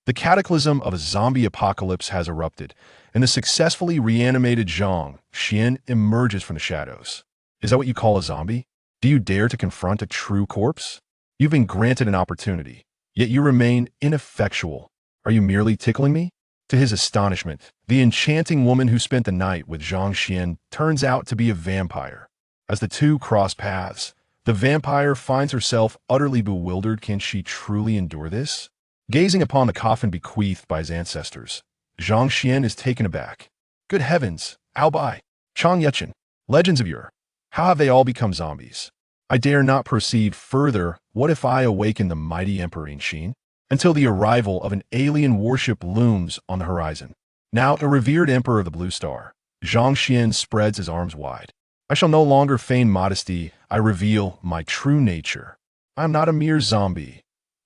The cataclysm of a zombie apocalypse has erupted, and the successfully reanimated Zhang Xuan emerges from the shadows. Is that what you call a zombie? Do you dare to confront a true corpse? You've been granted an opportunity, yet you remain ineffectual. Are you merely tickling me? To his astonishment, the enchanting woman who spent the night with Zhang Xuan turns out to be a vampire. As the two cross paths, the vampire finds herself utterly bewildered. Can she truly endure this? Gazing upon the coffin bequeathed by his ancestors, Zhang Xuan is taken aback. Good heavens, Oboi, Chang Yuchun, legends of yore. How have they all become zombies? I dare not proceed further. What if I awaken the mighty Emperor Xin? Until the arrival of an alien warship looms on the horizon. Now a revered emperor of the Blue Star, Zhang Xuan spreads his arms wide. I shall no longer feign modesty. I reveal my true nature. I am not a mere zombie.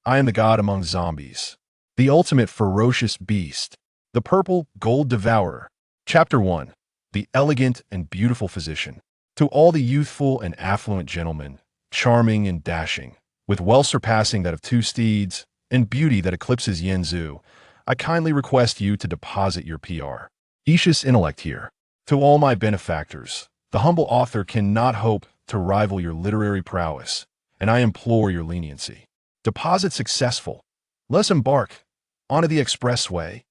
I am the god among zombies, the ultimate ferocious beast, the purple gold devourer. Chapter 1. The elegant and beautiful physician. To all the youthful and affluent gentlemen, charming and dashing, with wealth surpassing that of two steeds, and beauty that eclipses Yanzu, I kindly request you to deposit your PR. Aetius intellect here. To all my benefactors, the humble author cannot hope to rival your literary prowess, and I implore your leniency. Deposit successful. Let's embark onto the expressway.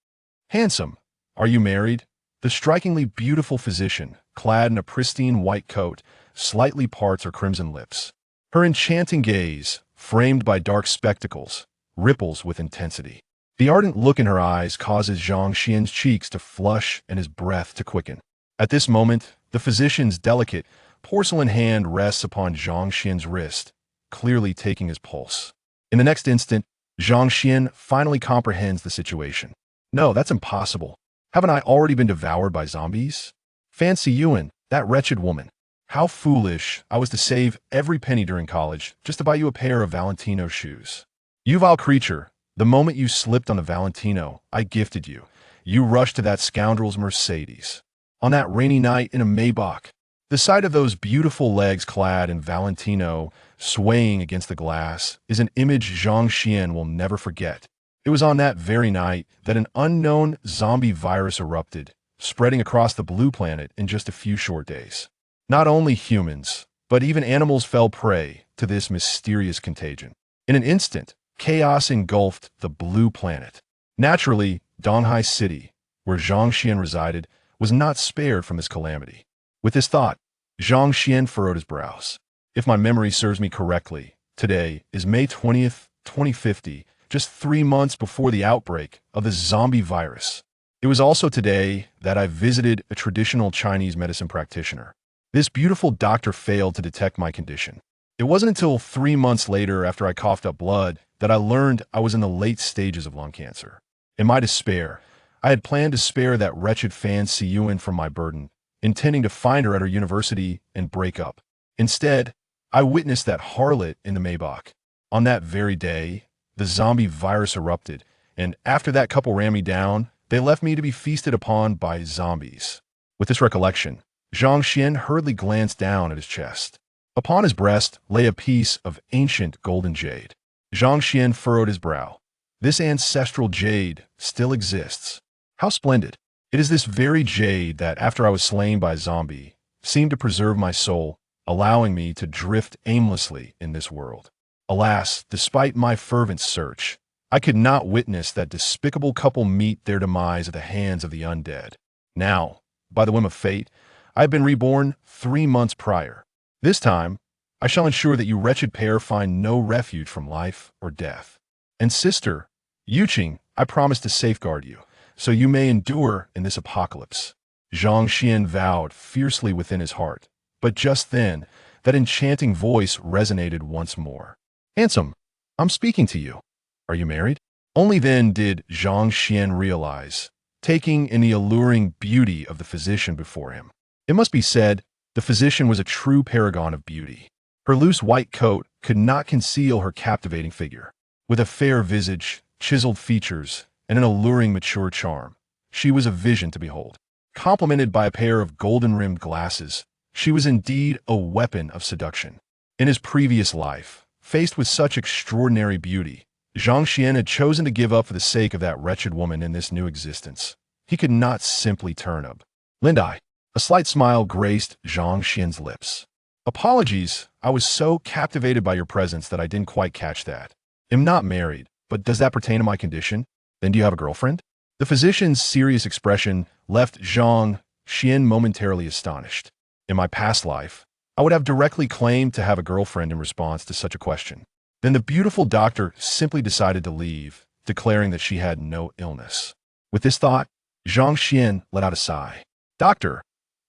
Handsome, are you married? The strikingly beautiful physician, clad in a pristine white coat, slightly parts her crimson lips. Her enchanting gaze, framed by dark spectacles, ripples with intensity. The ardent look in her eyes causes Zhang Xuan's cheeks to flush and his breath to quicken. At this moment, the physician's delicate, porcelain hand rests upon Zhang Xuan's wrist, clearly taking his pulse. In the next instant, Zhang Xuan finally comprehends the situation. No, that's impossible. Haven't I already been devoured by zombies? Fancy Yuan, that wretched woman. How foolish I was to save every penny during college just to buy you a pair of Valentino shoes. You vile creature, the moment you slipped on the Valentino I gifted you, you rushed to that scoundrel's Mercedes. On that rainy night in a Maybach, the sight of those beautiful legs clad in Valentino swaying against the glass is an image Zhang Xuan will never forget. It was on that very night that an unknown zombie virus erupted, spreading across the blue planet in just a few short days. Not only humans, but even animals fell prey to this mysterious contagion. In an instant, chaos engulfed the blue planet. Naturally, Donghai City, where Zhang Xuan resided, was not spared from this calamity. With this thought, Zhang Xuan furrowed his brows. If my memory serves me correctly, today is May 20th, 2050, just 3 months before the outbreak of the zombie virus. It was also today that I visited a traditional Chinese medicine practitioner. This beautiful doctor failed to detect my condition. It wasn't until 3 months later, after I coughed up blood, that I learned I was in the late stages of lung cancer. In my despair, I had planned to spare that wretched Fancy Yuan from my burden, intending to find her at her university and break up. Instead, I witnessed that harlot in the Maybach. On that very day, the zombie virus erupted, and after that couple ran me down, they left me to be feasted upon by zombies. With this recollection, Zhang Xuan hurriedly glanced down at his chest. Upon his breast lay a piece of ancient golden jade. Zhang Xuan furrowed his brow. This ancestral jade still exists. How splendid. It is this very jade that, after I was slain by a zombie, seemed to preserve my soul, allowing me to drift aimlessly in this world. Alas, despite my fervent search, I could not witness that despicable couple meet their demise at the hands of the undead. Now, by the whim of fate, I have been reborn 3 months prior. This time, I shall ensure that you wretched pair find no refuge from life or death. And sister, Yuching, I promise to safeguard you, so you may endure in this apocalypse. Zhang Xuan vowed fiercely within his heart, but just then, that enchanting voice resonated once more. Handsome, I'm speaking to you. Are you married? Only then did Zhang Xuan realize, taking in the alluring beauty of the physician before him. It must be said, the physician was a true paragon of beauty. Her loose white coat could not conceal her captivating figure. With a fair visage, chiseled features, and an alluring mature charm, she was a vision to behold. Complemented by a pair of golden-rimmed glasses, she was indeed a weapon of seduction. In his previous life, faced with such extraordinary beauty, Zhang Xuan had chosen to give up for the sake of that wretched woman in this new existence. He could not simply turn up. Lindai. A slight smile graced Zhang Xuan's lips. Apologies, I was so captivated by your presence that I didn't quite catch that. Am not married, but does that pertain to my condition? Then do you have a girlfriend? The physician's serious expression left Zhang Xuan momentarily astonished. In my past life, I would have directly claimed to have a girlfriend in response to such a question. Then the beautiful doctor simply decided to leave, declaring that she had no illness. With this thought, Zhang Xuan let out a sigh. Doctor,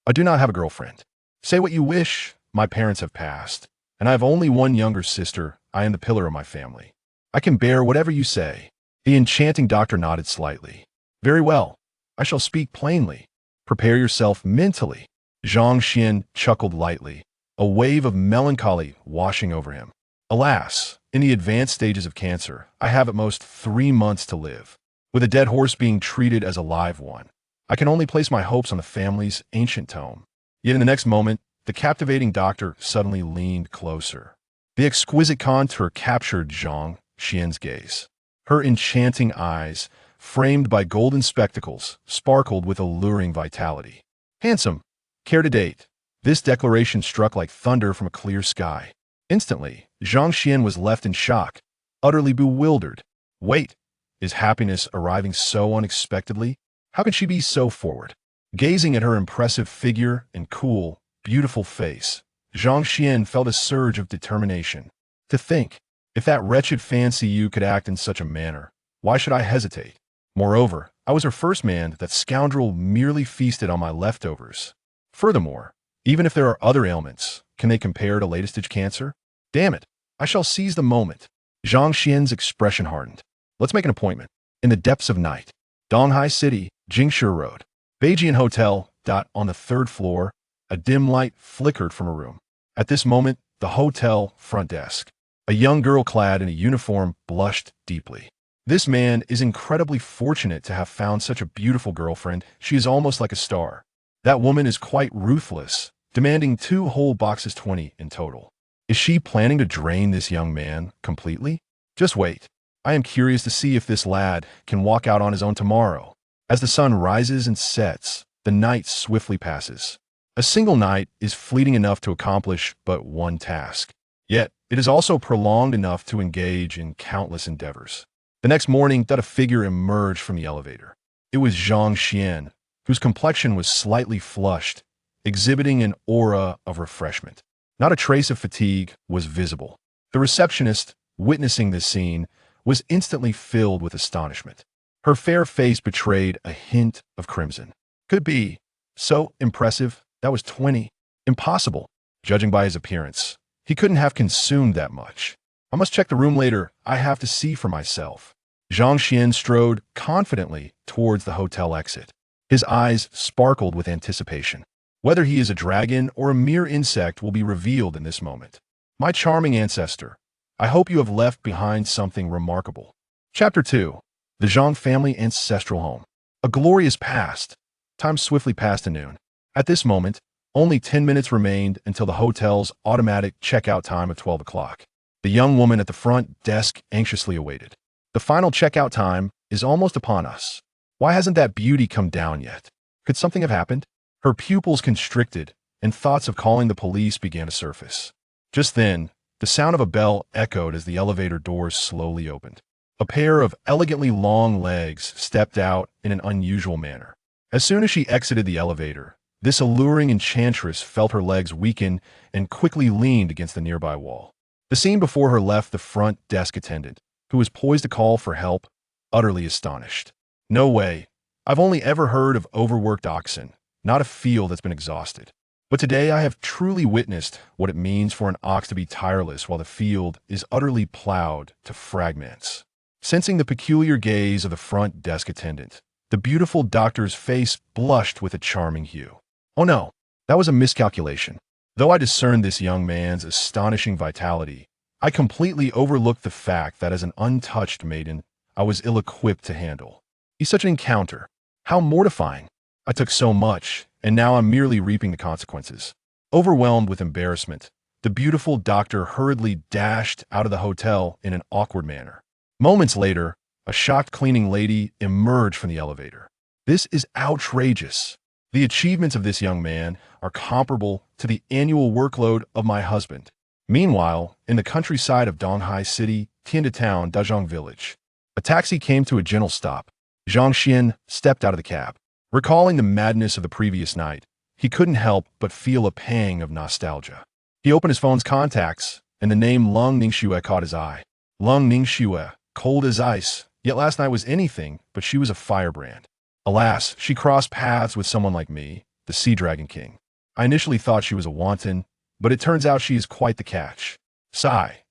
I do not have a girlfriend. Say what you wish, my parents have passed, and I have only one younger sister. I am the pillar of my family. I can bear whatever you say. The enchanting doctor nodded slightly. Very well, I shall speak plainly. Prepare yourself mentally. Zhang Xuan chuckled lightly, a wave of melancholy washing over him. Alas, in the advanced stages of cancer, I have at most 3 months to live, with a dead horse being treated as a live one. I can only place my hopes on the family's ancient tome. Yet in the next moment, the captivating doctor suddenly leaned closer. The exquisite contour captured Zhang Xuan's gaze. Her enchanting eyes, framed by golden spectacles, sparkled with alluring vitality. Handsome, care to date? This declaration struck like thunder from a clear sky. Instantly, Zhang Xuan was left in shock, utterly bewildered. Wait, is happiness arriving so unexpectedly? How can she be so forward? Gazing at her impressive figure and cool, beautiful face, Zhang Xuan felt a surge of determination. To think, if that wretched fancy you could act in such a manner, why should I hesitate? Moreover, I was her first man. That scoundrel merely feasted on my leftovers. Furthermore, even if there are other ailments, can they compare to late-stage cancer? Damn it, I shall seize the moment. Zhang Xuan's expression hardened. Let's make an appointment. In the depths of night. Donghai City, Jingshu Road. Beijian Hotel. On the 3rd floor, a dim light flickered from a room. At this moment, the hotel front desk. A young girl clad in a uniform blushed deeply. This man is incredibly fortunate to have found such a beautiful girlfriend. She is almost like a star. That woman is quite ruthless, demanding 2 whole boxes 20 in total. Is she planning to drain this young man completely? Just wait. I am curious to see if this lad can walk out on his own tomorrow. As the sun rises and sets, the night swiftly passes. A single night is fleeting enough to accomplish but one task. Yet, it is also prolonged enough to engage in countless endeavors. The next morning, a figure emerged from the elevator. It was Zhang Xuan, whose complexion was slightly flushed, exhibiting an aura of refreshment. Not a trace of fatigue was visible. The receptionist, witnessing this scene, was instantly filled with astonishment. Her fair face betrayed a hint of crimson. Could be. So impressive. That was 20. Impossible. Judging by his appearance, he couldn't have consumed that much. I must check the room later. I have to see for myself. Zhang Xuan strode confidently towards the hotel exit. His eyes sparkled with anticipation. Whether he is a dragon or a mere insect will be revealed in this moment. My charming ancestor, I hope you have left behind something remarkable. Chapter 2. The Zhang family ancestral home. A glorious past. Time swiftly passed to noon. At this moment, only 10 minutes remained until the hotel's automatic checkout time of 12 o'clock. The young woman at the front desk anxiously awaited. The final checkout time is almost upon us. Why hasn't that beauty come down yet? Could something have happened? Her pupils constricted, and thoughts of calling the police began to surface. Just then, the sound of a bell echoed as the elevator doors slowly opened. A pair of elegantly long legs stepped out in an unusual manner. As soon as she exited the elevator, this alluring enchantress felt her legs weaken and quickly leaned against the nearby wall. The scene before her left the front desk attendant, who was poised to call for help, utterly astonished. No way. I've only ever heard of overworked oxen, not a field that's been exhausted. But today I have truly witnessed what it means for an ox to be tireless while the field is utterly plowed to fragments. Sensing the peculiar gaze of the front desk attendant, the beautiful doctor's face blushed with a charming hue. Oh no, that was a miscalculation. Though I discerned this young man's astonishing vitality, I completely overlooked the fact that as an untouched maiden, I was ill-equipped to handle. He's such an encounter. How mortifying. I took so much, and now I'm merely reaping the consequences. Overwhelmed with embarrassment, the beautiful doctor hurriedly dashed out of the hotel in an awkward manner. Moments later, a shocked cleaning lady emerged from the elevator. This is outrageous. The achievements of this young man are comparable to the annual workload of my husband. Meanwhile, in the countryside of Donghai City, Tianda Town, Dazhong Village, a taxi came to a gentle stop. Zhang Xuan stepped out of the cab. Recalling the madness of the previous night, he couldn't help but feel a pang of nostalgia. He opened his phone's contacts, and the name Lung Ningxue caught his eye. Lung Ningxue, cold as ice, yet last night was anything but she was a firebrand. Alas, she crossed paths with someone like me, the Sea Dragon King. I initially thought she was a wanton, but it turns out she is quite the catch. Sigh.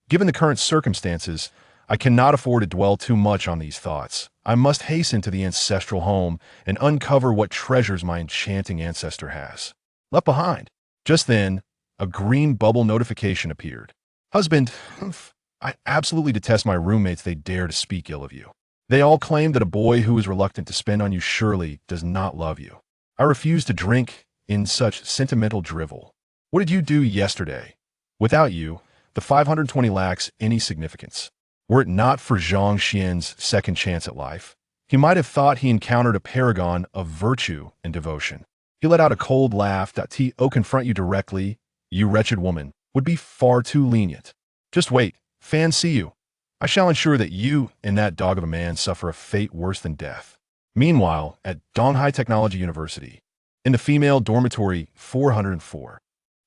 Given the current circumstances, I cannot afford to dwell too much on these thoughts. I must hasten to the ancestral home and uncover what treasures my enchanting ancestor has left behind. Just then, a green bubble notification appeared. Husband, I absolutely detest my roommates. They dare to speak ill of you. They all claim that a boy who is reluctant to spend on you surely does not love you. I refuse to drink in such sentimental drivel. What did you do yesterday? Without you, the 520 lacks any significance. Were it not for Zhang Xian's second chance at life, he might have thought he encountered a paragon of virtue and devotion. He let out a cold laugh that "T.O. confront you directly, you wretched woman, would be far too lenient. Just wait, fancy you. I shall ensure that you and that dog of a man suffer a fate worse than death." Meanwhile, at Donghai Technology University, in the female dormitory 404,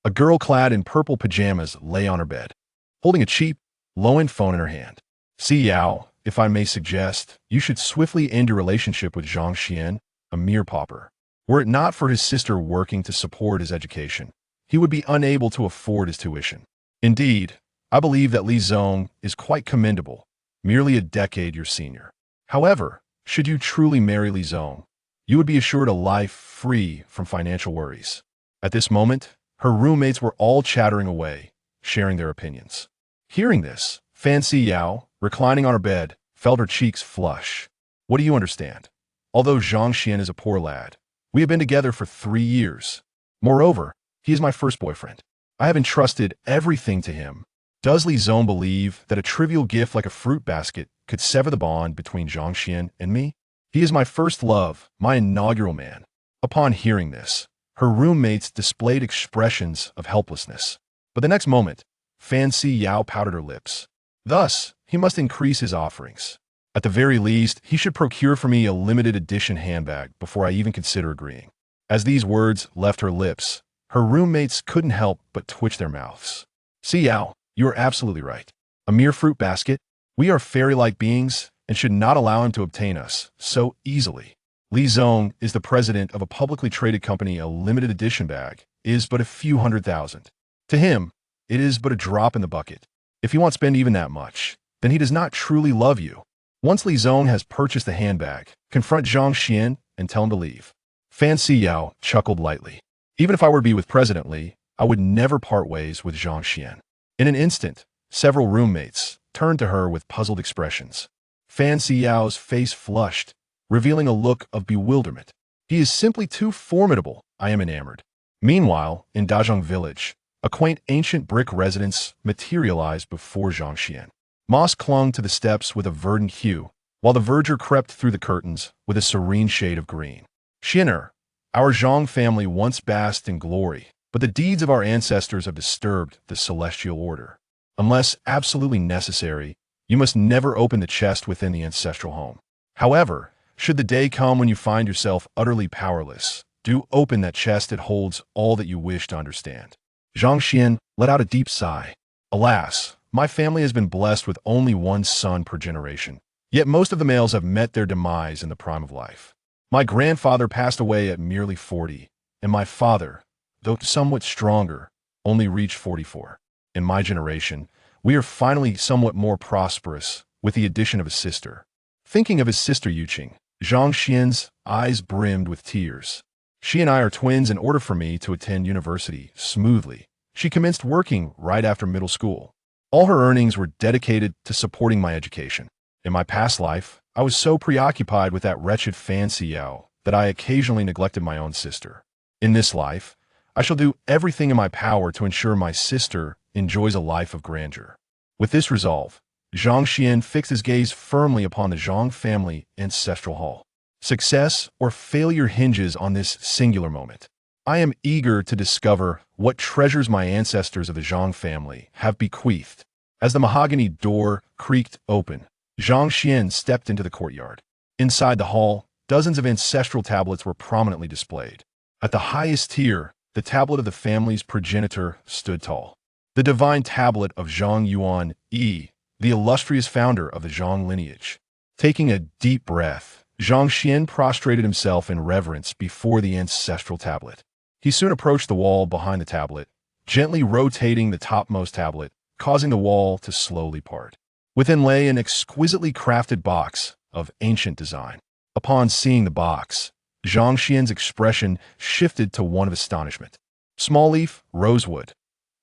a girl clad in purple pajamas lay on her bed, holding a cheap, low-end phone in her hand. "Si Yao, if I may suggest, you should swiftly end your relationship with Zhang Xian, a mere pauper. Were it not for his sister working to support his education, he would be unable to afford his tuition. Indeed, I believe that Li Zong is quite commendable, merely a decade your senior. However, should you truly marry Li Zong, you would be assured a life free from financial worries." At this moment, her roommates were all chattering away, sharing their opinions. Hearing this, Fancy Yao, reclining on her bed, felt her cheeks flush. "What do you understand? Although Zhang Xian is a poor lad, we have been together for 3 years. Moreover, he is my first boyfriend. I have entrusted everything to him. Does Li Zong believe that a trivial gift like a fruit basket could sever the bond between Zhang Xian and me? He is my first love, my inaugural man." Upon hearing this, her roommates displayed expressions of helplessness. But the next moment, Fancy Yao pouted her lips. Thus, he must increase his offerings. At the very least, he should procure for me a limited edition handbag before I even consider agreeing. As these words left her lips, her roommates couldn't help but twitch their mouths. "Si Yao, you are absolutely right. A mere fruit basket? We are fairy-like beings and should not allow him to obtain us so easily. Li Zong is the president of a publicly traded company. A limited edition bag is but a few $100,000. To him, it is but a drop in the bucket. If he won't spend even that much, then he does not truly love you. Once Li Zong has purchased the handbag, confront Zhang Xian and tell him to leave." Fancy Yao chuckled lightly. Even if I were to be with President Li, I would never part ways with Zhang Xian. In an instant, several roommates turned to her with puzzled expressions. Fancy Yao's face flushed, revealing a look of bewilderment. "He is simply too formidable. I am enamored." Meanwhile, in Dazhong Village, a quaint ancient brick residence materialized before Zhang Xian. Moss clung to the steps with a verdant hue, while the verdure crept through the curtains with a serene shade of green. "Xianer, our Zhang family once basked in glory, but the deeds of our ancestors have disturbed the celestial order. Unless absolutely necessary, you must never open the chest within the ancestral home. However, should the day come when you find yourself utterly powerless, do open that chest. It holds all that you wish to understand." Zhang Xian let out a deep sigh. "Alas, my family has been blessed with only one son per generation, yet most of the males have met their demise in the prime of life. My grandfather passed away at merely 40, and my father, though somewhat stronger, only reached 44. In my generation, we are finally somewhat more prosperous with the addition of a sister." Thinking of his sister Yuching, Zhang Xian's eyes brimmed with tears. "She and I are twins. In order for me to attend university smoothly, she commenced working right after middle school. All her earnings were dedicated to supporting my education. In my past life, I was so preoccupied with that wretched Fancy Yao that I occasionally neglected my own sister. In this life, I shall do everything in my power to ensure my sister enjoys a life of grandeur." With this resolve, Zhang Xuan fixed his gaze firmly upon the Zhang family ancestral hall. Success or failure hinges on this singular moment. I am eager to discover what treasures my ancestors of the Zhang family have bequeathed. As the mahogany door creaked open, Zhang Xuan stepped into the courtyard. Inside the hall, dozens of ancestral tablets were prominently displayed. At the highest tier, the tablet of the family's progenitor stood tall. The divine tablet of Zhang Yuan, the illustrious founder of the Zhang lineage. Taking a deep breath, Zhang Xuan prostrated himself in reverence before the ancestral tablet. He soon approached the wall behind the tablet, gently rotating the topmost tablet, causing the wall to slowly part. Within lay an exquisitely crafted box of ancient design. Upon seeing the box, Zhang Xuan's expression shifted to one of astonishment. Small leaf rosewood.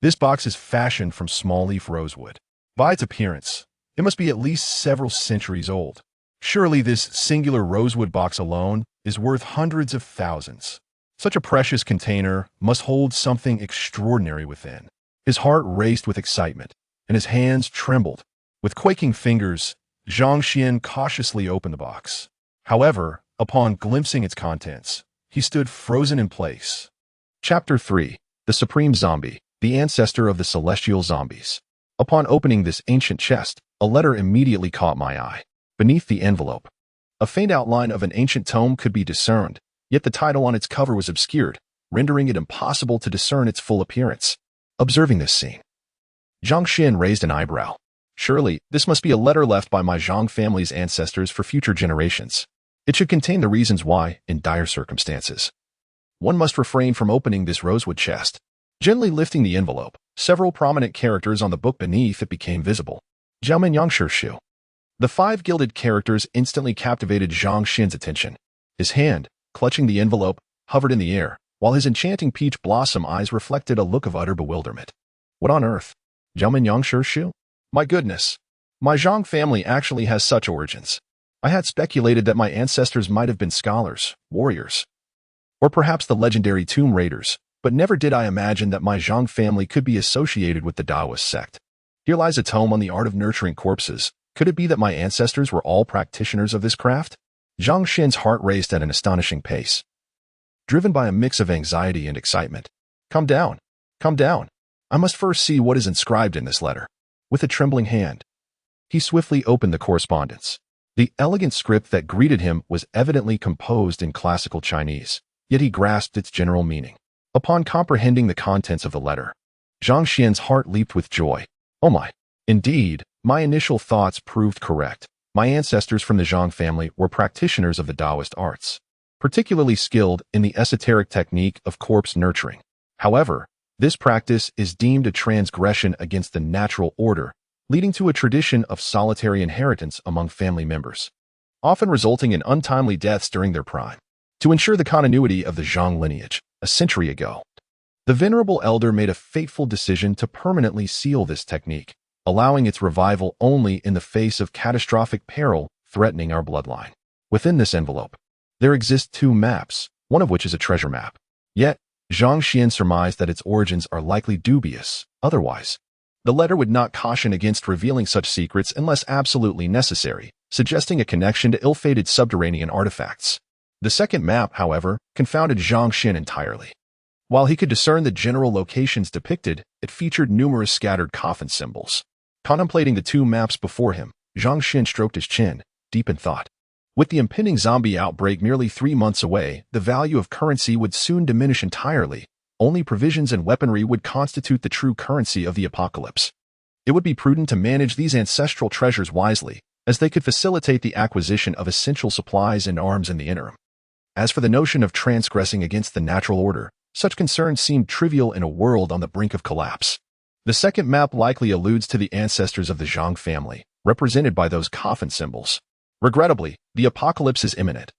This box is fashioned from small leaf rosewood. By its appearance, it must be at least several centuries old. Surely this singular rosewood box alone is worth hundreds of thousands. Such a precious container must hold something extraordinary within. His heart raced with excitement, and his hands trembled. With quaking fingers, Zhang Xuan cautiously opened the box. However, upon glimpsing its contents, he stood frozen in place. Chapter 3. The Supreme Zombie, the ancestor of the celestial zombies. Upon opening this ancient chest, a letter immediately caught my eye. Beneath the envelope, a faint outline of an ancient tome could be discerned, yet the title on its cover was obscured, rendering it impossible to discern its full appearance. Observing this scene, Zhang Xuan raised an eyebrow. Surely, this must be a letter left by my Zhang family's ancestors for future generations. It should contain the reasons why, in dire circumstances, one must refrain from opening this rosewood chest. Gently lifting the envelope, several prominent characters on the book beneath it became visible. Jiaomen Yangshu. The 5 gilded characters instantly captivated Zhang Xuan's attention. His hand, clutching the envelope, hovered in the air, while his enchanting peach blossom eyes reflected a look of utter bewilderment. What on earth? Jiaomen Yangshu? My goodness. My Zhang family actually has such origins. I had speculated that my ancestors might have been scholars, warriors, or perhaps the legendary tomb raiders, but never did I imagine that my Zhang family could be associated with the Taoist sect. Here lies a tome on the art of nurturing corpses. Could it be that my ancestors were all practitioners of this craft? Zhang Xuan's heart raced at an astonishing pace, driven by a mix of anxiety and excitement. Calm down. Calm down. I must first see what is inscribed in this letter. With a trembling hand, he swiftly opened the correspondence. The elegant script that greeted him was evidently composed in classical Chinese, yet he grasped its general meaning. Upon comprehending the contents of the letter, Zhang Xuan's heart leaped with joy. Oh my! Indeed, my initial thoughts proved correct. My ancestors from the Zhang family were practitioners of the Taoist arts, particularly skilled in the esoteric technique of corpse nurturing. However, this practice is deemed a transgression against the natural order, leading to a tradition of solitary inheritance among family members, often resulting in untimely deaths during their prime. To ensure the continuity of the Zhang lineage, a century ago, the venerable elder made a fateful decision to permanently seal this technique, allowing its revival only in the face of catastrophic peril threatening our bloodline. Within this envelope, there exist 2 maps, one of which is a treasure map. Yet, Zhang Xuan surmised that its origins are likely dubious. Otherwise, the letter would not caution against revealing such secrets unless absolutely necessary, suggesting a connection to ill-fated subterranean artifacts. The second map, however, confounded Zhang Xuan entirely. While he could discern the general locations depicted, it featured numerous scattered coffin symbols. Contemplating the 2 maps before him, Zhang Xuan stroked his chin, deep in thought. With the impending zombie outbreak merely 3 months away, the value of currency would soon diminish entirely. Only provisions and weaponry would constitute the true currency of the apocalypse. It would be prudent to manage these ancestral treasures wisely, as they could facilitate the acquisition of essential supplies and arms in the interim. As for the notion of transgressing against the natural order, such concerns seemed trivial in a world on the brink of collapse. The second map likely alludes to the ancestors of the Zhang family, represented by those coffin symbols. Regrettably, the apocalypse is imminent,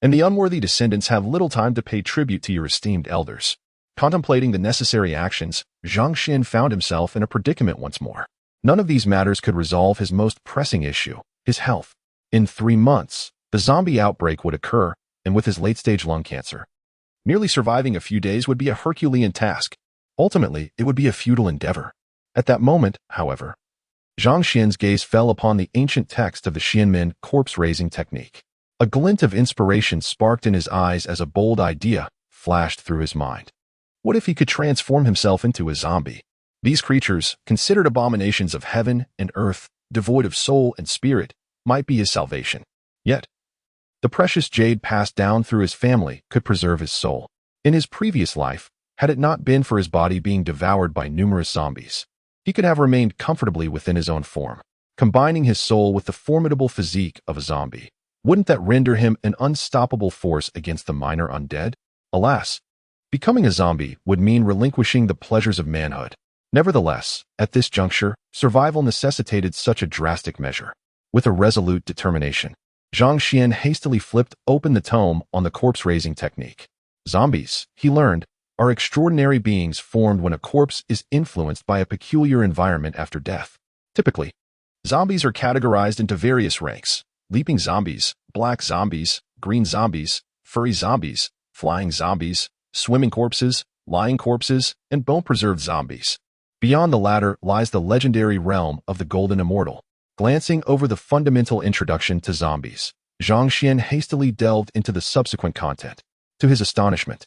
and the unworthy descendants have little time to pay tribute to your esteemed elders. Contemplating the necessary actions, Zhang Xuan found himself in a predicament once more. None of these matters could resolve his most pressing issue, his health. In 3 months, the zombie outbreak would occur, and with his late-stage lung cancer, merely surviving a few days would be a Herculean task. Ultimately, it would be a futile endeavor. At that moment, however, Zhang Xuan's gaze fell upon the ancient text of the Xianmin corpse-raising technique. A glint of inspiration sparked in his eyes as a bold idea flashed through his mind. What if he could transform himself into a zombie? These creatures, considered abominations of heaven and earth, devoid of soul and spirit, might be his salvation. Yet, the precious jade passed down through his family could preserve his soul. In his previous life, had it not been for his body being devoured by numerous zombies, he could have remained comfortably within his own form. Combining his soul with the formidable physique of a zombie, wouldn't that render him an unstoppable force against the minor undead? Alas, becoming a zombie would mean relinquishing the pleasures of manhood. Nevertheless, at this juncture, survival necessitated such a drastic measure. With a resolute determination, Zhang Xuan hastily flipped open the tome on the corpse-raising technique. Zombies, he learned, are extraordinary beings formed when a corpse is influenced by a peculiar environment after death. Typically, zombies are categorized into various ranks: leaping zombies, black zombies, green zombies, furry zombies, flying zombies, swimming corpses, lying corpses, and bone-preserved zombies. Beyond the latter lies the legendary realm of the Golden Immortal. Glancing over the fundamental introduction to zombies, Zhang Xuan hastily delved into the subsequent content. To his astonishment,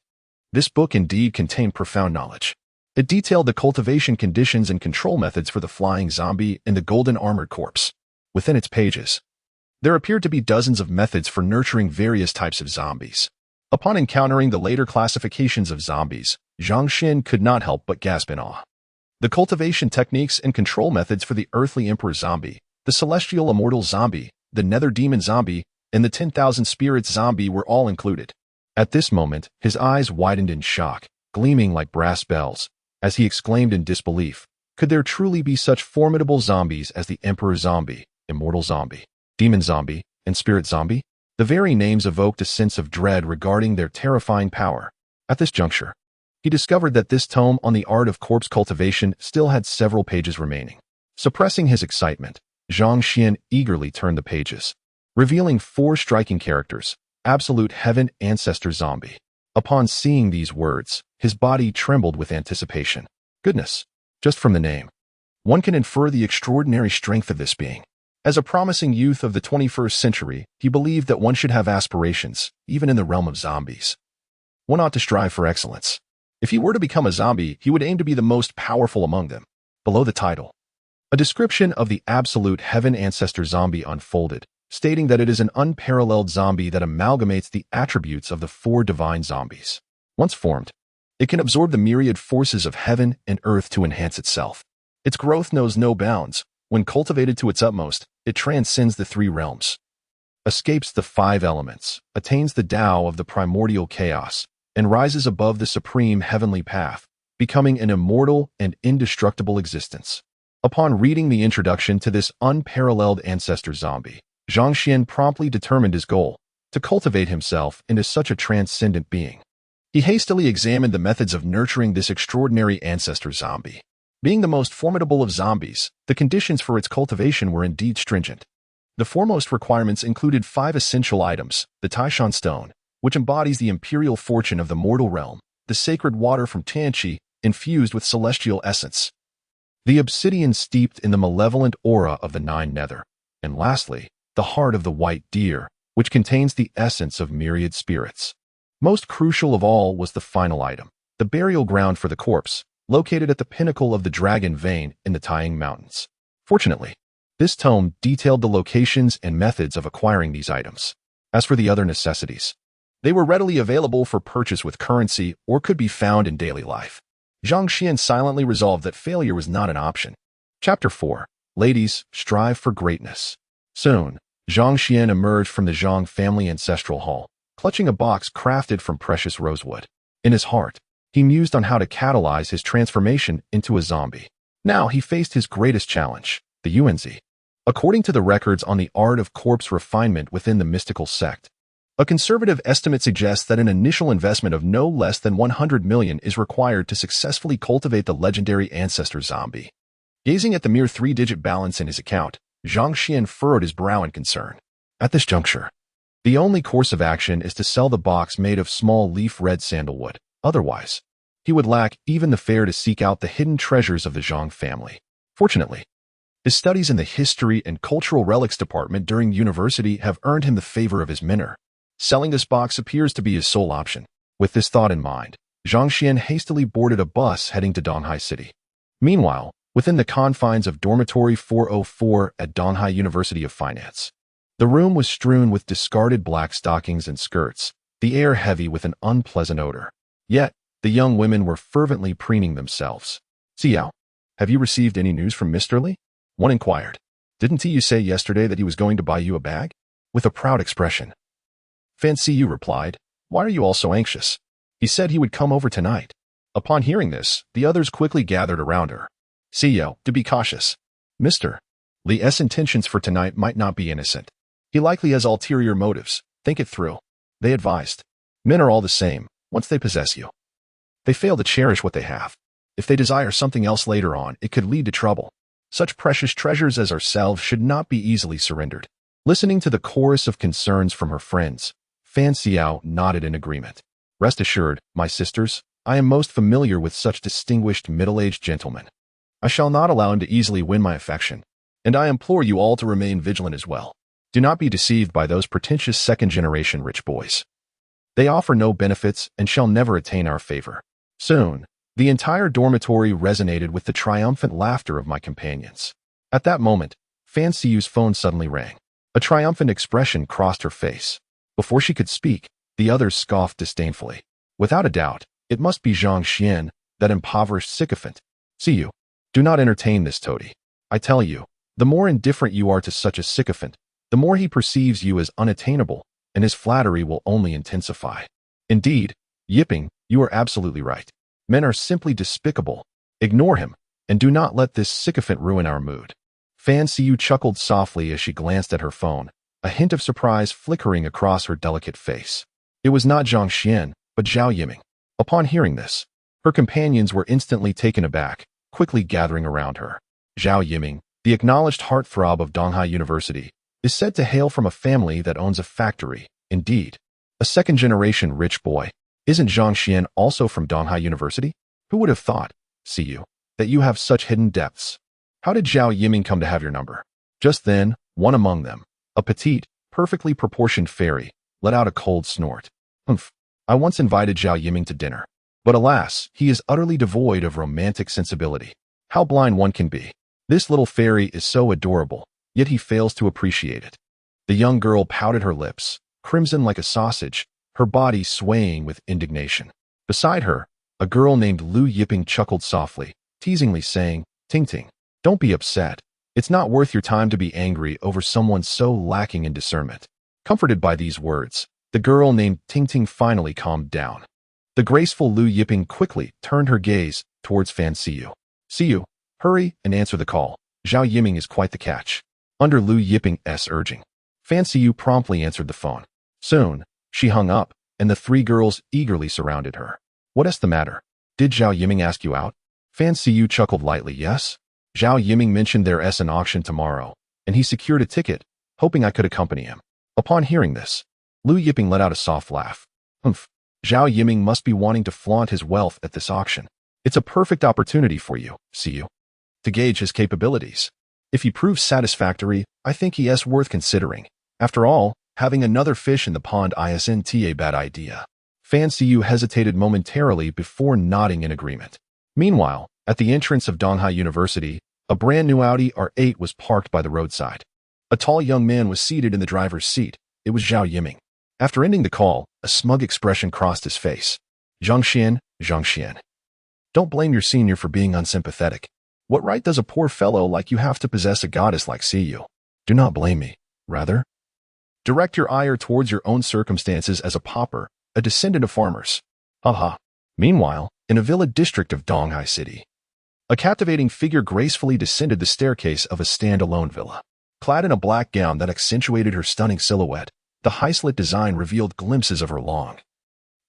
this book indeed contained profound knowledge. It detailed the cultivation conditions and control methods for the flying zombie and the golden armored corpse. Within its pages, there appeared to be dozens of methods for nurturing various types of zombies. Upon encountering the later classifications of zombies, Zhang Xuan could not help but gasp in awe. The cultivation techniques and control methods for the earthly emperor zombie, the celestial immortal zombie, the nether demon zombie, and the 10,000 spirits zombie were all included. At this moment, his eyes widened in shock, gleaming like brass bells, as he exclaimed in disbelief, could there truly be such formidable zombies as the emperor zombie, immortal zombie, demon zombie, and spirit zombie? The very names evoked a sense of dread regarding their terrifying power. At this juncture, he discovered that this tome on the art of corpse cultivation still had several pages remaining. Suppressing his excitement, Zhang Xuan eagerly turned the pages, revealing 4 striking characters: Absolute Heaven Ancestor Zombie. Upon seeing these words, his body trembled with anticipation. Goodness, just from the name, one can infer the extraordinary strength of this being. As a promising youth of the 21st century, he believed that one should have aspirations, even in the realm of zombies. One ought to strive for excellence. If he were to become a zombie, he would aim to be the most powerful among them. Below the title, a description of the Absolute Heaven Ancestor Zombie unfolded, stating that it is an unparalleled zombie that amalgamates the attributes of the 4 divine zombies. Once formed, it can absorb the myriad forces of heaven and earth to enhance itself. Its growth knows no bounds. When cultivated to its utmost, it transcends the 3 realms, escapes the 5 elements, attains the Tao of the primordial chaos, and rises above the supreme heavenly path, becoming an immortal and indestructible existence. Upon reading the introduction to this unparalleled ancestor zombie, Zhang Xuan promptly determined his goal, to cultivate himself into such a transcendent being. He hastily examined the methods of nurturing this extraordinary ancestor zombie. Being the most formidable of zombies, the conditions for its cultivation were indeed stringent. The foremost requirements included 5 essential items: the Taishan stone, which embodies the imperial fortune of the mortal realm, the sacred water from Tianqi, infused with celestial essence, the obsidian steeped in the malevolent aura of the 9 nether, and lastly, the heart of the white deer, which contains the essence of myriad spirits. Most crucial of all was the final item, the burial ground for the corpse, located at the pinnacle of the Dragon Vein in the Taiying Mountains. Fortunately, this tome detailed the locations and methods of acquiring these items. As for the other necessities, they were readily available for purchase with currency or could be found in daily life. Zhang Xuan silently resolved that failure was not an option. Chapter 4. Ladies, strive for greatness. Soon, Zhang Xuan emerged from the Zhang family ancestral hall, clutching a box crafted from precious rosewood. In his heart, he mused on how to catalyze his transformation into a zombie. Now he faced his greatest challenge, the Yuanzi. According to the records on the art of corpse refinement within the mystical sect, a conservative estimate suggests that an initial investment of no less than 100 million is required to successfully cultivate the legendary ancestor zombie. Gazing at the mere 3-digit balance in his account, Zhang Xuan furrowed his brow in concern. At this juncture, the only course of action is to sell the box made of small leaf red sandalwood. Otherwise, he would lack even the fare to seek out the hidden treasures of the Zhang family. Fortunately, His studies in the History and Cultural Relics department during university have earned him the favor of his mentor. Selling this box appears to be his sole option. With this thought in mind, Zhang Xuan hastily boarded a bus heading to Donghai City. Meanwhile, within the confines of Dormitory 404 at Donghai University of Finance, the room was strewn with discarded black stockings and skirts, the air heavy with an unpleasant odor. Yet, the young women were fervently preening themselves. "Xiao, have you received any news from Mr. Li?" One inquired. "Didn't you say yesterday that he was going to buy you a bag?" With a proud expression. Fan Xiyu replied, "Why are you all so anxious? He said he would come over tonight." Upon hearing this, the others quickly gathered around her. "Xiao, do be cautious. Mr. Li's intentions for tonight might not be innocent. He likely has ulterior motives. Think it through," they advised. "Men are all the same, once they possess you. They fail to cherish what they have. If they desire something else later on, it could lead to trouble. Such precious treasures as ourselves should not be easily surrendered." Listening to the chorus of concerns from her friends, Fan Xiao nodded in agreement. "Rest assured, my sisters, I am most familiar with such distinguished middle-aged gentlemen. I shall not allow him to easily win my affection, and I implore you all to remain vigilant as well. Do not be deceived by those pretentious second-generation rich boys. They offer no benefits and shall never attain our favor." Soon, the entire dormitory resonated with the triumphant laughter of my companions. At that moment, Fan Xiyu's phone suddenly rang. A triumphant expression crossed her face. Before she could speak, the others scoffed disdainfully. Without a doubt, it must be Zhang Xuan, that impoverished sycophant. "Xiyu, do not entertain this toady. I tell you, the more indifferent you are to such a sycophant, the more he perceives you as unattainable, and his flattery will only intensify. Indeed, Yipping, you are absolutely right. Men are simply despicable. Ignore him, and do not let this sycophant ruin our mood." Fan Xiyu chuckled softly as she glanced at her phone, a hint of surprise flickering across her delicate face. It was not Zhang Xuan, but Zhao Yiming. Upon hearing this, her companions were instantly taken aback, quickly gathering around her. Zhao Yiming, the acknowledged heartthrob of Donghai University, is said to hail from a family that owns a factory. Indeed, a second-generation rich boy. Isn't Zhang Xuan also from Donghai University? Who would have thought, Xiyu, that you have such hidden depths? How did Zhao Yiming come to have your number? Just then, one among them, a petite, perfectly proportioned fairy, let out a cold snort. "Humph, I once invited Zhao Yiming to dinner. But alas, he is utterly devoid of romantic sensibility. How blind one can be. This little fairy is so adorable, yet he fails to appreciate it." The young girl pouted her lips, crimson like a sausage, her body swaying with indignation. Beside her, a girl named Lu Yipping chuckled softly, teasingly saying, "Ting Ting, don't be upset. It's not worth your time to be angry over someone so lacking in discernment." Comforted by these words, the girl named Ting Ting finally calmed down. The graceful Lu Yipping quickly turned her gaze towards Fan Xiyu. "Xiyu, hurry and answer the call. Zhao Yiming is quite the catch." Under Lu Yipping's urging, Fan Xiyu promptly answered the phone. Soon, she hung up, and the three girls eagerly surrounded her. "What's the matter? Did Zhao Yiming ask you out?" Fan Xiyu chuckled lightly. "Yes. Zhao Yiming mentioned there's an auction tomorrow, and he secured a ticket, hoping I could accompany him." Upon hearing this, Lu Yipping let out a soft laugh. "Humph, Zhao Yiming must be wanting to flaunt his wealth at this auction. It's a perfect opportunity for you, Xiyu, to gauge his capabilities. If he proves satisfactory, I think he is worth considering. After all, having another fish in the pond isn't a bad idea." Fan Xiyu hesitated momentarily before nodding in agreement. Meanwhile, at the entrance of Donghai University, a brand new Audi R8 was parked by the roadside. A tall young man was seated in the driver's seat. It was Zhao Yiming. After ending the call, a smug expression crossed his face. Zhang Xuan. Don't blame your senior for being unsympathetic. What right does a poor fellow like you have to possess a goddess like Xiyu? Do not blame me. Rather, direct your ire towards your own circumstances as a pauper, a descendant of farmers. Haha. Meanwhile, in a villa district of Donghai City, a captivating figure gracefully descended the staircase of a standalone villa. Clad in a black gown that accentuated her stunning silhouette, the high-slit design revealed glimpses of her long,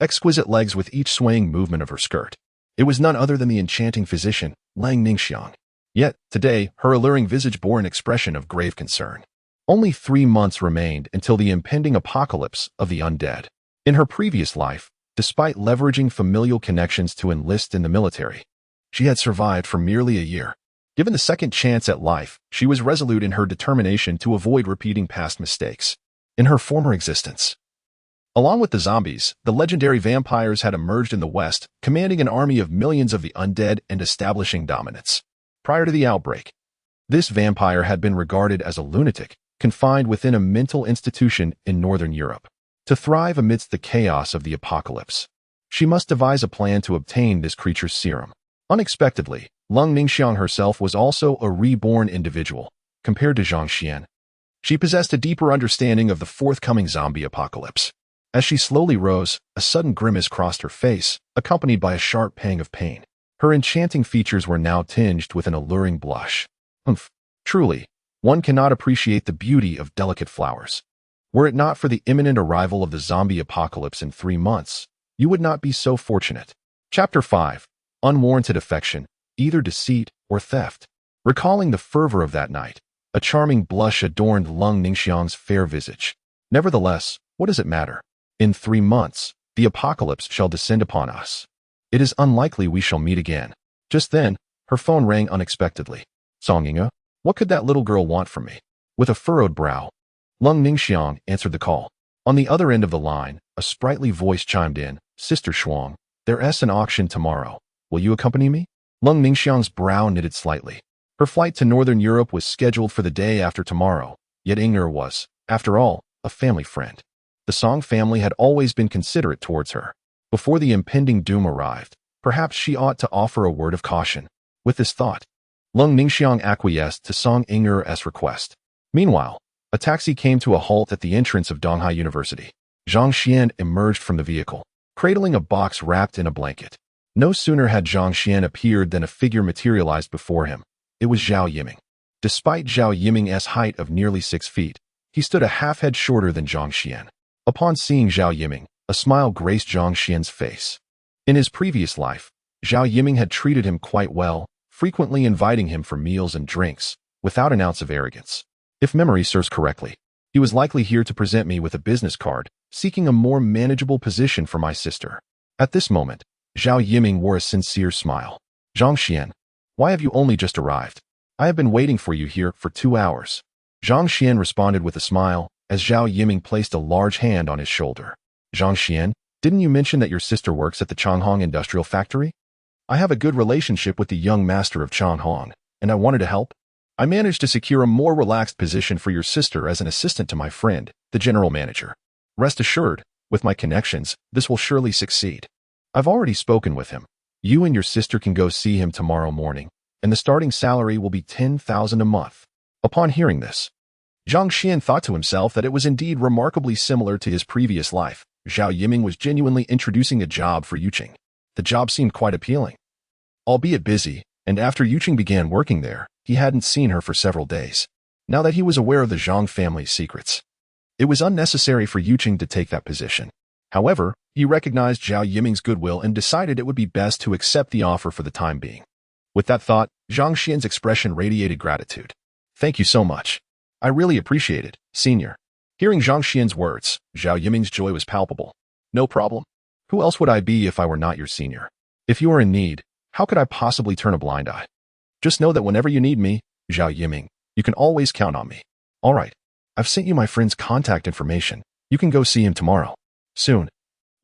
exquisite legs with each swaying movement of her skirt. It was none other than the enchanting physician, Lang Ningxiang. Yet, today, her alluring visage bore an expression of grave concern. Only 3 months remained until the impending apocalypse of the undead. In her previous life, despite leveraging familial connections to enlist in the military, she had survived for merely a year. Given the second chance at life, she was resolute in her determination to avoid repeating past mistakes. In her former existence, along with the zombies, the legendary vampires had emerged in the West, commanding an army of millions of the undead and establishing dominance. Prior to the outbreak, this vampire had been regarded as a lunatic, confined within a mental institution in Northern Europe. To thrive amidst the chaos of the apocalypse, she must devise a plan to obtain this creature's serum. Unexpectedly, Lung Ningxiang herself was also a reborn individual. Compared to Zhang Xuan, she possessed a deeper understanding of the forthcoming zombie apocalypse. As she slowly rose, a sudden grimace crossed her face, accompanied by a sharp pang of pain. Her enchanting features were now tinged with an alluring blush. Truly, one cannot appreciate the beauty of delicate flowers. Were it not for the imminent arrival of the zombie apocalypse in 3 months, you would not be so fortunate. Chapter 5. Unwarranted affection, either deceit or theft. Recalling the fervor of that night, a charming blush adorned Lung Ningxiang's fair visage. Nevertheless, what does it matter? In 3 months, the apocalypse shall descend upon us. It is unlikely we shall meet again. Just then, her phone rang unexpectedly. Song Yinge, what could that little girl want from me? With a furrowed brow, Lung Ningxiang answered the call. On the other end of the line, a sprightly voice chimed in, Sister Shuang, there's an auction tomorrow. Will you accompany me? Lung Ningxiang's brow knitted slightly. Her flight to Northern Europe was scheduled for the day after tomorrow, yet Inger was, after all, a family friend. The Song family had always been considerate towards her. Before the impending doom arrived, perhaps she ought to offer a word of caution. With this thought, Lung Ningxiang acquiesced to Song Inger's request. Meanwhile, a taxi came to a halt at the entrance of Donghai University. Zhang Xuan emerged from the vehicle, cradling a box wrapped in a blanket. No sooner had Zhang Xuan appeared than a figure materialized before him. It was Zhao Yiming. Despite Zhao Yiming's height of nearly 6 feet, he stood a half-head shorter than Zhang Xuan. Upon seeing Zhao Yiming, a smile graced Zhang Xuan's face. In his previous life, Zhao Yiming had treated him quite well, frequently inviting him for meals and drinks, without an ounce of arrogance. If memory serves correctly, he was likely here to present me with a business card, seeking a more manageable position for my sister. At this moment, Zhao Yiming wore a sincere smile. Zhang Xuan, why have you only just arrived? I have been waiting for you here for 2 hours. Zhang Xuan responded with a smile, as Zhao Yiming placed a large hand on his shoulder. Zhang Xuan, didn't you mention that your sister works at the Changhong Industrial Factory? I have a good relationship with the young master of Changhong, and I wanted to help. I managed to secure a more relaxed position for your sister as an assistant to my friend, the general manager. Rest assured, with my connections, this will surely succeed. I've already spoken with him. You and your sister can go see him tomorrow morning, and the starting salary will be 10,000 a month. Upon hearing this, Zhang Xuan thought to himself that it was indeed remarkably similar to his previous life. Zhao Yiming was genuinely introducing a job for Yuching. The job seemed quite appealing. Albeit busy, and after Yuching began working there, he hadn't seen her for several days. Now that he was aware of the Zhang family's secrets, it was unnecessary for Yuching to take that position. However, he recognized Zhao Yiming's goodwill and decided it would be best to accept the offer for the time being. With that thought, Zhang Xuan's expression radiated gratitude. Thank you so much. I really appreciate it, senior. Hearing Zhang Xuan's words, Zhao Yiming's joy was palpable. No problem. Who else would I be if I were not your senior? If you are in need, how could I possibly turn a blind eye? Just know that whenever you need me, Zhao Yiming, you can always count on me. All right. I've sent you my friend's contact information. You can go see him tomorrow. Soon.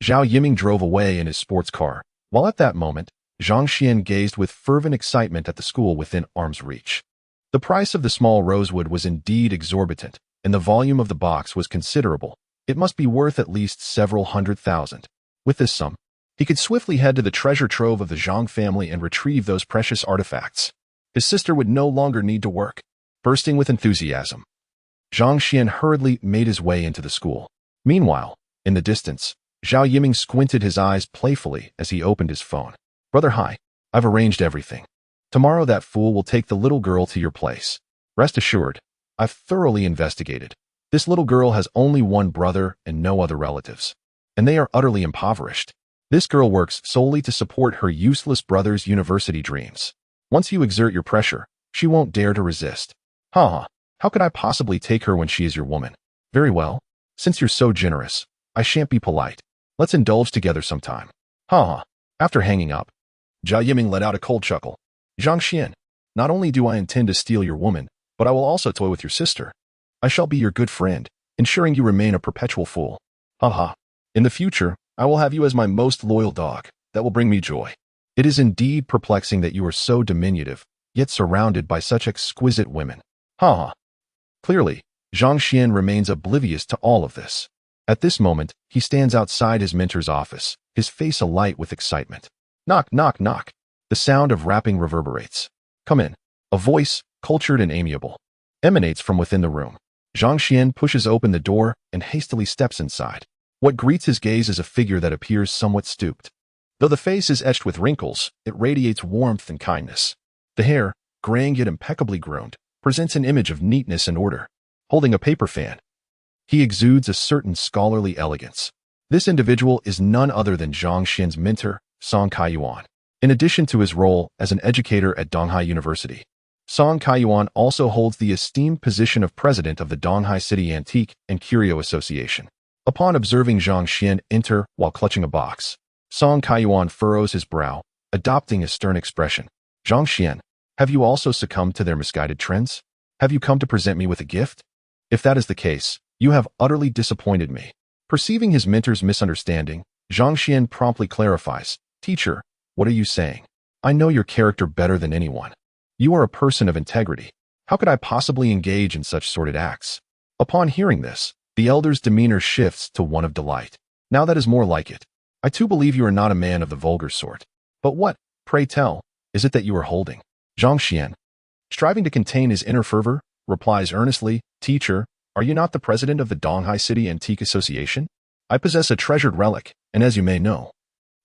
Zhao Yiming drove away in his sports car, while at that moment, Zhang Xuan gazed with fervent excitement at the school within arm's reach. The price of the small rosewood was indeed exorbitant, and the volume of the box was considerable. It must be worth at least several 100,000. With this sum, he could swiftly head to the treasure trove of the Zhang family and retrieve those precious artifacts. His sister would no longer need to work. Bursting with enthusiasm, Zhang Xuan hurriedly made his way into the school. Meanwhile, in the distance, Zhao Yiming squinted his eyes playfully as he opened his phone. Brother, hi. I've arranged everything. Tomorrow that fool will take the little girl to your place. Rest assured, I've thoroughly investigated. This little girl has only one brother and no other relatives, and they are utterly impoverished. This girl works solely to support her useless brother's university dreams. Once you exert your pressure, she won't dare to resist. How could I possibly take her when she is your woman? Very well. Since you're so generous, I shan't be polite. Let's indulge together sometime. After hanging up, Zhao Yiming let out a cold chuckle. Zhang Xuan, Not only do I intend to steal your woman, but I will also toy with your sister. I shall be your good friend, ensuring you remain a perpetual fool. Haha. In the future, I will have you as my most loyal dog. That will bring me joy. It is indeed perplexing that you are so diminutive, yet surrounded by such exquisite women. Haha. Clearly, Zhang Xuan remains oblivious to all of this. At this moment, he stands outside his mentor's office, his face alight with excitement. Knock, knock, knock. The sound of rapping reverberates. Come in. A voice, cultured and amiable, emanates from within the room. Zhang Xuan pushes open the door and hastily steps inside. What greets his gaze is a figure that appears somewhat stooped. Though the face is etched with wrinkles, it radiates warmth and kindness. The hair, graying yet impeccably groomed, presents an image of neatness and order. Holding a paper fan, he exudes a certain scholarly elegance. This individual is none other than Zhang Xuan's mentor, Zhang Yuchun. In addition to his role as an educator at Donghai University, Zhang Yuchun also holds the esteemed position of president of the Donghai City Antique and Curio Association. Upon observing Zhang Xuan enter while clutching a box, Zhang Yuchun furrows his brow, adopting a stern expression. Zhang Xuan, have you also succumbed to their misguided trends? Have you come to present me with a gift? If that is the case, you have utterly disappointed me. Perceiving his mentor's misunderstanding, Zhang Xuan promptly clarifies, Teacher, what are you saying? I know your character better than anyone. You are a person of integrity. How could I possibly engage in such sordid acts? Upon hearing this, the elder's demeanor shifts to one of delight. Now that is more like it. I too believe you are not a man of the vulgar sort. But what, pray tell, is it that you are holding? Zhang Xuan, striving to contain his inner fervor, replies earnestly, Teacher, are you not the president of the Donghai City Antique Association? I possess a treasured relic, and as you may know,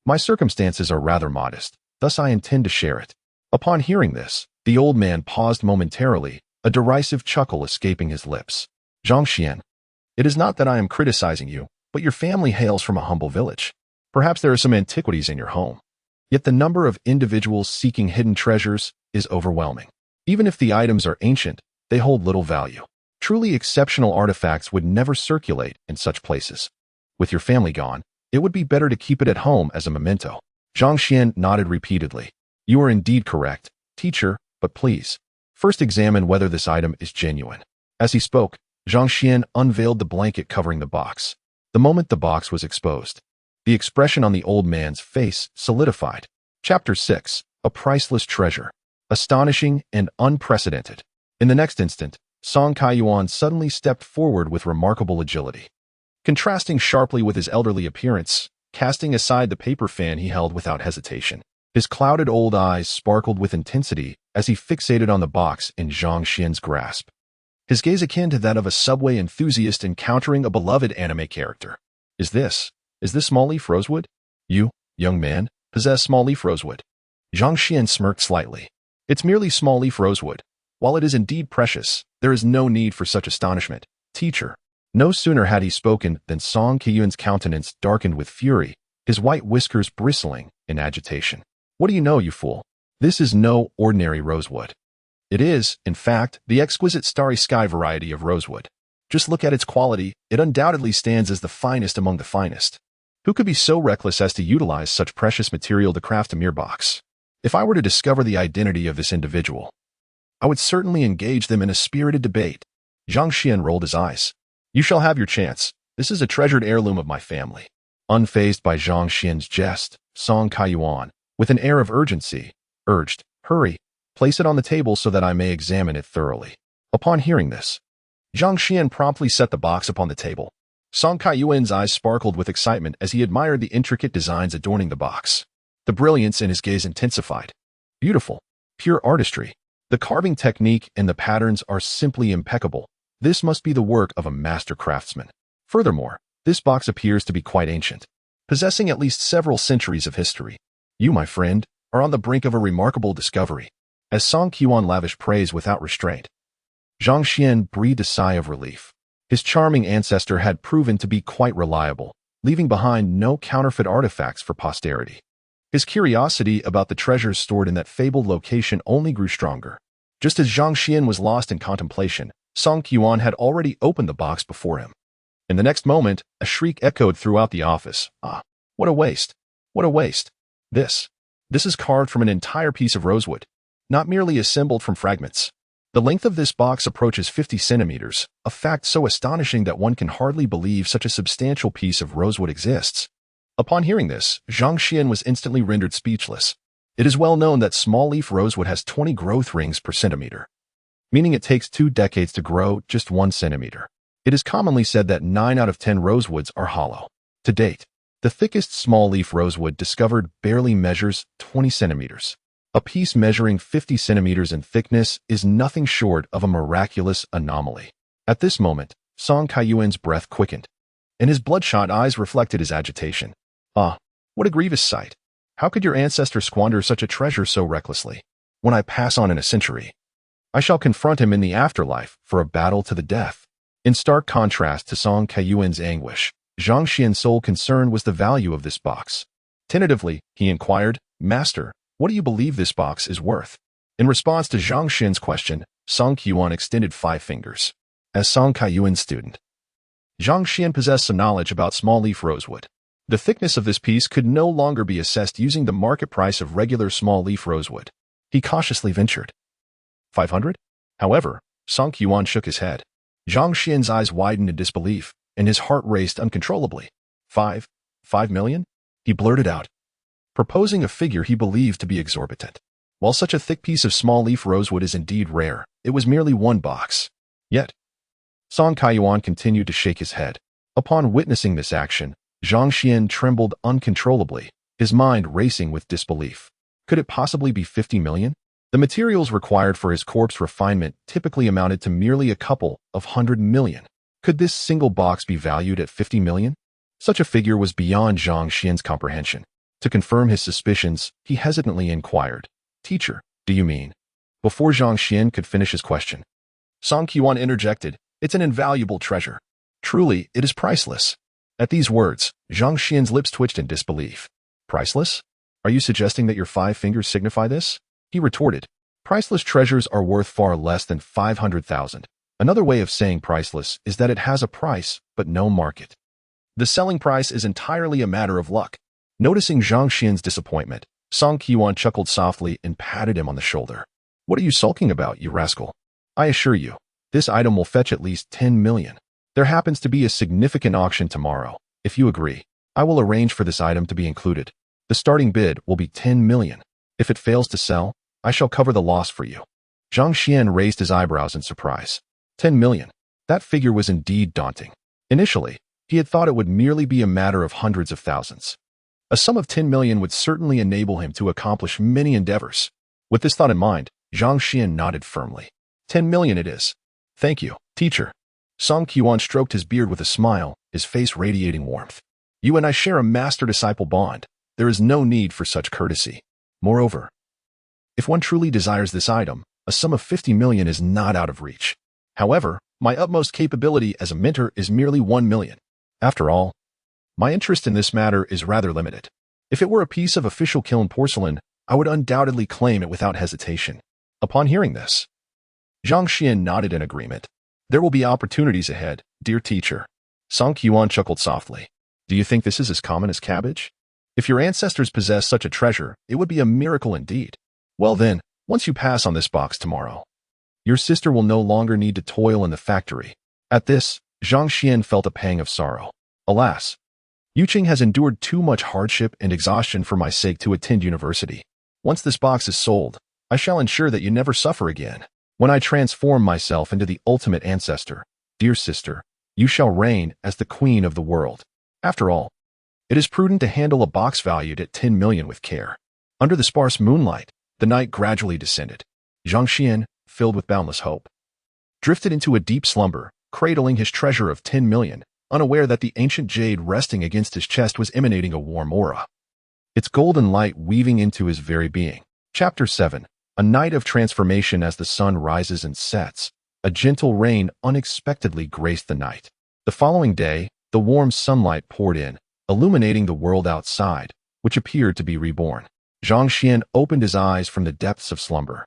my circumstances are rather modest, thus I intend to share it. Upon hearing this, the old man paused momentarily, a derisive chuckle escaping his lips. Zhang Xuan, it is not that I am criticizing you, but your family hails from a humble village. Perhaps there are some antiquities in your home. Yet the number of individuals seeking hidden treasures is overwhelming. Even if the items are ancient, they hold little value. Truly exceptional artifacts would never circulate in such places. With your family gone, it would be better to keep it at home as a memento. Zhang Xuan nodded repeatedly. You are indeed correct, teacher, but please, first examine whether this item is genuine. As he spoke, Zhang Xuan unveiled the blanket covering the box. The moment the box was exposed, the expression on the old man's face solidified. Chapter 6, A Priceless Treasure. Astonishing and unprecedented. In the next instant, Zhang Yuchun suddenly stepped forward with remarkable agility. Contrasting sharply with his elderly appearance, casting aside the paper fan he held without hesitation. His clouded old eyes sparkled with intensity as he fixated on the box in Zhang Xuan's grasp. His gaze akin to that of a subway enthusiast encountering a beloved anime character. Is this small leaf rosewood? You, young man, possess small leaf rosewood. Zhang Xuan smirked slightly. It's merely small leaf rosewood. While it is indeed precious, there is no need for such astonishment, teacher. No sooner had he spoken than Zhang Yuchun's countenance darkened with fury, his white whiskers bristling in agitation. What do you know, you fool? This is no ordinary rosewood. It is, in fact, the exquisite starry sky variety of rosewood. Just look at its quality, it undoubtedly stands as the finest among the finest. Who could be so reckless as to utilize such precious material to craft a mere box? If I were to discover the identity of this individual, I would certainly engage them in a spirited debate. Zhang Xuan rolled his eyes. You shall have your chance. This is a treasured heirloom of my family. Unfazed by Zhang Xuan's jest, Zhang Yuchun, with an air of urgency, urged, Hurry, place it on the table so that I may examine it thoroughly. Upon hearing this, Zhang Xuan promptly set the box upon the table. Zhang Yuchun's eyes sparkled with excitement as he admired the intricate designs adorning the box. The brilliance in his gaze intensified. Beautiful, pure artistry. The carving technique and the patterns are simply impeccable. This must be the work of a master craftsman. Furthermore, this box appears to be quite ancient, possessing at least several centuries of history. You, my friend, are on the brink of a remarkable discovery. As Zhang Yuchun lavished praise without restraint, Zhang Xuan breathed a sigh of relief. His charming ancestor had proven to be quite reliable, leaving behind no counterfeit artifacts for posterity. His curiosity about the treasures stored in that fabled location only grew stronger. Just as Zhang Xuan was lost in contemplation, Zhang Yuchun had already opened the box before him. In the next moment, a shriek echoed throughout the office. Ah, what a waste! What a waste! This is carved from an entire piece of rosewood. not merely assembled from fragments. The length of this box approaches 50 centimeters, a fact so astonishing that one can hardly believe such a substantial piece of rosewood exists. Upon hearing this, Zhang Xuan was instantly rendered speechless. It is well known that small-leaf rosewood has 20 growth rings per centimeter, meaning it takes 2 decades to grow just 1 centimeter. It is commonly said that 9 out of 10 rosewoods are hollow. To date, the thickest small-leaf rosewood discovered barely measures 20 centimeters. A piece measuring 50 centimeters in thickness is nothing short of a miraculous anomaly. At this moment, Zhang Yuan's breath quickened, and his bloodshot eyes reflected his agitation. Ah, what a grievous sight! How could your ancestor squander such a treasure so recklessly? When I pass on in a century, I shall confront him in the afterlife for a battle to the death. In stark contrast to Zhang Yuan's anguish, Zhang Xuan's sole concern was the value of this box. Tentatively, he inquired, "Master, what do you believe this box is worth?" In response to Zhang Xuan's question, Zhang Yuan extended 5 fingers. As Zhang Yuan's student, Zhang Xuan possessed some knowledge about small-leaf rosewood. The thickness of this piece could no longer be assessed using the market price of regular small-leaf rosewood. He cautiously ventured 500? However, Zhang Yuan shook his head. Zhang Xuan's eyes widened in disbelief, and his heart raced uncontrollably. 5 million? He blurted out, proposing a figure he believed to be exorbitant. While such a thick piece of small-leaf rosewood is indeed rare, it was merely 1 box. Yet, Zhang Yuan continued to shake his head. Upon witnessing this action, Zhang Xuan trembled uncontrollably, his mind racing with disbelief. Could it possibly be 50 million? The materials required for his corpse refinement typically amounted to merely a couple of 100 million. Could this single box be valued at 50 million? Such a figure was beyond Zhang Xuan's comprehension. To confirm his suspicions, he hesitantly inquired, "Teacher, do you mean?" Before Zhang Xuan could finish his question, Zhang Yuan interjected, "It's an invaluable treasure. Truly, it is priceless." At these words, Zhang Xuan's lips twitched in disbelief. "Priceless? Are you suggesting that your 5 fingers signify this?" He retorted, "Priceless treasures are worth far less than 500,000. Another way of saying priceless is that it has a price, but no market. The selling price is entirely a matter of luck." Noticing Zhang Xuan's disappointment, Zhang Yuan chuckled softly and patted him on the shoulder. "What are you sulking about, you rascal? I assure you, this item will fetch at least 10 million. There happens to be a significant auction tomorrow. If you agree, I will arrange for this item to be included. The starting bid will be 10 million. If it fails to sell, I shall cover the loss for you." Zhang Xuan raised his eyebrows in surprise. 10 million. That figure was indeed daunting. Initially, he had thought it would merely be a matter of hundreds of thousands. A sum of 10 million would certainly enable him to accomplish many endeavors. With this thought in mind, Zhang Xuan nodded firmly. 10 million it is. Thank you, teacher. Zhang Yuan stroked his beard with a smile, his face radiating warmth. You and I share a master-disciple bond. There is no need for such courtesy. Moreover, if one truly desires this item, a sum of 50 million is not out of reach. However, my utmost capability as a mentor is merely 1 million. After all, my interest in this matter is rather limited. If it were a piece of official kiln porcelain, I would undoubtedly claim it without hesitation. Upon hearing this, Zhang Xuan nodded in agreement. There will be opportunities ahead, dear teacher. Zhang Yuan chuckled softly. Do you think this is as common as cabbage? If your ancestors possess such a treasure, it would be a miracle indeed. Well then, once you pass on this box tomorrow, your sister will no longer need to toil in the factory. At this, Zhang Xuan felt a pang of sorrow. Alas, Yuchun has endured too much hardship and exhaustion for my sake to attend university. Once this box is sold, I shall ensure that you never suffer again. When I transform myself into the ultimate ancestor, dear sister, you shall reign as the queen of the world. After all, it is prudent to handle a box valued at 10 million with care. Under the sparse moonlight, the night gradually descended. Zhang Xuan, filled with boundless hope, drifted into a deep slumber, cradling his treasure of 10 million, unaware that the ancient jade resting against his chest was emanating a warm aura, its golden light weaving into his very being. Chapter 7. A night of transformation. As the sun rises and sets, a gentle rain unexpectedly graced the night. The following day, the warm sunlight poured in, illuminating the world outside, which appeared to be reborn. Zhang Xuan opened his eyes from the depths of slumber.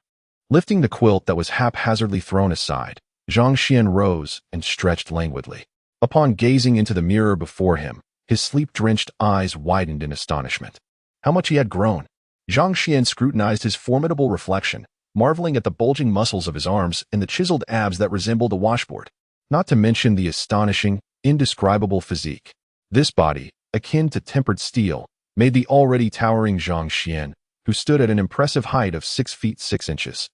Lifting the quilt that was haphazardly thrown aside, Zhang Xuan rose and stretched languidly. Upon gazing into the mirror before him, his sleep-drenched eyes widened in astonishment. How much he had grown! Zhang Xuan scrutinized his formidable reflection, marveling at the bulging muscles of his arms and the chiseled abs that resembled a washboard, not to mention the astonishing, indescribable physique. This body, akin to tempered steel, made the already towering Zhang Xuan, who stood at an impressive height of 6 feet 6 inches,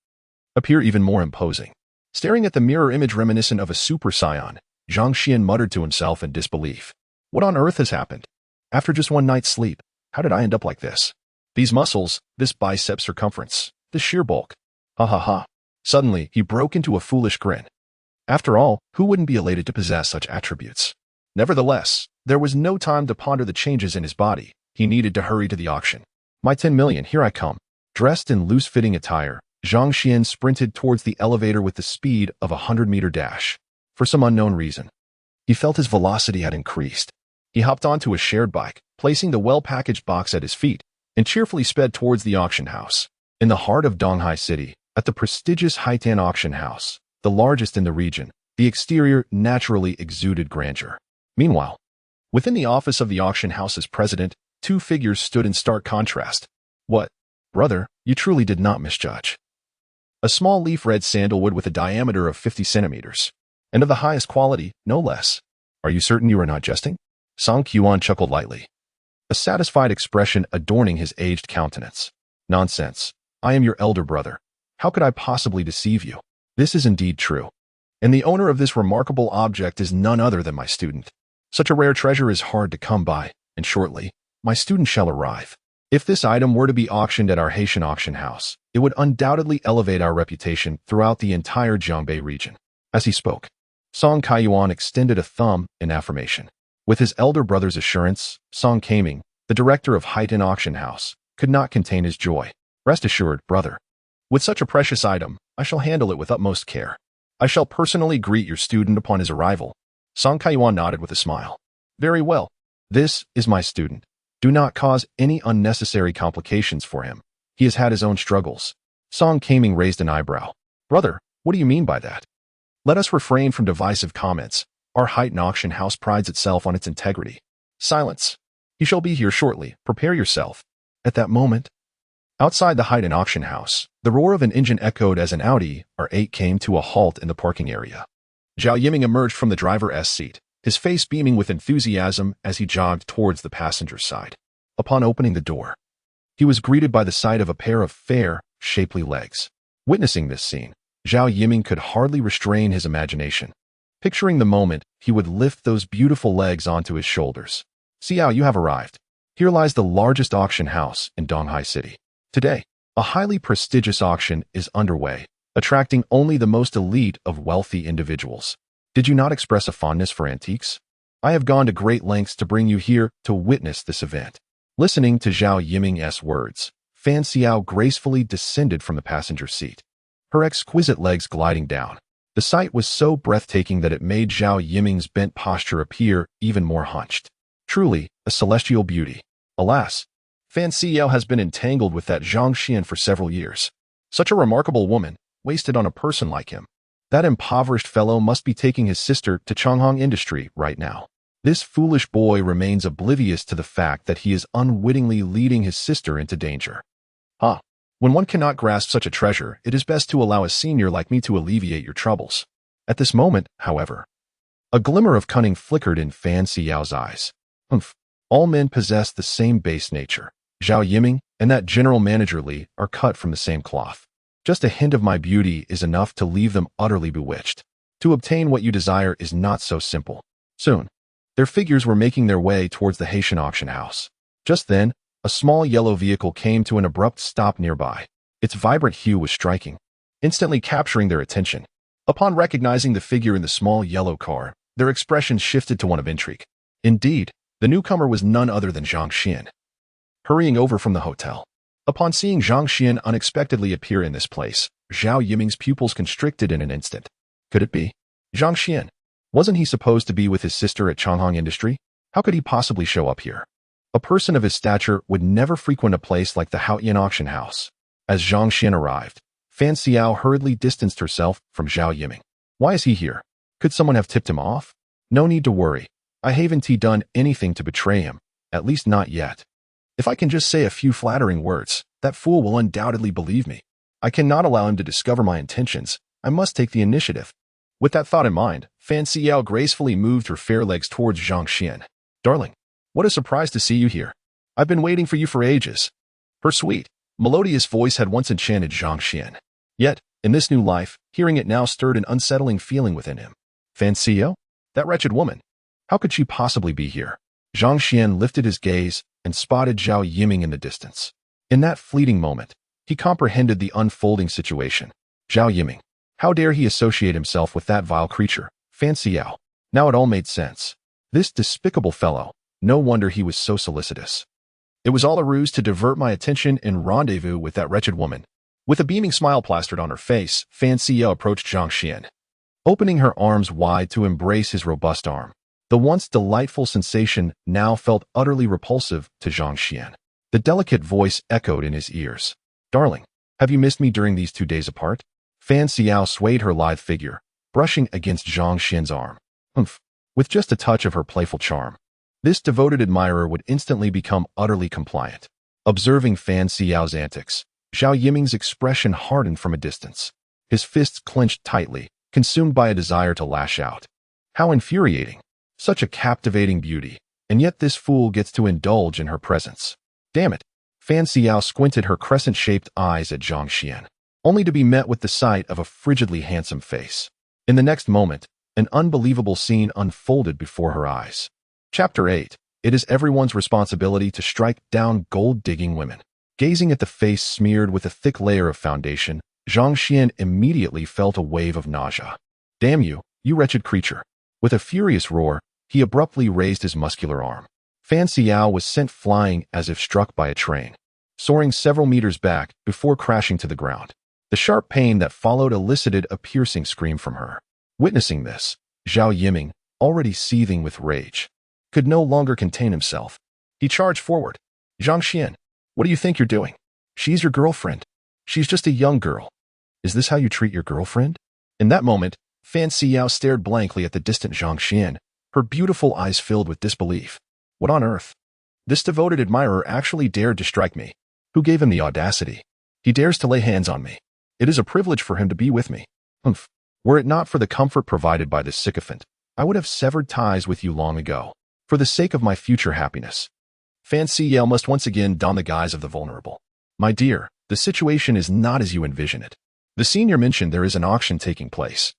appear even more imposing. Staring at the mirror image reminiscent of a super saiyan, Zhang Xuan muttered to himself in disbelief. What on earth has happened? After just one night's sleep, how did I end up like this? These muscles, this bicep circumference, this sheer bulk. Ha ha ha. Suddenly, he broke into a foolish grin. After all, who wouldn't be elated to possess such attributes? Nevertheless, there was no time to ponder the changes in his body. He needed to hurry to the auction. My 10 million, here I come. Dressed in loose-fitting attire, Zhang Xuan sprinted towards the elevator with the speed of a 100-meter dash. For some unknown reason, he felt his velocity had increased. He hopped onto a shared bike, placing the well-packaged box at his feet, and cheerfully sped towards the auction house. In the heart of Donghai City, at the prestigious Haitan Auction House, the largest in the region, the exterior naturally exuded grandeur. Meanwhile, within the office of the auction house's president, two figures stood in stark contrast. What, brother, you truly did not misjudge. A small leaf red sandalwood with a diameter of 50 centimeters, and of the highest quality, no less. Are you certain you are not jesting? Zhang Xuan chuckled lightly, a satisfied expression adorning his aged countenance. Nonsense. I am your elder brother. How could I possibly deceive you? This is indeed true. And the owner of this remarkable object is none other than my student. Such a rare treasure is hard to come by, and shortly, my student shall arrive. If this item were to be auctioned at our Haitian auction house, it would undoubtedly elevate our reputation throughout the entire Jiangbei region. As he spoke, Zhang Yuchun extended a thumb in affirmation. With his elder brother's assurance, Zhang Kaming, the director of Haitan Auction House, could not contain his joy. Rest assured, brother. With such a precious item, I shall handle it with utmost care. I shall personally greet your student upon his arrival. Zhang Yuchun nodded with a smile. Very well. This is my student. Do not cause any unnecessary complications for him. He has had his own struggles. Zhang Kaming raised an eyebrow. Brother, what do you mean by that? Let us refrain from divisive comments. Our Haitan auction house prides itself on its integrity. Silence. He shall be here shortly. Prepare yourself. At that moment, outside the Haitan auction house, the roar of an engine echoed as an Audi R8 came to a halt in the parking area. Zhao Yiming emerged from the driver's seat, his face beaming with enthusiasm as he jogged towards the passenger's side. Upon opening the door, he was greeted by the sight of a pair of fair, shapely legs. Witnessing this scene, Zhao Yiming could hardly restrain his imagination. Picturing the moment, he would lift those beautiful legs onto his shoulders. Xiao, you have arrived. Here lies the largest auction house in Donghai City. Today, a highly prestigious auction is underway, attracting only the most elite of wealthy individuals. Did you not express a fondness for antiques? I have gone to great lengths to bring you here to witness this event. Listening to Zhao Yiming's words, Fan Xiao gracefully descended from the passenger seat, her exquisite legs gliding down. The sight was so breathtaking that it made Zhao Yiming's bent posture appear even more hunched. Truly, a celestial beauty. Alas, Fan Xiao has been entangled with that Zhang Xuan for several years. Such a remarkable woman, wasted on a person like him. That impoverished fellow must be taking his sister to Changhong Industry right now. This foolish boy remains oblivious to the fact that he is unwittingly leading his sister into danger. When one cannot grasp such a treasure, it is best to allow a senior like me to alleviate your troubles. At this moment, however, a glimmer of cunning flickered in Fan Xiao's eyes. All men possess the same base nature. Zhao Yiming and that general manager Li are cut from the same cloth. Just a hint of my beauty is enough to leave them utterly bewitched. To obtain what you desire is not so simple. Soon, their figures were making their way towards the Haitian auction house. Just then, a small yellow vehicle came to an abrupt stop nearby. Its vibrant hue was striking, instantly capturing their attention. Upon recognizing the figure in the small yellow car, their expressions shifted to one of intrigue. Indeed, the newcomer was none other than Zhang Xuan. Hurrying over from the hotel, upon seeing Zhang Xuan unexpectedly appear in this place, Zhao Yiming's pupils constricted in an instant. Could it be? Zhang Xuan. Wasn't he supposed to be with his sister at Changhong Industry? How could he possibly show up here? A person of his stature would never frequent a place like the Haitan auction house. As Zhang Xuan arrived, Fan Xiao hurriedly distanced herself from Zhao Yiming. Why is he here? Could someone have tipped him off? No need to worry. I haven't done anything to betray him, at least not yet. If I can just say a few flattering words, that fool will undoubtedly believe me. I cannot allow him to discover my intentions. I must take the initiative. With that thought in mind, Fan Xiao gracefully moved her fair legs towards Zhang Xuan. Darling, what a surprise to see you here. I've been waiting for you for ages. Her sweet, melodious voice had once enchanted Zhang Xuan. Yet, in this new life, hearing it now stirred an unsettling feeling within him. Fan Xiao? That wretched woman. How could she possibly be here? Zhang Xuan lifted his gaze and spotted Zhao Yiming in the distance. In that fleeting moment, he comprehended the unfolding situation. Zhao Yiming. How dare he associate himself with that vile creature, Fan Xiao? Now it all made sense. This despicable fellow. No wonder he was so solicitous. It was all a ruse to divert my attention and rendezvous with that wretched woman. With a beaming smile plastered on her face, Fan Xiao approached Zhang Xuan, opening her arms wide to embrace his robust arm. The once delightful sensation now felt utterly repulsive to Zhang Xuan. The delicate voice echoed in his ears. Darling, have you missed me during these 2 days apart? Fan Xiao swayed her lithe figure, brushing against Zhang Xuan's arm. Humph. With just a touch of her playful charm, this devoted admirer would instantly become utterly compliant. Observing Fan Xiao's antics, Zhao Yiming's expression hardened from a distance. His fists clenched tightly, consumed by a desire to lash out. How infuriating. Such a captivating beauty, and yet this fool gets to indulge in her presence. Damn it. Fan Xiao squinted her crescent-shaped eyes at Zhang Xuan, only to be met with the sight of a frigidly handsome face. In the next moment, an unbelievable scene unfolded before her eyes. Chapter 8. It is everyone's responsibility to strike down gold-digging women. Gazing at the face smeared with a thick layer of foundation, Zhang Xuan immediately felt a wave of nausea. Damn you, you wretched creature. With a furious roar, he abruptly raised his muscular arm. Fan Xiao was sent flying as if struck by a train, soaring several meters back before crashing to the ground. The sharp pain that followed elicited a piercing scream from her. Witnessing this, Zhao Yiming, already seething with rage, could no longer contain himself. He charged forward. Zhang Xuan, what do you think you're doing? She's your girlfriend. She's just a young girl. Is this how you treat your girlfriend? In that moment, Fan Xiao stared blankly at the distant Zhang Xuan, her beautiful eyes filled with disbelief. What on earth? This devoted admirer actually dared to strike me. Who gave him the audacity? He dares to lay hands on me. It is a privilege for him to be with me. Humph. Were it not for the comfort provided by this sycophant, I would have severed ties with you long ago, for the sake of my future happiness. Fan Xiao must once again don the guise of the vulnerable. My dear, the situation is not as you envision it. The senior mentioned there is an auction taking place,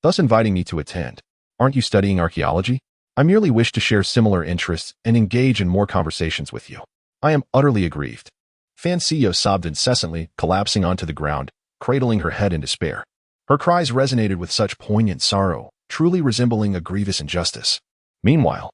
thus inviting me to attend. Aren't you studying archaeology? I merely wish to share similar interests and engage in more conversations with you. I am utterly aggrieved. Fan Xiao sobbed incessantly, collapsing onto the ground, cradling her head in despair. Her cries resonated with such poignant sorrow, truly resembling a grievous injustice. Meanwhile,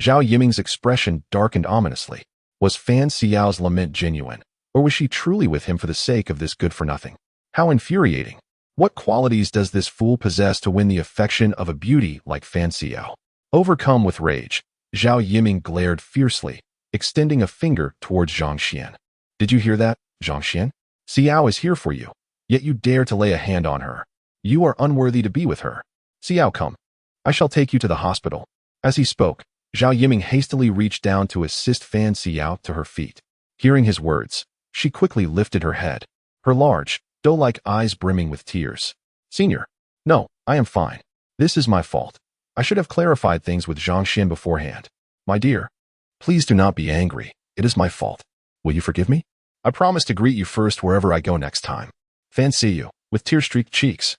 Zhao Yiming's expression darkened ominously. Was Fan Xiao's lament genuine, or was she truly with him for the sake of this good-for-nothing? How infuriating. What qualities does this fool possess to win the affection of a beauty like Fan Xiao? Overcome with rage, Zhao Yiming glared fiercely, extending a finger towards Zhang Xuan. Did you hear that, Zhang Xuan? Xiao is here for you, yet you dare to lay a hand on her. You are unworthy to be with her. Xiao, come. I shall take you to the hospital. As he spoke, Zhao Yiming hastily reached down to assist Fan Xiao to her feet. Hearing his words, she quickly lifted her head, her large, doe-like eyes brimming with tears. Senior, no, I am fine. This is my fault. I should have clarified things with Zhang Xuan beforehand. My dear, please do not be angry. It is my fault. Will you forgive me? I promise to greet you first wherever I go next time. Fan Xiao, with tear-streaked cheeks,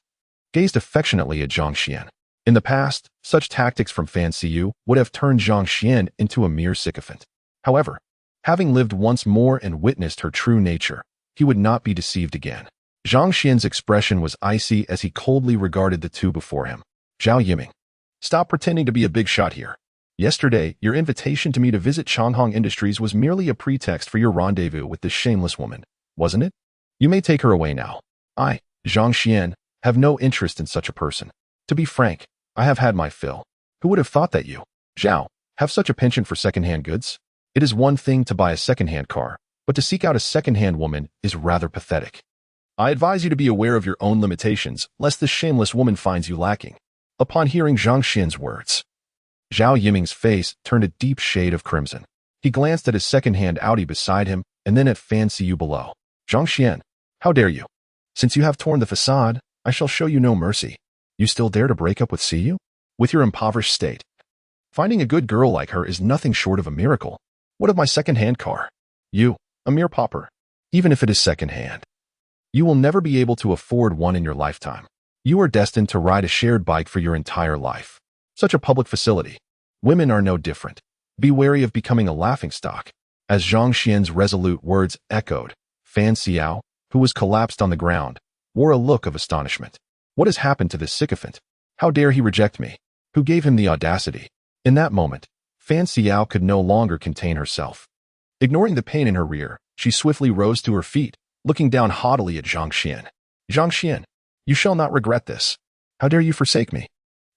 gazed affectionately at Zhang Xuan. In the past, such tactics from Fan Xiao would have turned Zhang Xuan into a mere sycophant. However, having lived once more and witnessed her true nature, he would not be deceived again. Zhang Xuan's expression was icy as he coldly regarded the two before him. Zhao Yiming, stop pretending to be a big shot here. Yesterday, your invitation to me to visit Changhong Industries was merely a pretext for your rendezvous with this shameless woman, wasn't it? You may take her away now. I, Zhang Xuan, have no interest in such a person. To be frank, I have had my fill. Who would have thought that you, Zhao, have such a penchant for second-hand goods? It is one thing to buy a second-hand car, but to seek out a second-hand woman is rather pathetic. I advise you to be aware of your own limitations, lest this shameless woman finds you lacking. Upon hearing Zhang Xuan's words, Zhao Yiming's face turned a deep shade of crimson. He glanced at his second-hand Audi beside him and then at Fan Xiao below. Zhang Xuan, how dare you? Since you have torn the facade, I shall show you no mercy. You still dare to break up with Siyu? With your impoverished state? Finding a good girl like her is nothing short of a miracle. What of my second-hand car? You, a mere pauper. Even if it is second-hand, you will never be able to afford one in your lifetime. You are destined to ride a shared bike for your entire life. Such a public facility. Women are no different. Be wary of becoming a laughingstock. As Zhang Xuan's resolute words echoed, Fan Xiao, who was collapsed on the ground, wore a look of astonishment. What has happened to this sycophant? How dare he reject me? Who gave him the audacity? In that moment, Fan Xiao could no longer contain herself. Ignoring the pain in her rear, she swiftly rose to her feet, looking down haughtily at Zhang Xuan. Zhang Xuan, you shall not regret this. How dare you forsake me?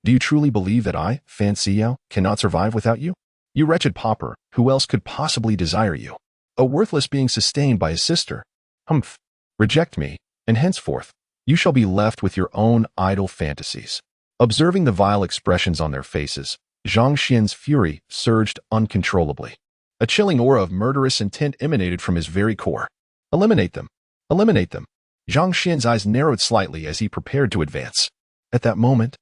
Do you truly believe that I, Fan Xiao, cannot survive without you? You wretched pauper, who else could possibly desire you? A worthless being sustained by his sister. Humph. Reject me, and henceforth, you shall be left with your own idle fantasies. Observing the vile expressions on their faces, Zhang Xuan's fury surged uncontrollably. A chilling aura of murderous intent emanated from his very core. Eliminate them. Eliminate them. Zhang Xuan's eyes narrowed slightly as he prepared to advance. At that moment,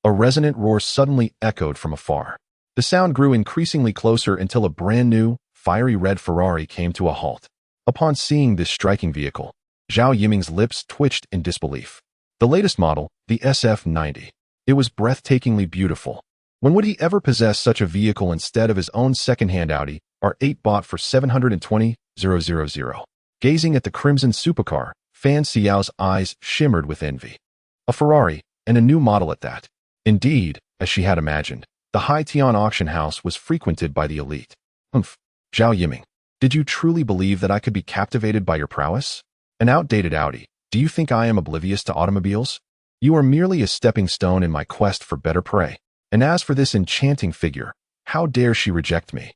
a resonant roar suddenly echoed from afar. The sound grew increasingly closer until a brand-new, fiery red Ferrari came to a halt. Upon seeing this striking vehicle, Zhao Yiming's lips twitched in disbelief. The latest model, the SF-90. It was breathtakingly beautiful. When would he ever possess such a vehicle instead of his own second-hand Audi R8 bought for 720,000? Gazing at the crimson supercar, Fan Xiao's eyes shimmered with envy. A Ferrari, and a new model at that. Indeed, as she had imagined, the Hai Tian auction house was frequented by the elite. Humph. Zhao Yiming, did you truly believe that I could be captivated by your prowess? An outdated Audi. Do you think I am oblivious to automobiles? You are merely a stepping stone in my quest for better prey. And as for this enchanting figure, how dare she reject me?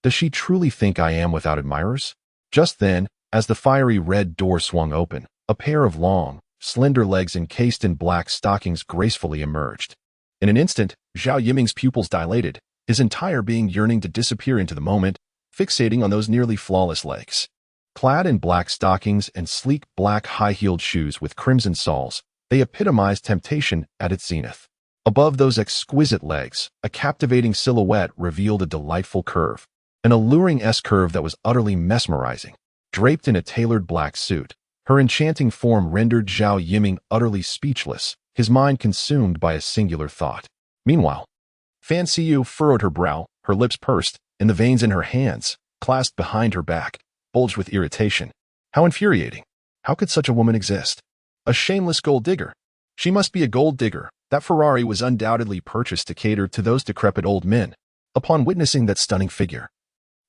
Does she truly think I am without admirers? Just then, as the fiery red door swung open, a pair of long, slender legs encased in black stockings gracefully emerged. In an instant, Zhao Yiming's pupils dilated, his entire being yearning to disappear into the moment, fixating on those nearly flawless legs. Clad in black stockings and sleek black high-heeled shoes with crimson soles, they epitomized temptation at its zenith. Above those exquisite legs, a captivating silhouette revealed a delightful curve, an alluring S-curve that was utterly mesmerizing. Draped in a tailored black suit, her enchanting form rendered Zhao Yiming utterly speechless, his mind consumed by a singular thought. Meanwhile, Fan Xiu furrowed her brow, her lips pursed, and the veins in her hands, clasped behind her back, bulged with irritation. How infuriating! How could such a woman exist? A shameless gold digger. She must be a gold digger. That Ferrari was undoubtedly purchased to cater to those decrepit old men. Upon witnessing that stunning figure,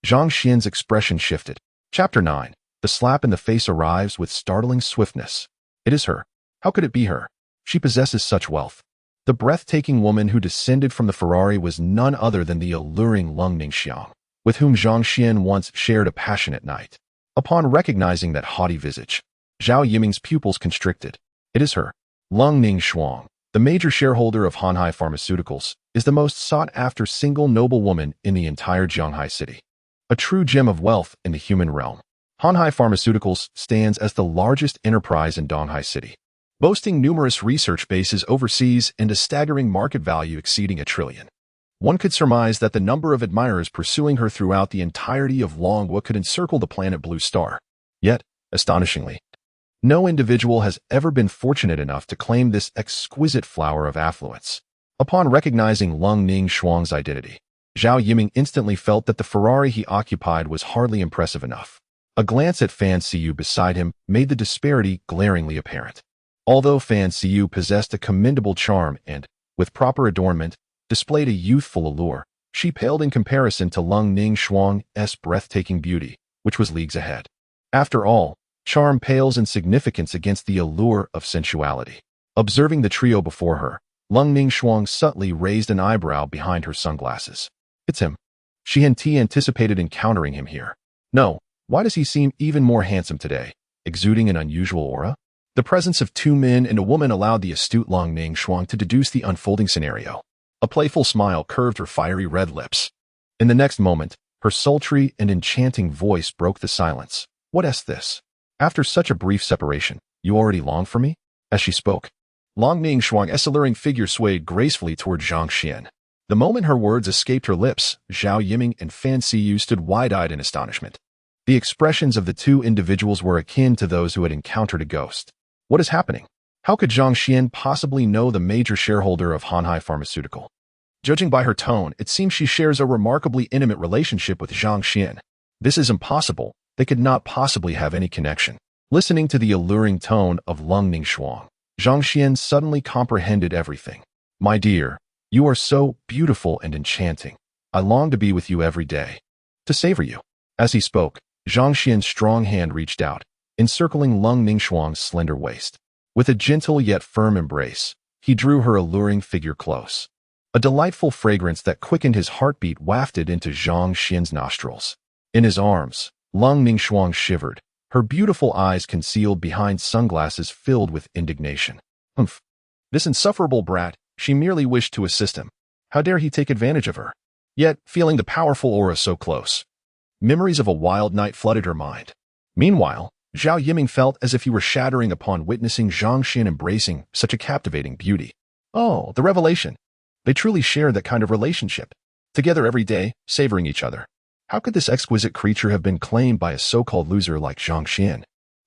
Zhang Xuan's expression shifted. Chapter 9. The slap in the face arrives with startling swiftness. It is her. How could it be her? She possesses such wealth. The breathtaking woman who descended from the Ferrari was none other than the alluring Lung Ningxiang, with whom Zhang Xuan once shared a passionate night. Upon recognizing that haughty visage, Zhao Yiming's pupils constricted. It is her. Lung Ningxiang, the major shareholder of Hanhai Pharmaceuticals, is the most sought-after single noble woman in the entire Jianghai city. A true gem of wealth in the human realm. Hanhai Pharmaceuticals stands as the largest enterprise in Donghai City, boasting numerous research bases overseas and a staggering market value exceeding $1 trillion. One could surmise that the number of admirers pursuing her throughout the entirety of Longwa could encircle the planet Blue Star. Yet, astonishingly, no individual has ever been fortunate enough to claim this exquisite flower of affluence. Upon recognizing Lung Ningxiang's identity, Zhao Yiming instantly felt that the Ferrari he occupied was hardly impressive enough. A glance at Fan Xiu beside him made the disparity glaringly apparent. Although Fan Xiu possessed a commendable charm and, with proper adornment, displayed a youthful allure, she paled in comparison to Lung Ningxiang's breathtaking beauty, which was leagues ahead. After all, charm pales in significance against the allure of sensuality. Observing the trio before her, Lung Ningxiang subtly raised an eyebrow behind her sunglasses. It's him. She anticipated encountering him here. No, why does he seem even more handsome today, exuding an unusual aura? The presence of two men and a woman allowed the astute Lung Ningxiang to deduce the unfolding scenario. A playful smile curved her fiery red lips. In the next moment, her sultry and enchanting voice broke the silence. What is this? After such a brief separation, You already long for me? As she spoke, Long Ningxuang's alluring figure swayed gracefully toward Zhang Xuan. The moment her words escaped her lips, Zhao Yiming and Fan Siyu stood wide-eyed in astonishment. The expressions of the two individuals were akin to those who had encountered a ghost. What is happening? How could Zhang Xuan possibly know the major shareholder of Hanhai Pharmaceutical? Judging by her tone, it seems she shares a remarkably intimate relationship with Zhang Xuan. This is impossible. They could not possibly have any connection. Listening to the alluring tone of Lung Ningxuang, Zhang Xuan suddenly comprehended everything. My dear, you are so beautiful and enchanting. I long to be with you every day, to savor you. As he spoke, Zhang Xuan's strong hand reached out, encircling Lung Ningxuang's slender waist. With a gentle yet firm embrace, he drew her alluring figure close. A delightful fragrance that quickened his heartbeat wafted into Zhang Xuan's nostrils. In his arms, Lung Ningxuang shivered, her beautiful eyes concealed behind sunglasses filled with indignation. Humph! This insufferable brat, she merely wished to assist him. How dare he take advantage of her? Yet, feeling the powerful aura so close, memories of a wild night flooded her mind. Meanwhile, Zhao Yiming felt as if he were shattering upon witnessing Zhang Xuan embracing such a captivating beauty. Oh, the revelation! They truly share that kind of relationship. Together every day, savoring each other. How could this exquisite creature have been claimed by a so-called loser like Zhang Xuan?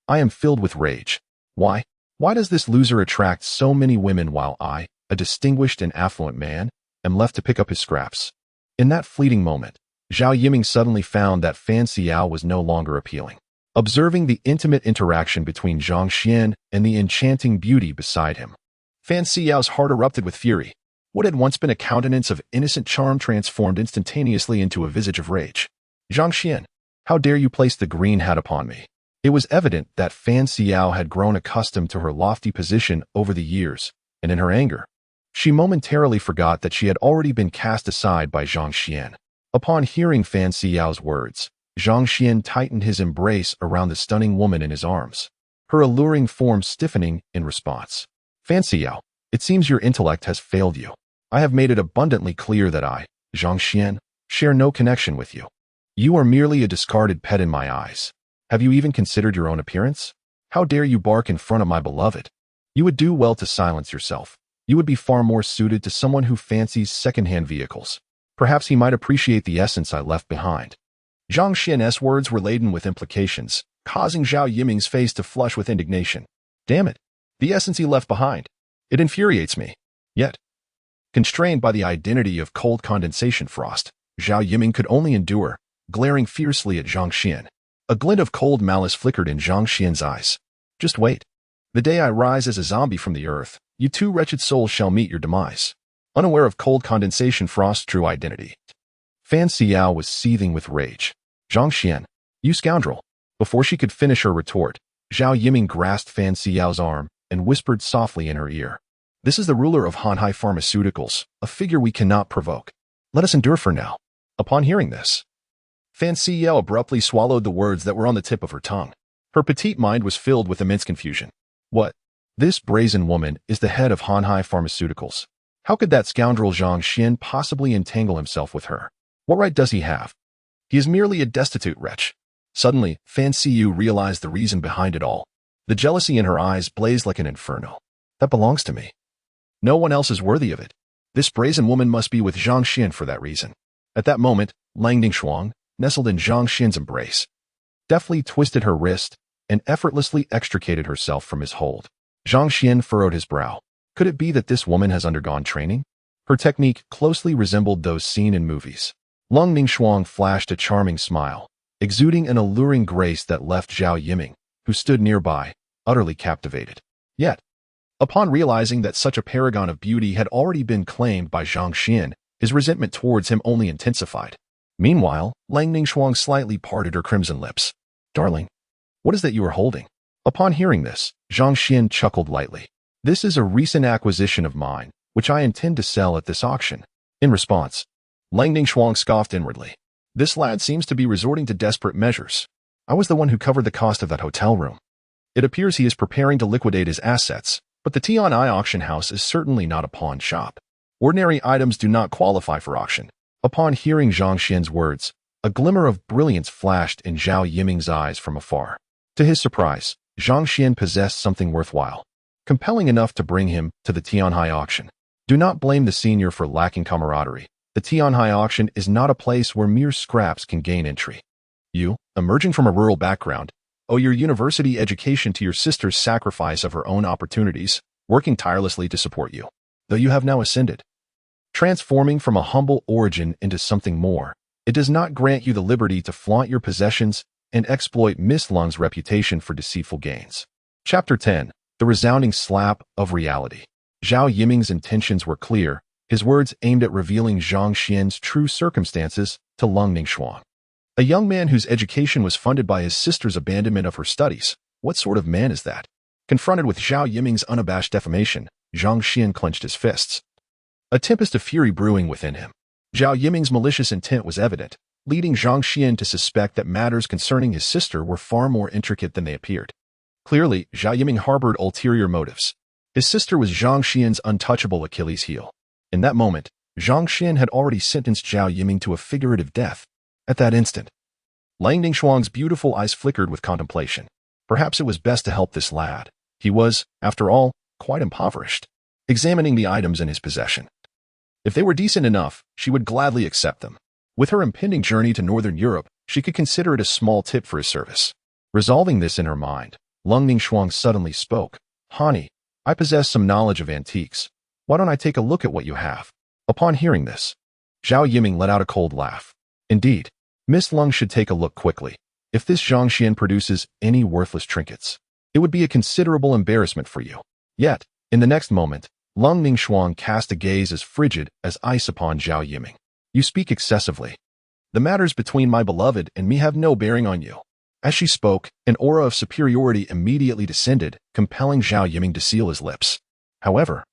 I am filled with rage. Why? Why does this loser attract so many women while I, a distinguished and affluent man, am left to pick up his scraps? In that fleeting moment, Zhao Yiming suddenly found that Fan Xiao was no longer appealing. Observing the intimate interaction between Zhang Xuan and the enchanting beauty beside him, Fan Xiao's heart erupted with fury. What had once been a countenance of innocent charm transformed instantaneously into a visage of rage. Zhang Xuan, how dare you place the green hat upon me? It was evident that Fan Xiao had grown accustomed to her lofty position over the years, and in her anger, she momentarily forgot that she had already been cast aside by Zhang Xuan. Upon hearing Fan Xiao's words, Zhang Xuan tightened his embrace around the stunning woman in his arms, her alluring form stiffening in response. Fan Xiao, it seems your intellect has failed you. I have made it abundantly clear that I, Zhang Xuan, share no connection with you. You are merely a discarded pet in my eyes. Have you even considered your own appearance? How dare you bark in front of my beloved? You would do well to silence yourself. You would be far more suited to someone who fancies second-hand vehicles. Perhaps he might appreciate the essence I left behind. Zhang Xuan's words were laden with implications, causing Zhao Yiming's face to flush with indignation. Damn it! The essence he left behind. It infuriates me. Yet, constrained by the identity of cold condensation frost, Zhao Yiming could only endure, glaring fiercely at Zhang Xuan. A glint of cold malice flickered in Zhang Xuan's eyes. Just wait. The day I rise as a zombie from the earth, you two wretched souls shall meet your demise. Unaware of cold condensation frost's true identity, Fan Xiao was seething with rage. Zhang Xuan, you scoundrel! Before she could finish her retort, Zhao Yiming grasped Fan Xiao's arm and whispered softly in her ear. This is the ruler of Hanhai Pharmaceuticals, a figure we cannot provoke. Let us endure for now. Upon hearing this, Fan Xiao abruptly swallowed the words that were on the tip of her tongue. Her petite mind was filled with immense confusion. What? This brazen woman is the head of Hanhai Pharmaceuticals. How could that scoundrel Zhang Xuan possibly entangle himself with her? What right does he have? He is merely a destitute wretch. Suddenly, Fan Xiu realized the reason behind it all. The jealousy in her eyes blazed like an inferno. That belongs to me. No one else is worthy of it. This brazen woman must be with Zhang Xuan for that reason. At that moment, Lang Ningxuang, nestled in Zhang Xuan's embrace, deftly twisted her wrist and effortlessly extricated herself from his hold. Zhang Xuan furrowed his brow. Could it be that this woman has undergone training? Her technique closely resembled those seen in movies. Lung Ningxuang flashed a charming smile, exuding an alluring grace that left Zhao Yiming, who stood nearby, utterly captivated. Yet, upon realizing that such a paragon of beauty had already been claimed by Zhang Xuan, his resentment towards him only intensified. Meanwhile, Lang Ningxuang slightly parted her crimson lips. Darling, what is that you are holding? Upon hearing this, Zhang Xuan chuckled lightly. This is a recent acquisition of mine, which I intend to sell at this auction. In response, Lang Ningxuang scoffed inwardly. This lad seems to be resorting to desperate measures. I was the one who covered the cost of that hotel room. It appears he is preparing to liquidate his assets, but the Tian'ai auction house is certainly not a pawn shop. Ordinary items do not qualify for auction. Upon hearing Zhang Xuan's words, a glimmer of brilliance flashed in Zhao Yiming's eyes from afar. To his surprise, Zhang Xuan possessed something worthwhile, compelling enough to bring him to the Tianhai auction. Do not blame the senior for lacking camaraderie. The Tianhai auction is not a place where mere scraps can gain entry. You, emerging from a rural background, owe your university education to your sister's sacrifice of her own opportunities, working tirelessly to support you, though you have now ascended. Transforming from a humble origin into something more, it does not grant you the liberty to flaunt your possessions and exploit Miss Lung's reputation for deceitful gains. Chapter 10. The Resounding Slap of Reality. Zhao Yiming's intentions were clear, his words aimed at revealing Zhang Xuan's true circumstances to Lung Ningxuan. A young man whose education was funded by his sister's abandonment of her studies. What sort of man is that? Confronted with Zhao Yiming's unabashed defamation, Zhang Xuan clenched his fists. A tempest of fury brewing within him. Zhao Yiming's malicious intent was evident, leading Zhang Xuan to suspect that matters concerning his sister were far more intricate than they appeared. Clearly, Zhao Yiming harbored ulterior motives. His sister was Zhang Xuan's untouchable Achilles heel. In that moment, Zhang Xuan had already sentenced Zhao Yiming to a figurative death. At that instant, Lang Ningxuang's beautiful eyes flickered with contemplation. Perhaps it was best to help this lad. He was, after all, quite impoverished. Examining the items in his possession. If they were decent enough, she would gladly accept them. With her impending journey to Northern Europe, she could consider it a small tip for his service. Resolving this in her mind, Lung Ningxuang suddenly spoke. Hani, I possess some knowledge of antiques. Why don't I take a look at what you have? Upon hearing this, Zhao Yiming let out a cold laugh. Indeed, Miss Lung should take a look quickly. If this Zhang Xuan produces any worthless trinkets, it would be a considerable embarrassment for you. Yet, in the next moment, Lung Ningxuang cast a gaze as frigid as ice upon Zhao Yiming. You speak excessively. The matters between my beloved and me have no bearing on you. As she spoke, an aura of superiority immediately descended, compelling Zhao Yiming to seal his lips. However,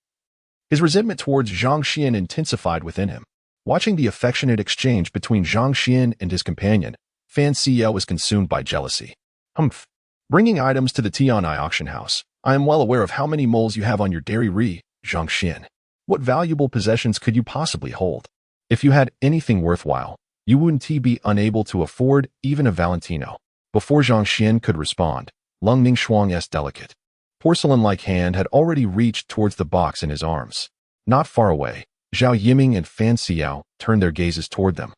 his resentment towards Zhang Xuan intensified within him. Watching the affectionate exchange between Zhang Xuan and his companion, Fan Xiao was consumed by jealousy. Humph. Bringing items to the Tianhai auction house. I am well aware of how many moles you have on your dairy Ri, Zhang Xuan. What valuable possessions could you possibly hold? If you had anything worthwhile, you wouldn't be unable to afford even a Valentino. Before Zhang Xuan could respond, Lung Ningxuang's delicate, porcelain-like hand had already reached towards the box in his arms. Not far away, Zhao Yiming and Fan Xiao turned their gazes toward them,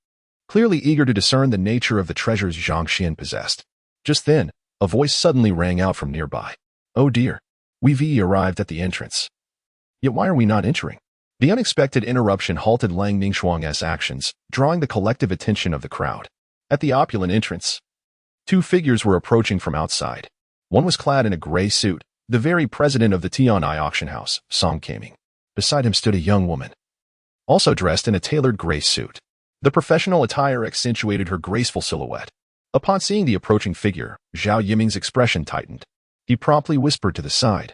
clearly eager to discern the nature of the treasures Zhang Xuan possessed. Just then, a voice suddenly rang out from nearby. Oh dear, we've arrived at the entrance. Yet why are we not entering? The unexpected interruption halted Lang Ningxuang's actions, drawing the collective attention of the crowd. At the opulent entrance, two figures were approaching from outside. One was clad in a gray suit, the very president of the Tianhai auction house, Song Kaming. Beside him stood a young woman, also dressed in a tailored gray suit. The professional attire accentuated her graceful silhouette. Upon seeing the approaching figure, Zhao Yiming's expression tightened. He promptly whispered to the side.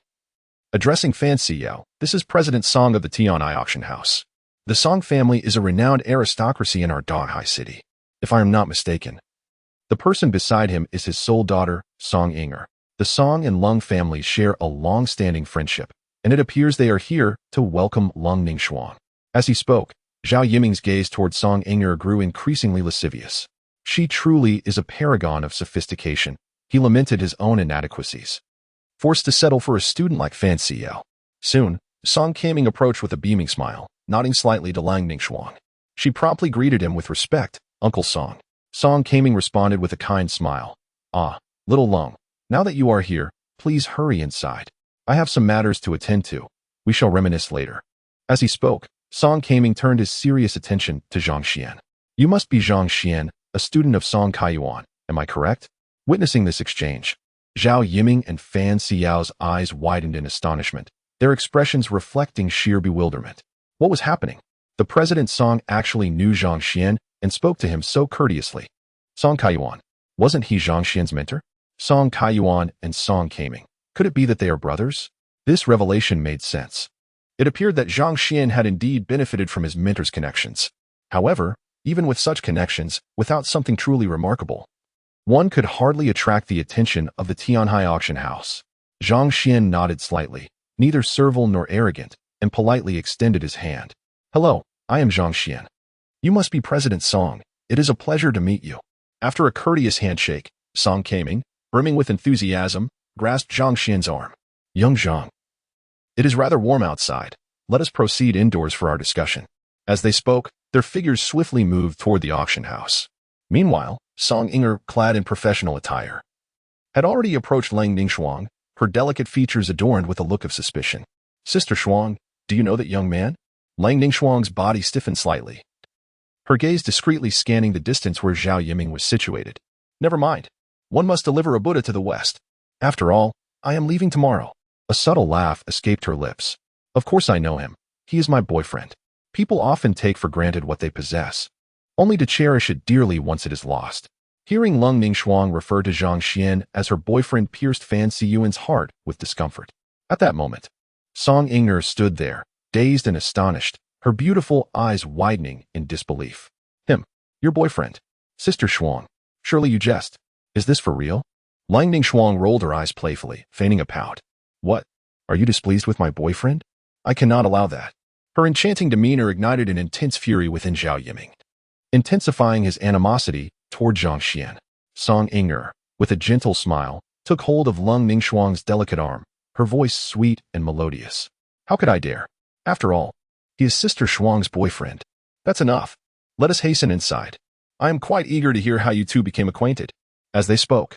Addressing Fan Xiao, this is President Song of the Tianhai auction house. The Song family is a renowned aristocracy in our Donghai city, if I am not mistaken. The person beside him is his sole daughter, Song Inger. The Song and Lung families share a long-standing friendship, and it appears they are here to welcome Lung Ningxuang. As he spoke, Zhao Yiming's gaze toward Song Inger grew increasingly lascivious. She truly is a paragon of sophistication. He lamented his own inadequacies, forced to settle for a student like Fan Xiao. Soon, Song Kaming approached with a beaming smile, nodding slightly to Lang Ningxuang. She promptly greeted him with respect, Uncle Song. Song Kaming responded with a kind smile. Ah, little Lung, now that you are here, please hurry inside. I have some matters to attend to. We shall reminisce later. As he spoke, Song Kaming turned his serious attention to Zhang Xuan. You must be Zhang Xuan, a student of Song Kaiyuan, am I correct? Witnessing this exchange, Zhao Yiming and Fan Xiao's eyes widened in astonishment, their expressions reflecting sheer bewilderment. What was happening? The President Song actually knew Zhang Xuan and spoke to him so courteously. Song Kaiyuan, wasn't he Zhang Xuan's mentor? Song Kaiyuan and Song Kaming. Could it be that they are brothers? This revelation made sense. It appeared that Zhang Xuan had indeed benefited from his mentor's connections. However, even with such connections, without something truly remarkable, one could hardly attract the attention of the Tianhai auction house. Zhang Xuan nodded slightly, neither servile nor arrogant, and politely extended his hand. Hello, I am Zhang Xuan. You must be President Song. It is a pleasure to meet you. After a courteous handshake, Song Kaming, brimming with enthusiasm, grasped Zhang Xuan's arm. Young Zhang, it is rather warm outside. Let us proceed indoors for our discussion. As they spoke, their figures swiftly moved toward the auction house. Meanwhile, Song Inger, clad in professional attire, had already approached Lang Ningxuang, her delicate features adorned with a look of suspicion. Sister Xuang, do you know that young man? Lang Ningxuang's body stiffened slightly, her gaze discreetly scanning the distance where Zhao Yiming was situated. Never mind. One must deliver a Buddha to the west. After all, I am leaving tomorrow. A subtle laugh escaped her lips. Of course I know him. He is my boyfriend. People often take for granted what they possess, only to cherish it dearly once it is lost. Hearing Lang Ningxuang refer to Zhang Xuan as her boyfriend pierced Fan Siyuan's heart with discomfort. At that moment, Song Inger stood there, dazed and astonished, her beautiful eyes widening in disbelief. Him, your boyfriend. Sister Xuang, surely you jest. Is this for real? Lang Ningxuang rolled her eyes playfully, feigning a pout. What? Are you displeased with my boyfriend? I cannot allow that. Her enchanting demeanor ignited an intense fury within Zhao Yiming, intensifying his animosity toward Zhang Xuan. Song Inger, with a gentle smile, took hold of Lang Ningxuang's delicate arm, her voice sweet and melodious. How could I dare? After all, he is Sister Xuang's boyfriend. That's enough. Let us hasten inside. I am quite eager to hear how you two became acquainted. As they spoke,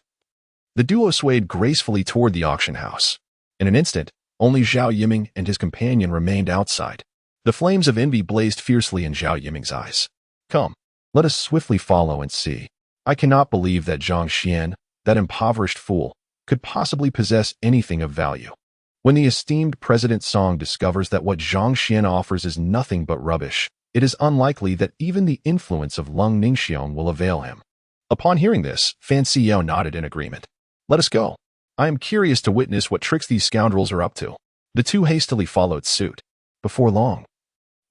the duo swayed gracefully toward the auction house. In an instant, only Zhao Yiming and his companion remained outside. The flames of envy blazed fiercely in Zhao Yiming's eyes. Come, let us swiftly follow and see. I cannot believe that Zhang Xuan, that impoverished fool, could possibly possess anything of value. When the esteemed President Song discovers that what Zhang Xuan offers is nothing but rubbish, it is unlikely that even the influence of Lang Ningxiong will avail him. Upon hearing this, Fan Siyao nodded in agreement. Let us go. I am curious to witness what tricks these scoundrels are up to. The two hastily followed suit. Before long,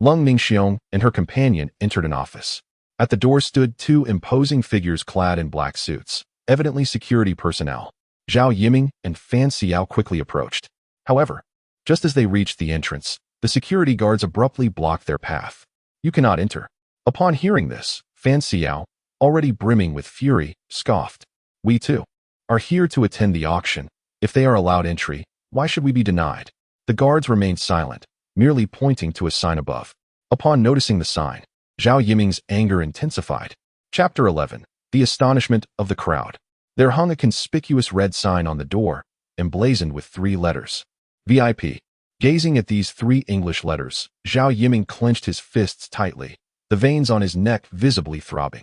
Lang Ningxiong and her companion entered an office. At the door stood two imposing figures clad in black suits, evidently security personnel. Zhao Yiming and Fan Siyao quickly approached. However, just as they reached the entrance, the security guards abruptly blocked their path. You cannot enter. Upon hearing this, Fan Siyao, already brimming with fury, scoffed. We too are here to attend the auction. If they are allowed entry, why should we be denied? The guards remained silent, merely pointing to a sign above. Upon noticing the sign, Zhao Yiming's anger intensified. Chapter 11. The astonishment of the crowd. There hung a conspicuous red sign on the door, emblazoned with 3 letters. VIP. Gazing at these 3 English letters, Zhao Yiming clenched his fists tightly, the veins on his neck visibly throbbing.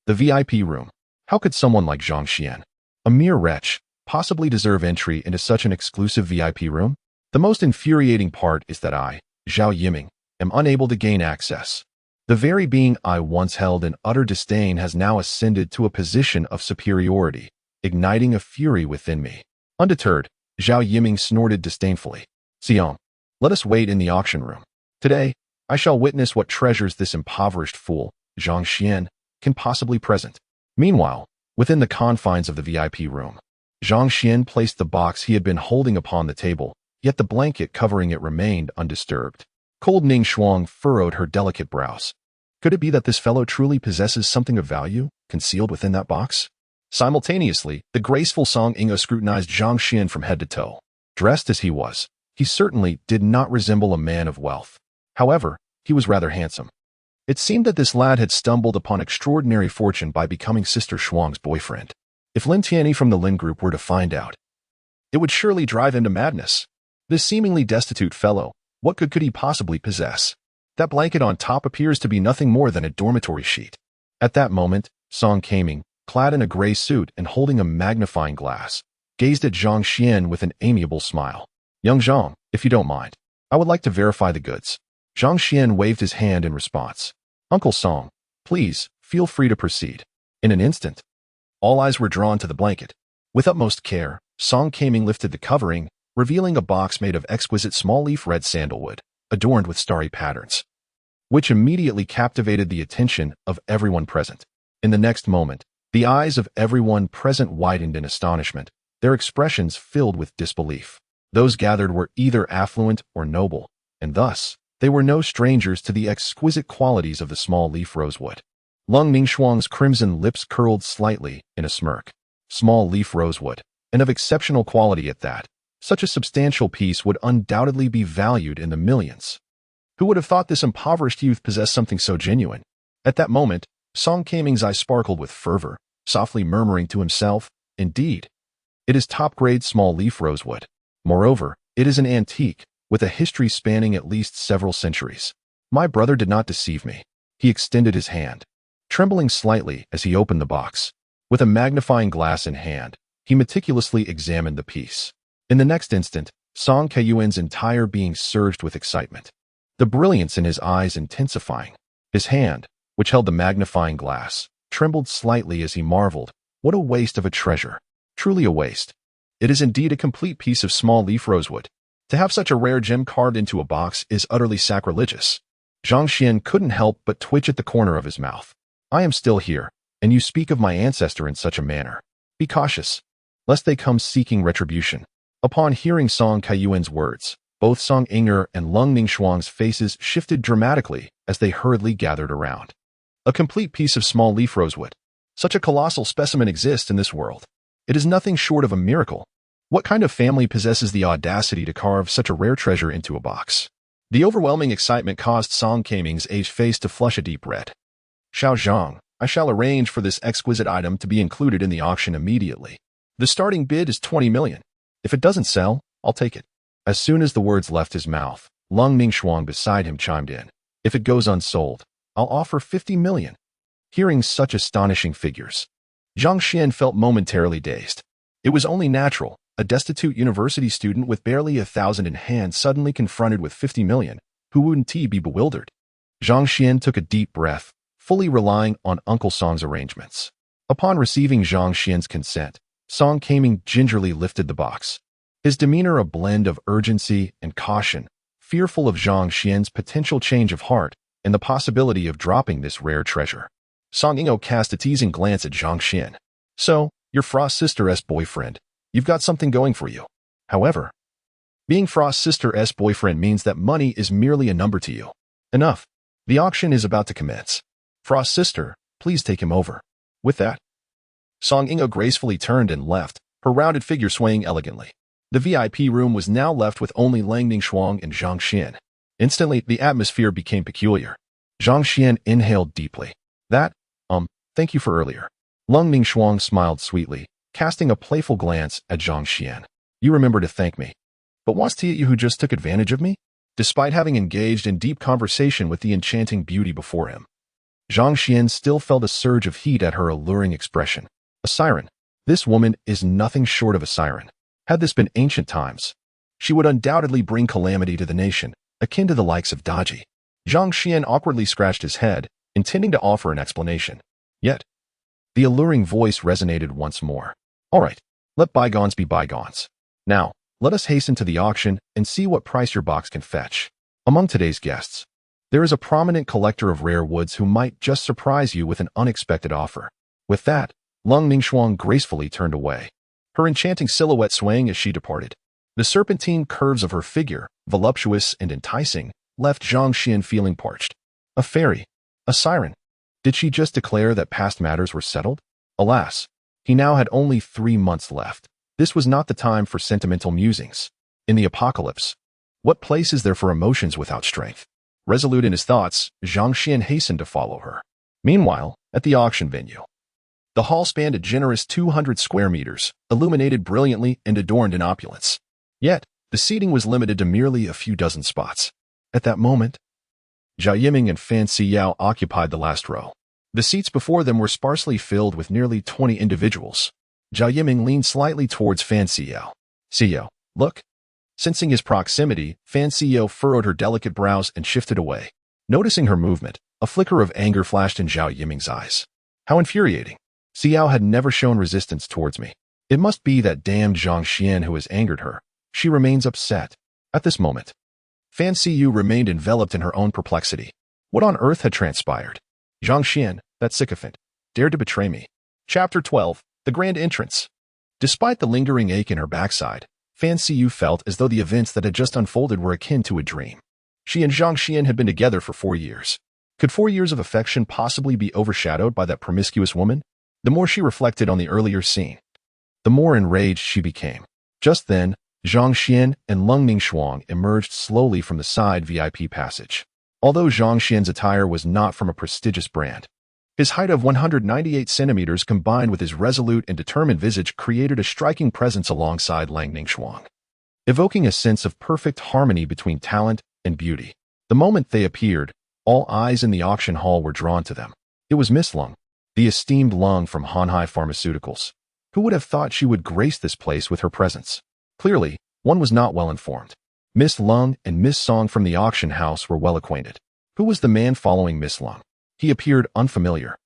The VIP room. How could someone like Zhang Xuan, a mere wretch, possibly deserve entry into such an exclusive VIP room? The most infuriating part is that I, Zhao Yiming, am unable to gain access. The very being I once held in utter disdain has now ascended to a position of superiority, igniting a fury within me. Undeterred, Zhao Yiming snorted disdainfully. Xiong, let us wait in the auction room. Today, I shall witness what treasures this impoverished fool, Zhang Xuan, can possibly present. Meanwhile, within the confines of the VIP room, Zhang Xuan placed the box he had been holding upon the table, yet the blanket covering it remained undisturbed. Cold Ningxuang furrowed her delicate brows. Could it be that this fellow truly possesses something of value, concealed within that box? Simultaneously, the graceful Song Inger scrutinized Zhang Xuan from head to toe. Dressed as he was, he certainly did not resemble a man of wealth. However, he was rather handsome. It seemed that this lad had stumbled upon extraordinary fortune by becoming Sister Shuang's boyfriend. If Lin Tianyi from the Lin Group were to find out, it would surely drive him to madness. This seemingly destitute fellow, what could he possibly possess? That blanket on top appears to be nothing more than a dormitory sheet. At that moment, Song Kaming, clad in a gray suit and holding a magnifying glass, gazed at Zhang Xuan with an amiable smile. Young Zhang, if you don't mind, I would like to verify the goods. Zhang Xuan waved his hand in response. Uncle Song, please, feel free to proceed. In an instant, all eyes were drawn to the blanket. With utmost care, Song Kaming lifted the covering, revealing a box made of exquisite small-leaf red sandalwood, adorned with starry patterns, which immediately captivated the attention of everyone present. In the next moment, the eyes of everyone present widened in astonishment, their expressions filled with disbelief. Those gathered were either affluent or noble, and thus, they were no strangers to the exquisite qualities of the small-leaf rosewood. Lang Ningxuang's crimson lips curled slightly in a smirk. Small-leaf rosewood. and of exceptional quality at that. Such a substantial piece would undoubtedly be valued in the millions. Who would have thought this impoverished youth possessed something so genuine? At that moment, Song Kaming's eyes sparkled with fervor, softly murmuring to himself, "Indeed, it is top-grade small-leaf rosewood. Moreover, it is an antique, with a history spanning at least several centuries. My brother did not deceive me." He extended his hand, trembling slightly as he opened the box. With a magnifying glass in hand, he meticulously examined the piece. In the next instant, Song Yuchun's entire being surged with excitement, the brilliance in his eyes intensifying. His hand, which held the magnifying glass, trembled slightly as he marveled, "What a waste of a treasure. Truly a waste. It is indeed a complete piece of small-leaf rosewood. To have such a rare gem carved into a box is utterly sacrilegious." Zhang Xuan couldn't help but twitch at the corner of his mouth. "I am still here, and you speak of my ancestor in such a manner. Be cautious, lest they come seeking retribution." Upon hearing Song Yuchun's words, both Song Inger and Lung Ningxuang's faces shifted dramatically as they hurriedly gathered around. A complete piece of small-leaf rosewood. Such a colossal specimen exists in this world. It is nothing short of a miracle. What kind of family possesses the audacity to carve such a rare treasure into a box? The overwhelming excitement caused Song Kaming's aged face to flush a deep red. "Xiao Zhang, I shall arrange for this exquisite item to be included in the auction immediately. The starting bid is 20 million. If it doesn't sell, I'll take it." As soon as the words left his mouth, Lung Ningxuang beside him chimed in. "If it goes unsold, I'll offer 50 million. Hearing such astonishing figures, Zhang Xuan felt momentarily dazed. It was only natural. A destitute university student with barely 1,000 in hand suddenly confronted with 50 million. Who wouldn't he be bewildered? Zhang Xuan took a deep breath, fully relying on Uncle Song's arrangements. Upon receiving Zhang Xuan's consent, Song Kaming gingerly lifted the box, his demeanor a blend of urgency and caution, fearful of Zhang Xuan's potential change of heart and the possibility of dropping this rare treasure. Song Ingo cast a teasing glance at Zhang Xuan. "So, you're Frost's sister's boyfriend. You've got something going for you. However, being Frost's sister's boyfriend means that money is merely a number to you. Enough. The auction is about to commence. Frost's sister, please take him over." With that, Song Ingo gracefully turned and left, her rounded figure swaying elegantly. The VIP room was now left with only Lang Ningxuang and Zhang Xuan. Instantly, the atmosphere became peculiar. Zhang Xuan inhaled deeply. Thank you for earlier." Lung Ningxuang smiled sweetly, casting a playful glance at Zhang Xuan. "You remember to thank me. But was it you who just took advantage of me?" Despite having engaged in deep conversation with the enchanting beauty before him, Zhang Xuan still felt a surge of heat at her alluring expression. A siren. This woman is nothing short of a siren. Had this been ancient times, she would undoubtedly bring calamity to the nation, akin to the likes of Daji. Zhang Xuan awkwardly scratched his head, intending to offer an explanation. Yet, the alluring voice resonated once more. "All right, let bygones be bygones. Now, let us hasten to the auction and see what price your box can fetch." Among today's guests, there is a prominent collector of rare woods who might just surprise you with an unexpected offer. With that, Lung Ningxuang gracefully turned away, her enchanting silhouette swaying as she departed. The serpentine curves of her figure, voluptuous and enticing, left Zhang Xuan feeling parched. A fairy, a siren. Did she just declare that past matters were settled? Alas, he now had only 3 months left. This was not the time for sentimental musings. In the apocalypse, what place is there for emotions without strength? Resolute in his thoughts, Zhang Xuan hastened to follow her. Meanwhile, at the auction venue, the hall spanned a generous 200 square meters, illuminated brilliantly and adorned in opulence. Yet, the seating was limited to merely a few dozen spots. At that moment, Jia Yiming and Fan Siyao occupied the last row. The seats before them were sparsely filled with nearly 20 individuals. Jia Yiming leaned slightly towards Fan Siyao. "Siyao, look." Sensing his proximity, Fan Siyao furrowed her delicate brows and shifted away. Noticing her movement, a flicker of anger flashed in Zhao Yiming's eyes. How infuriating. Siyao had never shown resistance towards me. It must be that damned Zhang Xuan who has angered her. She remains upset. At this moment, Fan Siyu remained enveloped in her own perplexity. What on earth had transpired? Zhang Xuan, that sycophant, dared to betray me. Chapter 12, The Grand Entrance. Despite the lingering ache in her backside, Fan Siyu felt as though the events that had just unfolded were akin to a dream. She and Zhang Xuan had been together for 4 years. Could 4 years of affection possibly be overshadowed by that promiscuous woman? The more she reflected on the earlier scene, the more enraged she became. Just then, Zhang Xuan and Lung Mingxuang emerged slowly from the side VIP passage. Although Zhang Xuan's attire was not from a prestigious brand, his height of 198 centimeters combined with his resolute and determined visage created a striking presence alongside Lang Ningxuang, evoking a sense of perfect harmony between talent and beauty. The moment they appeared, all eyes in the auction hall were drawn to them. It was Miss Lung, the esteemed Lung from Hanhai Pharmaceuticals. Who would have thought she would grace this place with her presence? Clearly, one was not well informed. Miss Lung and Miss Song from the auction house were well acquainted. Who was the man following Miss Lung? He appeared unfamiliar,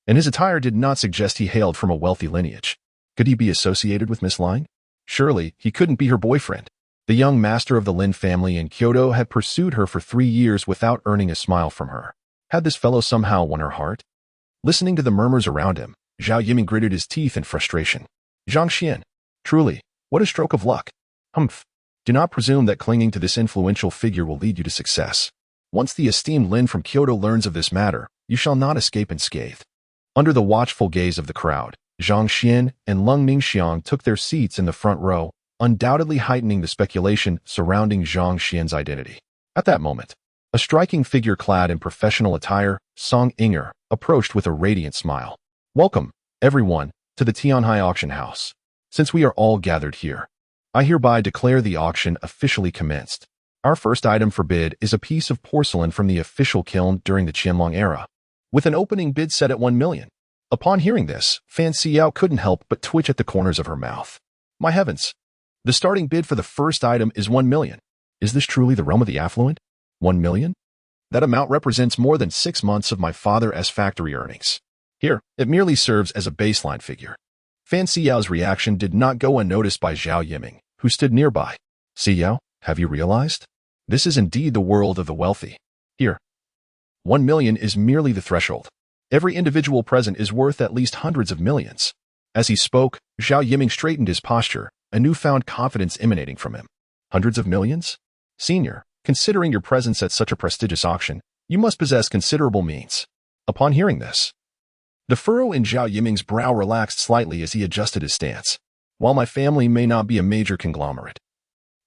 and his attire did not suggest he hailed from a wealthy lineage. Could he be associated with Miss Lung? Surely, he couldn't be her boyfriend. The young master of the Lin family in Kyoto had pursued her for 3 years without earning a smile from her. Had this fellow somehow won her heart? Listening to the murmurs around him, Zhao Yiming gritted his teeth in frustration. Zhang Xuan. Truly, what a stroke of luck. Humph. Do not presume that clinging to this influential figure will lead you to success. Once the esteemed Lin from Kyoto learns of this matter, you shall not escape unscathed. Under the watchful gaze of the crowd, Zhang Xuan and Lung Mingxiang took their seats in the front row, undoubtedly heightening the speculation surrounding Zhang Xuan's identity. At that moment, a striking figure clad in professional attire, Song Inger, approached with a radiant smile. Welcome, everyone, to the Tianhai auction house. Since we are all gathered here, I hereby declare the auction officially commenced. Our first item for bid is a piece of porcelain from the official kiln during the Qianlong era, with an opening bid set at 1 million. Upon hearing this, Fan Xiao couldn't help but twitch at the corners of her mouth. My heavens! The starting bid for the first item is 1 million. Is this truly the realm of the affluent? 1 million? That amount represents more than 6 months of my father's factory earnings. Here, it merely serves as a baseline figure. Fan Xiao's reaction did not go unnoticed by Zhao Yiming, who stood nearby. Xiao, have you realized? This is indeed the world of the wealthy. Here, 1 million is merely the threshold. Every individual present is worth at least hundreds of millions. As he spoke, Zhao Yiming straightened his posture, a newfound confidence emanating from him. Hundreds of millions? Senior, considering your presence at such a prestigious auction, you must possess considerable means. Upon hearing this, the furrow in Zhao Yiming's brow relaxed slightly as he adjusted his stance. While my family may not be a major conglomerate,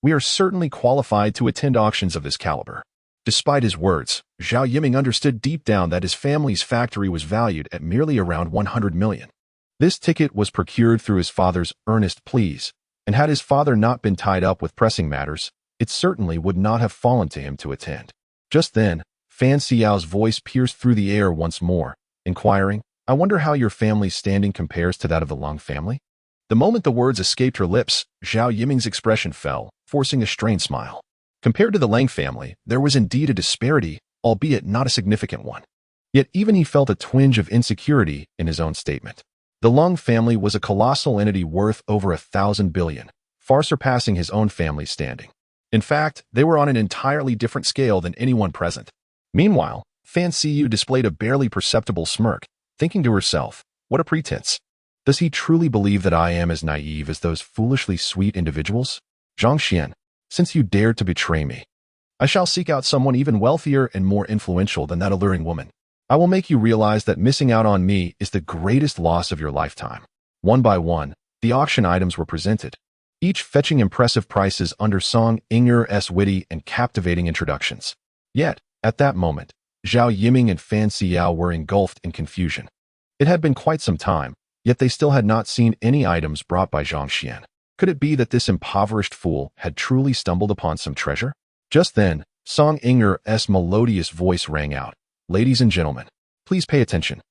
we are certainly qualified to attend auctions of this caliber. Despite his words, Zhao Yiming understood deep down that his family's factory was valued at merely around 100 million. This ticket was procured through his father's earnest pleas, and had his father not been tied up with pressing matters, it certainly would not have fallen to him to attend. Just then, Fan Xiao's voice pierced through the air once more, inquiring, I wonder how your family's standing compares to that of the Lung family? The moment the words escaped her lips, Zhao Yiming's expression fell, forcing a strained smile. Compared to the Lang family, there was indeed a disparity, albeit not a significant one. Yet even he felt a twinge of insecurity in his own statement. The Lung family was a colossal entity worth over 1,000 billion, far surpassing his own family's standing. In fact, they were on an entirely different scale than anyone present. Meanwhile, Fan Xiu displayed a barely perceptible smirk, thinking to herself, what a pretense. Does he truly believe that I am as naive as those foolishly sweet individuals? Zhang Xuan, since you dared to betray me, I shall seek out someone even wealthier and more influential than that alluring woman. I will make you realize that missing out on me is the greatest loss of your lifetime. One by one, the auction items were presented, each fetching impressive prices under Song Inger's witty and captivating introductions. Yet, at that moment, Zhao Yiming and Fan Xiao were engulfed in confusion. It had been quite some time, yet they still had not seen any items brought by Zhang Xuan. Could it be that this impoverished fool had truly stumbled upon some treasure? Just then, Song Inger's melodious voice rang out. Ladies and gentlemen, please pay attention.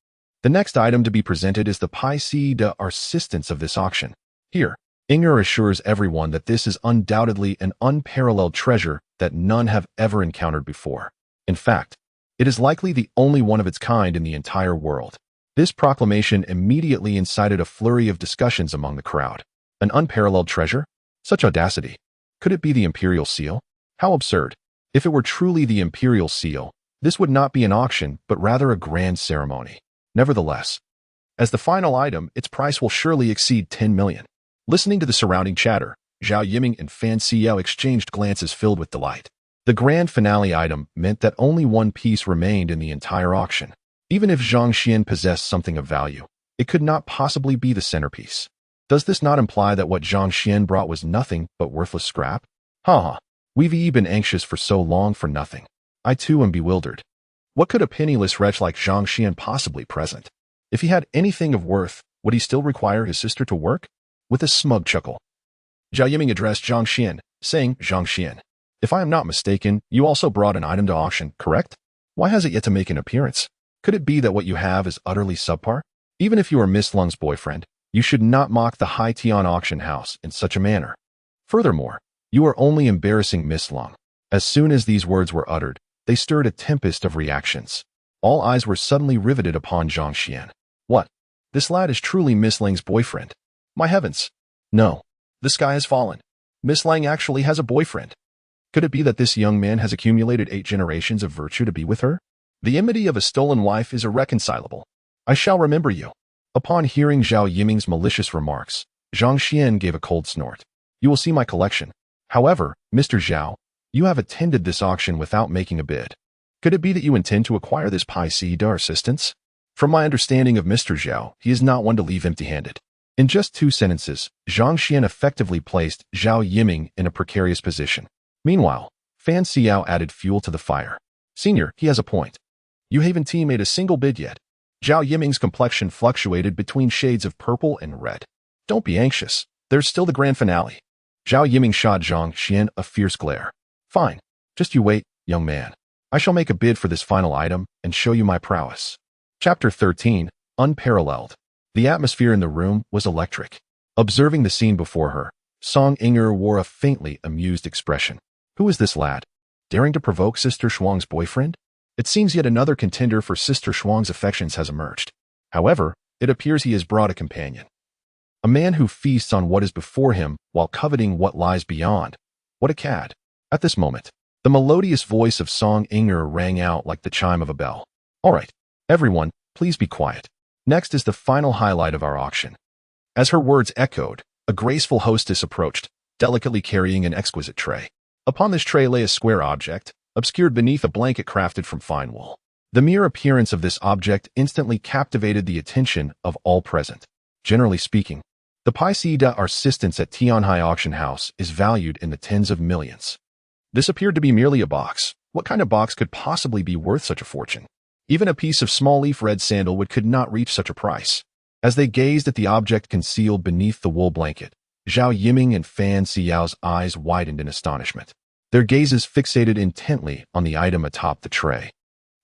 The next item to be presented is the piece d'arrestance of this auction. Here, Inger assures everyone that this is undoubtedly an unparalleled treasure that none have ever encountered before. In fact, it is likely the only one of its kind in the entire world. This proclamation immediately incited a flurry of discussions among the crowd. An unparalleled treasure? Such audacity. Could it be the imperial seal? How absurd. If it were truly the imperial seal, this would not be an auction, but rather a grand ceremony. Nevertheless, as the final item, its price will surely exceed 10 million. Listening to the surrounding chatter, Zhao Yiming and Fan Xiao exchanged glances filled with delight. The grand finale item meant that only one piece remained in the entire auction. Even if Zhang Xuan possessed something of value, it could not possibly be the centerpiece. Does this not imply that what Zhang Xuan brought was nothing but worthless scrap? Ha! We've been anxious for so long for nothing. I too am bewildered. What could a penniless wretch like Zhang Xuan possibly present? If he had anything of worth, would he still require his sister to work? With a smug chuckle, Zhao Yiming addressed Zhang Xuan, saying, Zhang Xuan, if I am not mistaken, you also brought an item to auction, correct? Why has it yet to make an appearance? Could it be that what you have is utterly subpar? Even if you are Miss Lung's boyfriend, you should not mock the High Tian auction house in such a manner. Furthermore, you are only embarrassing Miss Lung. As soon as these words were uttered, they stirred a tempest of reactions. All eyes were suddenly riveted upon Zhang Xuan. What? This lad is truly Miss Lang's boyfriend. My heavens. No. The sky has fallen. Miss Lang actually has a boyfriend. Could it be that this young man has accumulated 8 generations of virtue to be with her? The enmity of a stolen wife is irreconcilable. I shall remember you. Upon hearing Zhao Yiming's malicious remarks, Zhang Xuan gave a cold snort. You will see my collection. However, Mr. Zhao, you have attended this auction without making a bid. Could it be that you intend to acquire this Paisida assistance? From my understanding of Mr. Zhao, he is not one to leave empty-handed. In just 2 sentences, Zhang Xuan effectively placed Zhao Yiming in a precarious position. Meanwhile, Fan Xiao added fuel to the fire. Senior, he has a point. You haven't made a single bid yet. Zhao Yiming's complexion fluctuated between shades of purple and red. Don't be anxious. There's still the grand finale. Zhao Yiming shot Zhang Xuan a fierce glare. Fine. Just you wait, young man. I shall make a bid for this final item and show you my prowess. Chapter 13, Unparalleled. The atmosphere in the room was electric. Observing the scene before her, Song Inger wore a faintly amused expression. Who is this lad? Daring to provoke Sister Shuang's boyfriend? It seems yet another contender for Sister Shuang's affections has emerged. However, it appears he has brought a companion. A man who feasts on what is before him while coveting what lies beyond. What a cad. At this moment, the melodious voice of Song Inger rang out like the chime of a bell. All right, everyone, please be quiet. Next is the final highlight of our auction. As her words echoed, a graceful hostess approached, delicately carrying an exquisite tray. Upon this tray lay a square object, obscured beneath a blanket crafted from fine wool. The mere appearance of this object instantly captivated the attention of all present. Generally speaking, the Paisida assistance at Tianhai Auction House is valued in the tens of millions. This appeared to be merely a box. What kind of box could possibly be worth such a fortune? Even a piece of small-leaf red sandalwood could not reach such a price. As they gazed at the object concealed beneath the wool blanket, Zhao Yiming and Fan Xiao's eyes widened in astonishment. Their gazes fixated intently on the item atop the tray.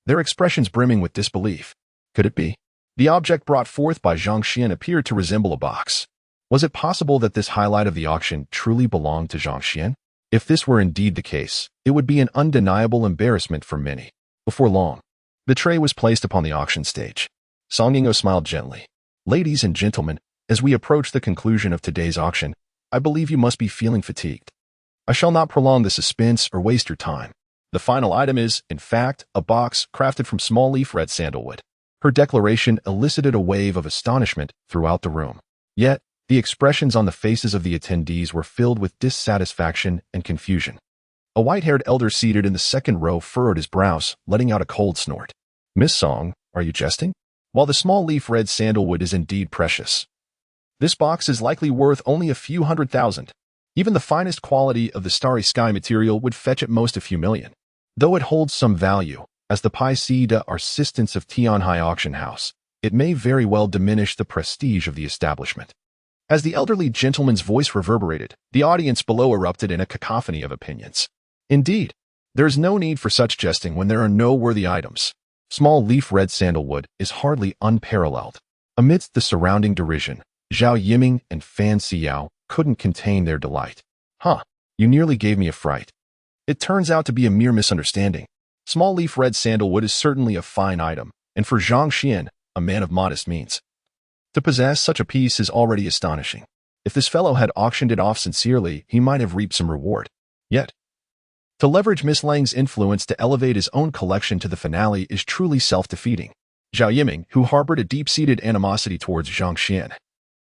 Their expressions brimming with disbelief. Could it be? The object brought forth by Zhang Xuan appeared to resemble a box. Was it possible that this highlight of the auction truly belonged to Zhang Xuan? If this were indeed the case, it would be an undeniable embarrassment for many. Before long, the tray was placed upon the auction stage. Song Yingo smiled gently. Ladies and gentlemen, as we approach the conclusion of today's auction, I believe you must be feeling fatigued. I shall not prolong the suspense or waste your time. The final item is, in fact, a box crafted from small-leaf red sandalwood. Her declaration elicited a wave of astonishment throughout the room. Yet, the expressions on the faces of the attendees were filled with dissatisfaction and confusion. A white-haired elder seated in the second row furrowed his brows, letting out a cold snort. Miss Song, are you jesting? While the small-leaf red sandalwood is indeed precious, this box is likely worth only a few 100,000. Even the finest quality of the starry sky material would fetch at most a few million. Though it holds some value, as the Paisida assistance of Tianhai Auction House, it may very well diminish the prestige of the establishment. As the elderly gentleman's voice reverberated, the audience below erupted in a cacophony of opinions. Indeed, there is no need for such jesting when there are no worthy items. Small leaf red sandalwood is hardly unparalleled. Amidst the surrounding derision, Zhao Yiming and Fan Xiao couldn't contain their delight. Huh, you nearly gave me a fright. It turns out to be a mere misunderstanding. Small leaf red sandalwood is certainly a fine item, and for Zhang Xuan, a man of modest means, to possess such a piece is already astonishing. If this fellow had auctioned it off sincerely, he might have reaped some reward. Yet, to leverage Miss Lang's influence to elevate his own collection to the finale is truly self-defeating. Zhao Yiming, who harbored a deep-seated animosity towards Zhang Xuan,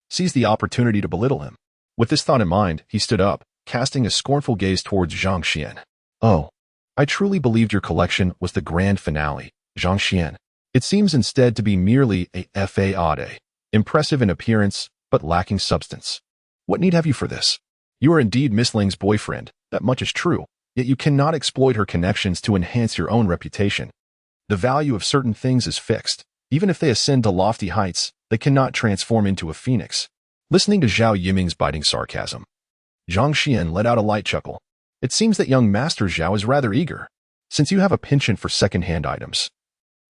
seized the opportunity to belittle him. With this thought in mind, he stood up, casting a scornful gaze towards Zhang Xuan. Oh, I truly believed your collection was the grand finale, Zhang Xuan. It seems instead to be merely a fade. Impressive in appearance, but lacking substance. What need have you for this? You are indeed Miss Ling's boyfriend, that much is true, yet you cannot exploit her connections to enhance your own reputation. The value of certain things is fixed. Even if they ascend to lofty heights, they cannot transform into a phoenix. Listening to Zhao Yiming's biting sarcasm, Zhang Xuan let out a light chuckle. It seems that young Master Zhao is rather eager. Since you have a penchant for second-hand items,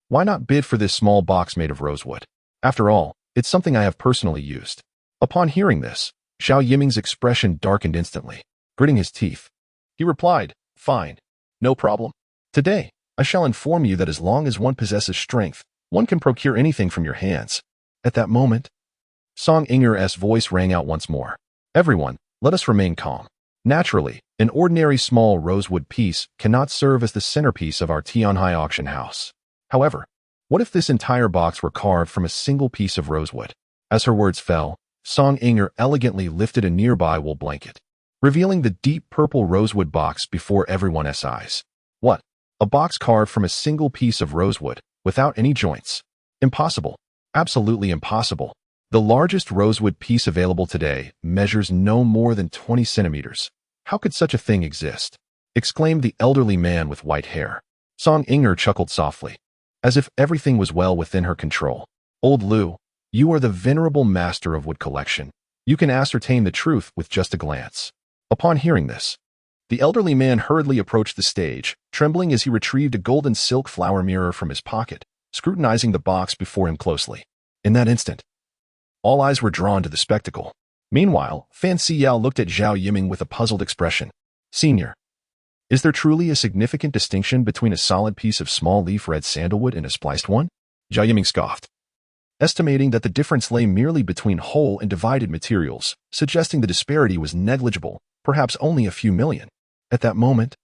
why not bid for this small box made of rosewood? After all, it's something I have personally used. Upon hearing this, Zhao Yiming's expression darkened instantly. Gritting his teeth, he replied, "Fine. No problem. Today, I shall inform you that as long as one possesses strength, one can procure anything from your hands." At that moment, Song Yinger's voice rang out once more. "Everyone, let us remain calm. Naturally, an ordinary small rosewood piece cannot serve as the centerpiece of our Tianhai auction house. However, what if this entire box were carved from a single piece of rosewood?" As her words fell, Song Yinger elegantly lifted a nearby wool blanket, revealing the deep purple rosewood box before everyone's eyes. What? A box carved from a single piece of rosewood, without any joints? Impossible. Absolutely impossible. The largest rosewood piece available today measures no more than 20 centimeters. How could such a thing exist? Exclaimed the elderly man with white hair. Song Yinger chuckled softly, as if everything was well within her control. "Old Lu, you are the venerable master of wood collection. You can ascertain the truth with just a glance." Upon hearing this, the elderly man hurriedly approached the stage, trembling as he retrieved a golden silk flower mirror from his pocket, scrutinizing the box before him closely. In that instant, all eyes were drawn to the spectacle. Meanwhile, Fan Siyao looked at Zhao Yiming with a puzzled expression. "Senior, is there truly a significant distinction between a solid piece of small leaf red sandalwood and a spliced one?" Zhao Yiming scoffed, estimating that the difference lay merely between whole and divided materials, suggesting the disparity was negligible, perhaps only a few million. At that moment,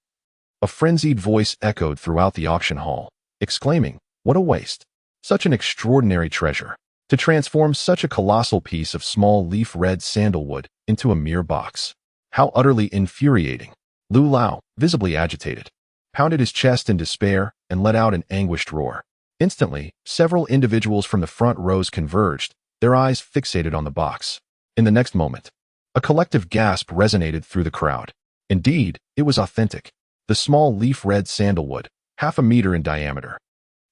a frenzied voice echoed throughout the auction hall, exclaiming, "What a waste! Such an extraordinary treasure! To transform such a colossal piece of small leaf red sandalwood into a mere box. How utterly infuriating!" Lu Lao, visibly agitated, pounded his chest in despair and let out an anguished roar. Instantly, several individuals from the front rows converged, their eyes fixated on the box. In the next moment, a collective gasp resonated through the crowd. Indeed, it was authentic. The small leaf red sandalwood, half a meter in diameter,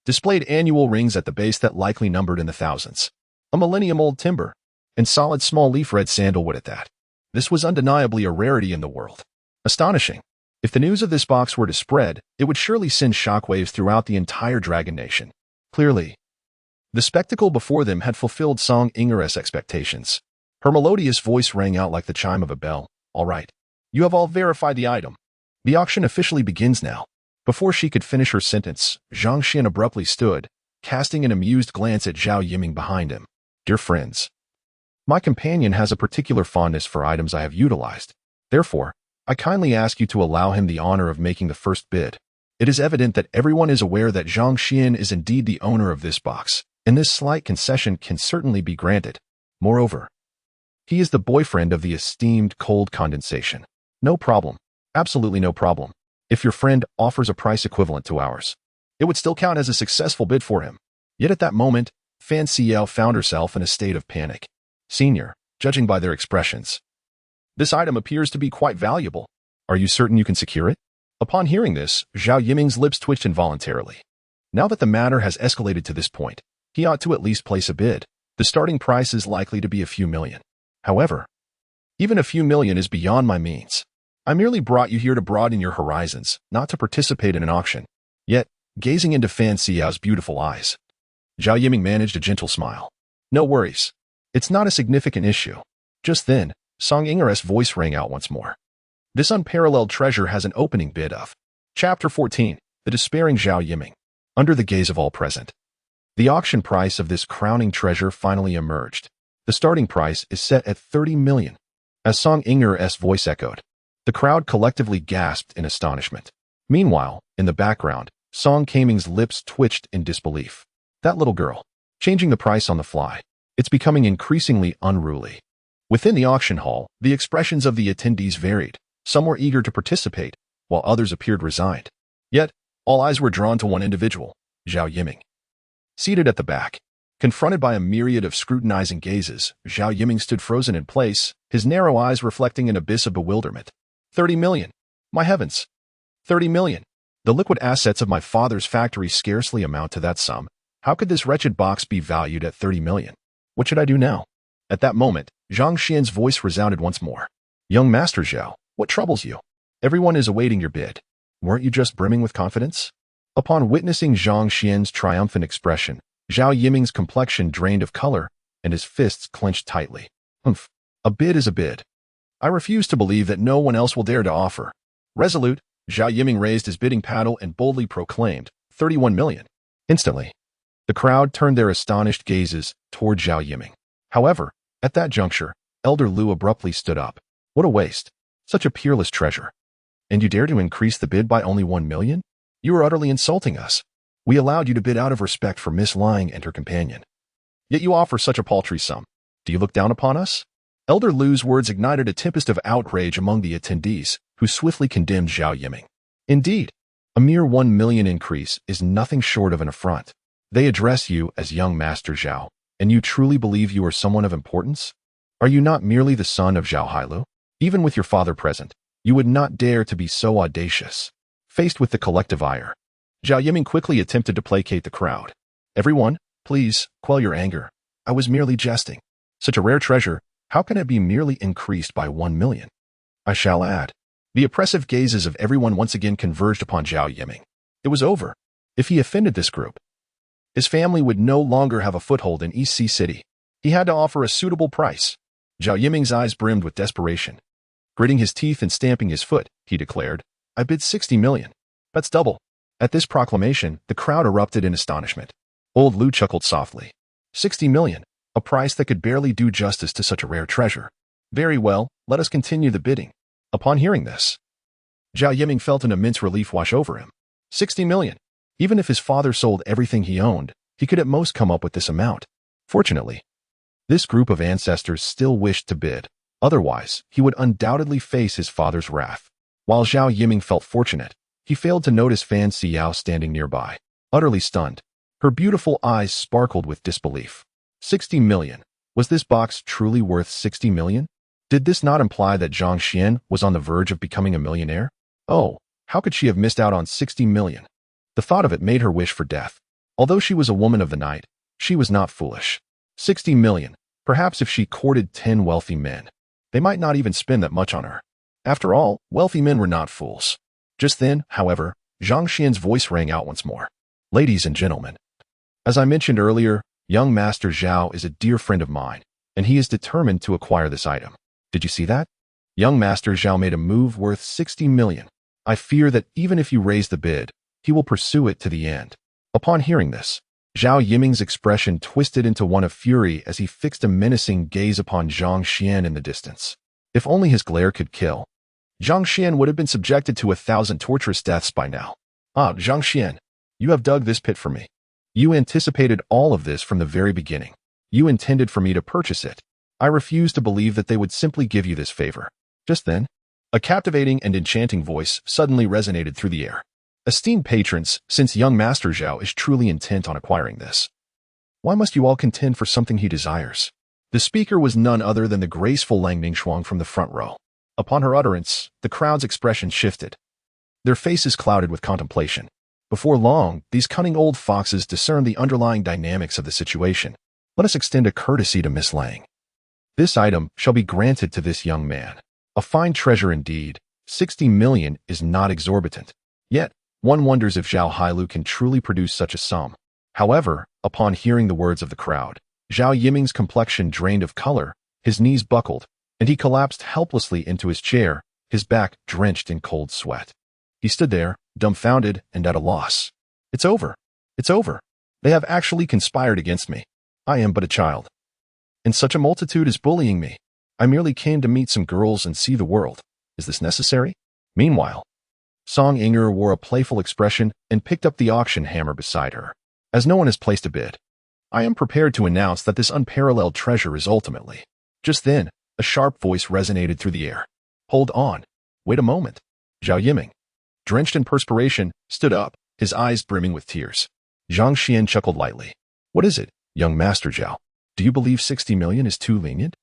displayed annual rings at the base that likely numbered in the thousands. A millennium-old timber, and solid small leaf red sandalwood at that. This was undeniably a rarity in the world. Astonishing. If the news of this box were to spread, it would surely send shockwaves throughout the entire Dragon Nation. Clearly, the spectacle before them had fulfilled Song Yinger's expectations. Her melodious voice rang out like the chime of a bell. "All right. You have all verified the item. The auction officially begins now." Before she could finish her sentence, Zhang Xuan abruptly stood, casting an amused glance at Zhao Yiming behind him. "Dear friends, my companion has a particular fondness for items I have utilized. Therefore, I kindly ask you to allow him the honor of making the first bid. It is evident that everyone is aware that Zhang Xuan is indeed the owner of this box, and this slight concession can certainly be granted. Moreover, he is the boyfriend of the esteemed cold condensation. No problem. Absolutely no problem. If your friend offers a price equivalent to ours, it would still count as a successful bid for him." Yet at that moment, Fan Siyao found herself in a state of panic. "Senior, judging by their expressions, this item appears to be quite valuable. Are you certain you can secure it?" Upon hearing this, Zhao Yiming's lips twitched involuntarily. Now that the matter has escalated to this point, he ought to at least place a bid. The starting price is likely to be a few million. However, even a few million is beyond my means. I merely brought you here to broaden your horizons, not to participate in an auction. Yet, gazing into Fan Siyao's beautiful eyes, Zhao Yiming managed a gentle smile. "No worries. It's not a significant issue." Just then, Song Yinger's voice rang out once more. "This unparalleled treasure has an opening bid of." Chapter 14. The Despairing Zhao Yiming. Under the gaze of all present, the auction price of this crowning treasure finally emerged. The starting price is set at 30 million. As Song Yinger's voice echoed, the crowd collectively gasped in astonishment. Meanwhile, in the background, Song Kaming's lips twitched in disbelief. That little girl, changing the price on the fly. It's becoming increasingly unruly. Within the auction hall, the expressions of the attendees varied. Some were eager to participate, while others appeared resigned. Yet, all eyes were drawn to one individual, Zhao Yiming. Seated at the back, Confronted by a myriad of scrutinizing gazes, Zhao Yiming stood frozen in place, his narrow eyes reflecting an abyss of bewilderment. 30 million. My heavens. 30 million. The liquid assets of my father's factory scarcely amount to that sum. How could this wretched box be valued at 30 million? What should I do now? At that moment, Zhang Xuan's voice resounded once more. Young Master Zhao, what troubles you? Everyone is awaiting your bid. Weren't you just brimming with confidence? Upon witnessing Zhang Xuan's triumphant expression, Zhao Yiming's complexion drained of color, and his fists clenched tightly. Humph. A bid is a bid. I refuse to believe that no one else will dare to offer. Resolute, Zhao Yiming raised his bidding paddle and boldly proclaimed, 31 million. Instantly, the crowd turned their astonished gazes toward Zhao Yiming. However, at that juncture, Elder Lu abruptly stood up. What a waste. Such a peerless treasure. And you dare to increase the bid by only 1 million? You are utterly insulting us. We allowed you to bid out of respect for Miss Lying and her companion. Yet you offer such a paltry sum. Do you look down upon us? Elder Lu's words ignited a tempest of outrage among the attendees, who swiftly condemned Zhao Yiming. Indeed, a mere 1 million increase is nothing short of an affront. They address you as young Master Zhao, and you truly believe you are someone of importance? Are you not merely the son of Zhao Hailu? Even with your father present, you would not dare to be so audacious. Faced with the collective ire, Zhao Yiming quickly attempted to placate the crowd. Everyone, please, quell your anger. I was merely jesting. Such a rare treasure, how can it be merely increased by 1 million? I shall add. The oppressive gazes of everyone once again converged upon Zhao Yiming. It was over. If he offended this group, his family would no longer have a foothold in East Sea City. He had to offer a suitable price. Zhao Yiming's eyes brimmed with desperation. Gritting his teeth and stamping his foot, he declared, I bid 60 million. That's double. At this proclamation, the crowd erupted in astonishment. Old Lu chuckled softly. 60 million, a price that could barely do justice to such a rare treasure. Very well, let us continue the bidding. Upon hearing this, Zhao Yiming felt an immense relief wash over him. 60 million. Even if his father sold everything he owned, he could at most come up with this amount. Fortunately, this group of ancestors still wished to bid. Otherwise, he would undoubtedly face his father's wrath. While Zhao Yiming felt fortunate, he failed to notice Fan Xiao standing nearby, utterly stunned. Her beautiful eyes sparkled with disbelief. 60 million. Was this box truly worth 60 million? Did this not imply that Zhang Xuan was on the verge of becoming a millionaire? Oh, how could she have missed out on 60 million? The thought of it made her wish for death. Although she was a woman of the night, she was not foolish. 60 million. Perhaps if she courted 10 wealthy men, they might not even spend that much on her. After all, wealthy men were not fools. Just then, however, Zhang Xuan's voice rang out once more. Ladies and gentlemen, as I mentioned earlier, young Master Zhao is a dear friend of mine, and he is determined to acquire this item. Did you see that? Young Master Zhao made a move worth 60 million. I fear that even if you raise the bid, he will pursue it to the end. Upon hearing this, Zhao Yiming's expression twisted into one of fury as he fixed a menacing gaze upon Zhang Xuan in the distance. If only his glare could kill, Zhang Xuan would have been subjected to 1,000 torturous deaths by now. Ah, Zhang Xuan, you have dug this pit for me. You anticipated all of this from the very beginning. You intended for me to purchase it. I refuse to believe that they would simply give you this favor. Just then, a captivating and enchanting voice suddenly resonated through the air. Esteemed patrons, since young Master Zhao is truly intent on acquiring this, why must you all contend for something he desires? The speaker was none other than the graceful Langning Shuang from the front row. Upon her utterance, the crowd's expression shifted. Their faces clouded with contemplation. Before long, these cunning old foxes discerned the underlying dynamics of the situation. Let us extend a courtesy to Miss Lang. This item shall be granted to this young man. A fine treasure indeed. 60 million is not exorbitant. Yet, one wonders if Zhao Hailu can truly produce such a sum. However, upon hearing the words of the crowd, Zhao Yiming's complexion drained of color, his knees buckled, and he collapsed helplessly into his chair, his back drenched in cold sweat. He stood there, dumbfounded and at a loss. It's over. It's over. They have actually conspired against me. I am but a child. And such a multitude is bullying me. I merely came to meet some girls and see the world. Is this necessary? Meanwhile, Song Inger wore a playful expression and picked up the auction hammer beside her. As no one has placed a bid, I am prepared to announce that this unparalleled treasure is ultimately. Just then, a sharp voice resonated through the air. Hold on. Wait a moment. Zhao Yiming, drenched in perspiration, stood up, his eyes brimming with tears. Zhang Xuan chuckled lightly. What is it? Young Master Zhao, do you believe 60 million is too lenient?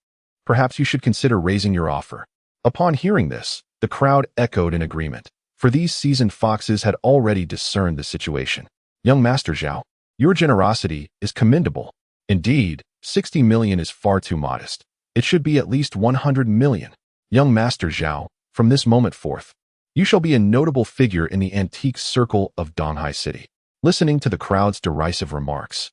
Perhaps you should consider raising your offer. Upon hearing this, the crowd echoed in agreement, for these seasoned foxes had already discerned the situation. Young Master Zhao, your generosity is commendable. Indeed, 60 million is far too modest. It should be at least 100 million. Young Master Zhao, from this moment forth, you shall be a notable figure in the antique circle of Donghai City. Listening to the crowd's derisive remarks,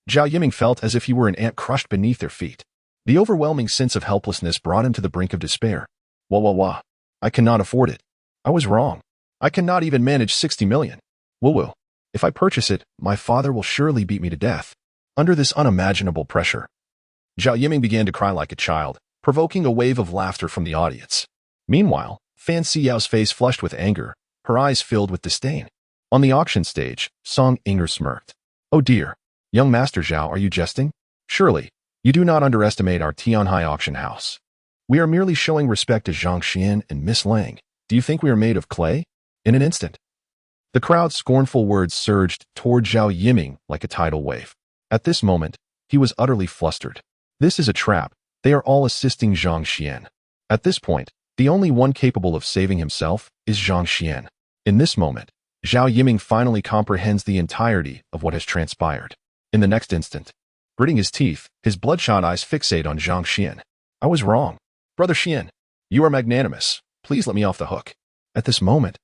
Zhao Yiming felt as if he were an ant crushed beneath their feet. The overwhelming sense of helplessness brought him to the brink of despair. Wah. I cannot afford it. I was wrong. I cannot even manage 60 million. Woo. If I purchase it, my father will surely beat me to death. Under this unimaginable pressure, Zhao Yiming began to cry like a child, provoking a wave of laughter from the audience. Meanwhile, Fan Xiao's face flushed with anger, her eyes filled with disdain. On the auction stage, Song Inger smirked. Oh dear. Young Master Zhao, are you jesting? Surely, you do not underestimate our Tianhai auction house. We are merely showing respect to Zhang Xuan and Miss Lang. Do you think we are made of clay? In an instant, the crowd's scornful words surged toward Zhao Yiming like a tidal wave. At this moment, he was utterly flustered. This is a trap. They are all assisting Zhang Xuan. At this point, the only one capable of saving himself is Zhang Xuan. In this moment, Zhao Yiming finally comprehends the entirety of what has transpired. In the next instant, gritting his teeth, his bloodshot eyes fixate on Zhang Xuan. I was wrong. Brother Xian, you are magnanimous. Please let me off the hook. At this moment,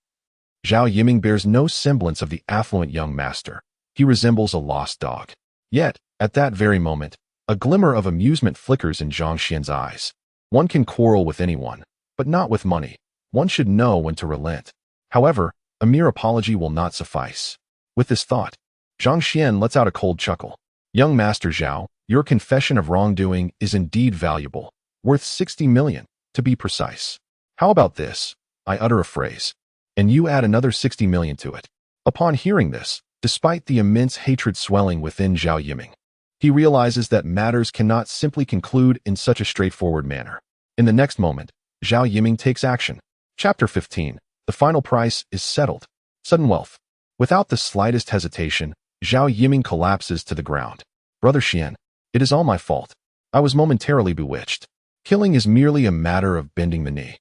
Zhao Yiming bears no semblance of the affluent young master. He resembles a lost dog. Yet, at that very moment, a glimmer of amusement flickers in Zhang Xian's eyes. One can quarrel with anyone, but not with money. One should know when to relent. However, a mere apology will not suffice. With this thought, Zhang Xian lets out a cold chuckle. Young Master Zhao, your confession of wrongdoing is indeed valuable, worth 60 million, to be precise. How about this? I utter a phrase, and you add another 60 million to it. Upon hearing this, despite the immense hatred swelling within Zhao Yiming, he realizes that matters cannot simply conclude in such a straightforward manner. In the next moment, Zhao Yiming takes action. Chapter 15. The final price is settled. Sudden wealth. Without the slightest hesitation, Zhao Yiming collapses to the ground. Brother Xian, it is all my fault. I was momentarily bewitched. Killing is merely a matter of bending the knee.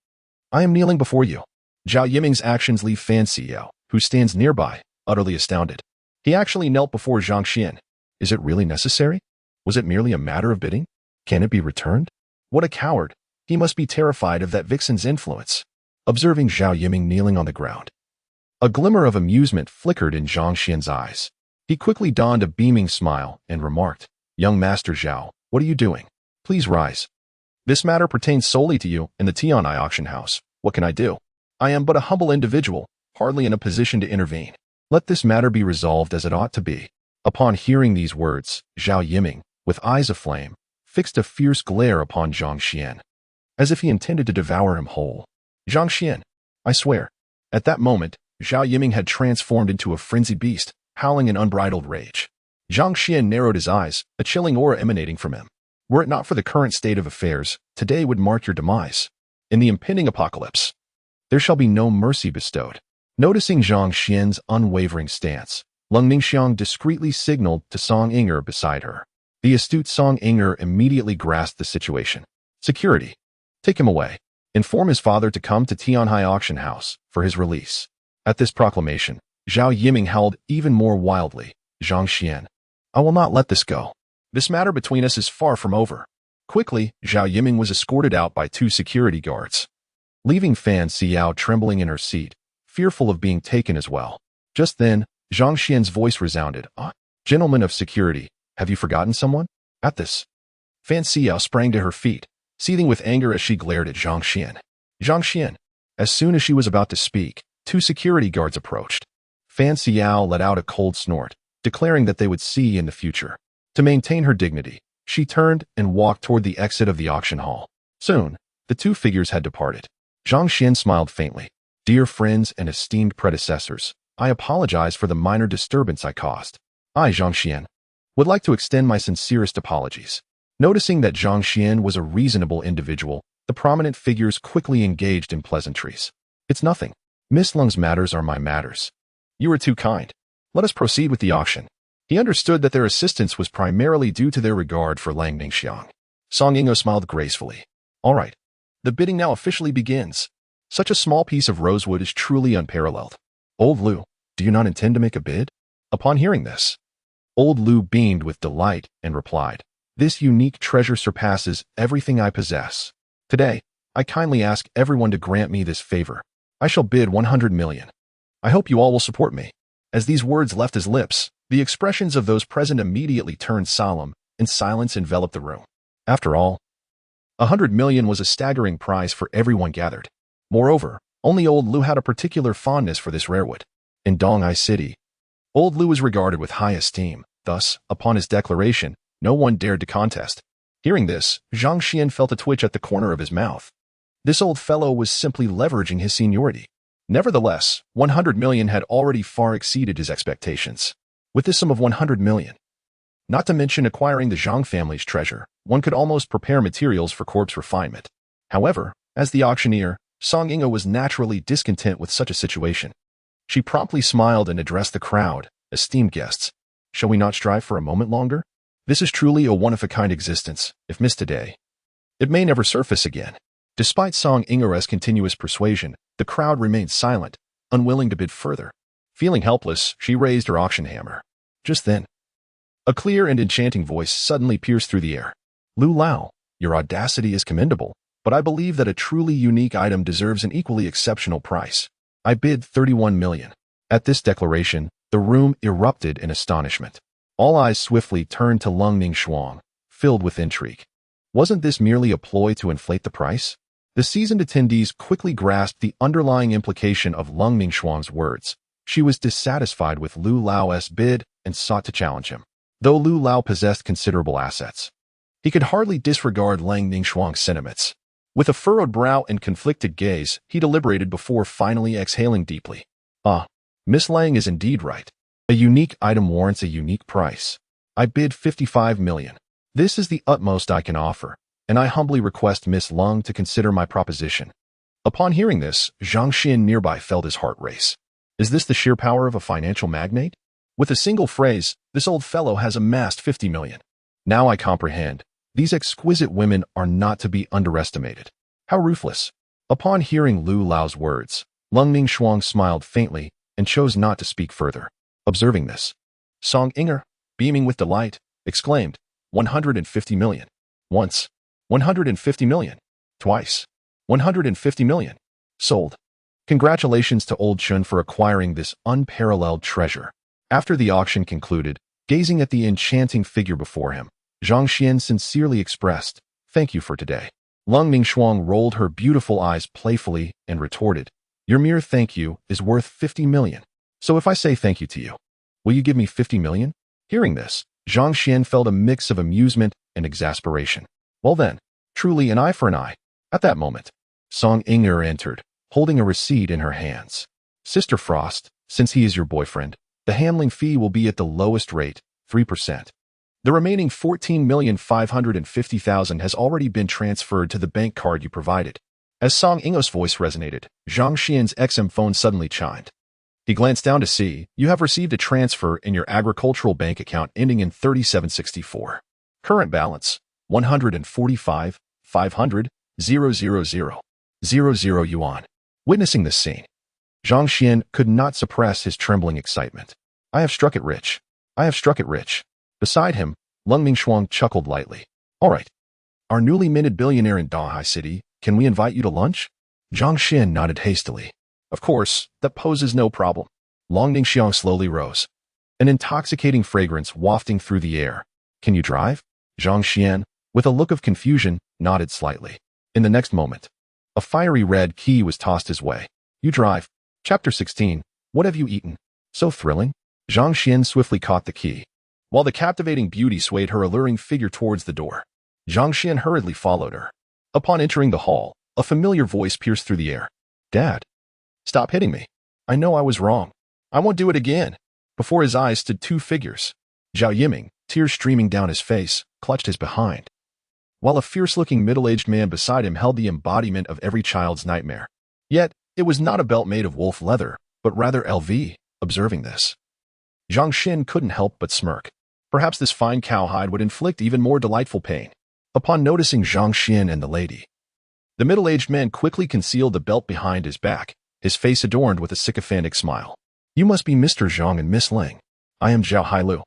I am kneeling before you. Zhao Yiming's actions leave Fan Xiao, who stands nearby, utterly astounded. He actually knelt before Zhang Xian. Is it really necessary? Was it merely a matter of bidding? Can it be returned? What a coward. He must be terrified of that vixen's influence. Observing Zhao Yiming kneeling on the ground, a glimmer of amusement flickered in Zhang Xian's eyes. He quickly donned a beaming smile and remarked, Young Master Zhao, what are you doing? Please rise. This matter pertains solely to you and the Tianhai auction house. What can I do? I am but a humble individual, hardly in a position to intervene. Let this matter be resolved as it ought to be. Upon hearing these words, Zhao Yiming, with eyes aflame, fixed a fierce glare upon Zhang Xian, as if he intended to devour him whole. Zhang Xian, I swear. At that moment, Zhao Yiming had transformed into a frenzied beast, howling in unbridled rage. Zhang Xian narrowed his eyes, a chilling aura emanating from him. Were it not for the current state of affairs, today would mark your demise. In the impending apocalypse, there shall be no mercy bestowed. Noticing Zhang Xian's unwavering stance, Lung Ningxiang discreetly signaled to Song Inger beside her. The astute Song Inger immediately grasped the situation. Security. Take him away. Inform his father to come to Tianhai auction house for his release. At this proclamation, Zhao Yiming howled even more wildly. Zhang Xian, I will not let this go. This matter between us is far from over. Quickly, Zhao Yiming was escorted out by 2 security guards, leaving Fan Xiao trembling in her seat, fearful of being taken as well. Just then, Zhang Xian's voice resounded. Gentlemen of security, have you forgotten someone? At this, Fan Xiao sprang to her feet, seething with anger as she glared at Zhang Xian. Zhang Xian. As soon as she was about to speak, 2 security guards approached. Fan Xiao let out a cold snort, declaring that they would see in the future. To maintain her dignity, she turned and walked toward the exit of the auction hall. Soon, the 2 figures had departed. Zhang Xian smiled faintly. Dear friends and esteemed predecessors, I apologize for the minor disturbance I caused. I, Zhang Xian, would like to extend my sincerest apologies. Noticing that Zhang Xian was a reasonable individual, the prominent figures quickly engaged in pleasantries. It's nothing. Miss Lung's matters are my matters. You are too kind. Let us proceed with the auction. He understood that their assistance was primarily due to their regard for Lang Ningxiang. Song Yingo smiled gracefully. All right. The bidding now officially begins. Such a small piece of rosewood is truly unparalleled. Old Lu, do you not intend to make a bid? Upon hearing this, Old Lu beamed with delight and replied, This unique treasure surpasses everything I possess. Today, I kindly ask everyone to grant me this favor. I shall bid 100 million. I hope you all will support me. As these words left his lips, the expressions of those present immediately turned solemn, and silence enveloped the room. After all, 100 million was a staggering prize for everyone gathered. Moreover, only Old Lu had a particular fondness for this rare wood. In Donghai City, Old Lu was regarded with high esteem. Thus, upon his declaration, no one dared to contest. Hearing this, Zhang Xuan felt a twitch at the corner of his mouth. This old fellow was simply leveraging his seniority. Nevertheless, 100 million had already far exceeded his expectations. With this sum of 100 million, not to mention acquiring the Zhang family's treasure, one could almost prepare materials for corpse refinement. However, as the auctioneer, Song Yingo was naturally discontent with such a situation. She promptly smiled and addressed the crowd. Esteemed guests, shall we not strive for a moment longer? This is truly a one-of-a-kind existence. If missed today, it may never surface again. Despite Song Yingo's continuous persuasion, the crowd remained silent, unwilling to bid further. Feeling helpless, she raised her auction hammer. Just then, a clear and enchanting voice suddenly pierced through the air. Lu Lao, your audacity is commendable, but I believe that a truly unique item deserves an equally exceptional price. I bid 31 million. At this declaration, the room erupted in astonishment. All eyes swiftly turned to Lang Ningxiang, filled with intrigue. Wasn't this merely a ploy to inflate the price? The seasoned attendees quickly grasped the underlying implication of Lang Ningxiang's words. She was dissatisfied with Lu Lao's bid and sought to challenge him. Though Lu Lao possessed considerable assets, he could hardly disregard Lang Ningxiang's sentiments. With a furrowed brow and conflicted gaze, he deliberated before finally exhaling deeply. Miss Lang is indeed right. A unique item warrants a unique price. I bid 55 million. This is the utmost I can offer, and I humbly request Miss Lang to consider my proposition. Upon hearing this, Zhang Xuan nearby felt his heart race. Is this the sheer power of a financial magnate? With a single phrase, this old fellow has amassed 50 million. Now I comprehend. These exquisite women are not to be underestimated. How ruthless. Upon hearing Lu Lao's words, Lang Ningxiang smiled faintly and chose not to speak further. Observing this, Song Yingo, beaming with delight, exclaimed, 150 million. Once, 150 million. Twice, 150 million. Sold. Congratulations to Old Chun for acquiring this unparalleled treasure. After the auction concluded, gazing at the enchanting figure before him, Zhang Xuan sincerely expressed, Thank you for today. Lang Ningxiang rolled her beautiful eyes playfully and retorted, Your mere thank you is worth 50 million. So if I say thank you to you, will you give me 50 million? Hearing this, Zhang Xuan felt a mix of amusement and exasperation. Well then, truly an eye for an eye. At that moment, Song Yingo entered, holding a receipt in her hands. Sister Frost, since he is your boyfriend, the handling fee will be at the lowest rate, 3%. The remaining 14,550,000 has already been transferred to the bank card you provided. As Song Yingo's voice resonated, Zhang Xian's XM phone suddenly chimed. He glanced down to see, you have received a transfer in your agricultural bank account ending in 3764. Current balance, 145,500,000 yuan. Witnessing this scene, Zhang Xuan could not suppress his trembling excitement. I have struck it rich. I have struck it rich. Beside him, Lang Ningxiang chuckled lightly. All right. Our newly minted billionaire in Donghai City, can we invite you to lunch? Zhang Xuan nodded hastily. Of course, that poses no problem. Lang Ningxiang slowly rose, an intoxicating fragrance wafting through the air. Can you drive? Zhang Xuan, with a look of confusion, nodded slightly. In the next moment, a fiery red key was tossed his way. You drive. Chapter 16. What have you eaten? So thrilling. Zhang Xuan swiftly caught the key, while the captivating beauty swayed her alluring figure towards the door. Zhang Xuan hurriedly followed her. Upon entering the hall, a familiar voice pierced through the air. Dad, stop hitting me. I know I was wrong. I won't do it again. Before his eyes stood two figures. Zhao Yiming, tears streaming down his face, clutched his behind, while a fierce-looking middle-aged man beside him held the embodiment of every child's nightmare. Yet, it was not a belt made of wolf leather, but rather LV. Observing this, Zhang Xin couldn't help but smirk. Perhaps this fine cowhide would inflict even more delightful pain. Upon noticing Zhang Xin and the lady, the middle-aged man quickly concealed the belt behind his back, his face adorned with a sycophantic smile. You must be Mr. Zhang and Miss Ling. I am Zhao Hailu,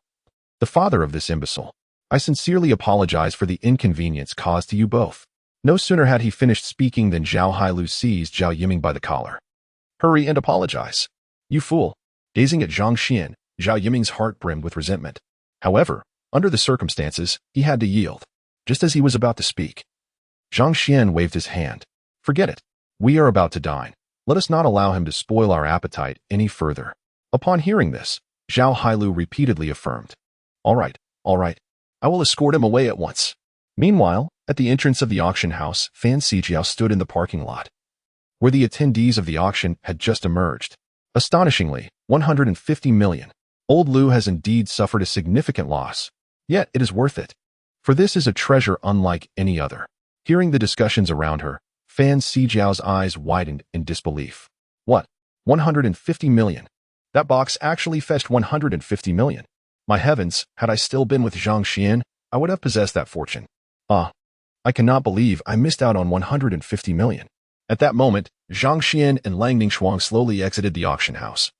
the father of this imbecile. I sincerely apologize for the inconvenience caused to you both. No sooner had he finished speaking than Zhao Hailu seized Zhao Yiming by the collar. Hurry and apologize. You fool. Gazing at Zhang Xian, Zhao Yiming's heart brimmed with resentment. However, under the circumstances, he had to yield. Just as he was about to speak, Zhang Xian waved his hand. Forget it. We are about to dine. Let us not allow him to spoil our appetite any further. Upon hearing this, Zhao Hailu repeatedly affirmed. All right. I will escort him away at once. Meanwhile, at the entrance of the auction house, Fan Xijiao stood in the parking lot, where the attendees of the auction had just emerged. Astonishingly, 150 million. Old Lu has indeed suffered a significant loss. Yet it is worth it. For this is a treasure unlike any other. Hearing the discussions around her, Fan Xijiao's eyes widened in disbelief. What? 150 million? That box actually fetched 150 million. My heavens, had I still been with Zhang Xian, I would have possessed that fortune. I cannot believe I missed out on 150 million. At that moment, Zhang Xian and Lang Ningxuang slowly exited the auction house,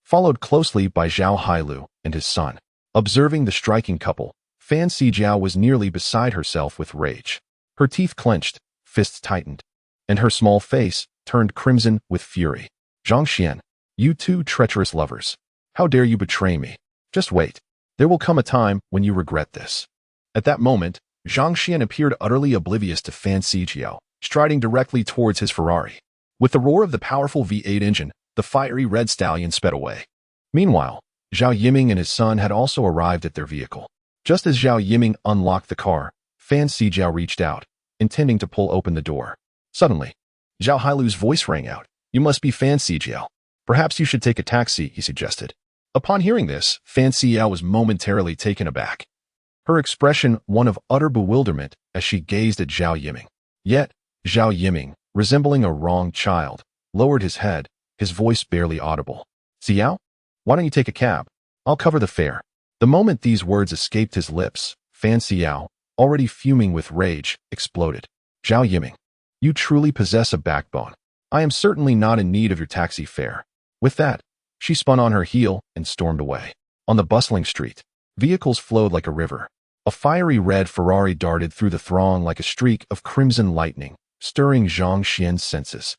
followed closely by Zhao Hailu and his son. Observing the striking couple, Fan Xijiao was nearly beside herself with rage. Her teeth clenched, fists tightened, and her small face turned crimson with fury. Zhang Xian, you two treacherous lovers. How dare you betray me? Just wait. There will come a time when you regret this. At that moment, Zhang Xian appeared utterly oblivious to Fan Xijiao, striding directly towards his Ferrari. With the roar of the powerful V8 engine, the fiery red stallion sped away. Meanwhile, Zhao Yiming and his son had also arrived at their vehicle. Just as Zhao Yiming unlocked the car, Fan Xijiao reached out, intending to pull open the door. Suddenly, Zhao Hailu's voice rang out. You must be Fan Xijiao. Perhaps you should take a taxi, he suggested. Upon hearing this, Fan Xijiao was momentarily taken aback, her expression one of utter bewilderment as she gazed at Zhao Yiming. Yet, Zhao Yiming, resembling a wronged child, lowered his head, his voice barely audible. Xiao? Why don't you take a cab? I'll cover the fare. The moment these words escaped his lips, Fan Xijiao, already fuming with rage, exploded. Zhao Yiming, you truly possess a backbone. I am certainly not in need of your taxi fare. With that, she spun on her heel and stormed away. On the bustling street, vehicles flowed like a river. A fiery red Ferrari darted through the throng like a streak of crimson lightning, stirring Zhang Xian's senses.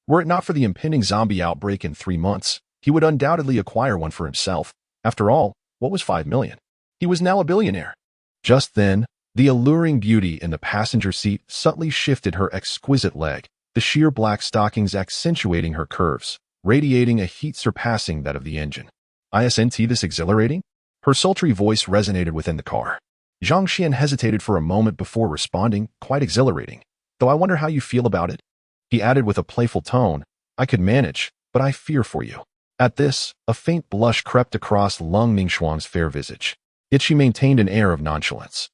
Were it not for the impending zombie outbreak in 3 months, he would undoubtedly acquire one for himself. After all, what was 5 million? He was now a billionaire. Just then, the alluring beauty in the passenger seat subtly shifted her exquisite leg, the sheer black stockings accentuating her curves, radiating a heat surpassing that of the engine. Isn't this exhilarating? Her sultry voice resonated within the car. Zhang Xian hesitated for a moment before responding, quite exhilarating. Though I wonder how you feel about it. He added with a playful tone, I could manage, but I fear for you. At this, a faint blush crept across Lang Ningxuang's fair visage. Yet she maintained an air of nonchalance.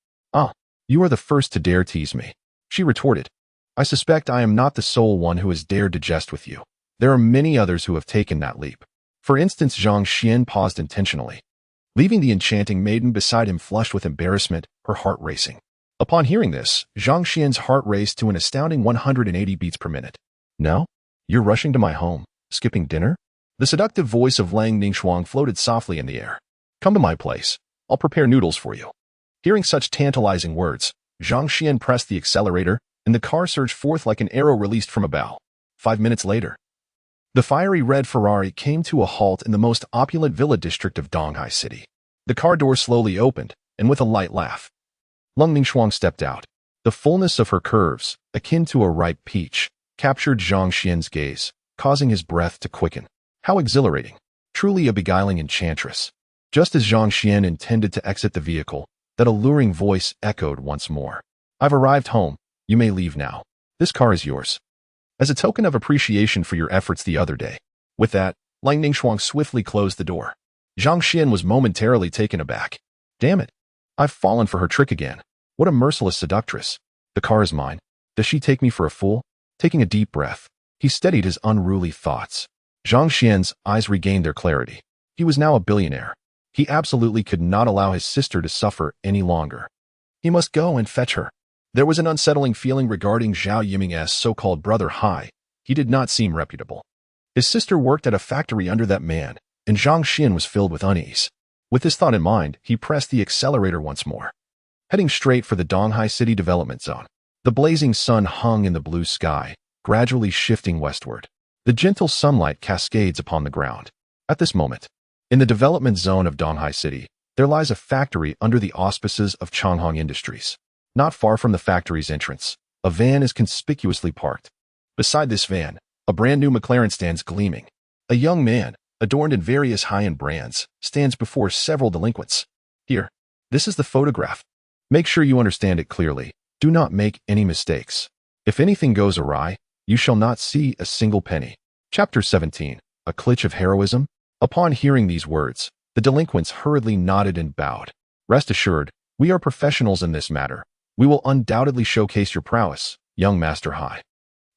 You are the first to dare tease me, she retorted. I suspect I am not the sole one who has dared to jest with you. There are many others who have taken that leap. For instance, Zhang Xian paused intentionally, leaving the enchanting maiden beside him flushed with embarrassment, her heart racing. Upon hearing this, Zhang Xian's heart raced to an astounding 180 beats per minute. No? You're rushing to my home, skipping dinner? The seductive voice of Lang Ningxuang floated softly in the air. Come to my place. I'll prepare noodles for you. Hearing such tantalizing words, Zhang Xian pressed the accelerator, and the car surged forth like an arrow released from a bow. 5 minutes later, the fiery red Ferrari came to a halt in the most opulent villa district of Donghai City. The car door slowly opened, and with a light laugh, Lang Ningxuang stepped out. The fullness of her curves, akin to a ripe peach, captured Zhang Xian's gaze, causing his breath to quicken. How exhilarating! Truly a beguiling enchantress. Just as Zhang Xian intended to exit the vehicle, that alluring voice echoed once more. I've arrived home. You may leave now. This car is yours. As a token of appreciation for your efforts the other day. With that, Lang Ningxuang swiftly closed the door. Zhang Xian was momentarily taken aback. Damn it. I've fallen for her trick again. What a merciless seductress. The car is mine. Does she take me for a fool? Taking a deep breath, he steadied his unruly thoughts. Zhang Xian's eyes regained their clarity. He was now a billionaire. He absolutely could not allow his sister to suffer any longer. He must go and fetch her. There was an unsettling feeling regarding Zhao Yiming's so-called brother Hai. He did not seem reputable. His sister worked at a factory under that man, and Zhang Xuan was filled with unease. With this thought in mind, he pressed the accelerator once more. Heading straight for the Donghai City Development Zone. The blazing sun hung in the blue sky, gradually shifting westward. The gentle sunlight cascades upon the ground. At this moment, in the development zone of Donghai City, there lies a factory under the auspices of Changhong Industries. Not far from the factory's entrance, a van is conspicuously parked. Beside this van, a brand new McLaren stands gleaming. A young man, adorned in various high-end brands, stands before several delinquents. Here, this is the photograph. Make sure you understand it clearly. Do not make any mistakes. If anything goes awry, you shall not see a single penny. Chapter 17. A Clutch of Heroism. Upon hearing these words, the delinquents hurriedly nodded and bowed. Rest assured, we are professionals in this matter. We will undoubtedly showcase your prowess, young Master Hai.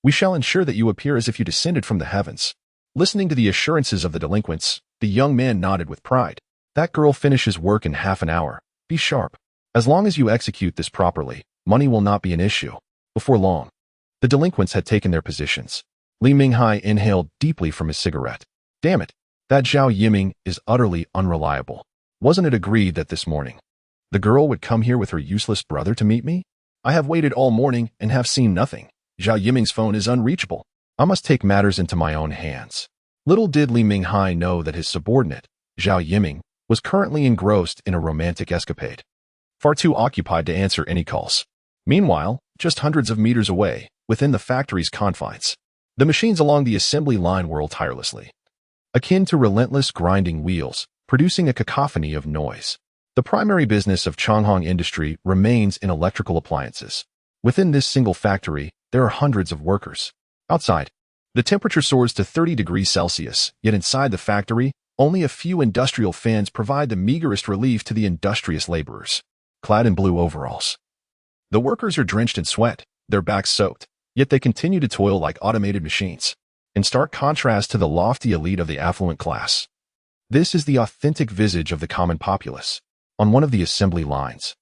We shall ensure that you appear as if you descended from the heavens. Listening to the assurances of the delinquents, the young man nodded with pride. That girl finishes work in half an hour. Be sharp. As long as you execute this properly, money will not be an issue. Before long, the delinquents had taken their positions. Li Minghai inhaled deeply from his cigarette. Damn it, that Zhao Yiming is utterly unreliable. Wasn't it agreed that this morning the girl would come here with her useless brother to meet me? I have waited all morning and have seen nothing. Zhao Yiming's phone is unreachable. I must take matters into my own hands. Little did Li Minghai know that his subordinate, Zhao Yiming, was currently engrossed in a romantic escapade, far too occupied to answer any calls. Meanwhile, just hundreds of meters away, within the factory's confines, the machines along the assembly line whirl tirelessly, akin to relentless grinding wheels, producing a cacophony of noise. The primary business of Changhong Industry remains in electrical appliances. Within this single factory, there are hundreds of workers. Outside, the temperature soars to 30 degrees Celsius, yet inside the factory, only a few industrial fans provide the meagerest relief to the industrious laborers, clad in blue overalls. The workers are drenched in sweat, their backs soaked, yet they continue to toil like automated machines, in stark contrast to the lofty elite of the affluent class. This is the authentic visage of the common populace. On one of the assembly lines,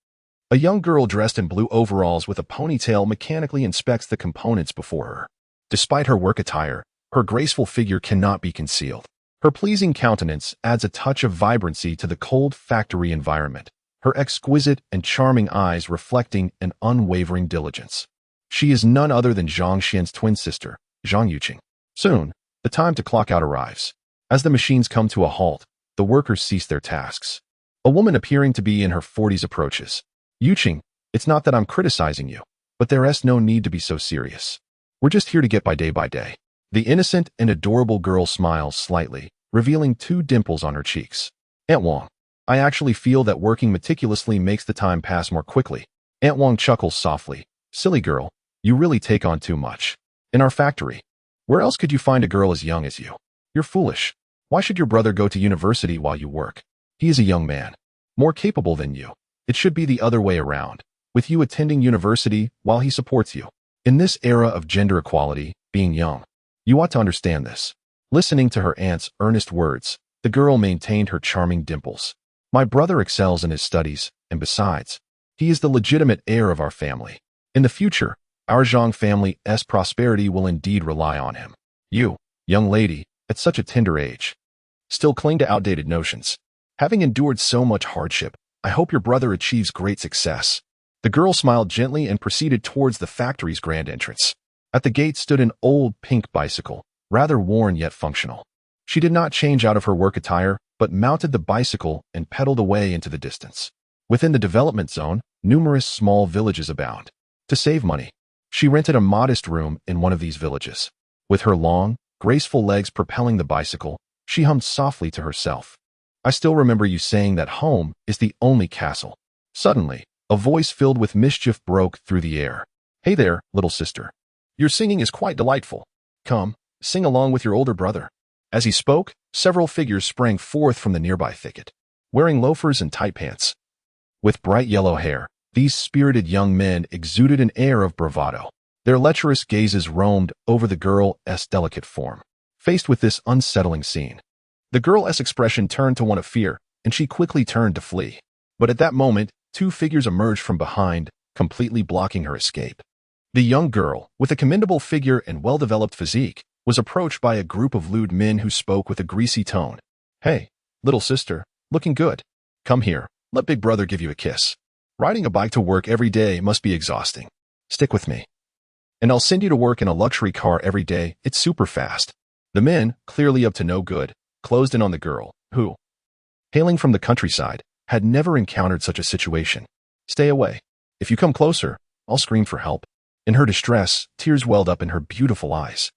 a young girl dressed in blue overalls with a ponytail mechanically inspects the components before her. Despite her work attire, her graceful figure cannot be concealed. Her pleasing countenance adds a touch of vibrancy to the cold factory environment, her exquisite and charming eyes reflecting an unwavering diligence. She is none other than Zhang Xuan's twin sister, Chang Yuchun. Soon, the time to clock out arrives. As the machines come to a halt, the workers cease their tasks. A woman appearing to be in her 40s approaches. Yuchun, it's not that I'm criticizing you, but there's no need to be so serious. We're just here to get by day. The innocent and adorable girl smiles slightly, revealing 2 dimples on her cheeks. Aunt Wang, I actually feel that working meticulously makes the time pass more quickly. Aunt Wang chuckles softly. Silly girl, you really take on too much. In our factory, where else could you find a girl as young as you? You're foolish. Why should your brother go to university while you work? He is a young man, more capable than you. It should be the other way around, with you attending university while he supports you. In this era of gender equality, being young, you ought to understand this. Listening to her aunt's earnest words, the girl maintained her charming dimples. My brother excels in his studies, and besides, he is the legitimate heir of our family. In the future, our Zhang family's prosperity will indeed rely on him. You, young lady, at such a tender age, still cling to outdated notions. Having endured so much hardship, I hope your brother achieves great success. The girl smiled gently and proceeded towards the factory's grand entrance. At the gate stood an old pink bicycle, rather worn yet functional. She did not change out of her work attire, but mounted the bicycle and pedaled away into the distance. Within the development zone, numerous small villages abound. To save money, she rented a modest room in one of these villages. With her long, graceful legs propelling the bicycle, she hummed softly to herself. I still remember you saying that home is the only castle. Suddenly, a voice filled with mischief broke through the air. Hey there, little sister. Your singing is quite delightful. Come, sing along with your older brother. As he spoke, several figures sprang forth from the nearby thicket, wearing loafers and tight pants. With bright yellow hair, these spirited young men exuded an air of bravado. Their lecherous gazes roamed over the girl's delicate form. Faced with this unsettling scene, the girl's expression turned to one of fear. and she quickly turned to flee. But at that moment, two figures emerged from behind, completely blocking her escape. The young girl, with a commendable figure and well-developed physique, was approached by a group of lewd men who spoke with a greasy tone. "Hey, little sister, looking good. Come here, let Big Brother give you a kiss. Riding a bike to work every day must be exhausting. Stick with me, and I'll send you to work in a luxury car every day. It's super fast." The men, clearly up to no good, closed in on the girl, who, hailing from the countryside, had never encountered such a situation. "Stay away. If you come closer, I'll scream for help." In her distress, tears welled up in her beautiful eyes,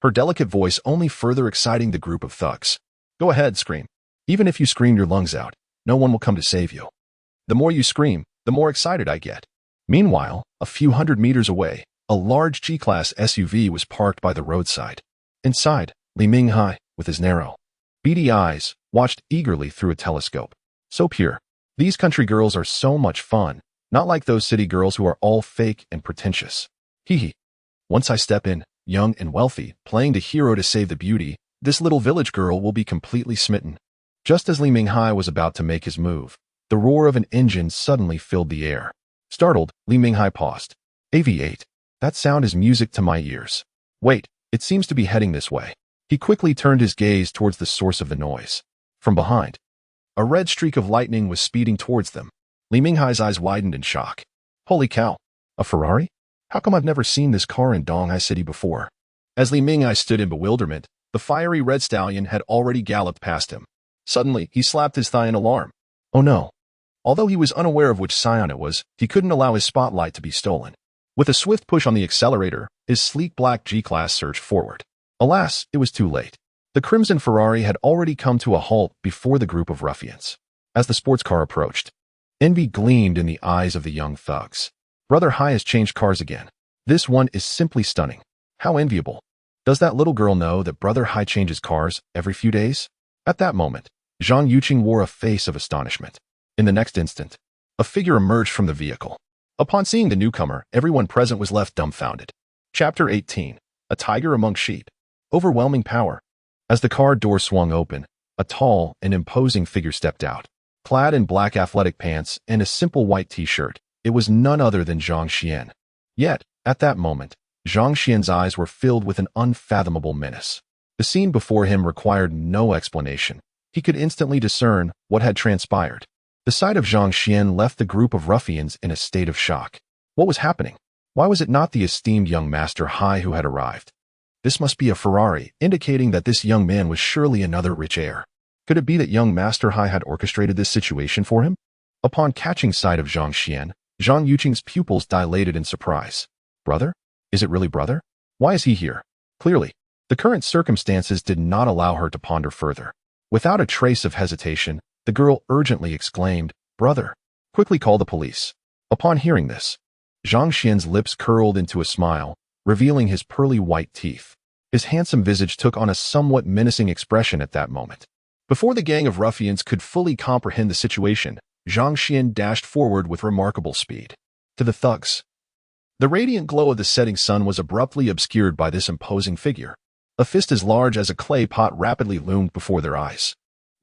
her delicate voice only further exciting the group of thugs. "Go ahead, scream. Even if you scream your lungs out, no one will come to save you. The more you scream, the more excited I get." Meanwhile, a few hundred meters away, a large G-Class SUV was parked by the roadside. Inside, Li Minghai, with his narrow, beady eyes, watched eagerly through a telescope. So pure. These country girls are so much fun, not like those city girls who are all fake and pretentious. Hee. Once I step in, young and wealthy, playing the hero to save the beauty, this little village girl will be completely smitten. Just as Li Minghai was about to make his move, the roar of an engine suddenly filled the air. Startled, Li Minghai paused. "AV8. That sound is music to my ears. Wait, it seems to be heading this way." He quickly turned his gaze towards the source of the noise. From behind, a red streak of lightning was speeding towards them. Li Minghai's eyes widened in shock. "Holy cow! A Ferrari? How come I've never seen this car in Donghai City before?" As Li Minghai stood in bewilderment, the fiery red stallion had already galloped past him. Suddenly, he slapped his thigh in alarm. Oh no. Although he was unaware of which scion it was, he couldn't allow his spotlight to be stolen. With a swift push on the accelerator, his sleek black G-Class surged forward. Alas, it was too late. The crimson Ferrari had already come to a halt before the group of ruffians. As the sports car approached, envy gleamed in the eyes of the young thugs. Brother Hai has changed cars again. This one is simply stunning. How enviable. Does that little girl know that Brother Hai changes cars every few days? At that moment, Zhang Yuchun wore a face of astonishment. In the next instant, a figure emerged from the vehicle. Upon seeing the newcomer, everyone present was left dumbfounded. Chapter 18. A Tiger Among Sheep. Overwhelming power. As the car door swung open, a tall and imposing figure stepped out. Clad in black athletic pants and a simple white t-shirt, it was none other than Zhang Xuan. Yet, at that moment, Zhang Xuan's eyes were filled with an unfathomable menace. The scene before him required no explanation. He could instantly discern what had transpired. The sight of Zhang Xuan left the group of ruffians in a state of shock. What was happening? Why was it not the esteemed young Master Hai who had arrived? This must be a Ferrari, indicating that this young man was surely another rich heir. Could it be that young Master Hai had orchestrated this situation for him? Upon catching sight of Zhang Xuan, Zhang Yuching's pupils dilated in surprise. Brother? Is it really brother? Why is he here? Clearly, the current circumstances did not allow her to ponder further. Without a trace of hesitation, the girl urgently exclaimed, "Brother, quickly call the police." Upon hearing this, Zhang Xuan's lips curled into a smile, revealing his pearly white teeth. His handsome visage took on a somewhat menacing expression at that moment. Before the gang of ruffians could fully comprehend the situation, Zhang Xuan dashed forward with remarkable speed. To the thugs, the radiant glow of the setting sun was abruptly obscured by this imposing figure. A fist as large as a clay pot rapidly loomed before their eyes.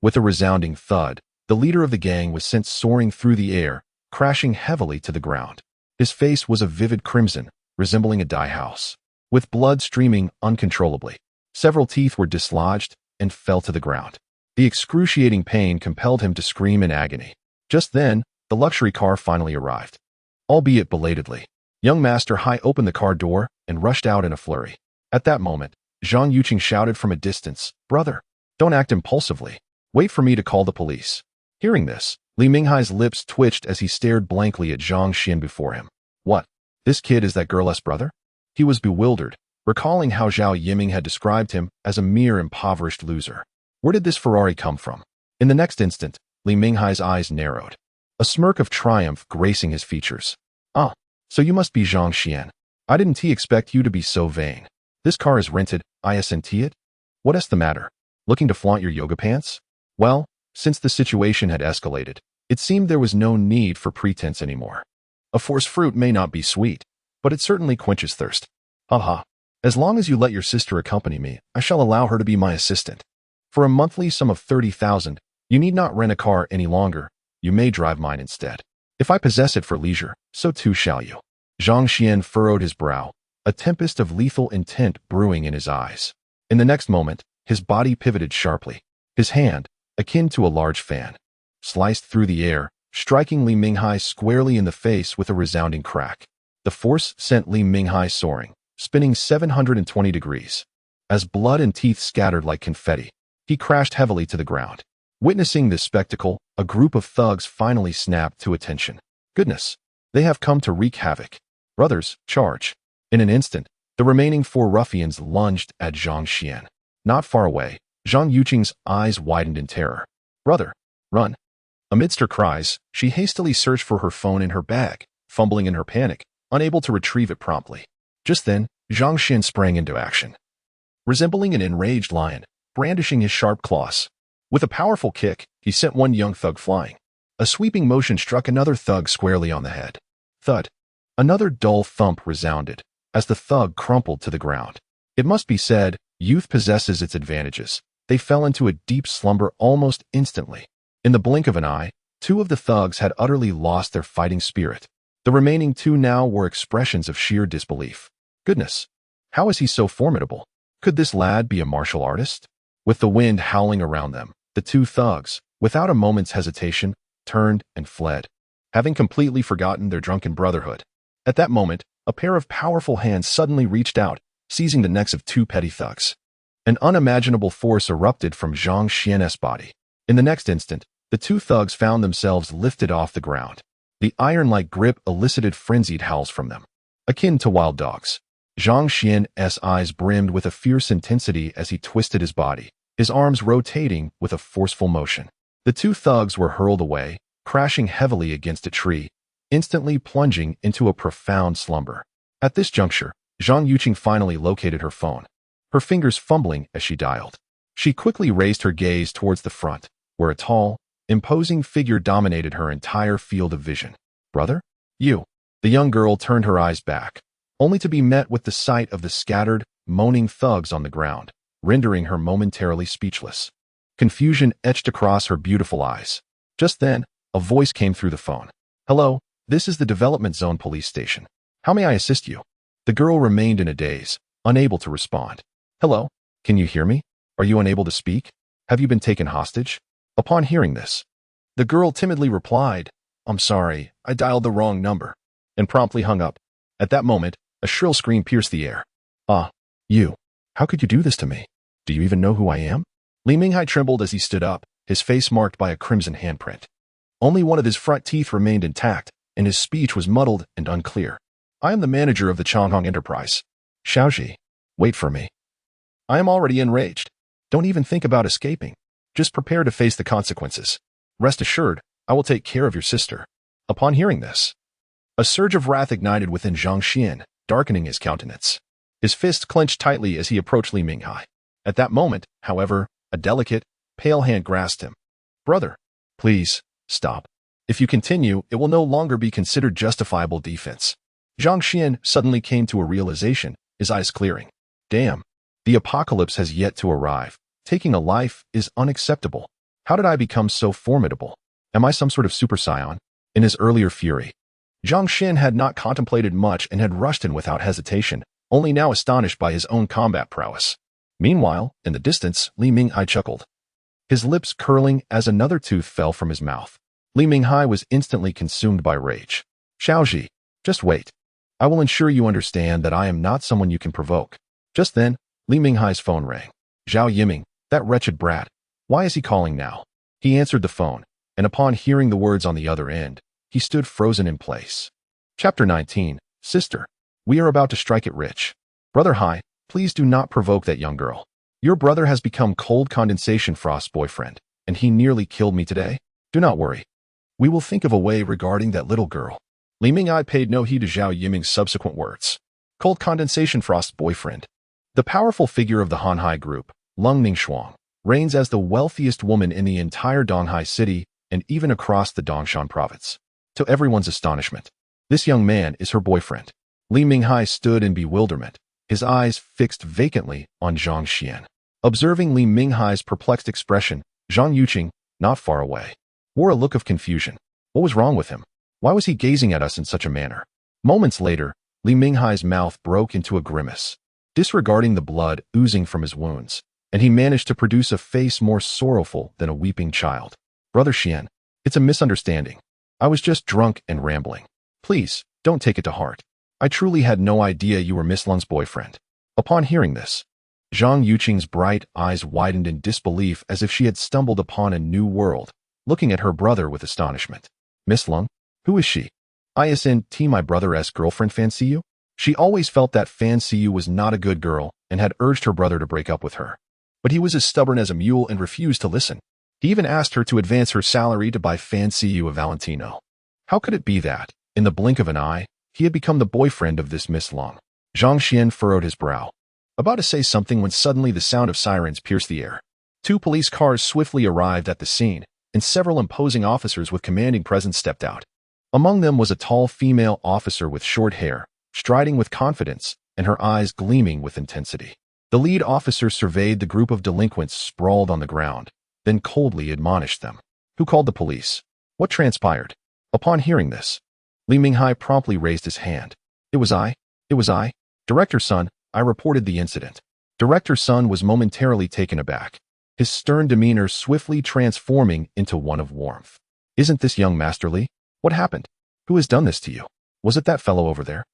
With a resounding thud, the leader of the gang was sent soaring through the air, crashing heavily to the ground. His face was a vivid crimson, resembling a dye house, with blood streaming uncontrollably. Several teeth were dislodged and fell to the ground. The excruciating pain compelled him to scream in agony. Just then, the luxury car finally arrived. Albeit belatedly, young Master Hai opened the car door and rushed out in a flurry. At that moment, Zhang Yuching shouted from a distance, "Brother, don't act impulsively. Wait for me to call the police." Hearing this, Li Minghai's lips twitched as he stared blankly at Zhang Xuan before him. What? This kid is that girl's brother? He was bewildered, recalling how Zhao Yiming had described him as a mere impoverished loser. Where did this Ferrari come from? In the next instant, Li Minghai's eyes narrowed, a smirk of triumph gracing his features. "Ah, so you must be Zhang Xuan. I didn't expect you to be so vain. This car is rented, isn't it? What's the matter? Looking to flaunt your yoga pants?" Well, since the situation had escalated, it seemed there was no need for pretense anymore. A forced fruit may not be sweet, but it certainly quenches thirst. Haha. As long as you let your sister accompany me, I shall allow her to be my assistant. For a monthly sum of 30,000, You need not rent a car any longer. You may drive mine instead. If I possess it for leisure, so too shall you." Zhang Xuan furrowed his brow, a tempest of lethal intent brewing in his eyes. In the next moment, his body pivoted sharply. His hand, akin to a large fan, sliced through the air, striking Li Minghai squarely in the face with a resounding crack. The force sent Li Minghai soaring, spinning 720 degrees. As blood and teeth scattered like confetti, he crashed heavily to the ground. Witnessing this spectacle, a group of thugs finally snapped to attention. "Goodness, they have come to wreak havoc. Brothers, charge." In an instant, the remaining 4 ruffians lunged at Zhang Xuan. Not far away, Chang Yuchun's eyes widened in terror. "Brother, run." Amidst her cries, she hastily searched for her phone in her bag, fumbling in her panic, unable to retrieve it promptly. Just then, Zhang Xuan sprang into action. Resembling an enraged lion, brandishing his sharp claws. With a powerful kick, he sent one young thug flying. A sweeping motion struck another thug squarely on the head. Thud. Another dull thump resounded, as the thug crumpled to the ground. It must be said, youth possesses its advantages. They fell into a deep slumber almost instantly. In the blink of an eye, 2 of the thugs had utterly lost their fighting spirit. The remaining 2 now were expressions of sheer disbelief. Goodness, how is he so formidable? Could this lad be a martial artist? With the wind howling around them, the 2 thugs, without a moment's hesitation, turned and fled, having completely forgotten their drunken brotherhood. At that moment, a pair of powerful hands suddenly reached out, seizing the necks of 2 petty thugs. An unimaginable force erupted from Zhang Xuan's body. In the next instant, the 2 thugs found themselves lifted off the ground. The iron-like grip elicited frenzied howls from them, akin to wild dogs. Zhang Xuan's eyes brimmed with a fierce intensity as he twisted his body, his arms rotating with a forceful motion. The 2 thugs were hurled away, crashing heavily against a tree, instantly plunging into a profound slumber. At this juncture, Chang Yuchun finally located her phone, her fingers fumbling as she dialed. She quickly raised her gaze towards the front, where a tall, imposing figure dominated her entire field of vision. "Brother? You." The young girl turned her eyes back, only to be met with the sight of the scattered, moaning thugs on the ground, rendering her momentarily speechless. Confusion etched across her beautiful eyes. Just then, a voice came through the phone. "Hello, this is the Development Zone Police Station. How may I assist you?" The girl remained in a daze, unable to respond. "Hello, can you hear me? Are you unable to speak? Have you been taken hostage?" Upon hearing this, the girl timidly replied, "I'm sorry, I dialed the wrong number," and promptly hung up. At that moment, a shrill scream pierced the air. "Ah, you. How could you do this to me? Do you even know who I am?" Li Minghai trembled as he stood up, his face marked by a crimson handprint. Only one of his front teeth remained intact, and his speech was muddled and unclear. "I am the manager of the Changhong Enterprise. Xiaoji, wait for me. I am already enraged. Don't even think about escaping. Just prepare to face the consequences. Rest assured, I will take care of your sister." Upon hearing this, a surge of wrath ignited within Zhang Xuan, darkening his countenance. His fist clenched tightly as he approached Li Minghai. At that moment, however, a delicate, pale hand grasped him. "Brother, please, stop. If you continue, it will no longer be considered justifiable defense." Zhang Xuan suddenly came to a realization, his eyes clearing. Damn, the apocalypse has yet to arrive. Taking a life is unacceptable. How did I become so formidable? Am I some sort of super scion? In his earlier fury, Zhang Xuan had not contemplated much and had rushed in without hesitation, only now astonished by his own combat prowess. Meanwhile, in the distance, Li Minghai chuckled, his lips curling as another tooth fell from his mouth. Li Minghai was instantly consumed by rage. "Xiaoji, just wait. I will ensure you understand that I am not someone you can provoke." Just then, Li Minghai's phone rang. "Zhao Yiming, that wretched brat. Why is he calling now?" He answered the phone, and upon hearing the words on the other end, he stood frozen in place. Chapter 19, Sister, we are about to strike it rich. Brother Hai, please do not provoke that young girl. Your brother has become cold condensation frost's boyfriend, and he nearly killed me today. Do not worry. We will think of a way regarding that little girl. Li Minghai paid no heed to Zhao Yiming's subsequent words. Cold condensation frost's boyfriend. The powerful figure of the Hanhai group, Lung Ningxuang, reigns as the wealthiest woman in the entire Donghai city and even across the Dongshan province. To everyone's astonishment, this young man is her boyfriend. Li Minghai stood in bewilderment, his eyes fixed vacantly on Zhang Xuan. Observing Li Minghai's perplexed expression, Chang Yuchun, not far away, wore a look of confusion. What was wrong with him? Why was he gazing at us in such a manner? Moments later, Li Minghai's mouth broke into a grimace, disregarding the blood oozing from his wounds, and he managed to produce a face more sorrowful than a weeping child. Brother Xian, it's a misunderstanding. I was just drunk and rambling. Please, don't take it to heart. I truly had no idea you were Miss Lung's boyfriend. Upon hearing this, Zhang Yuching's bright eyes widened in disbelief as if she had stumbled upon a new world, looking at her brother with astonishment. Miss Lung? Who is she? Isn't my brother's girlfriend Fan Siyu? She always felt that Fan Siyu was not a good girl and had urged her brother to break up with her. But he was as stubborn as a mule and refused to listen. He even asked her to advance her salary to buy Fan Siyu a Valentino. How could it be that, in the blink of an eye, he had become the boyfriend of this Miss Lung? Zhang Xuan furrowed his brow, about to say something when suddenly the sound of sirens pierced the air. 2 police cars swiftly arrived at the scene, and several imposing officers with commanding presence stepped out. Among them was a tall female officer with short hair, striding with confidence, and her eyes gleaming with intensity. The lead officer surveyed the group of delinquents sprawled on the ground, then coldly admonished them. Who called the police? What transpired? Upon hearing this, Li Minghai promptly raised his hand. It was I. Director Sun, I reported the incident. Director Sun was momentarily taken aback, his stern demeanor swiftly transforming into one of warmth. Isn't this young Master Li? What happened? Who has done this to you? Was it that fellow over there?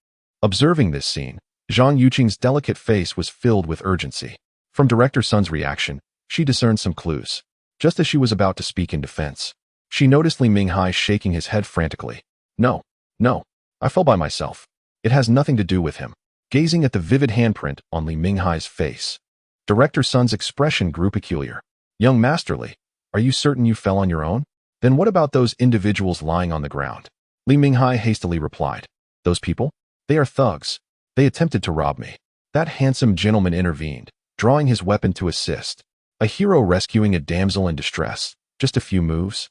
Observing this scene, Zhang Yuching's delicate face was filled with urgency. From Director Sun's reaction, she discerned some clues. Just as she was about to speak in defense, she noticed Li Minghai shaking his head frantically. No, I fell by myself. It has nothing to do with him. Gazing at the vivid handprint on Li Minghai's face, Director Sun's expression grew peculiar. Young Master Li, are you certain you fell on your own? Then what about those individuals lying on the ground? Li Minghai hastily replied. Those people? They are thugs. They attempted to rob me. That handsome gentleman intervened, drawing his weapon to assist. A hero rescuing a damsel in distress. Just a few moves.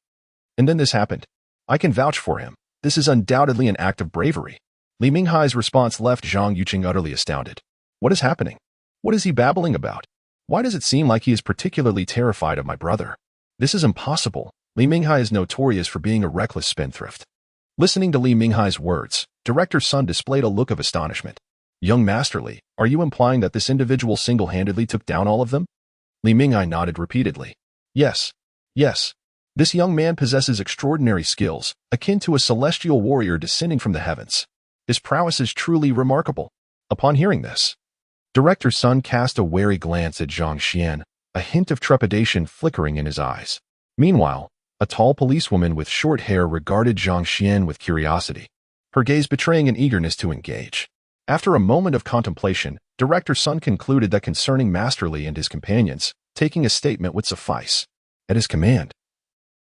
And then this happened. I can vouch for him. This is undoubtedly an act of bravery. Li Minghai's response left Zhang Yuching utterly astounded. What is happening? What is he babbling about? Why does it seem like he is particularly terrified of my brother? This is impossible. Li Minghai is notorious for being a reckless spendthrift. Listening to Li Minghai's words, Director Sun displayed a look of astonishment. Young Master Li, are you implying that this individual single-handedly took down all of them? Li Minghai nodded repeatedly. Yes. This young man possesses extraordinary skills, akin to a celestial warrior descending from the heavens. His prowess is truly remarkable. Upon hearing this, Director Sun cast a wary glance at Zhang Xuan, a hint of trepidation flickering in his eyes. Meanwhile, a tall policewoman with short hair regarded Zhang Xuan with curiosity, her gaze betraying an eagerness to engage. After a moment of contemplation, Director Sun concluded that concerning Master Li and his companions, taking a statement would suffice. At his command,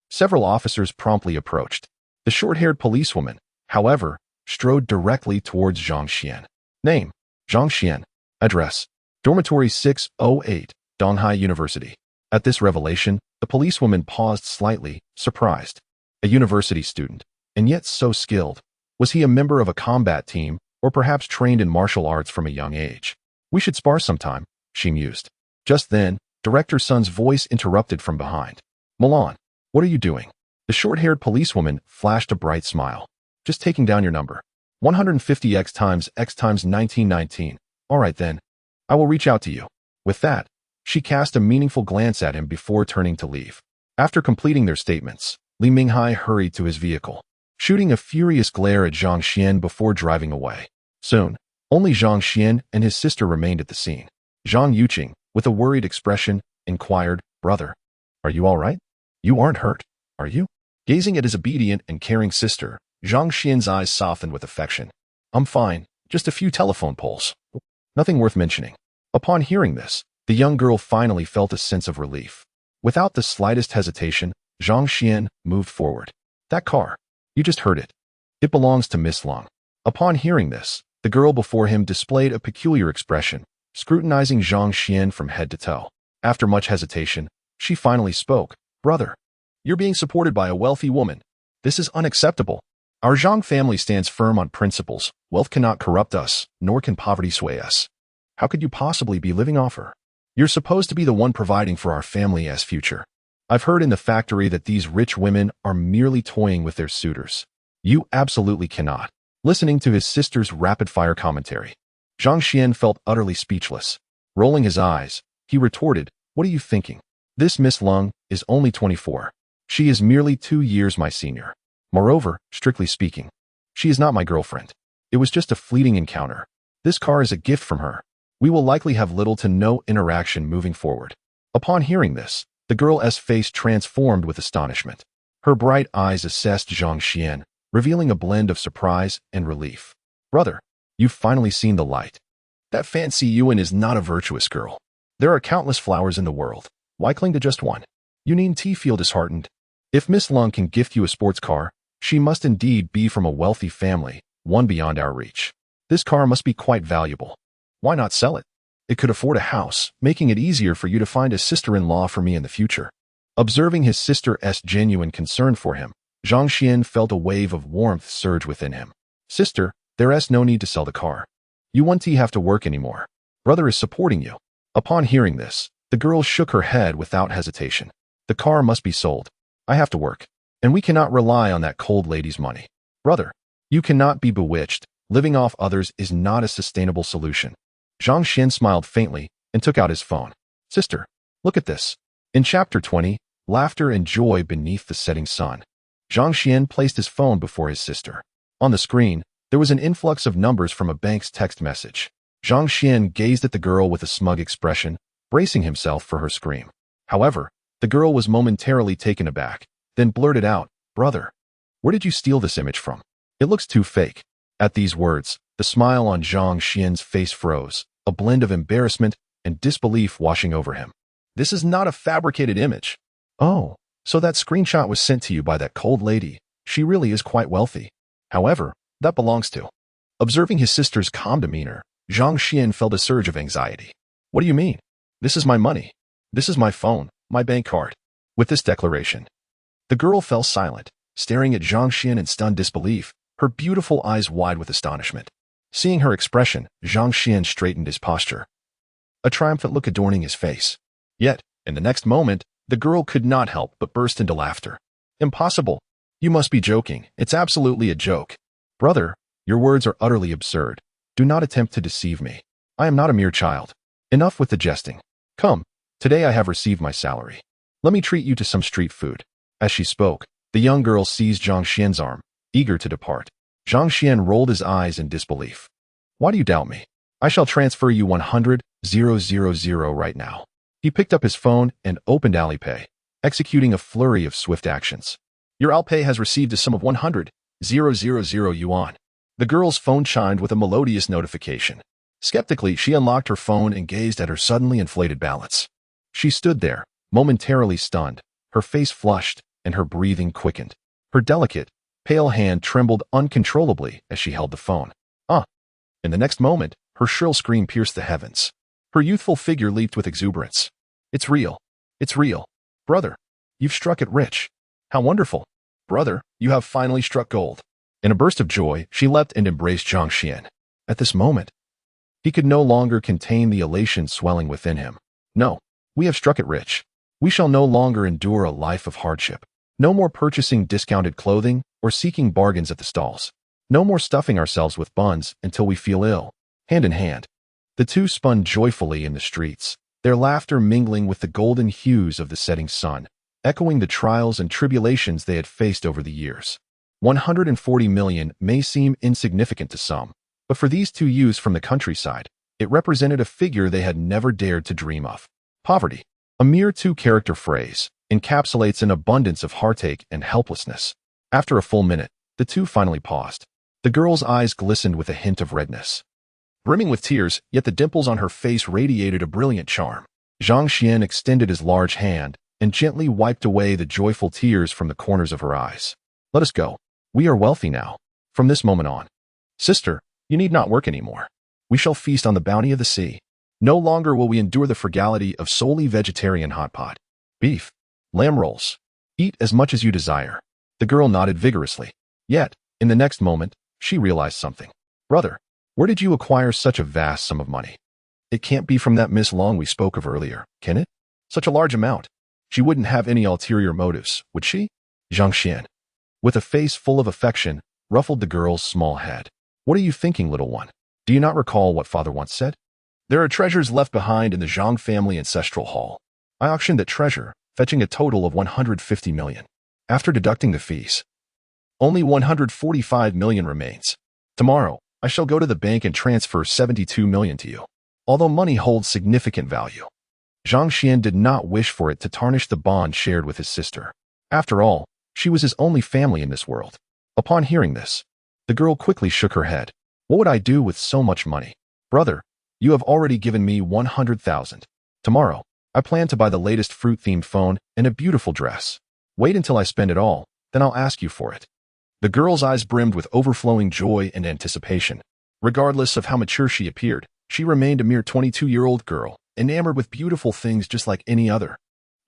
several officers promptly approached. The short-haired policewoman, however, strode directly towards Zhang Xuan. Name: Zhang Xuan. Address: Dormitory 608, Donghai University. At this revelation, the policewoman paused slightly, surprised. A university student, and yet so skilled. Was he a member of a combat team, or perhaps trained in martial arts from a young age? We should spar sometime, she mused. Just then, Director Sun's voice interrupted from behind. Milan, what are you doing? The short-haired policewoman flashed a bright smile. Just taking down your number. 150x times 1919. All right then. I will reach out to you. With that, she cast a meaningful glance at him before turning to leave. After completing their statements, Li Minghai hurried to his vehicle, shooting a furious glare at Zhang Xuan before driving away. Soon, only Zhang Xuan and his sister remained at the scene. Zhang Yuching, with a worried expression, inquired, Brother, are you all right? You aren't hurt, are you? Gazing at his obedient and caring sister, Zhang Xuan's eyes softened with affection. I'm fine, just a few telephone poles. Nothing worth mentioning. Upon hearing this, the young girl finally felt a sense of relief. Without the slightest hesitation, Zhang Xuan moved forward. That car. You just heard it. It belongs to Miss Lung. Upon hearing this, the girl before him displayed a peculiar expression, scrutinizing Zhang Xuan from head to toe. After much hesitation, she finally spoke. Brother, you're being supported by a wealthy woman. This is unacceptable. Our Zhang family stands firm on principles. Wealth cannot corrupt us, nor can poverty sway us. How could you possibly be living off her? You're supposed to be the one providing for our family's future. I've heard in the factory that these rich women are merely toying with their suitors. You absolutely cannot. Listening to his sister's rapid-fire commentary, Zhang Xuan felt utterly speechless. Rolling his eyes, he retorted, "What are you thinking? This Miss Lung is only 24. She is merely 2 years my senior. Moreover, strictly speaking, she is not my girlfriend. It was just a fleeting encounter. This car is a gift from her. We will likely have little to no interaction moving forward." Upon hearing this, the girl's face transformed with astonishment. Her bright eyes assessed Zhang Xuan, revealing a blend of surprise and relief. "Brother, you've finally seen the light. That fancy Yuan is not a virtuous girl. There are countless flowers in the world. Why cling to just one? You needn't feel disheartened. If Miss Lung can gift you a sports car, she must indeed be from a wealthy family, one beyond our reach. This car must be quite valuable. Why not sell it? It could afford a house, making it easier for you to find a sister-in-law for me in the future." Observing his sister's genuine concern for him, Zhang Xuan felt a wave of warmth surge within him. "Sister, there's no need to sell the car. You won't have to work anymore. Brother is supporting you." Upon hearing this, the girl shook her head without hesitation. "The car must be sold. I have to work, and we cannot rely on that cold lady's money. Brother, you cannot be bewitched. Living off others is not a sustainable solution." Zhang Xuan smiled faintly and took out his phone. "Sister, look at this." In Chapter 20, Laughter and Joy Beneath the Setting Sun, Zhang Xuan placed his phone before his sister. On the screen, there was an influx of numbers from a bank's text message. Zhang Xuan gazed at the girl with a smug expression, bracing himself for her scream. However, the girl was momentarily taken aback, then blurted out, "Brother, where did you steal this image from? It looks too fake." At these words, the smile on Zhang Xian's face froze, a blend of embarrassment and disbelief washing over him. "This is not a fabricated image." "Oh, so that screenshot was sent to you by that cold lady. She really is quite wealthy. However, that belongs to." Observing his sister's calm demeanor, Zhang Xuan felt a surge of anxiety. "What do you mean? This is my money. This is my phone, my bank card." With this declaration, the girl fell silent, staring at Zhang Xuan in stunned disbelief, her beautiful eyes wide with astonishment. Seeing her expression, Zhang Xuan straightened his posture, a triumphant look adorning his face. Yet, in the next moment, the girl could not help but burst into laughter. "Impossible. You must be joking. It's absolutely a joke. Brother, your words are utterly absurd. Do not attempt to deceive me. I am not a mere child. Enough with the jesting. Come, today I have received my salary. Let me treat you to some street food." As she spoke, the young girl seized Zhang Xian's arm, eager to depart. Zhang Xuan rolled his eyes in disbelief. "Why do you doubt me? I shall transfer you 100,000 right now." He picked up his phone and opened Alipay, executing a flurry of swift actions. "Your Alipay has received a sum of 100,000 yuan. The girl's phone chimed with a melodious notification. Skeptically, she unlocked her phone and gazed at her suddenly inflated balance. She stood there, momentarily stunned, her face flushed and her breathing quickened. Her delicate, pale hand trembled uncontrollably as she held the phone. In the next moment, her shrill scream pierced the heavens. Her youthful figure leaped with exuberance. "It's real. It's real. Brother, you've struck it rich. How wonderful. Brother, you have finally struck gold." In a burst of joy, she leapt and embraced Zhang Xuan. At this moment, he could no longer contain the elation swelling within him. "No, we have struck it rich. We shall no longer endure a life of hardship. No more purchasing discounted clothing or seeking bargains at the stalls. No more stuffing ourselves with buns until we feel ill." Hand in hand, the two spun joyfully in the streets, their laughter mingling with the golden hues of the setting sun, echoing the trials and tribulations they had faced over the years. 140 million may seem insignificant to some, but for these two youths from the countryside, it represented a figure they had never dared to dream of. Poverty, a mere two-character phrase, encapsulates an abundance of heartache and helplessness. After a full minute, the two finally paused. The girl's eyes glistened with a hint of redness. Brimming with tears, yet the dimples on her face radiated a brilliant charm. Zhang Xuan extended his large hand and gently wiped away the joyful tears from the corners of her eyes. "Let us go. We are wealthy now. From this moment on. Sister, you need not work anymore. We shall feast on the bounty of the sea. No longer will we endure the frugality of solely vegetarian hot pot. Beef, lamb rolls. Eat as much as you desire." The girl nodded vigorously. Yet, in the next moment, she realized something. "Brother, where did you acquire such a vast sum of money? It can't be from that Miss Long we spoke of earlier, can it? Such a large amount. She wouldn't have any ulterior motives, would she? Zhang Xuan, with a face full of affection, ruffled the girl's small head. What are you thinking, little one? Do you not recall what father once said? There are treasures left behind in the Zhang family ancestral hall. I auctioned that treasure, fetching a total of 150 million. After deducting the fees, only 145 million remains. Tomorrow, I shall go to the bank and transfer 72 million to you. Although money holds significant value, Zhang Xuan did not wish for it to tarnish the bond shared with his sister. After all, she was his only family in this world. Upon hearing this, the girl quickly shook her head. What would I do with so much money? Brother, you have already given me 100,000. Tomorrow, I plan to buy the latest fruit-themed phone and a beautiful dress. Wait until I spend it all, then I'll ask you for it. The girl's eyes brimmed with overflowing joy and anticipation. Regardless of how mature she appeared, she remained a mere 22-year-old girl, enamored with beautiful things just like any other.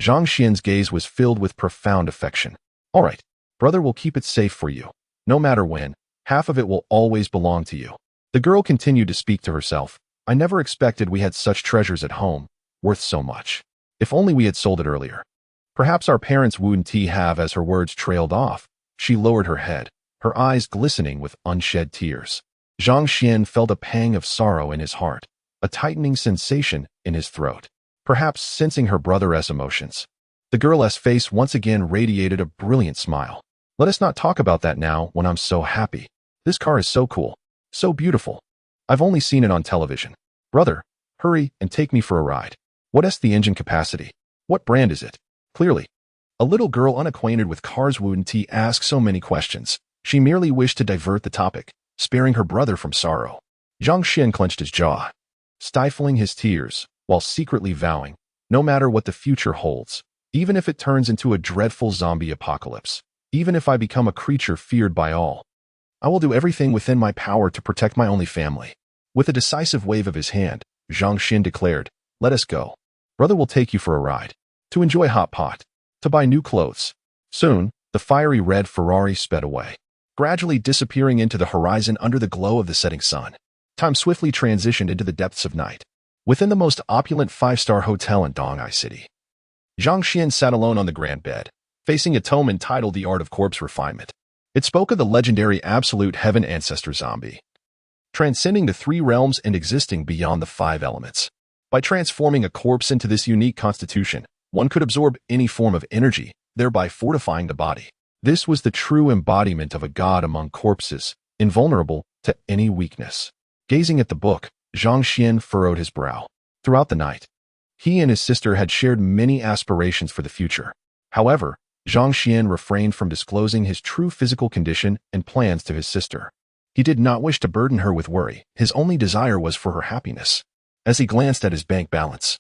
Zhang Xuan's gaze was filled with profound affection. All right, brother will keep it safe for you. No matter when, half of it will always belong to you. The girl continued to speak to herself. I never expected we had such treasures at home, worth so much. If only we had sold it earlier. Perhaps our parents wouldn't have. As her words trailed off, she lowered her head, her eyes glistening with unshed tears. Zhang Xuan felt a pang of sorrow in his heart, a tightening sensation in his throat, perhaps sensing her brother's emotions. The girl's face once again radiated a brilliant smile. Let us not talk about that now when I'm so happy. This car is so cool, so beautiful. I've only seen it on television. Brother, hurry and take me for a ride. What's the engine capacity? What brand is it? Clearly, a little girl unacquainted with cars wouldn't ask so many questions. She merely wished to divert the topic, sparing her brother from sorrow. Zhang Xuan clenched his jaw, stifling his tears, while secretly vowing, no matter what the future holds, even if it turns into a dreadful zombie apocalypse, even if I become a creature feared by all, I will do everything within my power to protect my only family. With a decisive wave of his hand, Zhang Xuan declared, let us go. Brother will take you for a ride, to enjoy hot pot, to buy new clothes. Soon, the fiery red Ferrari sped away, gradually disappearing into the horizon under the glow of the setting sun. Time swiftly transitioned into the depths of night. Within the most opulent five-star hotel in Donghai City, Zhang Xuan sat alone on the grand bed, facing a tome entitled The Art of Corpse Refinement. It spoke of the legendary absolute heaven ancestor zombie, transcending the three realms and existing beyond the five elements. By transforming a corpse into this unique constitution, one could absorb any form of energy, thereby fortifying the body. This was the true embodiment of a god among corpses, invulnerable to any weakness. Gazing at the book, Zhang Xuan furrowed his brow. Throughout the night, he and his sister had shared many aspirations for the future. However, Zhang Xuan refrained from disclosing his true physical condition and plans to his sister. He did not wish to burden her with worry. His only desire was for her happiness. As he glanced at his bank balance,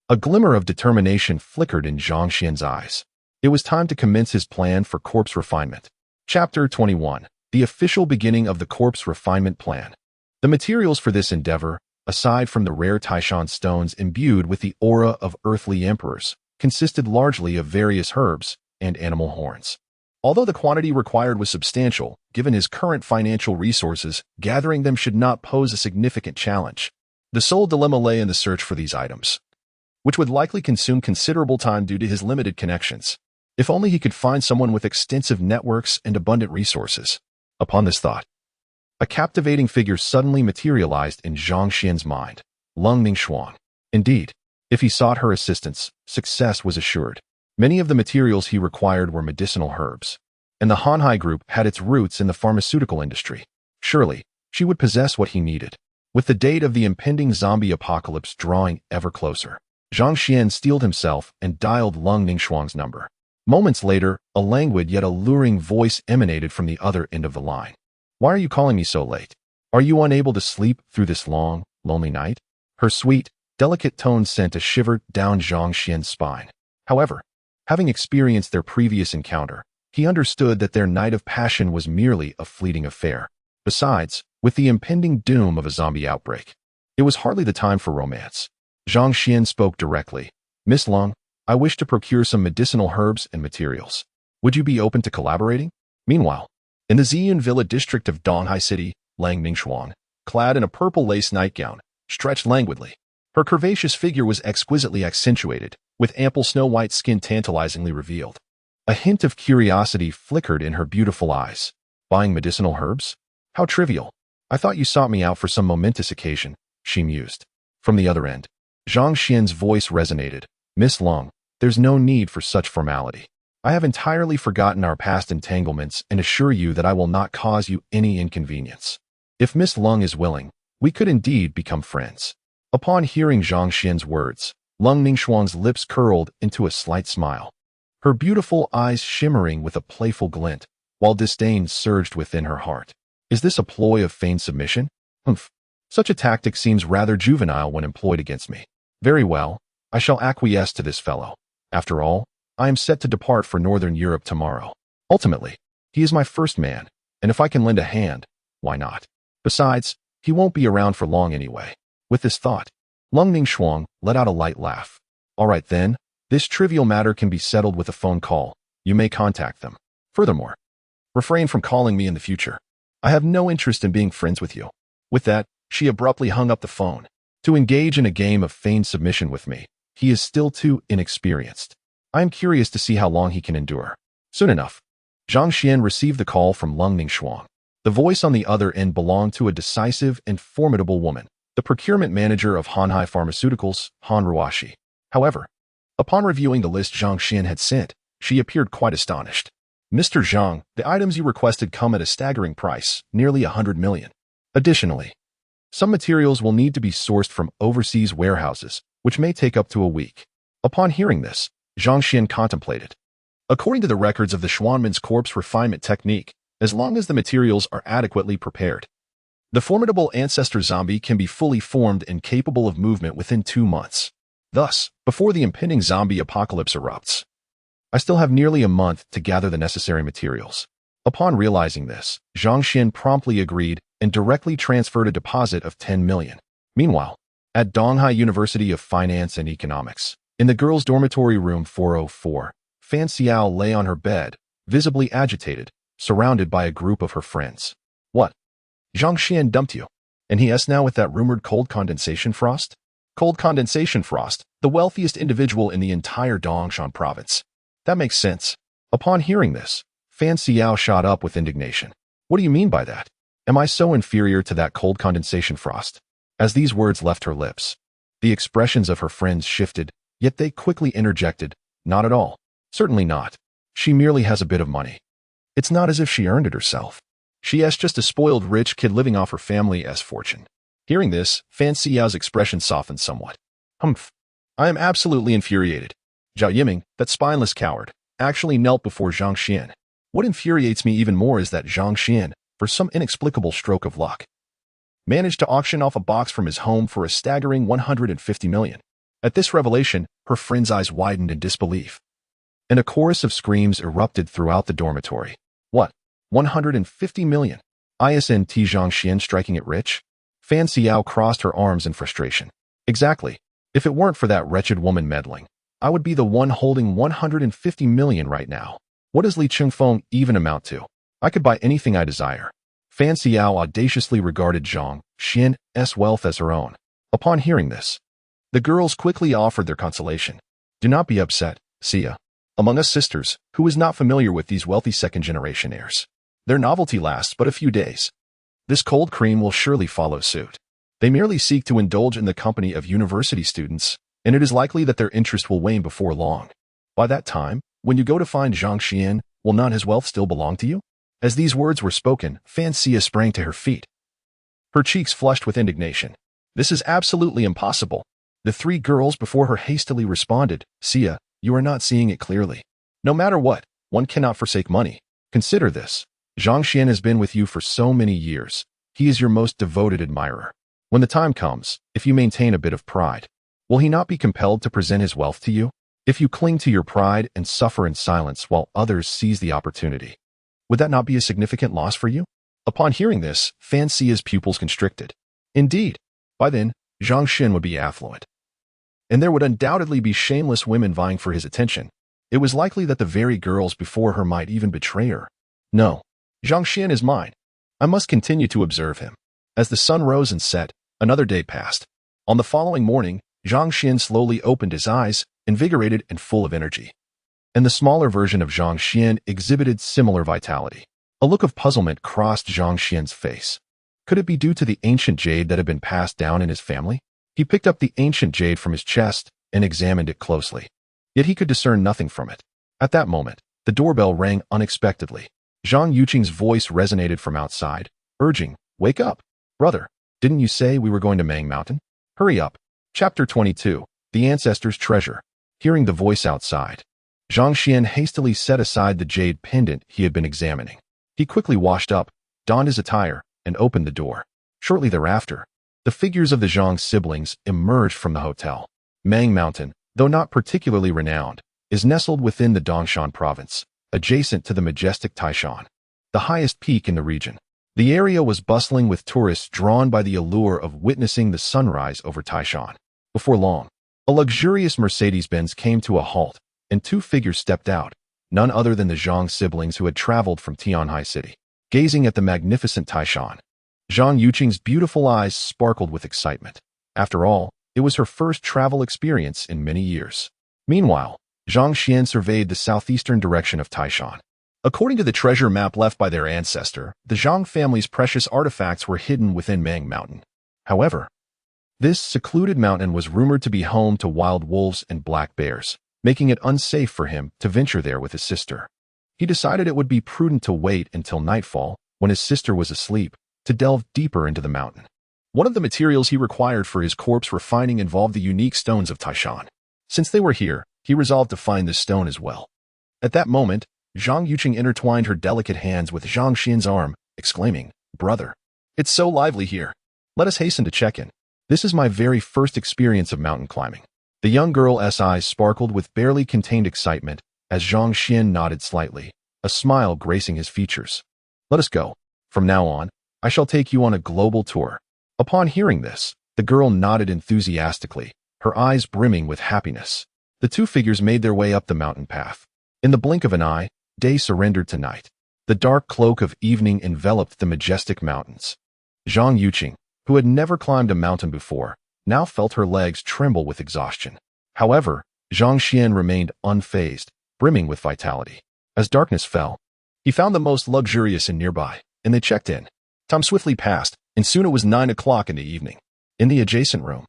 a glimmer of determination flickered in Zhang Xuan's eyes. It was time to commence his plan for corpse refinement. Chapter 21. The official beginning of the corpse refinement plan. The materials for this endeavor, aside from the rare Taishan stones imbued with the aura of earthly emperors, consisted largely of various herbs and animal horns. Although the quantity required was substantial, given his current financial resources, gathering them should not pose a significant challenge. The sole dilemma lay in the search for these items, which would likely consume considerable time due to his limited connections. If only he could find someone with extensive networks and abundant resources. Upon this thought, a captivating figure suddenly materialized in Zhang Xuan's mind, Lung Ningxuan. Indeed, if he sought her assistance, success was assured. Many of the materials he required were medicinal herbs, and the Hanhai Group had its roots in the pharmaceutical industry. Surely, she would possess what he needed. With the date of the impending zombie apocalypse drawing ever closer, Zhang Xuan steeled himself and dialed Lung Ningxuan's number. Moments later, a languid yet alluring voice emanated from the other end of the line. Why are you calling me so late? Are you unable to sleep through this long, lonely night? Her sweet, delicate tone sent a shiver down Zhang Xuan's spine. However, having experienced their previous encounter, he understood that their night of passion was merely a fleeting affair. Besides, with the impending doom of a zombie outbreak, it was hardly the time for romance. Zhang Xuan spoke directly. Miss Lung, I wish to procure some medicinal herbs and materials. Would you be open to collaborating? Meanwhile, in the Ziyun Villa district of Donghai City, Lang Ningxuan, clad in a purple lace nightgown, stretched languidly. Her curvaceous figure was exquisitely accentuated, with ample snow-white skin tantalizingly revealed. A hint of curiosity flickered in her beautiful eyes. Buying medicinal herbs? How trivial. I thought you sought me out for some momentous occasion, she mused. From the other end, Zhang Xuan's voice resonated. Miss Lung, there's no need for such formality. I have entirely forgotten our past entanglements and assure you that I will not cause you any inconvenience. If Miss Lung is willing, we could indeed become friends. Upon hearing Zhang Xuan's words, Lung Ningxuang's lips curled into a slight smile, her beautiful eyes shimmering with a playful glint, while disdain surged within her heart. Is this a ploy of feigned submission? Humph. Such a tactic seems rather juvenile when employed against me. Very well, I shall acquiesce to this fellow. After all, I am set to depart for Northern Europe tomorrow. Ultimately, he is my first man, and if I can lend a hand, why not? Besides, he won't be around for long anyway. With this thought, Lung Ningxuang let out a light laugh. All right then, this trivial matter can be settled with a phone call. You may contact them. Furthermore, refrain from calling me in the future. I have no interest in being friends with you. With that, she abruptly hung up the phone. To engage in a game of feigned submission with me, he is still too inexperienced. I am curious to see how long he can endure. Soon enough, Zhang Xuan received the call from Lung Ningxuang. The voice on the other end belonged to a decisive and formidable woman, the procurement manager of Hanhai Pharmaceuticals, Han Ruashi. However, upon reviewing the list Zhang Xuan had sent, she appeared quite astonished. Mr. Zhang, the items you requested come at a staggering price, nearly 100 million. Additionally, some materials will need to be sourced from overseas warehouses, which may take up to a week. Upon hearing this, Zhang Xuan contemplated. According to the records of the Xuanman's corpse refinement technique, as long as the materials are adequately prepared, the formidable ancestor zombie can be fully formed and capable of movement within 2 months. Thus, before the impending zombie apocalypse erupts, I still have nearly a month to gather the necessary materials. Upon realizing this, Zhang Xuan promptly agreed and directly transferred a deposit of 10 million. Meanwhile, at Donghai University of Finance and Economics, in the girls' dormitory room 404, Fan Xiao lay on her bed, visibly agitated, surrounded by a group of her friends. What? Zhang Xuan dumped you? And he is now with that rumored cold condensation frost? Cold condensation frost, the wealthiest individual in the entire Dongshan province. That makes sense. Upon hearing this, Fan Xiao shot up with indignation. What do you mean by that? Am I so inferior to that cold condensation frost? As these words left her lips, the expressions of her friends shifted, yet they quickly interjected, not at all. Certainly not. She merely has a bit of money. It's not as if she earned it herself. She is just a spoiled rich kid living off her family's fortune. Hearing this, Fan Xiao's expression softened somewhat. Humph. I am absolutely infuriated. Zhao Yiming, that spineless coward, actually knelt before Zhang Xuan. What infuriates me even more is that Zhang Xuan, for some inexplicable stroke of luck, managed to auction off a box from his home for a staggering 150 million. At this revelation, her friend's eyes widened in disbelief, and a chorus of screams erupted throughout the dormitory. What? 150 million? Isn't Zhang Xuan striking it rich? Fan Xiao crossed her arms in frustration. Exactly. If it weren't for that wretched woman meddling, I would be the one holding 150 million right now. What does Li Chengfeng even amount to? I could buy anything I desire. Fan Xiao audaciously regarded Zhang Xuan's wealth as her own. Upon hearing this, the girls quickly offered their consolation. Do not be upset, Xia. Among us sisters, who is not familiar with these wealthy second-generation heirs? Their novelty lasts but a few days. This cold cream will surely follow suit. They merely seek to indulge in the company of university students, and it is likely that their interest will wane before long. By that time, when you go to find Zhang Xuan, will not his wealth still belong to you? As these words were spoken, Fan Xia sprang to her feet. Her cheeks flushed with indignation. This is absolutely impossible. The 3 girls before her hastily responded, Xia, you are not seeing it clearly. No matter what, one cannot forsake money. Consider this. Zhang Xuan has been with you for so many years. He is your most devoted admirer. When the time comes, if you maintain a bit of pride, will he not be compelled to present his wealth to you? If you cling to your pride and suffer in silence while others seize the opportunity, would that not be a significant loss for you? Upon hearing this, Fan Xia's pupils constricted. Indeed, by then, Zhang Xuan would be affluent, and there would undoubtedly be shameless women vying for his attention. It was likely that the very girls before her might even betray her. No, Zhang Xuan is mine. I must continue to observe him. As the sun rose and set, another day passed. On the following morning, Zhang Xuan slowly opened his eyes, invigorated and full of energy. And the smaller version of Zhang Xuan exhibited similar vitality. A look of puzzlement crossed Zhang Xuan's face. Could it be due to the ancient jade that had been passed down in his family? He picked up the ancient jade from his chest and examined it closely. Yet he could discern nothing from it. At that moment, the doorbell rang unexpectedly. Zhang Yuchun's voice resonated from outside, urging, "Wake up, brother. Didn't you say we were going to Mang Mountain? Hurry up." Chapter 22. The Ancestor's Treasure. Hearing the voice outside, Zhang Xuan hastily set aside the jade pendant he had been examining. He quickly washed up, donned his attire, and opened the door. Shortly thereafter, the figures of the Zhang siblings emerged from the hotel. Mang Mountain, though not particularly renowned, is nestled within the Dongshan province, adjacent to the majestic Taishan, the highest peak in the region. The area was bustling with tourists drawn by the allure of witnessing the sunrise over Taishan. Before long, a luxurious Mercedes-Benz came to a halt, and two figures stepped out, none other than the Zhang siblings who had traveled from Tianhai City. Gazing at the magnificent Taishan, Zhang Yuchun's beautiful eyes sparkled with excitement. After all, it was her first travel experience in many years. Meanwhile, Zhang Xuan surveyed the southeastern direction of Taishan. According to the treasure map left by their ancestor, the Zhang family's precious artifacts were hidden within Mang Mountain. However, this secluded mountain was rumored to be home to wild wolves and black bears, making it unsafe for him to venture there with his sister. He decided it would be prudent to wait until nightfall, when his sister was asleep, to delve deeper into the mountain. One of the materials he required for his corpse refining involved the unique stones of Taishan. Since they were here, he resolved to find this stone as well. At that moment, Zhang Yuchun intertwined her delicate hands with Zhang Xuan's arm, exclaiming, "Brother, it's so lively here. Let us hasten to check in. This is my very first experience of mountain climbing." The young girl's eyes sparkled with barely contained excitement as Zhang Xuan nodded slightly, a smile gracing his features. "Let us go. From now on, I shall take you on a global tour." Upon hearing this, the girl nodded enthusiastically, her eyes brimming with happiness. The two figures made their way up the mountain path. In the blink of an eye, day surrendered to night. The dark cloak of evening enveloped the majestic mountains. Zhang Yuchun, who had never climbed a mountain before, now felt her legs tremble with exhaustion. However, Zhang Xuan remained unfazed, brimming with vitality. As darkness fell, he found the most luxurious inn nearby, and they checked in. Time swiftly passed, and soon it was 9 o'clock in the evening. In the adjacent room,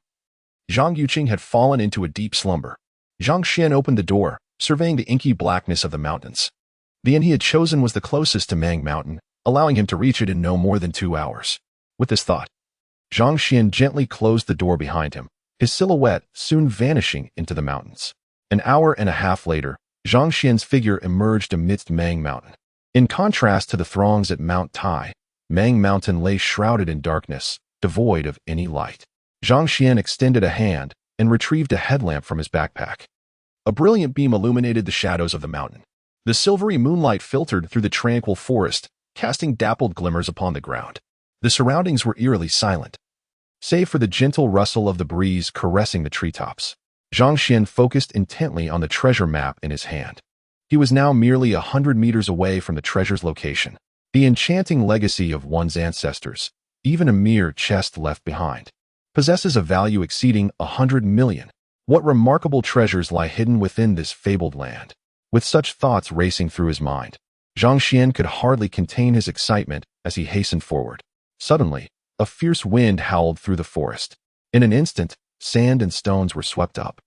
Zhang Yuchun had fallen into a deep slumber. Zhang Xuan opened the door, surveying the inky blackness of the mountains. The inn he had chosen was the closest to Mang Mountain, allowing him to reach it in no more than 2 hours. With this thought, Zhang Xuan gently closed the door behind him, his silhouette soon vanishing into the mountains. An hour and a half later, Zhang Xuan's figure emerged amidst Mang Mountain. In contrast to the throngs at Mount Tai, Mang Mountain lay shrouded in darkness, devoid of any light. Zhang Xuan extended a hand and retrieved a headlamp from his backpack. A brilliant beam illuminated the shadows of the mountain. The silvery moonlight filtered through the tranquil forest, casting dappled glimmers upon the ground. The surroundings were eerily silent, save for the gentle rustle of the breeze caressing the treetops. Zhang Xuan focused intently on the treasure map in his hand. He was now merely 100 meters away from the treasure's location. The enchanting legacy of one's ancestors, even a mere chest left behind, possesses a value exceeding 100 million. What remarkable treasures lie hidden within this fabled land? With such thoughts racing through his mind, Zhang Xuan could hardly contain his excitement as he hastened forward. Suddenly, a fierce wind howled through the forest. In an instant, sand and stones were swept up,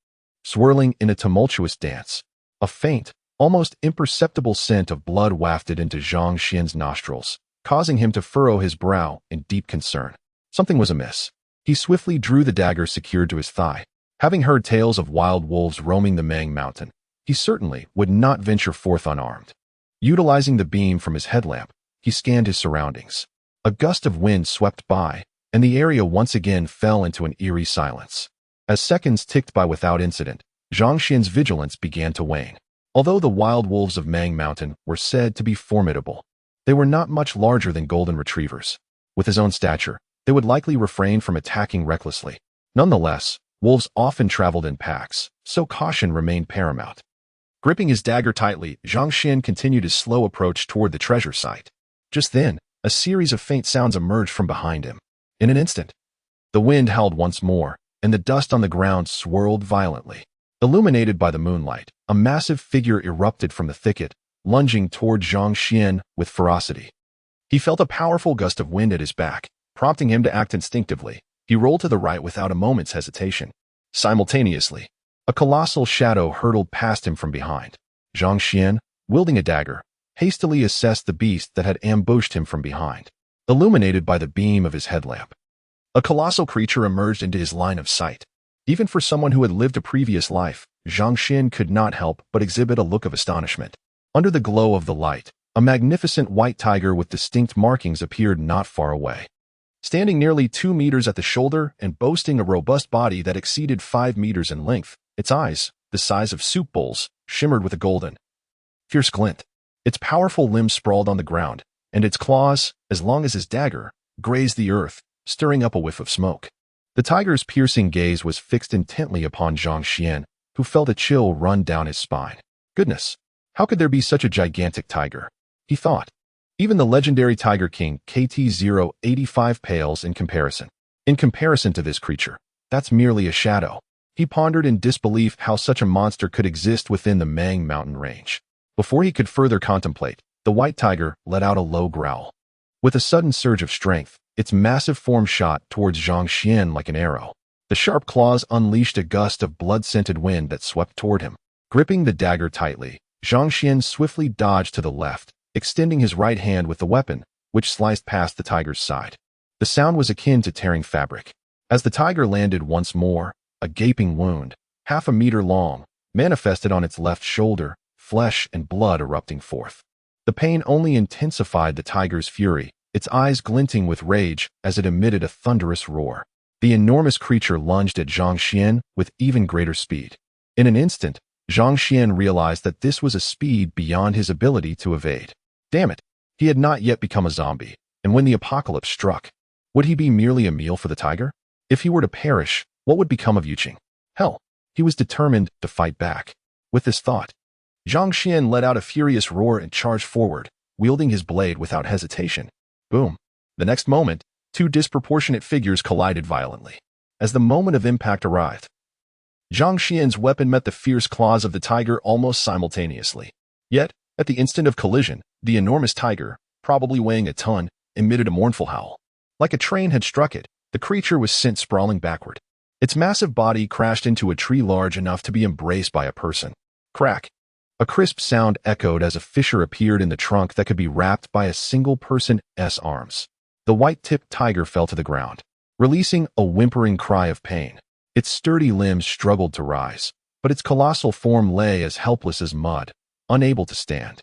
swirling in a tumultuous dance. A faint, almost imperceptible scent of blood wafted into Zhang Xuan's nostrils, causing him to furrow his brow in deep concern. Something was amiss. He swiftly drew the dagger secured to his thigh. Having heard tales of wild wolves roaming the Mang Mountain, he certainly would not venture forth unarmed. Utilizing the beam from his headlamp, he scanned his surroundings. A gust of wind swept by, and the area once again fell into an eerie silence. As seconds ticked by without incident, Zhang Xuan's vigilance began to wane. Although the wild wolves of Mang Mountain were said to be formidable, they were not much larger than golden retrievers. With his own stature, they would likely refrain from attacking recklessly. Nonetheless, wolves often traveled in packs, so caution remained paramount. Gripping his dagger tightly, Zhang Xuan continued his slow approach toward the treasure site. Just then, a series of faint sounds emerged from behind him. In an instant, the wind howled once more, and the dust on the ground swirled violently. Illuminated by the moonlight, a massive figure erupted from the thicket, lunging toward Zhang Xuan with ferocity. He felt a powerful gust of wind at his back, prompting him to act instinctively. He rolled to the right without a moment's hesitation. Simultaneously, a colossal shadow hurtled past him from behind. Zhang Xuan, wielding a dagger, hastily assessed the beast that had ambushed him from behind. Illuminated by the beam of his headlamp, a colossal creature emerged into his line of sight. Even for someone who had lived a previous life, Zhang Xuan could not help but exhibit a look of astonishment. Under the glow of the light, a magnificent white tiger with distinct markings appeared not far away. Standing nearly 2 meters at the shoulder and boasting a robust body that exceeded 5 meters in length, its eyes, the size of soup bowls, shimmered with a golden, fierce glint. Its powerful limbs sprawled on the ground, and its claws, as long as his dagger, grazed the earth, stirring up a whiff of smoke. The tiger's piercing gaze was fixed intently upon Zhang Xuan, who felt a chill run down his spine. Goodness, how could there be such a gigantic tiger? He thought. Even the legendary Tiger King KT-085 pales in comparison. In comparison to this creature, that's merely a shadow. He pondered in disbelief how such a monster could exist within the Mang mountain range. Before he could further contemplate, the white tiger let out a low growl. With a sudden surge of strength, its massive form shot towards Zhang Xuan like an arrow. The sharp claws unleashed a gust of blood-scented wind that swept toward him. Gripping the dagger tightly, Zhang Xuan swiftly dodged to the left, extending his right hand with the weapon, which sliced past the tiger's side. The sound was akin to tearing fabric. As the tiger landed once more, a gaping wound, 1/2 meter long, manifested on its left shoulder, flesh and blood erupting forth. The pain only intensified the tiger's fury, its eyes glinting with rage as it emitted a thunderous roar. The enormous creature lunged at Zhang Xuan with even greater speed. In an instant, Zhang Xuan realized that this was a speed beyond his ability to evade. Damn it, he had not yet become a zombie, and when the apocalypse struck, would he be merely a meal for the tiger? If he were to perish, what would become of Yuchun? Hell, he was determined to fight back. With this thought, Zhang Xuan let out a furious roar and charged forward, wielding his blade without hesitation. Boom. The next moment, 2 disproportionate figures collided violently. As the moment of impact arrived, Zhang Xuan's weapon met the fierce claws of the tiger almost simultaneously. Yet, at the instant of collision, the enormous tiger, probably weighing a ton, emitted a mournful howl. Like a train had struck it, the creature was sent sprawling backward. Its massive body crashed into a tree large enough to be embraced by a person. Crack. A crisp sound echoed as a fissure appeared in the trunk that could be wrapped by a single person's arms. The white-tipped tiger fell to the ground, releasing a whimpering cry of pain. Its sturdy limbs struggled to rise, but its colossal form lay as helpless as mud, unable to stand.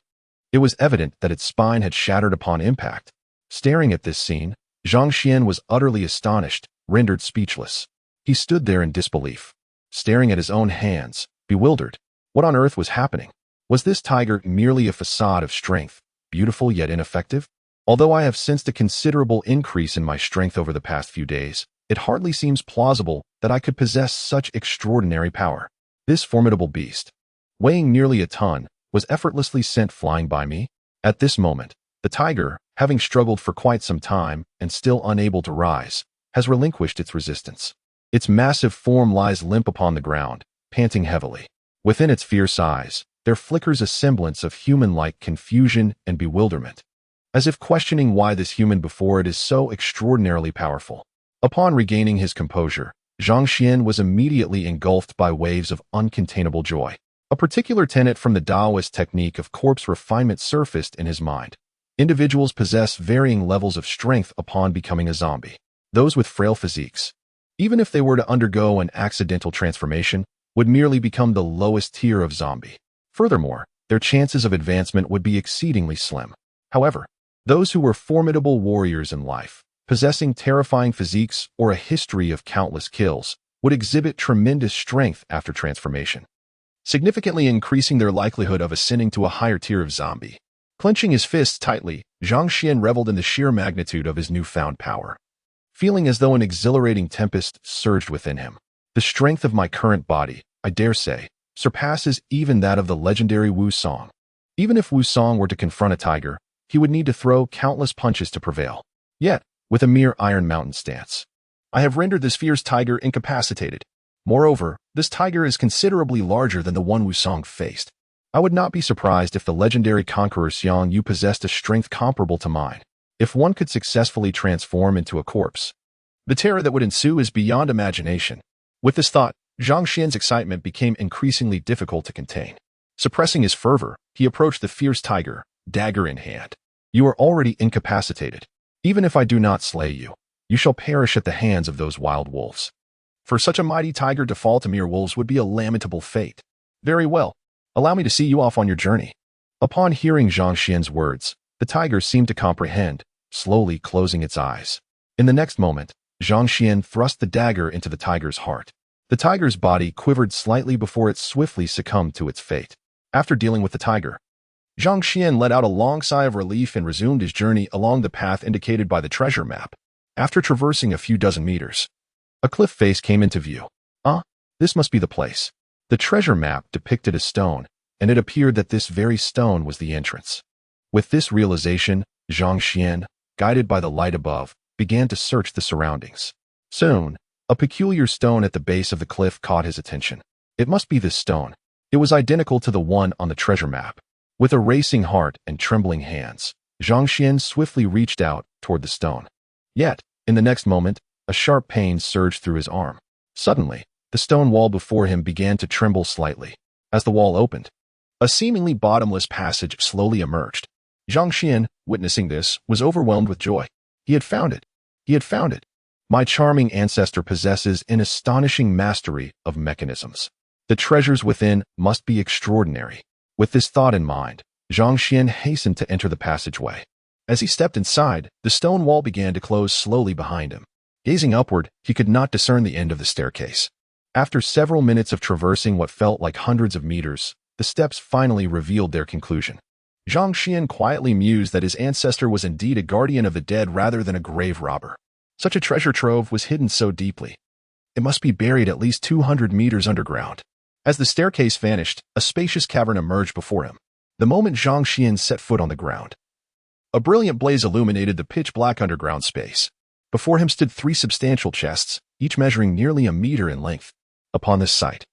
It was evident that its spine had shattered upon impact. Staring at this scene, Zhang Xuan was utterly astonished, rendered speechless. He stood there in disbelief, staring at his own hands, bewildered. What on earth was happening? Was this tiger merely a facade of strength, beautiful yet ineffective? Although I have sensed a considerable increase in my strength over the past few days, it hardly seems plausible that I could possess such extraordinary power. This formidable beast, weighing nearly a ton, was effortlessly sent flying by me. At this moment, the tiger, having struggled for quite some time and still unable to rise, has relinquished its resistance. Its massive form lies limp upon the ground, panting heavily. Within its fierce eyes, there flickers a semblance of human-like confusion and bewilderment, as if questioning why this human before it is so extraordinarily powerful. Upon regaining his composure, Zhang Xuan was immediately engulfed by waves of uncontainable joy. A particular tenet from the Taoist technique of corpse refinement surfaced in his mind. Individuals possess varying levels of strength upon becoming a zombie. Those with frail physiques, even if they were to undergo an accidental transformation, would merely become the lowest tier of zombie. Furthermore, their chances of advancement would be exceedingly slim. However, those who were formidable warriors in life, possessing terrifying physiques or a history of countless kills, would exhibit tremendous strength after transformation, significantly increasing their likelihood of ascending to a higher tier of zombie. Clenching his fists tightly, Zhang Xuan reveled in the sheer magnitude of his newfound power, feeling as though an exhilarating tempest surged within him. The strength of my current body, I dare say, surpasses even that of the legendary Wu Song. Even if Wu Song were to confront a tiger, he would need to throw countless punches to prevail. Yet, with a mere Iron Mountain stance, I have rendered this fierce tiger incapacitated. Moreover, this tiger is considerably larger than the one Wusong faced. I would not be surprised if the legendary conqueror Xiang Yu possessed a strength comparable to mine. If one could successfully transform into a corpse, the terror that would ensue is beyond imagination. With this thought, Zhang Xian's excitement became increasingly difficult to contain. Suppressing his fervor, he approached the fierce tiger, dagger in hand. You are already incapacitated. Even if I do not slay you, you shall perish at the hands of those wild wolves. For such a mighty tiger to fall to mere wolves would be a lamentable fate. Very well. Allow me to see you off on your journey. Upon hearing Zhang Xian's words, the tiger seemed to comprehend, slowly closing its eyes. In the next moment, Zhang Xian thrust the dagger into the tiger's heart. The tiger's body quivered slightly before it swiftly succumbed to its fate. After dealing with the tiger, Zhang Xian let out a long sigh of relief and resumed his journey along the path indicated by the treasure map. After traversing a few dozen meters, a cliff face came into view. This must be the place. The treasure map depicted a stone, and it appeared that this very stone was the entrance. With this realization, Zhang Xian, guided by the light above, began to search the surroundings. Soon, a peculiar stone at the base of the cliff caught his attention. It must be this stone. It was identical to the one on the treasure map. With a racing heart and trembling hands, Zhang Xian swiftly reached out toward the stone. Yet, in the next moment, a sharp pain surged through his arm. Suddenly, the stone wall before him began to tremble slightly. As the wall opened, a seemingly bottomless passage slowly emerged. Zhang Xian, witnessing this, was overwhelmed with joy. He had found it. He had found it. My charming ancestor possesses an astonishing mastery of mechanisms. The treasures within must be extraordinary. With this thought in mind, Zhang Xian hastened to enter the passageway. As he stepped inside, the stone wall began to close slowly behind him. Gazing upward, he could not discern the end of the staircase. After several minutes of traversing what felt like hundreds of meters, the steps finally revealed their conclusion. Zhang Xian quietly mused that his ancestor was indeed a guardian of the dead rather than a grave robber. Such a treasure trove was hidden so deeply. It must be buried at least 200 meters underground. As the staircase vanished, a spacious cavern emerged before him. The moment Zhang Xian set foot on the ground, a brilliant blaze illuminated the pitch-black underground space. Before him stood 3 substantial chests, each measuring nearly a meter in length. Upon this sight,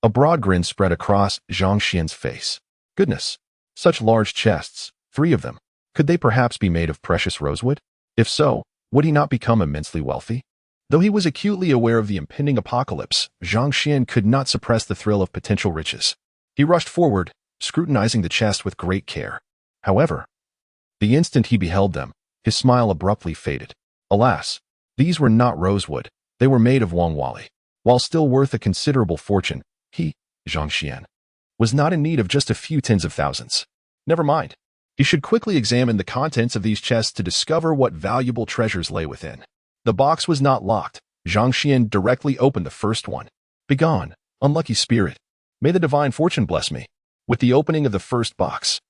a broad grin spread across Zhang Xian's face. Goodness! Such large chests, 3 of them. Could they perhaps be made of precious rosewood? If so, would he not become immensely wealthy? Though he was acutely aware of the impending apocalypse, Zhang Xian could not suppress the thrill of potential riches. He rushed forward, scrutinizing the chest with great care. However, the instant he beheld them, his smile abruptly faded. Alas, these were not rosewood. They were made of Wangwali. While still worth a considerable fortune, he, Zhang Xian, was not in need of just a few tens of thousands. Never mind. He should quickly examine the contents of these chests to discover what valuable treasures lay within. The box was not locked. Zhang Xian directly opened the first one. Begone, unlucky spirit. May the divine fortune bless me. With the opening of the first box,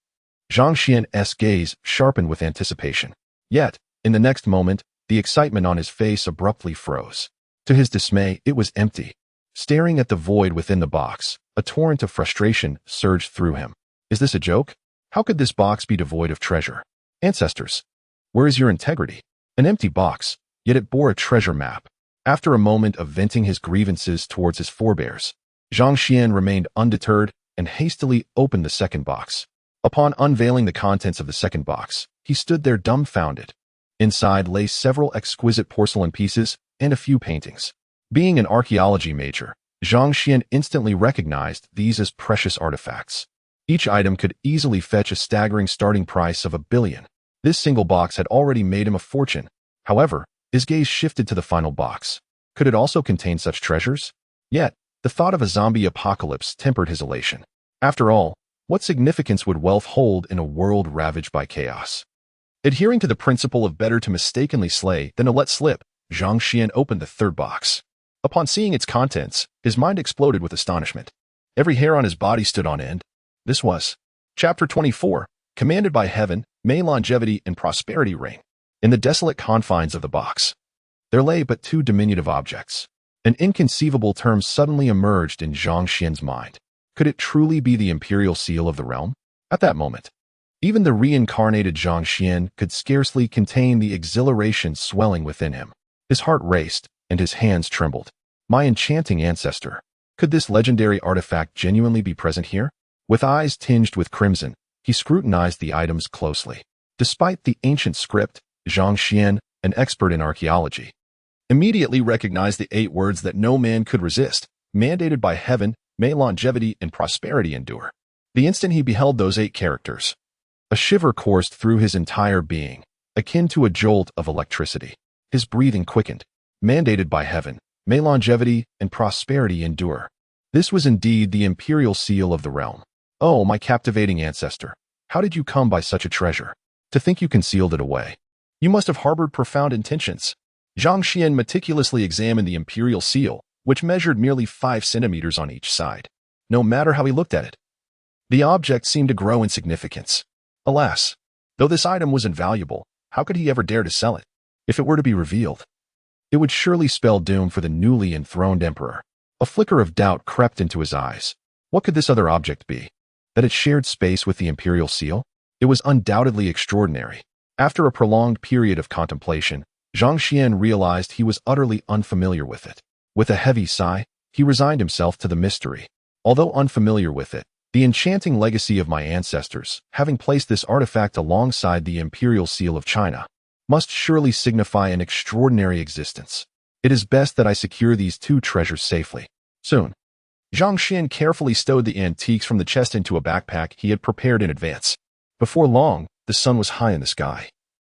Zhang Xian's gaze sharpened with anticipation. Yet, in the next moment, the excitement on his face abruptly froze. To his dismay, it was empty. Staring at the void within the box, a torrent of frustration surged through him. Is this a joke? How could this box be devoid of treasure? Ancestors, where is your integrity? An empty box, yet it bore a treasure map. After a moment of venting his grievances towards his forebears, Zhang Xian remained undeterred and hastily opened the second box. Upon unveiling the contents of the second box, he stood there dumbfounded. Inside lay several exquisite porcelain pieces and a few paintings. Being an archaeology major, Zhang Xian instantly recognized these as precious artifacts. Each item could easily fetch a staggering starting price of 1 billion. This single box had already made him a fortune. However, his gaze shifted to the final box. Could it also contain such treasures? Yet, the thought of a zombie apocalypse tempered his elation. After all, what significance would wealth hold in a world ravaged by chaos? Adhering to the principle of better to mistakenly slay than to let slip, Zhang Xian opened the third box. Upon seeing its contents, his mind exploded with astonishment. Every hair on his body stood on end. This was Chapter 24, Commanded by Heaven, May Longevity and Prosperity Reign. In the desolate confines of the box, there lay but 2 diminutive objects. An inconceivable term suddenly emerged in Zhang Xian's mind. Could it truly be the imperial seal of the realm? At that moment, even the reincarnated Zhang Xian could scarcely contain the exhilaration swelling within him. His heart raced, and his hands trembled. My enchanting ancestor. Could this legendary artifact genuinely be present here? With eyes tinged with crimson, he scrutinized the items closely. Despite the ancient script, Zhang Xuan, an expert in archaeology, immediately recognized the 8 words that no man could resist, mandated by heaven, may longevity and prosperity endure. The instant he beheld those 8 characters, a shiver coursed through his entire being, akin to a jolt of electricity. His breathing quickened. Mandated by heaven, may longevity and prosperity endure. This was indeed the imperial seal of the realm. Oh, my captivating ancestor, how did you come by such a treasure? To think you concealed it away. You must have harbored profound intentions. Zhang Xuan meticulously examined the imperial seal, which measured merely 5 centimeters on each side. No matter how he looked at it, the object seemed to grow in significance. Alas, though this item was invaluable, how could he ever dare to sell it? If it were to be revealed, it would surely spell doom for the newly enthroned emperor. A flicker of doubt crept into his eyes. What could this other object be? That it shared space with the imperial seal? It was undoubtedly extraordinary. After a prolonged period of contemplation, Zhang Xuan realized he was utterly unfamiliar with it. With a heavy sigh, he resigned himself to the mystery. Although unfamiliar with it, the enchanting legacy of my ancestors, having placed this artifact alongside the imperial seal of China, must surely signify an extraordinary existence. It is best that I secure these 2 treasures safely. Soon, Zhang Xuan carefully stowed the antiques from the chest into a backpack he had prepared in advance. Before long, the sun was high in the sky,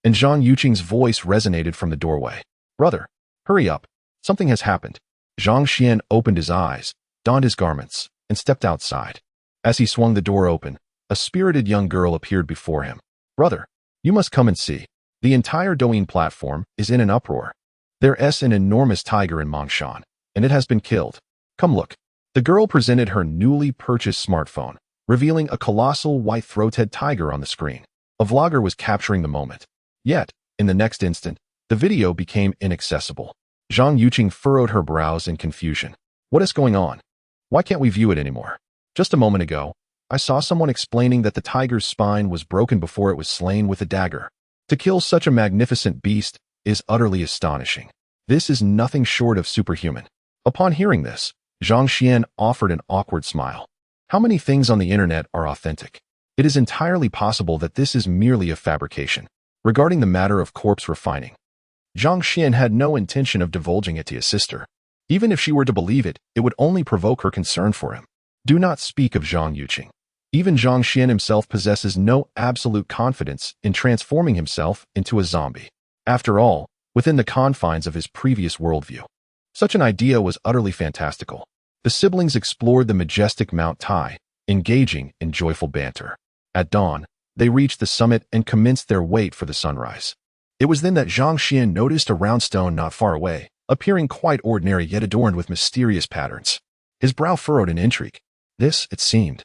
and Chang Yuchun's voice resonated from the doorway. Brother, hurry up. Something has happened. Zhang Xuan opened his eyes, donned his garments, and stepped outside. As he swung the door open, a spirited young girl appeared before him. Brother, you must come and see. The entire Douyin platform is in an uproar. There's an enormous tiger in Mongshan, and it has been killed. Come look. The girl presented her newly purchased smartphone, revealing a colossal white-throated tiger on the screen. A vlogger was capturing the moment. Yet, in the next instant, the video became inaccessible. Chang Yuchun furrowed her brows in confusion. What is going on? Why can't we view it anymore? Just a moment ago, I saw someone explaining that the tiger's spine was broken before it was slain with a dagger. To kill such a magnificent beast is utterly astonishing. This is nothing short of superhuman. Upon hearing this, Zhang Xuan offered an awkward smile. How many things on the internet are authentic? It is entirely possible that this is merely a fabrication. Regarding the matter of corpse refining, Zhang Xuan had no intention of divulging it to his sister. Even if she were to believe it, it would only provoke her concern for him. Do not speak of Zhang Yuchun. Even Zhang Xuan himself possesses no absolute confidence in transforming himself into a zombie. After all, within the confines of his previous worldview, such an idea was utterly fantastical. The siblings explored the majestic Mount Tai, engaging in joyful banter. At dawn, they reached the summit and commenced their wait for the sunrise. It was then that Zhang Xuan noticed a round stone not far away, appearing quite ordinary yet adorned with mysterious patterns. His brow furrowed in intrigue. This, it seemed,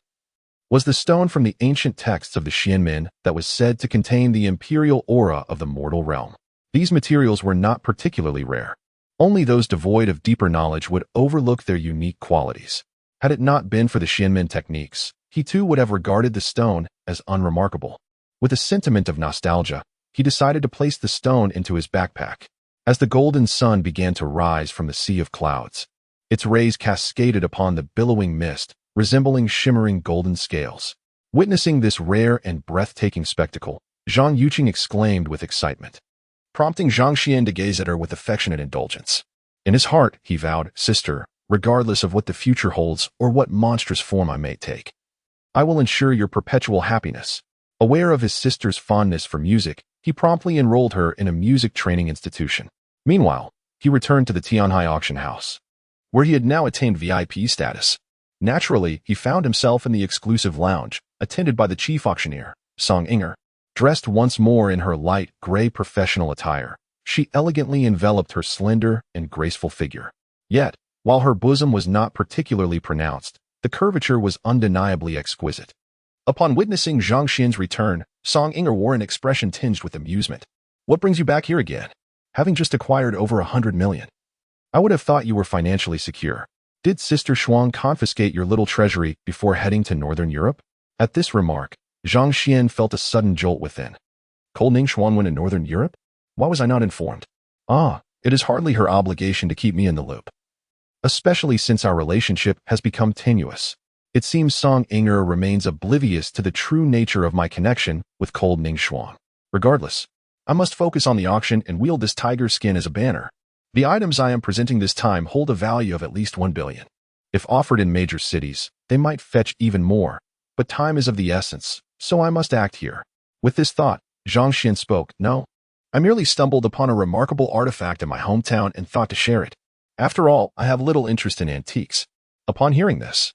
was the stone from the ancient texts of the Xianmin that was said to contain the imperial aura of the mortal realm. These materials were not particularly rare. Only those devoid of deeper knowledge would overlook their unique qualities. Had it not been for the Xianmin techniques, he too would have regarded the stone as unremarkable. With a sentiment of nostalgia, he decided to place the stone into his backpack. As the golden sun began to rise from the sea of clouds, its rays cascaded upon the billowing mist, resembling shimmering golden scales. Witnessing this rare and breathtaking spectacle, Chang Yuchun exclaimed with excitement, prompting Zhang Xuan to gaze at her with affectionate indulgence. In his heart, he vowed, Sister, regardless of what the future holds or what monstrous form I may take, I will ensure your perpetual happiness. Aware of his sister's fondness for music, he promptly enrolled her in a music training institution. Meanwhile, he returned to the Tianhai auction house, where he had now attained VIP status. Naturally, he found himself in the exclusive lounge, attended by the chief auctioneer, Song Inger. Dressed once more in her light gray professional attire, she elegantly enveloped her slender and graceful figure. Yet, while her bosom was not particularly pronounced, the curvature was undeniably exquisite. Upon witnessing Zhang Xuan's return, Song Inger wore an expression tinged with amusement. What brings you back here again? Having just acquired over 100 million. I would have thought you were financially secure. Did Sister Xuan confiscate your little treasury before heading to Northern Europe? At this remark, Zhang Xuan felt a sudden jolt within. Ning Xuan went to Northern Europe? Why was I not informed? Ah, It is hardly her obligation to keep me in the loop, especially since our relationship has become tenuous. It seems Song Inger remains oblivious to the true nature of my connection with cold Ning Xuan. Regardless, I must focus on the auction and wield this tiger skin as a banner. The items I am presenting this time hold a value of at least 1 billion. If offered in major cities, they might fetch even more, but time is of the essence, so I must act here. With this thought, Zhang Xuan spoke. No, I merely stumbled upon a remarkable artifact in my hometown and thought to share it. After all, I have little interest in antiques. Upon hearing this,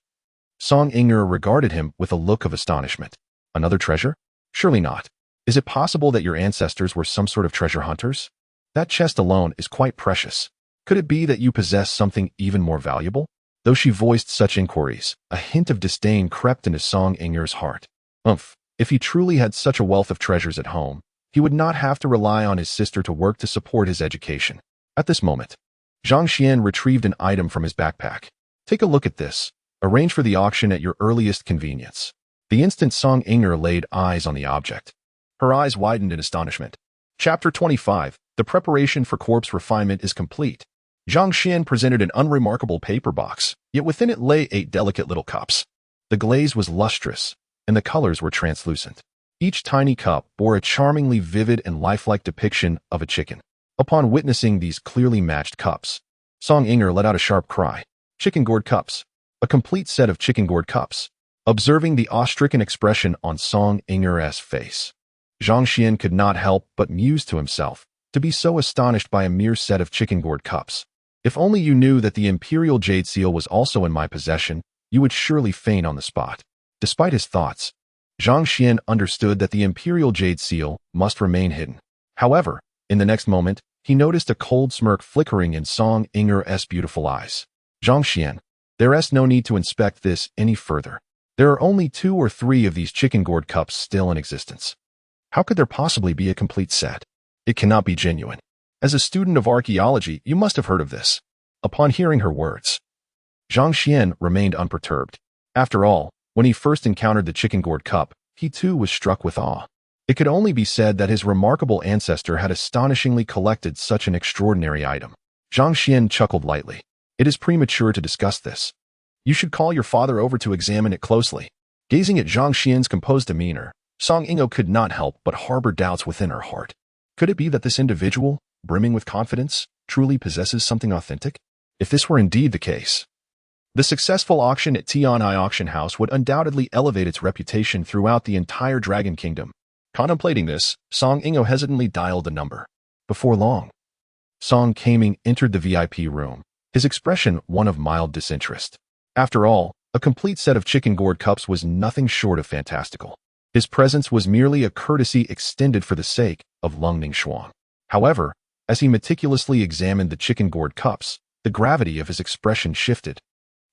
Song Inger regarded him with a look of astonishment. Another treasure? Surely not. Is it possible that your ancestors were some sort of treasure hunters? That chest alone is quite precious. Could it be that you possess something even more valuable? Though she voiced such inquiries, a hint of disdain crept into Song Inger's heart. If he truly had such a wealth of treasures at home, he would not have to rely on his sister to work to support his education. At this moment, Zhang Xuan retrieved an item from his backpack. Take a look at this. Arrange for the auction at your earliest convenience. The instant Song Inger laid eyes on the object, her eyes widened in astonishment. Chapter 25. The preparation for corpse refinement is complete. Zhang Xuan presented an unremarkable paper box, yet within it lay 8 delicate little cups. The glaze was lustrous, and the colors were translucent. Each tiny cup bore a charmingly vivid and lifelike depiction of a chicken. Upon witnessing these clearly matched cups, Song Inger let out a sharp cry. Chicken gourd cups. A complete set of chicken gourd cups. Observing the awe-stricken expression on Song Inger's face, Zhang Xuan could not help but muse to himself, to be so astonished by a mere set of chicken gourd cups. If only you knew that the imperial jade seal was also in my possession, you would surely faint on the spot. Despite his thoughts, Zhang Xuan understood that the imperial jade seal must remain hidden. However, in the next moment, he noticed a cold smirk flickering in Song Inger's beautiful eyes. Zhang Xuan, there is no need to inspect this any further. There are only 2 or 3 of these chicken gourd cups still in existence. How could there possibly be a complete set? It cannot be genuine. As a student of archaeology, you must have heard of this. Upon hearing her words, Zhang Xuan remained unperturbed. After all, when he first encountered the chicken gourd cup, he too was struck with awe. It could only be said that his remarkable ancestor had astonishingly collected such an extraordinary item. Zhang Xuan chuckled lightly. It is premature to discuss this. You should call your father over to examine it closely. Gazing at Zhang Xuan's composed demeanor, Song Inger could not help but harbor doubts within her heart. Could it be that this individual, brimming with confidence, truly possesses something authentic? If this were indeed the case, the successful auction at Tianhai Auction House would undoubtedly elevate its reputation throughout the entire Dragon Kingdom. Contemplating this, Song Inger hesitantly dialed a number. Before long, Song Kaming entered the VIP room, his expression one of mild disinterest. After all, a complete set of chicken gourd cups was nothing short of fantastical. His presence was merely a courtesy extended for the sake of Lung Ning Xuan. However, as he meticulously examined the chicken gourd cups, the gravity of his expression shifted,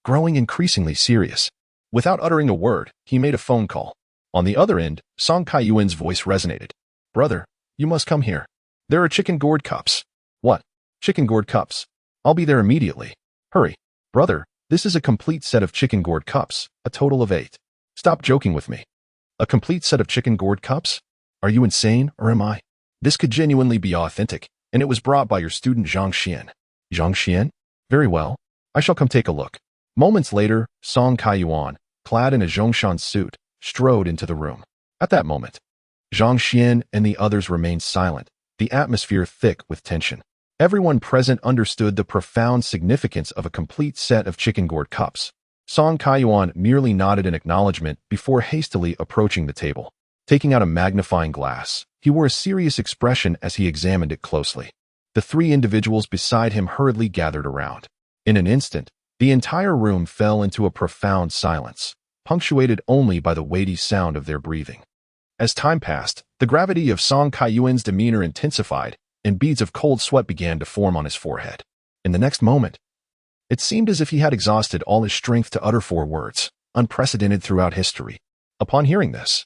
growing increasingly serious. Without uttering a word, he made a phone call. On the other end, Song Kaiyuan's voice resonated. Brother, you must come here. There are chicken gourd cups. What? Chicken gourd cups? I'll be there immediately. Hurry. Brother, this is a complete set of chicken gourd cups, a total of 8. Stop joking with me. A complete set of chicken gourd cups? Are you insane, or am I? This could genuinely be authentic, and it was brought by your student Zhang Xuan. Zhang Xuan? Very well. I shall come take a look. Moments later, Song Kaiyuan, clad in a Zhongshan suit, strode into the room. At that moment, Zhang Xuan and the others remained silent, the atmosphere thick with tension. Everyone present understood the profound significance of a complete set of chicken gourd cups. Song Kaiyuan merely nodded in acknowledgement before hastily approaching the table. Taking out a magnifying glass, he wore a serious expression as he examined it closely. The 3 individuals beside him hurriedly gathered around. In an instant, the entire room fell into a profound silence, punctuated only by the weighty sound of their breathing. As time passed, the gravity of Song Kaiyuan's demeanor intensified, and beads of cold sweat began to form on his forehead. In the next moment, it seemed as if he had exhausted all his strength to utter 4 words, unprecedented throughout history. Upon hearing this,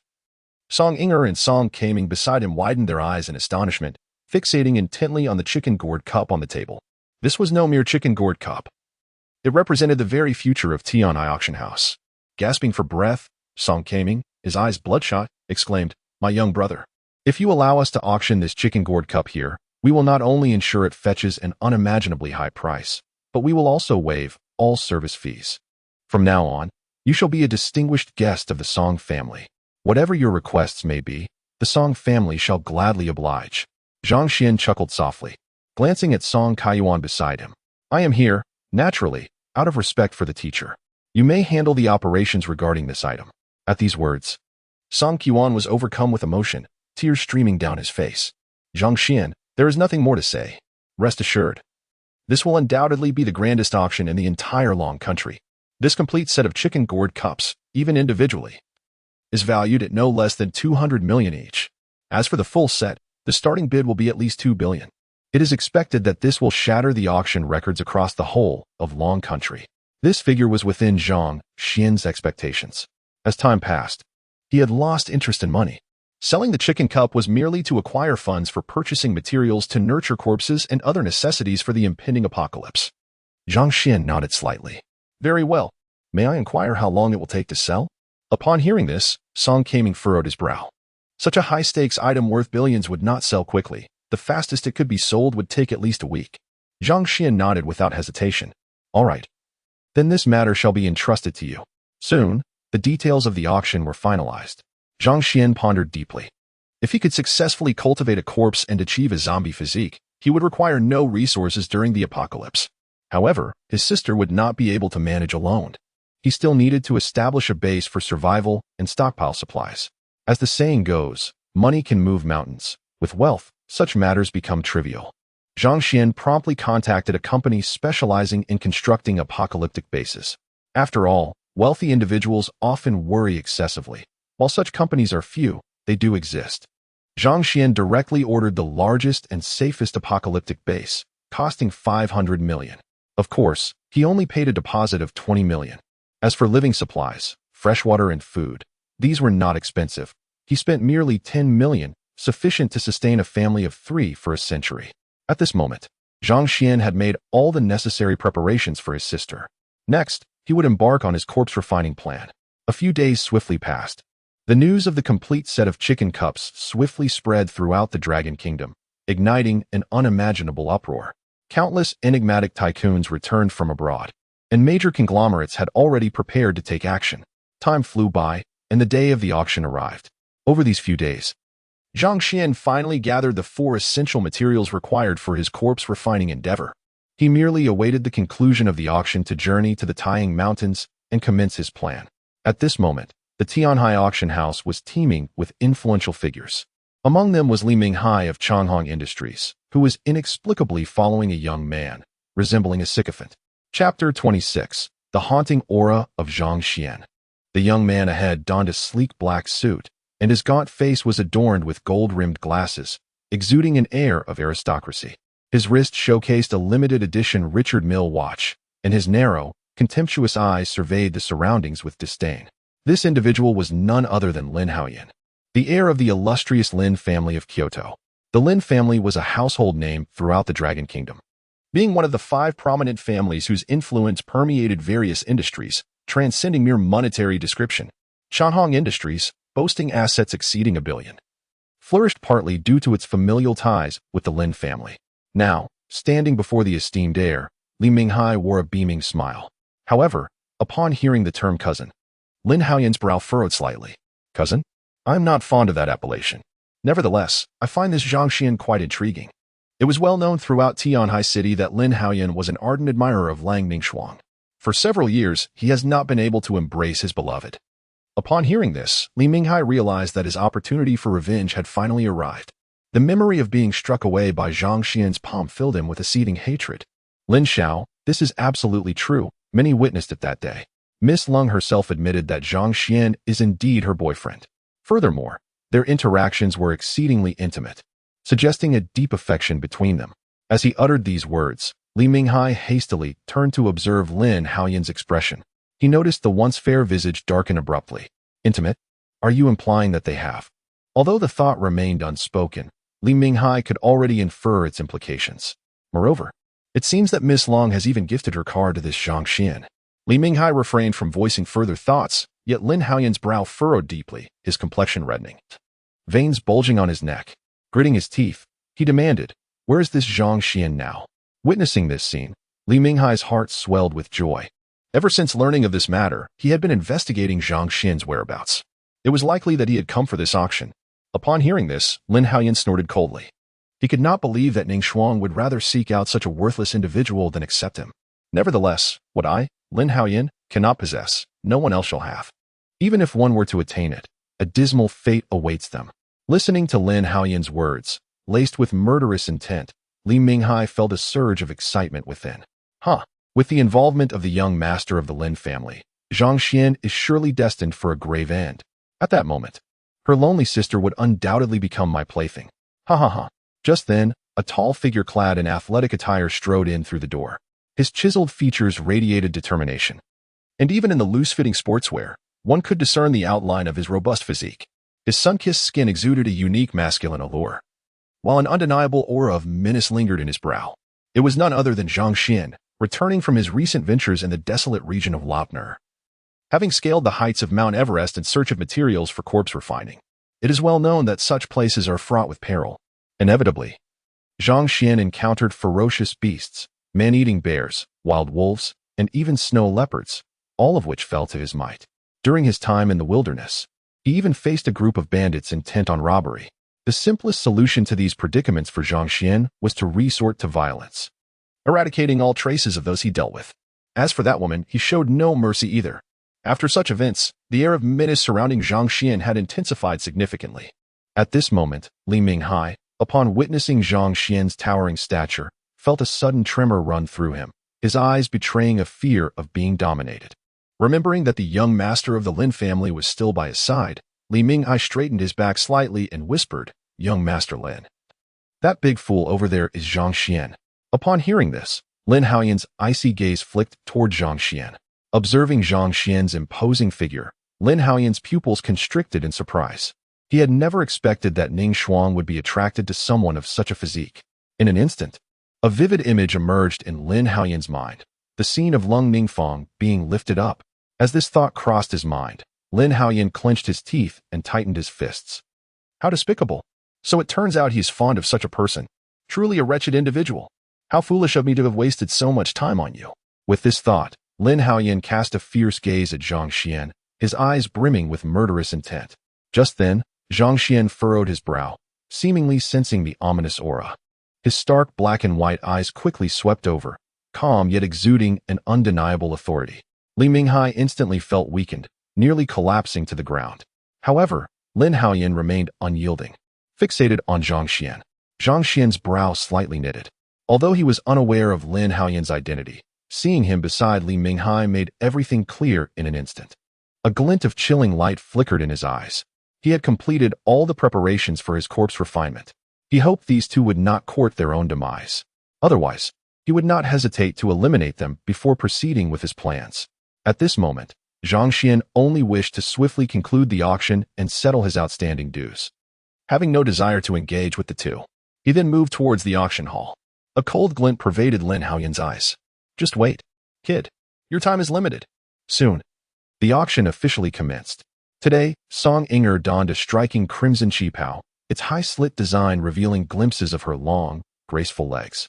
Song Inger and Song Kaming beside him widened their eyes in astonishment, fixating intently on the chicken gourd cup on the table. This was no mere chicken gourd cup. It represented the very future of Tianhai Auction House. Gasping for breath, Song Kaming, his eyes bloodshot, exclaimed, "My young brother, if you allow us to auction this chicken gourd cup here, We will not only ensure it fetches an unimaginably high price, but we will also waive all service fees. From now on, you shall be a distinguished guest of the Song family. Whatever your requests may be, the Song family shall gladly oblige." Zhang Xuan chuckled softly, glancing at Song Yuchun beside him. "I am here, naturally, out of respect for the teacher. You may handle the operations regarding this item." At these words, Song Yuchun was overcome with emotion, tears streaming down his face. "Zhang Xuan, there is nothing more to say. Rest assured. This will undoubtedly be the grandest auction in the entire Long country. This complete set of chicken gourd cups, even individually, is valued at no less than 200 million each. As for the full set, the starting bid will be at least 2 billion. It is expected that this will shatter the auction records across the whole of Long country." This figure was within Zhang Xuan's expectations. As time passed, he had lost interest in money. Selling the chicken cup was merely to acquire funds for purchasing materials to nurture corpses and other necessities for the impending apocalypse. Zhang Xuan nodded slightly. "Very well. May I inquire how long it will take to sell?" Upon hearing this, Song Kaming furrowed his brow. Such a high-stakes item worth billions would not sell quickly. The fastest it could be sold would take at least a week. Zhang Xuan nodded without hesitation. "All right. Then this matter shall be entrusted to you." Soon, the details of the auction were finalized. Zhang Xuan pondered deeply. If he could successfully cultivate a corpse and achieve a zombie physique, he would require no resources during the apocalypse. However, his sister would not be able to manage alone. He still needed to establish a base for survival and stockpile supplies. As the saying goes, money can move mountains. With wealth, such matters become trivial. Zhang Xuan promptly contacted a company specializing in constructing apocalyptic bases. After all, wealthy individuals often worry excessively. While such companies are few, they do exist. Zhang Xuan directly ordered the largest and safest apocalyptic base, costing 500 million. Of course, he only paid a deposit of 20 million. As for living supplies, freshwater and food, these were not expensive. He spent merely 10 million, sufficient to sustain a family of 3 for a century. At this moment, Zhang Xuan had made all the necessary preparations for his sister. Next, he would embark on his corpse refining plan. A few days swiftly passed. The news of the complete set of chicken cups swiftly spread throughout the Dragon Kingdom, igniting an unimaginable uproar. Countless enigmatic tycoons returned from abroad, and major conglomerates had already prepared to take action. Time flew by, and the day of the auction arrived. Over these few days, Zhang Xuan finally gathered the 4 essential materials required for his corpse refining endeavor. He merely awaited the conclusion of the auction to journey to the Taiying Mountains and commence his plan. At this moment, the Tianhai auction house was teeming with influential figures. Among them was Li Minghai of Changhong Industries, who was inexplicably following a young man, resembling a sycophant. Chapter 26. The Haunting Aura of Zhang Xuan. The young man ahead donned a sleek black suit, and his gaunt face was adorned with gold-rimmed glasses, exuding an air of aristocracy. His wrist showcased a limited-edition Richard Mille watch, and his narrow, contemptuous eyes surveyed the surroundings with disdain. This individual was none other than Lin Haoyan, the heir of the illustrious Lin family of Kyoto. The Lin family was a household name throughout the Dragon Kingdom, being one of the 5 prominent families whose influence permeated various industries, transcending mere monetary description. Changhong Industries, boasting assets exceeding 1 billion, flourished partly due to its familial ties with the Lin family. Now, standing before the esteemed heir, Li Minghai wore a beaming smile. However, upon hearing the term cousin, Lin Haoyan's brow furrowed slightly. "Cousin? I am not fond of that appellation. Nevertheless, I find this Zhang Xuan quite intriguing." It was well known throughout Tianhai City that Lin Haoyan was an ardent admirer of Lang Ningxuang. For several years, he has not been able to embrace his beloved. Upon hearing this, Li Minghai realized that his opportunity for revenge had finally arrived. The memory of being struck away by Zhang Xuan's palm filled him with a seething hatred. "Lin Xiao, this is absolutely true. Many witnessed it that day. Miss Lung herself admitted that Zhang Xuan is indeed her boyfriend. Furthermore, their interactions were exceedingly intimate, suggesting a deep affection between them." As he uttered these words, Li Minghai hastily turned to observe Lin Haoyan's expression. He noticed the once fair visage darken abruptly. "Intimate? Are you implying that they have?" Although the thought remained unspoken, Li Minghai could already infer its implications. Moreover, it seems that Miss Long has even gifted her card to this Zhang Xuan. Li Minghai refrained from voicing further thoughts, yet Lin Haoyan's brow furrowed deeply, his complexion reddening, veins bulging on his neck. Gritting his teeth, he demanded, Where is this Zhang Xuan now? Witnessing this scene, Li Minghai's heart swelled with joy. Ever since learning of this matter, he had been investigating Zhang Xuan's whereabouts. It was likely that he had come for this auction. Upon hearing this, Lin Haoyan snorted coldly. He could not believe that Ning Shuang would rather seek out such a worthless individual than accept him. Nevertheless, what I, Lin Haoyan, cannot possess, no one else shall have. Even if one were to attain it, a dismal fate awaits them. Listening to Lin Haoyan's words, laced with murderous intent, Li Minghai felt a surge of excitement within. With the involvement of the young master of the Lin family, Zhang Xuan is surely destined for a grave end. At that moment, her lonely sister would undoubtedly become my plaything. Just then, a tall figure clad in athletic attire strode in through the door. His chiseled features radiated determination. And even in the loose-fitting sportswear, one could discern the outline of his robust physique. His sun-kissed skin exuded a unique masculine allure, while an undeniable aura of menace lingered in his brow. It was none other than Zhang Xuan, returning from his recent ventures in the desolate region of Lapner. Having scaled the heights of Mount Everest in search of materials for corpse refining, it is well known that such places are fraught with peril. Inevitably, Zhang Xuan encountered ferocious beasts, man-eating bears, wild wolves, and even snow leopards, all of which fell to his might. During his time in the wilderness, he even faced a group of bandits intent on robbery. The simplest solution to these predicaments for Zhang Xuan was to resort to violence, eradicating all traces of those he dealt with. As for that woman, he showed no mercy either. After such events, the air of menace surrounding Zhang Xuan had intensified significantly. At this moment, Li Minghai, upon witnessing Zhang Xuan's towering stature, felt a sudden tremor run through him, his eyes betraying a fear of being dominated. Remembering that the young master of the Lin family was still by his side, Li Minghai straightened his back slightly and whispered, "Young Master Lin, that big fool over there is Zhang Xuan." Upon hearing this, Lin Haoyan's icy gaze flicked toward Zhang Xuan. Observing Zhang Xuan's imposing figure, Lin Haoyan's pupils constricted in surprise. He had never expected that Ning Shuang would be attracted to someone of such a physique. In an instant, a vivid image emerged in Lin Haoyan's mind, the scene of Lung Ningfang being lifted up. As this thought crossed his mind, Lin Haoyan clenched his teeth and tightened his fists. How despicable! So it turns out he's fond of such a person. Truly a wretched individual. How foolish of me to have wasted so much time on you. With this thought, Lin Haoyan cast a fierce gaze at Zhang Xuan, his eyes brimming with murderous intent. Just then, Zhang Xuan furrowed his brow, seemingly sensing the ominous aura. His stark black and white eyes quickly swept over, calm yet exuding an undeniable authority. Li Minghai instantly felt weakened, nearly collapsing to the ground. However, Lin Haoyan remained unyielding, fixated on Zhang Xuan. Zhang Xuan's brow slightly knitted. Although he was unaware of Lin Haoyan's identity, seeing him beside Li Minghai made everything clear in an instant. A glint of chilling light flickered in his eyes. He had completed all the preparations for his corpse refinement. He hoped these two would not court their own demise. Otherwise, he would not hesitate to eliminate them before proceeding with his plans. At this moment, Zhang Xuan only wished to swiftly conclude the auction and settle his outstanding dues. Having no desire to engage with the two, he then moved towards the auction hall. A cold glint pervaded Lin Haoyan's eyes. Just wait, kid. Your time is limited. Soon, the auction officially commenced. Today, Song Inger donned a striking crimson qipao, its high-slit design revealing glimpses of her long, graceful legs,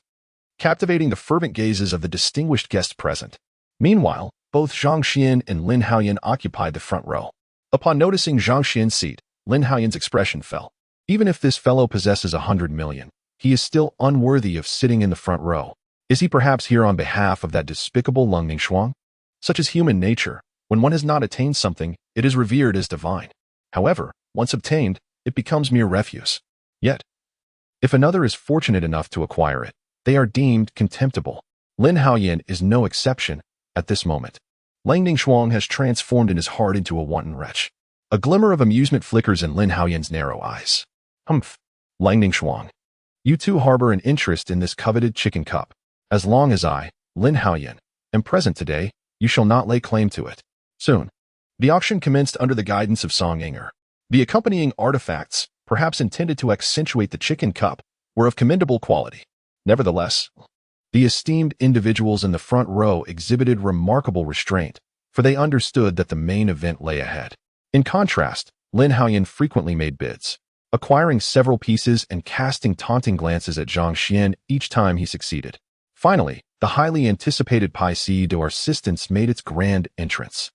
captivating the fervent gazes of the distinguished guests present. Meanwhile, both Zhang Xuan and Lin Haoyan occupied the front row. Upon noticing Zhang Xuan's seat, Lin Haoyan's expression fell. Even if this fellow possesses 100 million, he is still unworthy of sitting in the front row. Is he perhaps here on behalf of that despicable Lung Ningxuang? Such is human nature. When one has not attained something, it is revered as divine. However, once obtained, it becomes mere refuse. Yet, if another is fortunate enough to acquire it, they are deemed contemptible. Lin Haoyan is no exception at this moment. Lang Ningxuang has transformed in his heart into a wanton wretch. A glimmer of amusement flickers in Lin Haoyan's narrow eyes. Humph, Lang Ningxuang. You too harbor an interest in this coveted chicken cup. As long as I, Lin Haoyan, am present today, you shall not lay claim to it. Soon, the auction commenced under the guidance of Song Inger. The accompanying artifacts, perhaps intended to accentuate the chicken cup, were of commendable quality. Nevertheless, the esteemed individuals in the front row exhibited remarkable restraint, for they understood that the main event lay ahead. In contrast, Lin Haoyan frequently made bids. acquiring several pieces and casting taunting glances at Zhang Xuan each time he succeeded. Finally, the highly anticipated piece d'or assistance made its grand entrance.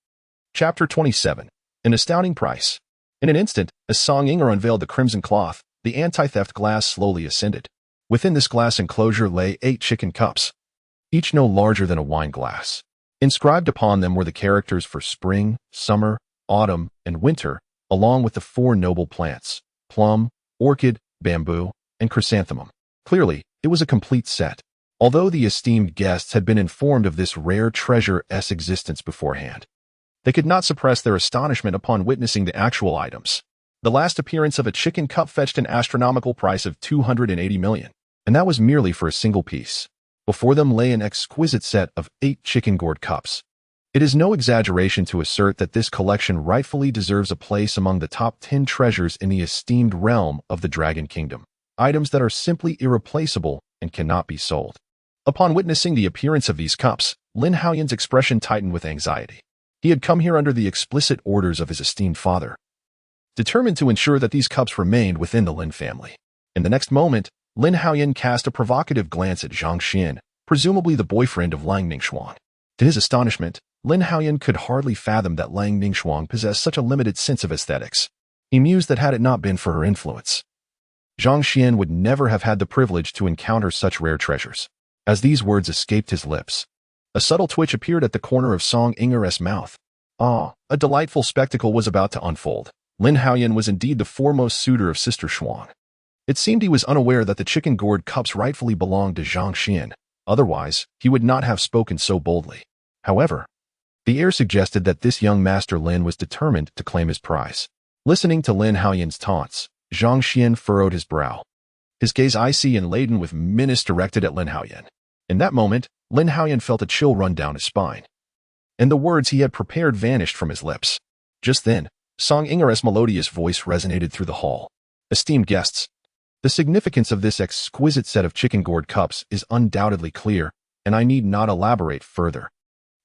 Chapter 27. An astounding price. In an instant, as Song Yinger unveiled the crimson cloth, the anti-theft glass slowly ascended. Within this glass enclosure lay 8 chicken cups, each no larger than a wine glass. Inscribed upon them were the characters for spring, summer, autumn, and winter, along with the 4 noble plants: plum, orchid, bamboo, and chrysanthemum. Clearly, it was a complete set. Although the esteemed guests had been informed of this rare treasure's existence beforehand, they could not suppress their astonishment upon witnessing the actual items. The last appearance of a chicken cup fetched an astronomical price of 280 million, and that was merely for a single piece. Before them lay an exquisite set of 8 chicken-gourd cups. It is no exaggeration to assert that this collection rightfully deserves a place among the top 10 treasures in the esteemed realm of the Dragon Kingdom, items that are simply irreplaceable and cannot be sold. Upon witnessing the appearance of these cups, Lin Haoyan's expression tightened with anxiety. He had come here under the explicit orders of his esteemed father, determined to ensure that these cups remained within the Lin family. In the next moment, Lin Haoyan cast a provocative glance at Zhang Xuan, presumably the boyfriend of Lang Ningxuan. To his astonishment, Lin Haoyan could hardly fathom that Lang Ningxuan possessed such a limited sense of aesthetics. He mused that had it not been for her influence, Zhang Xuan would never have had the privilege to encounter such rare treasures. As these words escaped his lips, a subtle twitch appeared at the corner of Song Yinger's mouth. Ah, a delightful spectacle was about to unfold. Lin Haoyan was indeed the foremost suitor of Sister Xuan. It seemed he was unaware that the chicken-gourd cups rightfully belonged to Zhang Xuan. Otherwise, he would not have spoken so boldly. However, the air suggested that this young Master Lin was determined to claim his prize. Listening to Lin Haoyan's taunts, Zhang Xuan furrowed his brow, his gaze icy and laden with menace directed at Lin Haoyan. In that moment, Lin Haoyan felt a chill run down his spine, and the words he had prepared vanished from his lips. Just then, Song Yinger's melodious voice resonated through the hall. Esteemed guests, the significance of this exquisite set of chicken-gourd cups is undoubtedly clear, and I need not elaborate further.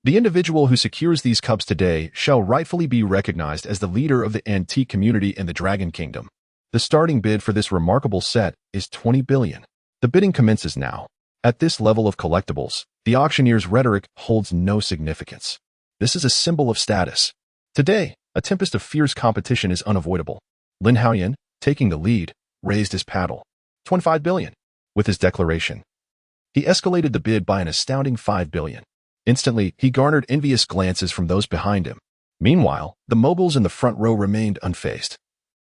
The individual who secures these cups today shall rightfully be recognized as the leader of the antique community in the Dragon Kingdom. The starting bid for this remarkable set is 20 billion. The bidding commences now. At this level of collectibles, the auctioneer's rhetoric holds no significance. This is a symbol of status. Today, a tempest of fierce competition is unavoidable. Lin Haoyan, taking the lead, raised his paddle. 25 billion. With his declaration, he escalated the bid by an astounding 5 billion. Instantly, he garnered envious glances from those behind him. Meanwhile, the moguls in the front row remained unfazed,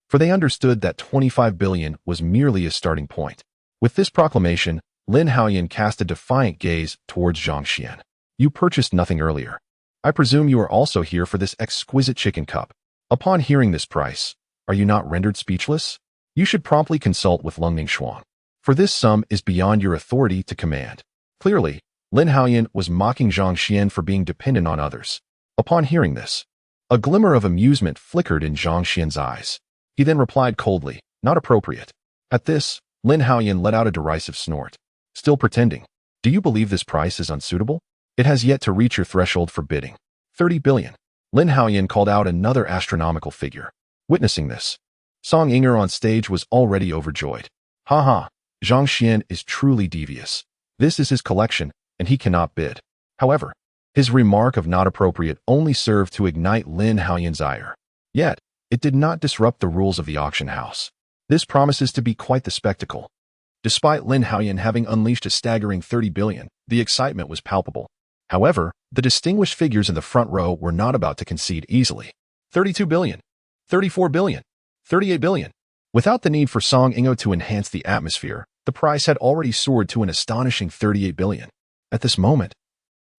for they understood that 25 billion was merely a starting point. With this proclamation, Lin Haoyan cast a defiant gaze towards Zhang Xuan. You purchased nothing earlier. I presume you are also here for this exquisite chicken cup. Upon hearing this price, are you not rendered speechless? You should promptly consult with Lang Ningxuan, for this sum is beyond your authority to command. Clearly, Lin Haoyan was mocking Zhang Xuan for being dependent on others. Upon hearing this, a glimmer of amusement flickered in Zhang Xuan's eyes. He then replied coldly, not appropriate. At this, Lin Haoyan let out a derisive snort. Still pretending. Do you believe this price is unsuitable? It has yet to reach your threshold for bidding. 30 billion. Lin Haoyan called out another astronomical figure. Witnessing this, Song Yinger on stage was already overjoyed. Ha ha, Zhang Xuan is truly devious. This is his collection, and he cannot bid. However, his remark of not appropriate only served to ignite Lin Haoyan's ire. Yet, it did not disrupt the rules of the auction house. This promises to be quite the spectacle. Despite Lin Haoyan having unleashed a staggering 30 billion, the excitement was palpable. However, the distinguished figures in the front row were not about to concede easily. 32 billion, 34 billion, 38 billion. Without the need for Song Yinger to enhance the atmosphere, the price had already soared to an astonishing 38 billion. At this moment,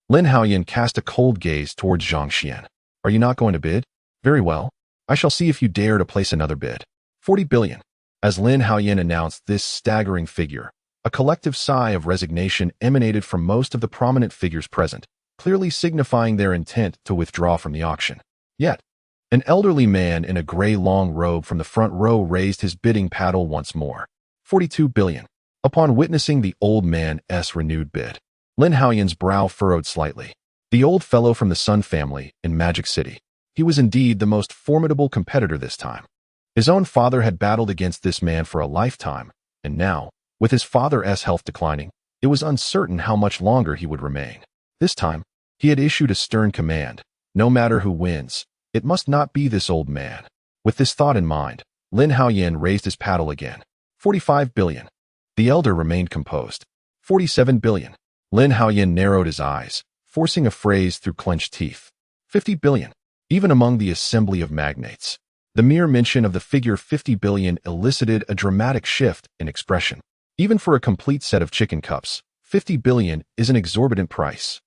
Lin Haoyan cast a cold gaze towards Zhang Xuan. Are you not going to bid? Very well. I shall see if you dare to place another bid. 40 billion. As Lin Haoyan announced this staggering figure, a collective sigh of resignation emanated from most of the prominent figures present, clearly signifying their intent to withdraw from the auction. Yet, an elderly man in a gray long robe from the front row raised his bidding paddle once more. 42 billion. Upon witnessing the old man's renewed bid, Lin Haoyan's brow furrowed slightly. The old fellow from the Sun family in Magic City. He was indeed the most formidable competitor this time. His own father had battled against this man for a lifetime, and now, with his father's health declining, it was uncertain how much longer he would remain. This time, he had issued a stern command: no matter who wins, it must not be this old man. With this thought in mind, Lin Haoyan raised his paddle again. 45 billion. The elder remained composed. 47 billion. Lin Haoyan narrowed his eyes, forcing a phrase through clenched teeth. 50 billion. Even among the assembly of magnates, the mere mention of the figure 50 billion elicited a dramatic shift in expression. Even for a complete set of chicken cups, 50 billion is an exorbitant price.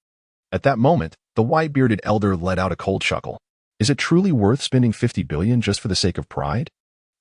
At that moment, the white-bearded elder let out a cold chuckle. Is it truly worth spending 50 billion just for the sake of pride?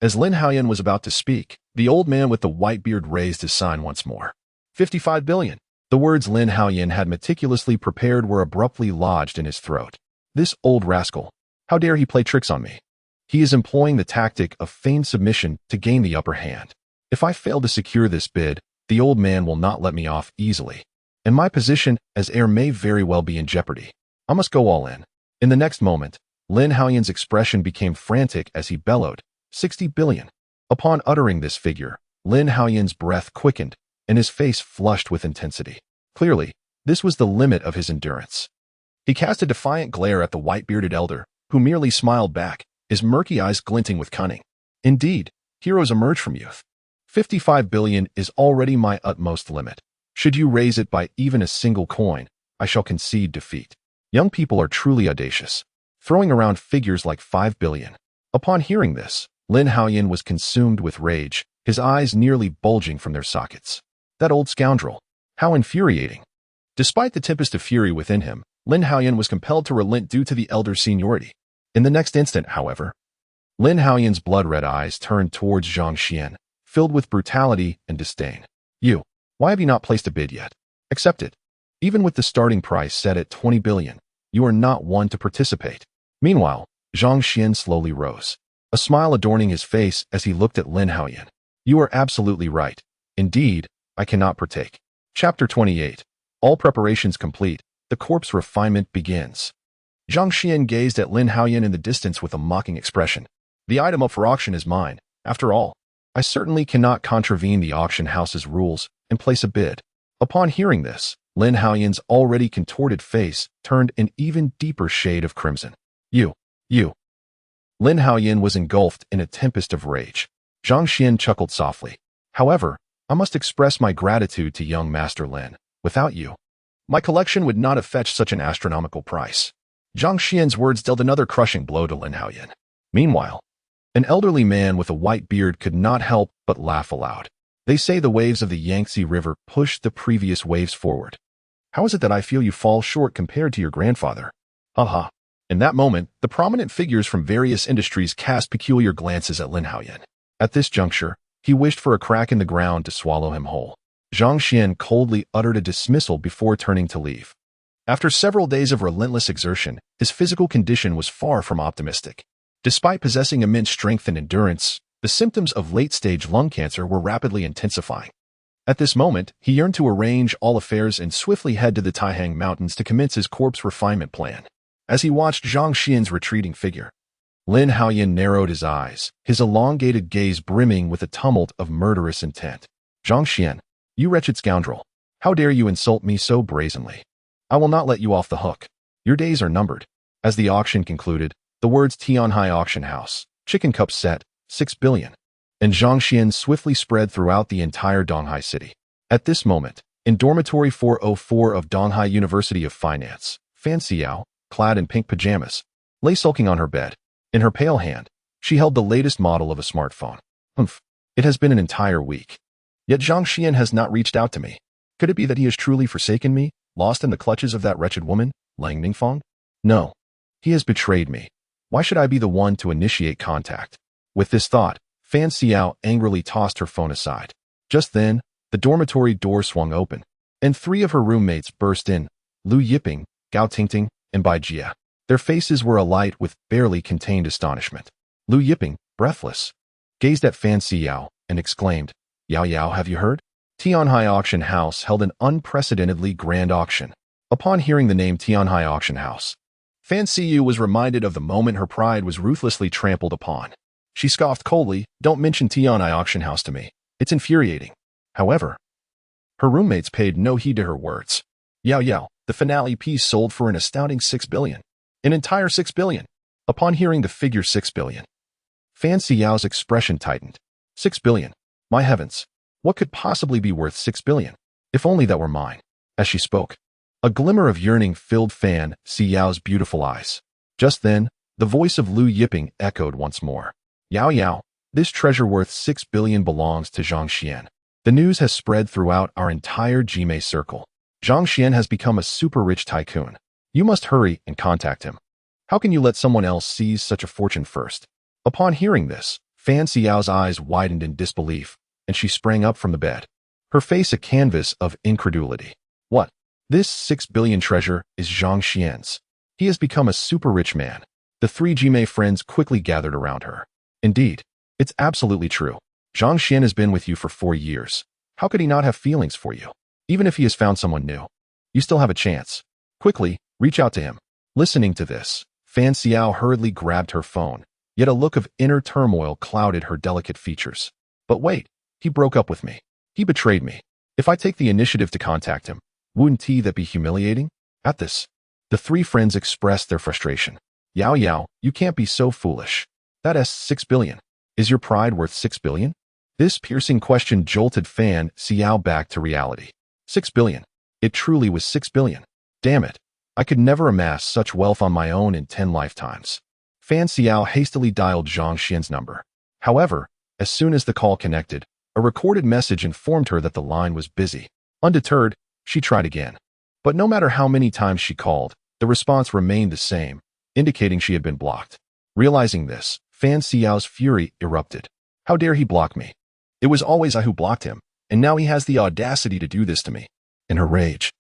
As Lin Haoyan was about to speak, the old man with the white beard raised his sign once more. 55 billion. The words Lin Haoyan had meticulously prepared were abruptly lodged in his throat. This old rascal. How dare he play tricks on me? He is employing the tactic of feigned submission to gain the upper hand. If I fail to secure this bid, the old man will not let me off easily, and my position as heir may very well be in jeopardy. I must go all in. In the next moment, Lin Haoyan's expression became frantic as he bellowed, 60 billion. Upon uttering this figure, Lin Haoyan's breath quickened, and his face flushed with intensity. Clearly, this was the limit of his endurance. He cast a defiant glare at the white-bearded elder, who merely smiled back, his murky eyes glinting with cunning. Indeed, heroes emerge from youth. 55 billion is already my utmost limit. Should you raise it by even a single coin, I shall concede defeat. Young people are truly audacious, throwing around figures like 5 billion. Upon hearing this, Lin Haoyan was consumed with rage, his eyes nearly bulging from their sockets. That old scoundrel. How infuriating. Despite the tempest of fury within him, Lin Haoyan was compelled to relent due to the elder's seniority. In the next instant, however, Lin Haoyan's blood-red eyes turned towards Zhang Xuan, filled with brutality and disdain. You, why have you not placed a bid yet? Accept it. Even with the starting price set at 20 billion, you are not one to participate. Meanwhile, Zhang Xuan slowly rose, a smile adorning his face as he looked at Lin Haoyan. You are absolutely right. Indeed, I cannot partake. Chapter 28. All preparations complete, the corpse refinement begins. Zhang Xuan gazed at Lin Haoyan in the distance with a mocking expression. The item up for auction is mine. After all, I certainly cannot contravene the auction house's rules and place a bid. Upon hearing this, Lin Haoyan's already contorted face turned an even deeper shade of crimson. You. Lin Haoyan was engulfed in a tempest of rage. Zhang Xuan chuckled softly. However, I must express my gratitude to young Master Lin. Without you, my collection would not have fetched such an astronomical price. Zhang Xuan's words dealt another crushing blow to Lin Haoyan. Meanwhile, an elderly man with a white beard could not help but laugh aloud. They say the waves of the Yangtze River pushed the previous waves forward. How is it that I feel you fall short compared to your grandfather? Haha. In that moment, the prominent figures from various industries cast peculiar glances at Lin Haoyan. At this juncture, he wished for a crack in the ground to swallow him whole. Zhang Xuan coldly uttered a dismissal before turning to leave. After several days of relentless exertion, his physical condition was far from optimistic. Despite possessing immense strength and endurance, the symptoms of late-stage lung cancer were rapidly intensifying. At this moment, he yearned to arrange all affairs and swiftly head to the Taihang Mountains to commence his corpse refinement plan. As he watched Zhang Xuan's retreating figure, Lin Haoyan narrowed his eyes, his elongated gaze brimming with a tumult of murderous intent. Zhang Xuan, you wretched scoundrel, how dare you insult me so brazenly? I will not let you off the hook. Your days are numbered. As the auction concluded, the words Tianhai Auction House, Chicken Cup Set, 6 billion, and Zhang Xuan swiftly spread throughout the entire Donghai city. At this moment, in dormitory 404 of Donghai University of Finance, Fan Xiao, clad in pink pajamas, lay sulking on her bed. In her pale hand, she held the latest model of a smartphone. It has been an entire week. Yet Zhang Xuan has not reached out to me. Could it be that he has truly forsaken me, lost in the clutches of that wretched woman, Lang Ningfang? No. He has betrayed me. Why should I be the one to initiate contact? With this thought, Fan Xiao angrily tossed her phone aside. Just then, the dormitory door swung open, and three of her roommates burst in, Lu Yiping, Gao Tingting, and Bai Jia. Their faces were alight with barely contained astonishment. Lu Yiping, breathless, gazed at Fan Xiao and exclaimed, Yao Yao, have you heard? Tianhai Auction House held an unprecedentedly grand auction. Upon hearing the name Tianhai Auction House, Fan Xiao was reminded of the moment her pride was ruthlessly trampled upon. She scoffed coldly, "Don't mention Tianai auction house to me. It's infuriating." However, her roommates paid no heed to her words. Yao Yao, the finale piece sold for an astounding 6 billion. An entire 6 billion. Upon hearing the figure 6 billion, Fan Xiao's expression tightened. 6 billion. My heavens. What could possibly be worth 6 billion? If only that were mine. As she spoke, a glimmer of yearning filled Fan Xiao's beautiful eyes. Just then, the voice of Lu Yiping echoed once more. Yao Yao, this treasure worth 6 billion belongs to Zhang Xuan. The news has spread throughout our entire Jime circle. Zhang Xuan has become a super-rich tycoon. You must hurry and contact him. How can you let someone else seize such a fortune first? Upon hearing this, Fan Xiao's eyes widened in disbelief, and she sprang up from the bed, her face a canvas of incredulity. What? This 6 billion treasure is Zhang Xuan's. He has become a super-rich man. The three Jime friends quickly gathered around her. Indeed, it's absolutely true. Zhang Xuan has been with you for 4 years. How could he not have feelings for you? Even if he has found someone new, you still have a chance. Quickly, reach out to him. Listening to this, Fan Xiao hurriedly grabbed her phone, yet a look of inner turmoil clouded her delicate features. But wait, he broke up with me. He betrayed me. If I take the initiative to contact him, wouldn't that be humiliating? At this, the three friends expressed their frustration. Yao Yao, you can't be so foolish. That is 6 billion. Is your pride worth 6 billion? This piercing question jolted Fan Xiao back to reality. 6 billion. It truly was 6 billion. Damn it. I could never amass such wealth on my own in 10 lifetimes. Fan Xiao hastily dialed Zhang Xuan's number. However, as soon as the call connected, a recorded message informed her that the line was busy. Undeterred, she tried again. But no matter how many times she called, the response remained the same, indicating she had been blocked. Realizing this, Fan Xiao's fury erupted. How dare he block me? It was always I who blocked him, and now he has the audacity to do this to me. In her rage,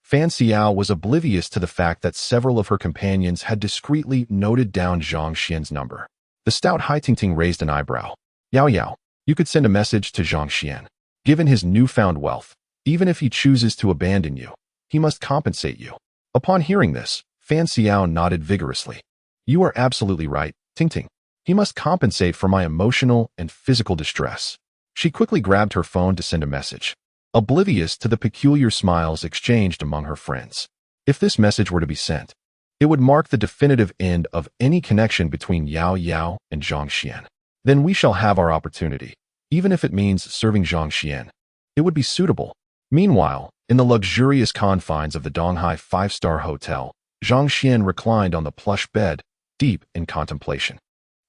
Fan Xiao was oblivious to the fact that several of her companions had discreetly noted down Zhang Xuan's number. The stout Haitingting raised an eyebrow. Yao Yao, you could send a message to Zhang Xuan. Given his newfound wealth, even if he chooses to abandon you, he must compensate you. Upon hearing this, Fan Xiao nodded vigorously. You are absolutely right, Tingting. He must compensate for my emotional and physical distress. She quickly grabbed her phone to send a message, oblivious to the peculiar smiles exchanged among her friends. If this message were to be sent, it would mark the definitive end of any connection between Yao Yao and Zhang Xuan. Then we shall have our opportunity, even if it means serving Zhang Xuan. It would be suitable. Meanwhile, in the luxurious confines of the Donghai 5-star hotel, Zhang Xuan reclined on the plush bed, deep in contemplation.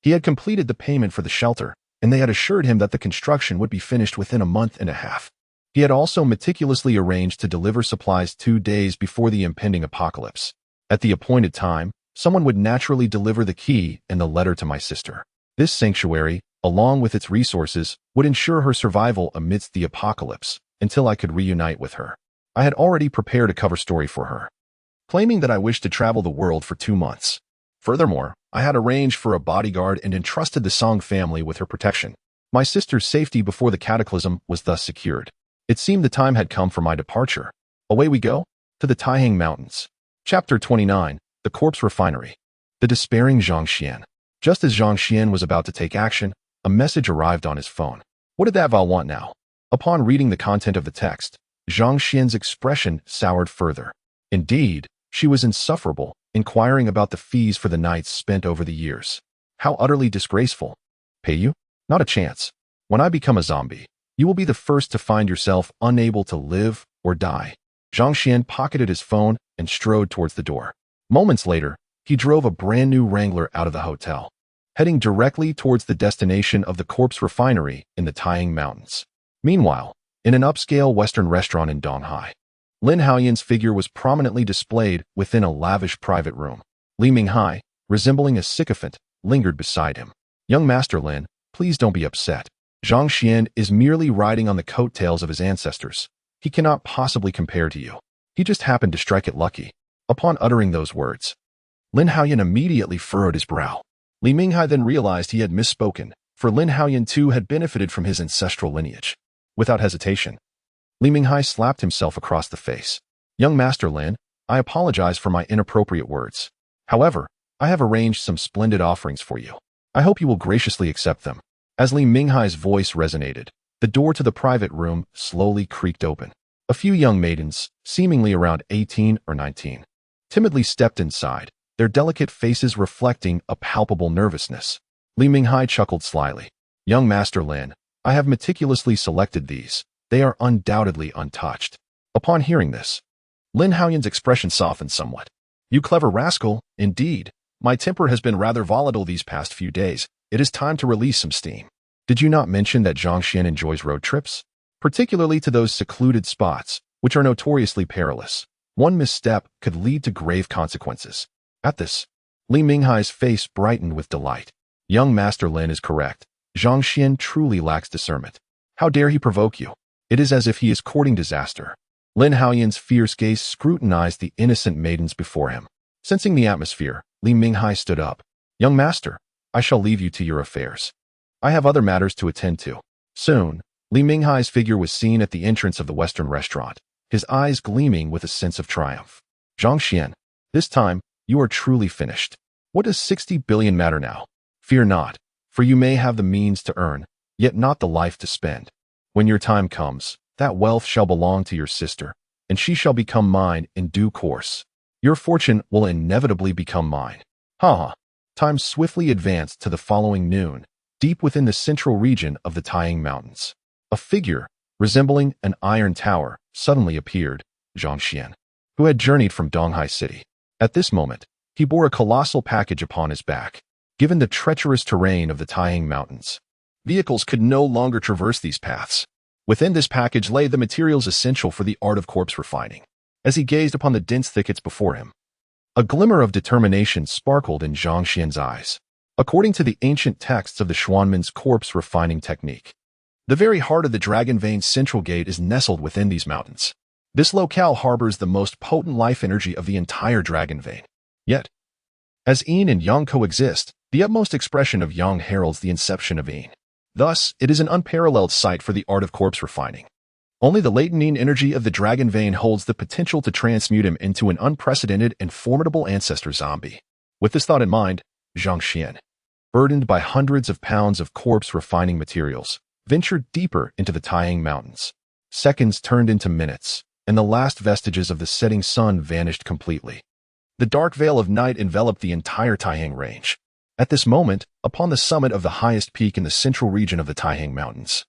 He had completed the payment for the shelter, and they had assured him that the construction would be finished within a month and a half. He had also meticulously arranged to deliver supplies 2 days before the impending apocalypse. At the appointed time, someone would naturally deliver the key and the letter to my sister. This sanctuary, along with its resources, would ensure her survival amidst the apocalypse until I could reunite with her. I had already prepared a cover story for her, claiming that I wished to travel the world for 2 months. Furthermore, I had arranged for a bodyguard and entrusted the Song family with her protection. My sister's safety before the cataclysm was thus secured. It seemed the time had come for my departure. Away we go, to the Taihang Mountains. Chapter 29, The Corpse Refinery. The despairing Zhang Xuan. Just as Zhang Xuan was about to take action, a message arrived on his phone. What did that Val want now? Upon reading the content of the text, Zhang Xuan's expression soured further. Indeed, she was insufferable, inquiring about the fees for the nights spent over the years. How utterly disgraceful. Pay you? Not a chance. When I become a zombie, you will be the first to find yourself unable to live or die. Zhang Xuan pocketed his phone and strode towards the door. Moments later, he drove a brand new Wrangler out of the hotel, heading directly towards the destination of the Corpse Refinery in the Taihang Mountains. Meanwhile, in an upscale Western restaurant in Donghai, Lin Haoyan's figure was prominently displayed within a lavish private room. Li Minghai, resembling a sycophant, lingered beside him. Young Master Lin, please don't be upset. Zhang Xuan is merely riding on the coattails of his ancestors. He cannot possibly compare to you. He just happened to strike it lucky. Upon uttering those words, Lin Haoyan immediately furrowed his brow. Li Minghai then realized he had misspoken, for Lin Haoyan too had benefited from his ancestral lineage. Without hesitation, Li Minghai slapped himself across the face. Young Master Lin, I apologize for my inappropriate words. However, I have arranged some splendid offerings for you. I hope you will graciously accept them. As Li Minghai's voice resonated, the door to the private room slowly creaked open. A few young maidens, seemingly around 18 or 19, timidly stepped inside, their delicate faces reflecting a palpable nervousness. Li Minghai chuckled slyly. Young Master Lin, I have meticulously selected these. They are undoubtedly untouched. Upon hearing this, Lin Haoyan's expression softened somewhat. You clever rascal, indeed. My temper has been rather volatile these past few days. It is time to release some steam. Did you not mention that Zhang Xuan enjoys road trips? Particularly to those secluded spots, which are notoriously perilous. One misstep could lead to grave consequences. At this, Li Minghai's face brightened with delight. Young Master Lin is correct. Zhang Xuan truly lacks discernment. How dare he provoke you? It is as if he is courting disaster. Lin Haoyan's fierce gaze scrutinized the innocent maidens before him. Sensing the atmosphere, Li Minghai stood up. Young master, I shall leave you to your affairs. I have other matters to attend to. Soon, Li Minghai's figure was seen at the entrance of the Western restaurant, his eyes gleaming with a sense of triumph. Zhang Xuan, this time, you are truly finished. What does 60 billion matter now? Fear not, for you may have the means to earn, yet not the life to spend. When your time comes, that wealth shall belong to your sister, and she shall become mine in due course. Your fortune will inevitably become mine. Ha! Time swiftly advanced to the following noon, deep within the central region of the Taiying Mountains. A figure, resembling an iron tower, suddenly appeared, Zhang Xuan, who had journeyed from Donghai City. At this moment, he bore a colossal package upon his back. Given the treacherous terrain of the Taiying Mountains, vehicles could no longer traverse these paths. Within this package lay the materials essential for the art of corpse refining. As he gazed upon the dense thickets before him, a glimmer of determination sparkled in Zhang Xuan's eyes. According to the ancient texts of the Xuanmen's corpse refining technique, the very heart of the Dragon Vein's central gate is nestled within these mountains. This locale harbors the most potent life energy of the entire Dragon Vein. Yet, as Yin and Yang coexist, the utmost expression of Yang heralds the inception of Yin. Thus, it is an unparalleled site for the art of corpse refining. Only the latent Yin energy of the Dragon Vein holds the potential to transmute him into an unprecedented and formidable ancestor zombie. With this thought in mind, Zhang Xuan, burdened by hundreds of pounds of corpse refining materials, ventured deeper into the Taiying Mountains. Seconds turned into minutes, and the last vestiges of the setting sun vanished completely. The dark veil of night enveloped the entire Taiying range. At this moment, upon the summit of the highest peak in the central region of the Taiying Mountains,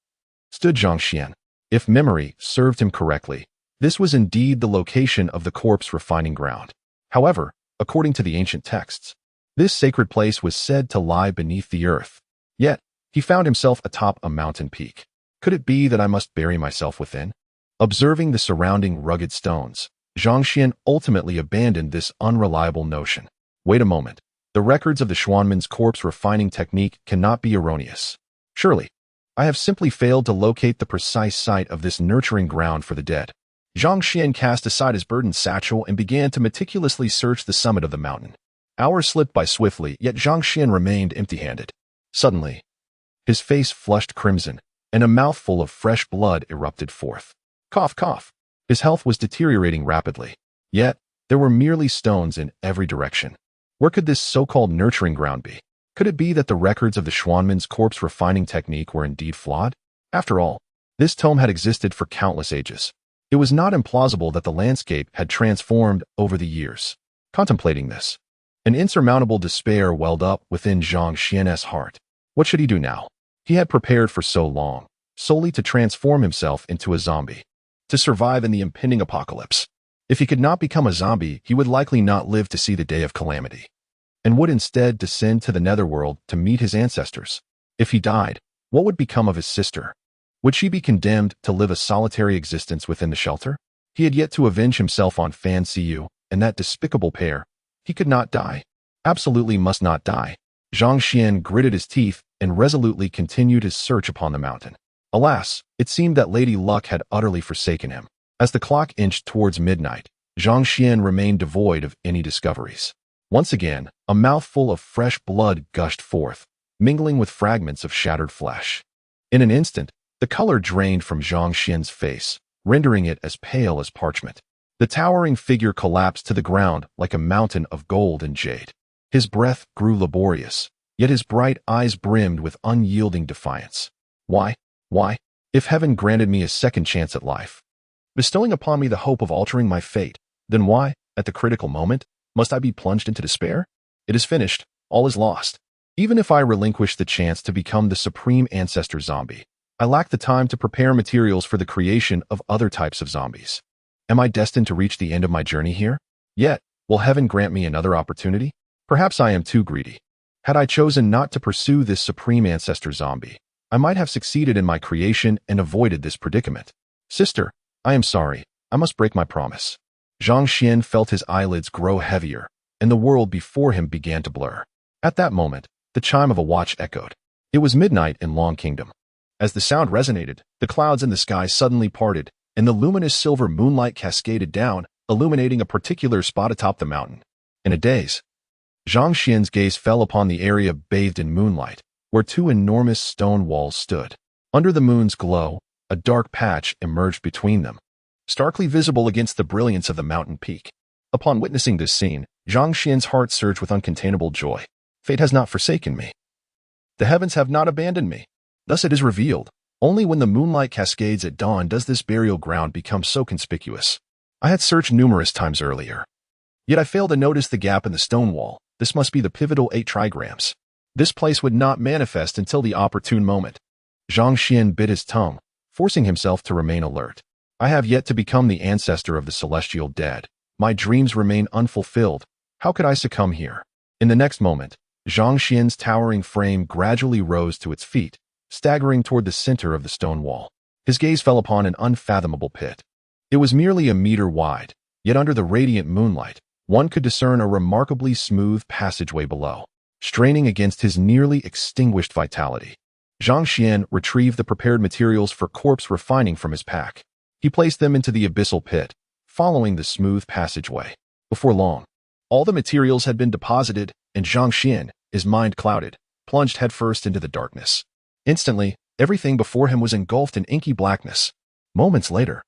stood Zhang Xuan. If memory served him correctly, this was indeed the location of the corpse refining ground. However, according to the ancient texts, this sacred place was said to lie beneath the earth. Yet, he found himself atop a mountain peak. Could it be that I must bury myself within? Observing the surrounding rugged stones, Zhang Xuan ultimately abandoned this unreliable notion. Wait a moment. The records of the Xuanmen's corpse refining technique cannot be erroneous. Surely, I have simply failed to locate the precise site of this nurturing ground for the dead. Zhang Xuan cast aside his burdened satchel and began to meticulously search the summit of the mountain. Hours slipped by swiftly, yet Zhang Xuan remained empty-handed. Suddenly, his face flushed crimson, and a mouthful of fresh blood erupted forth. Cough, cough. His health was deteriorating rapidly. Yet, there were merely stones in every direction. Where could this so-called nurturing ground be? Could it be that the records of the Xuanmen's corpse refining technique were indeed flawed? After all, this tome had existed for countless ages. It was not implausible that the landscape had transformed over the years. Contemplating this, an insurmountable despair welled up within Zhang Xuan's heart. What should he do now? He had prepared for so long, solely to transform himself into a zombie, to survive in the impending apocalypse. If he could not become a zombie, he would likely not live to see the day of calamity, and would instead descend to the netherworld to meet his ancestors. If he died, what would become of his sister? Would she be condemned to live a solitary existence within the shelter? He had yet to avenge himself on Fan Siyu and that despicable pair. He could not die. Absolutely must not die. Zhang Xuan gritted his teeth and resolutely continued his search upon the mountain. Alas, it seemed that Lady Luck had utterly forsaken him. As the clock inched towards midnight, Zhang Xuan remained devoid of any discoveries. Once again, a mouthful of fresh blood gushed forth, mingling with fragments of shattered flesh. In an instant, the color drained from Zhang Xuan's face, rendering it as pale as parchment. The towering figure collapsed to the ground like a mountain of gold and jade. His breath grew laborious, yet his bright eyes brimmed with unyielding defiance. Why? Why? If heaven granted me a second chance at life, bestowing upon me the hope of altering my fate, then why, at the critical moment, must I be plunged into despair? It is finished. All is lost. Even if I relinquish the chance to become the supreme ancestor zombie, I lack the time to prepare materials for the creation of other types of zombies. Am I destined to reach the end of my journey here? Yet, will heaven grant me another opportunity? Perhaps I am too greedy. Had I chosen not to pursue this supreme ancestor zombie, I might have succeeded in my creation and avoided this predicament. Sister, I am sorry. I must break my promise. Zhang Xuan felt his eyelids grow heavier, and the world before him began to blur. At that moment, the chime of a watch echoed. It was midnight in Long Kingdom. As the sound resonated, the clouds in the sky suddenly parted, and the luminous silver moonlight cascaded down, illuminating a particular spot atop the mountain. In a daze, Zhang Xuan's gaze fell upon the area bathed in moonlight, where two enormous stone walls stood. Under the moon's glow, a dark patch emerged between them, starkly visible against the brilliance of the mountain peak. Upon witnessing this scene, Zhang Xuan's heart surged with uncontainable joy. Fate has not forsaken me. The heavens have not abandoned me. Thus it is revealed. Only when the moonlight cascades at dawn does this burial ground become so conspicuous. I had searched numerous times earlier, yet I failed to notice the gap in the stone wall. This must be the pivotal 8 trigrams. This place would not manifest until the opportune moment. Zhang Xuan bit his tongue, forcing himself to remain alert. I have yet to become the ancestor of the celestial dead. My dreams remain unfulfilled. How could I succumb here? In the next moment, Zhang Xuan's towering frame gradually rose to its feet, staggering toward the center of the stone wall. His gaze fell upon an unfathomable pit. It was merely a meter wide, yet under the radiant moonlight, one could discern a remarkably smooth passageway below. Straining against his nearly extinguished vitality, Zhang Xuan retrieved the prepared materials for corpse refining from his pack. He placed them into the abyssal pit, following the smooth passageway. Before long, all the materials had been deposited, and Zhang Xuan, his mind clouded, plunged headfirst into the darkness. Instantly, everything before him was engulfed in inky blackness. Moments later,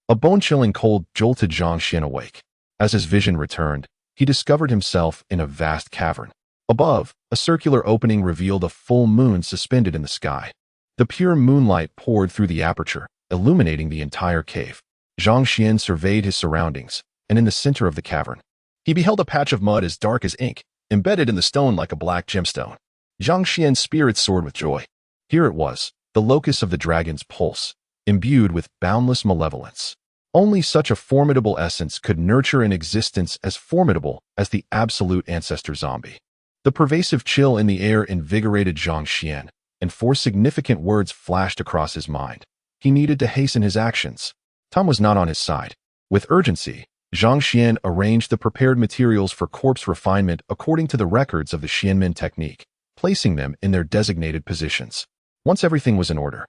a bone-chilling cold jolted Zhang Xuan awake. As his vision returned, he discovered himself in a vast cavern. Above, a circular opening revealed a full moon suspended in the sky. The pure moonlight poured through the aperture, illuminating the entire cave. Zhang Xuan surveyed his surroundings, and in the center of the cavern, he beheld a patch of mud as dark as ink, embedded in the stone like a black gemstone. Zhang Xuan's spirit soared with joy. Here it was, the locus of the dragon's pulse, imbued with boundless malevolence. Only such a formidable essence could nurture an existence as formidable as the absolute ancestor zombie. The pervasive chill in the air invigorated Zhang Xuan, and 4 significant words flashed across his mind. He needed to hasten his actions. Time was not on his side. With urgency, Zhang Xuan arranged the prepared materials for corpse refinement according to the records of the Xianmen technique, placing them in their designated positions. Once everything was in order,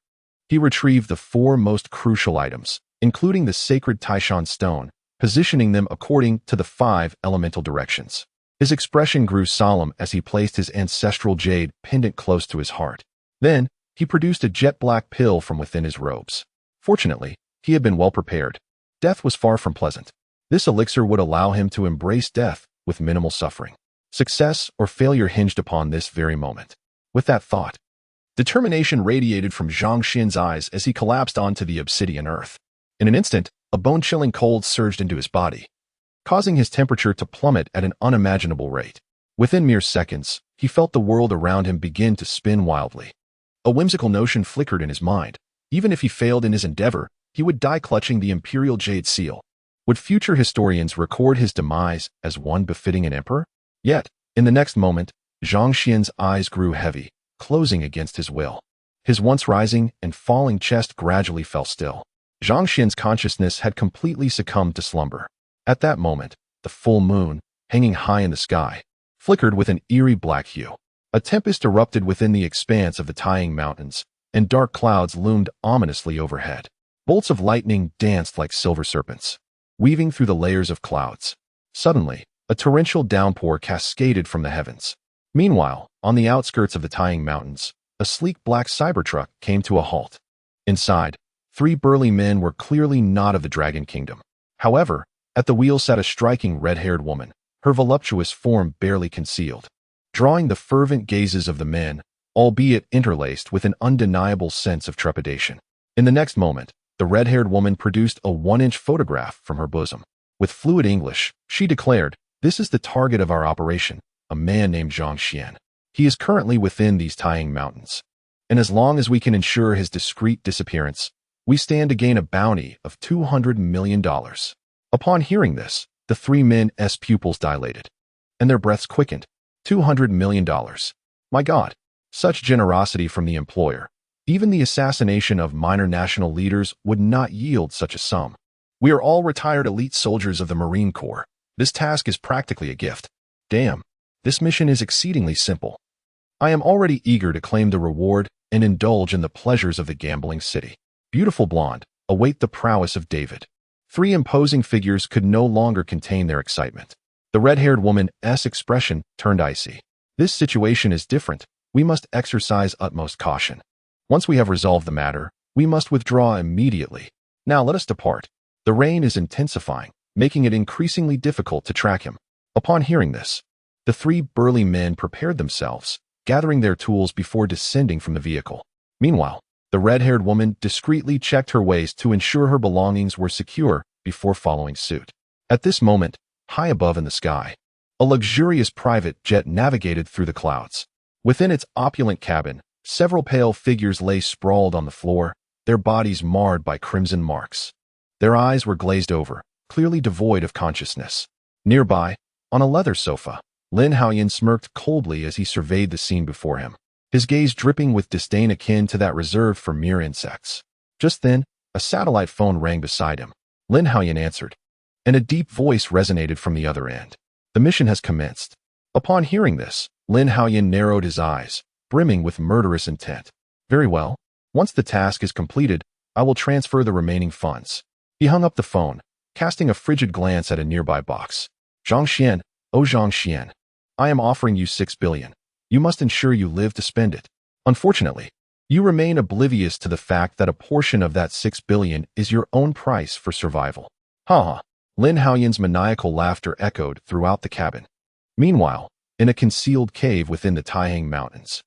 he retrieved the 4 most crucial items, including the sacred Taishan stone, positioning them according to the 5 elemental directions. His expression grew solemn as he placed his ancestral jade pendant close to his heart. Then, he produced a jet-black pill from within his robes. Fortunately, he had been well prepared. Death was far from pleasant. This elixir would allow him to embrace death with minimal suffering. Success or failure hinged upon this very moment. With that thought, determination radiated from Zhang Xuan's eyes as he collapsed onto the obsidian earth. In an instant, a bone-chilling cold surged into his body, causing his temperature to plummet at an unimaginable rate. Within mere seconds, he felt the world around him begin to spin wildly. A whimsical notion flickered in his mind. Even if he failed in his endeavor, he would die clutching the imperial jade seal. Would future historians record his demise as one befitting an emperor? Yet, in the next moment, Zhang Xuan's eyes grew heavy, closing against his will. His once rising and falling chest gradually fell still. Zhang Xuan's consciousness had completely succumbed to slumber. At that moment, the full moon, hanging high in the sky, flickered with an eerie black hue. A tempest erupted within the expanse of the Taiying Mountains, and dark clouds loomed ominously overhead. Bolts of lightning danced like silver serpents, weaving through the layers of clouds. Suddenly, a torrential downpour cascaded from the heavens. Meanwhile, on the outskirts of the Taiying Mountains, a sleek black cybertruck came to a halt. Inside, 3 burly men were clearly not of the Dragon Kingdom. However, at the wheel sat a striking red-haired woman, her voluptuous form barely concealed. drawing the fervent gazes of the men, albeit interlaced with an undeniable sense of trepidation. In the next moment, the red-haired woman produced a 1-inch photograph from her bosom. With fluid English, she declared, "This is the target of our operation, a man named Zhang Xuan. He is currently within these Taiyang mountains. And as long as we can ensure his discreet disappearance, we stand to gain a bounty of $200 million. Upon hearing this, the three men's pupils dilated, and their breaths quickened. $200 million. My God, such generosity from the employer. Even the assassination of minor national leaders would not yield such a sum. We are all retired elite soldiers of the Marine Corps. This task is practically a gift. Damn, this mission is exceedingly simple. I am already eager to claim the reward and indulge in the pleasures of the gambling city. Beautiful blonde, await the prowess of David." Three imposing figures could no longer contain their excitement. The red-haired woman's expression turned icy. "This situation is different. We must exercise utmost caution. Once we have resolved the matter, we must withdraw immediately. Now let us depart. The rain is intensifying, making it increasingly difficult to track him." Upon hearing this, the three burly men prepared themselves, gathering their tools before descending from the vehicle. Meanwhile, the red-haired woman discreetly checked her waist to ensure her belongings were secure before following suit. At this moment, high above in the sky, a luxurious private jet navigated through the clouds. Within its opulent cabin, several pale figures lay sprawled on the floor, their bodies marred by crimson marks. Their eyes were glazed over, clearly devoid of consciousness. Nearby, on a leather sofa, Lin Haoyan smirked coldly as he surveyed the scene before him, his gaze dripping with disdain akin to that reserved for mere insects. Just then, a satellite phone rang beside him. Lin Haoyan answered, and a deep voice resonated from the other end. "The mission has commenced." Upon hearing this, Lin Haoyan narrowed his eyes, brimming with murderous intent. "Very well. Once the task is completed, I will transfer the remaining funds." He hung up the phone, casting a frigid glance at a nearby box. "Zhang Xuan, oh Zhang Xuan, I am offering you 6 billion. You must ensure you live to spend it. Unfortunately, you remain oblivious to the fact that a portion of that 6 billion is your own price for survival." Ha ha. Lin Haoyan's maniacal laughter echoed throughout the cabin. Meanwhile, in a concealed cave within the Taiyang Mountains,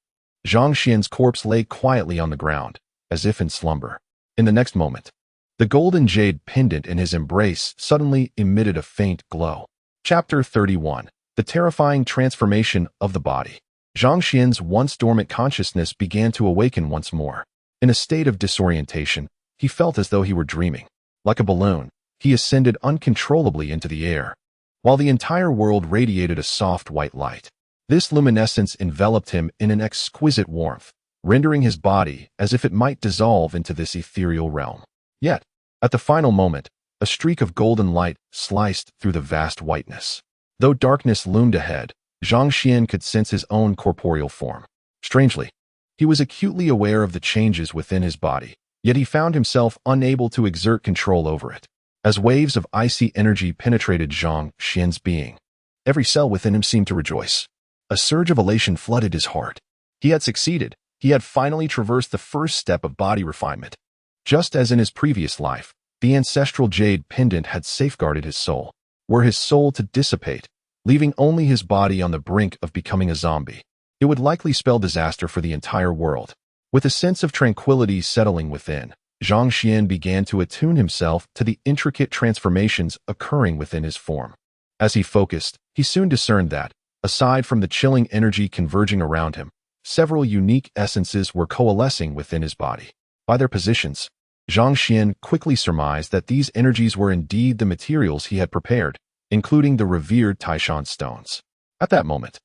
Zhang Xuan's corpse lay quietly on the ground, as if in slumber. In the next moment, the golden jade pendant in his embrace suddenly emitted a faint glow. Chapter 31. The terrifying transformation of the body. Zhang Xuan's once dormant consciousness began to awaken once more. In a state of disorientation, he felt as though he were dreaming. Like a balloon, he ascended uncontrollably into the air, while the entire world radiated a soft white light. This luminescence enveloped him in an exquisite warmth, rendering his body as if it might dissolve into this ethereal realm. Yet, at the final moment, a streak of golden light sliced through the vast whiteness. Though darkness loomed ahead, Zhang Xuan could sense his own corporeal form. Strangely, he was acutely aware of the changes within his body, yet he found himself unable to exert control over it. As waves of icy energy penetrated Zhang Xuan's being, every cell within him seemed to rejoice. A surge of elation flooded his heart. He had succeeded. He had finally traversed the first step of body refinement. Just as in his previous life, the ancestral jade pendant had safeguarded his soul. Were his soul to dissipate, leaving only his body on the brink of becoming a zombie, it would likely spell disaster for the entire world. With a sense of tranquility settling within, Zhang Xuan began to attune himself to the intricate transformations occurring within his form. As he focused, he soon discerned that, aside from the chilling energy converging around him, several unique essences were coalescing within his body. By their positions, Zhang Xuan quickly surmised that these energies were indeed the materials he had prepared, including the revered Taishan stones. At that moment,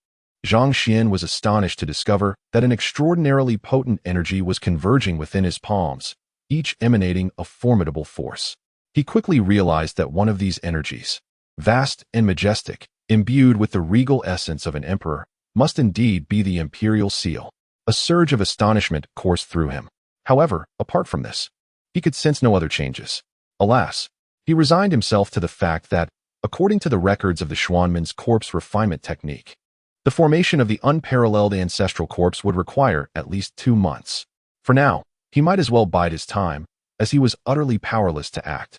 Zhang Xuan was astonished to discover that an extraordinarily potent energy was converging within his palms, each emanating a formidable force. He quickly realized that one of these energies, vast and majestic, imbued with the regal essence of an emperor, must indeed be the imperial seal. A surge of astonishment coursed through him. However, apart from this, he could sense no other changes. Alas, he resigned himself to the fact that, according to the records of the Xuanmen's corpse refinement technique, the formation of the unparalleled ancestral corpse would require at least 2 months. For now, he might as well bide his time, as he was utterly powerless to act.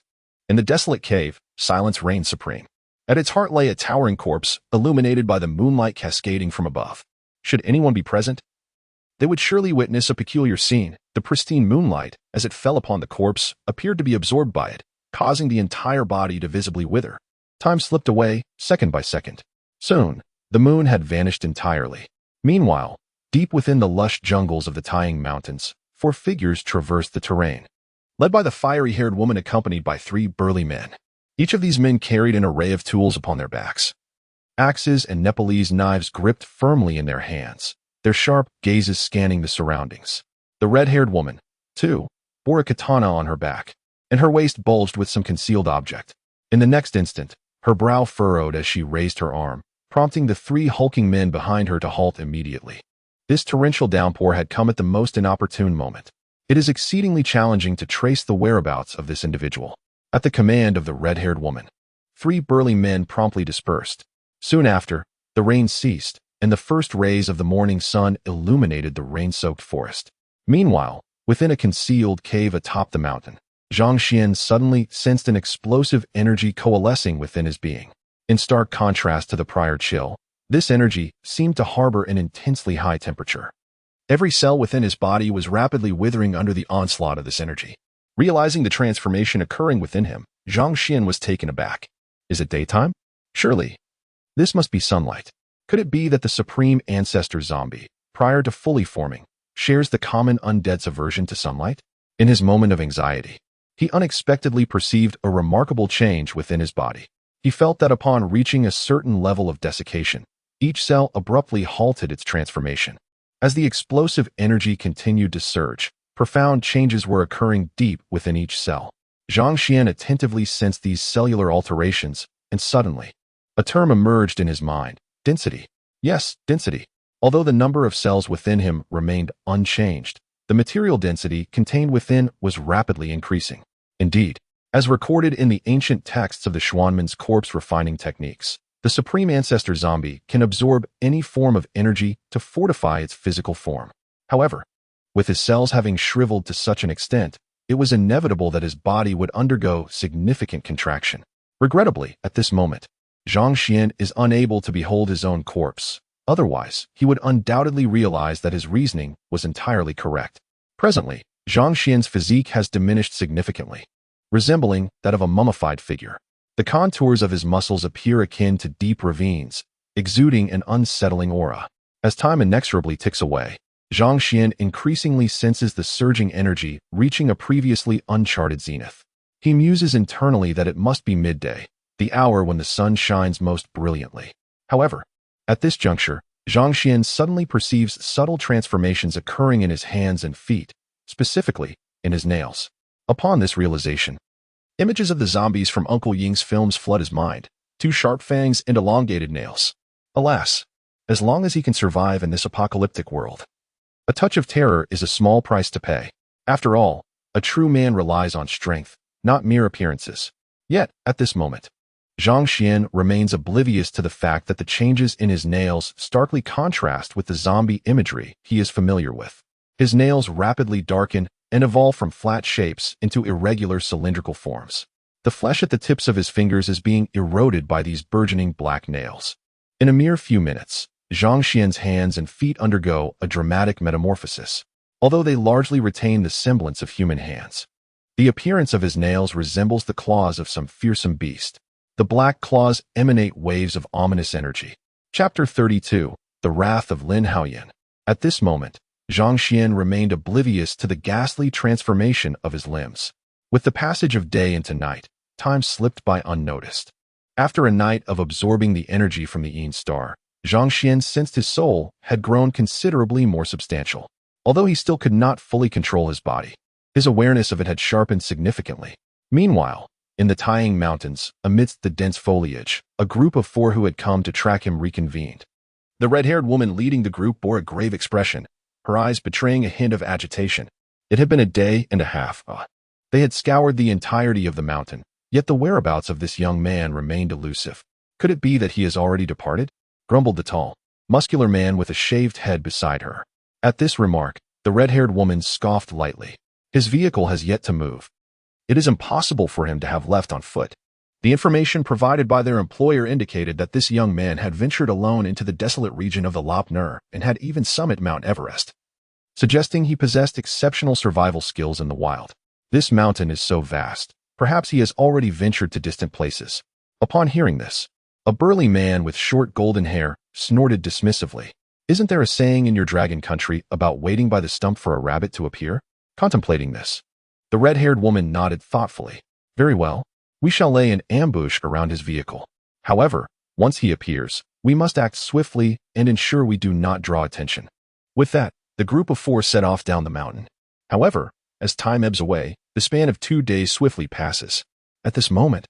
In the desolate cave, silence reigned supreme. At its heart lay a towering corpse, illuminated by the moonlight cascading from above. Should anyone be present, they would surely witness a peculiar scene. The pristine moonlight, as it fell upon the corpse, appeared to be absorbed by it, causing the entire body to visibly wither. Time slipped away, second by second. Soon, the moon had vanished entirely. Meanwhile, deep within the lush jungles of the Tiang Mountains, 4 figures traversed the terrain, led by the fiery-haired woman accompanied by 3 burly men. Each of these men carried an array of tools upon their backs. Axes and Nepalese knives gripped firmly in their hands, their sharp gazes scanning the surroundings. The red-haired woman, too, bore a katana on her back, and her waist bulged with some concealed object. In the next instant, her brow furrowed as she raised her arm, prompting the 3 hulking men behind her to halt immediately. This torrential downpour had come at the most inopportune moment. It is exceedingly challenging to trace the whereabouts of this individual. At the command of the red-haired woman, 3 burly men promptly dispersed. Soon after, the rain ceased, and the first rays of the morning sun illuminated the rain-soaked forest. Meanwhile, within a concealed cave atop the mountain, Zhang Xuan suddenly sensed an explosive energy coalescing within his being. In stark contrast to the prior chill, this energy seemed to harbor an intensely high temperature. Every cell within his body was rapidly withering under the onslaught of this energy. Realizing the transformation occurring within him, Zhang Xuan was taken aback. Is it daytime? Surely. This must be sunlight. Could it be that the supreme ancestor zombie, prior to fully forming, shares the common undead's aversion to sunlight? In his moment of anxiety, he unexpectedly perceived a remarkable change within his body. He felt that upon reaching a certain level of desiccation, each cell abruptly halted its transformation. As the explosive energy continued to surge, profound changes were occurring deep within each cell. Zhang Xuan attentively sensed these cellular alterations, and suddenly, a term emerged in his mind: density. Yes, density. Although the number of cells within him remained unchanged, the material density contained within was rapidly increasing. Indeed, as recorded in the ancient texts of the Xuanmen's corpse refining techniques, the supreme ancestor zombie can absorb any form of energy to fortify its physical form. However, with his cells having shriveled to such an extent, it was inevitable that his body would undergo significant contraction. Regrettably, at this moment, Zhang Xuan is unable to behold his own corpse. Otherwise, he would undoubtedly realize that his reasoning was entirely correct. Presently, Zhang Xuan's physique has diminished significantly, resembling that of a mummified figure. The contours of his muscles appear akin to deep ravines, exuding an unsettling aura. As time inexorably ticks away, Zhang Xuan increasingly senses the surging energy reaching a previously uncharted zenith. He muses internally that it must be midday, the hour when the sun shines most brilliantly. However, at this juncture, Zhang Xuan suddenly perceives subtle transformations occurring in his hands and feet, specifically in his nails. Upon this realization, images of the zombies from Uncle Ying's films flood his mind: 2 sharp fangs and elongated nails. Alas, as long as he can survive in this apocalyptic world, a touch of terror is a small price to pay. After all, a true man relies on strength, not mere appearances. Yet, at this moment, Zhang Xuan remains oblivious to the fact that the changes in his nails starkly contrast with the zombie imagery he is familiar with. His nails rapidly darken and evolve from flat shapes into irregular cylindrical forms. The flesh at the tips of his fingers is being eroded by these burgeoning black nails. In a mere few minutes, Zhang Xuan's hands and feet undergo a dramatic metamorphosis. Although they largely retain the semblance of human hands, the appearance of his nails resembles the claws of some fearsome beast. The black claws emanate waves of ominous energy. Chapter 32: The Wrath of Lin Haoyan. At this moment, Zhang Xuan remained oblivious to the ghastly transformation of his limbs. With the passage of day into night, time slipped by unnoticed. After a night of absorbing the energy from the Yin star, Zhang Xuan sensed his soul had grown considerably more substantial. Although he still could not fully control his body, his awareness of it had sharpened significantly. Meanwhile, in the Tiang Mountains, amidst the dense foliage, a group of 4 who had come to track him reconvened. The red-haired woman leading the group bore a grave expression, her eyes betraying a hint of agitation. It had been a day and a half. They had scoured the entirety of the mountain, yet the whereabouts of this young man remained elusive. Could it be that he has already departed? Grumbled the tall, muscular man with a shaved head beside her. At this remark, the red-haired woman scoffed lightly. His vehicle has yet to move. It is impossible for him to have left on foot. The information provided by their employer indicated that this young man had ventured alone into the desolate region of the Lop Nur and had even summited Mount Everest, suggesting he possessed exceptional survival skills in the wild. This mountain is so vast, perhaps he has already ventured to distant places. Upon hearing this, a burly man with short golden hair snorted dismissively. Isn't there a saying in your dragon country about waiting by the stump for a rabbit to appear? Contemplating this, the red-haired woman nodded thoughtfully. Very well, we shall lay an ambush around his vehicle. However, once he appears, we must act swiftly and ensure we do not draw attention. With that, the group of 4 set off down the mountain. However, as time ebbs away, the span of 2 days swiftly passes. At this moment,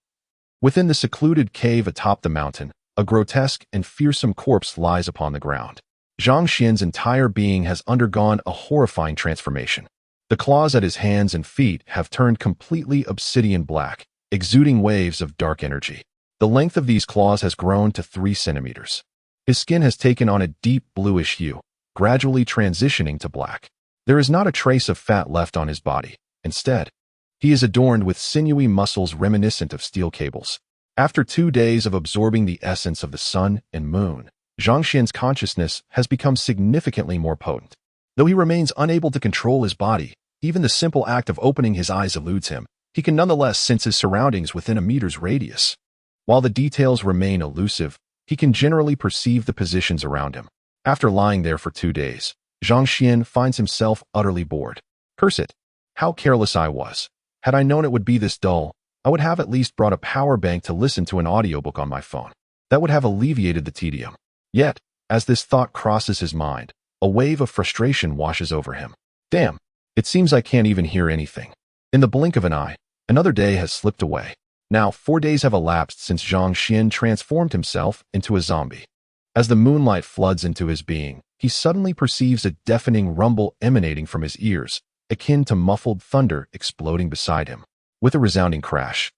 within the secluded cave atop the mountain, a grotesque and fearsome corpse lies upon the ground. Zhang Xuan's entire being has undergone a horrifying transformation. The claws at his hands and feet have turned completely obsidian black, exuding waves of dark energy. The length of these claws has grown to 3 centimeters. His skin has taken on a deep bluish hue, gradually transitioning to black. There is not a trace of fat left on his body. Instead, he is adorned with sinewy muscles reminiscent of steel cables. After 2 days of absorbing the essence of the sun and moon, Zhang Xuan's consciousness has become significantly more potent. Though he remains unable to control his body, even the simple act of opening his eyes eludes him. He can nonetheless sense his surroundings within a meter's radius. While the details remain elusive, he can generally perceive the positions around him. After lying there for 2 days, Zhang Xuan finds himself utterly bored. Curse it! How careless I was. Had I known it would be this dull, I would have at least brought a power bank to listen to an audiobook on my phone. That would have alleviated the tedium. Yet, as this thought crosses his mind, a wave of frustration washes over him. Damn, it seems I can't even hear anything. In the blink of an eye, another day has slipped away. Now 4 days have elapsed since Zhang Xuan transformed himself into a zombie. As the moonlight floods into his being, he suddenly perceives a deafening rumble emanating from his ears, akin to muffled thunder exploding beside him. With a resounding crash,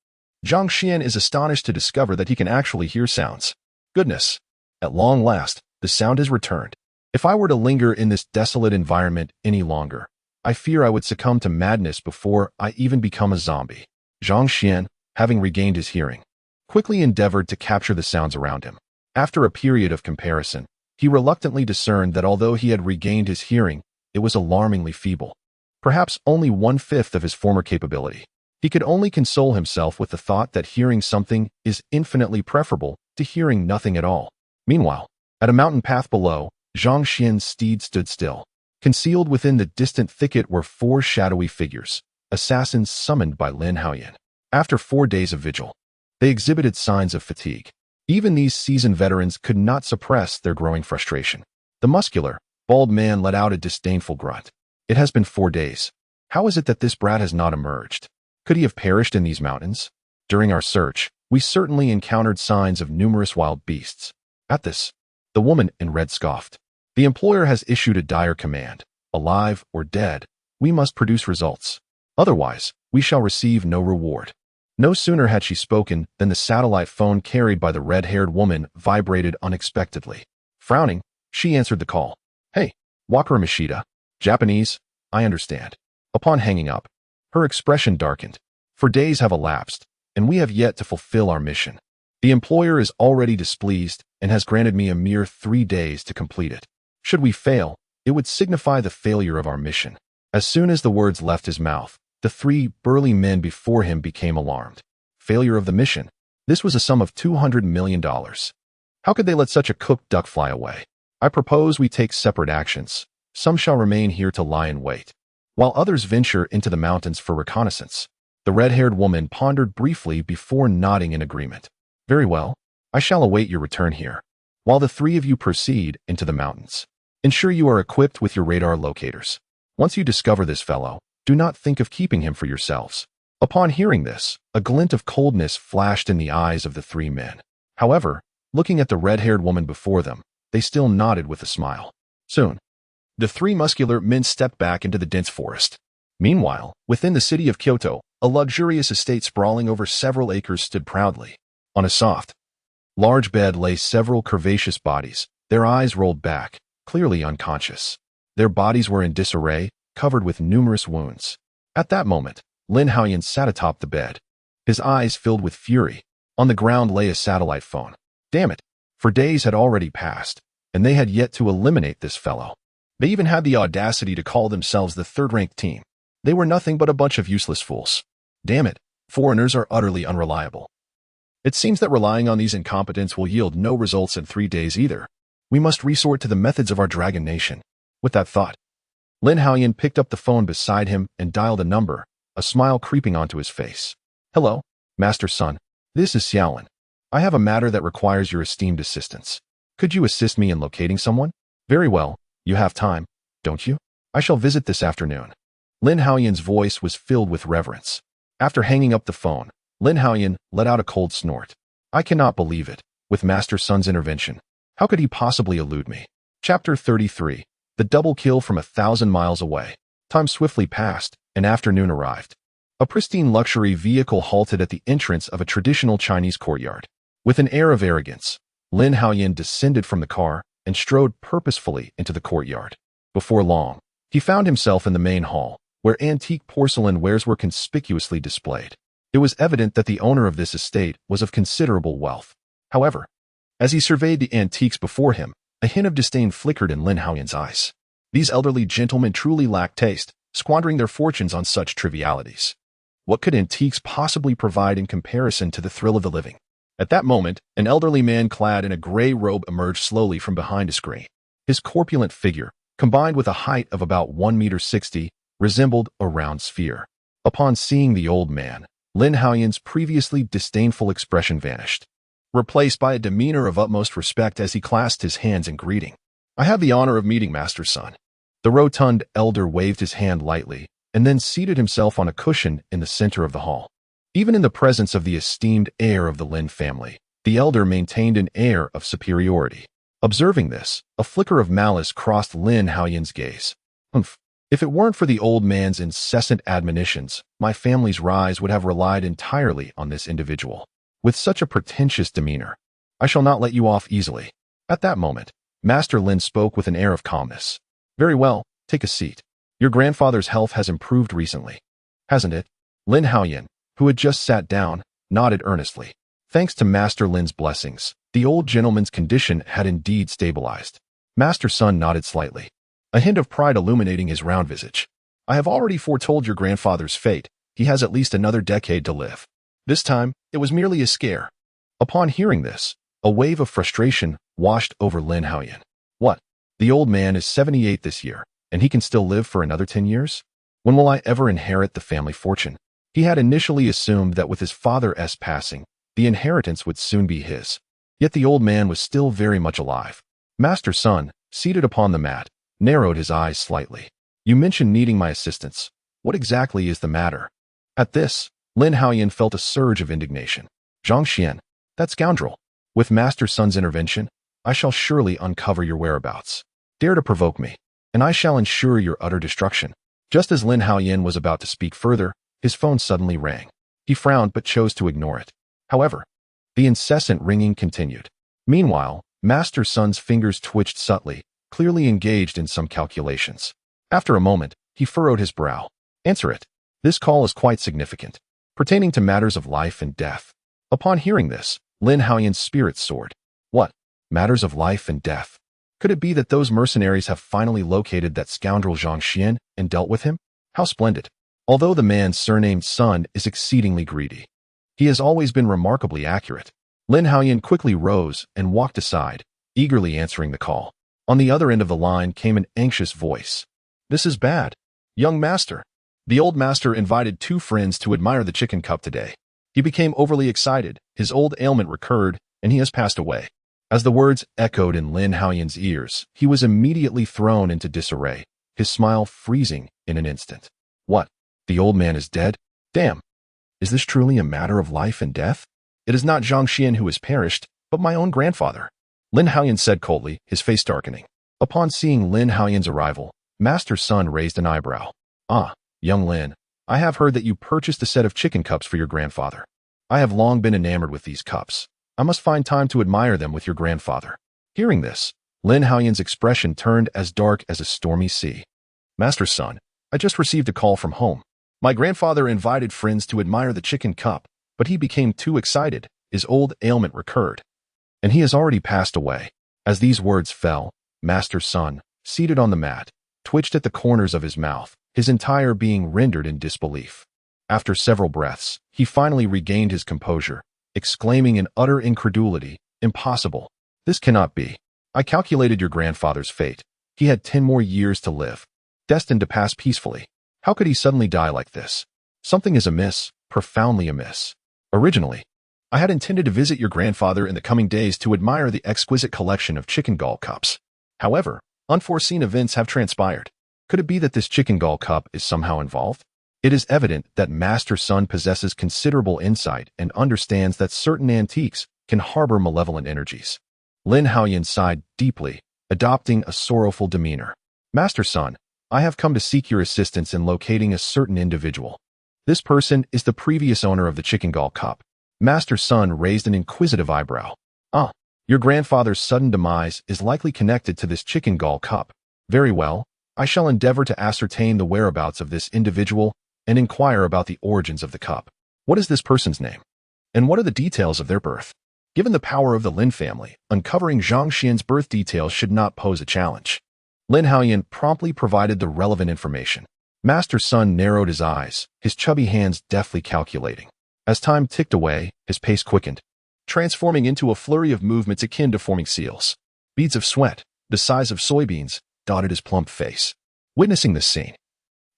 Zhang Xuan is astonished to discover that he can actually hear sounds. Goodness! At long last, the sound has returned. If I were to linger in this desolate environment any longer, I fear I would succumb to madness before I even become a zombie. Zhang Xuan, having regained his hearing, quickly endeavored to capture the sounds around him. After a period of comparison, he reluctantly discerned that although he had regained his hearing, it was alarmingly feeble. Perhaps only 1/5 of his former capability. He could only console himself with the thought that hearing something is infinitely preferable to hearing nothing at all. Meanwhile, at a mountain path below, Zhang Xuan's steed stood still. Concealed within the distant thicket were 4 shadowy figures, assassins summoned by Lin Haoyan. After 4 days of vigil, they exhibited signs of fatigue. Even these seasoned veterans could not suppress their growing frustration. The muscular, bald man let out a disdainful grunt. It has been 4 days. How is it that this brat has not emerged? Could he have perished in these mountains? During our search, we certainly encountered signs of numerous wild beasts. At this, the woman in red scoffed. The employer has issued a dire command. Alive or dead, we must produce results. Otherwise, we shall receive no reward. No sooner had she spoken than the satellite phone carried by the red-haired woman vibrated unexpectedly. Frowning, she answered the call. Hey, Wakara Mishita. Japanese, I understand. Upon hanging up, her expression darkened. For days have elapsed, and we have yet to fulfill our mission. The employer is already displeased and has granted me a mere 3 days to complete it. Should we fail, it would signify the failure of our mission. As soon as the words left his mouth, the 3 burly men before him became alarmed. Failure of the mission. This was a sum of $200 million. How could they let such a cooked duck fly away? I propose we take separate actions. Some shall remain here to lie in wait, while others venture into the mountains for reconnaissance. The red-haired woman pondered briefly before nodding in agreement. Very well, I shall await your return here, while the 3 of you proceed into the mountains. Ensure you are equipped with your radar locators. Once you discover this fellow, do not think of keeping him for yourselves. Upon hearing this, a glint of coldness flashed in the eyes of the 3 men. However, looking at the red-haired woman before them, they still nodded with a smile. Soon, the 3 muscular men stepped back into the dense forest. Meanwhile, within the city of Kyoto, a luxurious estate sprawling over several acres stood proudly. On a soft, large bed lay several curvaceous bodies, their eyes rolled back, clearly unconscious. Their bodies were in disarray, covered with numerous wounds. At that moment, Lin Haoyan sat atop the bed. His eyes filled with fury. On the ground lay a satellite phone. Damn it. For days had already passed, and they had yet to eliminate this fellow. They even had the audacity to call themselves the third-ranked team. They were nothing but a bunch of useless fools. Damn it. Foreigners are utterly unreliable. It seems that relying on these incompetents will yield no results in 3 days either. We must resort to the methods of our dragon nation. With that thought, Lin Haoyan picked up the phone beside him and dialed a number, a smile creeping onto his face. Hello, Master Sun. This is Xiaolin. I have a matter that requires your esteemed assistance. Could you assist me in locating someone? Very well. You have time, don't you? I shall visit this afternoon. Lin Haoyan's voice was filled with reverence. After hanging up the phone, Lin Haoyan let out a cold snort. I cannot believe it. With Master Sun's intervention, how could he possibly elude me? Chapter 33. The double kill from 1,000 miles away. Time swiftly passed, and afternoon arrived. A pristine luxury vehicle halted at the entrance of a traditional Chinese courtyard. With an air of arrogance, Lin Haoyan descended from the car and strode purposefully into the courtyard. Before long, he found himself in the main hall, where antique porcelain wares were conspicuously displayed. It was evident that the owner of this estate was of considerable wealth. However, as he surveyed the antiques before him, a hint of disdain flickered in Lin Haoyan's eyes. These elderly gentlemen truly lacked taste, squandering their fortunes on such trivialities. What could antiques possibly provide in comparison to the thrill of the living? At that moment, an elderly man clad in a gray robe emerged slowly from behind a screen. His corpulent figure, combined with a height of about 1.60 meters, resembled a round sphere. Upon seeing the old man, Lin Haoyan's previously disdainful expression vanished, replaced by a demeanor of utmost respect as he clasped his hands in greeting. I have the honor of meeting Master Sun. The rotund elder waved his hand lightly, and then seated himself on a cushion in the center of the hall. Even in the presence of the esteemed heir of the Lin family, the elder maintained an air of superiority. Observing this, a flicker of malice crossed Lin Haoyan's gaze. Humph. If it weren't for the old man's incessant admonitions, my family's rise would have relied entirely on this individual. With such a pretentious demeanor, I shall not let you off easily. At that moment, Master Lin spoke with an air of calmness. Very well, take a seat. Your grandfather's health has improved recently, hasn't it? Lin Haoyan, who had just sat down, nodded earnestly. Thanks to Master Lin's blessings, the old gentleman's condition had indeed stabilized. Master Sun nodded slightly, a hint of pride illuminating his round visage. I have already foretold your grandfather's fate. He has at least another decade to live. This time, it was merely a scare. Upon hearing this, a wave of frustration washed over Lin Haoyan. What? The old man is 78 this year, and he can still live for another 10 years? When will I ever inherit the family fortune? He had initially assumed that with his father's passing, the inheritance would soon be his. Yet the old man was still very much alive. Master Sun, seated upon the mat, narrowed his eyes slightly. You mentioned needing my assistance. What exactly is the matter? At this, Lin Haoyan felt a surge of indignation. Zhang Xuan, that scoundrel. With Master Sun's intervention, I shall surely uncover your whereabouts. Dare to provoke me, and I shall ensure your utter destruction. Just as Lin Haoyan was about to speak further, his phone suddenly rang. He frowned but chose to ignore it. However, the incessant ringing continued. Meanwhile, Master Sun's fingers twitched subtly, clearly engaged in some calculations. After a moment, he furrowed his brow. Answer it. This call is quite significant, pertaining to matters of life and death. Upon hearing this, Lin Haoyan's spirits soared. What? Matters of life and death? Could it be that those mercenaries have finally located that scoundrel Zhang Xuan and dealt with him? How splendid. Although the man surnamed Sun is exceedingly greedy, he has always been remarkably accurate. Lin Haoyan quickly rose and walked aside, eagerly answering the call. On the other end of the line came an anxious voice. This is bad. Young master. The old master invited 2 friends to admire the chicken cup today. He became overly excited, his old ailment recurred, and he has passed away. As the words echoed in Lin Haoyan's ears, he was immediately thrown into disarray, his smile freezing in an instant. What? The old man is dead? Damn! Is this truly a matter of life and death? It is not Zhang Xuan who has perished, but my own grandfather. Lin Haoyan said coldly, his face darkening. Upon seeing Lin Haoyan's arrival, Master Sun raised an eyebrow. Ah, young Lin, I have heard that you purchased a set of chicken cups for your grandfather. I have long been enamored with these cups. I must find time to admire them with your grandfather. Hearing this, Lin Haoyan's expression turned as dark as a stormy sea. Master Sun, I just received a call from home. My grandfather invited friends to admire the chicken cup, but he became too excited, his old ailment recurred. And he has already passed away. As these words fell, Master Sun, seated on the mat, twitched at the corners of his mouth, his entire being rendered in disbelief. After several breaths, he finally regained his composure, exclaiming in utter incredulity, "Impossible. This cannot be. I calculated your grandfather's fate. He had 10 more years to live, destined to pass peacefully. How could he suddenly die like this? Something is amiss, profoundly amiss. Originally, I had intended to visit your grandfather in the coming days to admire the exquisite collection of chicken gall cups. However, unforeseen events have transpired. Could it be that this chicken gall cup is somehow involved? It is evident that Master Sun possesses considerable insight and understands that certain antiques can harbor malevolent energies." Lin Haoyan sighed deeply, adopting a sorrowful demeanor. "Master Sun, I have come to seek your assistance in locating a certain individual. This person is the previous owner of the chicken gall cup." Master Sun raised an inquisitive eyebrow. "Ah, your grandfather's sudden demise is likely connected to this chicken gall cup. Very well, I shall endeavor to ascertain the whereabouts of this individual and inquire about the origins of the cup. What is this person's name? And what are the details of their birth?" Given the power of the Lin family, uncovering Zhang Xuan's birth details should not pose a challenge. Lin Haoyan promptly provided the relevant information. Master Sun narrowed his eyes, his chubby hands deftly calculating. As time ticked away, his pace quickened, transforming into a flurry of movements akin to forming seals. Beads of sweat, the size of soybeans, dotted his plump face. Witnessing this scene,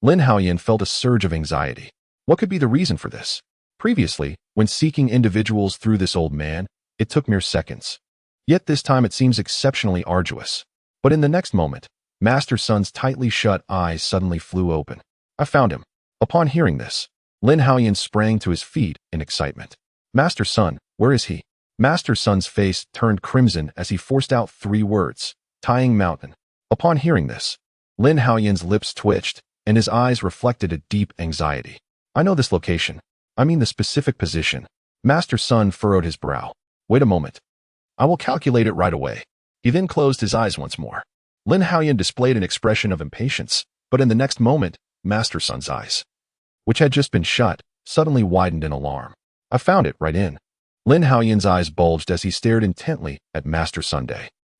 Lin Haoyan felt a surge of anxiety. What could be the reason for this? Previously, when seeking individuals through this old man, it took mere seconds. Yet this time it seems exceptionally arduous. But in the next moment, Master Sun's tightly shut eyes suddenly flew open. "I found him." Upon hearing this, Lin Haoyan sprang to his feet in excitement. "Master Sun, where is he?" Master Sun's face turned crimson as he forced out 3 words, "Tying Mountain." Upon hearing this, Lin Haoyan's lips twitched, and his eyes reflected a deep anxiety. "I know this location. I mean the specific position." Master Sun furrowed his brow. "Wait a moment. I will calculate it right away." He then closed his eyes once more. Lin Haoyan displayed an expression of impatience, but in the next moment, Master Sun's eyes, which had just been shut, suddenly widened in alarm. "I found it right in." Lin Haoyan's eyes bulged as he stared intently at Master Sun.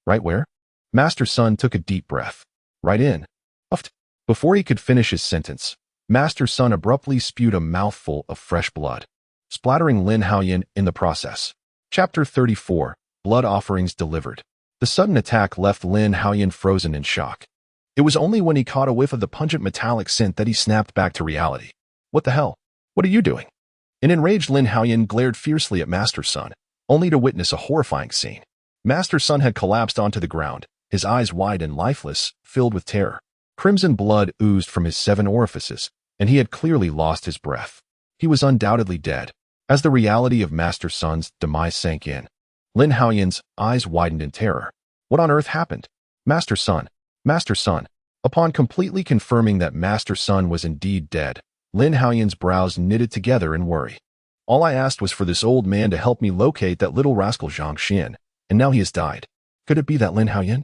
"Right where?" Master Sun took a deep breath. "Right in." Uffed. Before he could finish his sentence, Master Sun abruptly spewed a mouthful of fresh blood, splattering Lin Haoyan in the process. Chapter 34, Blood Offerings Delivered. The sudden attack left Lin Haoyan frozen in shock. It was only when he caught a whiff of the pungent metallic scent that he snapped back to reality. "What the hell? What are you doing?" An enraged Lin Haoyan glared fiercely at Master Sun, only to witness a horrifying scene. Master Sun had collapsed onto the ground, his eyes wide and lifeless, filled with terror. Crimson blood oozed from his 7 orifices, and he had clearly lost his breath. He was undoubtedly dead. As the reality of Master Sun's demise sank in, Lin Haoyan's eyes widened in terror. What on earth happened? Master Sun. Master Sun. Upon completely confirming that Master Sun was indeed dead, Lin Haoyan's brows knitted together in worry. "All I asked was for this old man to help me locate that little rascal Zhang Xuan, and now he has died. Could it be that Lin Haoyan,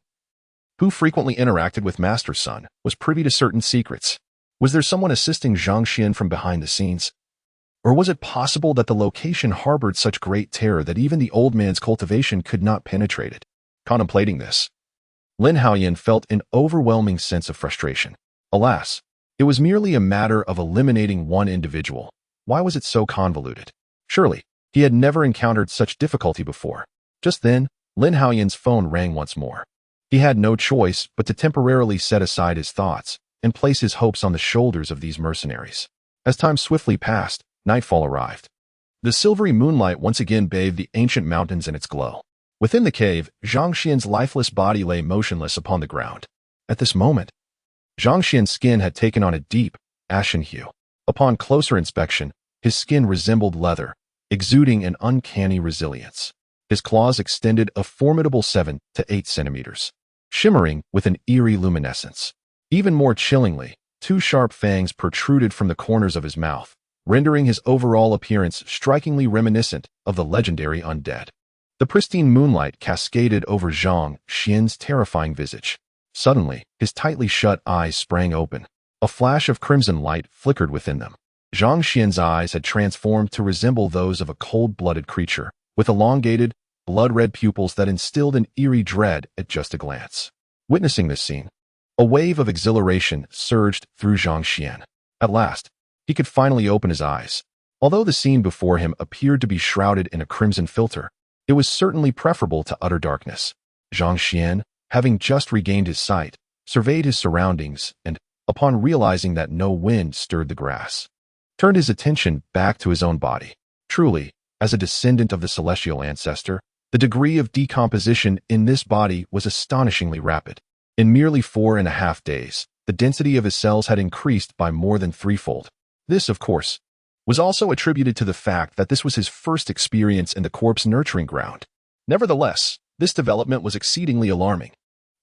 who frequently interacted with Master Sun, was privy to certain secrets? Was there someone assisting Zhang Xuan from behind the scenes? Or was it possible that the location harbored such great terror that even the old man's cultivation could not penetrate it?" Contemplating this, Lin Haoyan felt an overwhelming sense of frustration. Alas, it was merely a matter of eliminating one individual. Why was it so convoluted? Surely, he had never encountered such difficulty before. Just then, Lin Haoyan's phone rang once more. He had no choice but to temporarily set aside his thoughts and place his hopes on the shoulders of these mercenaries. As time swiftly passed, nightfall arrived. The silvery moonlight once again bathed the ancient mountains in its glow. Within the cave, Zhang Xuan's lifeless body lay motionless upon the ground. At this moment, Zhang Xuan's skin had taken on a deep, ashen hue. Upon closer inspection, his skin resembled leather, exuding an uncanny resilience. His claws extended a formidable 7 to 8 centimeters, shimmering with an eerie luminescence. Even more chillingly, 2 sharp fangs protruded from the corners of his mouth, rendering his overall appearance strikingly reminiscent of the legendary undead. The pristine moonlight cascaded over Zhang Xuan's terrifying visage. Suddenly, his tightly shut eyes sprang open. A flash of crimson light flickered within them. Zhang Xuan's eyes had transformed to resemble those of a cold-blooded creature, with elongated, blood-red pupils that instilled an eerie dread at just a glance. Witnessing this scene, a wave of exhilaration surged through Zhang Xuan. At last, he could finally open his eyes. Although the scene before him appeared to be shrouded in a crimson filter, it was certainly preferable to utter darkness. Zhang Xuan, having just regained his sight, surveyed his surroundings and, upon realizing that no wind stirred the grass, turned his attention back to his own body. Truly, as a descendant of the celestial ancestor, the degree of decomposition in this body was astonishingly rapid. In merely 4.5 days, the density of his cells had increased by more than threefold. This, of course, was also attributed to the fact that this was his first experience in the corpse nurturing ground. Nevertheless, this development was exceedingly alarming.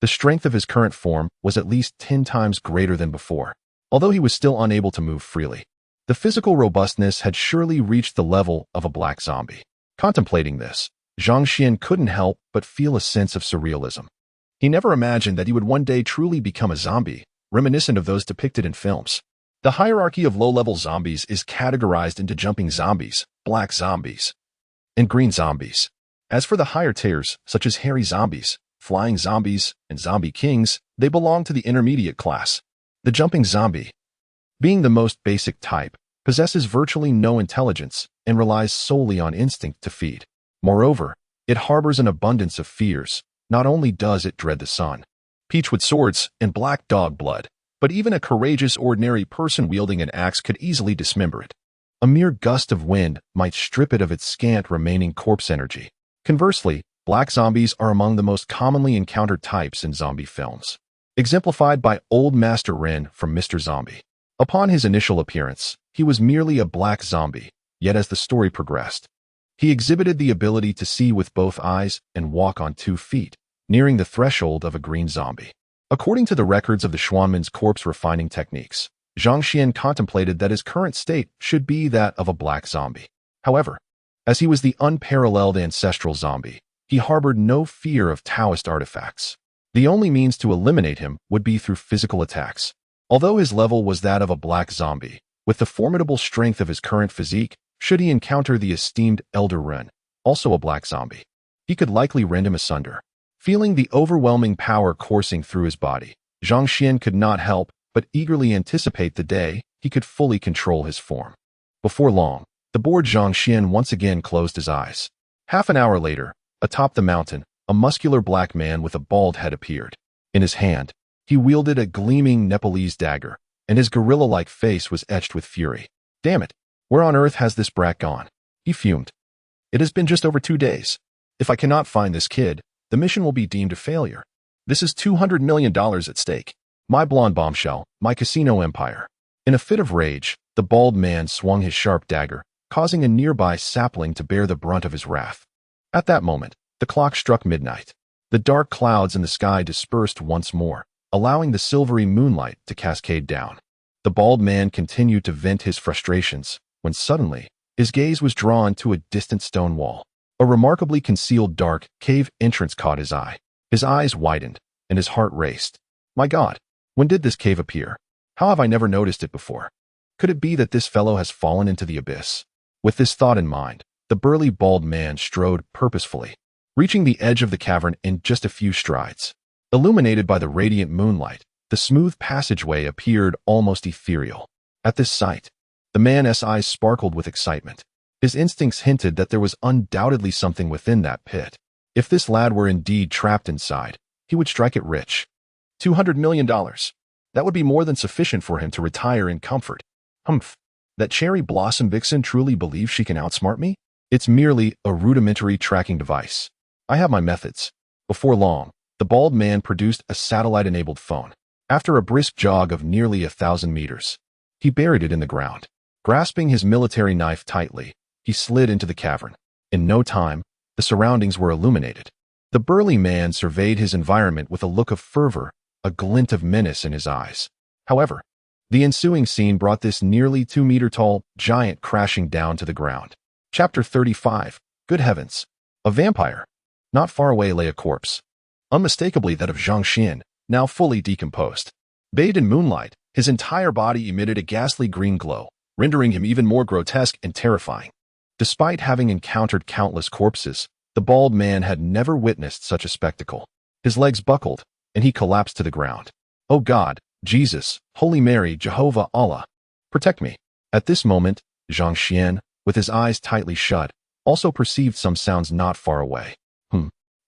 The strength of his current form was at least 10 times greater than before, although he was still unable to move freely. The physical robustness had surely reached the level of a black zombie. Contemplating this, Zhang Xuan couldn't help but feel a sense of surrealism. He never imagined that he would one day truly become a zombie, reminiscent of those depicted in films. The hierarchy of low-level zombies is categorized into jumping zombies, black zombies, and green zombies. As for the higher tiers, such as hairy zombies, flying zombies, and zombie kings, they belong to the intermediate class. The jumping zombie, being the most basic type, possesses virtually no intelligence and relies solely on instinct to feed. Moreover, it harbors an abundance of fears. Not only does it dread the sun, peach with swords, and black dog blood, but even a courageous ordinary person wielding an axe could easily dismember it. A mere gust of wind might strip it of its scant remaining corpse energy. Conversely, black zombies are among the most commonly encountered types in zombie films, exemplified by Old Master Ren from Mr. Zombie. Upon his initial appearance, he was merely a black zombie, yet as the story progressed, he exhibited the ability to see with both eyes and walk on 2 feet, nearing the threshold of a green zombie. According to the records of the Xuanmen's corpse refining techniques, Zhang Xuan contemplated that his current state should be that of a black zombie. However, as he was the unparalleled ancestral zombie, he harbored no fear of Taoist artifacts. The only means to eliminate him would be through physical attacks. Although his level was that of a black zombie, with the formidable strength of his current physique, should he encounter the esteemed Elder Ren, also a black zombie, he could likely rend him asunder. Feeling the overwhelming power coursing through his body, Zhang Xuan could not help but eagerly anticipate the day he could fully control his form. Before long, the bored Zhang Xuan once again closed his eyes. Half an hour later, atop the mountain, a muscular black man with a bald head appeared. In his hand, he wielded a gleaming Nepalese dagger, and his gorilla-like face was etched with fury. Damn it, where on earth has this brat gone? He fumed. It has been just over 2 days. If I cannot find this kid, the mission will be deemed a failure. This is $200 million at stake. My blonde bombshell, my casino empire. In a fit of rage, the bald man swung his sharp dagger, causing a nearby sapling to bear the brunt of his wrath. At that moment, the clock struck midnight. The dark clouds in the sky dispersed once more, allowing the silvery moonlight to cascade down. The bald man continued to vent his frustrations, when suddenly, his gaze was drawn to a distant stone wall. A remarkably concealed dark cave entrance caught his eye. His eyes widened, and his heart raced. My God, when did this cave appear? How have I never noticed it before? Could it be that this fellow has fallen into the abyss? With this thought in mind, the burly bald man strode purposefully, reaching the edge of the cavern in just a few strides. Illuminated by the radiant moonlight, the smooth passageway appeared almost ethereal. At this sight, the man's eyes sparkled with excitement. His instincts hinted that there was undoubtedly something within that pit. If this lad were indeed trapped inside, he would strike it rich. $200 million. That would be more than sufficient for him to retire in comfort. Humph. That cherry blossom vixen truly believes she can outsmart me? It's merely a rudimentary tracking device. I have my methods. Before long, the bald man produced a satellite-enabled phone. After a brisk jog of nearly 1,000 meters, he buried it in the ground. Grasping his military knife tightly, he slid into the cavern. In no time, the surroundings were illuminated. The burly man surveyed his environment with a look of fervor, a glint of menace in his eyes. However, the ensuing scene brought this nearly 2-meter-tall giant crashing down to the ground. Chapter 35. Good heavens. A vampire. Not far away lay a corpse, unmistakably that of Zhang Xuan, now fully decomposed. Bathed in moonlight, his entire body emitted a ghastly green glow, rendering him even more grotesque and terrifying. Despite having encountered countless corpses, the bald man had never witnessed such a spectacle. His legs buckled, and he collapsed to the ground. "Oh God, Jesus, Holy Mary, Jehovah, Allah, protect me." At this moment, Zhang Xuan, with his eyes tightly shut, also perceived some sounds not far away.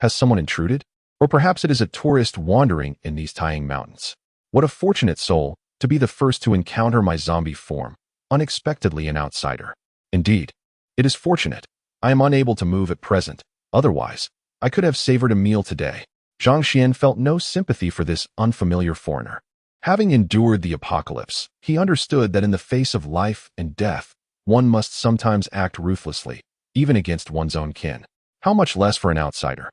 Has someone intruded? Or perhaps it is a tourist wandering in these Taiying mountains. What a fortunate soul, to be the first to encounter my zombie form, unexpectedly an outsider. Indeed, it is fortunate. I am unable to move at present, otherwise, I could have savored a meal today. Zhang Xuan felt no sympathy for this unfamiliar foreigner. Having endured the apocalypse, he understood that in the face of life and death, one must sometimes act ruthlessly, even against one's own kin. How much less for an outsider,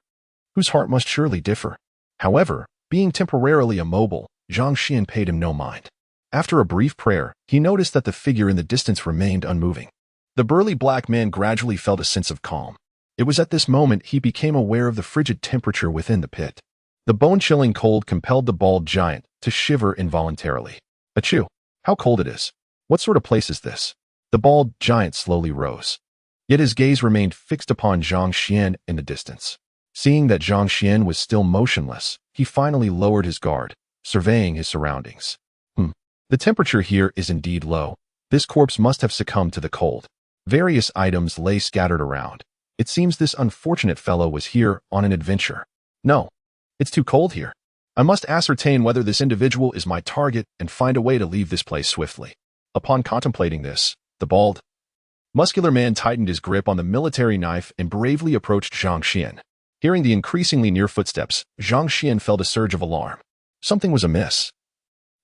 whose heart must surely differ. However, being temporarily immobile, Zhang Xuan paid him no mind. After a brief prayer, he noticed that the figure in the distance remained unmoving. The burly black man gradually felt a sense of calm. It was at this moment he became aware of the frigid temperature within the pit. The bone-chilling cold compelled the bald giant to shiver involuntarily. Achoo! How cold it is! What sort of place is this? The bald giant slowly rose. Yet his gaze remained fixed upon Zhang Xuan in the distance. Seeing that Zhang Xuan was still motionless, he finally lowered his guard, surveying his surroundings. The temperature here is indeed low. This corpse must have succumbed to the cold. Various items lay scattered around. It seems this unfortunate fellow was here on an adventure. No, it's too cold here. I must ascertain whether this individual is my target and find a way to leave this place swiftly. Upon contemplating this, the bald, muscular man tightened his grip on the military knife and bravely approached Zhang Xuan. Hearing the increasingly near footsteps, Zhang Xuan felt a surge of alarm. Something was amiss.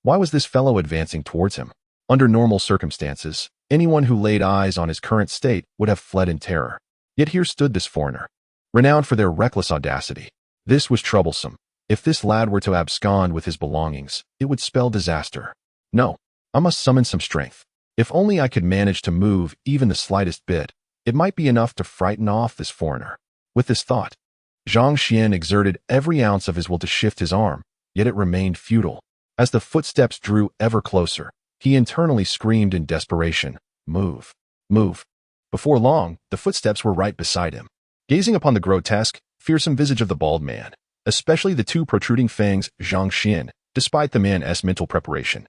Why was this fellow advancing towards him? Under normal circumstances, anyone who laid eyes on his current state would have fled in terror. Yet here stood this foreigner, renowned for their reckless audacity. This was troublesome. If this lad were to abscond with his belongings, it would spell disaster. No, I must summon some strength. If only I could manage to move even the slightest bit, it might be enough to frighten off this foreigner. With this thought, Zhang Xuan exerted every ounce of his will to shift his arm, yet it remained futile. As the footsteps drew ever closer, he internally screamed in desperation, "Move! Move!" Before long, the footsteps were right beside him. Gazing upon the grotesque, fearsome visage of the bald man, especially the two protruding fangs, Zhang Xuan, despite the man's mental preparation,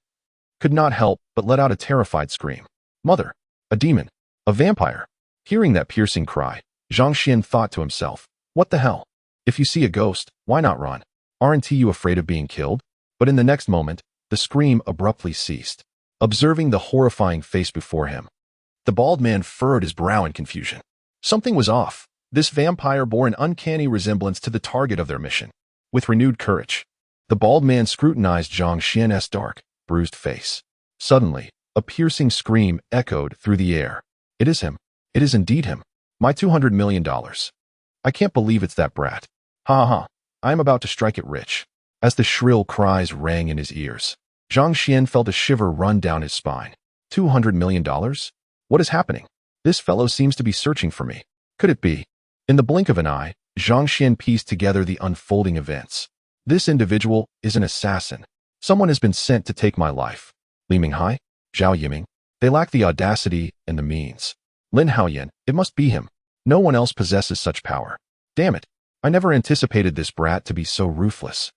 could not help but let out a terrified scream. Mother! A demon! A vampire! Hearing that piercing cry, Zhang Xuan thought to himself, what the hell? If you see a ghost, why not run? Aren't you afraid of being killed? But in the next moment, the scream abruptly ceased. Observing the horrifying face before him, the bald man furrowed his brow in confusion. Something was off. This vampire bore an uncanny resemblance to the target of their mission. With renewed courage, the bald man scrutinized Zhang Xuan's dark, bruised face. Suddenly, a piercing scream echoed through the air. It is him. It is indeed him. My $200 million. I can't believe it's that brat. Ha ha. I am about to strike it rich. As the shrill cries rang in his ears, Zhang Xuan felt a shiver run down his spine. $200 million? What is happening? This fellow seems to be searching for me. Could it be? In the blink of an eye, Zhang Xuan pieced together the unfolding events. This individual is an assassin. Someone has been sent to take my life. Li Minghai? Zhao Yiming? They lack the audacity and the means. Lin Haoyan, it must be him. No one else possesses such power. Damn it. I never anticipated this brat to be so ruthless.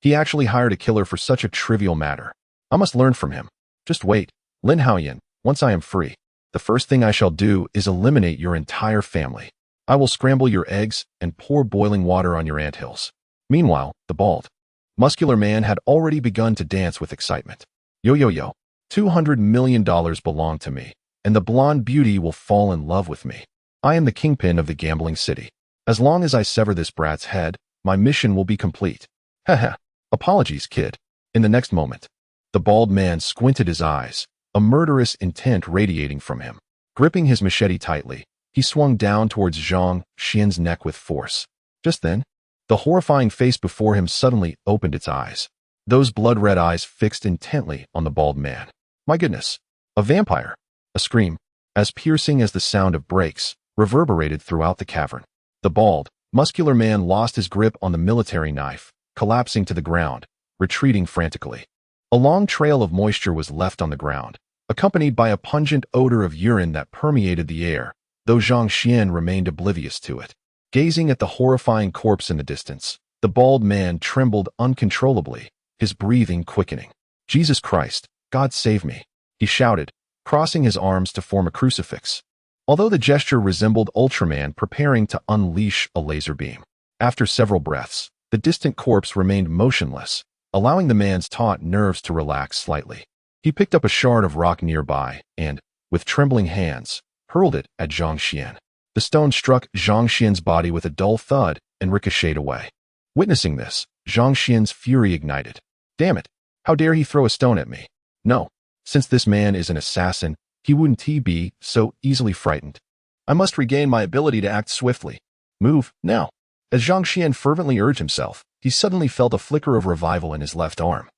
He actually hired a killer for such a trivial matter. I must learn from him. Just wait. Lin Haoyan, once I am free, the first thing I shall do is eliminate your entire family. I will scramble your eggs and pour boiling water on your anthills. Meanwhile, the bald, muscular man had already begun to dance with excitement. Yo yo yo, $200 million belong to me, and the blonde beauty will fall in love with me. I am the kingpin of the gambling city. As long as I sever this brat's head, my mission will be complete. Haha. Apologies, kid. In the next moment, the bald man squinted his eyes, a murderous intent radiating from him. Gripping his machete tightly, he swung down towards Zhang Xuan's neck with force. Just then, the horrifying face before him suddenly opened its eyes. Those blood-red eyes fixed intently on the bald man. My goodness, a vampire! A scream, as piercing as the sound of brakes, reverberated throughout the cavern. The bald, muscular man lost his grip on the military knife, collapsing to the ground, retreating frantically. A long trail of moisture was left on the ground, accompanied by a pungent odor of urine that permeated the air, though Zhang Xuan remained oblivious to it. Gazing at the horrifying corpse in the distance, the bald man trembled uncontrollably, his breathing quickening. "Jesus Christ, God save me," he shouted, crossing his arms to form a crucifix. Although the gesture resembled Ultraman preparing to unleash a laser beam. After several breaths, the distant corpse remained motionless, allowing the man's taut nerves to relax slightly. He picked up a shard of rock nearby and, with trembling hands, hurled it at Zhang Xuan. The stone struck Zhang Xuan's body with a dull thud and ricocheted away. Witnessing this, Zhang Xuan's fury ignited. "Damn it! How dare he throw a stone at me? No, since this man is an assassin, he wouldn't be so easily frightened. I must regain my ability to act swiftly. Move, now." As Zhang Xuan fervently urged himself, he suddenly felt a flicker of revival in his left arm,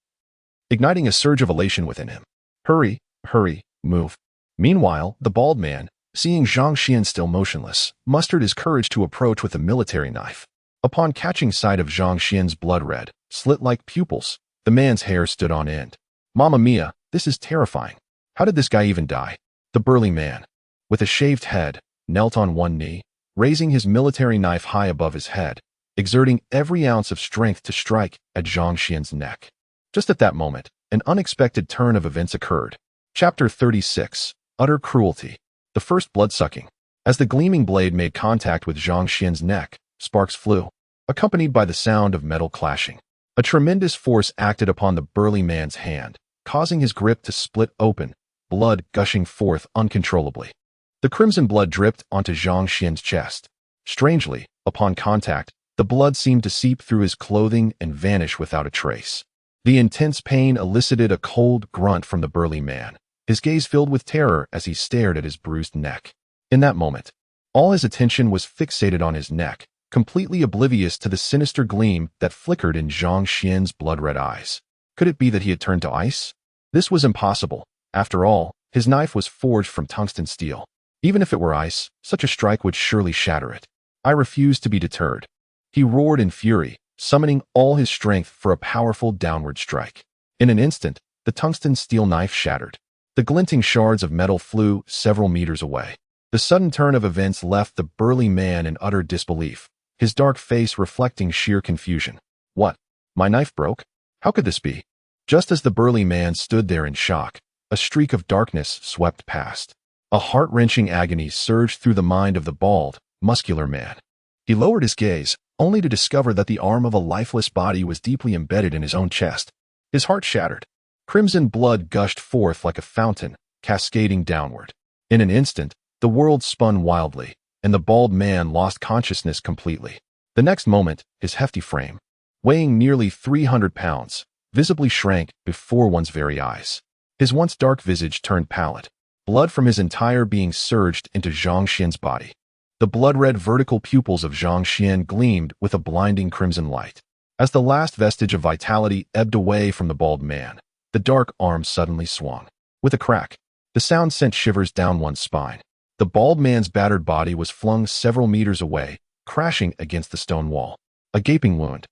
igniting a surge of elation within him. "Hurry, hurry, move." Meanwhile, the bald man, seeing Zhang Xuan still motionless, mustered his courage to approach with a military knife. Upon catching sight of Zhang Xuan's blood-red, slit-like pupils, the man's hair stood on end. "Mamma mia, this is terrifying. How did this guy even die?" The burly man, with a shaved head, knelt on one knee, raising his military knife high above his head, exerting every ounce of strength to strike at Zhang Xuan's neck. Just at that moment, an unexpected turn of events occurred. Chapter 36. Utter Cruelty. The first blood-sucking. As the gleaming blade made contact with Zhang Xuan's neck, sparks flew, accompanied by the sound of metal clashing. A tremendous force acted upon the burly man's hand, causing his grip to split open, blood gushing forth uncontrollably. The crimson blood dripped onto Zhang Xuan's chest. Strangely, upon contact, the blood seemed to seep through his clothing and vanish without a trace. The intense pain elicited a cold grunt from the burly man, his gaze filled with terror as he stared at his bruised neck. In that moment, all his attention was fixated on his neck, completely oblivious to the sinister gleam that flickered in Zhang Xuan's blood-red eyes. Could it be that he had turned to ice? This was impossible. After all, his knife was forged from tungsten steel. Even if it were ice, such a strike would surely shatter it. I refused to be deterred. He roared in fury, summoning all his strength for a powerful downward strike. In an instant, the tungsten steel knife shattered. The glinting shards of metal flew several meters away. The sudden turn of events left the burly man in utter disbelief, his dark face reflecting sheer confusion. "What? My knife broke? How could this be?" Just as the burly man stood there in shock, a streak of darkness swept past. A heart-wrenching agony surged through the mind of the bald, muscular man. He lowered his gaze, only to discover that the arm of a lifeless body was deeply embedded in his own chest. His heart shattered. Crimson blood gushed forth like a fountain, cascading downward. In an instant, the world spun wildly, and the bald man lost consciousness completely. The next moment, his hefty frame, weighing nearly 300 pounds, visibly shrank before one's very eyes. His once dark visage turned pallid. Blood from his entire being surged into Zhang Xuan's body. The blood-red vertical pupils of Zhang Xuan gleamed with a blinding crimson light. As the last vestige of vitality ebbed away from the bald man, the dark arm suddenly swung. With a crack, the sound sent shivers down one's spine. The bald man's battered body was flung several meters away, crashing against the stone wall. A gaping wound,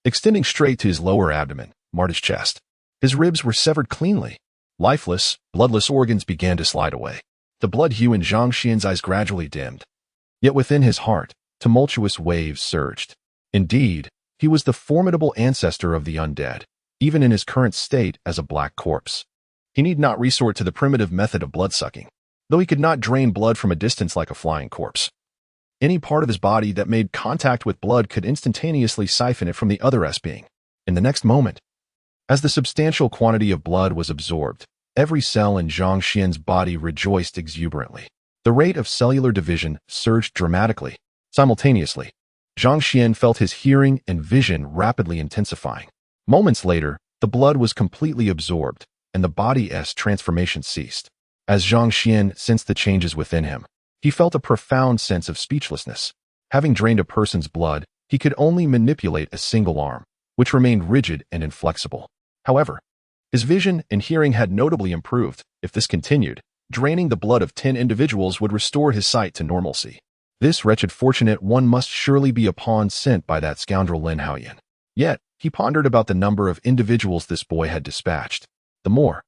extending straight to his lower abdomen, marred his chest. His ribs were severed cleanly. Lifeless, bloodless organs began to slide away. The blood hue in Zhang Xuan's eyes gradually dimmed. Yet within his heart, tumultuous waves surged. Indeed, he was the formidable ancestor of the undead, even in his current state as a black corpse. He need not resort to the primitive method of blood-sucking, though he could not drain blood from a distance like a flying corpse. Any part of his body that made contact with blood could instantaneously siphon it from the other being. In the next moment, as the substantial quantity of blood was absorbed, every cell in Zhang Xuan's body rejoiced exuberantly. The rate of cellular division surged dramatically. Simultaneously, Zhang Xuan felt his hearing and vision rapidly intensifying. Moments later, the blood was completely absorbed, and the body's transformation ceased. As Zhang Xuan sensed the changes within him, he felt a profound sense of speechlessness. Having drained a person's blood, he could only manipulate a single arm, which remained rigid and inflexible. However, his vision and hearing had notably improved. If this continued, draining the blood of 10 individuals would restore his sight to normalcy. This wretched fortunate one must surely be a pawn sent by that scoundrel Lin Haoyan. Yet, he pondered about the number of individuals this boy had dispatched. The more,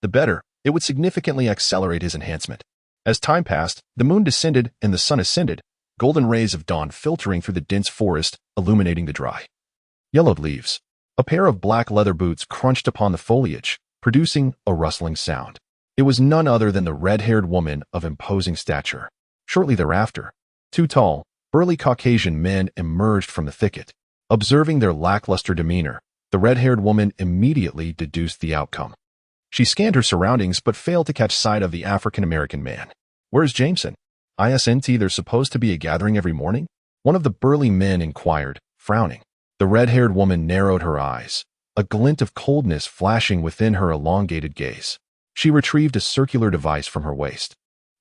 the better. It would significantly accelerate his enhancement. As time passed, the moon descended and the sun ascended, golden rays of dawn filtering through the dense forest, illuminating the dry, yellowed leaves. A pair of black leather boots crunched upon the foliage, producing a rustling sound. It was none other than the red-haired woman of imposing stature. Shortly thereafter, two tall, burly Caucasian men emerged from the thicket. Observing their lackluster demeanor, the red-haired woman immediately deduced the outcome. She scanned her surroundings but failed to catch sight of the African-American man. "Where's Jameson? Isn't there's supposed to be a gathering every morning?" One of the burly men inquired, frowning. The red-haired woman narrowed her eyes, a glint of coldness flashing within her elongated gaze. She retrieved a circular device from her waist,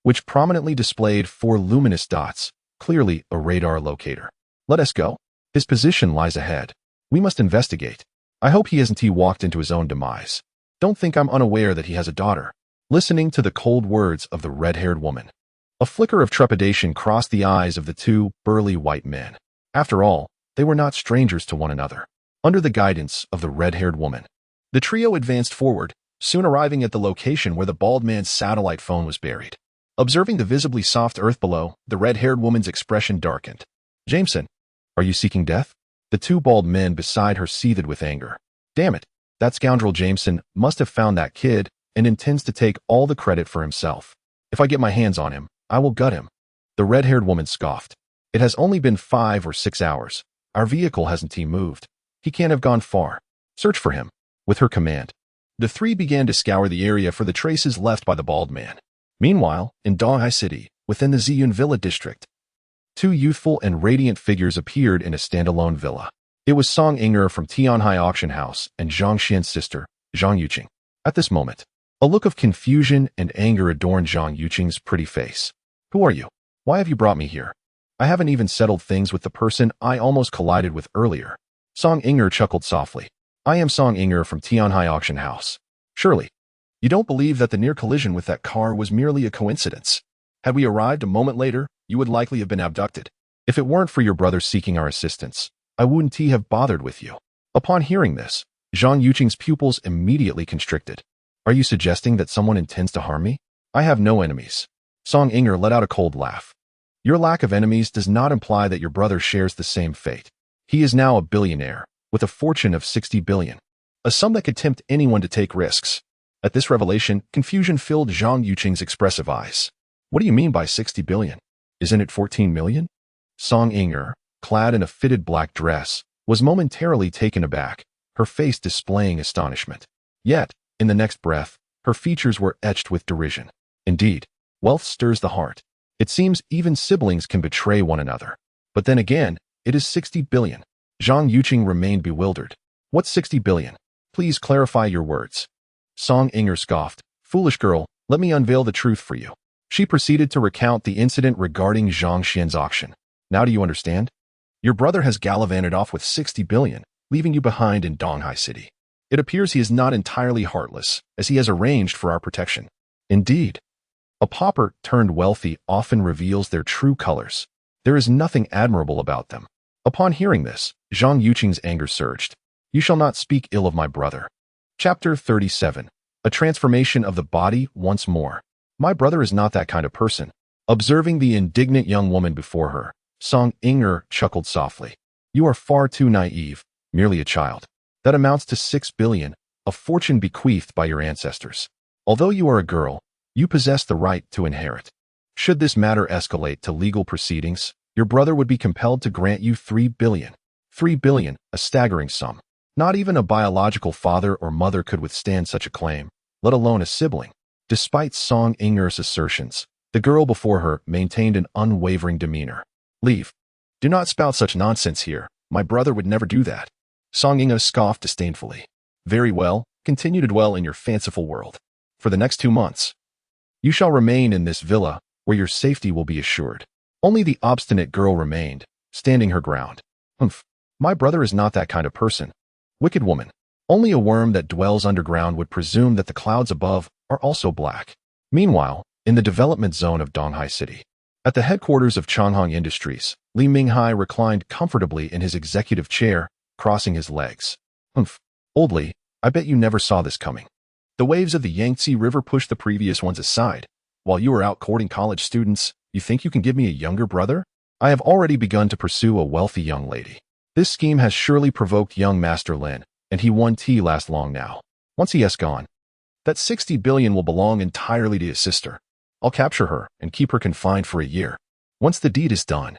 which prominently displayed 4 luminous dots, clearly a radar locator. "Let us go. His position lies ahead. We must investigate. I hope he hasn't walked into his own demise. Don't think I'm unaware that he has a daughter." Listening to the cold words of the red-haired woman, a flicker of trepidation crossed the eyes of the two burly white men. After all, they were not strangers to one another. Under the guidance of the red-haired woman, the trio advanced forward, soon arriving at the location where the bald man's satellite phone was buried. Observing the visibly soft earth below, the red-haired woman's expression darkened. "Jameson, are you seeking death?" The two bald men beside her seethed with anger. "Damn it, that scoundrel Jameson must have found that kid and intends to take all the credit for himself. If I get my hands on him, I will gut him." The red-haired woman scoffed. "It has only been 5 or 6 hours. Our vehicle hasn't moved. He can't have gone far. Search for him." With her command, the three began to scour the area for the traces left by the bald man. Meanwhile, in Donghai City, within the Ziyun Villa district, 2 youthful and radiant figures appeared in a standalone villa. It was Song Inger from Tianhai Auction House and Zhang Xuan's sister, Zhang Yuchun. At this moment, a look of confusion and anger adorned Zhang Yuchun's pretty face. "Who are you? Why have you brought me here? I haven't even settled things with the person I almost collided with earlier." Song Inger chuckled softly. "I am Song Inger from Tianhai Auction House. Surely, you don't believe that the near collision with that car was merely a coincidence? Had we arrived a moment later, you would likely have been abducted. If it weren't for your brother seeking our assistance, I wouldn't have bothered with you." Upon hearing this, Zhang Yuching's pupils immediately constricted. "Are you suggesting that someone intends to harm me? I have no enemies." Song Inger let out a cold laugh. "Your lack of enemies does not imply that your brother shares the same fate. He is now a billionaire, with a fortune of 60 billion, a sum that could tempt anyone to take risks." At this revelation, confusion filled Zhang Yuching's expressive eyes. "What do you mean by 60 billion? Isn't it 14 million? Song Inger, clad in a fitted black dress, was momentarily taken aback, her face displaying astonishment. Yet, in the next breath, her features were etched with derision. Indeed, wealth stirs the heart. It seems even siblings can betray one another. But then again, it is 60 billion. Zhang Yuching remained bewildered. "What's 60 billion? Please clarify your words." Song Inger scoffed. "Foolish girl, let me unveil the truth for you." She proceeded to recount the incident regarding Zhang Xian's auction. "Now do you understand? Your brother has gallivanted off with 60 billion, leaving you behind in Donghai City. It appears he is not entirely heartless, as he has arranged for our protection." "Indeed. A pauper turned wealthy often reveals their true colors. There is nothing admirable about them." Upon hearing this, Zhang Yuching's anger surged. "You shall not speak ill of my brother." Chapter 37. A transformation of the body once more. "My brother is not that kind of person." Observing the indignant young woman before her, Song Inger chuckled softly. "You are far too naive, merely a child. That amounts to 6 billion, a fortune bequeathed by your ancestors. Although you are a girl, you possess the right to inherit. Should this matter escalate to legal proceedings, your brother would be compelled to grant you 3 billion. 3 billion, a staggering sum. Not even a biological father or mother could withstand such a claim, let alone a sibling." Despite Song Inger's assertions, the girl before her maintained an unwavering demeanor. "Leave. Do not spout such nonsense here. My brother would never do that." Song Inger scoffed disdainfully. "Very well, continue to dwell in your fanciful world. For the next 2 months, you shall remain in this villa, where your safety will be assured." Only the obstinate girl remained, standing her ground. "Humph. My brother is not that kind of person. Wicked woman. Only a worm that dwells underground would presume that the clouds above are also black." Meanwhile, in the development zone of Donghai City, at the headquarters of Changhong Industries, Li Minghai reclined comfortably in his executive chair, crossing his legs. "Humph. Old Li, I bet you never saw this coming. The waves of the Yangtze River pushed the previous ones aside, While you are out courting college students, you think you can give me a younger brother? I have already begun to pursue a wealthy young lady. This scheme has surely provoked young Master Lin, and he won't last long now. Once he has gone, that 60 billion will belong entirely to his sister. I'll capture her and keep her confined for a year. Once the deed is done,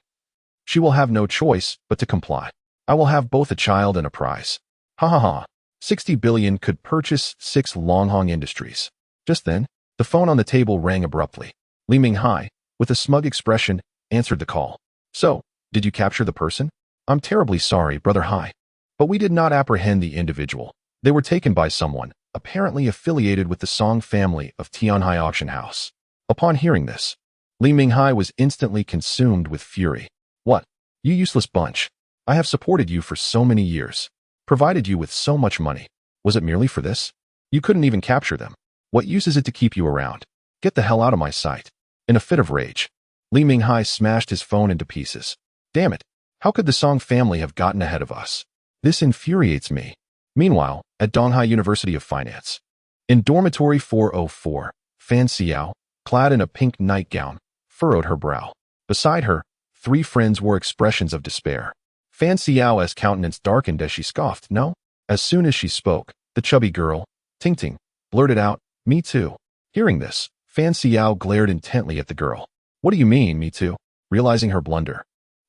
she will have no choice but to comply. I will have both a child and a prize. Ha ha ha. 60 billion could purchase 6 Longhong Industries. Just then, the phone on the table rang abruptly. Li Minghai, with a smug expression, answered the call. So, did you capture the person? I'm terribly sorry, Brother Hai. But we did not apprehend the individual. They were taken by someone, apparently affiliated with the Song family of Tianhai Auction House. Upon hearing this, Li Minghai was instantly consumed with fury. What? You useless bunch. I have supported you for so many years, provided you with so much money. Was it merely for this? You couldn't even capture them. What use is it to keep you around? Get the hell out of my sight. In a fit of rage, Li Minghai smashed his phone into pieces. Damn it. How could the Song family have gotten ahead of us? This infuriates me. Meanwhile, at Donghai University of Finance, in dormitory 404, Fan Xiao, clad in a pink nightgown, furrowed her brow. Beside her, 3 friends wore expressions of despair. Fan Xiao's countenance darkened as she scoffed. No? As soon as she spoke, the chubby girl, Ting, blurted out, "Me too." Hearing this, Fan Xiao glared intently at the girl. What do you mean, me too? Realizing her blunder,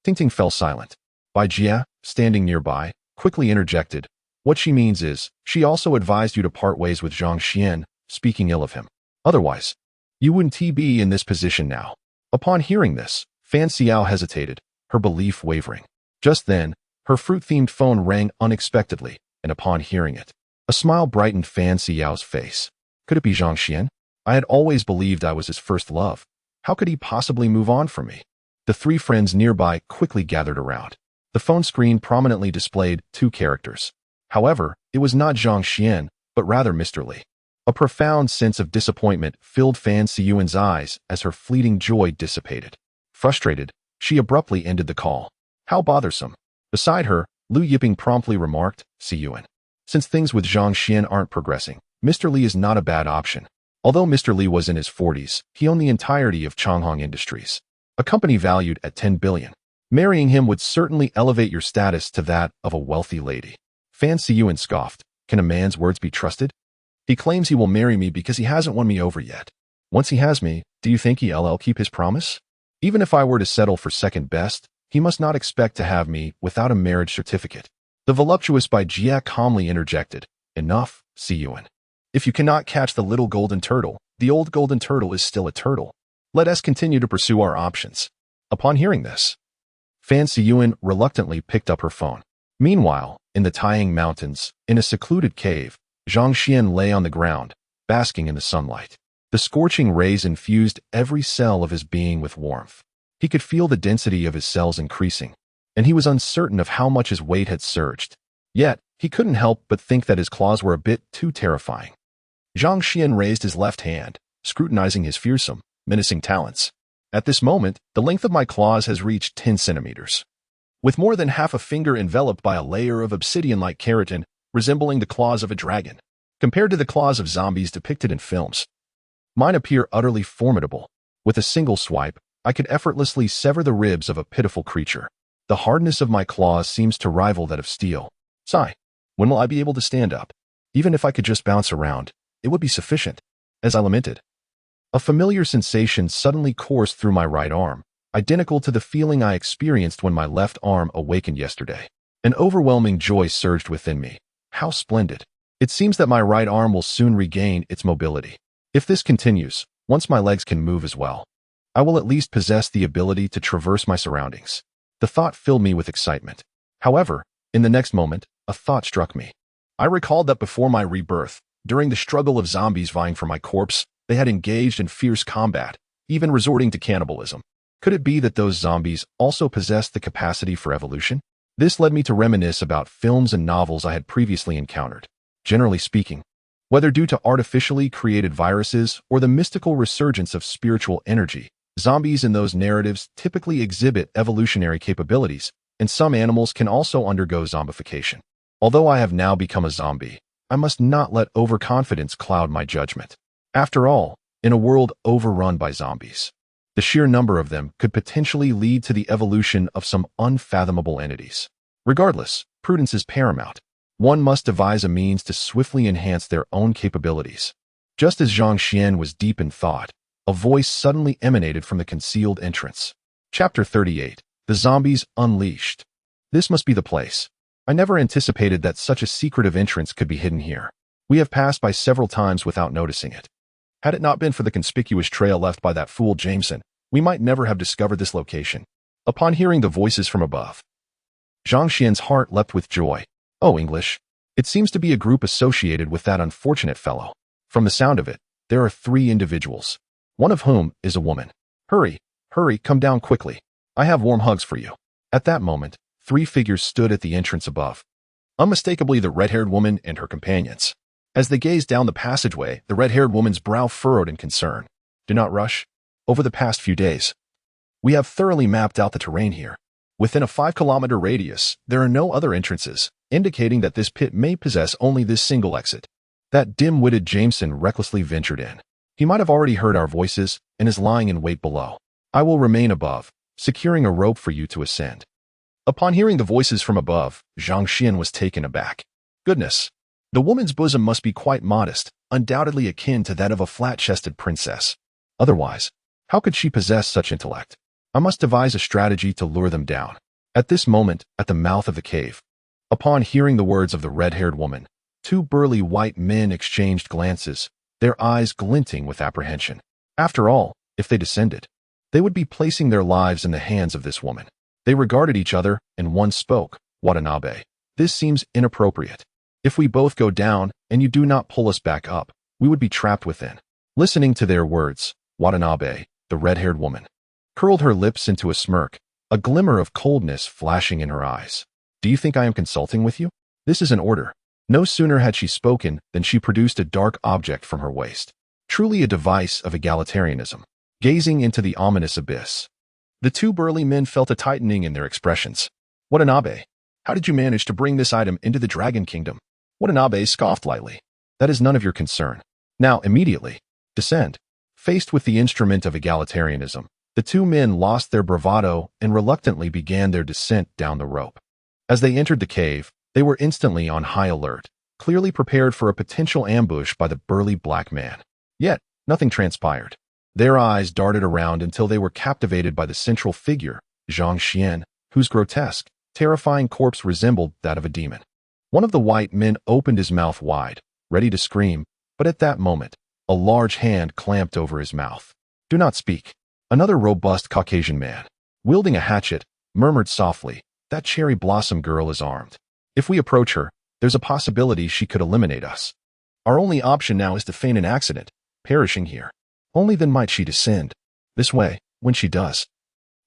Ting fell silent. Bai Jia, standing nearby, quickly interjected. What she means is, she also advised you to part ways with Zhang Xuan, speaking ill of him. Otherwise, you wouldn't be in this position now. Upon hearing this, Fan Xiao hesitated, her belief wavering. Just then, her fruit-themed phone rang unexpectedly, and upon hearing it, a smile brightened Fan Xiao's face. Could it be Zhang Xuan? I had always believed I was his first love. How could he possibly move on from me? The 3 friends nearby quickly gathered around. The phone screen prominently displayed 2 characters. However, it was not Zhang Xuan, but rather Mr. Li. A profound sense of disappointment filled Fan Xiyuan's eyes as her fleeting joy dissipated. Frustrated, she abruptly ended the call. How bothersome. Beside her, Lu Yiping promptly remarked, Xiyuan. Since things with Zhang Xuan aren't progressing, Mr. Li is not a bad option. Although Mr. Li was in his 40s, he owned the entirety of Changhong Industries, a company valued at 10 billion. Marrying him would certainly elevate your status to that of a wealthy lady. Fan Xiyuan scoffed. Can a man's words be trusted? He claims he will marry me because he hasn't won me over yet. Once he has me, do you think he'll keep his promise? Even if I were to settle for second best, he must not expect to have me without a marriage certificate. The voluptuous Bai Jia calmly interjected. Enough, Xiyuan. If you cannot catch the little golden turtle, the old golden turtle is still a turtle. Let us continue to pursue our options. Upon hearing this, Fan Xiyuan reluctantly picked up her phone. Meanwhile, in the Taiyang Mountains, in a secluded cave, Zhang Xuan lay on the ground, basking in the sunlight. The scorching rays infused every cell of his being with warmth. He could feel the density of his cells increasing, and he was uncertain of how much his weight had surged. Yet, he couldn't help but think that his claws were a bit too terrifying. Zhang Xuan raised his left hand, scrutinizing his fearsome, menacing talons. At this moment, the length of my claws has reached 10 centimeters. With more than half a finger enveloped by a layer of obsidian-like keratin, resembling the claws of a dragon. Compared to the claws of zombies depicted in films, mine appear utterly formidable. With a single swipe, I could effortlessly sever the ribs of a pitiful creature. The hardness of my claws seems to rival that of steel. Sigh, when will I be able to stand up? Even if I could just bounce around, it would be sufficient. As I lamented, a familiar sensation suddenly coursed through my right arm, identical to the feeling I experienced when my left arm awakened yesterday. An overwhelming joy surged within me. How splendid. It seems that my right arm will soon regain its mobility. If this continues, once my legs can move as well, I will at least possess the ability to traverse my surroundings. The thought filled me with excitement. However, in the next moment, a thought struck me. I recalled that before my rebirth, during the struggle of zombies vying for my corpse, they had engaged in fierce combat, even resorting to cannibalism. Could it be that those zombies also possessed the capacity for evolution? This led me to reminisce about films and novels I had previously encountered. Generally speaking, whether due to artificially created viruses or the mystical resurgence of spiritual energy, zombies in those narratives typically exhibit evolutionary capabilities, and some animals can also undergo zombification. Although I have now become a zombie, I must not let overconfidence cloud my judgment. After all, in a world overrun by zombies. The sheer number of them could potentially lead to the evolution of some unfathomable entities. Regardless, prudence is paramount. One must devise a means to swiftly enhance their own capabilities. Just as Zhang Xuan was deep in thought, a voice suddenly emanated from the concealed entrance. Chapter 38. The Zombies Unleashed. This must be the place. I never anticipated that such a secretive entrance could be hidden here. We have passed by several times without noticing it. Had it not been for the conspicuous trail left by that fool Jameson, we might never have discovered this location. Upon hearing the voices from above, Zhang Xian's heart leapt with joy. Oh, English. It seems to be a group associated with that unfortunate fellow. From the sound of it, there are 3 individuals, one of whom is a woman. Hurry, hurry, come down quickly. I have warm hugs for you. At that moment, 3 figures stood at the entrance above. Unmistakably the red-haired woman and her companions. As they gazed down the passageway, the red-haired woman's brow furrowed in concern. Do not rush. Over the past few days, we have thoroughly mapped out the terrain here. Within a 5-kilometer radius, there are no other entrances, indicating that this pit may possess only this single exit. That dim-witted Jameson recklessly ventured in. He might have already heard our voices and is lying in wait below. I will remain above, securing a rope for you to ascend. Upon hearing the voices from above, Zhang Xuan was taken aback. Goodness! The woman's bosom must be quite modest, undoubtedly akin to that of a flat-chested princess. Otherwise, how could she possess such intellect? I must devise a strategy to lure them down. At this moment, at the mouth of the cave, upon hearing the words of the red-haired woman, 2 burly white men exchanged glances, their eyes glinting with apprehension. After all, if they descended, they would be placing their lives in the hands of this woman. They regarded each other, and one spoke. Watanabe. This seems inappropriate. If we both go down, and you do not pull us back up, we would be trapped within. Listening to their words, Watanabe, the red-haired woman, curled her lips into a smirk, a glimmer of coldness flashing in her eyes. Do you think I am consulting with you? This is an order. No sooner had she spoken than she produced a dark object from her waist. Truly a device of egalitarianism. Gazing into the ominous abyss, the 2 burly men felt a tightening in their expressions. Watanabe, how did you manage to bring this item into the Dragon Kingdom? Watanabe scoffed lightly. That is none of your concern. Now, immediately, descend. Faced with the instrument of egalitarianism, the 2 men lost their bravado and reluctantly began their descent down the rope. As they entered the cave, they were instantly on high alert, clearly prepared for a potential ambush by the burly black man. Yet, nothing transpired. Their eyes darted around until they were captivated by the central figure, Zhang Xuan, whose grotesque, terrifying corpse resembled that of a demon. One of the white men opened his mouth wide, ready to scream, but at that moment, a large hand clamped over his mouth. Do not speak. Another robust Caucasian man, wielding a hatchet, murmured softly, that cherry blossom girl is armed. If we approach her, there's a possibility she could eliminate us. Our only option now is to feign an accident, perishing here. Only then might she descend. This way, when she does,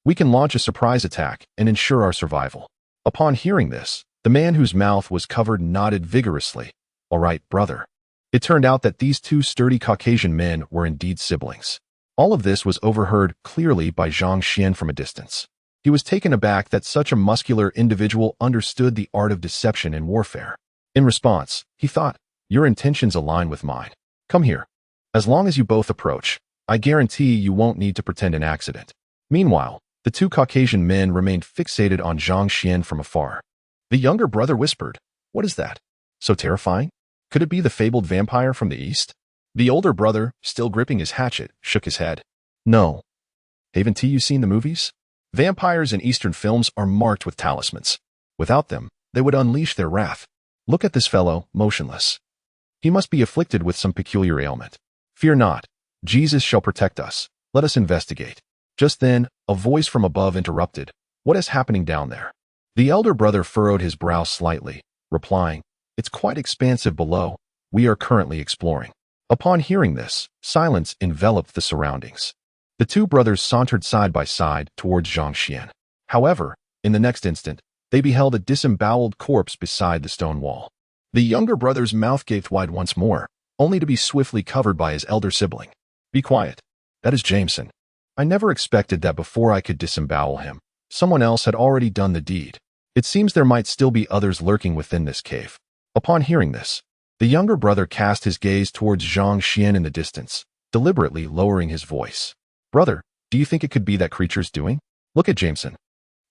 we can launch a surprise attack and ensure our survival. Upon hearing this, the man whose mouth was covered nodded vigorously. All right, brother. It turned out that these 2 sturdy Caucasian men were indeed siblings. All of this was overheard clearly by Zhang Xuan from a distance. He was taken aback that such a muscular individual understood the art of deception in warfare. In response, he thought, your intentions align with mine. Come here. As long as you both approach, I guarantee you won't need to pretend an accident. Meanwhile, the 2 Caucasian men remained fixated on Zhang Xuan from afar. The younger brother whispered, what is that? So terrifying? Could it be the fabled vampire from the east? The older brother, still gripping his hatchet, shook his head. No. Haven't you seen the movies? Vampires in Eastern films are marked with talismans. Without them, they would unleash their wrath. Look at this fellow, motionless. He must be afflicted with some peculiar ailment. Fear not. Jesus shall protect us. Let us investigate. Just then, a voice from above interrupted. What is happening down there? The elder brother furrowed his brow slightly, replying, it's quite expansive below. We are currently exploring. Upon hearing this, silence enveloped the surroundings. The 2 brothers sauntered side by side towards Zhang Xuan. However, in the next instant, they beheld a disemboweled corpse beside the stone wall. The younger brother's mouth gaped wide once more, only to be swiftly covered by his elder sibling. Be quiet. That is Jameson. I never expected that before I could disembowel him, someone else had already done the deed. It seems there might still be others lurking within this cave. Upon hearing this, the younger brother cast his gaze towards Zhang Xuan in the distance, deliberately lowering his voice. Brother, do you think it could be that creature's doing? Look at Jameson.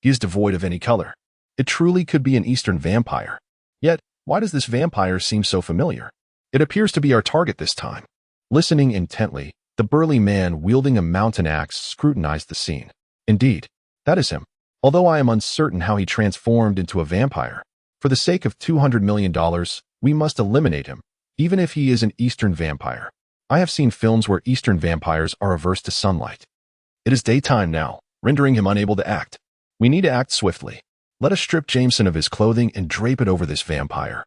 He is devoid of any color. It truly could be an Eastern vampire. Yet, why does this vampire seem so familiar? It appears to be our target this time. Listening intently, the burly man wielding a mountain axe scrutinized the scene. Indeed, that is him. Although I am uncertain how he transformed into a vampire, for the sake of $200 million, we must eliminate him, even if he is an Eastern vampire. I have seen films where Eastern vampires are averse to sunlight. It is daytime now, rendering him unable to act. We need to act swiftly. Let us strip Jameson of his clothing and drape it over this vampire.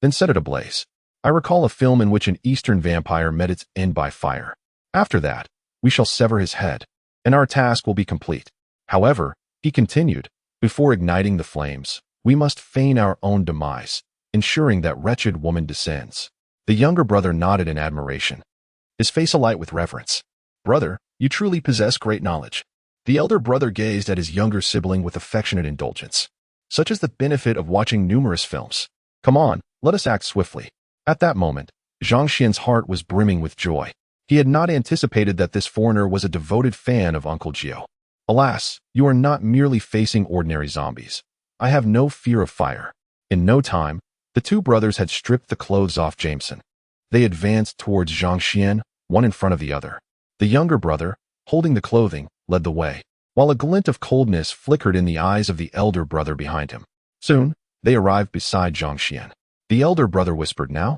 Then set it ablaze. I recall a film in which an Eastern vampire met its end by fire. After that, we shall sever his head, and our task will be complete. However, he continued, before igniting the flames, we must feign our own demise, ensuring that wretched woman descends. The younger brother nodded in admiration, his face alight with reverence. Brother, you truly possess great knowledge. The elder brother gazed at his younger sibling with affectionate indulgence. Such is the benefit of watching numerous films. Come on, let us act swiftly. At that moment, Zhang Xuan's heart was brimming with joy. He had not anticipated that this foreigner was a devoted fan of Uncle Gio. Alas, you are not merely facing ordinary zombies. I have no fear of fire. In no time, the two brothers had stripped the clothes off Jameson. They advanced towards Zhang Xuan, one in front of the other. The younger brother, holding the clothing, led the way, while a glint of coldness flickered in the eyes of the elder brother behind him. Soon, they arrived beside Zhang Xuan. The elder brother whispered, "Now,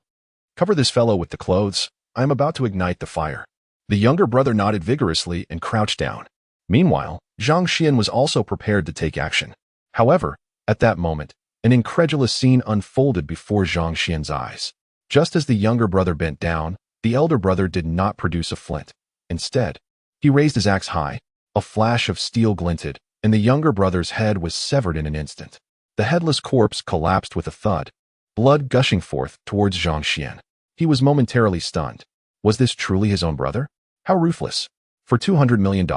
cover this fellow with the clothes. I am about to ignite the fire." The younger brother nodded vigorously and crouched down. Meanwhile, Zhang Xuan was also prepared to take action. However, at that moment, an incredulous scene unfolded before Zhang Xuan's eyes. Just as the younger brother bent down, the elder brother did not produce a flint. Instead, he raised his axe high. A flash of steel glinted, and the younger brother's head was severed in an instant. The headless corpse collapsed with a thud, blood gushing forth towards Zhang Xuan. He was momentarily stunned. Was this truly his own brother? How ruthless! For $200 million?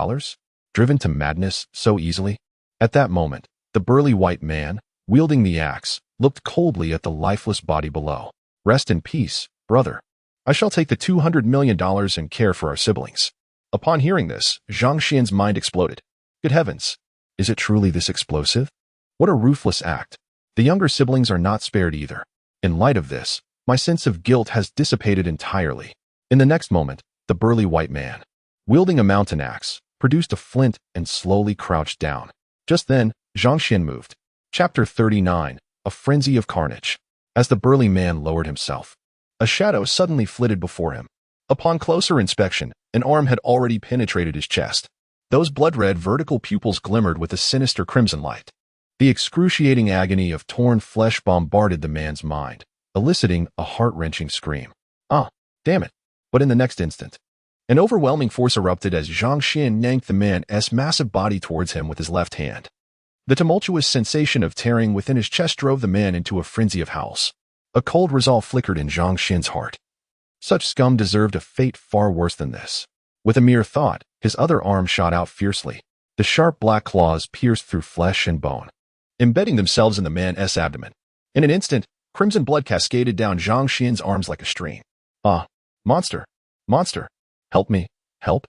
Driven to madness so easily? At that moment, the burly white man, wielding the axe, looked coldly at the lifeless body below. Rest in peace, brother. I shall take the $200 million and care for our siblings. Upon hearing this, Zhang Xuan's mind exploded. Good heavens! Is it truly this explosive? What a ruthless act. The younger siblings are not spared either. In light of this, my sense of guilt has dissipated entirely. In the next moment, the burly white man, wielding a mountain axe, produced a flint and slowly crouched down. Just then, Zhang Xuan moved. Chapter 39, A Frenzy of Carnage. As the burly man lowered himself, a shadow suddenly flitted before him. Upon closer inspection, an arm had already penetrated his chest. Those blood-red vertical pupils glimmered with a sinister crimson light. The excruciating agony of torn flesh bombarded the man's mind, eliciting a heart-wrenching scream. Ah, damn it. But in the next instant, an overwhelming force erupted as Zhang Xuan yanked the man's massive body towards him with his left hand. The tumultuous sensation of tearing within his chest drove the man into a frenzy of howls. A cold resolve flickered in Zhang Xuan's heart. Such scum deserved a fate far worse than this. With a mere thought, his other arm shot out fiercely. The sharp black claws pierced through flesh and bone, embedding themselves in the man's abdomen. In an instant, crimson blood cascaded down Zhang Xuan's arms like a stream. Ah, monster! Monster! Help me! Help!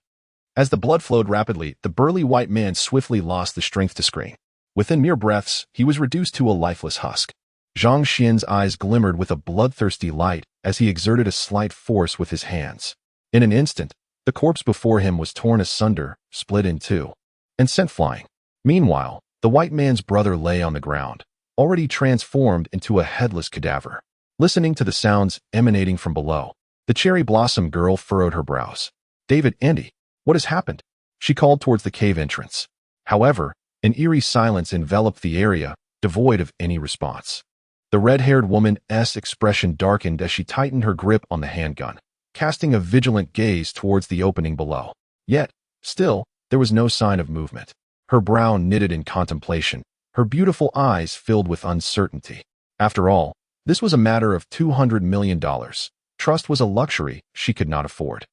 As the blood flowed rapidly, the burly white man swiftly lost the strength to scream. Within mere breaths, he was reduced to a lifeless husk. Zhang Xuan's eyes glimmered with a bloodthirsty light as he exerted a slight force with his hands. In an instant, the corpse before him was torn asunder, split in two, and sent flying. Meanwhile, the white man's brother lay on the ground, already transformed into a headless cadaver. Listening to the sounds emanating from below, the cherry blossom girl furrowed her brows. David, Andy, what has happened? She called towards the cave entrance. However, an eerie silence enveloped the area, devoid of any response. The red-haired woman's expression darkened as she tightened her grip on the handgun, casting a vigilant gaze towards the opening below. Yet, still, there was no sign of movement. Her brow knitted in contemplation, her beautiful eyes filled with uncertainty. After all, this was a matter of $200 million. Trust was a luxury she could not afford.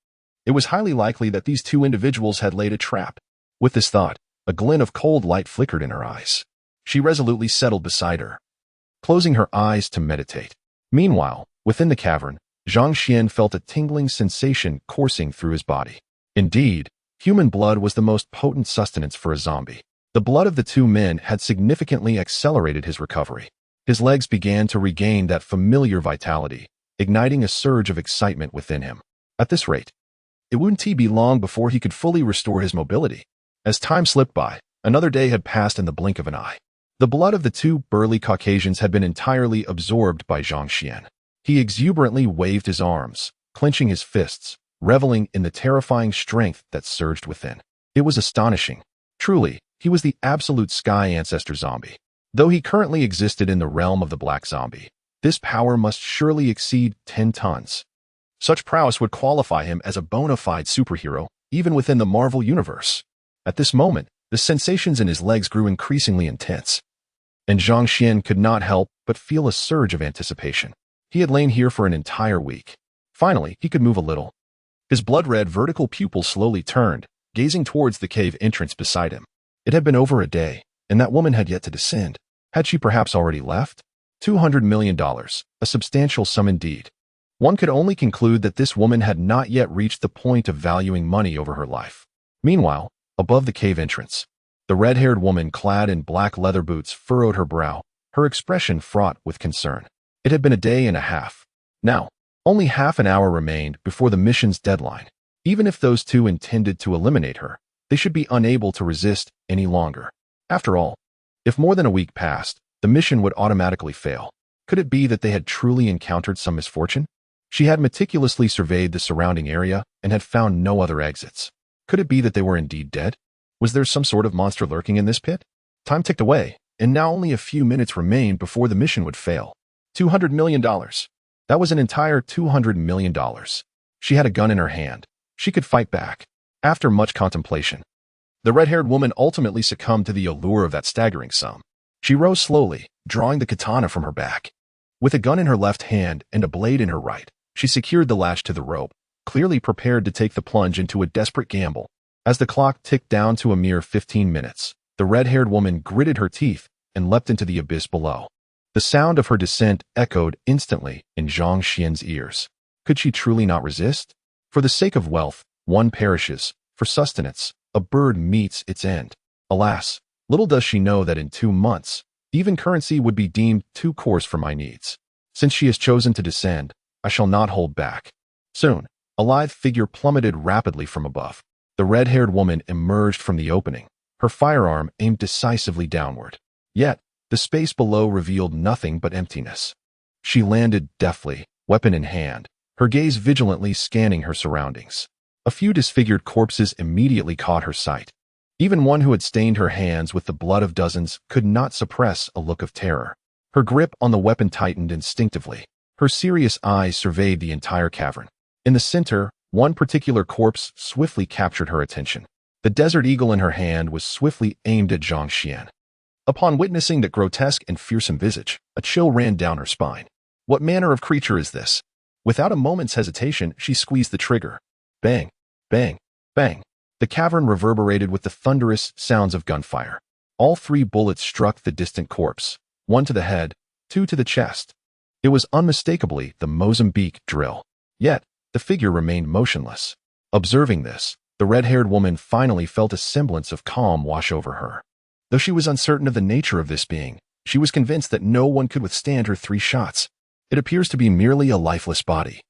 It was highly likely that these two individuals had laid a trap. With this thought, a glint of cold light flickered in her eyes. She resolutely settled beside her, closing her eyes to meditate. Meanwhile, within the cavern, Zhang Xuan felt a tingling sensation coursing through his body. Indeed, human blood was the most potent sustenance for a zombie. The blood of the two men had significantly accelerated his recovery. His legs began to regain that familiar vitality, igniting a surge of excitement within him. At this rate, it wouldn't be long before he could fully restore his mobility. As time slipped by, another day had passed in the blink of an eye. The blood of the two burly Caucasians had been entirely absorbed by Zhang Xuan. He exuberantly waved his arms, clenching his fists, reveling in the terrifying strength that surged within. It was astonishing. Truly, he was the absolute sky ancestor zombie. Though he currently existed in the realm of the black zombie, this power must surely exceed 10 tons. Such prowess would qualify him as a bona fide superhero, even within the Marvel universe. At this moment, the sensations in his legs grew increasingly intense, and Zhang Xuan could not help but feel a surge of anticipation. He had lain here for an entire week. Finally, he could move a little. His blood-red vertical pupils slowly turned, gazing towards the cave entrance beside him. It had been over a day, and that woman had yet to descend. Had she perhaps already left? $200 million, a substantial sum indeed. One could only conclude that this woman had not yet reached the point of valuing money over her life. Meanwhile, above the cave entrance, the red-haired woman clad in black leather boots furrowed her brow, her expression fraught with concern. It had been a day and a half. Now, only half an hour remained before the mission's deadline. Even if those two intended to eliminate her, they should be unable to resist any longer. After all, if more than a week passed, the mission would automatically fail. Could it be that they had truly encountered some misfortune? She had meticulously surveyed the surrounding area and had found no other exits. Could it be that they were indeed dead? Was there some sort of monster lurking in this pit? Time ticked away, and now only a few minutes remained before the mission would fail. $200 million. That was an entire $200 million. She had a gun in her hand. She could fight back. After much contemplation, the red-haired woman ultimately succumbed to the allure of that staggering sum. She rose slowly, drawing the katana from her back. With a gun in her left hand and a blade in her right, she secured the latch to the rope, clearly prepared to take the plunge into a desperate gamble. As the clock ticked down to a mere 15 minutes, the red-haired woman gritted her teeth and leapt into the abyss below. The sound of her descent echoed instantly in Zhang Xuan's ears. Could she truly not resist? For the sake of wealth, one perishes. For sustenance, a bird meets its end. Alas, little does she know that in 2 months, even currency would be deemed too coarse for my needs. Since she has chosen to descend, I shall not hold back. Soon, a lithe figure plummeted rapidly from above. The red-haired woman emerged from the opening, her firearm aimed decisively downward. Yet, the space below revealed nothing but emptiness. She landed deftly, weapon in hand, her gaze vigilantly scanning her surroundings. A few disfigured corpses immediately caught her sight. Even one who had stained her hands with the blood of dozens could not suppress a look of terror. Her grip on the weapon tightened instinctively. Her serious eyes surveyed the entire cavern. In the center, one particular corpse swiftly captured her attention. The desert eagle in her hand was swiftly aimed at Zhang Xuan. Upon witnessing that grotesque and fearsome visage, a chill ran down her spine. What manner of creature is this? Without a moment's hesitation, she squeezed the trigger. Bang, bang, bang. The cavern reverberated with the thunderous sounds of gunfire. All 3 bullets struck the distant corpse, 1 to the head, 2 to the chest. It was unmistakably the Mozambique drill. Yet, the figure remained motionless. Observing this, the red-haired woman finally felt a semblance of calm wash over her. Though she was uncertain of the nature of this being, she was convinced that no one could withstand her 3 shots. It appears to be merely a lifeless body,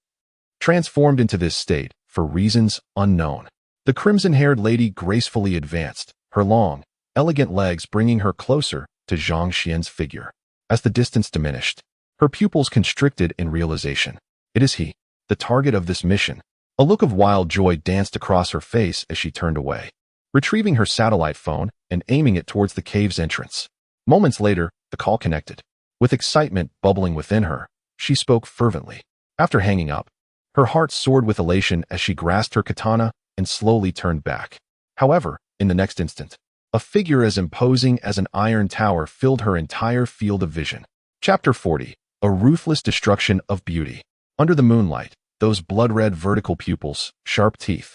transformed into this state for reasons unknown. The crimson-haired lady gracefully advanced, her long, elegant legs bringing her closer to Zhang Xuan's figure. As the distance diminished, her pupils constricted in realization. It is he, the target of this mission. A look of wild joy danced across her face as she turned away, retrieving her satellite phone and aiming it towards the cave's entrance. Moments later, the call connected. With excitement bubbling within her, she spoke fervently. After hanging up, her heart soared with elation as she grasped her katana and slowly turned back. However, in the next instant, a figure as imposing as an iron tower filled her entire field of vision. Chapter 40. A ruthless destruction of beauty. Under the moonlight, those blood-red vertical pupils, sharp teeth,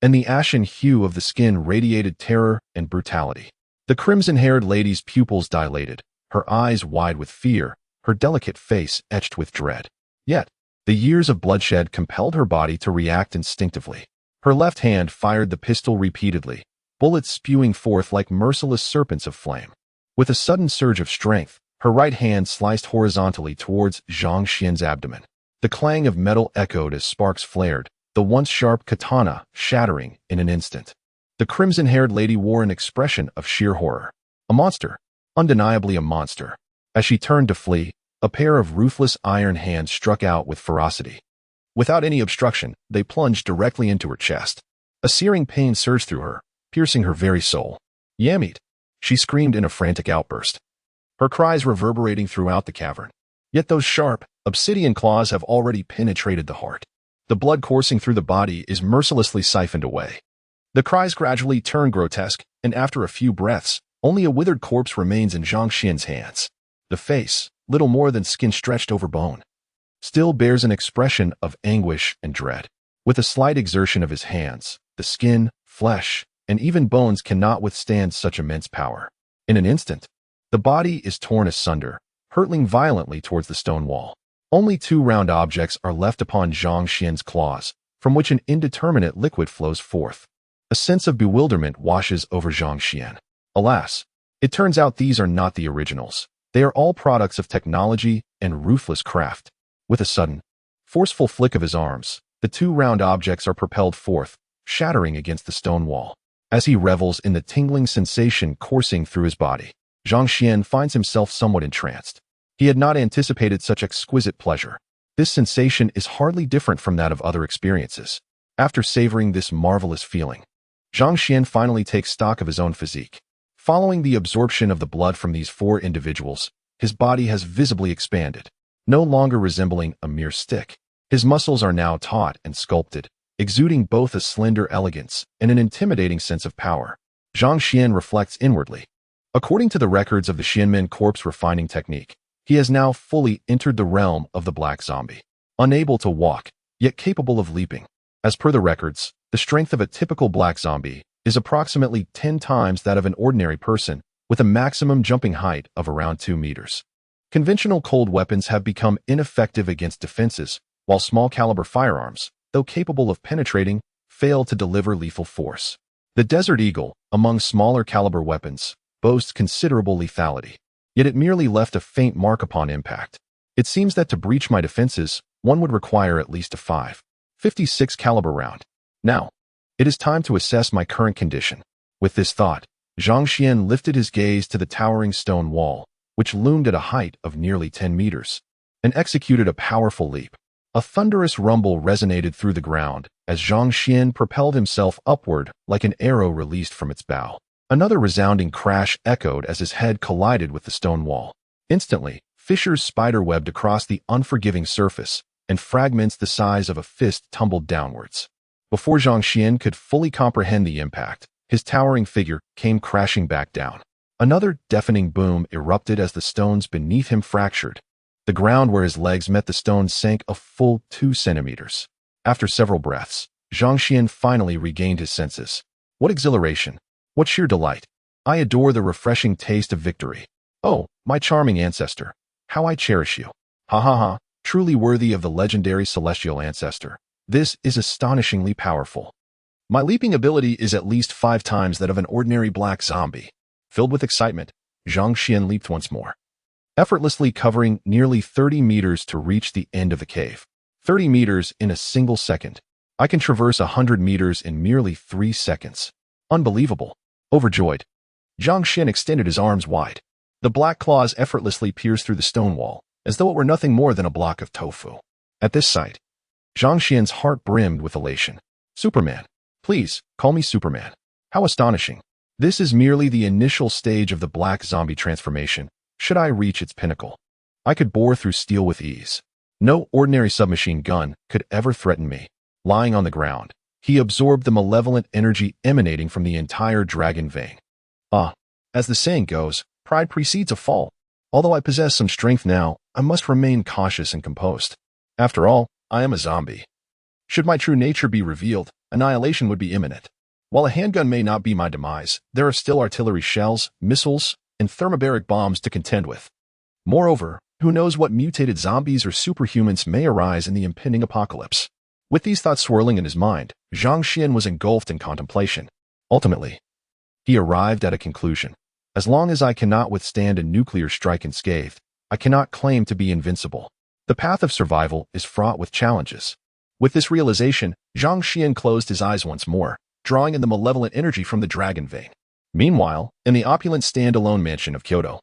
and the ashen hue of the skin radiated terror and brutality. The crimson-haired lady's pupils dilated, her eyes wide with fear, her delicate face etched with dread. Yet, The years of bloodshed compelled her body to react instinctively. Her left hand fired the pistol repeatedly, bullets spewing forth like merciless serpents of flame. With a sudden surge of strength, her right hand sliced horizontally towards Zhang Xuan's abdomen. The clang of metal echoed as sparks flared, the once sharp katana shattering in an instant. The crimson-haired lady wore an expression of sheer horror. A monster. Undeniably a monster. As she turned to flee, a pair of ruthless iron hands struck out with ferocity. Without any obstruction, they plunged directly into her chest. A searing pain surged through her, piercing her very soul. "Yamit!" she screamed in a frantic outburst, her cries reverberating throughout the cavern. Yet those sharp, obsidian claws have already penetrated the heart. The blood coursing through the body is mercilessly siphoned away. The cries gradually turn grotesque, and after a few breaths, only a withered corpse remains in Zhang Xuan's hands. The face, little more than skin stretched over bone, still bears an expression of anguish and dread. With a slight exertion of his hands, the skin, flesh, and even bones cannot withstand such immense power. In an instant, the body is torn asunder, hurtling violently towards the stone wall. Only two round objects are left upon Zhang Xuan's claws, from which an indeterminate liquid flows forth. A sense of bewilderment washes over Zhang Xuan. Alas, it turns out these are not the originals. They are all products of technology and ruthless craft. With a sudden, forceful flick of his arms, the two round objects are propelled forth, shattering against the stone wall. As he revels in the tingling sensation coursing through his body, Zhang Xuan finds himself somewhat entranced. He had not anticipated such exquisite pleasure. This sensation is hardly different from that of other experiences. After savoring this marvelous feeling, Zhang Xuan finally takes stock of his own physique. Following the absorption of the blood from these four individuals, his body has visibly expanded, no longer resembling a mere stick. His muscles are now taut and sculpted, exuding both a slender elegance and an intimidating sense of power. Zhang Xuan reflects inwardly. According to the records of the Xianmen corpse refining technique, he has now fully entered the realm of the black zombie. Unable to walk, yet capable of leaping. As per the records, the strength of a typical black zombie is approximately 10 times that of an ordinary person, with a maximum jumping height of around 2 meters. Conventional cold weapons have become ineffective against defenses, while small-caliber firearms, though capable of penetrating, fail to deliver lethal force. The Desert Eagle, among smaller-caliber weapons, boasts considerable lethality, yet it merely left a faint mark upon impact. It seems that to breach my defenses, one would require at least a .556 caliber round. Now, it is time to assess my current condition. With this thought, Zhang Xuan lifted his gaze to the towering stone wall, which loomed at a height of nearly 10 meters, and executed a powerful leap. A thunderous rumble resonated through the ground as Zhang Xuan propelled himself upward like an arrow released from its bow. Another resounding crash echoed as his head collided with the stone wall. Instantly, fissures spiderwebbed across the unforgiving surface, and fragments the size of a fist tumbled downwards. Before Zhang Xuan could fully comprehend the impact, his towering figure came crashing back down. Another deafening boom erupted as the stones beneath him fractured. The ground where his legs met the stones sank a full 2 centimeters. After several breaths, Zhang Xuan finally regained his senses. What exhilaration! What sheer delight! I adore the refreshing taste of victory. Oh, my charming ancestor! How I cherish you! Ha ha ha! Truly worthy of the legendary celestial ancestor. This is astonishingly powerful. My leaping ability is at least 5 times that of an ordinary black zombie. Filled with excitement, Zhang Xuan leaped once more, effortlessly covering nearly 30 meters to reach the end of the cave. 30 meters in a single second. I can traverse 100 meters in merely 3 seconds. Unbelievable. Overjoyed, Zhang Xuan extended his arms wide. The black claws effortlessly pierced through the stone wall, as though it were nothing more than a block of tofu. At this sight, Zhang Xuan's heart brimmed with elation. Superman. Please, call me Superman. How astonishing. This is merely the initial stage of the black zombie transformation. Should I reach its pinnacle, I could bore through steel with ease. No ordinary submachine gun could ever threaten me. Lying on the ground, he absorbed the malevolent energy emanating from the entire dragon vein. As the saying goes, pride precedes a fall. Although I possess some strength now, I must remain cautious and composed. After all, I am a zombie. Should my true nature be revealed, annihilation would be imminent. While a handgun may not be my demise, there are still artillery shells, missiles, and thermobaric bombs to contend with. Moreover, Who knows what mutated zombies or superhumans may arise in the impending apocalypse? With these thoughts swirling in his mind, Zhang Xuan was engulfed in contemplation. Ultimately, he arrived at a conclusion. As long as I cannot withstand a nuclear strike unscathed, I cannot claim to be invincible. The path of survival is fraught with challenges. With this realization, Zhang Xuan closed his eyes once more, drawing in the malevolent energy from the dragon vein. Meanwhile, in the opulent standalone mansion of Kyoto,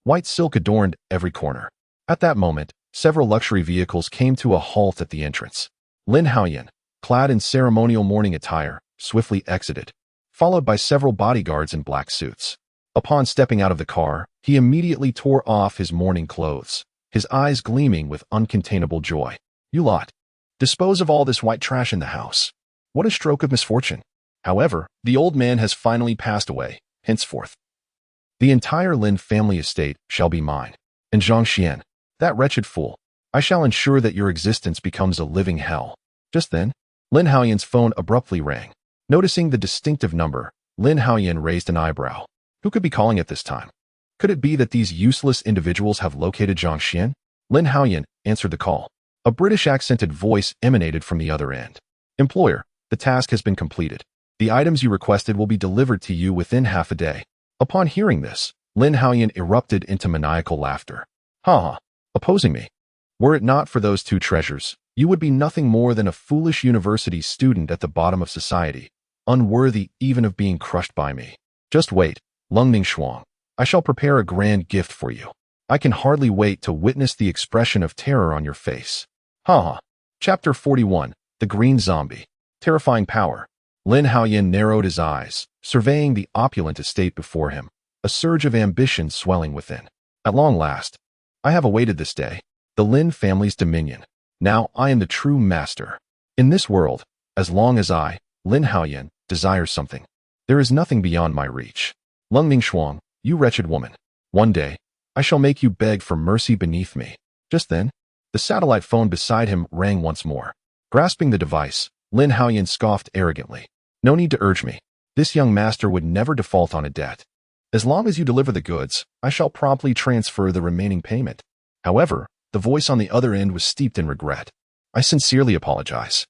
white silk adorned every corner. At that moment, several luxury vehicles came to a halt at the entrance. Lin Haoyan, clad in ceremonial mourning attire, swiftly exited, followed by several bodyguards in black suits. Upon stepping out of the car, he immediately tore off his mourning clothes, his eyes gleaming with uncontainable joy. You lot, dispose of all this white trash in the house. What a stroke of misfortune. However, the old man has finally passed away. Henceforth, the entire Lin family estate shall be mine. And Zhang Xuan, that wretched fool, I shall ensure that your existence becomes a living hell. Just then, Lin Haoyan's phone abruptly rang. Noticing the distinctive number, Lin Haoyan raised an eyebrow. Who could be calling at this time? Could it be that these useless individuals have located Zhang Xuan? Lin Haoyan answered the call. A British accented voice emanated from the other end. Employer, the task has been completed. The items you requested will be delivered to you within half a day. Upon hearing this, Lin Haoyan erupted into maniacal laughter. Ha! Opposing me? Were it not for those two treasures, you would be nothing more than a foolish university student at the bottom of society, unworthy even of being crushed by me. Just wait, Lungning Shuang. I shall prepare a grand gift for you. I can hardly wait to witness the expression of terror on your face. Ha ha. Chapter 41, The Green Zombie. Terrifying power. Lin Haoyan narrowed his eyes, surveying the opulent estate before him, a surge of ambition swelling within. At long last, I have awaited this day, the Lin family's dominion. Now I am the true master. In this world, as long as I, Lin Haoyan, desire something, there is nothing beyond my reach. Lungning Shuang, you wretched woman. One day, I shall make you beg for mercy beneath me. Just then, the satellite phone beside him rang once more. Grasping the device, Lin Haoyan scoffed arrogantly. No need to urge me. This young master would never default on a debt. As long as you deliver the goods, I shall promptly transfer the remaining payment. However, the voice on the other end was steeped in regret. I sincerely apologize.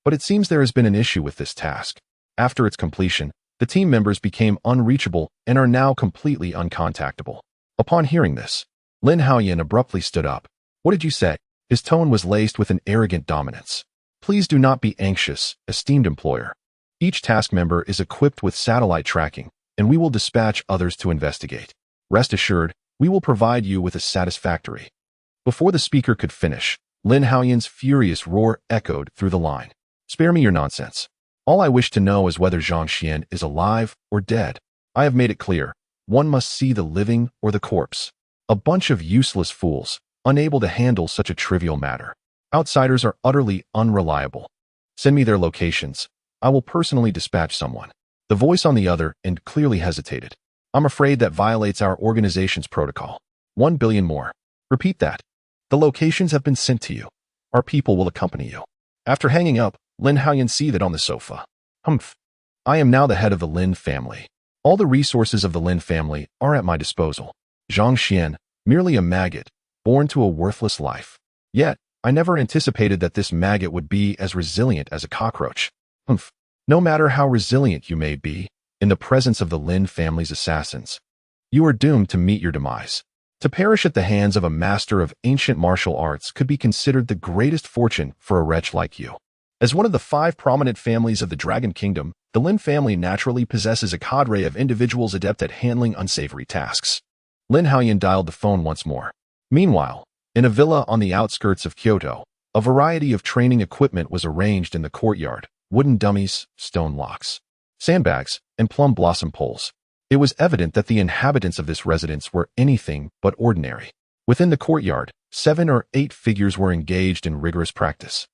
But it seems there has been an issue with this task. After its completion, the team members became unreachable and are now completely uncontactable. Upon hearing this, Lin Haoyan abruptly stood up. What did you say? His tone was laced with an arrogant dominance. Please do not be anxious, esteemed employer. Each task member is equipped with satellite tracking, and we will dispatch others to investigate. Rest assured, we will provide you with a satisfactory. Before the speaker could finish, Lin Haoyan's furious roar echoed through the line. Spare me your nonsense. All I wish to know is whether Zhang Xuan is alive or dead. I have made it clear. One must see the living or the corpse. A bunch of useless fools, unable to handle such a trivial matter. Outsiders are utterly unreliable. Send me their locations. I will personally dispatch someone. The voice on the other end clearly hesitated. I'm afraid that violates our organization's protocol. 1 billion more. Repeat that. The locations have been sent to you. Our people will accompany you. After hanging up, Lin Haoyan seated on the sofa. Humph. I am now the head of the Lin family. All the resources of the Lin family are at my disposal. Zhang Xuan, merely a maggot, born to a worthless life. Yet, I never anticipated that this maggot would be as resilient as a cockroach. Humph. No matter how resilient you may be, in the presence of the Lin family's assassins, you are doomed to meet your demise. To perish at the hands of a master of ancient martial arts could be considered the greatest fortune for a wretch like you. As one of the 5 prominent families of the Dragon Kingdom, the Lin family naturally possesses a cadre of individuals adept at handling unsavory tasks. Lin Haoyan dialed the phone once more. Meanwhile, in a villa on the outskirts of Kyoto, a variety of training equipment was arranged in the courtyard: wooden dummies, stone locks, sandbags, and plum blossom poles. It was evident that the inhabitants of this residence were anything but ordinary. Within the courtyard, 7 or 8 figures were engaged in rigorous practice.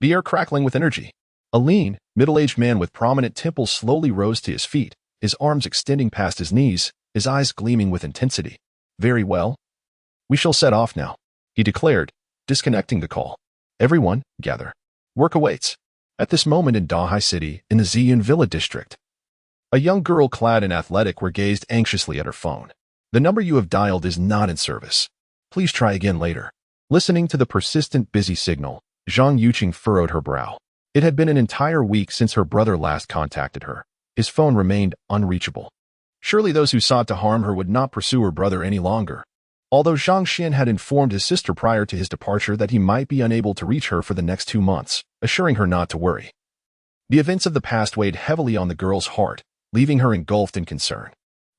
The air crackling with energy. A lean, middle-aged man with prominent temples slowly rose to his feet, his arms extending past his knees, his eyes gleaming with intensity. Very well. We shall set off now, he declared, disconnecting the call. Everyone, gather. Work awaits. At this moment in Dahai City, in the Ziyun Villa district, a young girl clad in athletic wear gazed anxiously at her phone. The number you have dialed is not in service. Please try again later. Listening to the persistent busy signal, Zhang Yuchun furrowed her brow. It had been an entire week since her brother last contacted her. His phone remained unreachable. Surely those who sought to harm her would not pursue her brother any longer. Although Zhang Xuan had informed his sister prior to his departure that he might be unable to reach her for the next 2 months, assuring her not to worry. The events of the past weighed heavily on the girl's heart, leaving her engulfed in concern.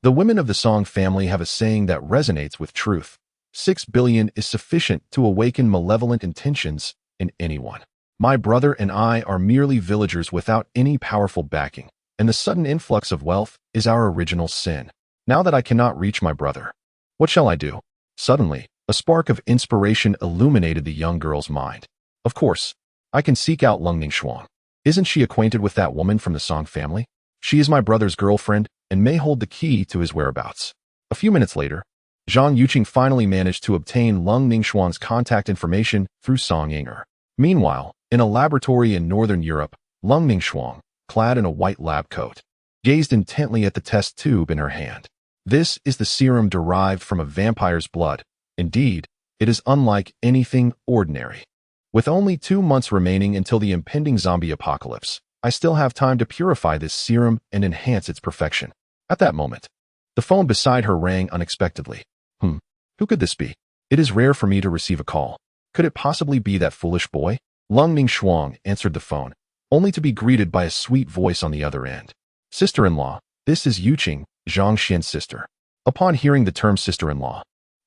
The women of the Song family have a saying that resonates with truth. 6 billion is sufficient to awaken malevolent intentions in anyone. My brother and I are merely villagers without any powerful backing, and the sudden influx of wealth is our original sin. Now that I cannot reach my brother, what shall I do? Suddenly, a spark of inspiration illuminated the young girl's mind. Of course, I can seek out Zhang Xuan. Isn't she acquainted with that woman from the Song family? She is my brother's girlfriend and may hold the key to his whereabouts. A few minutes later, Zhang Yuchun finally managed to obtain Zhang Xuan's contact information through Song Yinger. Meanwhile, in a laboratory in northern Europe, Zhang Xuan, clad in a white lab coat, gazed intently at the test tube in her hand. This is the serum derived from a vampire's blood. Indeed, it is unlike anything ordinary. With only 2 months remaining until the impending zombie apocalypse, I still have time to purify this serum and enhance its perfection. At that moment, the phone beside her rang unexpectedly. Who could this be? It is rare for me to receive a call. Could it possibly be that foolish boy? Zhang Xuan answered the phone, only to be greeted by a sweet voice on the other end. Sister-in-law, this is Yuchun, Zhang Xuan's sister. Upon hearing the term sister-in-law,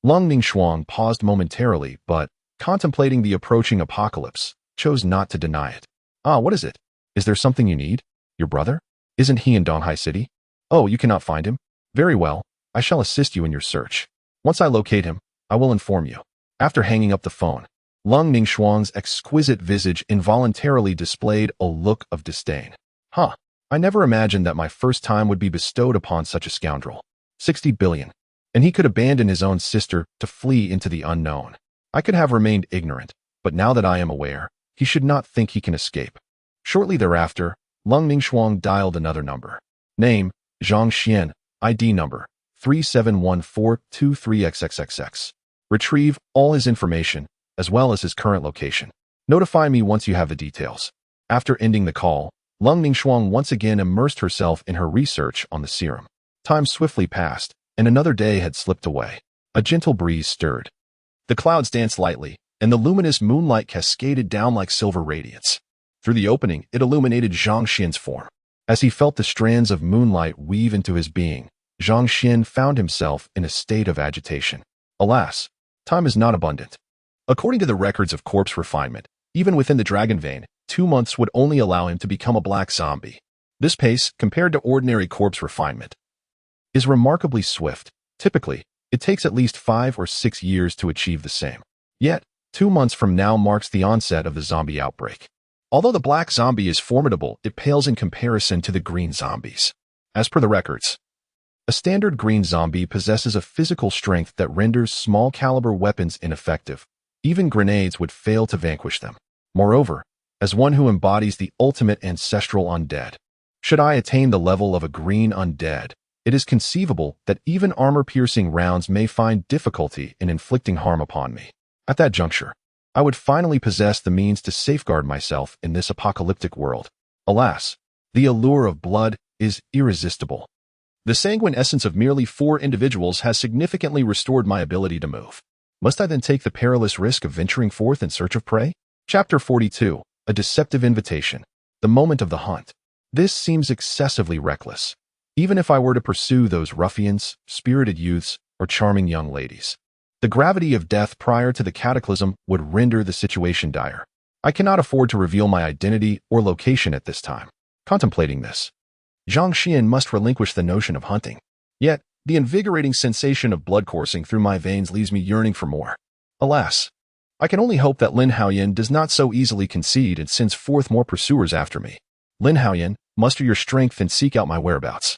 Zhang Xuan paused momentarily, but, contemplating the approaching apocalypse, chose not to deny it. What is it? Is there something you need? Your brother? Isn't he in Donghai City? Oh, you cannot find him? Very well, I shall assist you in your search. Once I locate him, I will inform you. After hanging up the phone, Zhang Xuan's exquisite visage involuntarily displayed a look of disdain. I never imagined that my first time would be bestowed upon such a scoundrel. 60 billion. And he could abandon his own sister to flee into the unknown. I could have remained ignorant, but now that I am aware, he should not think he can escape. Shortly thereafter, Zhang Xuan dialed another number. Name, Zhang Xuan, ID number, 371423XXXX. Retrieve all his information, as well as his current location. Notify me once you have the details. After ending the call, Zhang Xuan once again immersed herself in her research on the serum. Time swiftly passed, and another day had slipped away. A gentle breeze stirred. The clouds danced lightly, and the luminous moonlight cascaded down like silver radiance. Through the opening, it illuminated Zhang Xuan's form. As he felt the strands of moonlight weave into his being, Zhang Xuan found himself in a state of agitation. Alas, time is not abundant. According to the records of corpse refinement, even within the dragon vein, 2 months would only allow him to become a black zombie. This pace, compared to ordinary corpse refinement, is remarkably swift. Typically, it takes at least 5 or 6 years to achieve the same. Yet, 2 months from now marks the onset of the zombie outbreak. Although the black zombie is formidable, it pales in comparison to the green zombies. As per the records, a standard green zombie possesses a physical strength that renders small-caliber weapons ineffective. Even grenades would fail to vanquish them. Moreover, as one who embodies the ultimate ancestral undead, should I attain the level of a green undead, it is conceivable that even armor-piercing rounds may find difficulty in inflicting harm upon me. At that juncture, I would finally possess the means to safeguard myself in this apocalyptic world. Alas, the allure of blood is irresistible. The sanguine essence of merely 4 individuals has significantly restored my ability to move. Must I then take the perilous risk of venturing forth in search of prey? Chapter 42. A deceptive invitation. The moment of the hunt. This seems excessively reckless. Even if I were to pursue those ruffians, spirited youths, or charming young ladies, the gravity of death prior to the cataclysm would render the situation dire. I cannot afford to reveal my identity or location at this time. Contemplating this, Zhang Xuan must relinquish the notion of hunting. Yet, the invigorating sensation of blood coursing through my veins leaves me yearning for more. Alas, I can only hope that Lin Haoyan does not so easily concede and sends forth more pursuers after me. Lin Haoyan, muster your strength and seek out my whereabouts.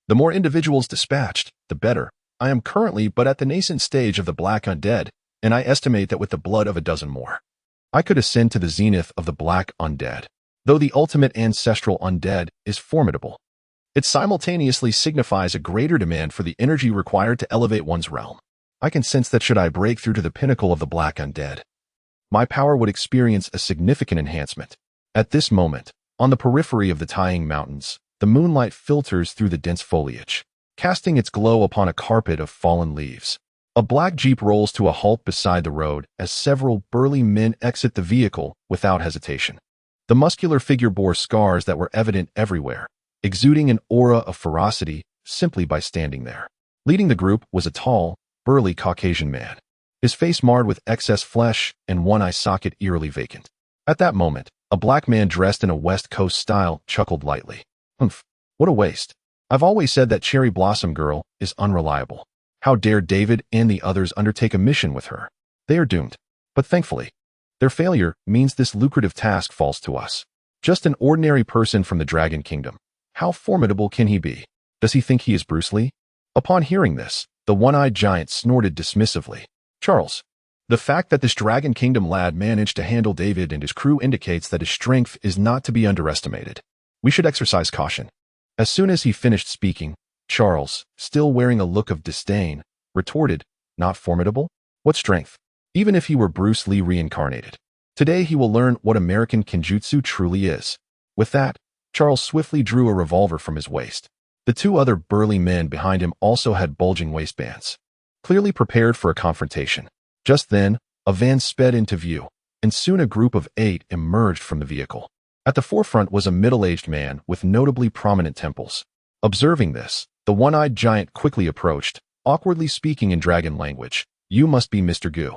The more individuals dispatched, the better. I am currently but at the nascent stage of the black undead, and I estimate that with the blood of a dozen more, I could ascend to the zenith of the black undead. Though the ultimate ancestral undead is formidable, it simultaneously signifies a greater demand for the energy required to elevate one's realm. I can sense that should I break through to the pinnacle of the black undead, my power would experience a significant enhancement. At this moment, on the periphery of the Taiying Mountains, the moonlight filters through the dense foliage, casting its glow upon a carpet of fallen leaves. A black jeep rolls to a halt beside the road as several burly men exit the vehicle without hesitation. The muscular figure bore scars that were evident everywhere, exuding an aura of ferocity simply by standing there. Leading the group was a tall, burly Caucasian man, his face marred with excess flesh and one eye socket eerily vacant. At that moment, a black man dressed in a West Coast style chuckled lightly. Humph, what a waste. I've always said that Cherry Blossom Girl is unreliable. How dare David and the others undertake a mission with her? They are doomed. But thankfully, their failure means this lucrative task falls to us. Just an ordinary person from the Dragon Kingdom. How formidable can he be? Does he think he is Bruce Lee? Upon hearing this, the one-eyed giant snorted dismissively. Charles, the fact that this Dragon Kingdom lad managed to handle David and his crew indicates that his strength is not to be underestimated. We should exercise caution. As soon as he finished speaking, Charles, still wearing a look of disdain, retorted, not formidable? What strength? Even if he were Bruce Lee reincarnated. Today he will learn what American Kenjutsu truly is. With that, Charles swiftly drew a revolver from his waist. The two other burly men behind him also had bulging waistbands, clearly prepared for a confrontation. Just then, a van sped into view, and soon a group of 8 emerged from the vehicle. At the forefront was a middle-aged man with notably prominent temples. Observing this, the one-eyed giant quickly approached, awkwardly speaking in dragon language. You must be Mr. Gu.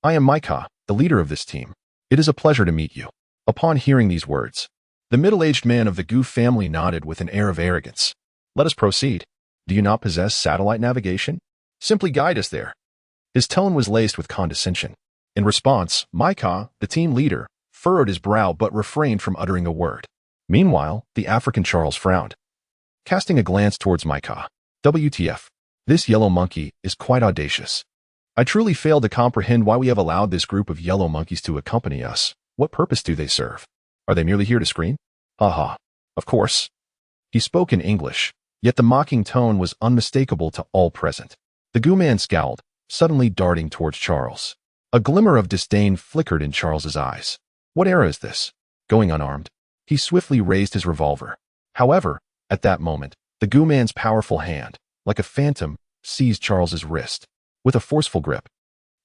I am Maika, the leader of this team. It is a pleasure to meet you. Upon hearing these words, the middle-aged man of the Gu family nodded with an air of arrogance. Let us proceed. Do you not possess satellite navigation? Simply guide us there. His tone was laced with condescension. In response, Maika, the team leader, furrowed his brow but refrained from uttering a word. Meanwhile, the African Charles frowned, casting a glance towards Maika. WTF. This yellow monkey is quite audacious. I truly fail to comprehend why we have allowed this group of yellow monkeys to accompany us. What purpose do they serve? Are they merely here to scream? Haha. Of course. He spoke in English, yet the mocking tone was unmistakable to all present. The Gu man scowled, suddenly darting towards Charles. A glimmer of disdain flickered in Charles's eyes. What era is this? Going unarmed, he swiftly raised his revolver. However, at that moment, the Gu man's powerful hand, like a phantom, seized Charles's wrist. With a forceful grip,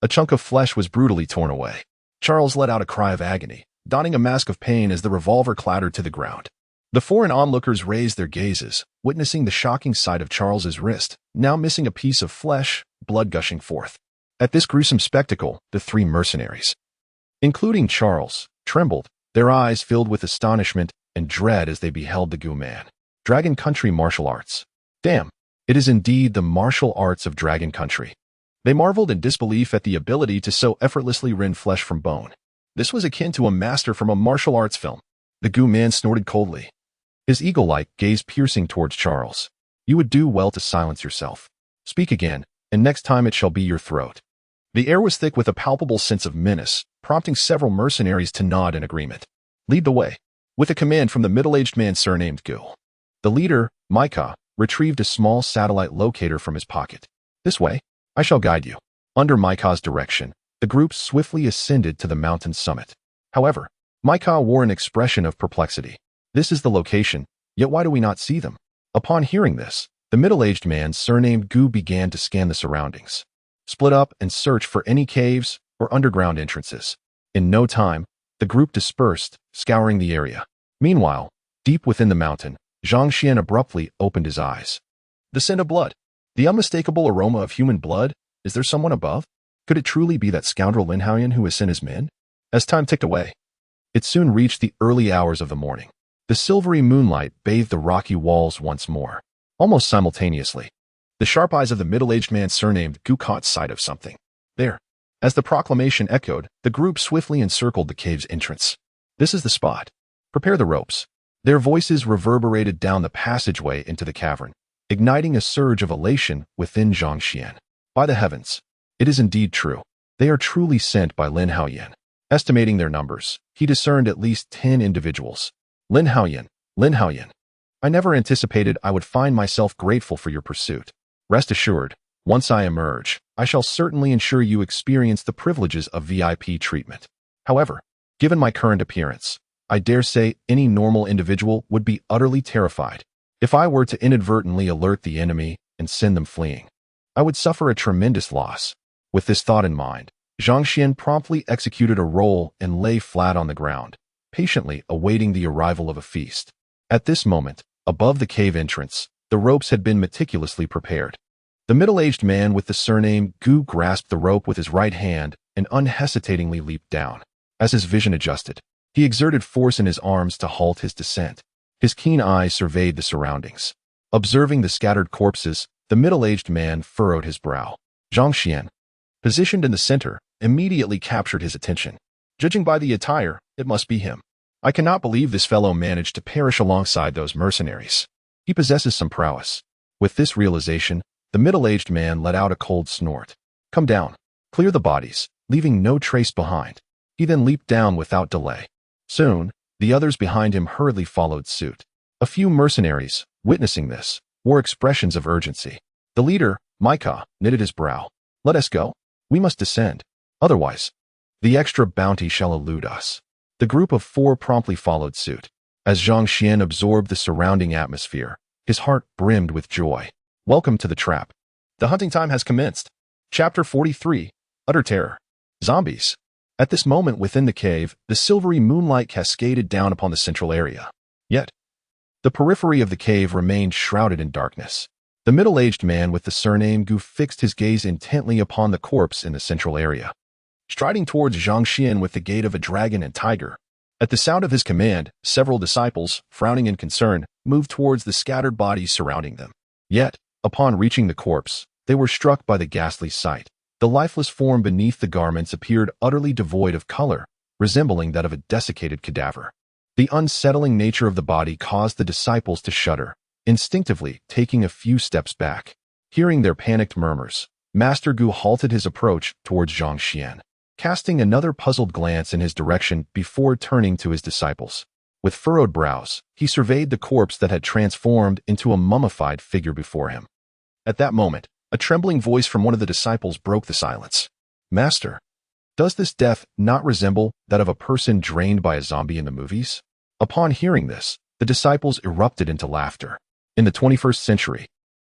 a chunk of flesh was brutally torn away. Charles let out a cry of agony, donning a mask of pain as the revolver clattered to the ground. The foreign onlookers raised their gazes, witnessing the shocking sight of Charles's wrist, now missing a piece of flesh, blood gushing forth. At this gruesome spectacle, the 3 mercenaries, including Charles, trembled, their eyes filled with astonishment and dread as they beheld the Gu man. Dragon Country martial arts. Damn, it is indeed the martial arts of Dragon Country. They marveled in disbelief at the ability to so effortlessly rend flesh from bone. This was akin to a master from a martial arts film. The Gu man snorted coldly, his eagle-like gaze piercing towards Charles. You would do well to silence yourself. Speak again, and next time it shall be your throat. The air was thick with a palpable sense of menace, prompting several mercenaries to nod in agreement. Lead the way. With a command from the middle-aged man surnamed Gu, the leader, Maika, retrieved a small satellite locator from his pocket. This way. I shall guide you. Under Maika's direction, the group swiftly ascended to the mountain summit. However, Maika wore an expression of perplexity. This is the location, yet why do we not see them? Upon hearing this, the middle-aged man surnamed Gu began to scan the surroundings, split up and search for any caves or underground entrances. In no time, the group dispersed, scouring the area. Meanwhile, deep within the mountain, Zhang Xuan abruptly opened his eyes. The scent of blood. The unmistakable aroma of human blood. Is there someone above? Could it truly be that scoundrel Lin Haoyan who has sent his men? As time ticked away, it soon reached the early hours of the morning. The silvery moonlight bathed the rocky walls once more. Almost simultaneously, the sharp eyes of the middle-aged man surnamed Gu caught sight of something. There. As the proclamation echoed, the group swiftly encircled the cave's entrance. This is the spot. Prepare the ropes. Their voices reverberated down the passageway into the cavern, igniting a surge of elation within Zhang Xuan. By the heavens, it is indeed true. They are truly sent by Lin Haoyan. Estimating their numbers, he discerned at least 10 individuals. Lin Haoyan, Lin Haoyan. I never anticipated I would find myself grateful for your pursuit. Rest assured, once I emerge, I shall certainly ensure you experience the privileges of VIP treatment. However, given my current appearance, I dare say any normal individual would be utterly terrified if I were to inadvertently alert the enemy and send them fleeing. I would suffer a tremendous loss. With this thought in mind, Zhang Xuan promptly executed a roll and lay flat on the ground, patiently awaiting the arrival of a feast. At this moment, above the cave entrance, the ropes had been meticulously prepared. The middle-aged man with the surname Gu grasped the rope with his right hand and unhesitatingly leaped down. As his vision adjusted, he exerted force in his arms to halt his descent. His keen eyes surveyed the surroundings. Observing the scattered corpses, the middle-aged man furrowed his brow. Zhang Xuan, positioned in the center, immediately captured his attention. Judging by the attire, it must be him. I cannot believe this fellow managed to perish alongside those mercenaries. He possesses some prowess. With this realization, the middle-aged man let out a cold snort. Come down. Clear the bodies, leaving no trace behind. He then leaped down without delay. Soon, the others behind him hurriedly followed suit. A few mercenaries, witnessing this, wore expressions of urgency. The leader, Micah, knitted his brow. Let us go. We must descend. Otherwise, the extra bounty shall elude us. The group of 4 promptly followed suit. As Zhang Xuan absorbed the surrounding atmosphere, his heart brimmed with joy. Welcome to the trap. The hunting time has commenced. Chapter 43, Utter Terror. Zombies. At this moment within the cave, the silvery moonlight cascaded down upon the central area. Yet, the periphery of the cave remained shrouded in darkness. The middle-aged man with the surname Gu fixed his gaze intently upon the corpse in the central area, striding towards Zhang Xuan with the gait of a dragon and tiger. At the sound of his command, several disciples, frowning in concern, moved towards the scattered bodies surrounding them. Yet, upon reaching the corpse, they were struck by the ghastly sight. The lifeless form beneath the garments appeared utterly devoid of color, resembling that of a desiccated cadaver. The unsettling nature of the body caused the disciples to shudder, instinctively taking a few steps back. Hearing their panicked murmurs, Master Gu halted his approach towards Zhang Xuan, casting another puzzled glance in his direction before turning to his disciples. With furrowed brows, he surveyed the corpse that had transformed into a mummified figure before him. At that moment, a trembling voice from one of the disciples broke the silence. Master, does this death not resemble that of a person drained by a zombie in the movies? Upon hearing this, the disciples erupted into laughter. In the 21st century,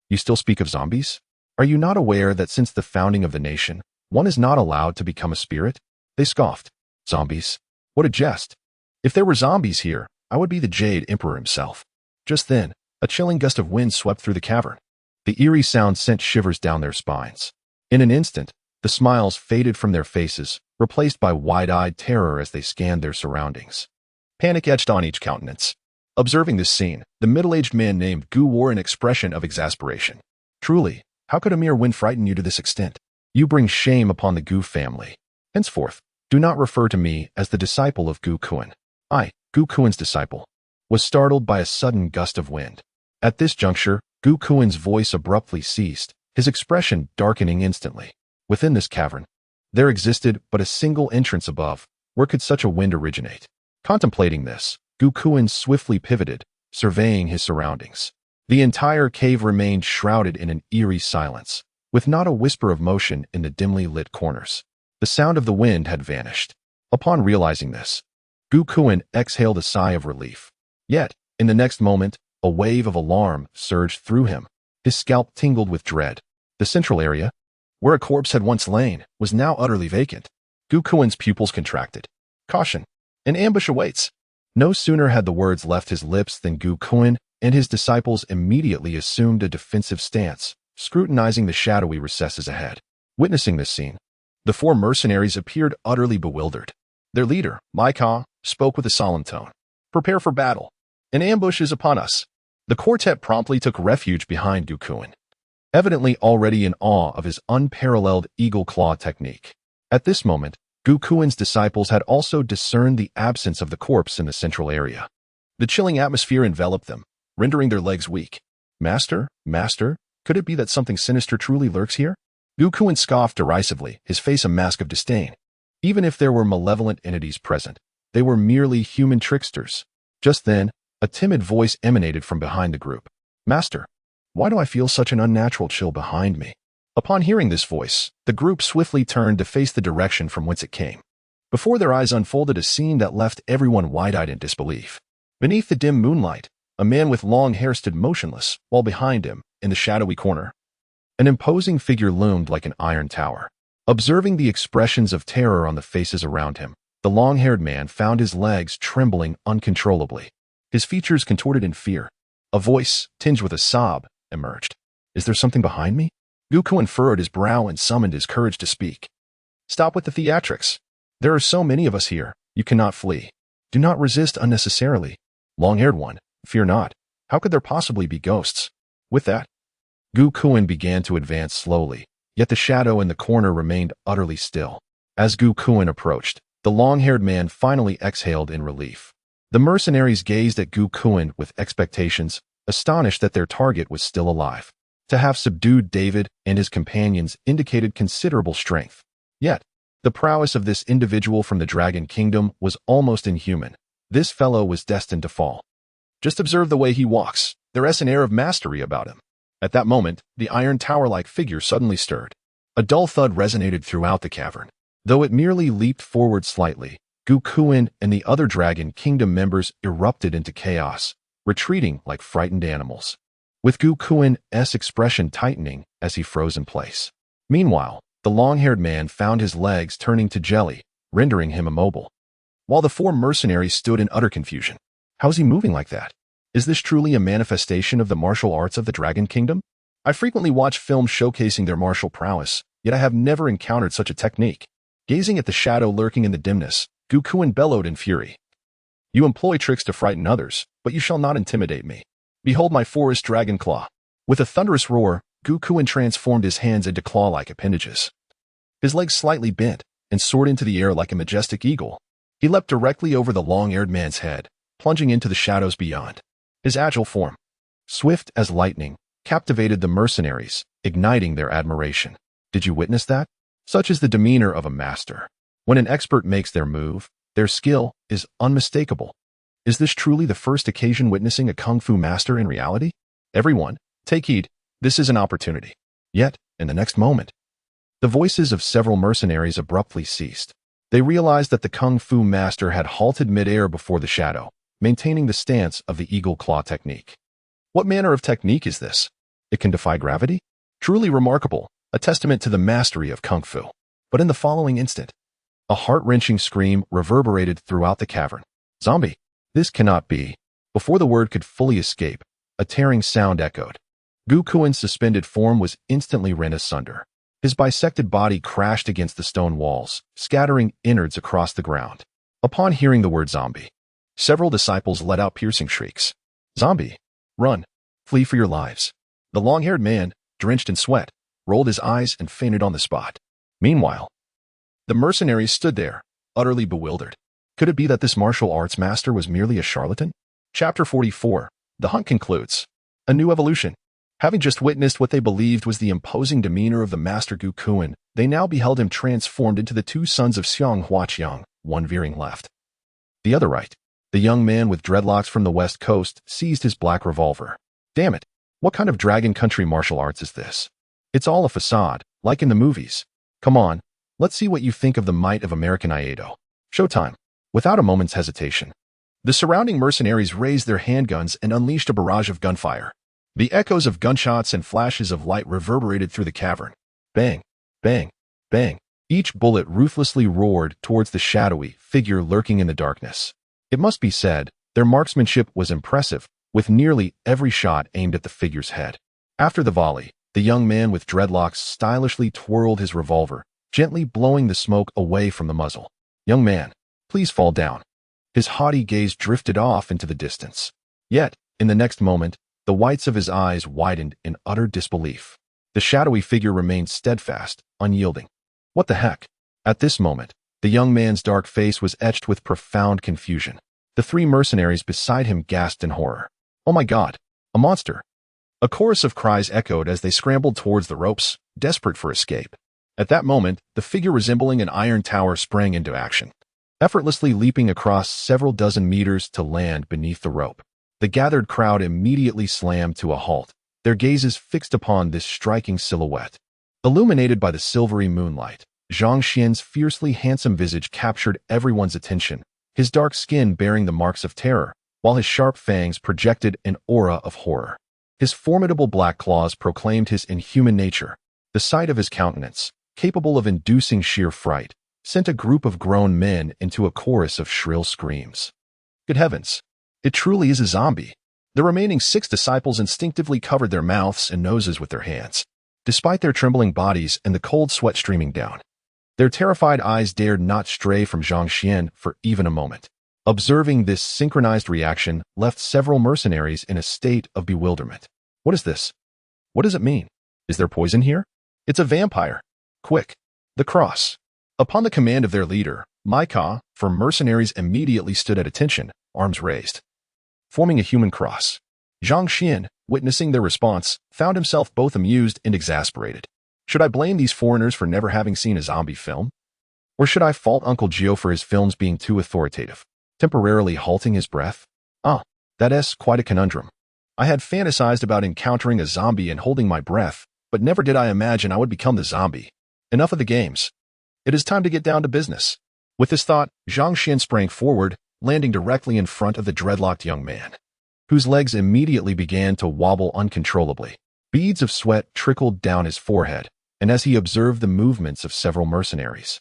you still speak of zombies? Are you not aware that since the founding of the nation, one is not allowed to become a spirit? They scoffed. Zombies? What a jest. If there were zombies here, I would be the Jade Emperor himself. Just then, a chilling gust of wind swept through the cavern. The eerie sound sent shivers down their spines. In an instant, the smiles faded from their faces, replaced by wide-eyed terror as they scanned their surroundings. Panic etched on each countenance. Observing this scene, the middle-aged man named Gu wore an expression of exasperation. Truly, how could a mere wind frighten you to this extent? You bring shame upon the Gu family. Henceforth, do not refer to me as the disciple of Gu Kuan. I, Gu Kuan's disciple, was startled by a sudden gust of wind. At this juncture, Gu Kuan's voice abruptly ceased, his expression darkening instantly. Within this cavern, there existed but a single entrance above. Where could such a wind originate? Contemplating this, Gu Kuan swiftly pivoted, surveying his surroundings. The entire cave remained shrouded in an eerie silence, with not a whisper of motion in the dimly lit corners. The sound of the wind had vanished. Upon realizing this, Gu Kuan exhaled a sigh of relief. Yet, in the next moment, a wave of alarm surged through him. His scalp tingled with dread. The central area, where a corpse had once lain, was now utterly vacant. Gu Kuan's pupils contracted. Caution! An ambush awaits! No sooner had the words left his lips than Gu Kuan and his disciples immediately assumed a defensive stance, scrutinizing the shadowy recesses ahead. Witnessing this scene, the 4 mercenaries appeared utterly bewildered. Their leader, Micah, spoke with a solemn tone. Prepare for battle. An ambush is upon us. The quartet promptly took refuge behind Gu Kuan, evidently already in awe of his unparalleled eagle claw technique. At this moment, Gu Kuan's disciples had also discerned the absence of the corpse in the central area. The chilling atmosphere enveloped them, rendering their legs weak. Master, could it be that something sinister truly lurks here? Gu Kuan scoffed derisively, his face a mask of disdain. Even if there were malevolent entities present, they were merely human tricksters. Just then, a timid voice emanated from behind the group. Master, why do I feel such an unnatural chill behind me? Upon hearing this voice, the group swiftly turned to face the direction from whence it came. Before their eyes unfolded a scene that left everyone wide-eyed in disbelief. Beneath the dim moonlight, a man with long hair stood motionless, while behind him, in the shadowy corner, an imposing figure loomed like an iron tower. Observing the expressions of terror on the faces around him, the long-haired man found his legs trembling uncontrollably. His features contorted in fear. A voice, tinged with a sob, emerged. "Is there something behind me?" Gu Kuan furrowed his brow and summoned his courage to speak. "Stop with the theatrics. There are so many of us here, you cannot flee. Do not resist unnecessarily. Long-haired one, fear not. How could there possibly be ghosts?" With that, Gu Kuan began to advance slowly, yet the shadow in the corner remained utterly still. As Gu Kuan approached, the long-haired man finally exhaled in relief. The mercenaries gazed at Gu Kuan with expectations, astonished that their target was still alive. To have subdued David and his companions indicated considerable strength. Yet, the prowess of this individual from the Dragon Kingdom was almost inhuman. This fellow was destined to fall. Just observe the way he walks. There is an air of mastery about him. At that moment, the iron tower-like figure suddenly stirred. A dull thud resonated throughout the cavern. Though it merely leaped forward slightly, Gu Kuan and the other Dragon Kingdom members erupted into chaos, retreating like frightened animals, with Gu Kuan's expression tightening as he froze in place. Meanwhile, the long-haired man found his legs turning to jelly, rendering him immobile, while the four mercenaries stood in utter confusion. How is he moving like that? Is this truly a manifestation of the martial arts of the Dragon Kingdom? I frequently watch films showcasing their martial prowess, yet I have never encountered such a technique. Gazing at the shadow lurking in the dimness, Gu Kuan bellowed in fury. "You employ tricks to frighten others, but you shall not intimidate me. Behold my forest dragon claw." With a thunderous roar, Gu Kuan transformed his hands into claw-like appendages. His legs slightly bent and soared into the air like a majestic eagle. He leapt directly over the long-haired man's head, plunging into the shadows beyond. His agile form, swift as lightning, captivated the mercenaries, igniting their admiration. Did you witness that? Such is the demeanor of a master. When an expert makes their move, their skill is unmistakable. Is this truly the first occasion witnessing a kung fu master in reality? Everyone, take heed, this is an opportunity. Yet, in the next moment, the voices of several mercenaries abruptly ceased. They realized that the kung fu master had halted mid-air before the shadow, maintaining the stance of the eagle claw technique. What manner of technique is this? It can defy gravity? Truly remarkable, a testament to the mastery of kung fu. But in the following instant, a heart-wrenching scream reverberated throughout the cavern. "Zombie! This cannot be." Before the word could fully escape, a tearing sound echoed. Gu Kuan's suspended form was instantly rent asunder. His bisected body crashed against the stone walls, scattering innards across the ground. Upon hearing the word zombie, several disciples let out piercing shrieks. "Zombie! Run! Flee for your lives!" The long-haired man, drenched in sweat, rolled his eyes and fainted on the spot. Meanwhile, the mercenaries stood there, utterly bewildered. Could it be that this martial arts master was merely a charlatan? Chapter 44. The hunt concludes. A new evolution. Having just witnessed what they believed was the imposing demeanor of the master Gu Kuan, they now beheld him transformed into the two sons of Xiang Huaqiang, one veering left, the other right. The young man with dreadlocks from the west coast seized his black revolver. Damn it, what kind of dragon country martial arts is this? It's all a facade, like in the movies. Come on, let's see what you think of the might of American Aikido. Showtime. Without a moment's hesitation, the surrounding mercenaries raised their handguns and unleashed a barrage of gunfire. The echoes of gunshots and flashes of light reverberated through the cavern. Bang, bang, bang. Each bullet ruthlessly roared towards the shadowy figure lurking in the darkness. It must be said, their marksmanship was impressive, with nearly every shot aimed at the figure's head. After the volley, the young man with dreadlocks stylishly twirled his revolver, gently blowing the smoke away from the muzzle. "Young man, please fall down." His haughty gaze drifted off into the distance. Yet, in the next moment, the whites of his eyes widened in utter disbelief. The shadowy figure remained steadfast, unyielding. What the heck? At this moment, the young man's dark face was etched with profound confusion. The three mercenaries beside him gasped in horror. "Oh my God! A monster!" A chorus of cries echoed as they scrambled towards the ropes, desperate for escape. At that moment, the figure resembling an iron tower sprang into action, effortlessly leaping across several dozen meters to land beneath the rope. The gathered crowd immediately slammed to a halt, their gazes fixed upon this striking silhouette. Illuminated by the silvery moonlight, Zhang Xuan's fiercely handsome visage captured everyone's attention, his dark skin bearing the marks of terror, while his sharp fangs projected an aura of horror. His formidable black claws proclaimed his inhuman nature. The sight of his countenance, capable of inducing sheer fright, sent a group of grown men into a chorus of shrill screams. Good heavens! It truly is a zombie. The remaining 6 disciples instinctively covered their mouths and noses with their hands, despite their trembling bodies and the cold sweat streaming down. Their terrified eyes dared not stray from Zhang Xuan for even a moment. Observing this synchronized reaction left several mercenaries in a state of bewilderment. What is this? What does it mean? Is there poison here? It's a vampire. Quick! The cross. Upon the command of their leader, Maika, for mercenaries immediately stood at attention, arms raised, forming a human cross. Zhang Xuan, witnessing their response, found himself both amused and exasperated. Should I blame these foreigners for never having seen a zombie film? Or should I fault Uncle Gio for his films being too authoritative, temporarily halting his breath? That's quite a conundrum. I had fantasized about encountering a zombie and holding my breath, but never did I imagine I would become the zombie. Enough of the games. It is time to get down to business. With this thought, Zhang Xuan sprang forward, landing directly in front of the dreadlocked young man, whose legs immediately began to wobble uncontrollably. Beads of sweat trickled down his forehead, and as he observed the movements of several mercenaries,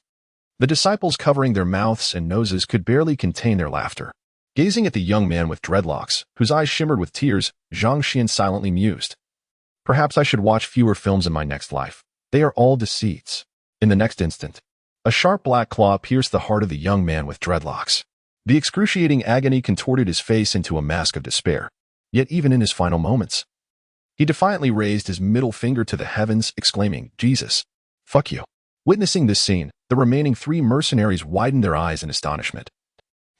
the disciples covering their mouths and noses could barely contain their laughter. Gazing at the young man with dreadlocks, whose eyes shimmered with tears, Zhang Xuan silently mused. Perhaps I should watch fewer films in my next life. They are all deceits. In the next instant, a sharp black claw pierced the heart of the young man with dreadlocks. The excruciating agony contorted his face into a mask of despair. Yet even in his final moments, he defiantly raised his middle finger to the heavens, exclaiming, Jesus, fuck you. Witnessing this scene, the remaining 3 mercenaries widened their eyes in astonishment.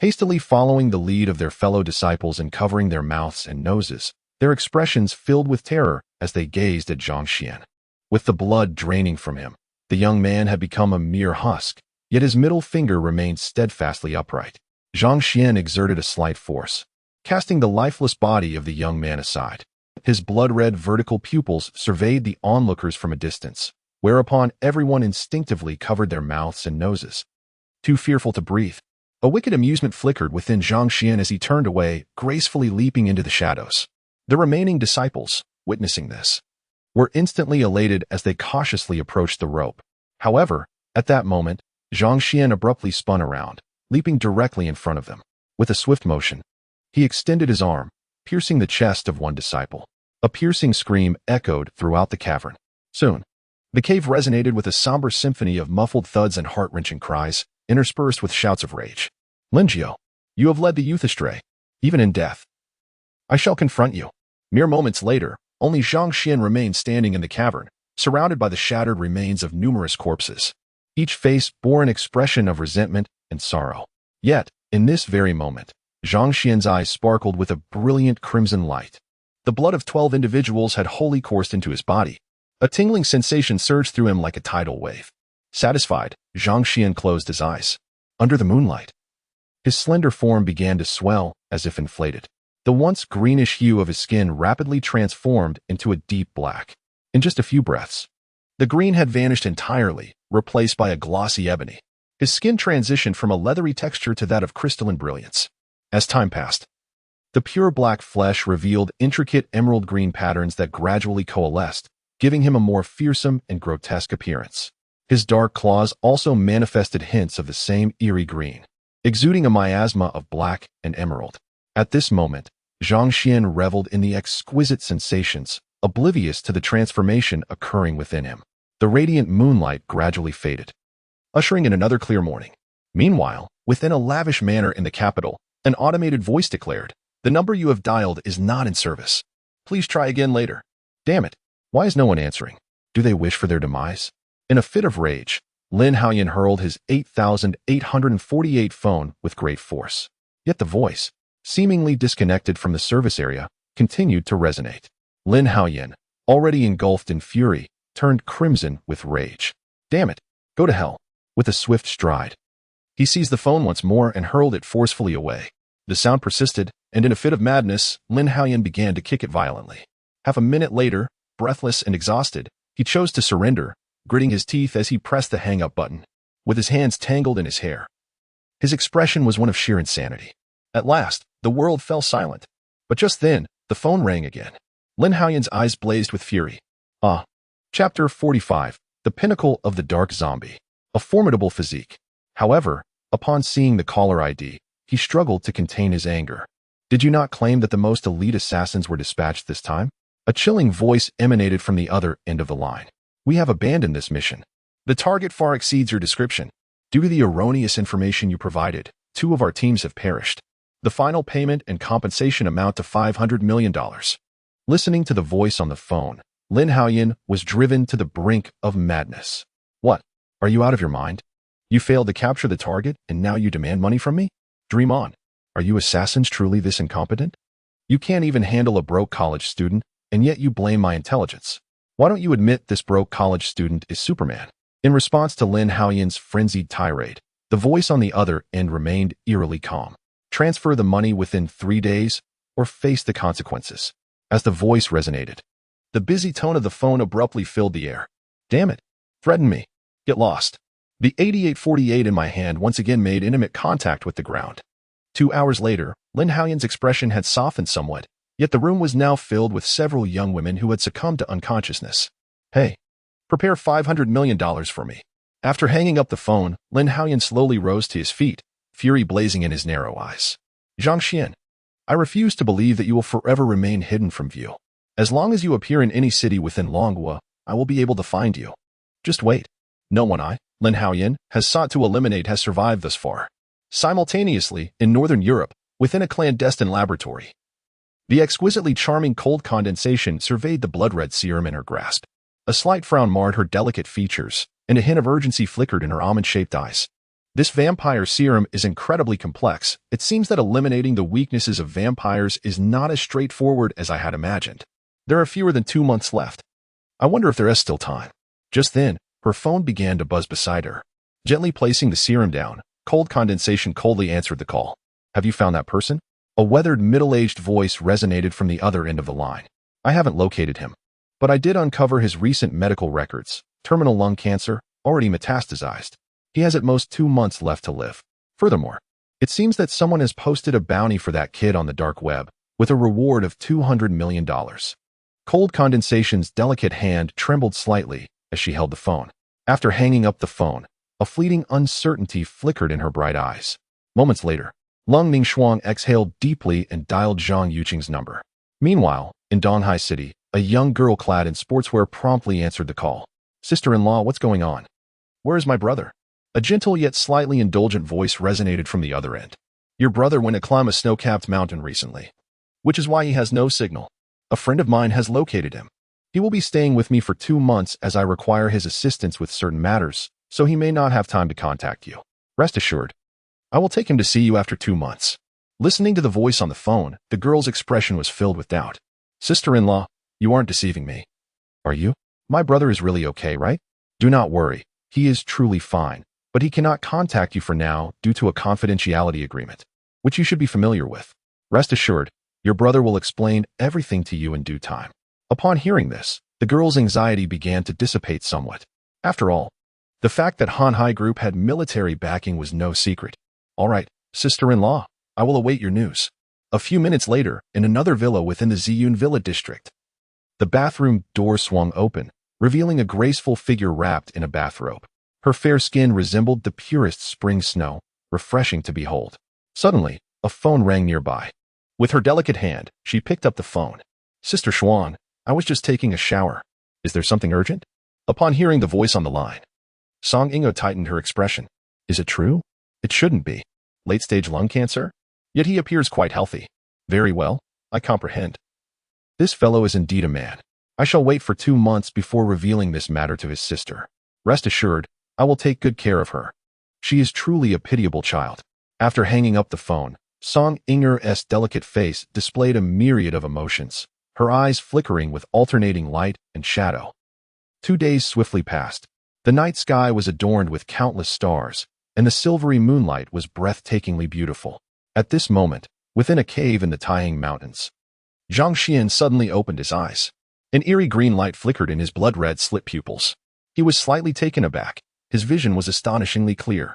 Hastily following the lead of their fellow disciples and covering their mouths and noses, their expressions filled with terror as they gazed at Zhang Xuan. With the blood draining from him, the young man had become a mere husk, yet his middle finger remained steadfastly upright. Zhang Xuan exerted a slight force, casting the lifeless body of the young man aside. His blood-red vertical pupils surveyed the onlookers from a distance, whereupon everyone instinctively covered their mouths and noses, too fearful to breathe. A wicked amusement flickered within Zhang Xuan as he turned away, gracefully leaping into the shadows. The remaining disciples, witnessing this, were instantly elated as they cautiously approached the rope. However, at that moment, Zhang Xuan abruptly spun around, leaping directly in front of them. With a swift motion, he extended his arm, piercing the chest of one disciple. A piercing scream echoed throughout the cavern. Soon, the cave resonated with a somber symphony of muffled thuds and heart-wrenching cries, interspersed with shouts of rage. Lingio, you have led the youth astray, even in death. I shall confront you. Mere moments later, only Zhang Xuan remained standing in the cavern, surrounded by the shattered remains of numerous corpses. Each face bore an expression of resentment and sorrow. Yet, in this very moment, Zhang Xuan's eyes sparkled with a brilliant crimson light. The blood of 12 individuals had wholly coursed into his body. A tingling sensation surged through him like a tidal wave. Satisfied, Zhang Xuan closed his eyes. Under the moonlight, his slender form began to swell as if inflated. The once greenish hue of his skin rapidly transformed into a deep black. In just a few breaths, the green had vanished entirely, replaced by a glossy ebony. His skin transitioned from a leathery texture to that of crystalline brilliance. As time passed, the pure black flesh revealed intricate emerald green patterns that gradually coalesced, giving him a more fearsome and grotesque appearance. His dark claws also manifested hints of the same eerie green, exuding a miasma of black and emerald. At this moment, Zhang Xuan reveled in the exquisite sensations, oblivious to the transformation occurring within him. The radiant moonlight gradually faded, ushering in another clear morning. Meanwhile, within a lavish manner in the capital, an automated voice declared, "The number you have dialed is not in service. Please try again later." Damn it, why is no one answering? Do they wish for their demise? In a fit of rage, Lin Haoyan hurled his 8,848 phone with great force. Yet the voice, seemingly disconnected from the service area, continued to resonate. Lin Haoyan, already engulfed in fury, turned crimson with rage. Damn it, go to hell. With a swift stride, he seized the phone once more and hurled it forcefully away. The sound persisted, and in a fit of madness, Lin Haoyan began to kick it violently. Half a minute later, breathless and exhausted, he chose to surrender, gritting his teeth as he pressed the hang-up button, with his hands tangled in his hair. His expression was one of sheer insanity. At last, the world fell silent. But just then, the phone rang again. Lin Haoyan's eyes blazed with fury. Chapter 45, The Pinnacle of the Dark Zombie. A formidable physique. However, upon seeing the caller ID, he struggled to contain his anger. Did you not claim that the most elite assassins were dispatched this time? A chilling voice emanated from the other end of the line. We have abandoned this mission. The target far exceeds your description. Due to the erroneous information you provided, 2 of our teams have perished. The final payment and compensation amount to $500 million. Listening to the voice on the phone, Lin Haoyan was driven to the brink of madness. What? Are you out of your mind? You failed to capture the target and now you demand money from me? Dream on. Are you assassins truly this incompetent? You can't even handle a broke college student, and yet you blame my intelligence. Why don't you admit this broke college student is Superman? In response to Lin Haoyan's frenzied tirade, the voice on the other end remained eerily calm. Transfer the money within 3 days, or face the consequences. As the voice resonated, the busy tone of the phone abruptly filled the air. Damn it. Threaten me. Get lost. The 8848 in my hand once again made intimate contact with the ground. 2 hours later, Lin Haoyan's expression had softened somewhat, yet the room was now filled with several young women who had succumbed to unconsciousness. Hey, prepare $500 million for me. After hanging up the phone, Lin Haoyan slowly rose to his feet, fury blazing in his narrow eyes. Zhang Xuan, I refuse to believe that you will forever remain hidden from view. As long as you appear in any city within Longhua, I will be able to find you. Just wait. No one Lin Haoyan, has sought to eliminate has survived thus far. Simultaneously, in Northern Europe, within a clandestine laboratory, the exquisitely charming cold condensation surveyed the blood-red serum in her grasp. A slight frown marred her delicate features, and a hint of urgency flickered in her almond-shaped eyes. This vampire serum is incredibly complex. It seems that eliminating the weaknesses of vampires is not as straightforward as I had imagined. There are fewer than 2 months left. I wonder if there is still time. Just then, her phone began to buzz beside her. Gently placing the serum down, cold condensation coldly answered the call. Have you found that person? A weathered, middle-aged voice resonated from the other end of the line. I haven't located him, but I did uncover his recent medical records. Terminal lung cancer, already metastasized. He has at most 2 months left to live. Furthermore, it seems that someone has posted a bounty for that kid on the dark web, with a reward of $200 million. Cold condensation's delicate hand trembled slightly as she held the phone. After hanging up the phone, a fleeting uncertainty flickered in her bright eyes. Moments later, Lung Ningxuang exhaled deeply and dialed Zhang Yuchun's number. Meanwhile, in Donghai City, a young girl clad in sportswear promptly answered the call. Sister-in-law, what's going on? Where is my brother? A gentle yet slightly indulgent voice resonated from the other end. Your brother went to climb a snow-capped mountain recently, which is why he has no signal. A friend of mine has located him. He will be staying with me for 2 months as I require his assistance with certain matters, so he may not have time to contact you. Rest assured, I will take him to see you after 2 months. Listening to the voice on the phone, the girl's expression was filled with doubt. Sister-in-law, you aren't deceiving me. Are you? My brother is really okay, right? Do not worry. He is truly fine, but he cannot contact you for now due to a confidentiality agreement, which you should be familiar with. Rest assured, your brother will explain everything to you in due time. Upon hearing this, the girl's anxiety began to dissipate somewhat. After all, the fact that Hanhai Group had military backing was no secret. All right, sister-in-law, I will await your news. A few minutes later, in another villa within the Ziyun Villa district, the bathroom door swung open, revealing a graceful figure wrapped in a bathrobe. Her fair skin resembled the purest spring snow, refreshing to behold. Suddenly, a phone rang nearby. With her delicate hand, she picked up the phone. Sister Xuan, I was just taking a shower. Is there something urgent? Upon hearing the voice on the line, Song Ingo tightened her expression. Is it true? It shouldn't be. Late-stage lung cancer? Yet he appears quite healthy. Very well, I comprehend. This fellow is indeed a man. I shall wait for 2 months before revealing this matter to his sister. Rest assured, I will take good care of her. She is truly a pitiable child. After hanging up the phone, Song Inger's delicate face displayed a myriad of emotions, her eyes flickering with alternating light and shadow. 2 days swiftly passed. The night sky was adorned with countless stars, and the silvery moonlight was breathtakingly beautiful. At this moment, within a cave in the Taiying Mountains, Zhang Xuan suddenly opened his eyes. An eerie green light flickered in his blood-red slit pupils. He was slightly taken aback. His vision was astonishingly clear,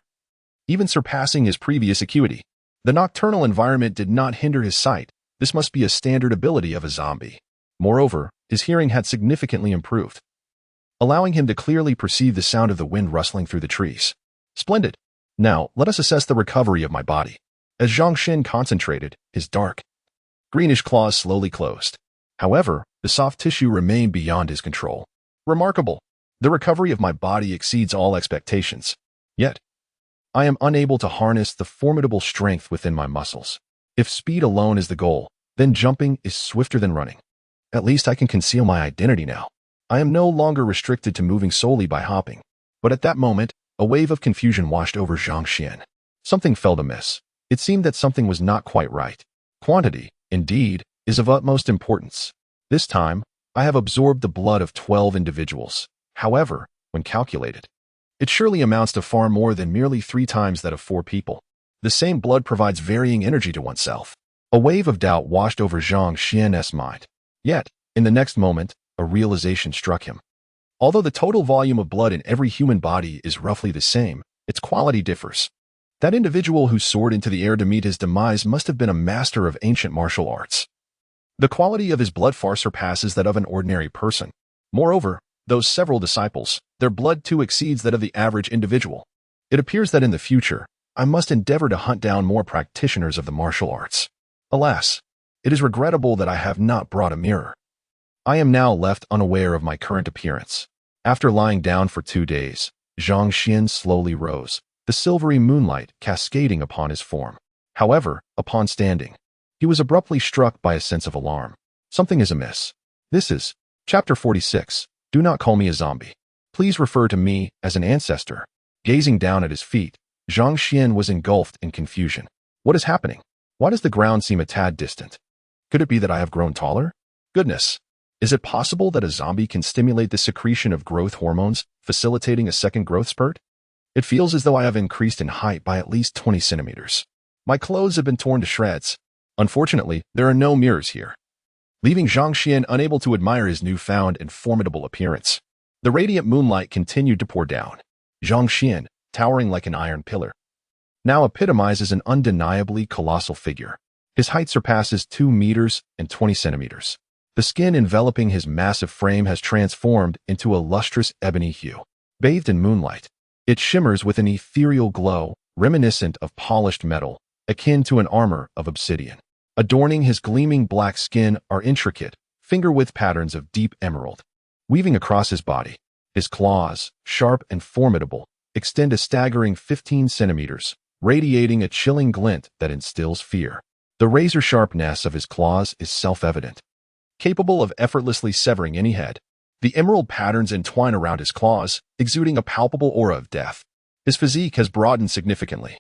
even surpassing his previous acuity. The nocturnal environment did not hinder his sight. This must be a standard ability of a zombie. Moreover, his hearing had significantly improved, allowing him to clearly perceive the sound of the wind rustling through the trees. Splendid. Now, let us assess the recovery of my body. As Zhang Xuan concentrated, his dark, greenish claws slowly closed. However, the soft tissue remained beyond his control. Remarkable. The recovery of my body exceeds all expectations. Yet, I am unable to harness the formidable strength within my muscles. If speed alone is the goal, then jumping is swifter than running. At least I can conceal my identity now. I am no longer restricted to moving solely by hopping. But at that moment, a wave of confusion washed over Zhang Xuan. Something felt amiss. It seemed that something was not quite right. Quantity, indeed, is of utmost importance. This time, I have absorbed the blood of 12 individuals. However, when calculated, it surely amounts to far more than merely 3 times that of 4 people. The same blood provides varying energy to oneself. A wave of doubt washed over Zhang Xuan's mind. Yet, in the next moment, a realization struck him. Although the total volume of blood in every human body is roughly the same, its quality differs. That individual who soared into the air to meet his demise must have been a master of ancient martial arts. The quality of his blood far surpasses that of an ordinary person. Moreover, those several disciples, their blood too exceeds that of the average individual. It appears that in the future, I must endeavor to hunt down more practitioners of the martial arts. Alas, it is regrettable that I have not brought a mirror. I am now left unaware of my current appearance. After lying down for 2 days, Zhang Xuan slowly rose, the silvery moonlight cascading upon his form. However, upon standing, he was abruptly struck by a sense of alarm. Something is amiss. This is Chapter 46. Do not call me a zombie. Please refer to me as an ancestor. Gazing down at his feet, Zhang Xuan was engulfed in confusion. What is happening? Why does the ground seem a tad distant? Could it be that I have grown taller? Goodness! Is it possible that a zombie can stimulate the secretion of growth hormones, facilitating a second growth spurt? It feels as though I have increased in height by at least 20 centimeters. My clothes have been torn to shreds. Unfortunately, there are no mirrors here, leaving Zhang Xuan unable to admire his newfound and formidable appearance. The radiant moonlight continued to pour down. Zhang Xuan, towering like an iron pillar, now epitomizes an undeniably colossal figure. His height surpasses 2 meters and 20 centimeters. The skin enveloping his massive frame has transformed into a lustrous ebony hue. Bathed in moonlight, it shimmers with an ethereal glow, reminiscent of polished metal, akin to an armor of obsidian. Adorning his gleaming black skin are intricate, finger-width patterns of deep emerald. Weaving across his body, his claws, sharp and formidable, extend a staggering 15 centimeters, radiating a chilling glint that instills fear. The razor sharpness of his claws is self-evident, capable of effortlessly severing any head. The emerald patterns entwine around his claws, exuding a palpable aura of death. His physique has broadened significantly.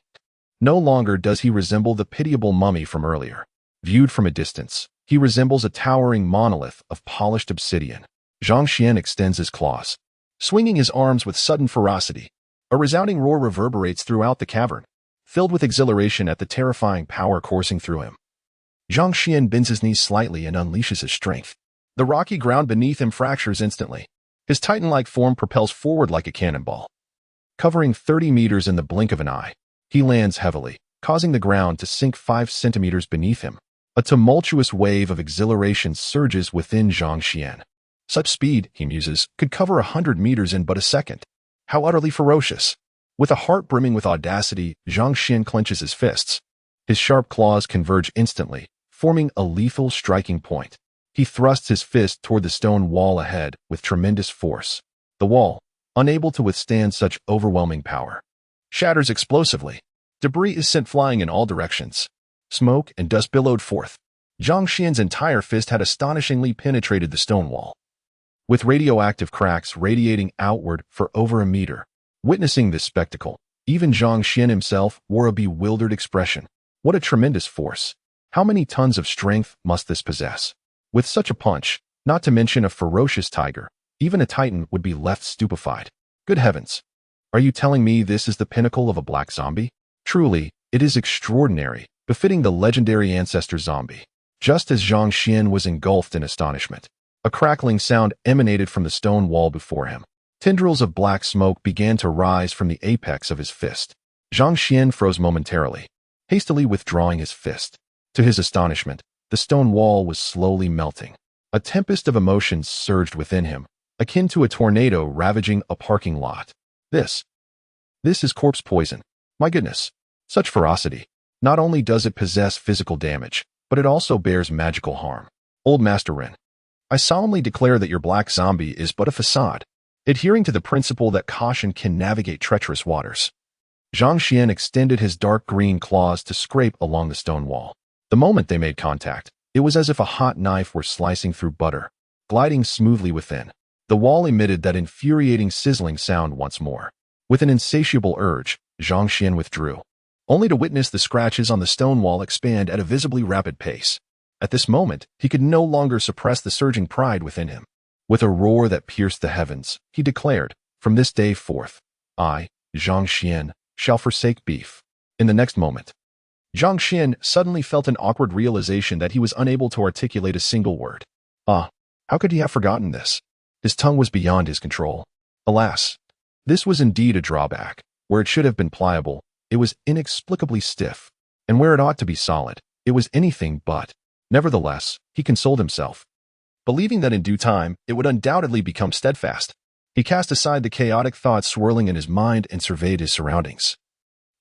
No longer does he resemble the pitiable mummy from earlier. Viewed from a distance, he resembles a towering monolith of polished obsidian. Zhang Xuan extends his claws, swinging his arms with sudden ferocity. A resounding roar reverberates throughout the cavern, filled with exhilaration at the terrifying power coursing through him. Zhang Xuan bends his knees slightly and unleashes his strength. The rocky ground beneath him fractures instantly. His titan-like form propels forward like a cannonball. Covering 30 meters in the blink of an eye, he lands heavily, causing the ground to sink 5 centimeters beneath him. A tumultuous wave of exhilaration surges within Zhang Xuan. Such speed, he muses, could cover 100 meters in but a second. How utterly ferocious! With a heart brimming with audacity, Zhang Xuan clenches his fists. His sharp claws converge instantly, forming a lethal striking point. He thrusts his fist toward the stone wall ahead with tremendous force. The wall, unable to withstand such overwhelming power, shatters explosively. Debris is sent flying in all directions. Smoke and dust billowed forth. Zhang Xuan's entire fist had astonishingly penetrated the stone wall, with radioactive cracks radiating outward for over a meter. Witnessing this spectacle, even Zhang Xuan himself wore a bewildered expression. What a tremendous force! How many tons of strength must this possess? With such a punch, not to mention a ferocious tiger, even a titan would be left stupefied. Good heavens! Are you telling me this is the pinnacle of a black zombie? Truly, it is extraordinary, befitting the legendary ancestor zombie. Just as Zhang Xuan was engulfed in astonishment, a crackling sound emanated from the stone wall before him. Tendrils of black smoke began to rise from the apex of his fist. Zhang Xuan froze momentarily, hastily withdrawing his fist. To his astonishment, the stone wall was slowly melting. A tempest of emotions surged within him, akin to a tornado ravaging a parking lot. This is corpse poison. My goodness. Such ferocity. Not only does it possess physical damage, but it also bears magical harm. Old Master Rin, I solemnly declare that your black zombie is but a facade, adhering to the principle that caution can navigate treacherous waters. Zhang Xuan extended his dark green claws to scrape along the stone wall. The moment they made contact, it was as if a hot knife were slicing through butter, gliding smoothly within. The wall emitted that infuriating sizzling sound once more. With an insatiable urge, Zhang Xuan withdrew, only to witness the scratches on the stone wall expand at a visibly rapid pace. At this moment, he could no longer suppress the surging pride within him. With a roar that pierced the heavens, he declared, "From this day forth, I, Zhang Xuan, shall forsake beef." In the next moment, Zhang Xuan suddenly felt an awkward realization that he was unable to articulate a single word. How could he have forgotten this? His tongue was beyond his control. Alas, this was indeed a drawback. Where it should have been pliable, it was inexplicably stiff, and where it ought to be solid, it was anything but. Nevertheless, he consoled himself, believing that in due time it would undoubtedly become steadfast. He cast aside the chaotic thoughts swirling in his mind and surveyed his surroundings,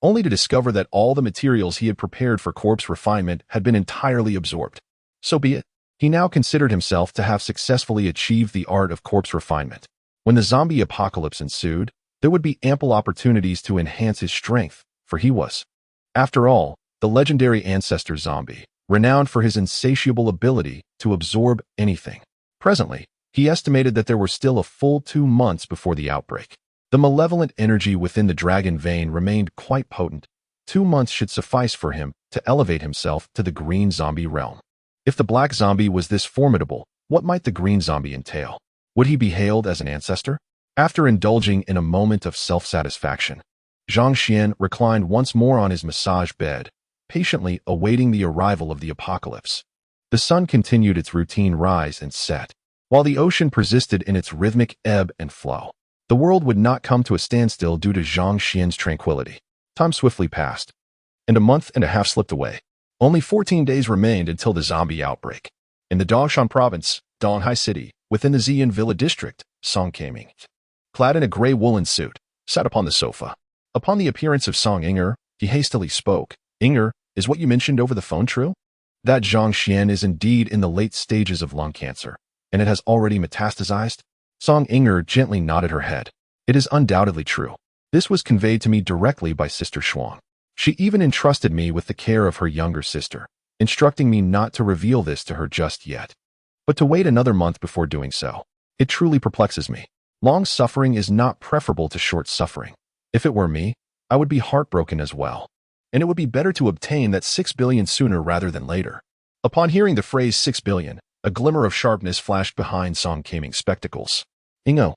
only to discover that all the materials he had prepared for corpse refinement had been entirely absorbed. So be it. He now considered himself to have successfully achieved the art of corpse refinement. When the zombie apocalypse ensued, there would be ample opportunities to enhance his strength, for he was, after all, the legendary ancestor zombie, renowned for his insatiable ability to absorb anything. Presently, he estimated that there were still a full 2 months before the outbreak. The malevolent energy within the dragon vein remained quite potent. 2 months should suffice for him to elevate himself to the green zombie realm. If the black zombie was this formidable, what might the green zombie entail? Would he be hailed as an ancestor? After indulging in a moment of self-satisfaction, Zhang Xuan reclined once more on his massage bed, patiently awaiting the arrival of the apocalypse. The sun continued its routine rise and set, while the ocean persisted in its rhythmic ebb and flow. The world would not come to a standstill due to Zhang Xuan's tranquility. Time swiftly passed, and a month and a half slipped away. Only 14 days remained until the zombie outbreak. In the Dongshan province, Donghai City, within the Ziyan Villa district, Song Kaming, clad in a gray woolen suit, sat upon the sofa. Upon the appearance of Song Inger, he hastily spoke. "Inger, is what you mentioned over the phone true? That Zhang Xuan is indeed in the late stages of lung cancer, and it has already metastasized?" Song Inger gently nodded her head. "It is undoubtedly true. This was conveyed to me directly by Sister Xuan. She even entrusted me with the care of her younger sister, instructing me not to reveal this to her just yet, but to wait another month before doing so. It truly perplexes me. Long suffering is not preferable to short suffering. If it were me, I would be heartbroken as well, and it would be better to obtain that 6 billion sooner rather than later." Upon hearing the phrase 6 billion, a glimmer of sharpness flashed behind Song Kaming's spectacles. "Ingo."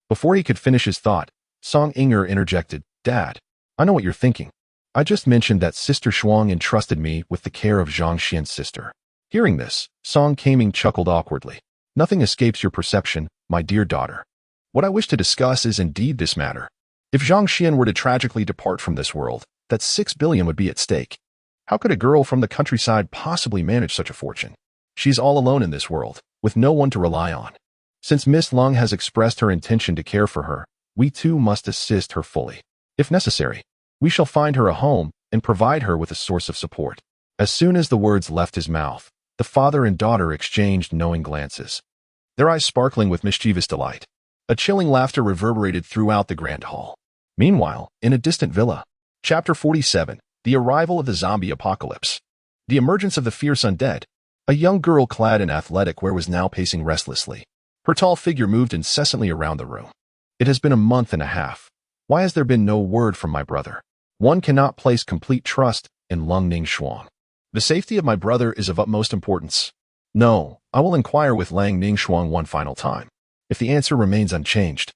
Before he could finish his thought, Song Inger interjected, "Dad, I know what you're thinking. I just mentioned that Sister Shuang entrusted me with the care of Zhang Xian's sister." Hearing this, Song Kaming chuckled awkwardly. "Nothing escapes your perception, my dear daughter. What I wish to discuss is indeed this matter. If Zhang Xian were to tragically depart from this world, that 6 billion would be at stake. How could a girl from the countryside possibly manage such a fortune? She's all alone in this world, with no one to rely on. Since Miss Lung has expressed her intention to care for her, we too must assist her fully. If necessary, we shall find her a home and provide her with a source of support." As soon as the words left his mouth, the father and daughter exchanged knowing glances, their eyes sparkling with mischievous delight. A chilling laughter reverberated throughout the grand hall. Meanwhile, in a distant villa, Chapter 47, The Arrival of the Zombie Apocalypse. The emergence of the fierce undead. A young girl clad in athletic wear was now pacing restlessly. Her tall figure moved incessantly around the room. "It has been a month and a half. Why has there been no word from my brother? One cannot place complete trust in Lung Ning Shuang. The safety of my brother is of utmost importance. No, I will inquire with Lang Ning Shuang one final time. If the answer remains unchanged,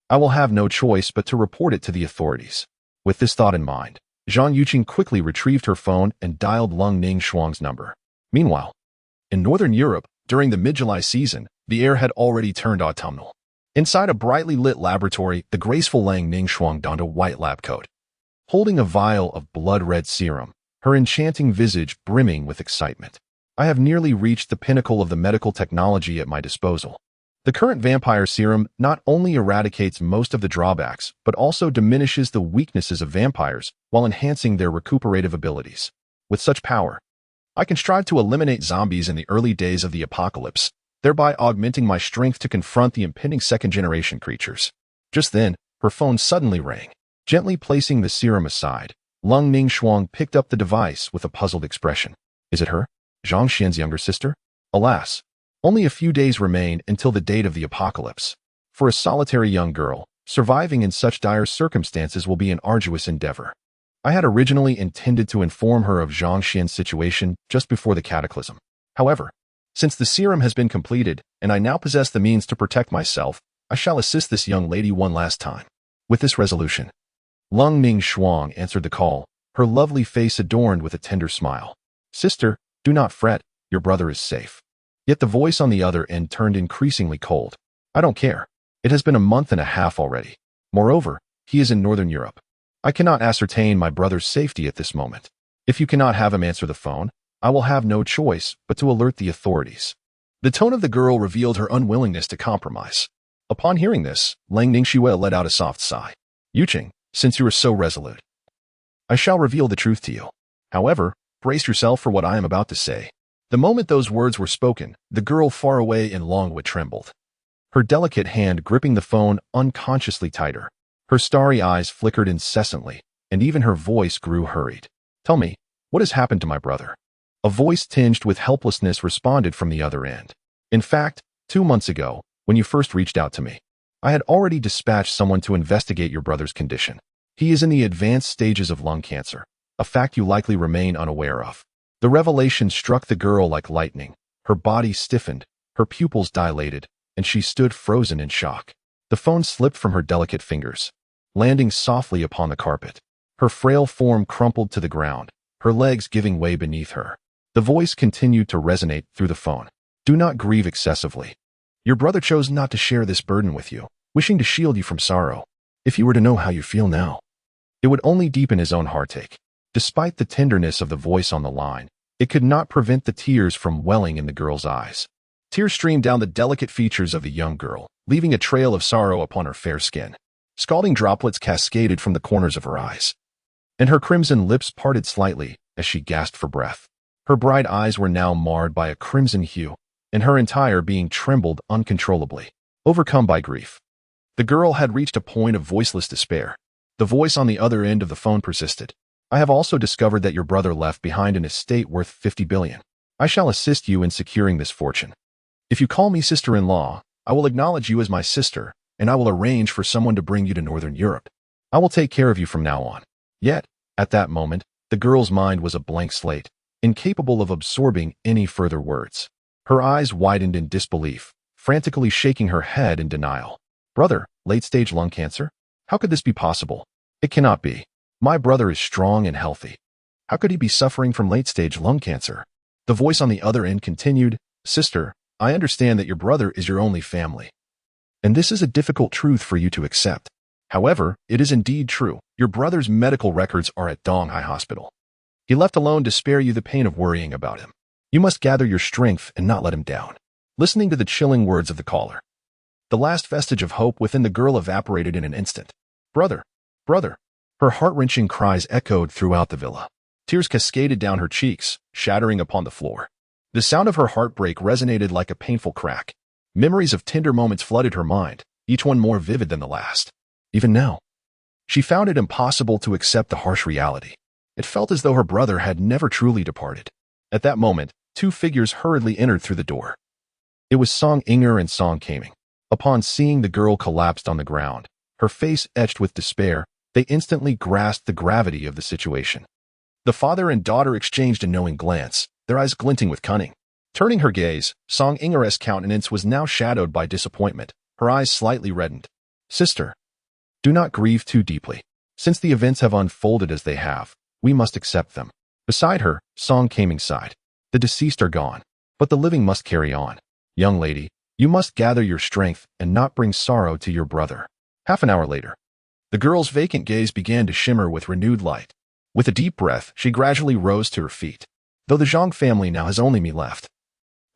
I will have no choice but to report it to the authorities." With this thought in mind, Chang Yuchun quickly retrieved her phone and dialed Lung Ning Shuang's number. Meanwhile, in Northern Europe, during the mid-July season, the air had already turned autumnal. Inside a brightly lit laboratory, the graceful Lang Ningxuan donned a white lab coat, holding a vial of blood-red serum, her enchanting visage brimming with excitement. I have nearly reached the pinnacle of the medical technology at my disposal. The current vampire serum not only eradicates most of the drawbacks, but also diminishes the weaknesses of vampires while enhancing their recuperative abilities. With such power, I can strive to eliminate zombies in the early days of the apocalypse, thereby augmenting my strength to confront the impending second-generation creatures. Just then, her phone suddenly rang. Gently placing the serum aside, Lang Ningxuan picked up the device with a puzzled expression. Is it her? Zhang Xuan's younger sister? Alas, only a few days remain until the date of the apocalypse. For a solitary young girl, surviving in such dire circumstances will be an arduous endeavor. I had originally intended to inform her of Zhang Xuan's situation just before the cataclysm. However, since the serum has been completed, and I now possess the means to protect myself, I shall assist this young lady one last time. With this resolution, Lang Ningxuan answered the call, her lovely face adorned with a tender smile. Sister, do not fret, your brother is safe. Yet the voice on the other end turned increasingly cold. I don't care. It has been a month and a half already. Moreover, he is in Northern Europe. I cannot ascertain my brother's safety at this moment. If you cannot have him answer the phone, I will have no choice but to alert the authorities. The tone of the girl revealed her unwillingness to compromise. Upon hearing this, Lang Ningxue let out a soft sigh. Yuching, since you are so resolute, I shall reveal the truth to you. However, brace yourself for what I am about to say. The moment those words were spoken, the girl far away in Longwood trembled. Her delicate hand gripping the phone unconsciously tighter. Her starry eyes flickered incessantly, and even her voice grew hurried. Tell me, what has happened to my brother? A voice tinged with helplessness responded from the other end. In fact, 2 months ago, when you first reached out to me, I had already dispatched someone to investigate your brother's condition. He is in the advanced stages of lung cancer, a fact you likely remain unaware of. The revelation struck the girl like lightning. Her body stiffened, her pupils dilated, and she stood frozen in shock. The phone slipped from her delicate fingers, landing softly upon the carpet. Her frail form crumpled to the ground, her legs giving way beneath her. The voice continued to resonate through the phone. Do not grieve excessively. Your brother chose not to share this burden with you, wishing to shield you from sorrow. If you were to know how you feel now, it would only deepen his own heartache. Despite the tenderness of the voice on the line, it could not prevent the tears from welling in the girl's eyes. Tears streamed down the delicate features of the young girl, leaving a trail of sorrow upon her fair skin. Scalding droplets cascaded from the corners of her eyes, and her crimson lips parted slightly as she gasped for breath. Her bright eyes were now marred by a crimson hue, and her entire being trembled uncontrollably, overcome by grief. The girl had reached a point of voiceless despair. The voice on the other end of the phone persisted. I have also discovered that your brother left behind an estate worth 50 billion. I shall assist you in securing this fortune. If you call me sister-in-law, I will acknowledge you as my sister, and I will arrange for someone to bring you to Northern Europe. I will take care of you from now on. Yet, at that moment, the girl's mind was a blank slate, incapable of absorbing any further words. Her eyes widened in disbelief, frantically shaking her head in denial. Brother, late-stage lung cancer? How could this be possible? It cannot be. My brother is strong and healthy. How could he be suffering from late-stage lung cancer? The voice on the other end continued, Sister, I understand that your brother is your only family, and this is a difficult truth for you to accept. However, it is indeed true. Your brother's medical records are at Donghai Hospital. He left alone to spare you the pain of worrying about him. You must gather your strength and not let him down. Listening to the chilling words of the caller, the last vestige of hope within the girl evaporated in an instant. Brother, brother. Her heart-wrenching cries echoed throughout the villa. Tears cascaded down her cheeks, shattering upon the floor. The sound of her heartbreak resonated like a painful crack. Memories of tender moments flooded her mind, each one more vivid than the last. Even now, she found it impossible to accept the harsh reality. It felt as though her brother had never truly departed. At that moment, 2 figures hurriedly entered through the door. It was Song Inger and Song Kaming. Upon seeing the girl collapsed on the ground, her face etched with despair, they instantly grasped the gravity of the situation. The father and daughter exchanged a knowing glance, their eyes glinting with cunning. Turning her gaze, Song Inger's countenance was now shadowed by disappointment, her eyes slightly reddened. Sister, do not grieve too deeply. Since the events have unfolded as they have, we must accept them. Beside her, Song Kaming sighed. The deceased are gone, but the living must carry on. Young lady, You must gather your strength and not bring sorrow to your brother. Half an hour later, the girl's vacant gaze began to shimmer with renewed light. With a deep breath, she gradually rose to her feet. Though the Zhang family now has only me left,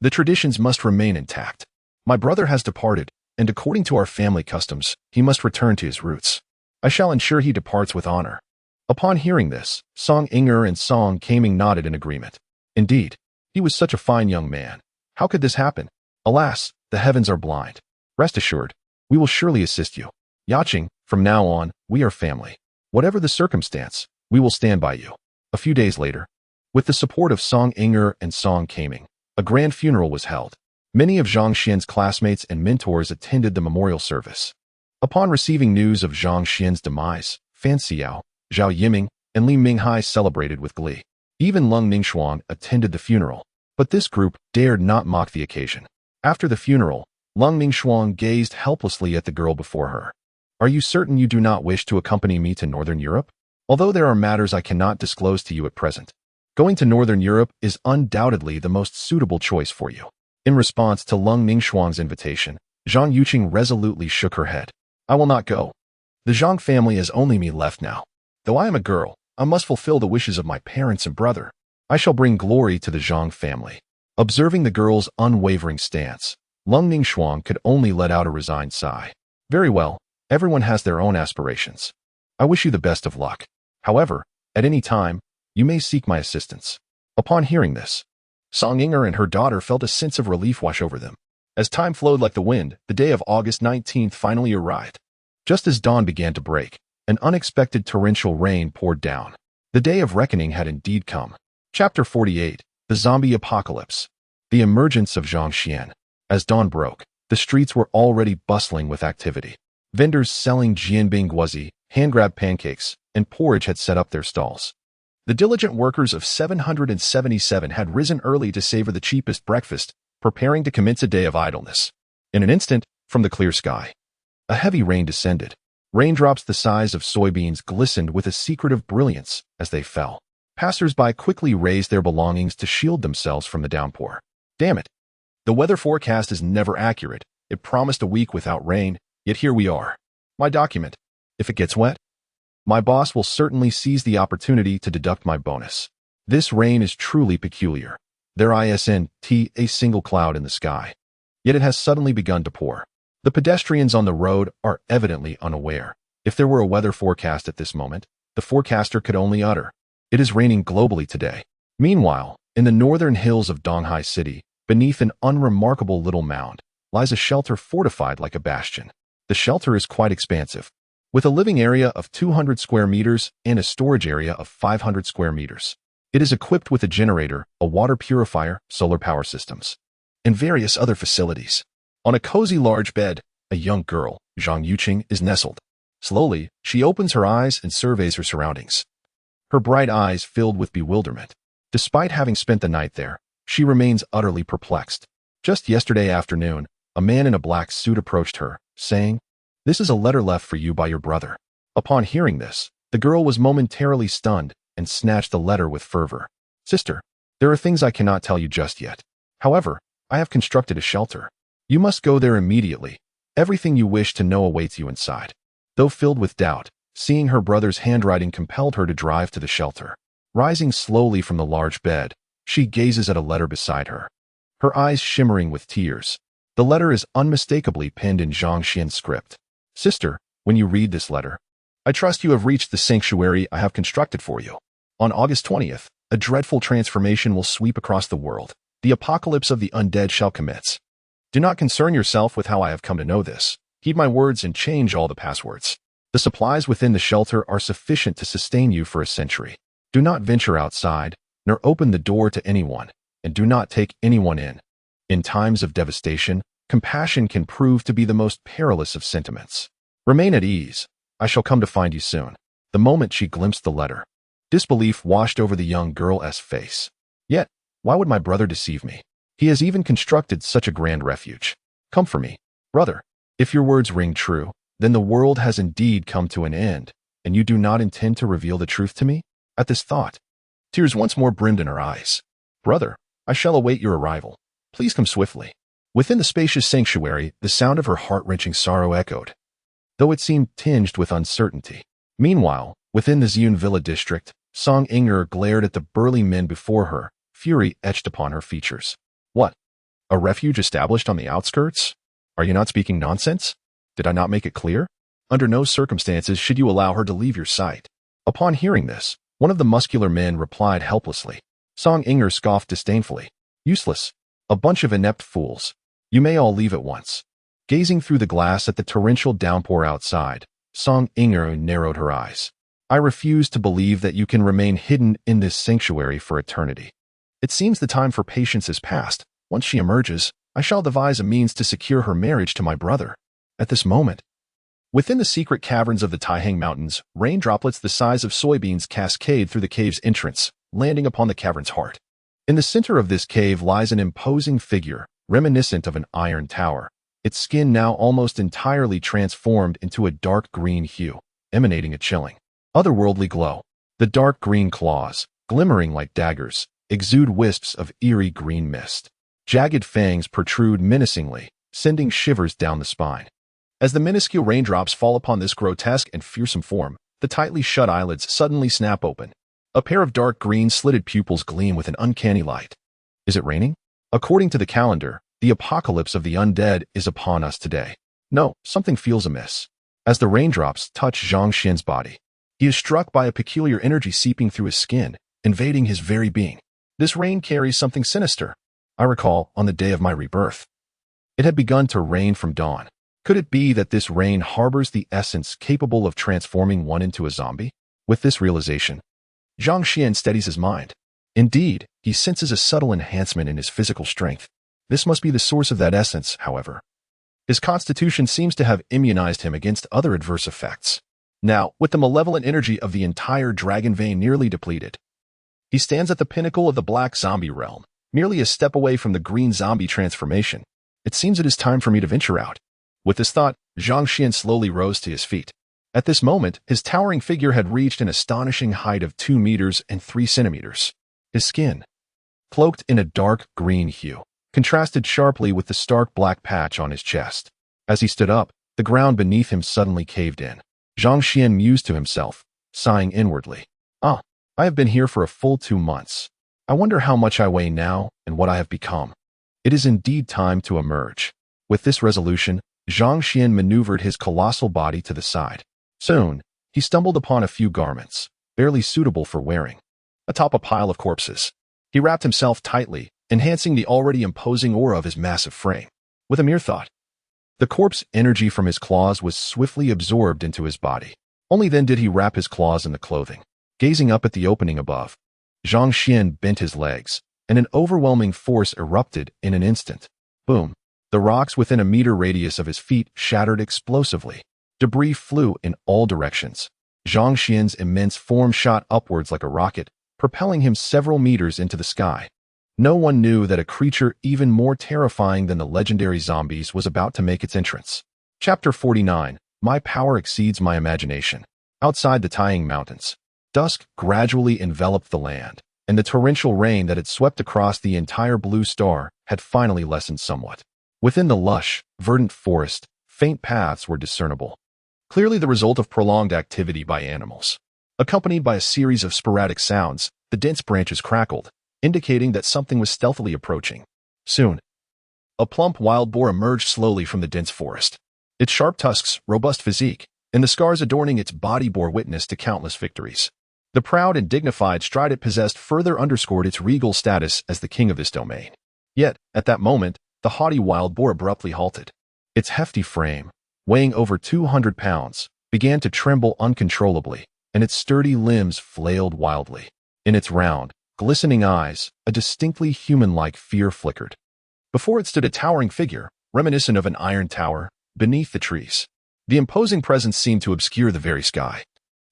the traditions must remain intact. My brother has departed, and according to our family customs, he must return to his roots. I shall ensure he departs with honor. Upon hearing this, Song Inger and Song Kaming nodded in agreement. Indeed, he was such a fine young man. How could this happen? Alas, the heavens are blind. Rest assured, we will surely assist you. Yaching, from now on, we are family. Whatever the circumstance, we will stand by you. A few days later, with the support of Song Inger and Song Kaming, a grand funeral was held. Many of Zhang Xuan's classmates and mentors attended the memorial service. Upon receiving news of Zhang Xuan's demise, Fan Xiao, Zhao Yiming, and Li Minghai celebrated with glee. Even Lung Ningxuan attended the funeral, but this group dared not mock the occasion. After the funeral, Lung Ningxuan gazed helplessly at the girl before her. Are you certain you do not wish to accompany me to Northern Europe? Although there are matters I cannot disclose to you at present, going to Northern Europe is undoubtedly the most suitable choice for you. In response to Lung Ningxuan's invitation, Chang Yuchun resolutely shook her head. I will not go. The Zhang family has only me left now. Though I am a girl, I must fulfill the wishes of my parents and brother. I shall bring glory to the Zhang family. Observing the girl's unwavering stance, Lung Ningxuan could only let out a resigned sigh. Very well, everyone has their own aspirations. I wish you the best of luck. However, at any time, you may seek my assistance. Upon hearing this, Song Inger and her daughter felt a sense of relief wash over them. As time flowed like the wind, the day of August 19th finally arrived. Just as dawn began to break, an unexpected torrential rain poured down. The day of reckoning had indeed come. Chapter 48, The Zombie Apocalypse. The emergence of Zhang Xuan. As dawn broke, the streets were already bustling with activity. Vendors selling jianbing guozi, hand-grabbed pancakes, and porridge had set up their stalls. The diligent workers of 777 had risen early to savor the cheapest breakfast, preparing to commence a day of idleness. In an instant, from the clear sky, a heavy rain descended. Raindrops the size of soybeans glistened with a secretive brilliance as they fell. Passers-by quickly raised their belongings to shield themselves from the downpour. Damn it! The weather forecast is never accurate. It promised a week without rain, yet here we are. My document. If it gets wet, my boss will certainly seize the opportunity to deduct my bonus. This rain is truly peculiar. There isn't a single cloud in the sky. Yet it has suddenly begun to pour. The pedestrians on the road are evidently unaware. If there were a weather forecast at this moment, the forecaster could only utter, "It is raining globally today." Meanwhile, in the northern hills of Donghai City, beneath an unremarkable little mound, lies a shelter fortified like a bastion. The shelter is quite expansive, with a living area of 200 square meters and a storage area of 500 square meters. It is equipped with a generator, a water purifier, solar power systems, and various other facilities. On a cozy large bed, a young girl, Zhang Yuchun, is nestled. Slowly, she opens her eyes and surveys her surroundings. Her bright eyes filled with bewilderment. Despite having spent the night there, she remains utterly perplexed. Just yesterday afternoon, a man in a black suit approached her, saying, "This is a letter left for you by your brother." Upon hearing this, the girl was momentarily stunned and snatched the letter with fervor. "Sister, there are things I cannot tell you just yet. However, I have constructed a shelter. You must go there immediately. Everything you wish to know awaits you inside." Though filled with doubt, seeing her brother's handwriting compelled her to drive to the shelter. Rising slowly from the large bed, she gazes at a letter beside her, her eyes shimmering with tears. The letter is unmistakably penned in Zhang Xuan's script. "Sister, when you read this letter, I trust you have reached the sanctuary I have constructed for you. On August 20th, a dreadful transformation will sweep across the world. The apocalypse of the undead shall commence. Do not concern yourself with how I have come to know this. Heed my words and change all the passwords. The supplies within the shelter are sufficient to sustain you for a century. Do not venture outside, nor open the door to anyone, and do not take anyone in. In times of devastation, compassion can prove to be the most perilous of sentiments. Remain at ease. I shall come to find you soon." The moment she glimpsed the letter, disbelief washed over the young girl's face. Yet, why would my brother deceive me? He has even constructed such a grand refuge. Come for me, brother. If your words ring true, then the world has indeed come to an end, and you do not intend to reveal the truth to me? At this thought, tears once more brimmed in her eyes. "Brother, I shall await your arrival. Please come swiftly." Within the spacious sanctuary, the sound of her heart-wrenching sorrow echoed, though it seemed tinged with uncertainty. Meanwhile, within the Zhun Villa district, Song Inger glared at the burly men before her, fury etched upon her features. What? A refuge established on the outskirts? Are you not speaking nonsense? Did I not make it clear? Under no circumstances should you allow her to leave your sight. Upon hearing this, one of the muscular men replied helplessly. Song Inger scoffed disdainfully. Useless. A bunch of inept fools. You may all leave at once. Gazing through the glass at the torrential downpour outside, Song Inger narrowed her eyes. I refuse to believe that you can remain hidden in this sanctuary for eternity. It seems the time for patience is past. Once she emerges, I shall devise a means to secure her marriage to my brother. At this moment, within the secret caverns of the Taihang Mountains, rain droplets the size of soybeans cascade through the cave's entrance, landing upon the cavern's heart. In the center of this cave lies an imposing figure, reminiscent of an iron tower, its skin now almost entirely transformed into a dark green hue, emanating a chilling, otherworldly glow. The dark green claws, glimmering like daggers, exude wisps of eerie green mist. Jagged fangs protrude menacingly, sending shivers down the spine. As the minuscule raindrops fall upon this grotesque and fearsome form, the tightly shut eyelids suddenly snap open. A pair of dark green slitted pupils gleam with an uncanny light. Is it raining? According to the calendar, the apocalypse of the undead is upon us today. No, something feels amiss. As the raindrops touch Zhang Xuan's body, he is struck by a peculiar energy seeping through his skin, invading his very being. This rain carries something sinister. I recall, on the day of my rebirth, it had begun to rain from dawn. Could it be that this rain harbors the essence capable of transforming one into a zombie? With this realization, Zhang Xuan steadies his mind. Indeed, he senses a subtle enhancement in his physical strength. This must be the source of that essence, however. His constitution seems to have immunized him against other adverse effects. Now, with the malevolent energy of the entire dragon vein nearly depleted, he stands at the pinnacle of the black zombie realm, merely a step away from the green zombie transformation. It seems it is time for me to venture out. With this thought, Zhang Xuan slowly rose to his feet. At this moment, his towering figure had reached an astonishing height of 2 meters and 3 centimeters. His skin, cloaked in a dark green hue, contrasted sharply with the stark black patch on his chest. As he stood up, the ground beneath him suddenly caved in. Zhang Xuan mused to himself, sighing inwardly. I have been here for a full 2 months. I wonder how much I weigh now and what I have become. It is indeed time to emerge. With this resolution, Zhang Xuan maneuvered his colossal body to the side. Soon, he stumbled upon a few garments, barely suitable for wearing. Atop a pile of corpses, he wrapped himself tightly, enhancing the already imposing aura of his massive frame. With a mere thought, the corpse energy from his claws was swiftly absorbed into his body. Only then did he wrap his claws in the clothing. Gazing up at the opening above, Zhang Xuan bent his legs, and an overwhelming force erupted in an instant. Boom! The rocks within a meter radius of his feet shattered explosively. Debris flew in all directions. Zhang Xuan's immense form shot upwards like a rocket, propelling him several meters into the sky. No one knew that a creature even more terrifying than the legendary zombies was about to make its entrance. Chapter 49. My power exceeds my imagination. Outside the Taihang Mountains, dusk gradually enveloped the land, and the torrential rain that had swept across the entire blue star had finally lessened somewhat. Within the lush, verdant forest, faint paths were discernible, clearly the result of prolonged activity by animals. Accompanied by a series of sporadic sounds, the dense branches crackled, indicating that something was stealthily approaching. Soon, a plump wild boar emerged slowly from the dense forest. Its sharp tusks, robust physique, and the scars adorning its body bore witness to countless victories. The proud and dignified stride it possessed further underscored its regal status as the king of this domain. Yet, at that moment, the haughty wild boar abruptly halted. Its hefty frame, weighing over 200 pounds, began to tremble uncontrollably, and its sturdy limbs flailed wildly. In its round, glistening eyes, a distinctly human-like fear flickered. Before it stood a towering figure, reminiscent of an iron tower, beneath the trees. The imposing presence seemed to obscure the very sky,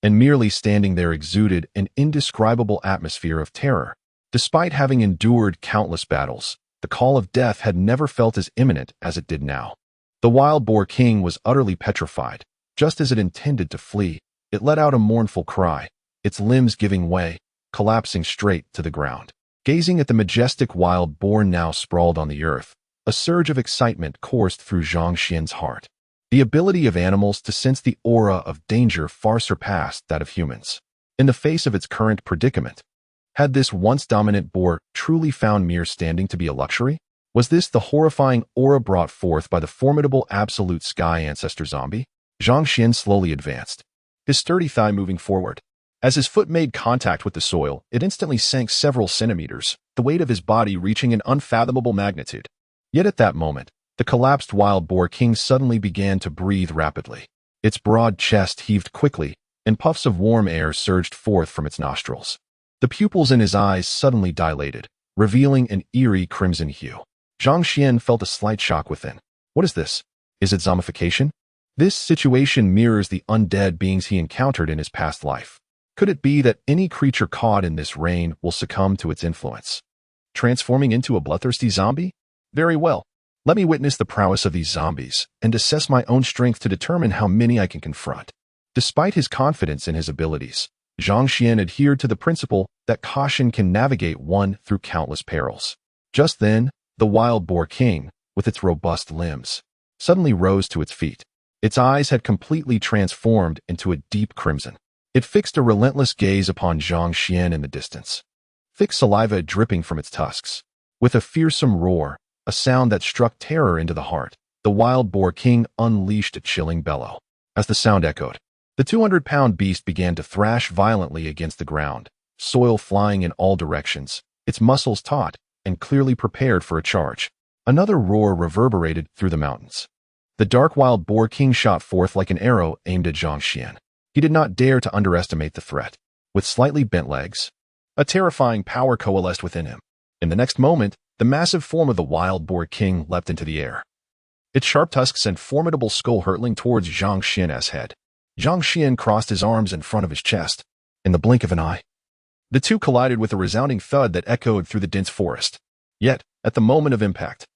and merely standing there exuded an indescribable atmosphere of terror. Despite having endured countless battles, the call of death had never felt as imminent as it did now. The wild boar king was utterly petrified. Just as it intended to flee, it let out a mournful cry, its limbs giving way, collapsing straight to the ground. Gazing at the majestic wild boar now sprawled on the earth, A surge of excitement coursed through Zhang Xuan's heart. The ability of animals to sense the aura of danger far surpassed that of humans. In the face of its current predicament, had this once dominant boar truly found mere standing to be a luxury? Was this the horrifying aura brought forth by the formidable absolute sky ancestor zombie? Zhang Xuan slowly advanced, his sturdy thigh moving forward. As his foot made contact with the soil, it instantly sank several centimeters, the weight of his body reaching an unfathomable magnitude. Yet at that moment, the collapsed wild boar king suddenly began to breathe rapidly. Its broad chest heaved quickly, and puffs of warm air surged forth from its nostrils. The pupils in his eyes suddenly dilated, revealing an eerie crimson hue. Zhang Xuan felt a slight shock within. What is this? Is it zombification? This situation mirrors the undead beings he encountered in his past life. Could it be that any creature caught in this rain will succumb to its influence, transforming into a bloodthirsty zombie? Very well. Let me witness the prowess of these zombies and assess my own strength to determine how many I can confront. Despite his confidence in his abilities, Zhang Xuan adhered to the principle that caution can navigate one through countless perils. Just then, the wild boar king, with its robust limbs, suddenly rose to its feet. Its eyes had completely transformed into a deep crimson. It fixed a relentless gaze upon Zhang Xuan in the distance, thick saliva dripping from its tusks. With a fearsome roar, a sound that struck terror into the heart, the wild boar king unleashed a chilling bellow. As the sound echoed, the 200-pound beast began to thrash violently against the ground, soil flying in all directions, its muscles taut and clearly prepared for a charge. Another roar reverberated through the mountains. The dark wild boar king shot forth like an arrow aimed at Zhang Xuan. He did not dare to underestimate the threat. With slightly bent legs, a terrifying power coalesced within him. In the next moment, the massive form of the wild boar king leapt into the air, its sharp tusks and formidable skull hurtling towards Zhang Xuan's head. Zhang Xuan crossed his arms in front of his chest. In the blink of an eye, the two collided with a resounding thud that echoed through the dense forest. Yet, at the moment of impact,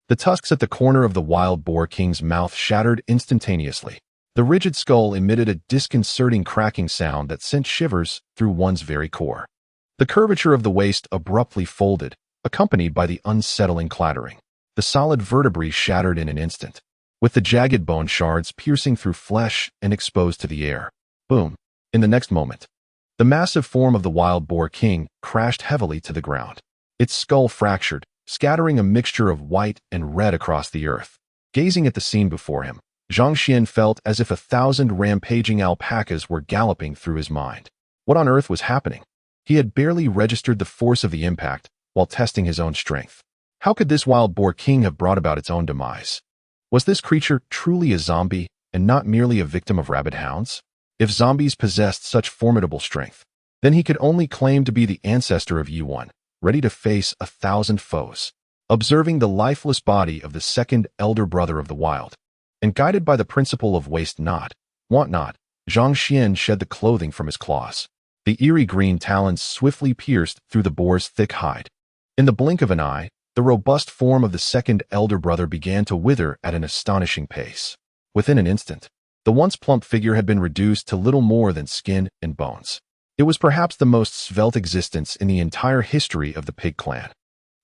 the tusks at the corner of the wild boar king's mouth shattered instantaneously. The rigid skull emitted a disconcerting cracking sound that sent shivers through one's very core. The curvature of the waist abruptly folded, accompanied by the unsettling clattering. The solid vertebrae shattered in an instant, with the jagged bone shards piercing through flesh and exposed to the air. Boom! In the next moment, the massive form of the wild boar king crashed heavily to the ground. Its skull fractured, scattering a mixture of white and red across the earth. Gazing at the scene before him, Zhang Xuan felt as if 1,000 rampaging alpacas were galloping through his mind. What on earth was happening? He had barely registered the force of the impact while testing his own strength. How could this wild boar king have brought about its own demise? Was this creature truly a zombie and not merely a victim of rabid hounds? If zombies possessed such formidable strength, then he could only claim to be the ancestor of Yuan, ready to face 1,000 foes. Observing the lifeless body of the second elder brother of the wild, and guided by the principle of waste not, want not, Zhang Xuan shed the clothing from his claws. The eerie green talons swiftly pierced through the boar's thick hide. In the blink of an eye, the robust form of the second elder brother began to wither at an astonishing pace. Within an instant, the once plump figure had been reduced to little more than skin and bones. It was perhaps the most svelte existence in the entire history of the pig clan.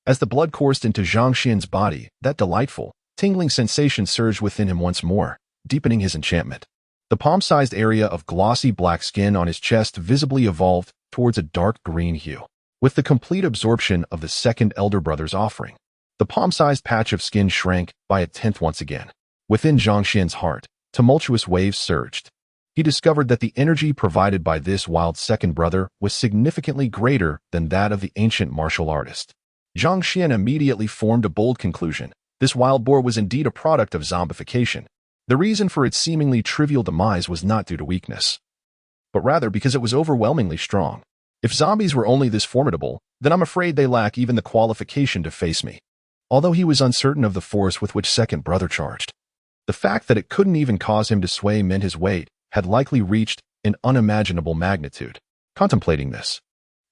As the blood coursed into Zhang Xuan's body, that delightful, tingling sensation surged within him once more, deepening his enchantment. The palm-sized area of glossy black skin on his chest visibly evolved towards a dark green hue. With the complete absorption of the second elder brother's offering, the palm-sized patch of skin shrank by 1/10 once again. Within Zhang Xuan's heart, tumultuous waves surged. He discovered that the energy provided by this wild second brother was significantly greater than that of the ancient martial artist. Zhang Xuan immediately formed a bold conclusion. This wild boar was indeed a product of zombification. The reason for its seemingly trivial demise was not due to weakness, but rather because it was overwhelmingly strong. If zombies were only this formidable, then I'm afraid they lack even the qualification to face me. Although he was uncertain of the force with which second brother charged, the fact that it couldn't even cause him to sway meant his weight had likely reached an unimaginable magnitude. Contemplating this,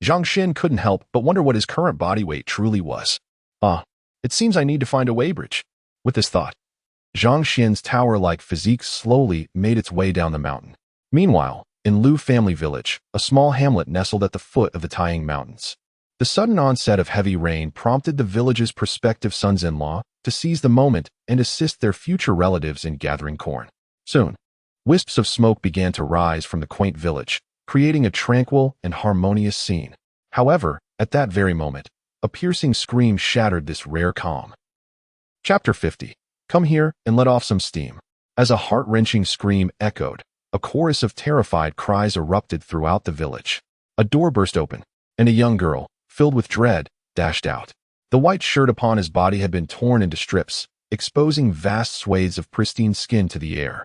Zhang Xuan couldn't help but wonder what his current body weight truly was. It seems I need to find a weighbridge. With this thought, Zhang Xuan's tower-like physique slowly made its way down the mountain. Meanwhile, in Lu family village, a small hamlet nestled at the foot of the Taiying Mountains, The sudden onset of heavy rain prompted the village's prospective sons-in-law to seize the moment and assist their future relatives in gathering corn. Soon, wisps of smoke began to rise from the quaint village, creating a tranquil and harmonious scene. However, at that very moment, a piercing scream shattered this rare calm. Chapter 50. Come here and let off some steam. As a heart-wrenching scream echoed, a chorus of terrified cries erupted throughout the village. A door burst open, and a young girl, filled with dread, dashed out. The white shirt upon his body had been torn into strips, exposing vast swathes of pristine skin to the air.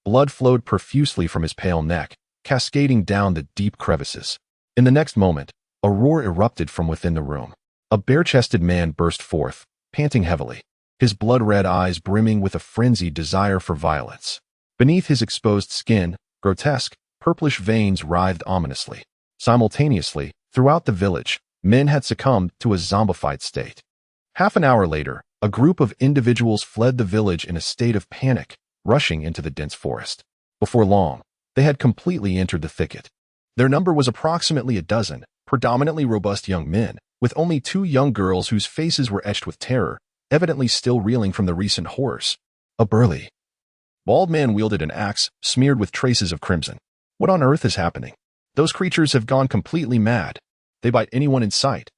Blood flowed profusely from his pale neck, cascading down the deep crevices. In the next moment, a roar erupted from within the room. A bare-chested man burst forth, panting heavily, his blood-red eyes brimming with a frenzied desire for violence. Beneath his exposed skin, grotesque, purplish veins writhed ominously. Simultaneously, throughout the village, men had succumbed to a zombified state. Half an hour later, a group of individuals fled the village in a state of panic, rushing into the dense forest. Before long, they had completely entered the thicket. Their number was approximately a dozen, predominantly robust young men, with only 2 young girls whose faces were etched with terror, evidently still reeling from the recent horrors. A burly, bald man wielded an axe, smeared with traces of crimson. What on earth is happening? Those creatures have gone completely mad. They bite anyone in sight.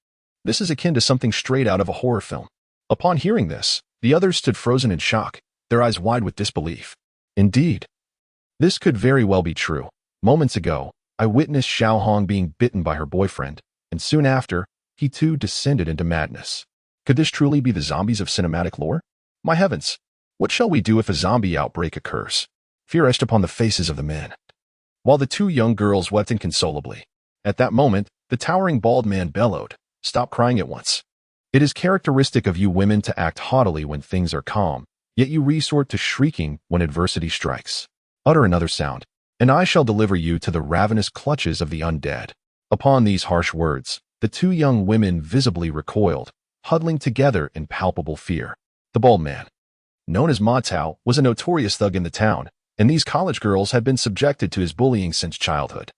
This is akin to something straight out of a horror film. Upon hearing this, the others stood frozen in shock, their eyes wide with disbelief. Indeed, this could very well be true. Moments ago, I witnessed Xiao Hong being bitten by her boyfriend, and soon after, he too descended into madness. Could this truly be the zombies of cinematic lore? My heavens, what shall we do if a zombie outbreak occurs? Fear etched upon the faces of the men, while the 2 young girls wept inconsolably. At that moment, the towering bald man bellowed, "Stop crying at once. It is characteristic of you women to act haughtily when things are calm, yet you resort to shrieking when adversity strikes. Utter another sound, and I shall deliver you to the ravenous clutches of the undead." Upon these harsh words, the 2 young women visibly recoiled, huddling together in palpable fear. The bald man, known as Ma Tao, was a notorious thug in the town, and these college girls had been subjected to his bullying since childhood.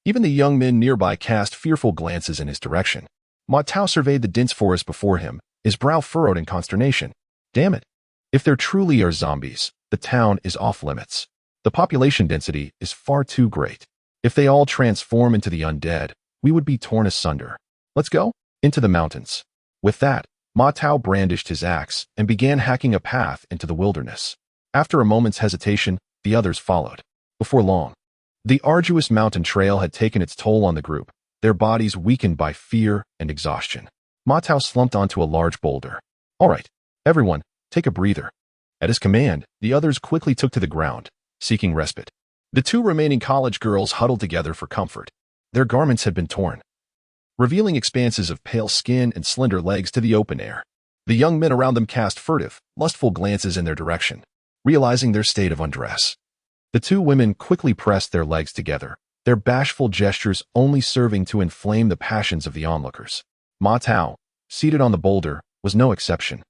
Even the young men nearby cast fearful glances in his direction. Ma Tao surveyed the dense forest before him, his brow furrowed in consternation. Damn it! If there truly are zombies, the town is off limits. The population density is far too great. If they all transform into the undead, we would be torn asunder. Let's go into the mountains. With that, Ma Tao brandished his axe and began hacking a path into the wilderness. After a moment's hesitation, the others followed. Before long, the arduous mountain trail had taken its toll on the group, their bodies weakened by fear and exhaustion. Ma Tao slumped onto a large boulder. All right, everyone, take a breather. At his command, the others quickly took to the ground, seeking respite. The 2 remaining college girls huddled together for comfort. Their garments had been torn, revealing expanses of pale skin and slender legs to the open air. The young men around them cast furtive, lustful glances in their direction, realizing their state of undress. The 2 women quickly pressed their legs together, their bashful gestures only serving to inflame the passions of the onlookers. Ma Tao, seated on the boulder, was no exception,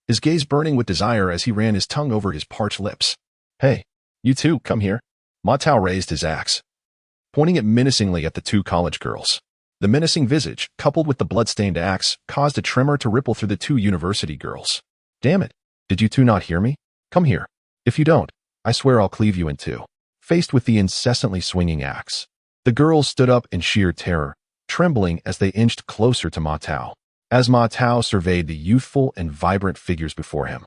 his gaze burning with desire as he ran his tongue over his parched lips. Hey, you 2, come here. Ma Tao raised his axe, pointing it menacingly at the 2 college girls. The menacing visage, coupled with the blood-stained axe, caused a tremor to ripple through the 2 university girls. Damn it, did you 2 not hear me? Come here. If you don't, I swear I'll cleave you in 2. Faced with the incessantly swinging axe, the girls stood up in sheer terror, trembling as they inched closer to Ma Tao. As Ma Tao surveyed the youthful and vibrant figures before him,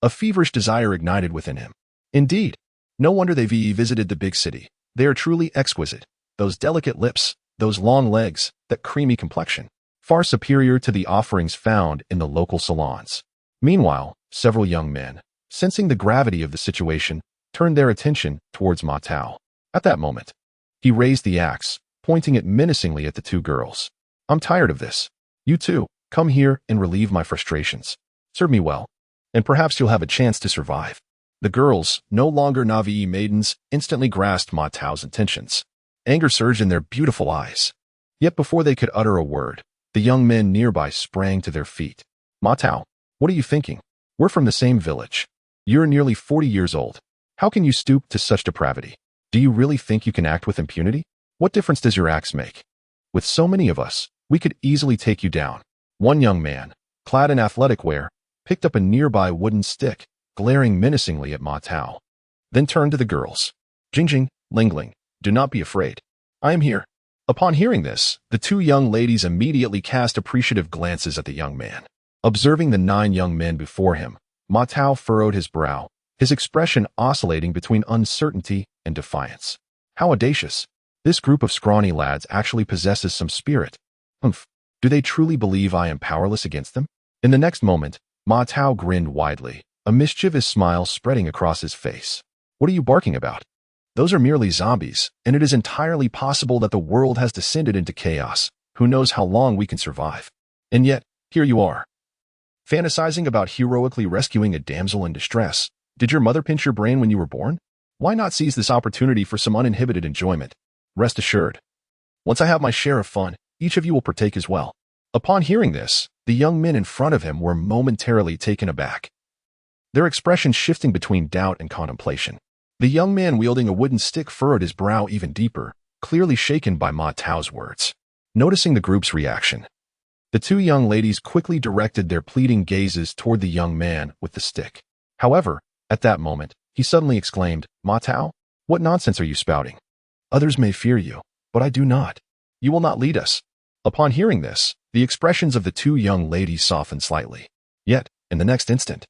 a feverish desire ignited within him. Indeed, no wonder they visited the big city. They are truly exquisite. Those delicate lips, those long legs, that creamy complexion, far superior to the offerings found in the local salons. Meanwhile, several young men, sensing the gravity of the situation, turned their attention towards Ma Tao. At that moment, he raised the axe, pointing it menacingly at the 2 girls. I'm tired of this. You 2, come here and relieve my frustrations. Serve me well, and perhaps you'll have a chance to survive. The girls, no longer Na'vi maidens, instantly grasped Ma Tao's intentions. Anger surged in their beautiful eyes. Yet before they could utter a word, the young men nearby sprang to their feet. Ma Tao, what are you thinking? We're from the same village. You're nearly 40 years old. How can you stoop to such depravity? Do you really think you can act with impunity? What difference does your axe make? With so many of us, We could easily take you down. One young man, clad in athletic wear, picked up a nearby wooden stick, glaring menacingly at Ma Tao. Then turned to the girls. Jingjing, Lingling, do not be afraid. I am here. Upon hearing this, the two young ladies immediately cast appreciative glances at the young man. Observing the 9 young men before him, Ma Tao furrowed his brow, his expression oscillating between uncertainty and defiance. How audacious. This group of scrawny lads actually possesses some spirit. Humph. Do they truly believe I am powerless against them? In the next moment, Ma Tao grinned widely, a mischievous smile spreading across his face. What are you barking about? Those are merely zombies, and it is entirely possible that the world has descended into chaos. Who knows how long we can survive? And yet, here you are. Fantasizing about heroically rescuing a damsel in distress. Did your mother pinch your brain when you were born? Why not seize this opportunity for some uninhibited enjoyment? Rest assured. Once I have my share of fun, each of you will partake as well. Upon hearing this, the young men in front of him were momentarily taken aback, their expressions shifting between doubt and contemplation. The young man wielding a wooden stick furrowed his brow even deeper, clearly shaken by Ma Tao's words. Noticing the group's reaction, the two young ladies quickly directed their pleading gazes toward the young man with the stick. However, at that moment, he suddenly exclaimed, Ma Tao, what nonsense are you spouting? Others may fear you, but I do not. You will not lead us. Upon hearing this, the expressions of the two young ladies softened slightly. Yet, in the next instant,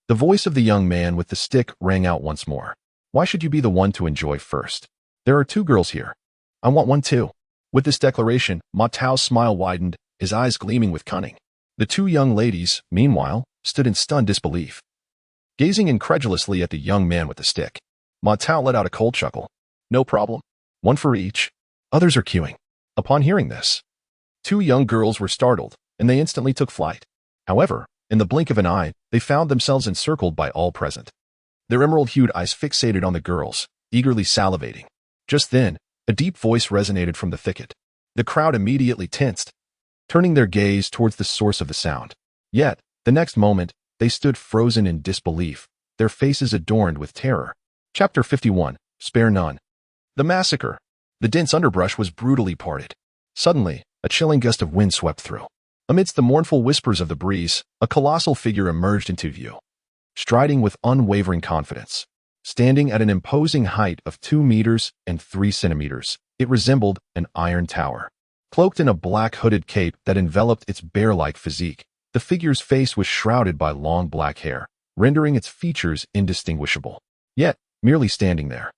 the voice of the young man with the stick rang out once more. Why should you be the one to enjoy first? There are 2 girls here. I want one too. With this declaration, Ma Tao's smile widened, his eyes gleaming with cunning. The 2 young ladies, meanwhile, stood in stunned disbelief, gazing incredulously at the young man with the stick. Ma Tao let out a cold chuckle. No problem. One for each. Others are queuing. Upon hearing this, 2 young girls were startled, and they instantly took flight. However, in the blink of an eye, they found themselves encircled by all present. Their emerald-hued eyes fixated on the girls, eagerly salivating. Just then, a deep voice resonated from the thicket. The crowd immediately tensed, turning their gaze towards the source of the sound. Yet, the next moment, they stood frozen in disbelief, their faces adorned with terror. Chapter 51. Spare None. The massacre. The dense underbrush was brutally parted. Suddenly, a chilling gust of wind swept through. Amidst the mournful whispers of the breeze, a colossal figure emerged into view. Striding with unwavering confidence, standing at an imposing height of 2 meters and 3 centimeters, it resembled an iron tower. Cloaked in a black hooded cape that enveloped its bear-like physique, the figure's face was shrouded by long black hair, rendering its features indistinguishable. Yet, merely standing there,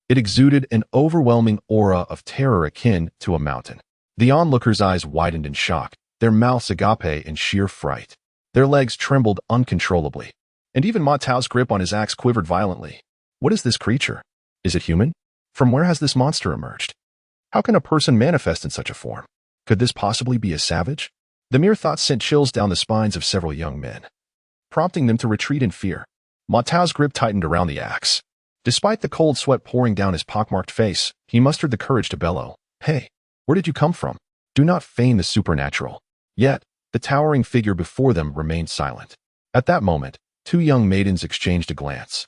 it exuded an overwhelming aura of terror akin to a mountain. The onlookers' eyes widened in shock, their mouths agape in sheer fright. Their legs trembled uncontrollably, and even Ma Tao's grip on his axe quivered violently. What is this creature? Is it human? From where has this monster emerged? How can a person manifest in such a form? Could this possibly be a savage? The mere thought sent chills down the spines of several young men, prompting them to retreat in fear. Ma Tao's grip tightened around the axe. Despite the cold sweat pouring down his pockmarked face, he mustered the courage to bellow, "Hey, where did you come from? Do not feign the supernatural." Yet, the towering figure before them remained silent. At that moment, 2 young maidens exchanged a glance,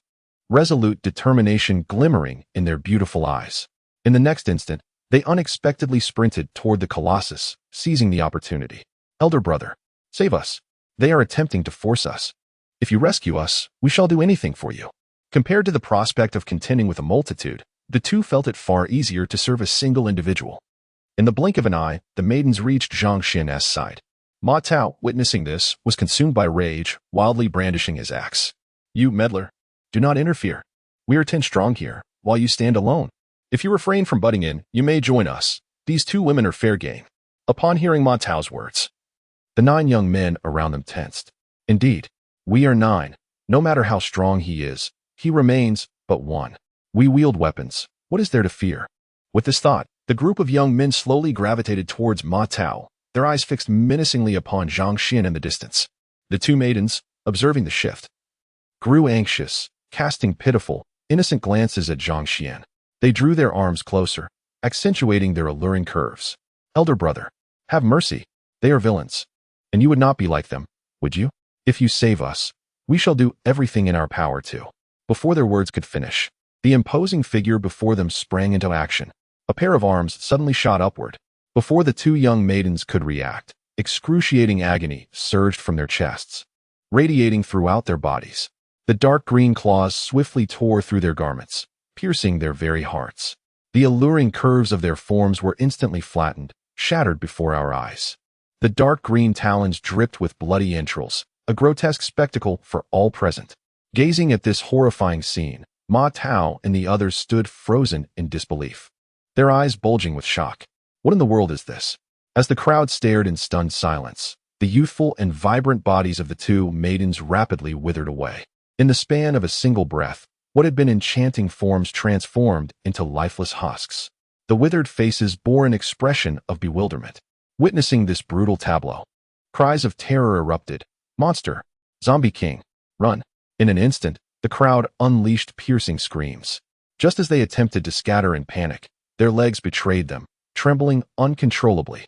resolute determination glimmering in their beautiful eyes. In the next instant, they unexpectedly sprinted toward the colossus, seizing the opportunity. "Elder brother, save us. They are attempting to force us. If you rescue us, we shall do anything for you." Compared to the prospect of contending with a multitude, the 2 felt it far easier to serve a single individual. In the blink of an eye, the maidens reached Zhang Xuan's side. Ma Tao, witnessing this, was consumed by rage, wildly brandishing his axe. "You, meddler, do not interfere. We are 10 strong here, while you stand alone. If you refrain from butting in, you may join us. These 2 women are fair game." Upon hearing Ma Tao's words, the 9 young men around them tensed. "Indeed, we are 9. No matter how strong he is, he remains but one. We wield weapons. What is there to fear?" With this thought, the group of young men slowly gravitated towards Ma Tao, their eyes fixed menacingly upon Zhang Xuan in the distance. The 2 maidens, observing the shift, grew anxious, casting pitiful, innocent glances at Zhang Xuan. They drew their arms closer, accentuating their alluring curves. "Elder brother, have mercy. They are villains. And you would not be like them, would you? If you save us, we shall do everything in our power to." Before their words could finish, the imposing figure before them sprang into action. A pair of arms suddenly shot upward, Before the two young maidens could react, excruciating agony surged from their chests, radiating throughout their bodies. The dark green claws swiftly tore through their garments, piercing their very hearts. The alluring curves of their forms were instantly flattened, shattered before our eyes. The dark green talons dripped with bloody entrails, a grotesque spectacle for all present. Gazing at this horrifying scene, Ma Tao and the others stood frozen in disbelief, their eyes bulging with shock. What in the world is this? As the crowd stared in stunned silence, the youthful and vibrant bodies of the two maidens rapidly withered away. In the span of a single breath, what had been enchanting forms transformed into lifeless husks. The withered faces bore an expression of bewilderment. Witnessing this brutal tableau, cries of terror erupted. Monster! Zombie King! Run! In an instant, the crowd unleashed piercing screams. Just as they attempted to scatter in panic, their legs betrayed them, trembling uncontrollably.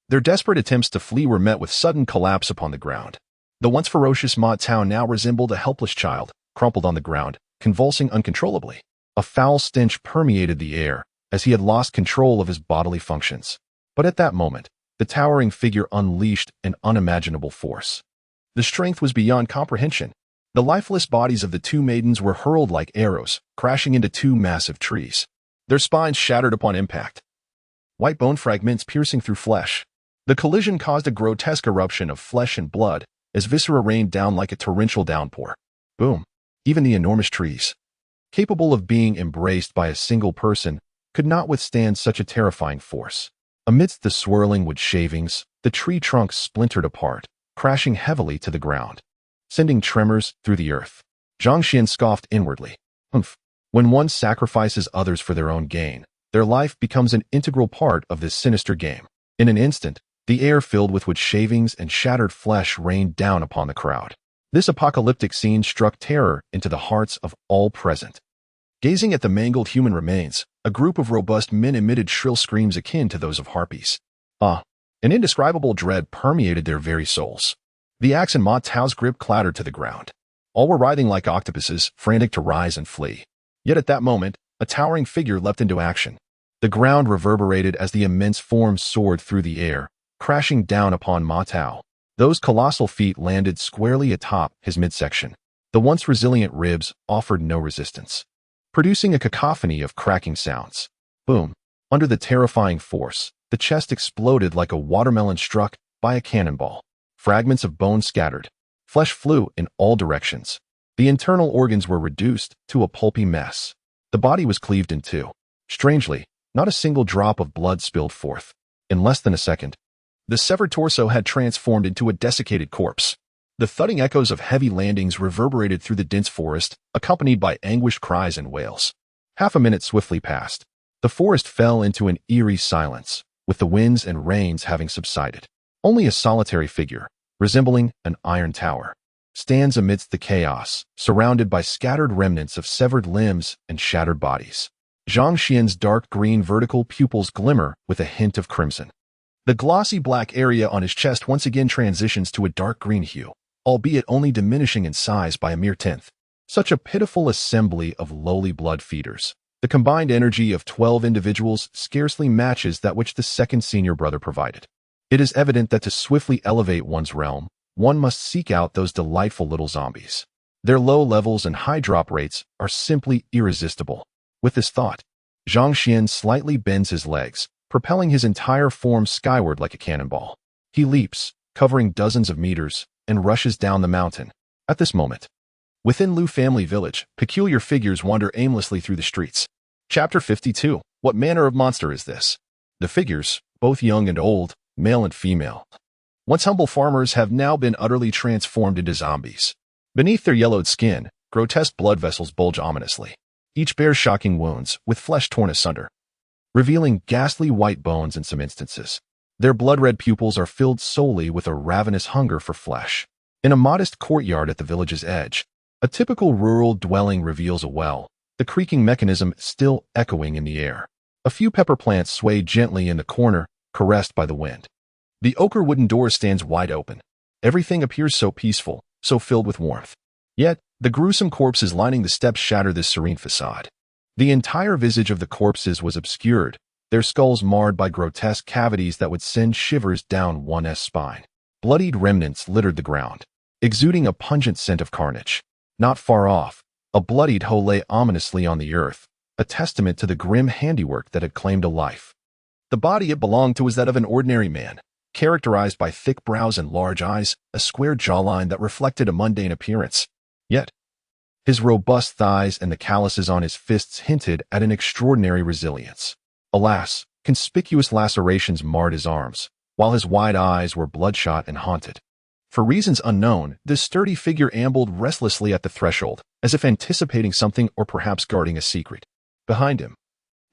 Their desperate attempts to flee were met with sudden collapse upon the ground. The once ferocious Ma Tao now resembled a helpless child, crumpled on the ground, convulsing uncontrollably. A foul stench permeated the air, as he had lost control of his bodily functions. But at that moment, the towering figure unleashed an unimaginable force. The strength was beyond comprehension. The lifeless bodies of the two maidens were hurled like arrows, crashing into two massive trees. Their spines shattered upon impact, white bone fragments piercing through flesh. The collision caused a grotesque eruption of flesh and blood as viscera rained down like a torrential downpour. Boom! Even the enormous trees, capable of being embraced by a single person, could not withstand such a terrifying force. Amidst the swirling wood shavings, the tree trunks splintered apart, crashing heavily to the ground, sending tremors through the earth. Zhang Xuan scoffed inwardly. Humph! When one sacrifices others for their own gain, their life becomes an integral part of this sinister game. In an instant, the air filled with wood shavings and shattered flesh rained down upon the crowd. This apocalyptic scene struck terror into the hearts of all present. Gazing at the mangled human remains, a group of robust men emitted shrill screams akin to those of harpies. An indescribable dread permeated their very souls. The axe in Ma Tao's grip clattered to the ground. All were writhing like octopuses, frantic to rise and flee. Yet at that moment, a towering figure leapt into action. The ground reverberated as the immense form soared through the air, crashing down upon Ma Tao. Those colossal feet landed squarely atop his midsection. The once resilient ribs offered no resistance, producing a cacophony of cracking sounds. Boom! Under the terrifying force, the chest exploded like a watermelon struck by a cannonball. Fragments of bone scattered. Flesh flew in all directions. The internal organs were reduced to a pulpy mess. The body was cleaved in two. Strangely, not a single drop of blood spilled forth. In less than a second, the severed torso had transformed into a desiccated corpse. The thudding echoes of heavy landings reverberated through the dense forest, accompanied by anguished cries and wails. Half a minute swiftly passed. The forest fell into an eerie silence, with the winds and rains having subsided. Only a solitary figure, resembling an iron tower, stands amidst the chaos, surrounded by scattered remnants of severed limbs and shattered bodies. Zhang Xuan's dark green vertical pupils glimmer with a hint of crimson. The glossy black area on his chest once again transitions to a dark green hue, albeit only diminishing in size by a mere tenth. Such a pitiful assembly of lowly blood feeders. The combined energy of 12 individuals scarcely matches that which the second senior brother provided. It is evident that to swiftly elevate one's realm, one must seek out those delightful little zombies. Their low levels and high drop rates are simply irresistible. With this thought, Zhang Xuan slightly bends his legs, propelling his entire form skyward like a cannonball. He leaps, covering dozens of meters, and rushes down the mountain. At this moment, within Liu family village, peculiar figures wander aimlessly through the streets. Chapter 52. What manner of monster is this? The figures, both young and old, male and female, once humble farmers, have now been utterly transformed into zombies. Beneath their yellowed skin, grotesque blood vessels bulge ominously. Each bears shocking wounds, with flesh torn asunder, revealing ghastly white bones in some instances. Their blood-red pupils are filled solely with a ravenous hunger for flesh. In a modest courtyard at the village's edge, a typical rural dwelling reveals a well, the creaking mechanism still echoing in the air. A few pepper plants sway gently in the corner, caressed by the wind. The ochre wooden door stands wide open. Everything appears so peaceful, so filled with warmth. Yet, the gruesome corpses lining the steps shatter this serene facade. The entire visage of the corpses was obscured, their skulls marred by grotesque cavities that would send shivers down one's spine. Bloodied remnants littered the ground, exuding a pungent scent of carnage. Not far off, a bloodied hoe lay ominously on the earth, a testament to the grim handiwork that had claimed a life. The body it belonged to was that of an ordinary man, characterized by thick brows and large eyes, a square jawline that reflected a mundane appearance. Yet, his robust thighs and the calluses on his fists hinted at an extraordinary resilience. Alas, conspicuous lacerations marred his arms, while his wide eyes were bloodshot and haunted. For reasons unknown, this sturdy figure ambled restlessly at the threshold, as if anticipating something or perhaps guarding a secret. Behind him,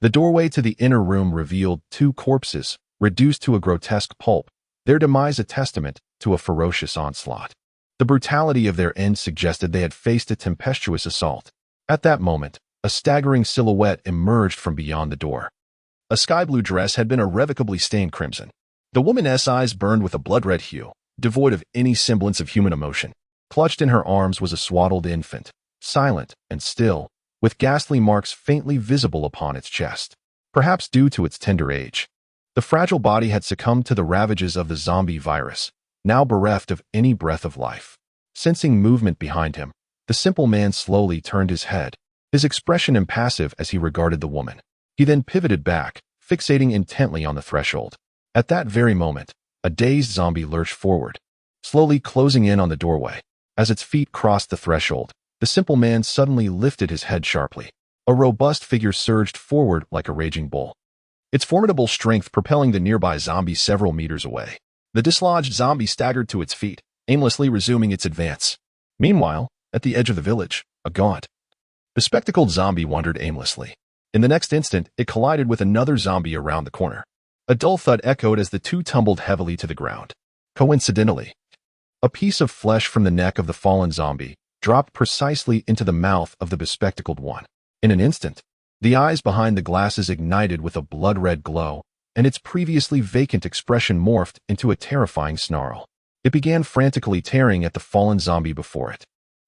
the doorway to the inner room revealed two corpses, reduced to a grotesque pulp, their demise a testament to a ferocious onslaught. The brutality of their end suggested they had faced a tempestuous assault. At that moment, a staggering silhouette emerged from beyond the door. A sky-blue dress had been irrevocably stained crimson. The woman's eyes burned with a blood-red hue, devoid of any semblance of human emotion. Clutched in her arms was a swaddled infant, silent and still, with ghastly marks faintly visible upon its chest, perhaps due to its tender age. The fragile body had succumbed to the ravages of the zombie virus, now bereft of any breath of life. Sensing movement behind him, the simple man slowly turned his head, his expression impassive as he regarded the woman. He then pivoted back, fixating intently on the threshold. At that very moment, a dazed zombie lurched forward, slowly closing in on the doorway. As its feet crossed the threshold, the simple man suddenly lifted his head sharply. A robust figure surged forward like a raging bull, its formidable strength propelling the nearby zombie several meters away. The dislodged zombie staggered to its feet, aimlessly resuming its advance. Meanwhile, at the edge of the village, a gaunt, bespectacled zombie wandered aimlessly. In the next instant, it collided with another zombie around the corner. A dull thud echoed as the two tumbled heavily to the ground. Coincidentally, a piece of flesh from the neck of the fallen zombie dropped precisely into the mouth of the bespectacled one. In an instant, the eyes behind the glasses ignited with a blood-red glow, and its previously vacant expression morphed into a terrifying snarl. It began frantically tearing at the fallen zombie before it.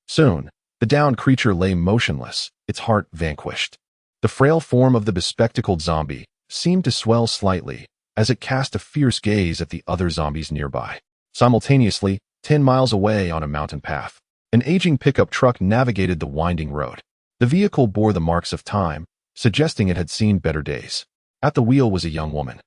Soon, the downed creature lay motionless, its heart vanquished. The frail form of the bespectacled zombie seemed to swell slightly as it cast a fierce gaze at the other zombies nearby. Simultaneously, 10 miles away on a mountain path, an aging pickup truck navigated the winding road. The vehicle bore the marks of time, suggesting it had seen better days. At the wheel was a young woman,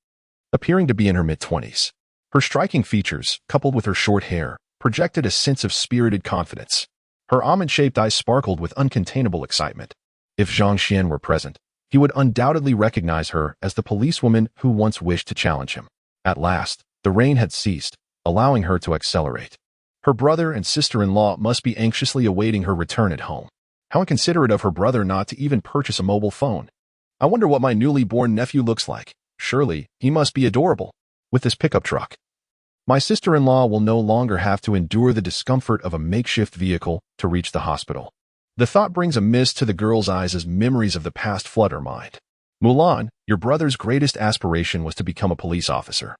appearing to be in her mid-20s. Her striking features, coupled with her short hair, projected a sense of spirited confidence. Her almond-shaped eyes sparkled with uncontainable excitement. If Zhang Xuan were present, he would undoubtedly recognize her as the policewoman who once wished to challenge him. At last, the rain had ceased, allowing her to accelerate. Her brother and sister-in-law must be anxiously awaiting her return at home. How inconsiderate of her brother not to even purchase a mobile phone. I wonder what my newly born nephew looks like. Surely, he must be adorable. With this pickup truck, my sister-in-law will no longer have to endure the discomfort of a makeshift vehicle to reach the hospital. The thought brings a mist to the girl's eyes as memories of the past flood her mind. Mulan, your brother's greatest aspiration was to become a police officer,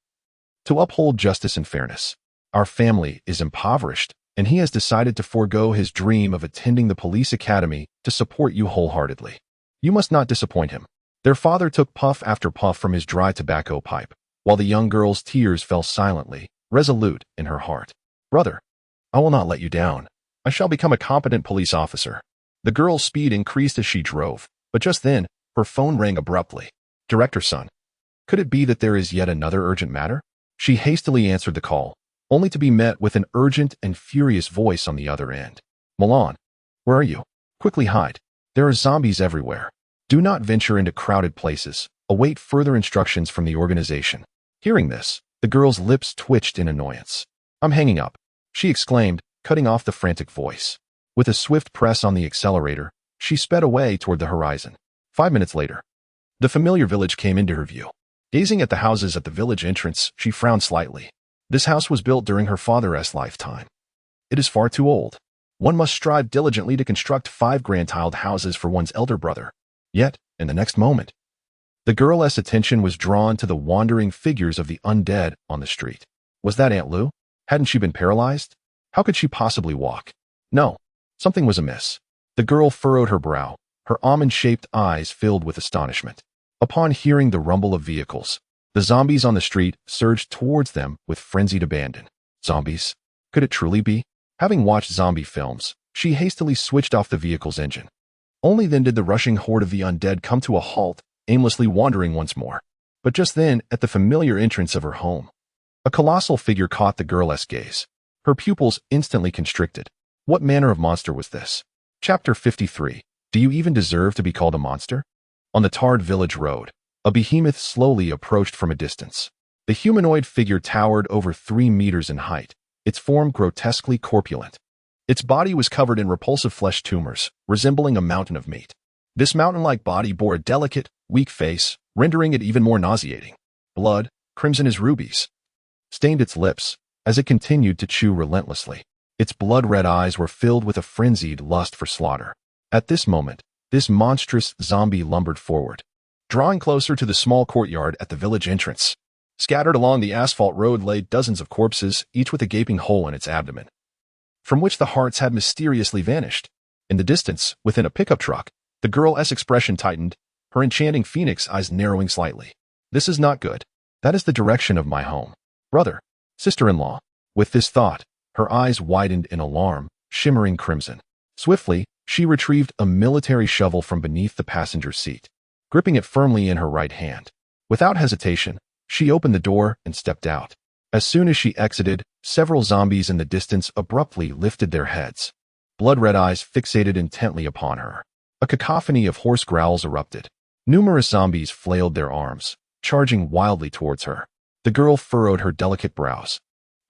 to uphold justice and fairness. Our family is impoverished, and he has decided to forego his dream of attending the police academy to support you wholeheartedly. You must not disappoint him. Their father took puff after puff from his dry tobacco pipe, while the young girl's tears fell silently, resolute in her heart. Brother, I will not let you down. I shall become a competent police officer. The girl's speed increased as she drove, but just then, her phone rang abruptly. Director son. Could it be that there is yet another urgent matter? She hastily answered the call, only to be met with an urgent and furious voice on the other end. Mulan, where are you? Quickly hide. There are zombies everywhere. Do not venture into crowded places. Await further instructions from the organization. Hearing this, the girl's lips twitched in annoyance. I'm hanging up, she exclaimed, cutting off the frantic voice. With a swift press on the accelerator, she sped away toward the horizon. 5 minutes later, the familiar village came into her view. Gazing at the houses at the village entrance, she frowned slightly. This house was built during her father's lifetime. It is far too old. One must strive diligently to construct 5 grand-tiled houses for one's elder brother. Yet, in the next moment, the girl's attention was drawn to the wandering figures of the undead on the street. Was that Aunt Lu? Hadn't she been paralyzed? How could she possibly walk? No, something was amiss. The girl furrowed her brow, her almond-shaped eyes filled with astonishment. Upon hearing the rumble of vehicles, the zombies on the street surged towards them with frenzied abandon. Zombies? Could it truly be? Having watched zombie films, she hastily switched off the vehicle's engine. Only then did the rushing horde of the undead come to a halt, aimlessly wandering once more. But just then, at the familiar entrance of her home, a colossal figure caught the girl's gaze. Her pupils instantly constricted. What manner of monster was this? Chapter 53. Do you even deserve to be called a monster? On the tarred village road, a behemoth slowly approached from a distance. The humanoid figure towered over 3 meters in height, its form grotesquely corpulent. Its body was covered in repulsive flesh tumors, resembling a mountain of meat. This mountain-like body bore a delicate, weak face, rendering it even more nauseating. Blood, crimson as rubies, stained its lips as it continued to chew relentlessly. Its blood-red eyes were filled with a frenzied lust for slaughter. At this moment, this monstrous zombie lumbered forward, drawing closer to the small courtyard at the village entrance. Scattered along the asphalt road lay dozens of corpses, each with a gaping hole in its abdomen, from which the hearts had mysteriously vanished. In the distance, within a pickup truck, the girl's expression tightened, her enchanting phoenix eyes narrowing slightly. This is not good. That is the direction of my home. Brother, sister-in-law. With this thought, her eyes widened in alarm, shimmering crimson. Swiftly, she retrieved a military shovel from beneath the passenger seat, gripping it firmly in her right hand. Without hesitation, she opened the door and stepped out. As soon as she exited, several zombies in the distance abruptly lifted their heads, blood-red eyes fixated intently upon her. A cacophony of hoarse growls erupted. Numerous zombies flailed their arms, charging wildly towards her. The girl furrowed her delicate brows,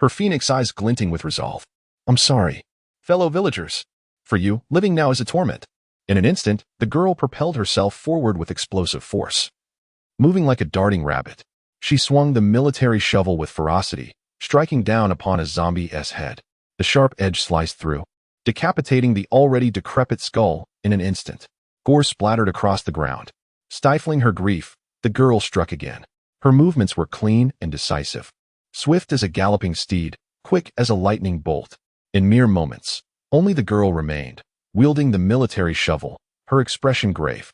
her phoenix eyes glinting with resolve. I'm sorry, fellow villagers. For you, living now is a torment. In an instant, the girl propelled herself forward with explosive force. Moving like a darting rabbit, she swung the military shovel with ferocity, striking down upon a zombie's head. The sharp edge sliced through, decapitating the already decrepit skull in an instant. Gore splattered across the ground. Stifling her grief, the girl struck again. Her movements were clean and decisive, swift as a galloping steed, quick as a lightning bolt. In mere moments, only the girl remained, wielding the military shovel, her expression grave.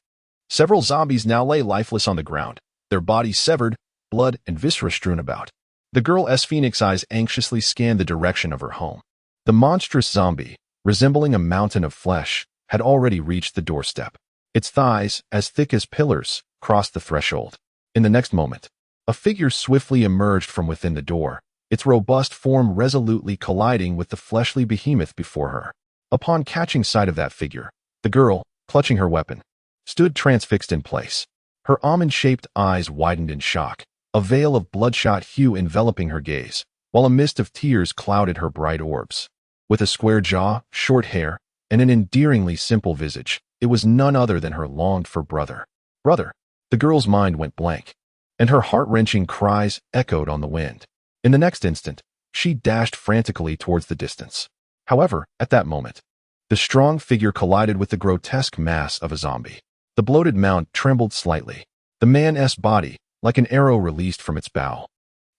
Several zombies now lay lifeless on the ground, their bodies severed, blood and viscera strewn about. The girl's phoenix eyes anxiously scanned the direction of her home. The monstrous zombie, resembling a mountain of flesh, had already reached the doorstep. Its thighs, as thick as pillars, crossed the threshold. In the next moment, a figure swiftly emerged from within the door, its robust form resolutely colliding with the fleshly behemoth before her. Upon catching sight of that figure, the girl, clutching her weapon, stood transfixed in place. Her almond-shaped eyes widened in shock, a veil of bloodshot hue enveloping her gaze, while a mist of tears clouded her bright orbs. With a square jaw, short hair, and an endearingly simple visage, it was none other than her longed-for brother. Brother! The girl's mind went blank, and her heart-wrenching cries echoed on the wind. In the next instant, she dashed frantically towards the distance. However, at that moment, the strong figure collided with the grotesque mass of a zombie. The bloated mount trembled slightly. The man's body, like an arrow released from its bow,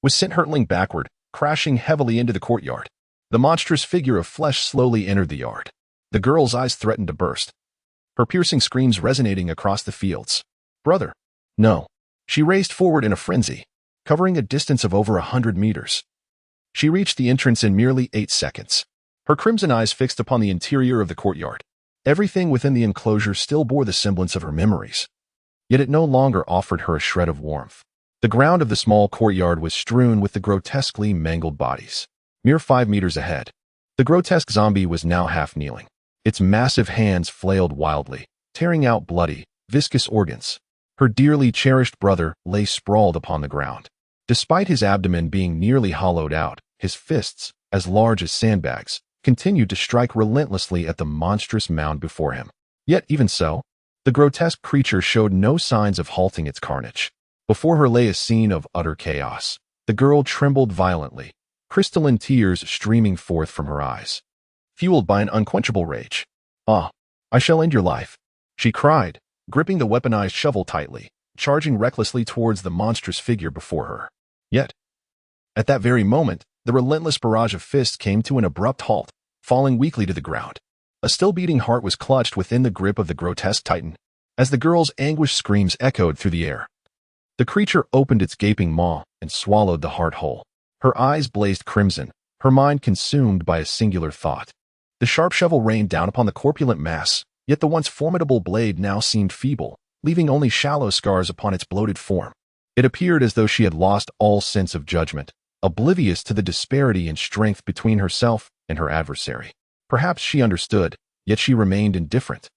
was sent hurtling backward, crashing heavily into the courtyard. The monstrous figure of flesh slowly entered the yard. The girl's eyes threatened to burst, her piercing screams resonating across the fields. Brother! No. She raced forward in a frenzy, covering a distance of over 100 meters. She reached the entrance in merely 8 seconds, her crimson eyes fixed upon the interior of the courtyard. Everything within the enclosure still bore the semblance of her memories, yet it no longer offered her a shred of warmth. The ground of the small courtyard was strewn with the grotesquely mangled bodies. Mere 5 meters ahead, the grotesque zombie was now half kneeling. Its massive hands flailed wildly, tearing out bloody, viscous organs. Her dearly cherished brother lay sprawled upon the ground. Despite his abdomen being nearly hollowed out, his fists, as large as sandbags, continued to strike relentlessly at the monstrous mound before him. Yet even so, the grotesque creature showed no signs of halting its carnage. Before her lay a scene of utter chaos. The girl trembled violently, crystalline tears streaming forth from her eyes, fueled by an unquenchable rage. Ah, I shall end your life, she cried, gripping the weaponized shovel tightly, charging recklessly towards the monstrous figure before her. Yet, at that very moment, the relentless barrage of fists came to an abrupt halt, falling weakly to the ground. A still-beating heart was clutched within the grip of the grotesque titan. as the girl's anguished screams echoed through the air. The creature opened its gaping maw and swallowed the heart whole. Her eyes blazed crimson, her mind consumed by a singular thought. The sharp shovel rained down upon the corpulent mass, yet the once formidable blade now seemed feeble, leaving only shallow scars upon its bloated form. It appeared as though she had lost all sense of judgment, oblivious to the disparity in strength between herself and her adversary. Perhaps she understood, yet she remained indifferent.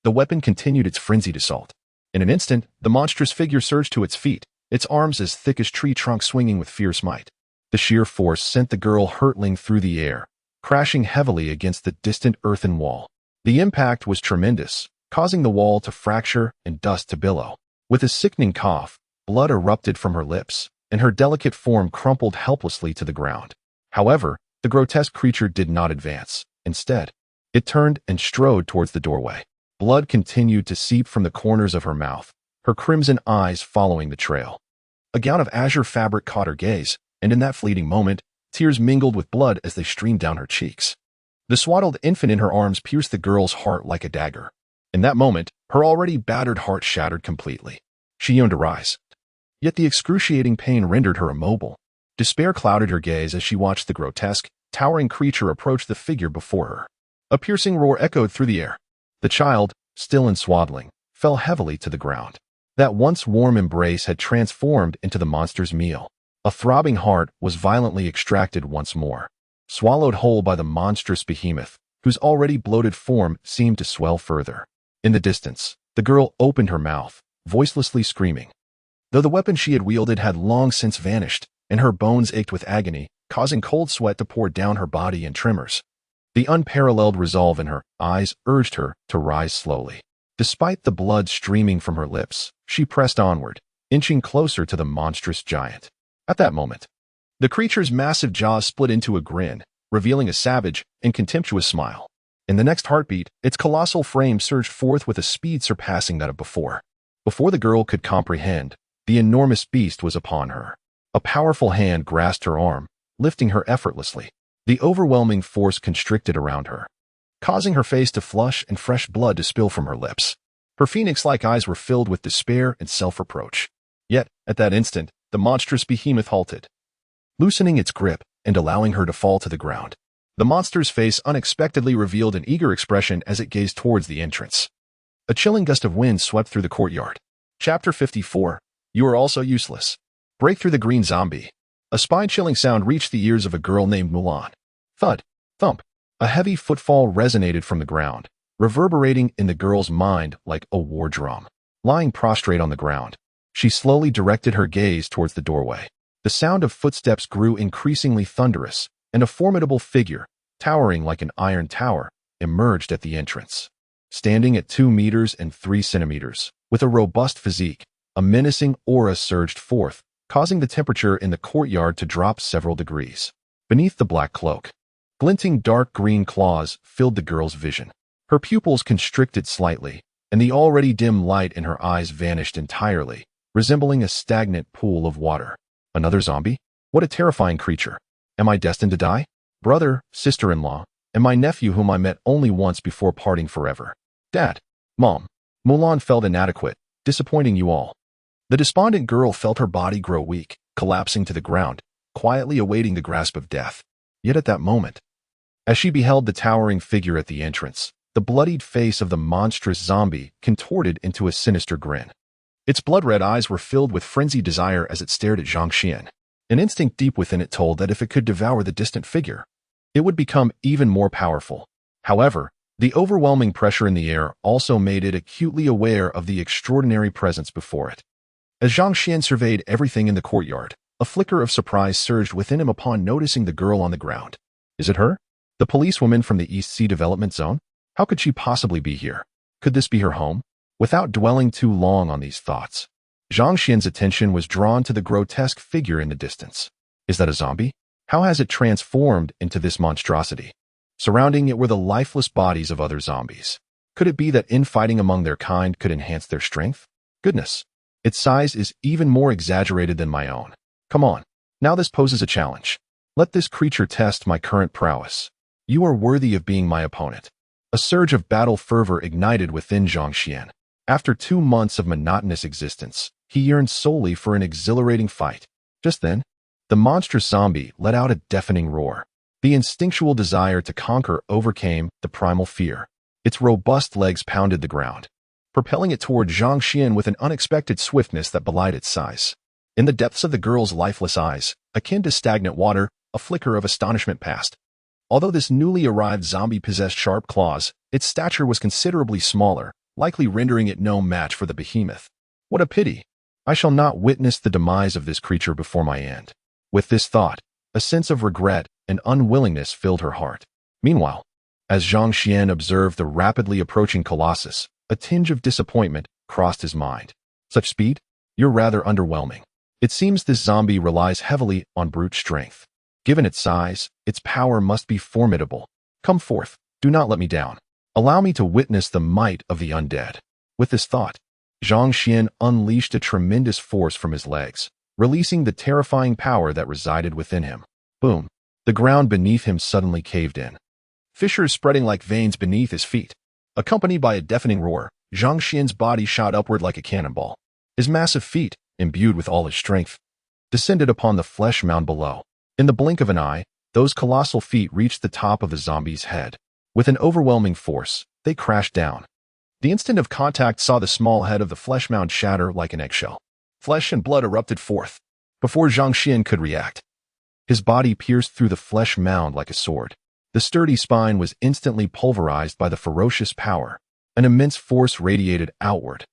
The weapon continued its frenzied assault. In an instant, the monstrous figure surged to its feet, its arms as thick as tree trunks swinging with fierce might. The sheer force sent the girl hurtling through the air, crashing heavily against the distant earthen wall. The impact was tremendous, causing the wall to fracture and dust to billow. With a sickening cough, blood erupted from her lips, and her delicate form crumpled helplessly to the ground. However, the grotesque creature did not advance. Instead, it turned and strode towards the doorway. Blood continued to seep from the corners of her mouth, her crimson eyes following the trail. A gown of azure fabric caught her gaze, and in that fleeting moment, tears mingled with blood as they streamed down her cheeks. The swaddled infant in her arms pierced the girl's heart like a dagger. In that moment, her already battered heart shattered completely. She yearned to rise. Yet the excruciating pain rendered her immobile. Despair clouded her gaze as she watched the grotesque, towering creature approach the figure before her. A piercing roar echoed through the air. The child, still in swaddling, fell heavily to the ground. That once warm embrace had transformed into the monster's meal. A throbbing heart was violently extracted once more, swallowed whole by the monstrous behemoth, whose already bloated form seemed to swell further. In the distance, the girl opened her mouth, voicelessly screaming. Though the weapon she had wielded had long since vanished, and her bones ached with agony, causing cold sweat to pour down her body in tremors, the unparalleled resolve in her eyes urged her to rise slowly. Despite the blood streaming from her lips, she pressed onward, inching closer to the monstrous giant. At that moment, the creature's massive jaws split into a grin, revealing a savage and contemptuous smile. In the next heartbeat, its colossal frame surged forth with a speed surpassing that of before. Before the girl could comprehend, the enormous beast was upon her. A powerful hand grasped her arm, lifting her effortlessly. The overwhelming force constricted around her, causing her face to flush and fresh blood to spill from her lips. Her phoenix-like eyes were filled with despair and self-reproach. Yet, at that instant, the monstrous behemoth halted, loosening its grip and allowing her to fall to the ground. The monster's face unexpectedly revealed an eager expression as it gazed towards the entrance. A chilling gust of wind swept through the courtyard. Chapter 54. You are also useless. Break through the green zombie. A spine-chilling sound reached the ears of a girl named Mulan. Thud, thump. A heavy footfall resonated from the ground, reverberating in the girl's mind like a war drum. Lying prostrate on the ground, she slowly directed her gaze towards the doorway. The sound of footsteps grew increasingly thunderous, and a formidable figure, towering like an iron tower, emerged at the entrance. Standing at 2 meters and 3 centimeters, with a robust physique, a menacing aura surged forth, causing the temperature in the courtyard to drop several degrees. Beneath the black cloak, glinting dark green claws filled the girl's vision. Her pupils constricted slightly, and the already dim light in her eyes vanished entirely, resembling a stagnant pool of water. Another zombie? What a terrifying creature. Am I destined to die? Brother, sister-in-law, and my nephew whom I met only once before parting forever. Dad, Mom. Mulan felt inadequate, disappointing you all. The despondent girl felt her body grow weak, collapsing to the ground, quietly awaiting the grasp of death. Yet at that moment, as she beheld the towering figure at the entrance, the bloodied face of the monstrous zombie contorted into a sinister grin. Its blood-red eyes were filled with frenzied desire as it stared at Zhang Xuan. An instinct deep within it told that if it could devour the distant figure, it would become even more powerful. However, the overwhelming pressure in the air also made it acutely aware of the extraordinary presence before it. As Zhang Xuan surveyed everything in the courtyard, a flicker of surprise surged within him upon noticing the girl on the ground. Is it her? The policewoman from the East Sea Development Zone? How could she possibly be here? Could this be her home? Without dwelling too long on these thoughts, Zhang Xuan's attention was drawn to the grotesque figure in the distance. Is that a zombie? How has it transformed into this monstrosity? Surrounding it were the lifeless bodies of other zombies. Could it be that infighting among their kind could enhance their strength? Goodness, its size is even more exaggerated than my own. Come on, now this poses a challenge. Let this creature test my current prowess. You are worthy of being my opponent. A surge of battle fervor ignited within Zhang Xuan. After 2 months of monotonous existence, he yearned solely for an exhilarating fight. Just then, the monstrous zombie let out a deafening roar. The instinctual desire to conquer overcame the primal fear. Its robust legs pounded the ground, propelling it toward Zhang Xuan with an unexpected swiftness that belied its size. In the depths of the girl's lifeless eyes, akin to stagnant water, a flicker of astonishment passed. Although this newly arrived zombie possessed sharp claws, its stature was considerably smaller, likely rendering it no match for the behemoth. What a pity! I shall not witness the demise of this creature before my end. With this thought, a sense of regret and unwillingness filled her heart. Meanwhile, as Zhang Xuan observed the rapidly approaching colossus, a tinge of disappointment crossed his mind. Such speed? You're rather underwhelming. It seems this zombie relies heavily on brute strength. Given its size, its power must be formidable. Come forth, do not let me down. Allow me to witness the might of the undead. With this thought, Zhang Xuan unleashed a tremendous force from his legs, releasing the terrifying power that resided within him. Boom! The ground beneath him suddenly caved in, fissures spreading like veins beneath his feet. Accompanied by a deafening roar, Zhang Xuan's body shot upward like a cannonball. His massive feet, imbued with all his strength, descended upon the flesh mound below. In the blink of an eye, those colossal feet reached the top of the zombie's head. With an overwhelming force, they crashed down. The instant of contact saw the small head of the flesh mound shatter like an eggshell. Flesh and blood erupted forth. Before Zhang Xuan could react, his body pierced through the flesh mound like a sword. The sturdy spine was instantly pulverized by the ferocious power. An immense force radiated outward.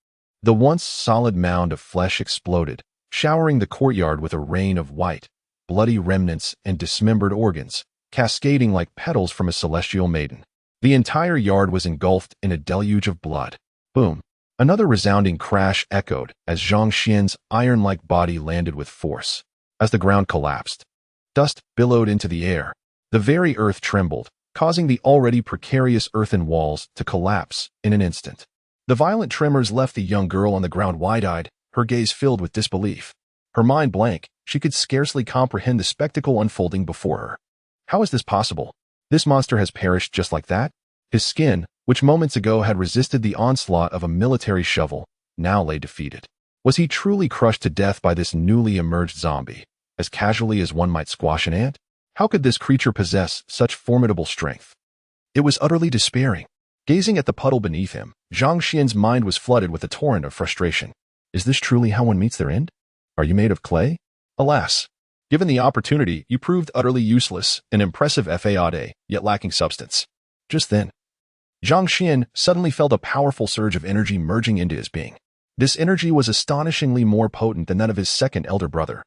The once solid mound of flesh exploded, showering the courtyard with a rain of white, bloody remnants and dismembered organs, cascading like petals from a celestial maiden. The entire yard was engulfed in a deluge of blood. Boom! Another resounding crash echoed as Zhang Xuan's iron-like body landed with force. As the ground collapsed, dust billowed into the air. The very earth trembled, causing the already precarious earthen walls to collapse in an instant. The violent tremors left the young girl on the ground wide-eyed, her gaze filled with disbelief. Her mind blank, she could scarcely comprehend the spectacle unfolding before her. How is this possible? This monster has perished just like that? His skin, which moments ago had resisted the onslaught of a military shovel, now lay defeated. Was he truly crushed to death by this newly emerged zombie, as casually as one might squash an ant? How could this creature possess such formidable strength? It was utterly despairing. Gazing at the puddle beneath him, Zhang Xuan's mind was flooded with a torrent of frustration. Is this truly how one meets their end? Are you made of clay? Alas! Given the opportunity, you proved utterly useless, an impressive faade, yet lacking substance. Just then, Zhang Xuan suddenly felt a powerful surge of energy merging into his being. This energy was astonishingly more potent than that of his second elder brother,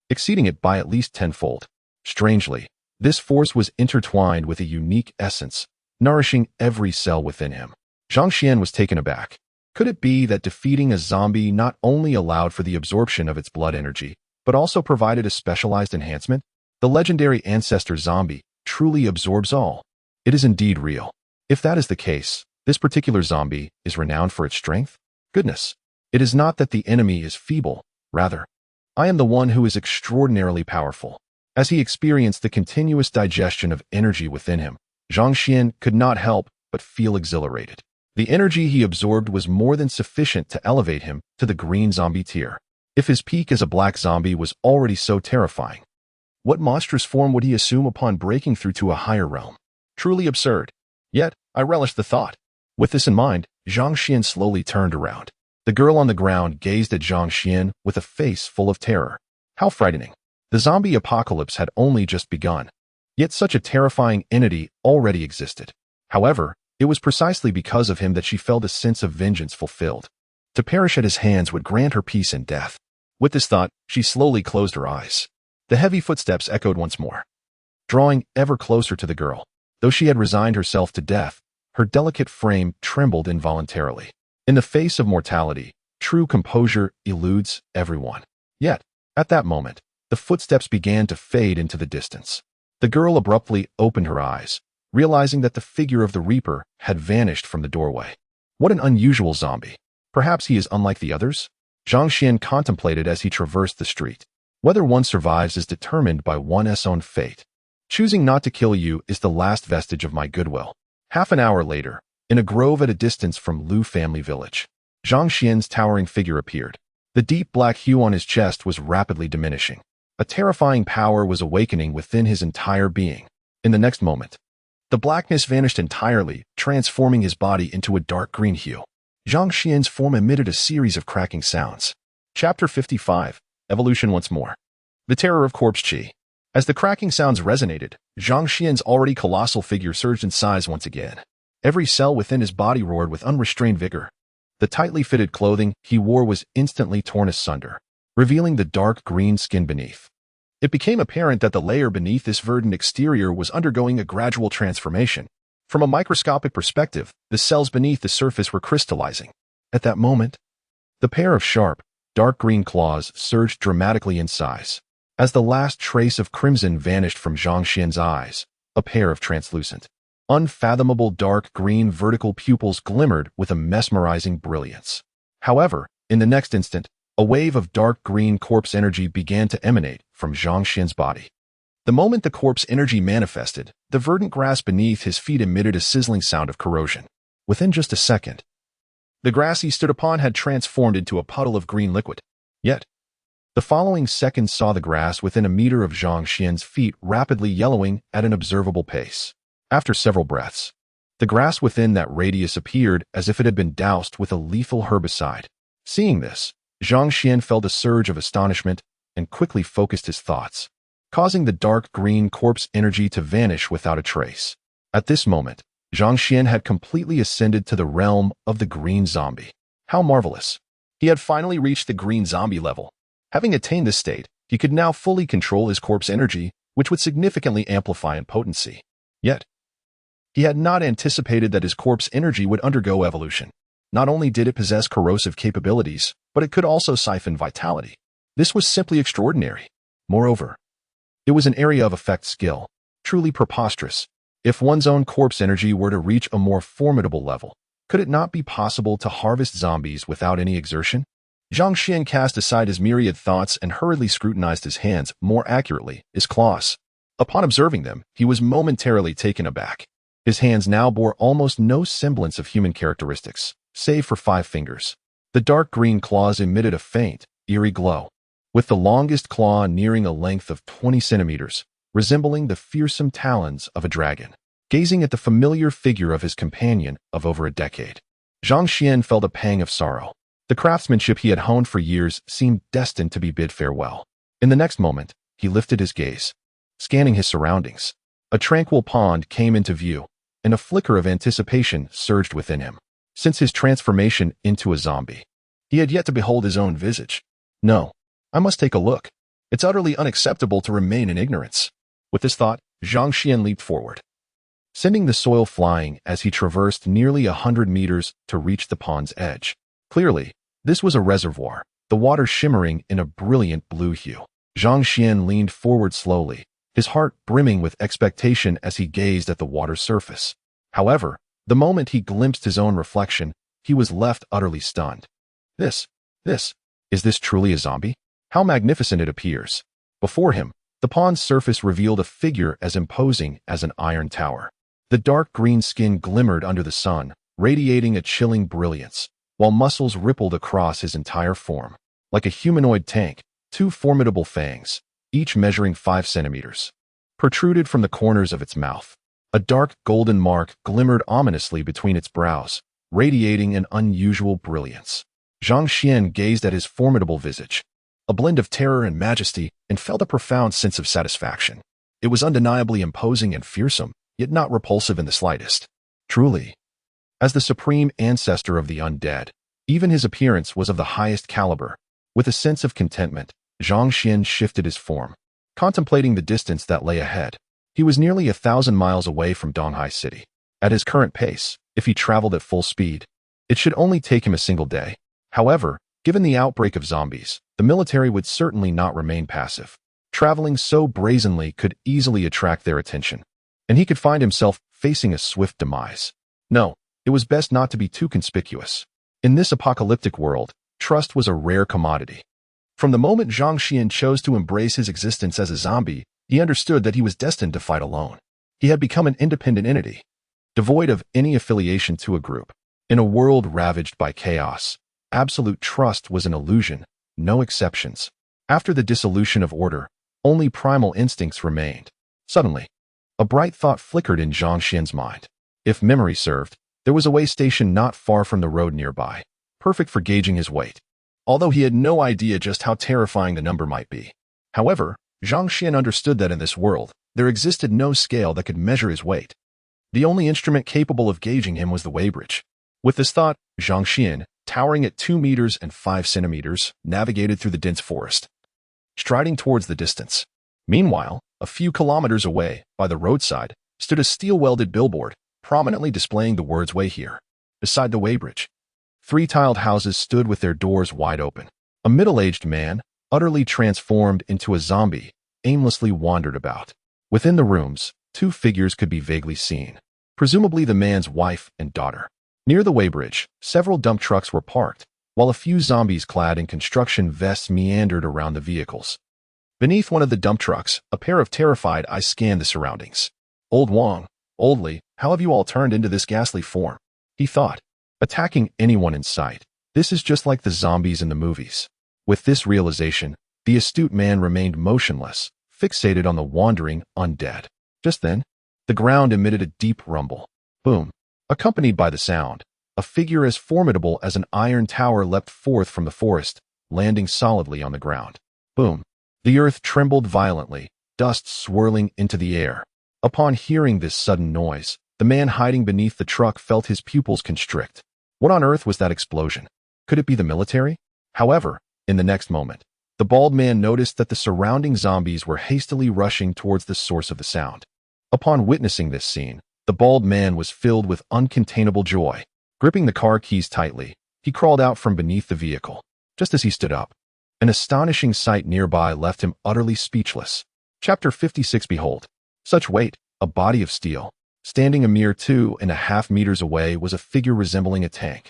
exceeding it by at least tenfold. Strangely, this force was intertwined with a unique essence, nourishing every cell within him. Zhang Xuan was taken aback. Could it be that defeating a zombie not only allowed for the absorption of its blood energy, but also provided a specialized enhancement? The legendary ancestor zombie truly absorbs all. It is indeed real. If that is the case, this particular zombie is renowned for its strength? Goodness, it is not that the enemy is feeble, rather, I am the one who is extraordinarily powerful. As he experienced the continuous digestion of energy within him, Zhang Xuan could not help but feel exhilarated. The energy he absorbed was more than sufficient to elevate him to the green zombie tier. If his peak as a black zombie was already so terrifying, what monstrous form would he assume upon breaking through to a higher realm? Truly absurd. Yet, I relished the thought. With this in mind, Zhang Xuan slowly turned around. The girl on the ground gazed at Zhang Xuan with a face full of terror. How frightening. The zombie apocalypse had only just begun. Yet such a terrifying entity already existed. However, it was precisely because of him that she felt a sense of vengeance fulfilled. To perish at his hands would grant her peace in death. With this thought, she slowly closed her eyes. The heavy footsteps echoed once more, drawing ever closer to the girl. Though she had resigned herself to death, her delicate frame trembled involuntarily. In the face of mortality, true composure eludes everyone. Yet, at that moment, the footsteps began to fade into the distance. The girl abruptly opened her eyes, realizing that the figure of the Reaper had vanished from the doorway. What an unusual zombie. Perhaps he is unlike the others? Zhang Xuan contemplated as he traversed the street. Whether one survives is determined by one's own fate. Choosing not to kill you is the last vestige of my goodwill. Half an hour later, in a grove at a distance from Lu family village, Zhang Xuan's towering figure appeared. The deep black hue on his chest was rapidly diminishing. A terrifying power was awakening within his entire being. In the next moment, the blackness vanished entirely, transforming his body into a dark green hue. Zhang Xuan's form emitted a series of cracking sounds. Chapter 55. Evolution once more. The terror of corpse chi. As the cracking sounds resonated, Zhang Xuan's already colossal figure surged in size once again. Every cell within his body roared with unrestrained vigor. The tightly fitted clothing he wore was instantly torn asunder, revealing the dark green skin beneath. It became apparent that the layer beneath this verdant exterior was undergoing a gradual transformation. From a microscopic perspective, the cells beneath the surface were crystallizing. At that moment, the pair of sharp, dark green claws surged dramatically in size. As the last trace of crimson vanished from Zhang Xuan's eyes, a pair of translucent, unfathomable dark green vertical pupils glimmered with a mesmerizing brilliance. However, in the next instant, a wave of dark green corpse energy began to emanate from Zhang Xuan's body. The moment the corpse energy manifested, the verdant grass beneath his feet emitted a sizzling sound of corrosion. Within just a second, the grass he stood upon had transformed into a puddle of green liquid. Yet, the following seconds saw the grass within a meter of Zhang Xuan's feet rapidly yellowing at an observable pace. After several breaths, the grass within that radius appeared as if it had been doused with a lethal herbicide. Seeing this, Zhang Xuan felt a surge of astonishment and quickly focused his thoughts, causing the dark green corpse energy to vanish without a trace. At this moment, Zhang Xuan had completely ascended to the realm of the green zombie. How marvelous! He had finally reached the green zombie level. Having attained this state, he could now fully control his corpse energy, which would significantly amplify in potency. Yet, he had not anticipated that his corpse energy would undergo evolution. Not only did it possess corrosive capabilities, but it could also siphon vitality. This was simply extraordinary. Moreover, it was an area of effect skill, truly preposterous. If one's own corpse energy were to reach a more formidable level, could it not be possible to harvest zombies without any exertion? Zhang Xuan cast aside his myriad thoughts and hurriedly scrutinized his hands, more accurately, his claws. Upon observing them, he was momentarily taken aback. His hands now bore almost no semblance of human characteristics, save for 5 fingers. The dark green claws emitted a faint, eerie glow, with the longest claw nearing a length of 20 centimeters, resembling the fearsome talons of a dragon. Gazing at the familiar figure of his companion of over a decade, Zhang Xuan felt a pang of sorrow. The craftsmanship he had honed for years seemed destined to be bid farewell. In the next moment, he lifted his gaze, scanning his surroundings. A tranquil pond came into view, and a flicker of anticipation surged within him. Since his transformation into a zombie, he had yet to behold his own visage. No, I must take a look. It's utterly unacceptable to remain in ignorance. With this thought, Zhang Xuan leaped forward, sending the soil flying as he traversed nearly 100 meters to reach the pond's edge. Clearly, this was a reservoir, the water shimmering in a brilliant blue hue. Zhang Xuan leaned forward slowly, his heart brimming with expectation as he gazed at the water's surface. However, the moment he glimpsed his own reflection, he was left utterly stunned. Is this truly a zombie? How magnificent it appears. Before him, the pond's surface revealed a figure as imposing as an iron tower. The dark green skin glimmered under the sun, radiating a chilling brilliance, while muscles rippled across his entire form. Like a humanoid tank, 2 formidable fangs, each measuring 5 centimeters, protruded from the corners of its mouth. A dark golden mark glimmered ominously between its brows, radiating an unusual brilliance. Zhang Xuan gazed at his formidable visage, a blend of terror and majesty, and felt a profound sense of satisfaction. It was undeniably imposing and fearsome, yet not repulsive in the slightest. Truly, as the supreme ancestor of the undead, even his appearance was of the highest caliber. With a sense of contentment, Zhang Xuan shifted his form, contemplating the distance that lay ahead. He was nearly 1,000 miles away from Donghai City. At his current pace, if he traveled at full speed, it should only take him a single day. However, given the outbreak of zombies, the military would certainly not remain passive. Traveling so brazenly could easily attract their attention, and he could find himself facing a swift demise. No, it was best not to be too conspicuous. In this apocalyptic world, trust was a rare commodity. From the moment Zhang Xuan chose to embrace his existence as a zombie, he understood that he was destined to fight alone. He had become an independent entity, devoid of any affiliation to a group. In a world ravaged by chaos, Absolute trust was an illusion, no exceptions. After the dissolution of order, only primal instincts remained. Suddenly, a bright thought flickered in Zhang Xuan's mind. If memory served, there was a way station not far from the road nearby, perfect for gauging his weight, although he had no idea just how terrifying the number might be. However, Zhang Xuan understood that in this world, there existed no scale that could measure his weight. The only instrument capable of gauging him was the weighbridge. With this thought, Zhang Xuan, towering at 2 meters and 5 centimeters, navigated through the dense forest, striding towards the distance. Meanwhile, a few kilometers away, by the roadside, stood a steel-welded billboard, prominently displaying the words "Way Here." Beside the weighbridge, 3 tiled houses stood with their doors wide open. A middle-aged man, utterly transformed into a zombie, aimlessly wandered about. Within the rooms, 2 figures could be vaguely seen, presumably the man's wife and daughter. Near the weighbridge, several dump trucks were parked, while a few zombies clad in construction vests meandered around the vehicles. Beneath one of the dump trucks, a pair of terrified eyes scanned the surroundings. "Old Wang, Old Li, how have you all turned into this ghastly form?" he thought. "Attacking anyone in sight. This is just like the zombies in the movies." With this realization, the astute man remained motionless, fixated on the wandering undead. Just then, the ground emitted a deep rumble. Boom. Accompanied by the sound, a figure as formidable as an iron tower leapt forth from the forest, landing solidly on the ground. Boom. The earth trembled violently, dust swirling into the air. Upon hearing this sudden noise, the man hiding beneath the truck felt his pupils constrict. What on earth was that explosion? Could it be the military? However, in the next moment, the bald man noticed that the surrounding zombies were hastily rushing towards the source of the sound. Upon witnessing this scene, the bald man was filled with uncontainable joy. Gripping the car keys tightly, he crawled out from beneath the vehicle. Just as he stood up, an astonishing sight nearby left him utterly speechless. Chapter 56. Behold, such weight, a body of steel. Standing a mere 2.5 meters away was a figure resembling a tank.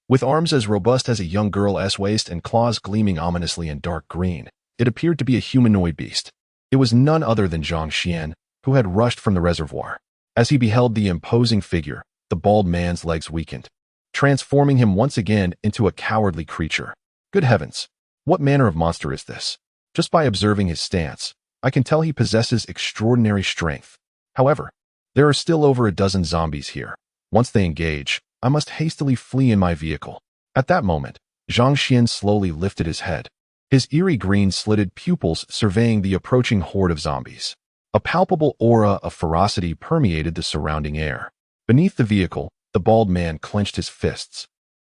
With arms as robust as a young girl's waist and claws gleaming ominously in dark green, it appeared to be a humanoid beast. It was none other than Zhang Xuan, who had rushed from the reservoir. As he beheld the imposing figure, the bald man's legs weakened, transforming him once again into a cowardly creature. Good heavens! What manner of monster is this? Just by observing his stance, I can tell he possesses extraordinary strength. However, there are still over a dozen zombies here. Once they engage, I must hastily flee in my vehicle. At that moment, Zhang Xuan slowly lifted his head, his eerie green slitted pupils surveying the approaching horde of zombies. A palpable aura of ferocity permeated the surrounding air. Beneath the vehicle, the bald man clenched his fists,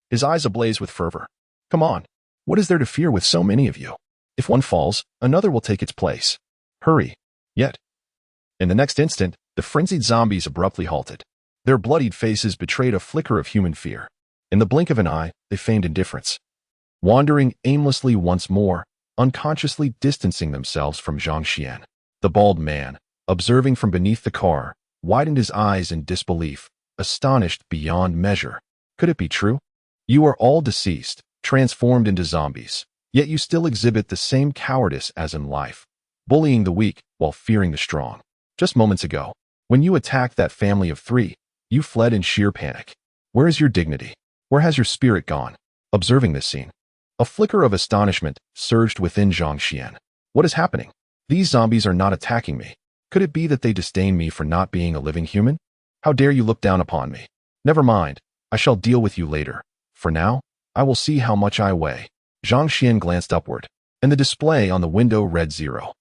his eyes ablaze with fervor. "Come on, what is there to fear with so many of you? If one falls, another will take its place. Hurry!" Yet, in the next instant, the frenzied zombies abruptly halted. Their bloodied faces betrayed a flicker of human fear. In the blink of an eye, they feigned indifference, wandering aimlessly once more, unconsciously distancing themselves from Zhang Xuan. The bald man, observing from beneath the car, widened his eyes in disbelief, astonished beyond measure. Could it be true? You are all deceased, transformed into zombies, yet you still exhibit the same cowardice as in life, bullying the weak while fearing the strong. Just moments ago, when you attacked that family of 3, you fled in sheer panic. Where is your dignity? Where has your spirit gone? Observing this scene, a flicker of astonishment surged within Zhang Xuan. What is happening? These zombies are not attacking me. Could it be that they disdain me for not being a living human? How dare you look down upon me? Never mind, I shall deal with you later. For now, I will see how much I weigh. Zhang Xuan glanced upward, and the display on the window read 000,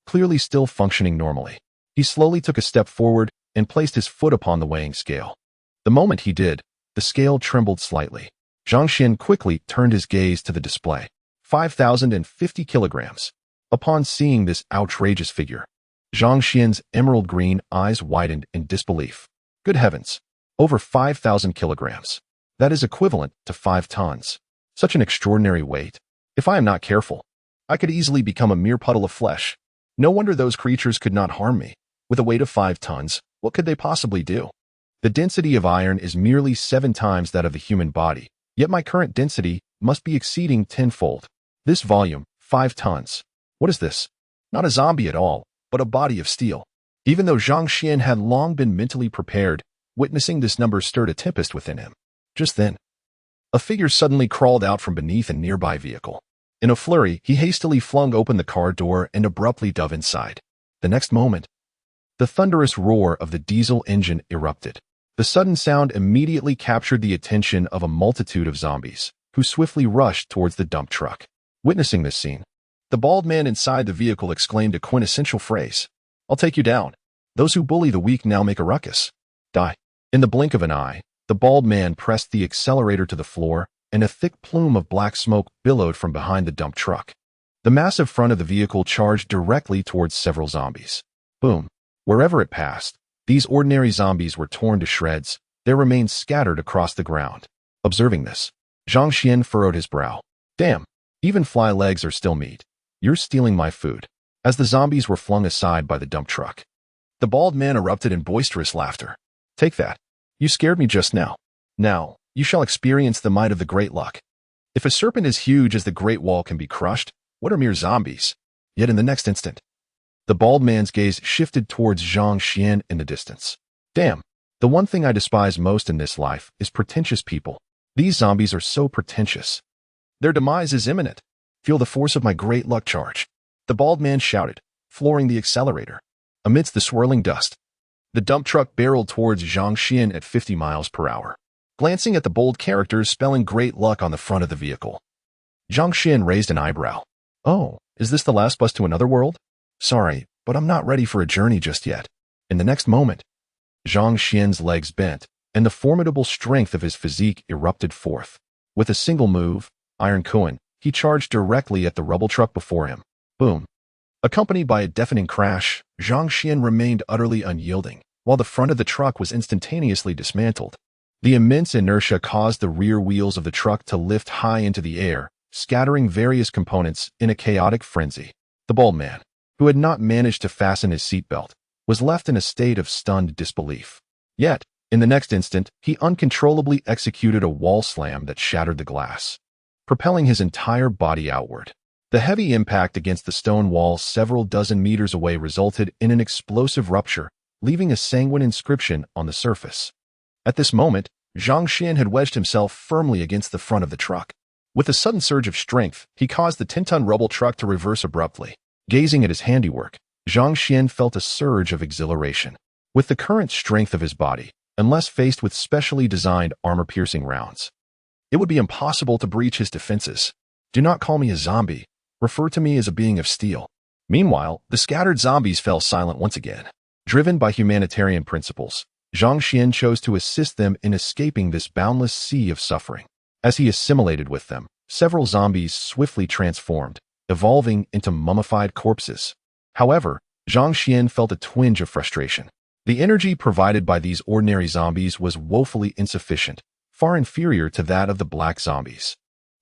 clearly still functioning normally. He slowly took a step forward and placed his foot upon the weighing scale. The moment he did, the scale trembled slightly. Zhang Xuan quickly turned his gaze to the display. 5,050 kilograms. Upon seeing this outrageous figure, Zhang Xuan's emerald green eyes widened in disbelief. Good heavens! Over 5,000 kilograms. That is equivalent to 5 tons. Such an extraordinary weight. If I am not careful, I could easily become a mere puddle of flesh. No wonder those creatures could not harm me. With a weight of 5 tons, what could they possibly do? The density of iron is merely 7 times that of the human body, yet my current density must be exceeding tenfold. This volume, 5 tons. What is this? Not a zombie at all, but a body of steel. Even though Zhang Xuan had long been mentally prepared, witnessing this number stirred a tempest within him. Just then, A figure suddenly crawled out from beneath a nearby vehicle. In a flurry, he hastily flung open the car door and abruptly dove inside. The next moment, the thunderous roar of the diesel engine erupted. The sudden sound immediately captured the attention of a multitude of zombies, who swiftly rushed towards the dump truck. Witnessing this scene, the bald man inside the vehicle exclaimed a quintessential phrase, "I'll take you down. Those who bully the weak now make a ruckus. Die." In the blink of an eye, the bald man pressed the accelerator to the floor, and a thick plume of black smoke billowed from behind the dump truck. The massive front of the vehicle charged directly towards several zombies. Boom. Wherever it passed, these ordinary zombies were torn to shreds, their remains scattered across the ground. Observing this, Zhang Xuan furrowed his brow. Damn, even fly legs are still meat. You're stealing my food. As the zombies were flung aside by the dump truck, the bald man erupted in boisterous laughter. Take that. You scared me just now. Now, you shall experience the might of the Great Luck. If a serpent as huge as the Great Wall can be crushed, what are mere zombies? Yet in the next instant, the bald man's gaze shifted towards Zhang Xuan in the distance. Damn, the one thing I despise most in this life is pretentious people. These zombies are so pretentious. Their demise is imminent. Feel the force of my great luck charge. The bald man shouted, flooring the accelerator. Amidst the swirling dust, the dump truck barreled towards Zhang Xuan at 50 miles per hour. Glancing at the bold characters spelling great luck on the front of the vehicle, Zhang Xuan raised an eyebrow. Oh, is this the last bus to another world? Sorry, but I'm not ready for a journey just yet. In the next moment, Zhang Xuan's legs bent, and the formidable strength of his physique erupted forth. With a single move, Iron Kuan, he charged directly at the rubble truck before him. Boom. Accompanied by a deafening crash, Zhang Xuan remained utterly unyielding, while the front of the truck was instantaneously dismantled. The immense inertia caused the rear wheels of the truck to lift high into the air, scattering various components in a chaotic frenzy. The bald man, who had not managed to fasten his seatbelt, was left in a state of stunned disbelief. Yet, in the next instant, he uncontrollably executed a wall slam that shattered the glass, propelling his entire body outward. The heavy impact against the stone wall several dozen meters away resulted in an explosive rupture, leaving a sanguine inscription on the surface. At this moment, Zhang Xuan had wedged himself firmly against the front of the truck. With a sudden surge of strength, he caused the 10-ton rubble truck to reverse abruptly. Gazing at his handiwork, Zhang Xuan felt a surge of exhilaration. With the current strength of his body, unless faced with specially designed armor-piercing rounds, it would be impossible to breach his defenses. Do not call me a zombie. Refer to me as a being of steel. Meanwhile, the scattered zombies fell silent once again. Driven by humanitarian principles, Zhang Xuan chose to assist them in escaping this boundless sea of suffering. As he assimilated with them, several zombies swiftly transformed, evolving into mummified corpses. However, Zhang Xuan felt a twinge of frustration. The energy provided by these ordinary zombies was woefully insufficient, far inferior to that of the black zombies.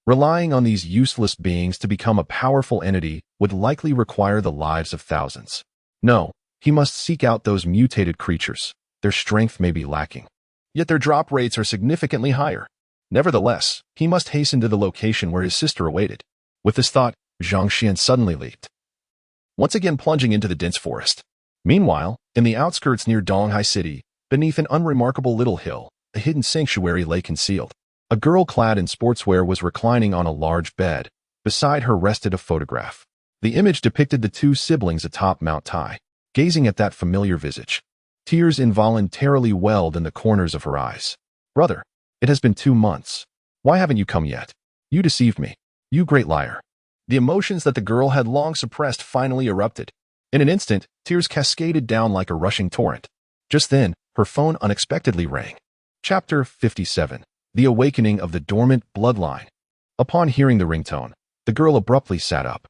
Relying on these useless beings to become a powerful entity would likely require the lives of thousands. No, he must seek out those mutated creatures. Their strength may be lacking, yet their drop rates are significantly higher. Nevertheless, he must hasten to the location where his sister awaited. With this thought, Zhang Xuan suddenly leaped, once again plunging into the dense forest. Meanwhile, in the outskirts near Donghai City, beneath an unremarkable little hill, a hidden sanctuary lay concealed. A girl clad in sportswear was reclining on a large bed. Beside her rested a photograph. The image depicted the two siblings atop Mount Tai, gazing at that familiar visage. Tears involuntarily welled in the corners of her eyes. Brother, it has been 2 months. Why haven't you come yet? You deceived me. You great liar. The emotions that the girl had long suppressed finally erupted. In an instant, tears cascaded down like a rushing torrent. Just then, her phone unexpectedly rang. Chapter 57. The Awakening of the Dormant Bloodline. Upon hearing the ringtone, the girl abruptly sat up,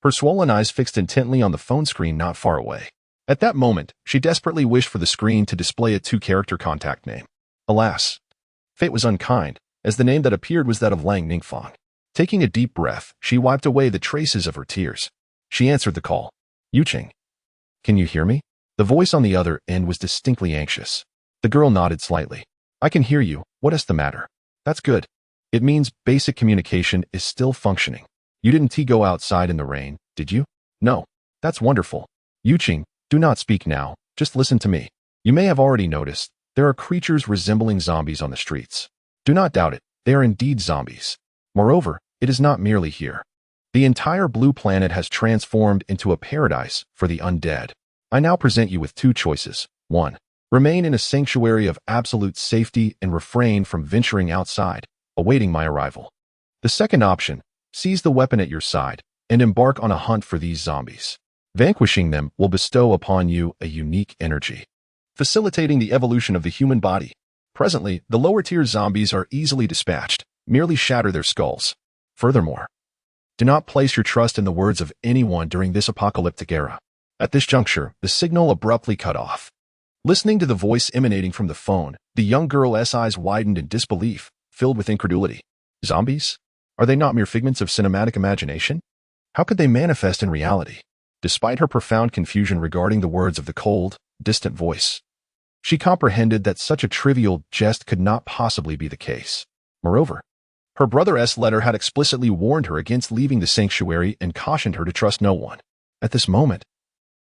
her swollen eyes fixed intently on the phone screen not far away. At that moment, she desperately wished for the screen to display a 2-character contact name. Alas, fate was unkind, as the name that appeared was that of Lang Ningfang. Taking a deep breath, she wiped away the traces of her tears. She answered the call. Yuching. Can you hear me? The voice on the other end was distinctly anxious. The girl nodded slightly. I can hear you. What is the matter? That's good. It means basic communication is still functioning. You didn't go outside in the rain, did you? No. That's wonderful. Yuching, do not speak now. Just listen to me. You may have already noticed, there are creatures resembling zombies on the streets. Do not doubt it. They are indeed zombies. Moreover, it is not merely here. The entire blue planet has transformed into a paradise for the undead. I now present you with two choices. 1. Remain in a sanctuary of absolute safety and refrain from venturing outside, awaiting my arrival. The second option, seize the weapon at your side and embark on a hunt for these zombies. Vanquishing them will bestow upon you a unique energy, facilitating the evolution of the human body. Presently, the lower-tier zombies are easily dispatched. Merely shatter their skulls. Furthermore, do not place your trust in the words of anyone during this apocalyptic era. At this juncture, the signal abruptly cut off. Listening to the voice emanating from the phone, the young girl's eyes widened in disbelief, filled with incredulity. Zombies? Are they not mere figments of cinematic imagination? How could they manifest in reality? Despite her profound confusion regarding the words of the cold, distant voice, she comprehended that such a trivial jest could not possibly be the case. Moreover, her brother's letter had explicitly warned her against leaving the sanctuary and cautioned her to trust no one. At this moment,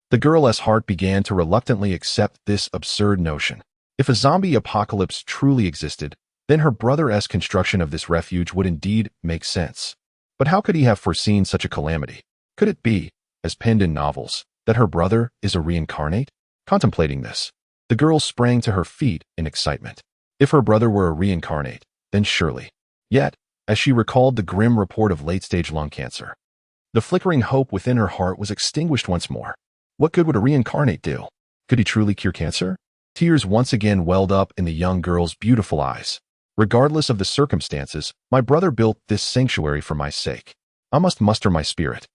the girl's heart began to reluctantly accept this absurd notion. If a zombie apocalypse truly existed, then her brother's construction of this refuge would indeed make sense. But how could he have foreseen such a calamity? Could it be, as penned in novels, that her brother is a reincarnate? Contemplating this, the girl sprang to her feet in excitement. If her brother were a reincarnate, then surely. Yet, as she recalled the grim report of late-stage lung cancer, the flickering hope within her heart was extinguished once more. What good would a reincarnate do? Could he truly cure cancer? Tears once again welled up in the young girl's beautiful eyes. Regardless of the circumstances, my brother built this sanctuary for my sake. I must muster my spirit.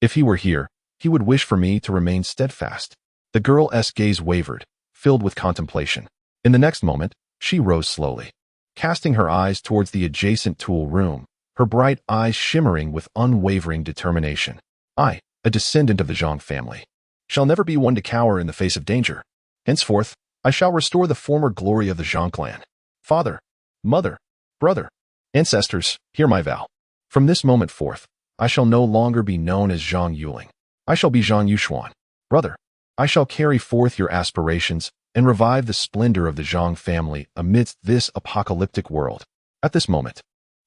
If he were here, he would wish for me to remain steadfast. The girl's gaze wavered, filled with contemplation. In the next moment, she rose slowly, casting her eyes towards the adjacent tool room, her bright eyes shimmering with unwavering determination. I, a descendant of the Zhang family, shall never be one to cower in the face of danger. Henceforth, I shall restore the former glory of the Zhang clan. Father, mother, brother, ancestors, hear my vow. From this moment forth, I shall no longer be known as Zhang Yuling. I shall be Zhang Yuchun. Brother, I shall carry forth your aspirations and revive the splendor of the Zhang family amidst this apocalyptic world. At this moment,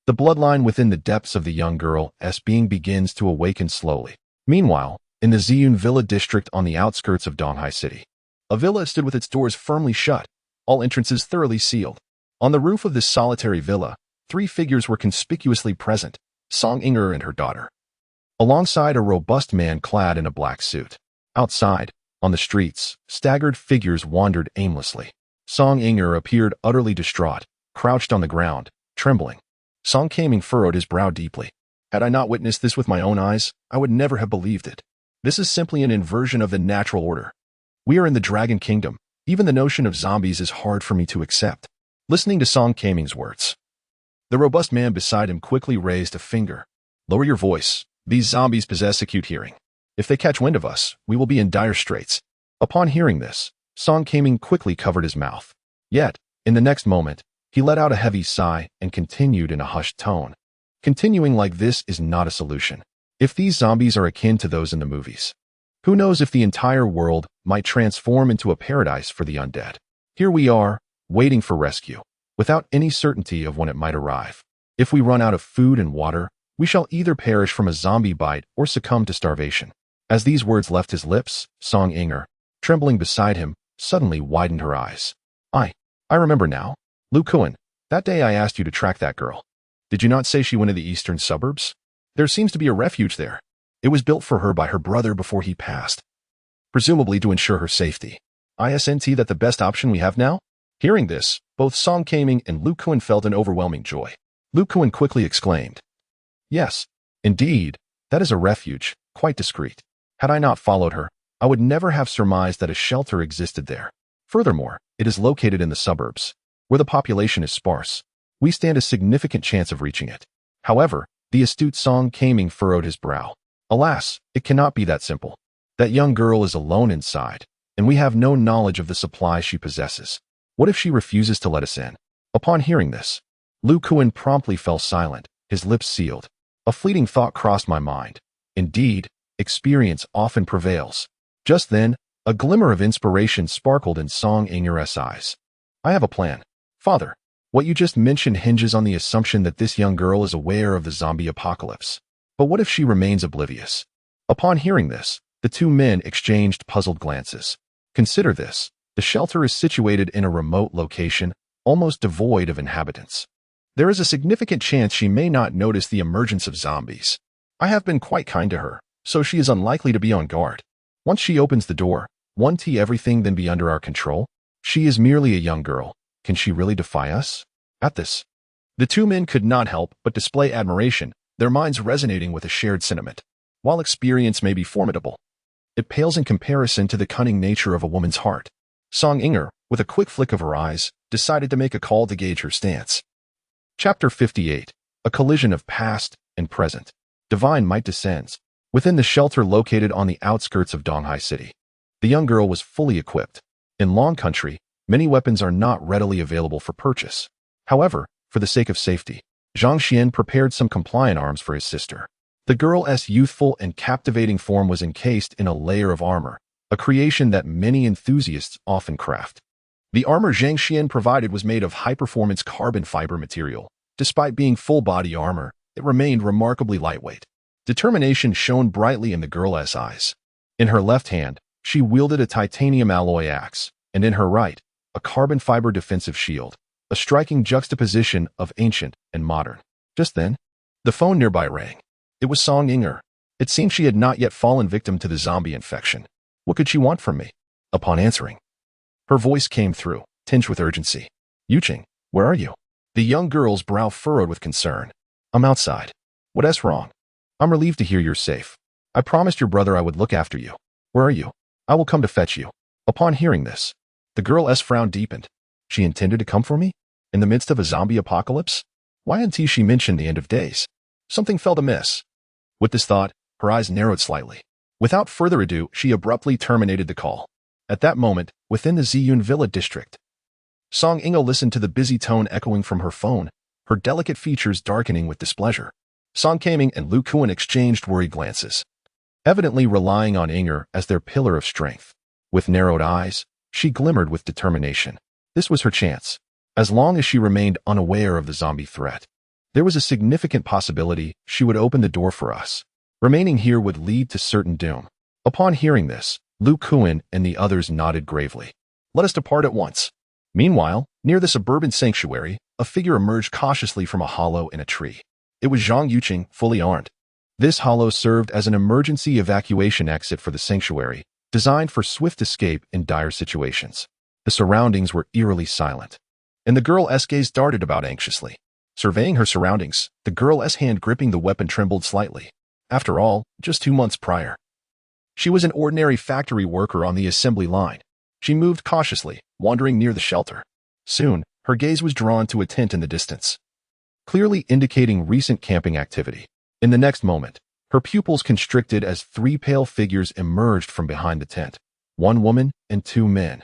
the bloodline within the depths of the young girl's being begins to awaken slowly. Meanwhile, in the Ziyun Villa district on the outskirts of Donghai City, a villa stood with its doors firmly shut, all entrances thoroughly sealed. On the roof of this solitary villa, 3 figures were conspicuously present, Song Inger and her daughter, alongside a robust man clad in a black suit. Outside, on the streets, staggered figures wandered aimlessly. Song Inger appeared utterly distraught, crouched on the ground, trembling. Song Kaming furrowed his brow deeply. Had I not witnessed this with my own eyes, I would never have believed it. This is simply an inversion of the natural order. We are in the Dragon Kingdom. Even the notion of zombies is hard for me to accept. Listening to Song Kaming's words, the robust man beside him quickly raised a finger. Lower your voice. These zombies possess acute hearing. If they catch wind of us, we will be in dire straits. Upon hearing this, Song Kaming quickly covered his mouth. Yet, in the next moment, he let out a heavy sigh and continued in a hushed tone. Continuing like this is not a solution. If these zombies are akin to those in the movies, who knows if the entire world might transform into a paradise for the undead? Here we are, waiting for rescue, without any certainty of when it might arrive. If we run out of food and water, we shall either perish from a zombie bite or succumb to starvation. As these words left his lips, Song Inger, trembling beside him, suddenly widened her eyes. I remember now. Lu Kuan, that day I asked you to track that girl. Did you not say she went to the eastern suburbs? There seems to be a refuge there. It was built for her by her brother before he passed, presumably to ensure her safety. Isn't that the best option we have now? Hearing this, both Song Kaming and Lu Kuan felt an overwhelming joy. Lu Kuan quickly exclaimed, Yes, indeed, that is a refuge, quite discreet. Had I not followed her, I would never have surmised that a shelter existed there. Furthermore, it is located in the suburbs, where the population is sparse. We stand a significant chance of reaching it. However, the astute Song Kaming furrowed his brow. Alas, it cannot be that simple. That young girl is alone inside, and we have no knowledge of the supply she possesses. What if she refuses to let us in? Upon hearing this, Lu Kuan promptly fell silent, his lips sealed. A fleeting thought crossed my mind. Indeed, experience often prevails. Just then, a glimmer of inspiration sparkled in Song Inger's eyes. I have a plan. Father, What you just mentioned hinges on the assumption that this young girl is aware of the zombie apocalypse. But what if she remains oblivious? Upon hearing this, the two men exchanged puzzled glances. Consider this. The shelter is situated in a remote location, almost devoid of inhabitants. There is a significant chance she may not notice the emergence of zombies. I have been quite kind to her, so she is unlikely to be on guard. Once she opens the door, won't everything then be under our control? She is merely a young girl. Can she really defy us? At this, the two men could not help but display admiration, their minds resonating with a shared sentiment. While experience may be formidable, it pales in comparison to the cunning nature of a woman's heart. Song Inger, with a quick flick of her eyes, decided to make a call to gauge her stance. Chapter 58. A collision of past and present. Divine might descends. Within the shelter located on the outskirts of Donghai City, the young girl was fully equipped. In Long Country, many weapons are not readily available for purchase. However, for the sake of safety, Zhang Xuan prepared some compliant arms for his sister. The girl's youthful and captivating form was encased in a layer of armor, a creation that many enthusiasts often craft. The armor Zhang Xuan provided was made of high-performance carbon fiber material. Despite being full-body armor, it remained remarkably lightweight. Determination shone brightly in the girl's eyes. In her left hand, she wielded a titanium alloy axe, and in her right, a carbon fiber defensive shield, a striking juxtaposition of ancient and modern. Just then, the phone nearby rang. It was Song Inger. It seemed she had not yet fallen victim to the zombie infection. What could she want from me? Upon answering, her voice came through, tinged with urgency. Yuchun, where are you? The young girl's brow furrowed with concern. I'm outside. What's wrong? I'm relieved to hear you're safe. I promised your brother I would look after you. Where are you? I will come to fetch you. Upon hearing this, the girl's frown deepened. She intended to come for me? In the midst of a zombie apocalypse? Why hadn't she mentioned the end of days? Something felt amiss. With this thought, her eyes narrowed slightly. Without further ado, she abruptly terminated the call. At that moment, within the Ziyun Villa district, Song Ingo listened to the busy tone echoing from her phone, her delicate features darkening with displeasure. Song Kaming and Lu Kuan exchanged worried glances, evidently relying on Inger as their pillar of strength. With narrowed eyes, she glimmered with determination. This was her chance. As long as she remained unaware of the zombie threat, there was a significant possibility she would open the door for us. Remaining here would lead to certain doom. Upon hearing this, Lu Kuan and the others nodded gravely. Let us depart at once. Meanwhile, near the suburban sanctuary, a figure emerged cautiously from a hollow in a tree. It was Chang Yuchun, fully armed. This hollow served as an emergency evacuation exit for the sanctuary, designed for swift escape in dire situations. The surroundings were eerily silent, and the girl's gaze darted about anxiously. Surveying her surroundings, the girl's hand gripping the weapon trembled slightly. After all, just 2 months prior, she was an ordinary factory worker on the assembly line. She moved cautiously, wandering near the shelter. Soon, her gaze was drawn to a tent in the distance, clearly indicating recent camping activity. In the next moment, her pupils constricted as 3 pale figures emerged from behind the tent. 1 woman and 2 men.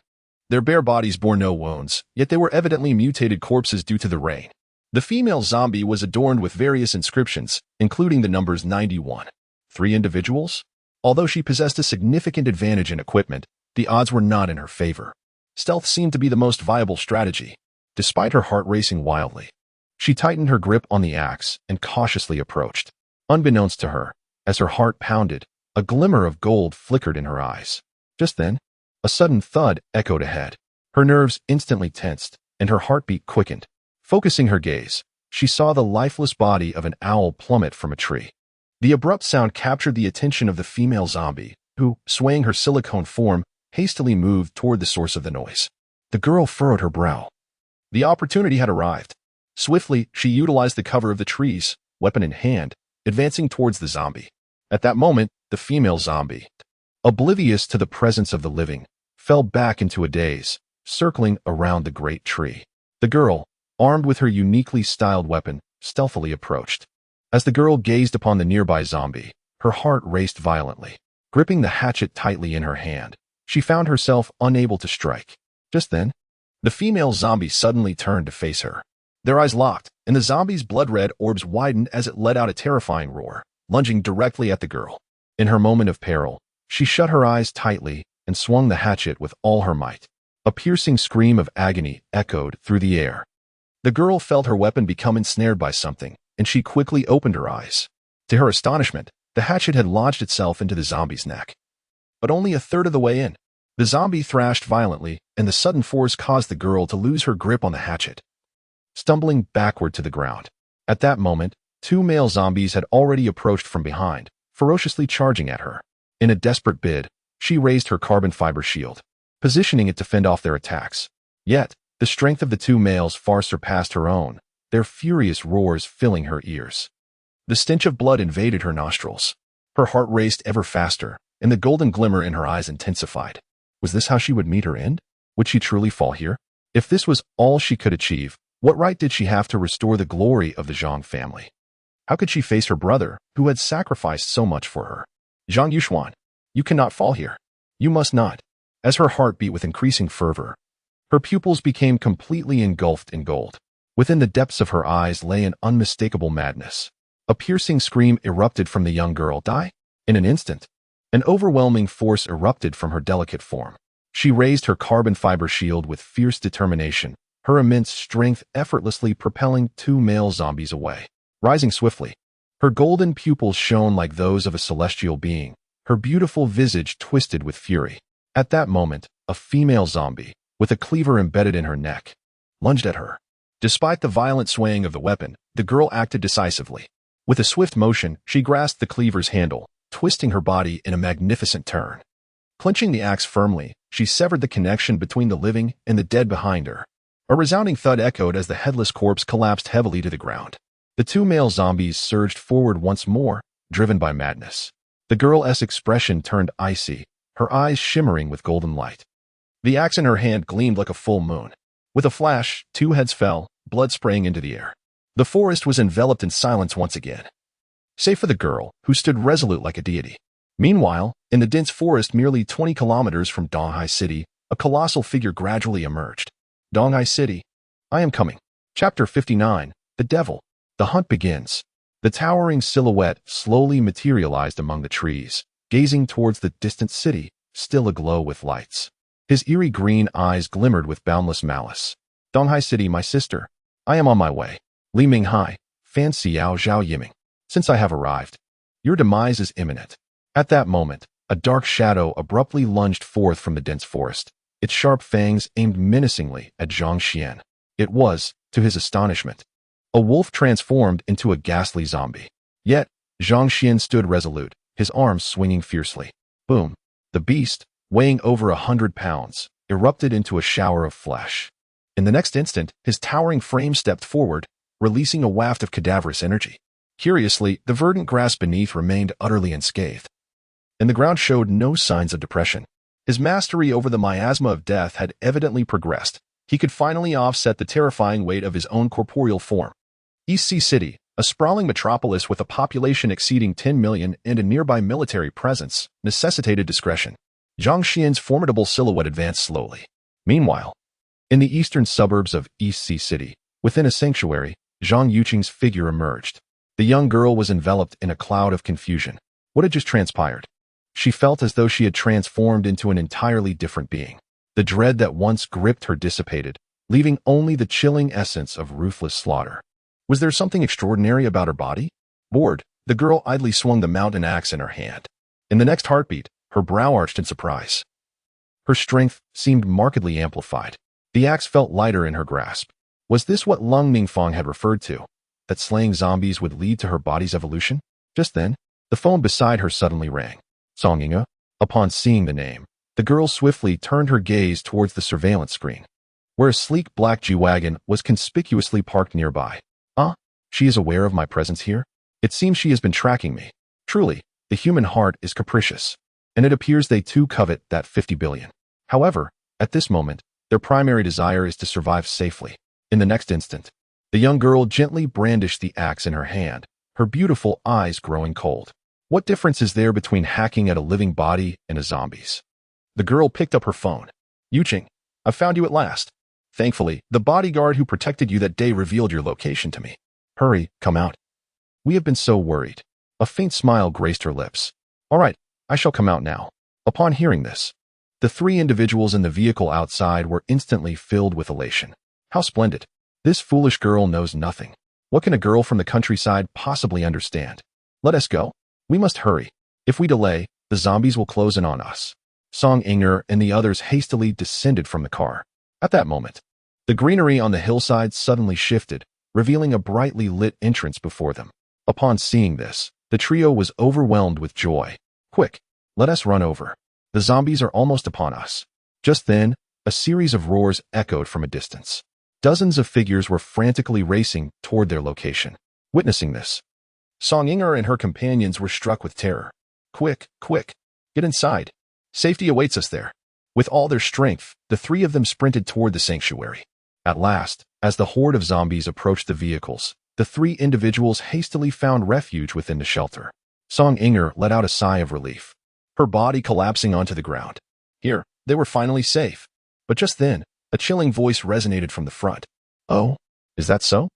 Their bare bodies bore no wounds, yet they were evidently mutated corpses due to the rain. The female zombie was adorned with various inscriptions, including the numbers 91. 3 individuals? Although she possessed a significant advantage in equipment, the odds were not in her favor. Stealth seemed to be the most viable strategy. Despite her heart racing wildly, she tightened her grip on the axe and cautiously approached. Unbeknownst to her, as her heart pounded, a glimmer of gold flickered in her eyes. Just then, a sudden thud echoed ahead. Her nerves instantly tensed, and her heartbeat quickened. Focusing her gaze, she saw the lifeless body of an owl plummet from a tree. The abrupt sound captured the attention of the female zombie, who, swaying her silicone form, hastily moved toward the source of the noise. The girl furrowed her brow. The opportunity had arrived. Swiftly, she utilized the cover of the trees, weapon in hand, advancing towards the zombie. At that moment, the female zombie, oblivious to the presence of the living, fell back into a daze, circling around the great tree. The girl, armed with her uniquely styled weapon, stealthily approached. As the girl gazed upon the nearby zombie, her heart raced violently. Gripping the hatchet tightly in her hand, she found herself unable to strike. Just then, the female zombie suddenly turned to face her. Their eyes locked, and the zombie's blood-red orbs widened as it let out a terrifying roar, lunging directly at the girl. In her moment of peril, she shut her eyes tightly and swung the hatchet with all her might. A piercing scream of agony echoed through the air. The girl felt her weapon become ensnared by something, and she quickly opened her eyes. To her astonishment, the hatchet had lodged itself into the zombie's neck. But only a third of the way in. The zombie thrashed violently, and the sudden force caused the girl to lose her grip on the hatchet, stumbling backward to the ground. At that moment, two male zombies had already approached from behind, ferociously charging at her. In a desperate bid, she raised her carbon fiber shield, positioning it to fend off their attacks. Yet, the strength of the two males far surpassed her own, their furious roars filling her ears. The stench of blood invaded her nostrils. Her heart raced ever faster, and the golden glimmer in her eyes intensified. Was this how she would meet her end? Would she truly fall here? If this was all she could achieve, what right did she have to restore the glory of the Zhang family? How could she face her brother, who had sacrificed so much for her? Zhang Yuchun, you cannot fall here. You must not. As her heart beat with increasing fervor, her pupils became completely engulfed in gold. Within the depths of her eyes lay an unmistakable madness. A piercing scream erupted from the young girl. Die? In an instant, an overwhelming force erupted from her delicate form. She raised her carbon fiber shield with fierce determination, her immense strength effortlessly propelling two male zombies away. Rising swiftly, her golden pupils shone like those of a celestial being, her beautiful visage twisted with fury. At that moment, a female zombie, with a cleaver embedded in her neck, lunged at her. Despite the violent swaying of the weapon, the girl acted decisively. With a swift motion, she grasped the cleaver's handle, twisting her body in a magnificent turn. Clenching the axe firmly, she severed the connection between the living and the dead behind her. A resounding thud echoed as the headless corpse collapsed heavily to the ground. The two male zombies surged forward once more, driven by madness. The girl's expression turned icy, her eyes shimmering with golden light. The axe in her hand gleamed like a full moon. With a flash, two heads fell, blood spraying into the air. The forest was enveloped in silence once again, save for the girl, who stood resolute like a deity. Meanwhile, in the dense forest merely 20 kilometers from Donghai City, a colossal figure gradually emerged. Donghai City. I am coming. Chapter 59. The Devil. The hunt begins. The towering silhouette slowly materialized among the trees, gazing towards the distant city, still aglow with lights. His eerie green eyes glimmered with boundless malice. Donghai City, my sister. I am on my way. Li Minghai, Fan Xiao Zhao Yiming. Since I have arrived, your demise is imminent. At that moment, a dark shadow abruptly lunged forth from the dense forest, its sharp fangs aimed menacingly at Zhang Xuan. It was, to his astonishment, a wolf transformed into a ghastly zombie. Yet, Zhang Xuan stood resolute, his arms swinging fiercely. Boom! The beast, weighing over 100 pounds, erupted into a shower of flesh. In the next instant, his towering frame stepped forward, releasing a waft of cadaverous energy. Curiously, the verdant grass beneath remained utterly unscathed, and the ground showed no signs of depression. His mastery over the miasma of death had evidently progressed. He could finally offset the terrifying weight of his own corporeal form. East Sea City, a sprawling metropolis with a population exceeding 10 million and a nearby military presence, necessitated discretion. Zhang Xian's formidable silhouette advanced slowly. Meanwhile, in the eastern suburbs of East Sea City, within a sanctuary, Chang Yuchun's figure emerged. The young girl was enveloped in a cloud of confusion. What had just transpired? She felt as though she had transformed into an entirely different being. The dread that once gripped her dissipated, leaving only the chilling essence of ruthless slaughter. Was there something extraordinary about her body? Bored, the girl idly swung the mountain axe in her hand. In the next heartbeat, her brow arched in surprise. Her strength seemed markedly amplified. The axe felt lighter in her grasp. Was this what Lung Mingfang had referred to? That slaying zombies would lead to her body's evolution? Just then, the phone beside her suddenly rang. Song Yinge. Upon seeing the name, the girl swiftly turned her gaze towards the surveillance screen, where a sleek black G-Wagon was conspicuously parked nearby. She is aware of my presence here? It seems she has been tracking me. Truly, the human heart is capricious, and it appears they too covet that 50 billion. However, at this moment, their primary desire is to survive safely. In the next instant, the young girl gently brandished the axe in her hand, her beautiful eyes growing cold. What difference is there between hacking at a living body and a zombie's? The girl picked up her phone. Yuching, I found you at last. Thankfully, the bodyguard who protected you that day revealed your location to me. Hurry, come out. We have been so worried. A faint smile graced her lips. All right, I shall come out now. Upon hearing this, the three individuals in the vehicle outside were instantly filled with elation. How splendid. This foolish girl knows nothing. What can a girl from the countryside possibly understand? Let us go. We must hurry. If we delay, the zombies will close in on us. Song Inger and the others hastily descended from the car. At that moment, the greenery on the hillside suddenly shifted, revealing a brightly lit entrance before them. Upon seeing this, the trio was overwhelmed with joy. Quick, let us run over. The zombies are almost upon us. Just then, a series of roars echoed from a distance. Dozens of figures were frantically racing toward their location. Witnessing this, Song Inger and her companions were struck with terror. Quick, quick, get inside. Safety awaits us there. With all their strength, the three of them sprinted toward the sanctuary. At last, as the horde of zombies approached the vehicles, the three individuals hastily found refuge within the shelter. Song Inger let out a sigh of relief, her body collapsing onto the ground. Here, they were finally safe. But just then, a chilling voice resonated from the front. Oh, is that so?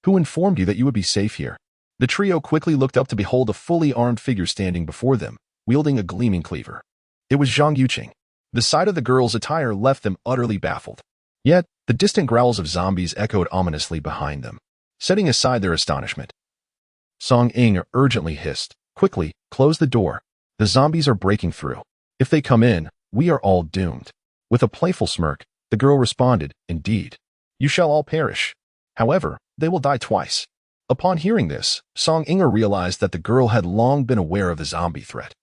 Who informed you that you would be safe here? The trio quickly looked up to behold a fully armed figure standing before them, wielding a gleaming cleaver. It was Zhang Yuchun. The sight of the girl's attire left them utterly baffled. Yet, the distant growls of zombies echoed ominously behind them, setting aside their astonishment. Song Inger urgently hissed, "Quickly, close the door. The zombies are breaking through. If they come in, we are all doomed." With a playful smirk, the girl responded, "Indeed. You shall all perish. However, they will die twice." Upon hearing this, Song Inger realized that the girl had long been aware of the zombie threat.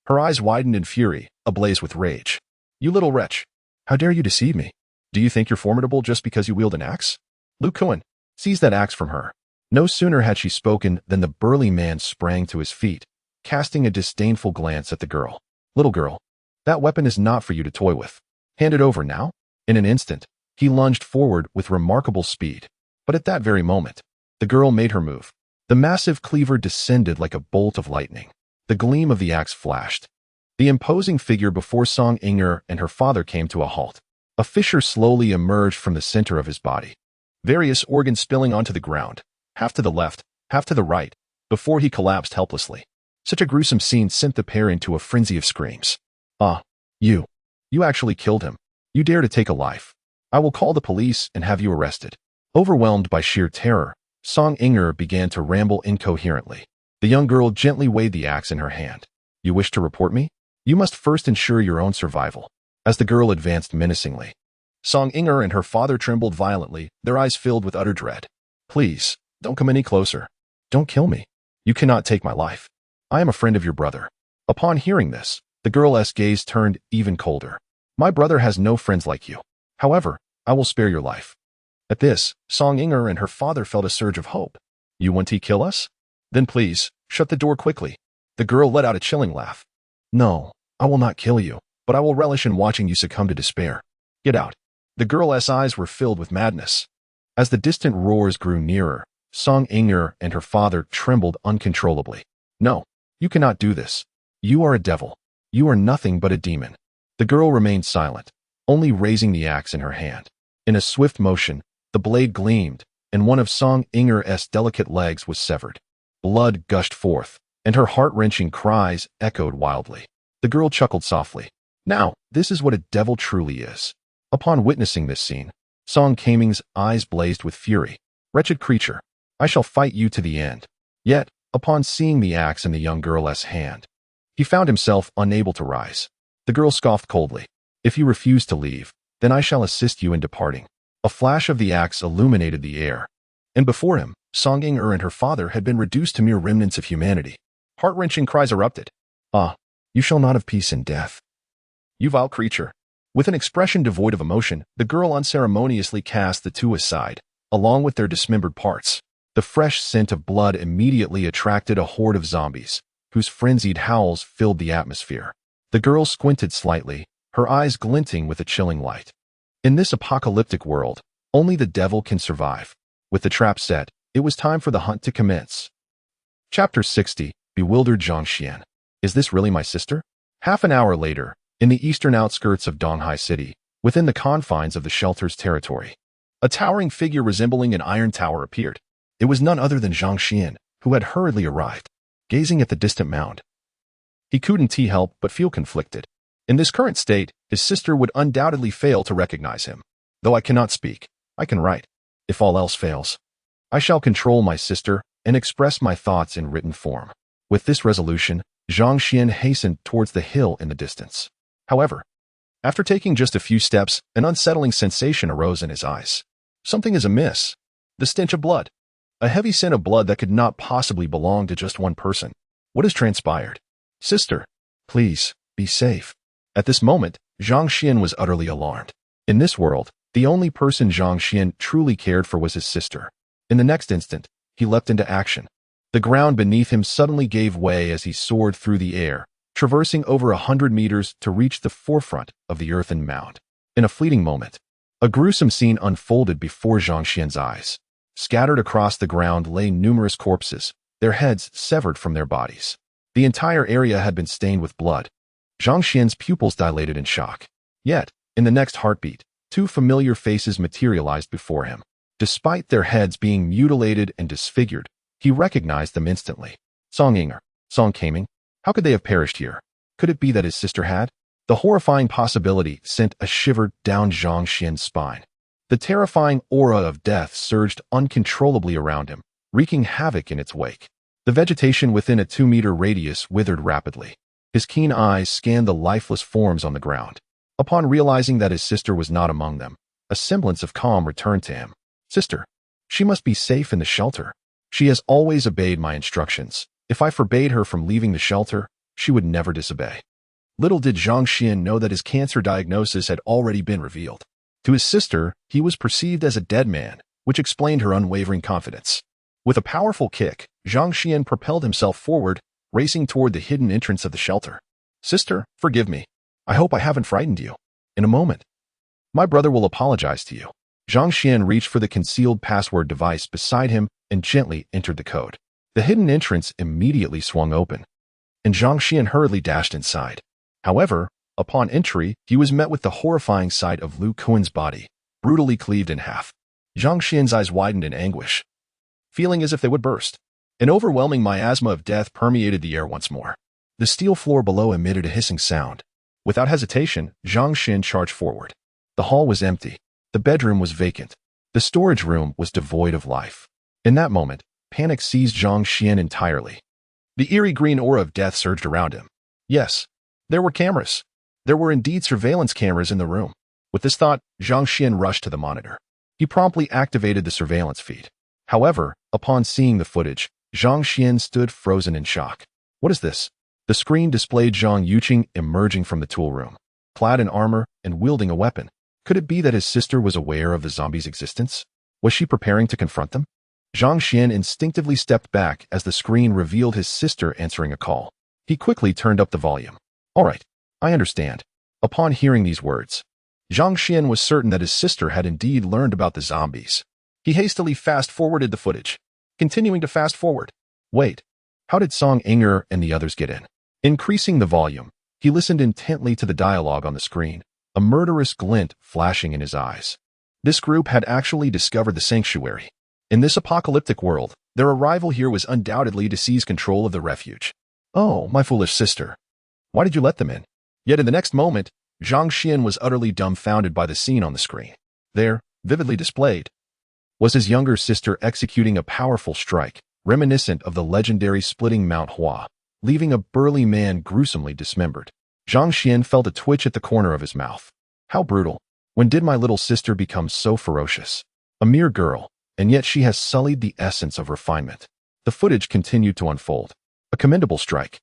Her eyes widened in fury, ablaze with rage. "You little wretch! How dare you deceive me? Do you think you're formidable just because you wield an axe? Lu Kuan, seize that axe from her." No sooner had she spoken than the burly man sprang to his feet, casting a disdainful glance at the girl. "Little girl, that weapon is not for you to toy with. Hand it over now." In an instant, he lunged forward with remarkable speed. But at that very moment, the girl made her move. The massive cleaver descended like a bolt of lightning. The gleam of the axe flashed. The imposing figure before Song Inger and her father came to a halt. A fissure slowly emerged from the center of his body, various organs spilling onto the ground, half to the left, half to the right, before he collapsed helplessly. Such a gruesome scene sent the pair into a frenzy of screams. "Ah, you actually killed him. You dare to take a life. I will call the police and have you arrested." Overwhelmed by sheer terror, Song Inger began to ramble incoherently. The young girl gently weighed the axe in her hand. "You wish to report me? You must first ensure your own survival." As the girl advanced menacingly, Song Inger and her father trembled violently, their eyes filled with utter dread. "Please, don't come any closer. Don't kill me. You cannot take my life. I am a friend of your brother." Upon hearing this, the girl's gaze turned even colder. "My brother has no friends like you. However, I will spare your life." At this, Song Inger and her father felt a surge of hope. "You want to kill us? Then please, shut the door quickly." The girl let out a chilling laugh. "No, I will not kill you, but I will relish in watching you succumb to despair. Get out." The girl's eyes were filled with madness. As the distant roars grew nearer, Song Inger and her father trembled uncontrollably. "No, you cannot do this. You are a devil. You are nothing but a demon." The girl remained silent, only raising the axe in her hand. In a swift motion, the blade gleamed, and one of Song Inger's delicate legs was severed. Blood gushed forth, and her heart-wrenching cries echoed wildly. The girl chuckled softly. "Now, this is what a devil truly is." Upon witnessing this scene, Song Kaming's eyes blazed with fury. "Wretched creature, I shall fight you to the end." Yet, upon seeing the axe in the young girl's hand, he found himself unable to rise. The girl scoffed coldly. "If you refuse to leave, then I shall assist you in departing." A flash of the axe illuminated the air, and before him, Song Inger and her father had been reduced to mere remnants of humanity. Heart-wrenching cries erupted. "Ah, you shall not have peace in death. You vile creature." With an expression devoid of emotion, the girl unceremoniously cast the two aside, along with their dismembered parts. The fresh scent of blood immediately attracted a horde of zombies, whose frenzied howls filled the atmosphere. The girl squinted slightly, her eyes glinting with a chilling light. In this apocalyptic world, only the devil can survive. With the trap set, it was time for the hunt to commence. Chapter 60, Bewildered Zhang Xuan. Is this really my sister? Half an hour later, in the eastern outskirts of Donghai City, within the confines of the shelter's territory, a towering figure resembling an iron tower appeared. It was none other than Zhang Xuan, who had hurriedly arrived. Gazing at the distant mound, he couldn't help but feel conflicted. In this current state, his sister would undoubtedly fail to recognize him. "Though I cannot speak, I can write. If all else fails, I shall control my sister and express my thoughts in written form. With this resolution, Zhang Xuan hastened towards the hill in the distance. However, after taking just a few steps, an unsettling sensation arose in his eyes. Something is amiss. The stench of blood. A heavy scent of blood that could not possibly belong to just one person. What has transpired? Sister, please, be safe. At this moment, Zhang Xuan was utterly alarmed. In this world, the only person Zhang Xuan truly cared for was his sister. In the next instant, he leapt into action. The ground beneath him suddenly gave way as he soared through the air, traversing over 100 meters to reach the forefront of the earthen mound. In a fleeting moment, a gruesome scene unfolded before Zhang Xuan's eyes. Scattered across the ground lay numerous corpses, their heads severed from their bodies. The entire area had been stained with blood. Zhang Xuan's pupils dilated in shock. Yet, in the next heartbeat, two familiar faces materialized before him. Despite their heads being mutilated and disfigured, he recognized them instantly. Song Yinger, Song Kaming, how could they have perished here? Could it be that his sister had? The horrifying possibility sent a shiver down Zhang Xuan's spine. The terrifying aura of death surged uncontrollably around him, wreaking havoc in its wake. The vegetation within a 2-meter radius withered rapidly. His keen eyes scanned the lifeless forms on the ground. Upon realizing that his sister was not among them, a semblance of calm returned to him. Sister, she must be safe in the shelter. She has always obeyed my instructions. If I forbade her from leaving the shelter, she would never disobey. Little did Zhang Xuan know that his cancer diagnosis had already been revealed. To his sister, he was perceived as a dead man, which explained her unwavering confidence. With a powerful kick, Zhang Xuan propelled himself forward, racing toward the hidden entrance of the shelter. Sister, forgive me. I hope I haven't frightened you. In a moment, my brother will apologize to you. Zhang Xuan reached for the concealed password device beside him and gently entered the code. The hidden entrance immediately swung open, and Zhang Xuan hurriedly dashed inside. However, upon entry, he was met with the horrifying sight of Lu Kuan's body, brutally cleaved in half. Zhang Xuan's eyes widened in anguish, feeling as if they would burst. An overwhelming miasma of death permeated the air once more. The steel floor below emitted a hissing sound. Without hesitation, Zhang Xuan charged forward. The hall was empty. The bedroom was vacant. The storage room was devoid of life. In that moment, panic seized Zhang Xuan entirely. The eerie green aura of death surged around him. Yes, there were cameras. There were indeed surveillance cameras in the room. With this thought, Zhang Xuan rushed to the monitor. He promptly activated the surveillance feed. However, upon seeing the footage, Zhang Xuan stood frozen in shock. What is this? The screen displayed Chang Yuchun emerging from the tool room, clad in armor and wielding a weapon. Could it be that his sister was aware of the zombies' existence? Was she preparing to confront them? Zhang Xuan instinctively stepped back as the screen revealed his sister answering a call. He quickly turned up the volume. All right, I understand. Upon hearing these words, Zhang Xuan was certain that his sister had indeed learned about the zombies. He hastily fast-forwarded the footage, continuing to fast-forward. Wait, how did Song Yinger and the others get in? Increasing the volume, he listened intently to the dialogue on the screen, a murderous glint flashing in his eyes. This group had actually discovered the sanctuary. In this apocalyptic world, their arrival here was undoubtedly to seize control of the refuge. Oh, my foolish sister. Why did you let them in? Yet in the next moment, Zhang Xuan was utterly dumbfounded by the scene on the screen. There, vividly displayed, was his younger sister executing a powerful strike, reminiscent of the legendary splitting Mount Hua, leaving a burly man gruesomely dismembered. Zhang Xuan felt a twitch at the corner of his mouth. How brutal. When did my little sister become so ferocious? A mere girl, and yet she has sullied the essence of refinement. The footage continued to unfold. A commendable strike.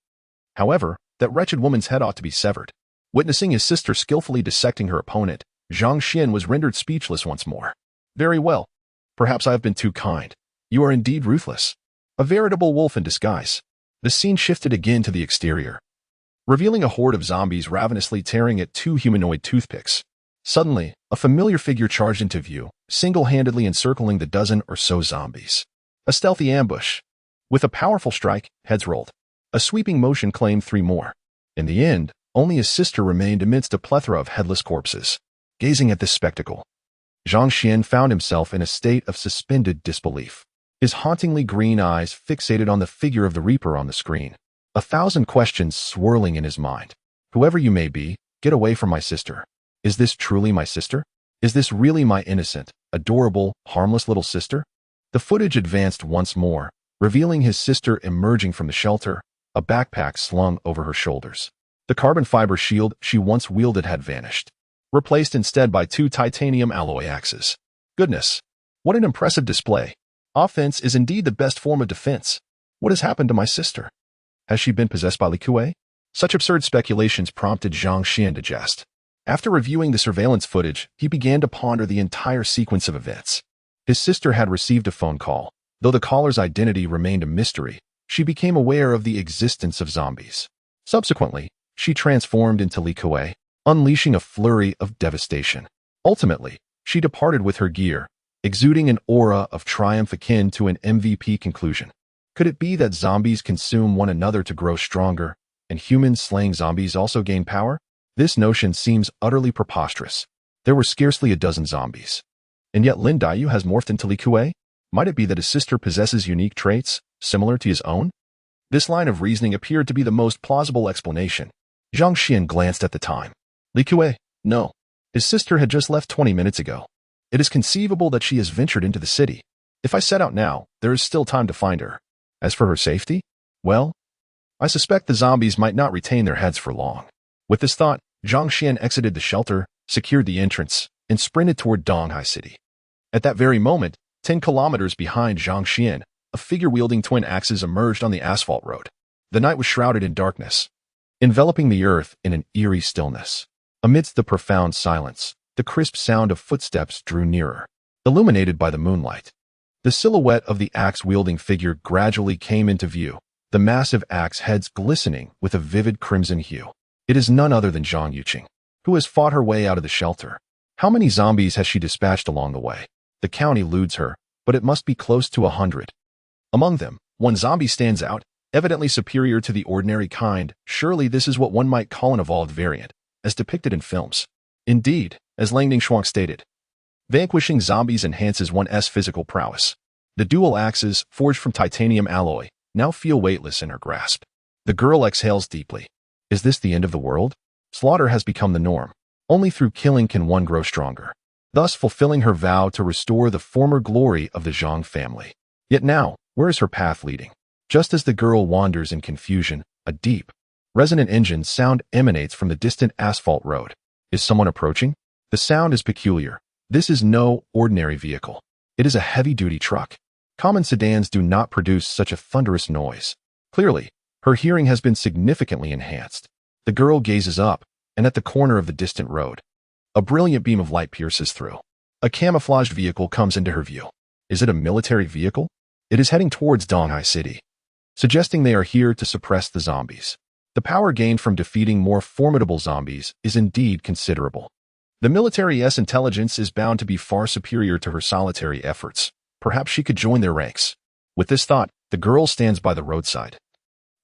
However, that wretched woman's head ought to be severed. Witnessing his sister skillfully dissecting her opponent, Zhang Xuan was rendered speechless once more. Very well. Perhaps I have been too kind. You are indeed ruthless. A veritable wolf in disguise. The scene shifted again to the exterior, revealing a horde of zombies ravenously tearing at two humanoid toothpicks. Suddenly, a familiar figure charged into view, single-handedly encircling the dozen or so zombies. A stealthy ambush. With a powerful strike, heads rolled. A sweeping motion claimed 3 more. In the end, only his sister remained amidst a plethora of headless corpses. Gazing at this spectacle, Zhang Xuan found himself in a state of suspended disbelief. His hauntingly green eyes fixated on the figure of the Reaper on the screen. 1,000 questions swirling in his mind. Whoever you may be, get away from my sister. Is this truly my sister? Is this really my innocent, adorable, harmless little sister? The footage advanced once more, revealing his sister emerging from the shelter, a backpack slung over her shoulders. The carbon fiber shield she once wielded had vanished, replaced instead by 2 titanium alloy axes. Goodness, what an impressive display. Offense is indeed the best form of defense. What has happened to my sister? Has she been possessed by Li Kuei? Such absurd speculations prompted Zhang Xuan to jest. After reviewing the surveillance footage, he began to ponder the entire sequence of events. His sister had received a phone call. Though the caller's identity remained a mystery, she became aware of the existence of zombies. Subsequently, she transformed into Li Kuei, unleashing a flurry of devastation. Ultimately, she departed with her gear, exuding an aura of triumph akin to an MVP conclusion. Could it be that zombies consume one another to grow stronger, and humans slaying zombies also gain power? This notion seems utterly preposterous. There were scarcely a dozen zombies. And yet Lin Daiyu has morphed into Li Kuei? Might it be that his sister possesses unique traits, similar to his own? This line of reasoning appeared to be the most plausible explanation. Zhang Xuan glanced at the time. Li Kuei? No. His sister had just left 20 minutes ago. It is conceivable that she has ventured into the city. If I set out now, there is still time to find her. As for her safety? Well, I suspect the zombies might not retain their heads for long. With this thought, Zhang Xuan exited the shelter, secured the entrance, and sprinted toward Donghai City. At that very moment, 10 kilometers behind Zhang Xuan, a figure wielding twin axes emerged on the asphalt road. The night was shrouded in darkness, enveloping the earth in an eerie stillness. Amidst the profound silence, the crisp sound of footsteps drew nearer, illuminated by the moonlight. The silhouette of the axe-wielding figure gradually came into view, the massive axe heads glistening with a vivid crimson hue. It is none other than Chang Yuchun, who has fought her way out of the shelter. How many zombies has she dispatched along the way? The count eludes her, but it must be close to 100. Among them, one zombie stands out, evidently superior to the ordinary kind. Surely this is what one might call an evolved variant, as depicted in films. Indeed, as Langding Shuang stated, vanquishing zombies enhances one's physical prowess. The dual axes, forged from titanium alloy, now feel weightless in her grasp. The girl exhales deeply. Is this the end of the world? Slaughter has become the norm. Only through killing can one grow stronger, thus fulfilling her vow to restore the former glory of the Zhang family. Yet now, where is her path leading? Just as the girl wanders in confusion, a deep, resonant engine sound emanates from the distant asphalt road. Is someone approaching? The sound is peculiar. This is no ordinary vehicle. It is a heavy-duty truck. Common sedans do not produce such a thunderous noise. Clearly, her hearing has been significantly enhanced. The girl gazes up, and at the corner of the distant road, a brilliant beam of light pierces through. A camouflaged vehicle comes into her view. Is it a military vehicle? It is heading towards Donghai City, suggesting they are here to suppress the zombies. The power gained from defeating more formidable zombies is indeed considerable. The military's intelligence is bound to be far superior to her solitary efforts. Perhaps she could join their ranks. With this thought, the girl stands by the roadside,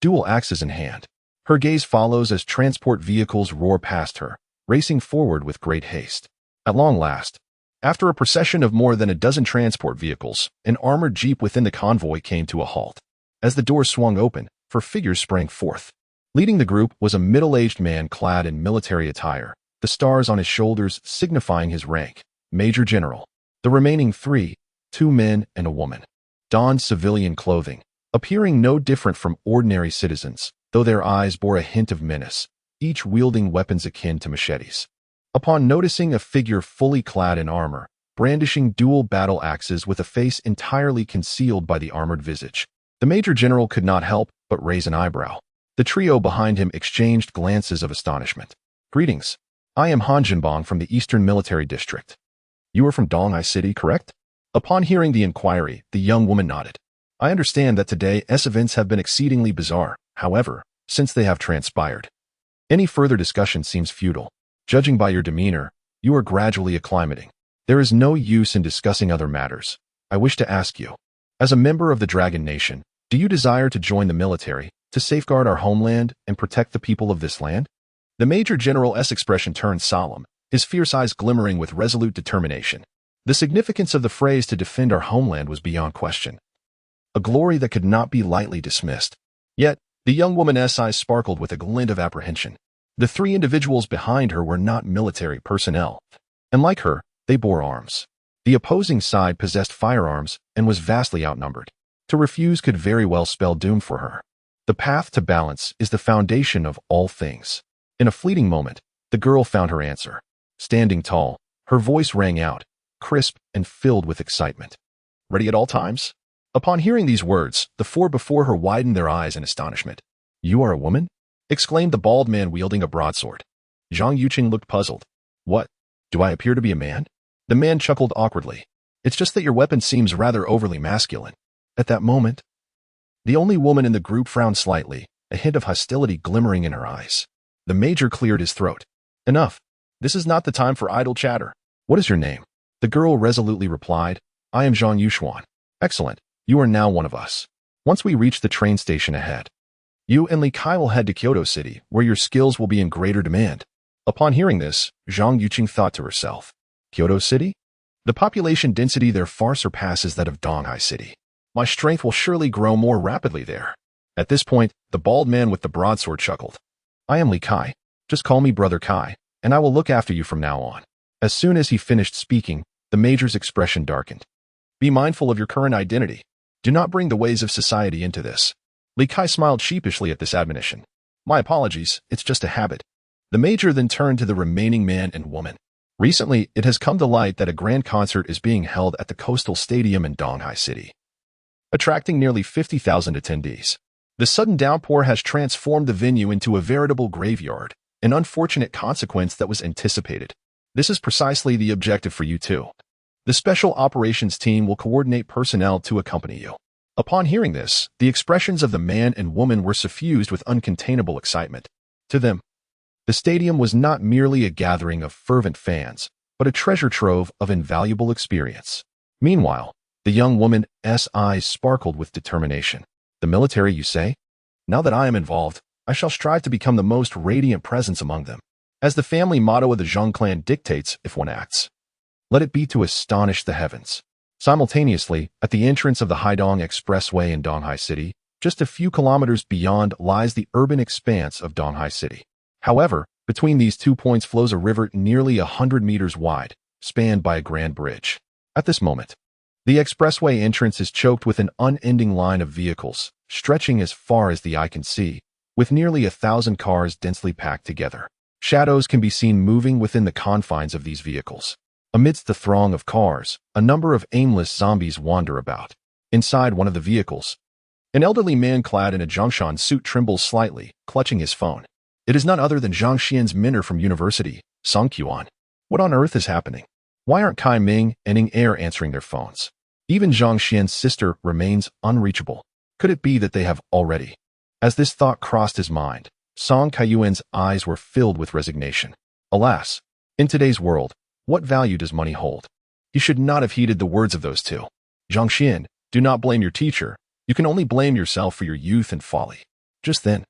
dual axes in hand. Her gaze follows as transport vehicles roar past her, racing forward with great haste. At long last, after a procession of more than a dozen transport vehicles, an armored jeep within the convoy came to a halt. As the doors swung open, 4 figures sprang forth. Leading the group was a middle-aged man clad in military attire, the stars on his shoulders signifying his rank, Major General. The remaining 3, 2 men and a woman, donned civilian clothing, appearing no different from ordinary citizens, though their eyes bore a hint of menace, each wielding weapons akin to machetes. Upon noticing a figure fully clad in armor, brandishing dual battle axes with a face entirely concealed by the armored visage, the Major General could not help but raise an eyebrow. The trio behind him exchanged glances of astonishment. Greetings. I am Han Jinbong from the Eastern Military District. You are from Donghai City, correct? Upon hearing the inquiry, the young woman nodded. I understand that today's events have been exceedingly bizarre. However, since they have transpired, any further discussion seems futile. Judging by your demeanor, you are gradually acclimating. There is no use in discussing other matters. I wish to ask you, as a member of the Dragon Nation, do you desire to join the military to safeguard our homeland and protect the people of this land? The Major General's expression turned solemn, his fierce eyes glimmering with resolute determination. The significance of the phrase to defend our homeland was beyond question, a glory that could not be lightly dismissed. Yet, the young woman's eyes sparkled with a glint of apprehension. The 3 individuals behind her were not military personnel, and like her, They bore arms. The opposing side possessed firearms and was vastly outnumbered. To refuse could very well spell doom for her. The path to balance is the foundation of all things. In a fleeting moment, the girl found her answer. Standing tall, her voice rang out, crisp and filled with excitement. Ready at all times? Upon hearing these words, the four before her widened their eyes in astonishment. You are a woman? Exclaimed the bald man wielding a broadsword. Zhang Yuchun looked puzzled. What? Do I appear to be a man? The man chuckled awkwardly. It's just that your weapon seems rather overly masculine. At that moment, the only woman in the group frowned slightly, a hint of hostility glimmering in her eyes. The major cleared his throat. Enough. This is not the time for idle chatter. What is your name? The girl resolutely replied. I am Zhang Xuan. Excellent. You are now one of us. Once we reach the train station ahead, you and Li Kai will head to Kyoto City, where your skills will be in greater demand. Upon hearing this, Zhang Yuchun thought to herself, Kyoto City? The population density there far surpasses that of Donghai City. My strength will surely grow more rapidly there. At this point, the bald man with the broadsword chuckled. I am Li Kai. Just call me Brother Kai, and I will look after you from now on. As soon as he finished speaking, the major's expression darkened. Be mindful of your current identity. Do not bring the ways of society into this. Li Kai smiled sheepishly at this admonition. My apologies, it's just a habit. The major then turned to the remaining man and woman. Recently, it has come to light that a grand concert is being held at the Coastal Stadium in Donghai City, attracting nearly 50,000 attendees. The sudden downpour has transformed the venue into a veritable graveyard, an unfortunate consequence that was anticipated. This is precisely the objective for you too. The special operations team will coordinate personnel to accompany you. Upon hearing this, the expressions of the man and woman were suffused with uncontainable excitement. To them, the stadium was not merely a gathering of fervent fans, but a treasure trove of invaluable experience. Meanwhile, the young woman's eyes sparkled with determination. The military, you say? Now that I am involved, I shall strive to become the most radiant presence among them. As the family motto of the Zhang clan dictates, if one acts, let it be to astonish the heavens. Simultaneously, at the entrance of the Haidong Expressway in Donghai City, just a few kilometers beyond lies the urban expanse of Donghai City. However, between these 2 points flows a river nearly 100 meters wide, spanned by a grand bridge. At this moment, the expressway entrance is choked with an unending line of vehicles, stretching as far as the eye can see, with nearly 1,000 cars densely packed together. Shadows can be seen moving within the confines of these vehicles. Amidst the throng of cars, a number of aimless zombies wander about. Inside one of the vehicles, an elderly man clad in a Zhang Xuan suit trembles slightly, clutching his phone. It is none other than Zhang Xian's mentor from university, Zhang Xuan. What on earth is happening? Why aren't Kai Ming and Ning Er answering their phones? Even Zhang Xian's sister remains unreachable. Could it be that they have already? As this thought crossed his mind, Song Kaiyuan's eyes were filled with resignation. Alas, in today's world, what value does money hold? He should not have heeded the words of those two. Zhang Xian, do not blame your teacher. You can only blame yourself for your youth and folly. Just then,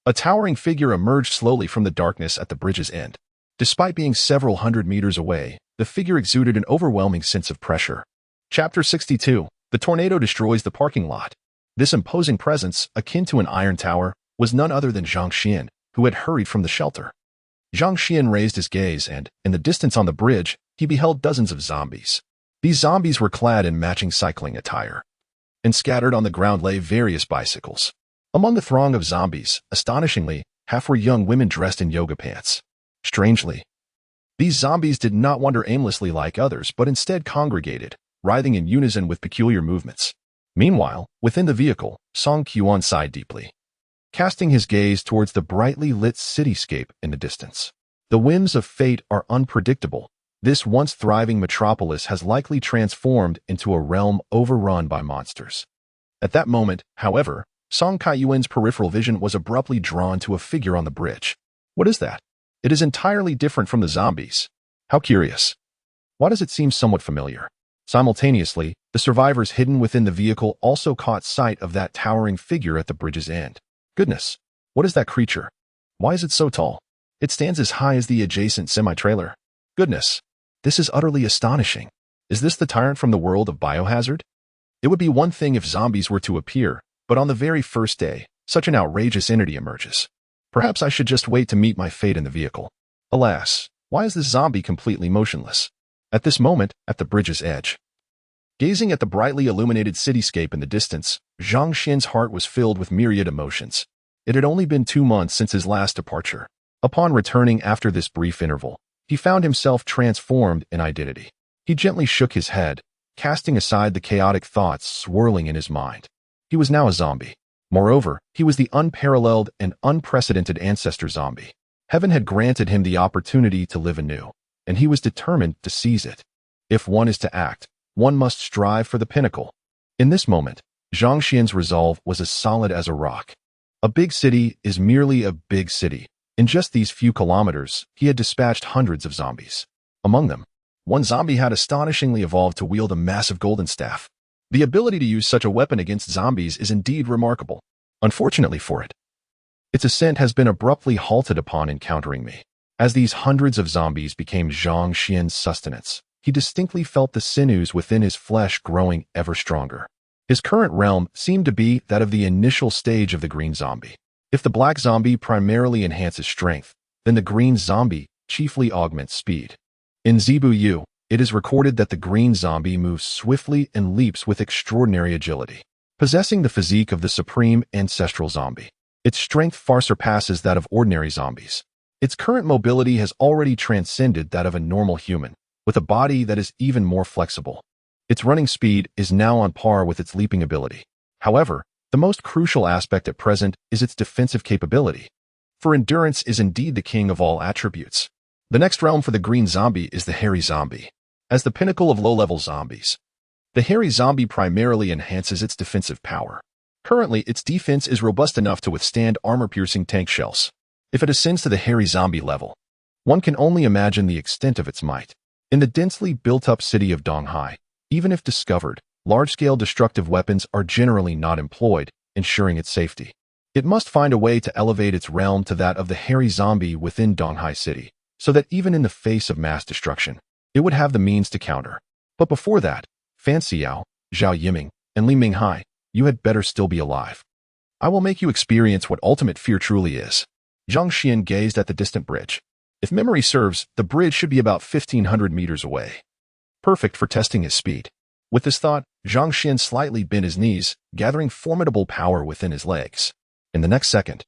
a towering figure emerged slowly from the darkness at the bridge's end. Despite being several hundred meters away, the figure exuded an overwhelming sense of pressure. Chapter 62. The tornado destroys the parking lot. This imposing presence, akin to an iron tower, was none other than Zhang Xian, who had hurried from the shelter. Zhang Xian raised his gaze and, in the distance on the bridge, he beheld dozens of zombies. These zombies were clad in matching cycling attire, and scattered on the ground lay various bicycles. Among the throng of zombies, astonishingly, half were young women dressed in yoga pants. Strangely, these zombies did not wander aimlessly like others, but instead congregated, writhing in unison with peculiar movements. Meanwhile, within the vehicle, Song Qiuan sighed deeply, casting his gaze towards the brightly lit cityscape in the distance. The whims of fate are unpredictable. This once thriving metropolis has likely transformed into a realm overrun by monsters. At that moment, however, Song Kaiyuan's peripheral vision was abruptly drawn to a figure on the bridge. What is that? It is entirely different from the zombies. How curious. Why does it seem somewhat familiar? Simultaneously, the survivors hidden within the vehicle also caught sight of that towering figure at the bridge's end. Goodness, what is that creature? Why is it so tall? It stands as high as the adjacent semi-trailer. Goodness, this is utterly astonishing. Is this the tyrant from the world of Biohazard? It would be one thing if zombies were to appear, but on the very first day, such an outrageous entity emerges. Perhaps I should just wait to meet my fate in the vehicle. Alas, why is this zombie completely motionless? At this moment, at the bridge's edge, gazing at the brightly illuminated cityscape in the distance, Zhang Xuan's heart was filled with myriad emotions. It had only been 2 months since his last departure. Upon returning after this brief interval, he found himself transformed in identity. He gently shook his head, casting aside the chaotic thoughts swirling in his mind. He was now a zombie. Moreover, he was the unparalleled and unprecedented ancestor zombie. Heaven had granted him the opportunity to live anew, and he was determined to seize it. If one is to act, one must strive for the pinnacle. In this moment, Zhang Xuan's resolve was as solid as a rock. A big city is merely a big city. In just these few kilometers, he had dispatched hundreds of zombies. Among them, one zombie had astonishingly evolved to wield a massive golden staff. The ability to use such a weapon against zombies is indeed remarkable. Unfortunately for it, its ascent has been abruptly halted upon encountering me. As these hundreds of zombies became Zhang Xuan's sustenance, he distinctly felt the sinews within his flesh growing ever stronger. His current realm seemed to be that of the initial stage of the green zombie. If the black zombie primarily enhances strength, then the green zombie chiefly augments speed. In Zebu Yu, it is recorded that the green zombie moves swiftly and leaps with extraordinary agility. Possessing the physique of the supreme ancestral zombie, its strength far surpasses that of ordinary zombies. Its current mobility has already transcended that of a normal human, with a body that is even more flexible. Its running speed is now on par with its leaping ability. However, the most crucial aspect at present is its defensive capability, for endurance is indeed the king of all attributes. The next realm for the green zombie is the hairy zombie. As the pinnacle of low-level zombies, the hairy zombie primarily enhances its defensive power. Currently, its defense is robust enough to withstand armor-piercing tank shells. If it ascends to the hairy zombie level, one can only imagine the extent of its might. In the densely built-up city of Donghai, even if discovered, large-scale destructive weapons are generally not employed, ensuring its safety. It must find a way to elevate its realm to that of the hairy zombie within Donghai City, so that even in the face of mass destruction, it would have the means to counter. But before that, Fan Xiao, Zhao Yiming, and Li Minghai, you had better still be alive. I will make you experience what ultimate fear truly is. Zhang Xuan gazed at the distant bridge. If memory serves, the bridge should be about 1,500 meters away. Perfect for testing his speed. With this thought, Zhang Xuan slightly bent his knees, gathering formidable power within his legs. In the next second,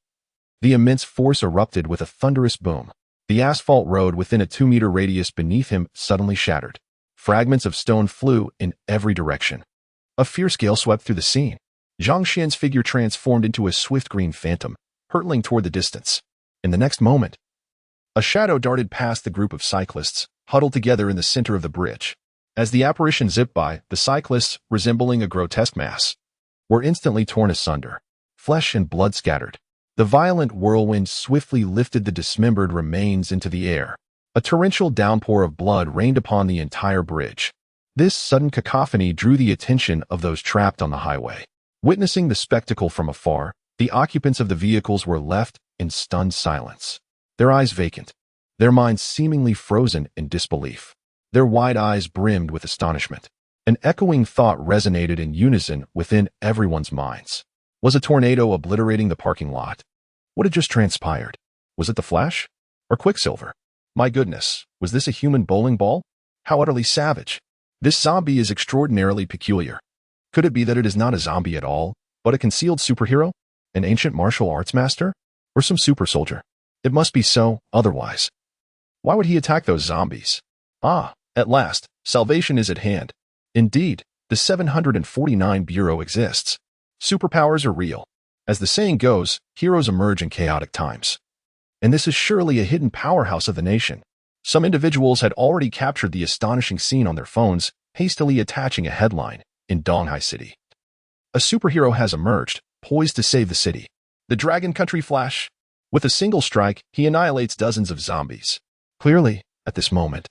the immense force erupted with a thunderous boom. The asphalt road within a 2-meter radius beneath him suddenly shattered. Fragments of stone flew in every direction. A fierce gale swept through the scene. Zhang Xuan's figure transformed into a swift green phantom, hurtling toward the distance. In the next moment, a shadow darted past the group of cyclists, huddled together in the center of the bridge. As the apparition zipped by, the cyclists, resembling a grotesque mass, were instantly torn asunder. Flesh and blood scattered. The violent whirlwind swiftly lifted the dismembered remains into the air. A torrential downpour of blood rained upon the entire bridge. This sudden cacophony drew the attention of those trapped on the highway. Witnessing the spectacle from afar, the occupants of the vehicles were left in stunned silence. Their eyes vacant, their minds seemingly frozen in disbelief. Their wide eyes brimmed with astonishment. An echoing thought resonated in unison within everyone's minds. Was a tornado obliterating the parking lot? What had just transpired? Was it the Flash? Or Quicksilver? My goodness, was this a human bowling ball? How utterly savage. This zombie is extraordinarily peculiar. Could it be that it is not a zombie at all, but a concealed superhero? An ancient martial arts master? Or some super soldier? It must be so, otherwise. Why would he attack those zombies? Ah, at last, salvation is at hand. Indeed, the 749 Bureau exists. Superpowers are real. As the saying goes, heroes emerge in chaotic times. And this is surely a hidden powerhouse of the nation. Some individuals had already captured the astonishing scene on their phones, hastily attaching a headline in Donghai City. A superhero has emerged, poised to save the city. The Dragon Country Flash. With a single strike, he annihilates dozens of zombies. Clearly, at this moment,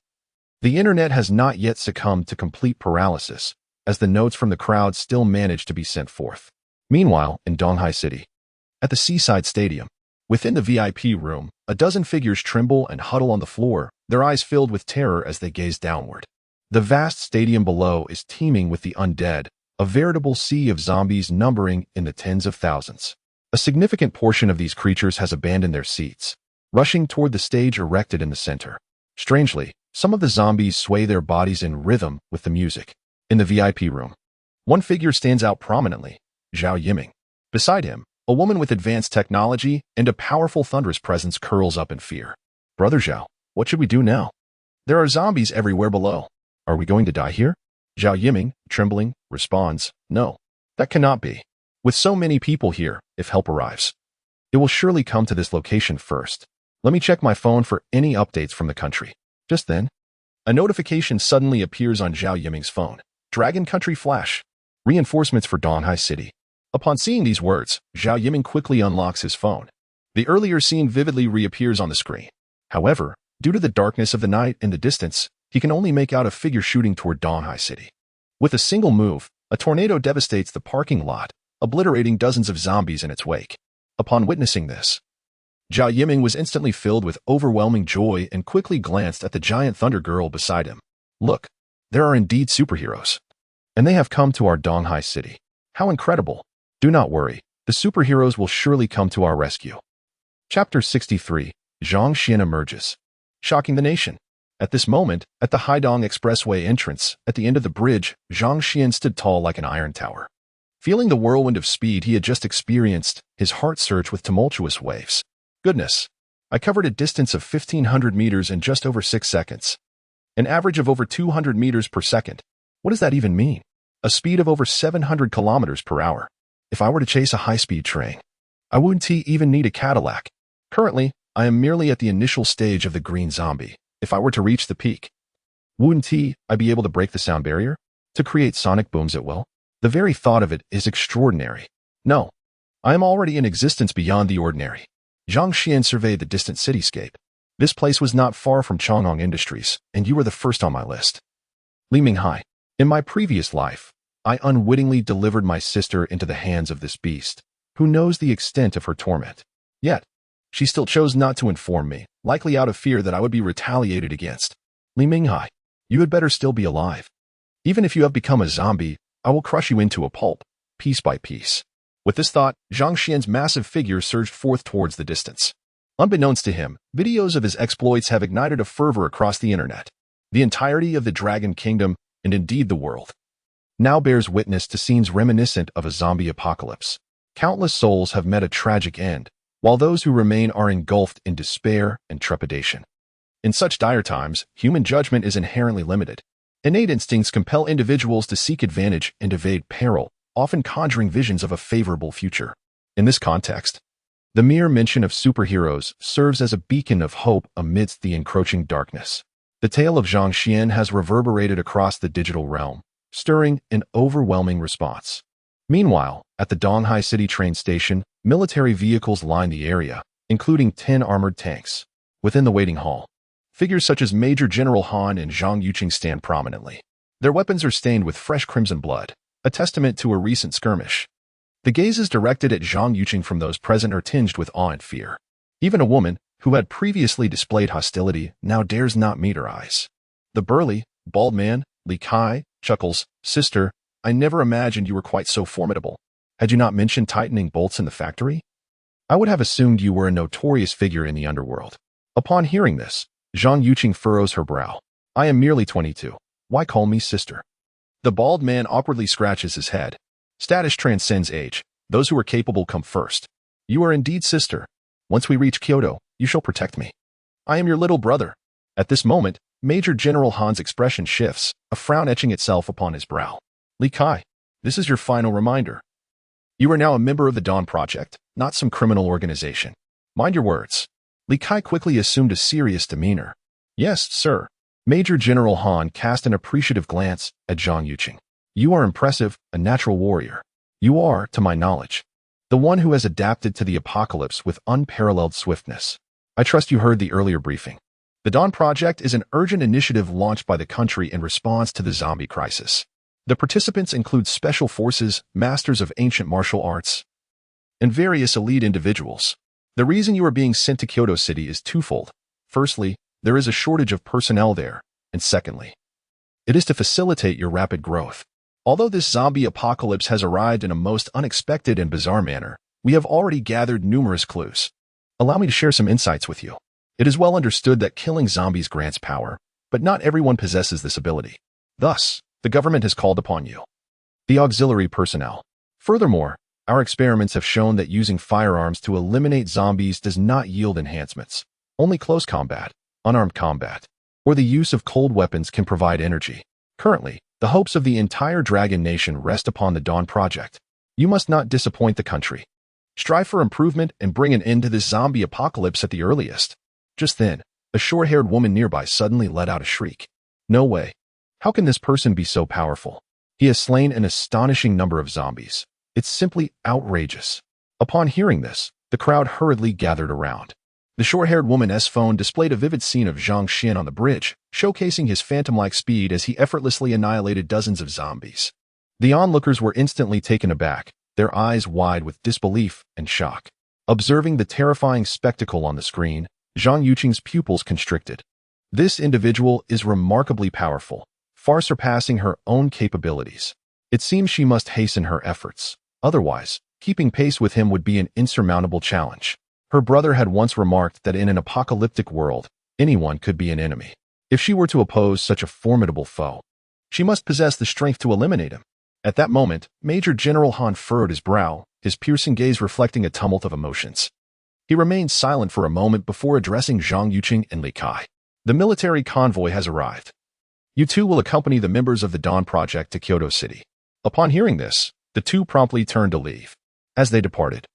the internet has not yet succumbed to complete paralysis, as the notes from the crowd still manage to be sent forth. Meanwhile, in Donghai City, at the Seaside Stadium, within the VIP room, a dozen figures tremble and huddle on the floor, their eyes filled with terror as they gaze downward. The vast stadium below is teeming with the undead, a veritable sea of zombies numbering in the tens of thousands. A significant portion of these creatures has abandoned their seats, rushing toward the stage erected in the center. Strangely, Some of the zombies sway their bodies in rhythm with the music. In the VIP room, one figure stands out prominently, Zhao Yiming. Beside him, a woman with advanced technology and a powerful thunderous presence curls up in fear. Brother Zhao, what should we do now? There are zombies everywhere below. Are we going to die here? Zhao Yiming, trembling, responds, no, that cannot be. With so many people here, if help arrives, it will surely come to this location first. Let me check my phone for any updates from the country. Just then, a notification suddenly appears on Zhao Yiming's phone. Dragon Country Flash. Reinforcements for Donghai City. Upon seeing these words, Zhao Yiming quickly unlocks his phone. The earlier scene vividly reappears on the screen. However, due to the darkness of the night and the distance, he can only make out a figure shooting toward Donghai City. With a single move, a tornado devastates the parking lot, obliterating dozens of zombies in its wake. Upon witnessing this, Zhao Yiming was instantly filled with overwhelming joy and quickly glanced at the giant thunder girl beside him. Look, there are indeed superheroes. And they have come to our Donghai City. How incredible. Do not worry, the superheroes will surely come to our rescue. Chapter 63, Zhang Xuan emerges, shocking the nation. At this moment, at the Haidong Expressway entrance, at the end of the bridge, Zhang Xuan stood tall like an iron tower. Feeling the whirlwind of speed he had just experienced, his heart surged with tumultuous waves. Goodness, I covered a distance of 1,500 meters in just over 6 seconds. An average of over 200 meters per second. What does that even mean? A speed of over 700 kilometers per hour. If I were to chase a high-speed train, I wouldn't even need a Cadillac. Currently, I am merely at the initial stage of the green zombie. If I were to reach the peak, wouldn't I be able to break the sound barrier? To create sonic booms at will? The very thought of it is extraordinary. No, I am already in existence beyond the ordinary. Zhang Xuan surveyed the distant cityscape. This place was not far from Chang'an Industries, and you were the first on my list. Li Minghai, in my previous life, I unwittingly delivered my sister into the hands of this beast, who knows the extent of her torment. Yet, she still chose not to inform me, likely out of fear that I would be retaliated against. Li Minghai, you had better still be alive. Even if you have become a zombie, I will crush you into a pulp, piece by piece. With this thought, Zhang Xuan's massive figure surged forth towards the distance. Unbeknownst to him, videos of his exploits have ignited a fervor across the internet. The entirety of the Dragon Kingdom, and indeed the world, now bears witness to scenes reminiscent of a zombie apocalypse. Countless souls have met a tragic end, while those who remain are engulfed in despair and trepidation. In such dire times, human judgment is inherently limited. Innate instincts compel individuals to seek advantage and evade peril, often conjuring visions of a favorable future. In this context, the mere mention of superheroes serves as a beacon of hope amidst the encroaching darkness. The tale of Zhang Xuan has reverberated across the digital realm, stirring an overwhelming response. Meanwhile, at the Donghai City train station, military vehicles line the area, including 10 armored tanks. Within the waiting hall, figures such as Major General Han and Chang Yuchun stand prominently. Their weapons are stained with fresh crimson blood, a testament to a recent skirmish. The gazes directed at Chang Yuchun from those present are tinged with awe and fear. Even a woman, who had previously displayed hostility, now dares not meet her eyes. The burly, bald man, Li Kai, chuckles, "Sister, I never imagined you were quite so formidable. Had you not mentioned tightening bolts in the factory? I would have assumed you were a notorious figure in the underworld." Upon hearing this, Chang Yuchun furrows her brow. "I am merely 22. Why call me sister?" The bald man awkwardly scratches his head. "Status transcends age. Those who are capable come first. You are indeed sister. Once we reach Kyoto, you shall protect me. I am your little brother." At this moment, Major General Han's expression shifts, a frown etching itself upon his brow. "Li Kai, this is your final reminder. You are now a member of the Dawn Project, not some criminal organization. Mind your words." Li Kai quickly assumed a serious demeanor. "Yes, sir." Major General Han cast an appreciative glance at Chang Yuchun. "You are impressive, a natural warrior. You are, to my knowledge, the one who has adapted to the apocalypse with unparalleled swiftness. I trust you heard the earlier briefing. The Dawn Project is an urgent initiative launched by the country in response to the zombie crisis. The participants include special forces, masters of ancient martial arts, and various elite individuals. The reason you are being sent to Kyoto City is twofold. Firstly, there is a shortage of personnel there, and secondly, it is to facilitate your rapid growth. Although this zombie apocalypse has arrived in a most unexpected and bizarre manner, we have already gathered numerous clues. Allow me to share some insights with you. It is well understood that killing zombies grants power, but not everyone possesses this ability. Thus, the government has called upon you, the auxiliary personnel. Furthermore, our experiments have shown that using firearms to eliminate zombies does not yield enhancements. Only close combat, unarmed combat, or the use of cold weapons can provide energy. Currently, the hopes of the entire Dragon Nation rest upon the Dawn Project. You must not disappoint the country. Strive for improvement and bring an end to this zombie apocalypse at the earliest. Just then, a short-haired woman nearby suddenly let out a shriek. No way. How can this person be so powerful? He has slain an astonishing number of zombies. It's simply outrageous. Upon hearing this, the crowd hurriedly gathered around. The short-haired woman's phone displayed a vivid scene of Zhang Xuan on the bridge, showcasing his phantom-like speed as he effortlessly annihilated dozens of zombies. The onlookers were instantly taken aback, their eyes wide with disbelief and shock. Observing the terrifying spectacle on the screen, Chang Yuchun's pupils constricted. This individual is remarkably powerful, far surpassing her own capabilities. It seems she must hasten her efforts. Otherwise, keeping pace with him would be an insurmountable challenge. Her brother had once remarked that in an apocalyptic world, anyone could be an enemy. If she were to oppose such a formidable foe, she must possess the strength to eliminate him. At that moment, Major General Han furrowed his brow, his piercing gaze reflecting a tumult of emotions. He remained silent for a moment before addressing Zhang Yuchun and Li Kai. The military convoy has arrived. You two will accompany the members of the Dawn Project to Kyoto City. Upon hearing this, the two promptly turned to leave. As they departed,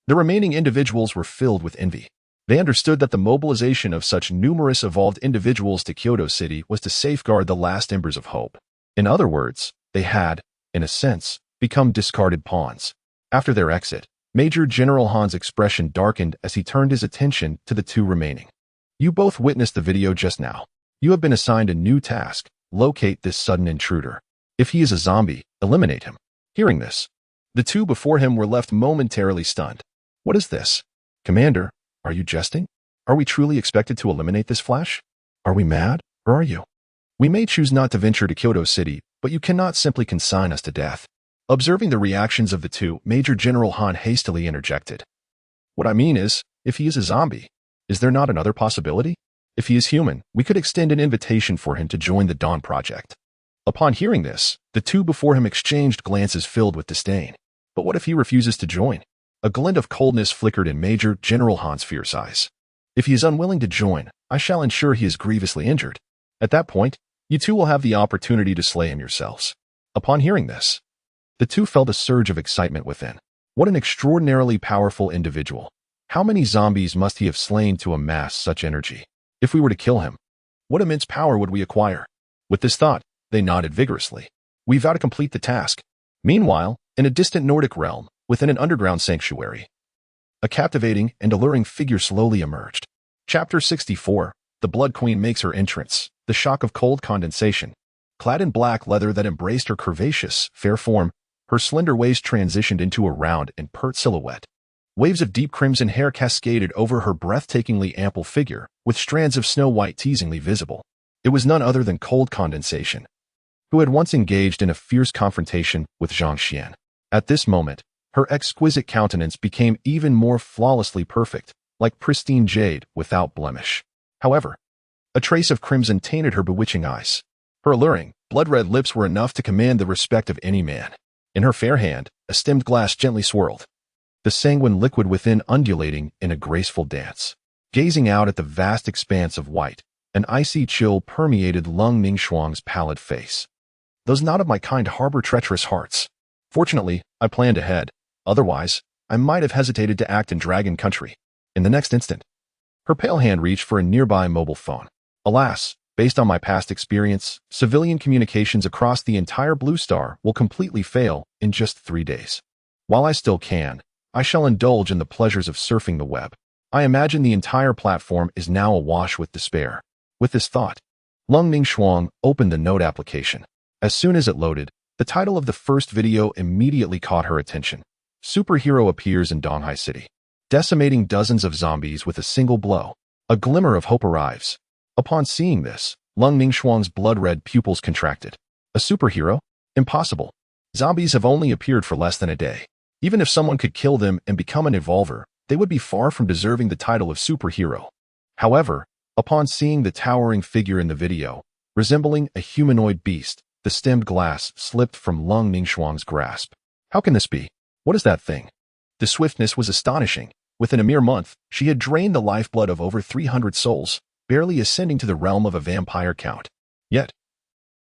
the remaining individuals were filled with envy. They understood that the mobilization of such numerous evolved individuals to Kyoto City was to safeguard the last embers of hope. In other words, they had, in a sense, become discarded pawns. After their exit, Major General Han's expression darkened as he turned his attention to the two remaining. You both witnessed the video just now. You have been assigned a new task: locate this sudden intruder. If he is a zombie, eliminate him. Hearing this, the two before him were left momentarily stunned. What is this? Commander, are you jesting? Are we truly expected to eliminate this Flash? Are we mad, or are you? We may choose not to venture to Kyoto City, but you cannot simply consign us to death. Observing the reactions of the two, Major General Han hastily interjected. What I mean is, if he is a zombie, is there not another possibility? If he is human, we could extend an invitation for him to join the Dawn Project. Upon hearing this, the two before him exchanged glances filled with disdain. But what if he refuses to join? A glint of coldness flickered in Major General Han's fierce eyes. If he is unwilling to join, I shall ensure he is grievously injured. At that point, you two will have the opportunity to slay him yourselves. Upon hearing this, the two felt a surge of excitement within. What an extraordinarily powerful individual. How many zombies must he have slain to amass such energy? If we were to kill him, what immense power would we acquire? With this thought, they nodded vigorously. We vow to complete the task. Meanwhile, in a distant Nordic realm, within an underground sanctuary, a captivating and alluring figure slowly emerged. Chapter 64. The Blood Queen makes her entrance. The shock of cold condensation. Clad in black leather that embraced her curvaceous, fair form, her slender waist transitioned into a round and pert silhouette. Waves of deep crimson hair cascaded over her breathtakingly ample figure, with strands of snow-white teasingly visible. It was none other than cold condensation, who had once engaged in a fierce confrontation with Zhang Xuan. At this moment, her exquisite countenance became even more flawlessly perfect, like pristine jade without blemish. However, a trace of crimson tainted her bewitching eyes. Her alluring, blood-red lips were enough to command the respect of any man. In her fair hand, a stemmed glass gently swirled, the sanguine liquid within undulating in a graceful dance. Gazing out at the vast expanse of white, an icy chill permeated Lung Ningxuang's pallid face. Those not of my kind harbor treacherous hearts. Fortunately, I planned ahead. Otherwise, I might have hesitated to act in Dragon Country. In the next instant, her pale hand reached for a nearby mobile phone. Alas, based on my past experience, civilian communications across the entire Blue Star will completely fail in just 3 days. While I still can, I shall indulge in the pleasures of surfing the web. I imagine the entire platform is now awash with despair. With this thought, Lung Ningxuang opened the note application. As soon as it loaded, the title of the first video immediately caught her attention. Superhero appears in Donghai City, decimating dozens of zombies with a single blow. A glimmer of hope arrives. Upon seeing this, Lung Ningxuang's blood-red pupils contracted. A superhero? Impossible. Zombies have only appeared for less than a day. Even if someone could kill them and become an evolver, they would be far from deserving the title of superhero. However, Upon seeing the towering figure in the video, resembling a humanoid beast, the stemmed glass slipped from Zhang Xuan's grasp. How can this be? What is that thing? The swiftness was astonishing. Within a mere month, she had drained the lifeblood of over 300 souls, barely ascending to the realm of a vampire count. Yet,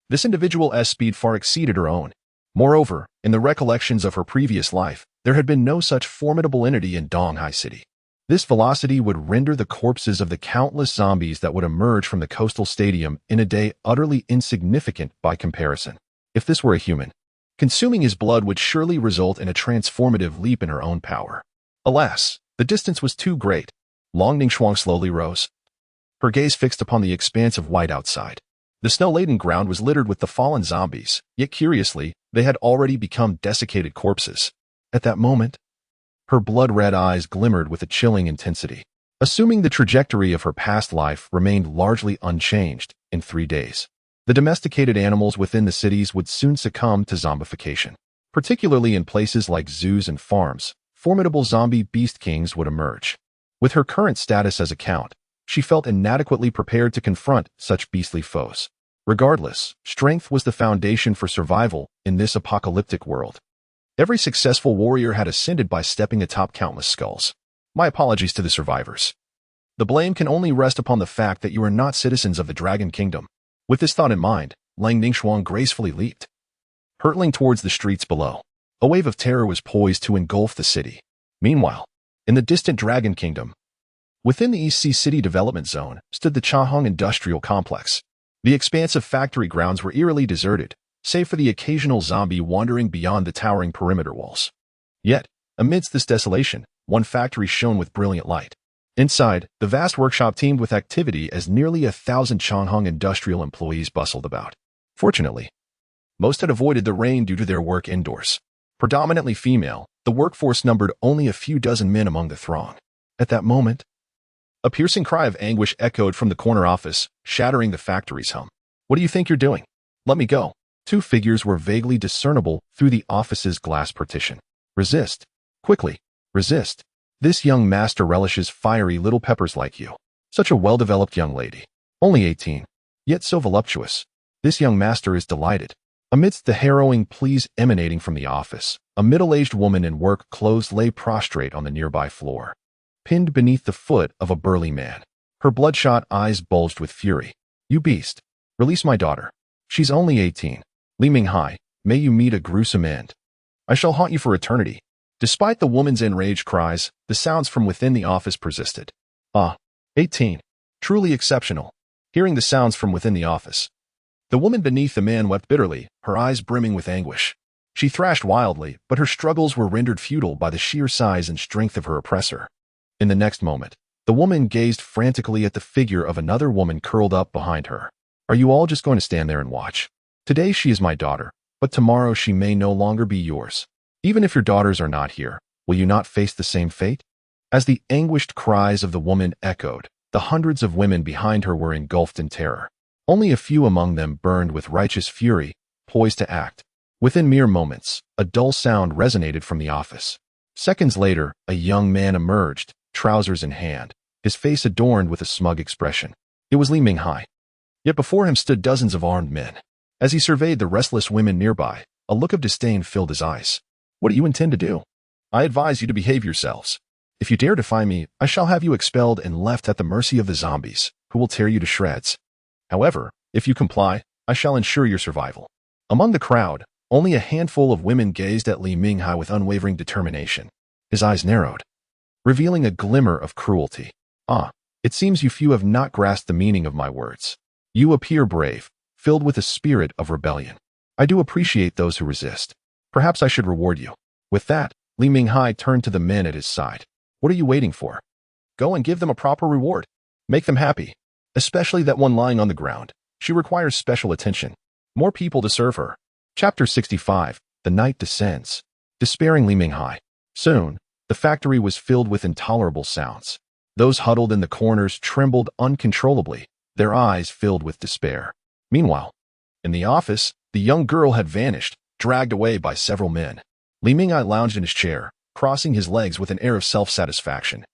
this individual's speed far exceeded her own. Moreover, in the recollections of her previous life, there had been no such formidable entity in Donghai City. This velocity would render the corpses of the countless zombies that would emerge from the coastal stadium in a day utterly insignificant by comparison. If this were a human, consuming his blood would surely result in a transformative leap in her own power. Alas, the distance was too great. Zhang Xuan slowly rose, her gaze fixed upon the expanse of white outside. The snow-laden ground was littered with the fallen zombies, yet curiously, they had already become desiccated corpses. At that moment, her blood-red eyes glimmered with a chilling intensity. Assuming the trajectory of her past life remained largely unchanged, in 3 days, the domesticated animals within the cities would soon succumb to zombification. Particularly in places like zoos and farms, formidable zombie beast kings would emerge. With her current status as a count, she felt inadequately prepared to confront such beastly foes. Regardless, strength was the foundation for survival in this apocalyptic world. Every successful warrior had ascended by stepping atop countless skulls. My apologies to the survivors. The blame can only rest upon the fact that you are not citizens of the Dragon Kingdom. With this thought in mind, Zhang Xuan gracefully leaped, hurtling towards the streets below. A wave of terror was poised to engulf the city. Meanwhile, in the distant Dragon Kingdom, within the East Sea City Development Zone, stood the Chahong Industrial Complex. The expansive factory grounds were eerily deserted, save for the occasional zombie wandering beyond the towering perimeter walls. Yet, amidst this desolation, one factory shone with brilliant light. Inside, the vast workshop teemed with activity as nearly 1,000 Chahong industrial employees bustled about. Fortunately, most had avoided the rain due to their work indoors. Predominantly female, the workforce numbered only a few dozen men among the throng. At that moment, a piercing cry of anguish echoed from the corner office, shattering the factory's hum. What do you think you're doing? Let me go. 2 figures were vaguely discernible through the office's glass partition. Resist. Quickly. Resist. This young master relishes fiery little peppers like you. Such a well-developed young lady. Only 18. Yet so voluptuous. This young master is delighted. Amidst the harrowing pleas emanating from the office, a middle-aged woman in work clothes lay prostrate on the nearby floor, pinned beneath the foot of a burly man. Her bloodshot eyes bulged with fury. You beast. Release my daughter. She's only 18. Li Minghai, may you meet a gruesome end. I shall haunt you for eternity. Despite the woman's enraged cries, the sounds from within the office persisted. 18. Truly exceptional. Hearing the sounds from within the office, the woman beneath the man wept bitterly, her eyes brimming with anguish. She thrashed wildly, but her struggles were rendered futile by the sheer size and strength of her oppressor. In the next moment, the woman gazed frantically at the figure of another woman curled up behind her. Are you all just going to stand there and watch? Today she is my daughter, but tomorrow she may no longer be yours. Even if your daughters are not here, will you not face the same fate? As the anguished cries of the woman echoed, the hundreds of women behind her were engulfed in terror. Only a few among them burned with righteous fury, poised to act. Within mere moments, a dull sound resonated from the office. Seconds later, a young man emerged, trousers in hand, his face adorned with a smug expression. It was Li Minghai. Yet before him stood dozens of armed men. As he surveyed the restless women nearby, a look of disdain filled his eyes. What do you intend to do? I advise you to behave yourselves. If you dare defy me, I shall have you expelled and left at the mercy of the zombies, who will tear you to shreds. However, if you comply, I shall ensure your survival. Among the crowd, only a handful of women gazed at Li Minghai with unwavering determination. His eyes narrowed, revealing a glimmer of cruelty. It seems you few have not grasped the meaning of my words. You appear brave, filled with a spirit of rebellion. I do appreciate those who resist. Perhaps I should reward you. With that, Li Minghai turned to the men at his side. What are you waiting for? Go and give them a proper reward. Make them happy. Especially that one lying on the ground. She requires special attention. More people to serve her. Chapter 65. The night descends. Despairing Li Minghai. Soon, the factory was filled with intolerable sounds. Those huddled in the corners trembled uncontrollably, their eyes filled with despair. Meanwhile, in the office, the young girl had vanished, dragged away by several men. Li Minghai lounged in his chair, crossing his legs with an air of self-satisfaction,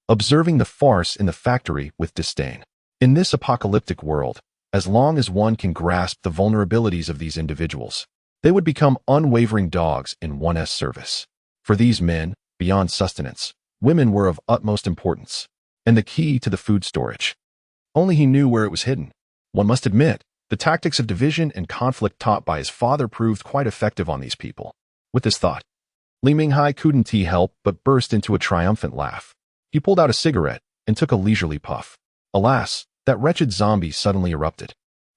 observing the farce in the factory with disdain. In this apocalyptic world, as long as one can grasp the vulnerabilities of these individuals, they would become unwavering dogs in one's service. For these men, beyond sustenance, women were of utmost importance, and the key to the food storage. Only he knew where it was hidden. One must admit, the tactics of division and conflict taught by his father proved quite effective on these people. With this thought, Li Minghai couldn't help but burst into a triumphant laugh. He pulled out a cigarette and took a leisurely puff. Alas, that wretched zombie suddenly erupted.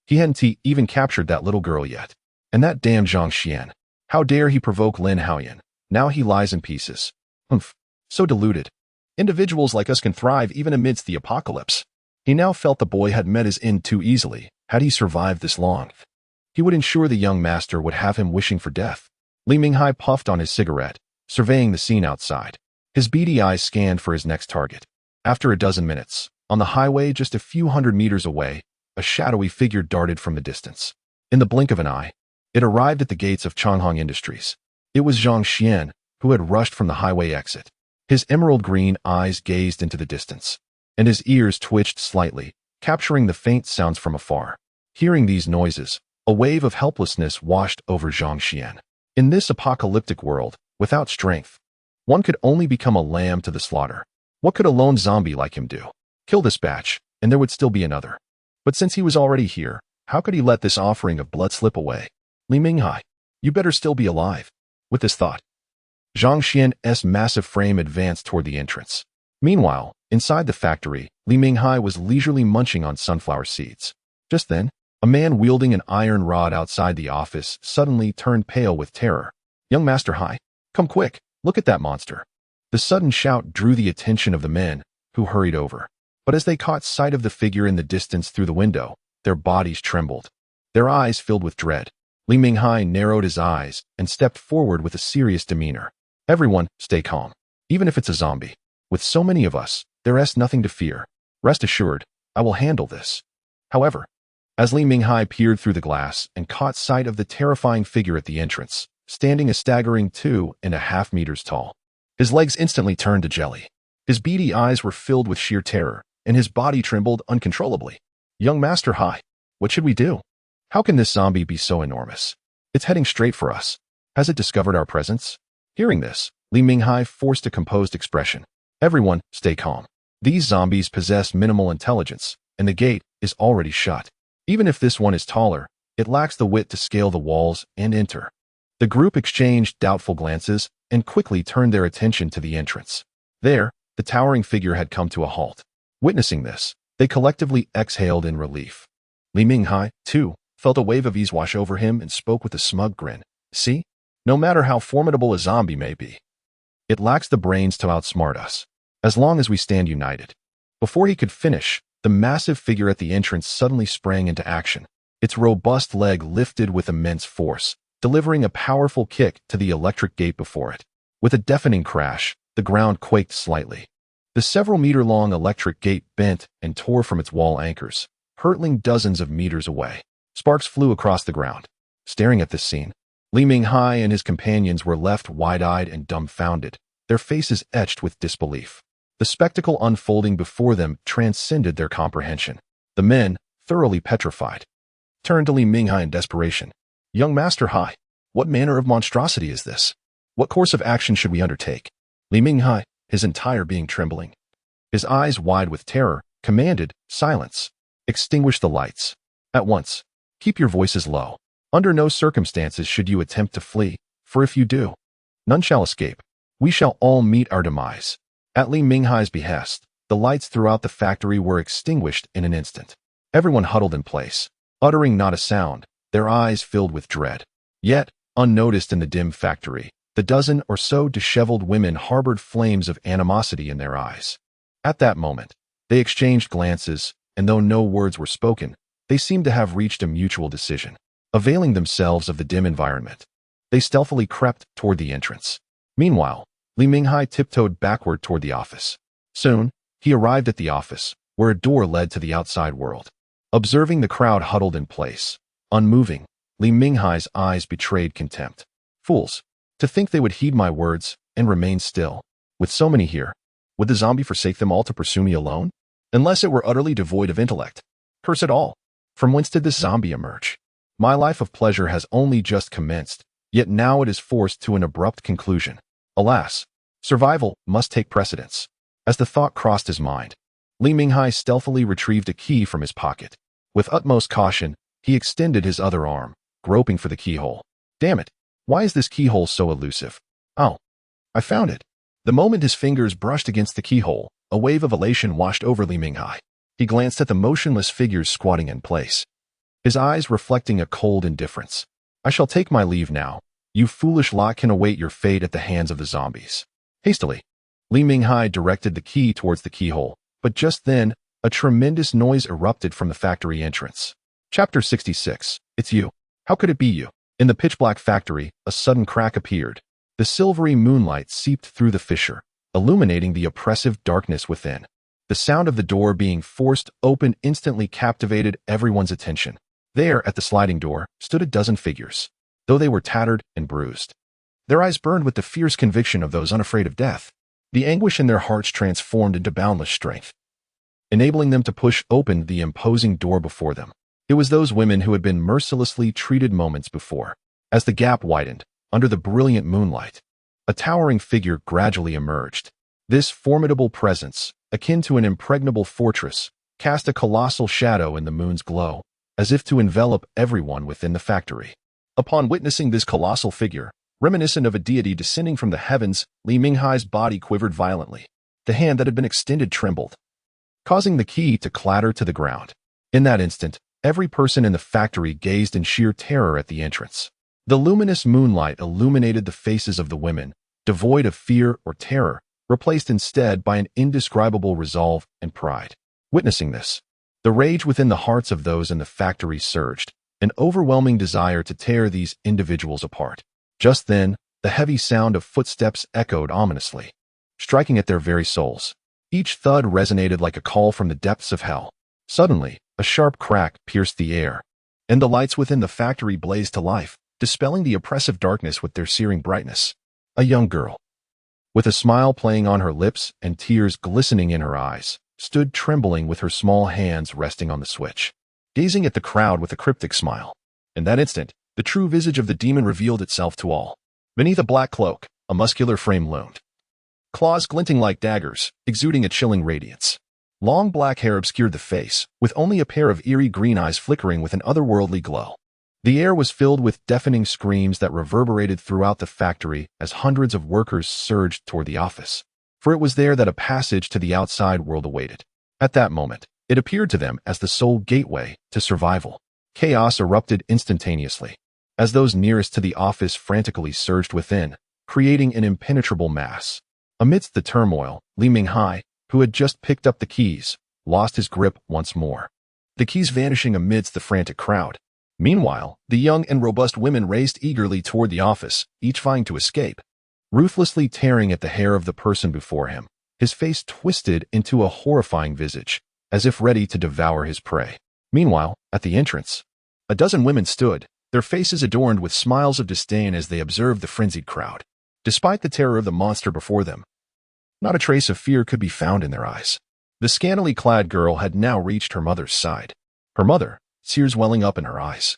He hadn't even captured that little girl yet. And that damn Zhang Xuan. How dare he provoke Lin Haoyan? Now he lies in pieces. Humph. So deluded. Individuals like us can thrive even amidst the apocalypse. He now felt the boy had met his end too easily. Had he survived this long, he would ensure the young master would have him wishing for death. Li Minghai puffed on his cigarette, surveying the scene outside. His beady eyes scanned for his next target. After a dozen minutes, on the highway just a few hundred meters away, a shadowy figure darted from the distance. In the blink of an eye, it arrived at the gates of Changhong Industries. It was Zhang Xuan, who had rushed from the highway exit. His emerald green eyes gazed into the distance, and his ears twitched slightly, capturing the faint sounds from afar. Hearing these noises, a wave of helplessness washed over Zhang Xuan. In this apocalyptic world, without strength, one could only become a lamb to the slaughter. What could a lone zombie like him do? Kill this batch, and there would still be another. But since he was already here, how could he let this offering of blood slip away? Li Minghai, you better still be alive. With this thought, Zhang Xuan's massive frame advanced toward the entrance. Meanwhile, inside the factory, Li Minghai was leisurely munching on sunflower seeds. Just then, a man wielding an iron rod outside the office suddenly turned pale with terror. Young Master Hai, come quick, look at that monster. The sudden shout drew the attention of the men, who hurried over. But as they caught sight of the figure in the distance through the window, their bodies trembled. Their eyes filled with dread. Li Minghai narrowed his eyes and stepped forward with a serious demeanor. Everyone, stay calm. Even if it's a zombie. With so many of us, there's nothing to fear. Rest assured, I will handle this. However, as Li Minghai peered through the glass and caught sight of the terrifying figure at the entrance, standing a staggering 2.5 meters tall, his legs instantly turned to jelly. His beady eyes were filled with sheer terror, and his body trembled uncontrollably. Young Master Hai, what should we do? How can this zombie be so enormous? It's heading straight for us. Has it discovered our presence? Hearing this, Li Minghai forced a composed expression. Everyone, stay calm. These zombies possess minimal intelligence, and the gate is already shut. Even if this one is taller, it lacks the wit to scale the walls and enter. The group exchanged doubtful glances and quickly turned their attention to the entrance. There, the towering figure had come to a halt. Witnessing this, they collectively exhaled in relief. Li Minghai, too, felt a wave of ease wash over him and spoke with a smug grin. See? No matter how formidable a zombie may be, it lacks the brains to outsmart us, as long as we stand united. Before he could finish, the massive figure at the entrance suddenly sprang into action. Its robust leg lifted with immense force, delivering a powerful kick to the electric gate before it. With a deafening crash, the ground quaked slightly. The several-meter-long electric gate bent and tore from its wall anchors, hurtling dozens of meters away. Sparks flew across the ground. Staring at this scene, Li Minghai and his companions were left wide-eyed and dumbfounded, their faces etched with disbelief. The spectacle unfolding before them transcended their comprehension. The men, thoroughly petrified, turned to Li Minghai in desperation. Young Master Hai, what manner of monstrosity is this? What course of action should we undertake? Li Minghai, his entire being trembling, his eyes wide with terror, commanded, silence. Extinguish the lights. At once. Keep your voices low. Under no circumstances should you attempt to flee, for if you do, none shall escape. We shall all meet our demise. At Li Minghai's behest, the lights throughout the factory were extinguished in an instant. Everyone huddled in place, uttering not a sound, their eyes filled with dread. Yet, unnoticed in the dim factory, the dozen or so disheveled women harbored flames of animosity in their eyes. At that moment, they exchanged glances, and though no words were spoken, they seemed to have reached a mutual decision. Availing themselves of the dim environment, they stealthily crept toward the entrance. Meanwhile, Li Minghai tiptoed backward toward the office. Soon, he arrived at the office, where a door led to the outside world. Observing the crowd huddled in place, unmoving, Li Minghai's eyes betrayed contempt. Fools! To think they would heed my words and remain still. With so many here, would the zombie forsake them all to pursue me alone? unless it were utterly devoid of intellect. Curse it all. From whence did this zombie emerge? My life of pleasure has only just commenced, yet now it is forced to an abrupt conclusion. Alas, survival must take precedence. As the thought crossed his mind, Li Minghai stealthily retrieved a key from his pocket. With utmost caution, he extended his other arm, groping for the keyhole. Damn it! Why is this keyhole so elusive? Oh, I found it. The moment his fingers brushed against the keyhole, a wave of elation washed over Li Minghai. He glanced at the motionless figures squatting in place, his eyes reflecting a cold indifference. I shall take my leave now. You foolish lot can await your fate at the hands of the zombies. Hastily, Li Minghai directed the key towards the keyhole, but just then, a tremendous noise erupted from the factory entrance. Chapter 66. It's you. How could it be you? In the pitch-black factory, a sudden crack appeared. The silvery moonlight seeped through the fissure, illuminating the oppressive darkness within. The sound of the door being forced open instantly captivated everyone's attention. There, at the sliding door, stood a dozen figures, though they were tattered and bruised. Their eyes burned with the fierce conviction of those unafraid of death. The anguish in their hearts transformed into boundless strength, enabling them to push open the imposing door before them. It was those women who had been mercilessly treated moments before. As the gap widened, under the brilliant moonlight, a towering figure gradually emerged. This formidable presence, akin to an impregnable fortress, cast a colossal shadow in the moon's glow, as if to envelop everyone within the factory. Upon witnessing this colossal figure, reminiscent of a deity descending from the heavens, Li Minghai's body quivered violently. The hand that had been extended trembled, causing the key to clatter to the ground. In that instant, every person in the factory gazed in sheer terror at the entrance. The luminous moonlight illuminated the faces of the women, devoid of fear or terror, replaced instead by an indescribable resolve and pride. Witnessing this, the rage within the hearts of those in the factory surged, an overwhelming desire to tear these individuals apart. Just then, the heavy sound of footsteps echoed ominously, striking at their very souls. Each thud resonated like a call from the depths of hell. Suddenly, a sharp crack pierced the air, and the lights within the factory blazed to life, dispelling the oppressive darkness with their searing brightness. A young girl, with a smile playing on her lips and tears glistening in her eyes, stood trembling with her small hands resting on the switch, gazing at the crowd with a cryptic smile. In that instant, the true visage of the demon revealed itself to all. Beneath a black cloak, a muscular frame loomed, claws glinting like daggers, exuding a chilling radiance. Long black hair obscured the face, with only a pair of eerie green eyes flickering with an otherworldly glow. The air was filled with deafening screams that reverberated throughout the factory as hundreds of workers surged toward the office, for it was there that a passage to the outside world awaited. At that moment, it appeared to them as the sole gateway to survival. Chaos erupted instantaneously, as those nearest to the office frantically surged within, creating an impenetrable mass. Amidst the turmoil, Li Minghai, who had just picked up the keys, lost his grip once more, the keys vanishing amidst the frantic crowd. Meanwhile, the young and robust women raced eagerly toward the office, each vying to escape, ruthlessly tearing at the hair of the person before him, his face twisted into a horrifying visage, as if ready to devour his prey. Meanwhile, at the entrance, a dozen women stood, their faces adorned with smiles of disdain as they observed the frenzied crowd. Despite the terror of the monster before them, not a trace of fear could be found in their eyes. The scantily clad girl had now reached her mother's side. Her mother, tears welling up in her eyes,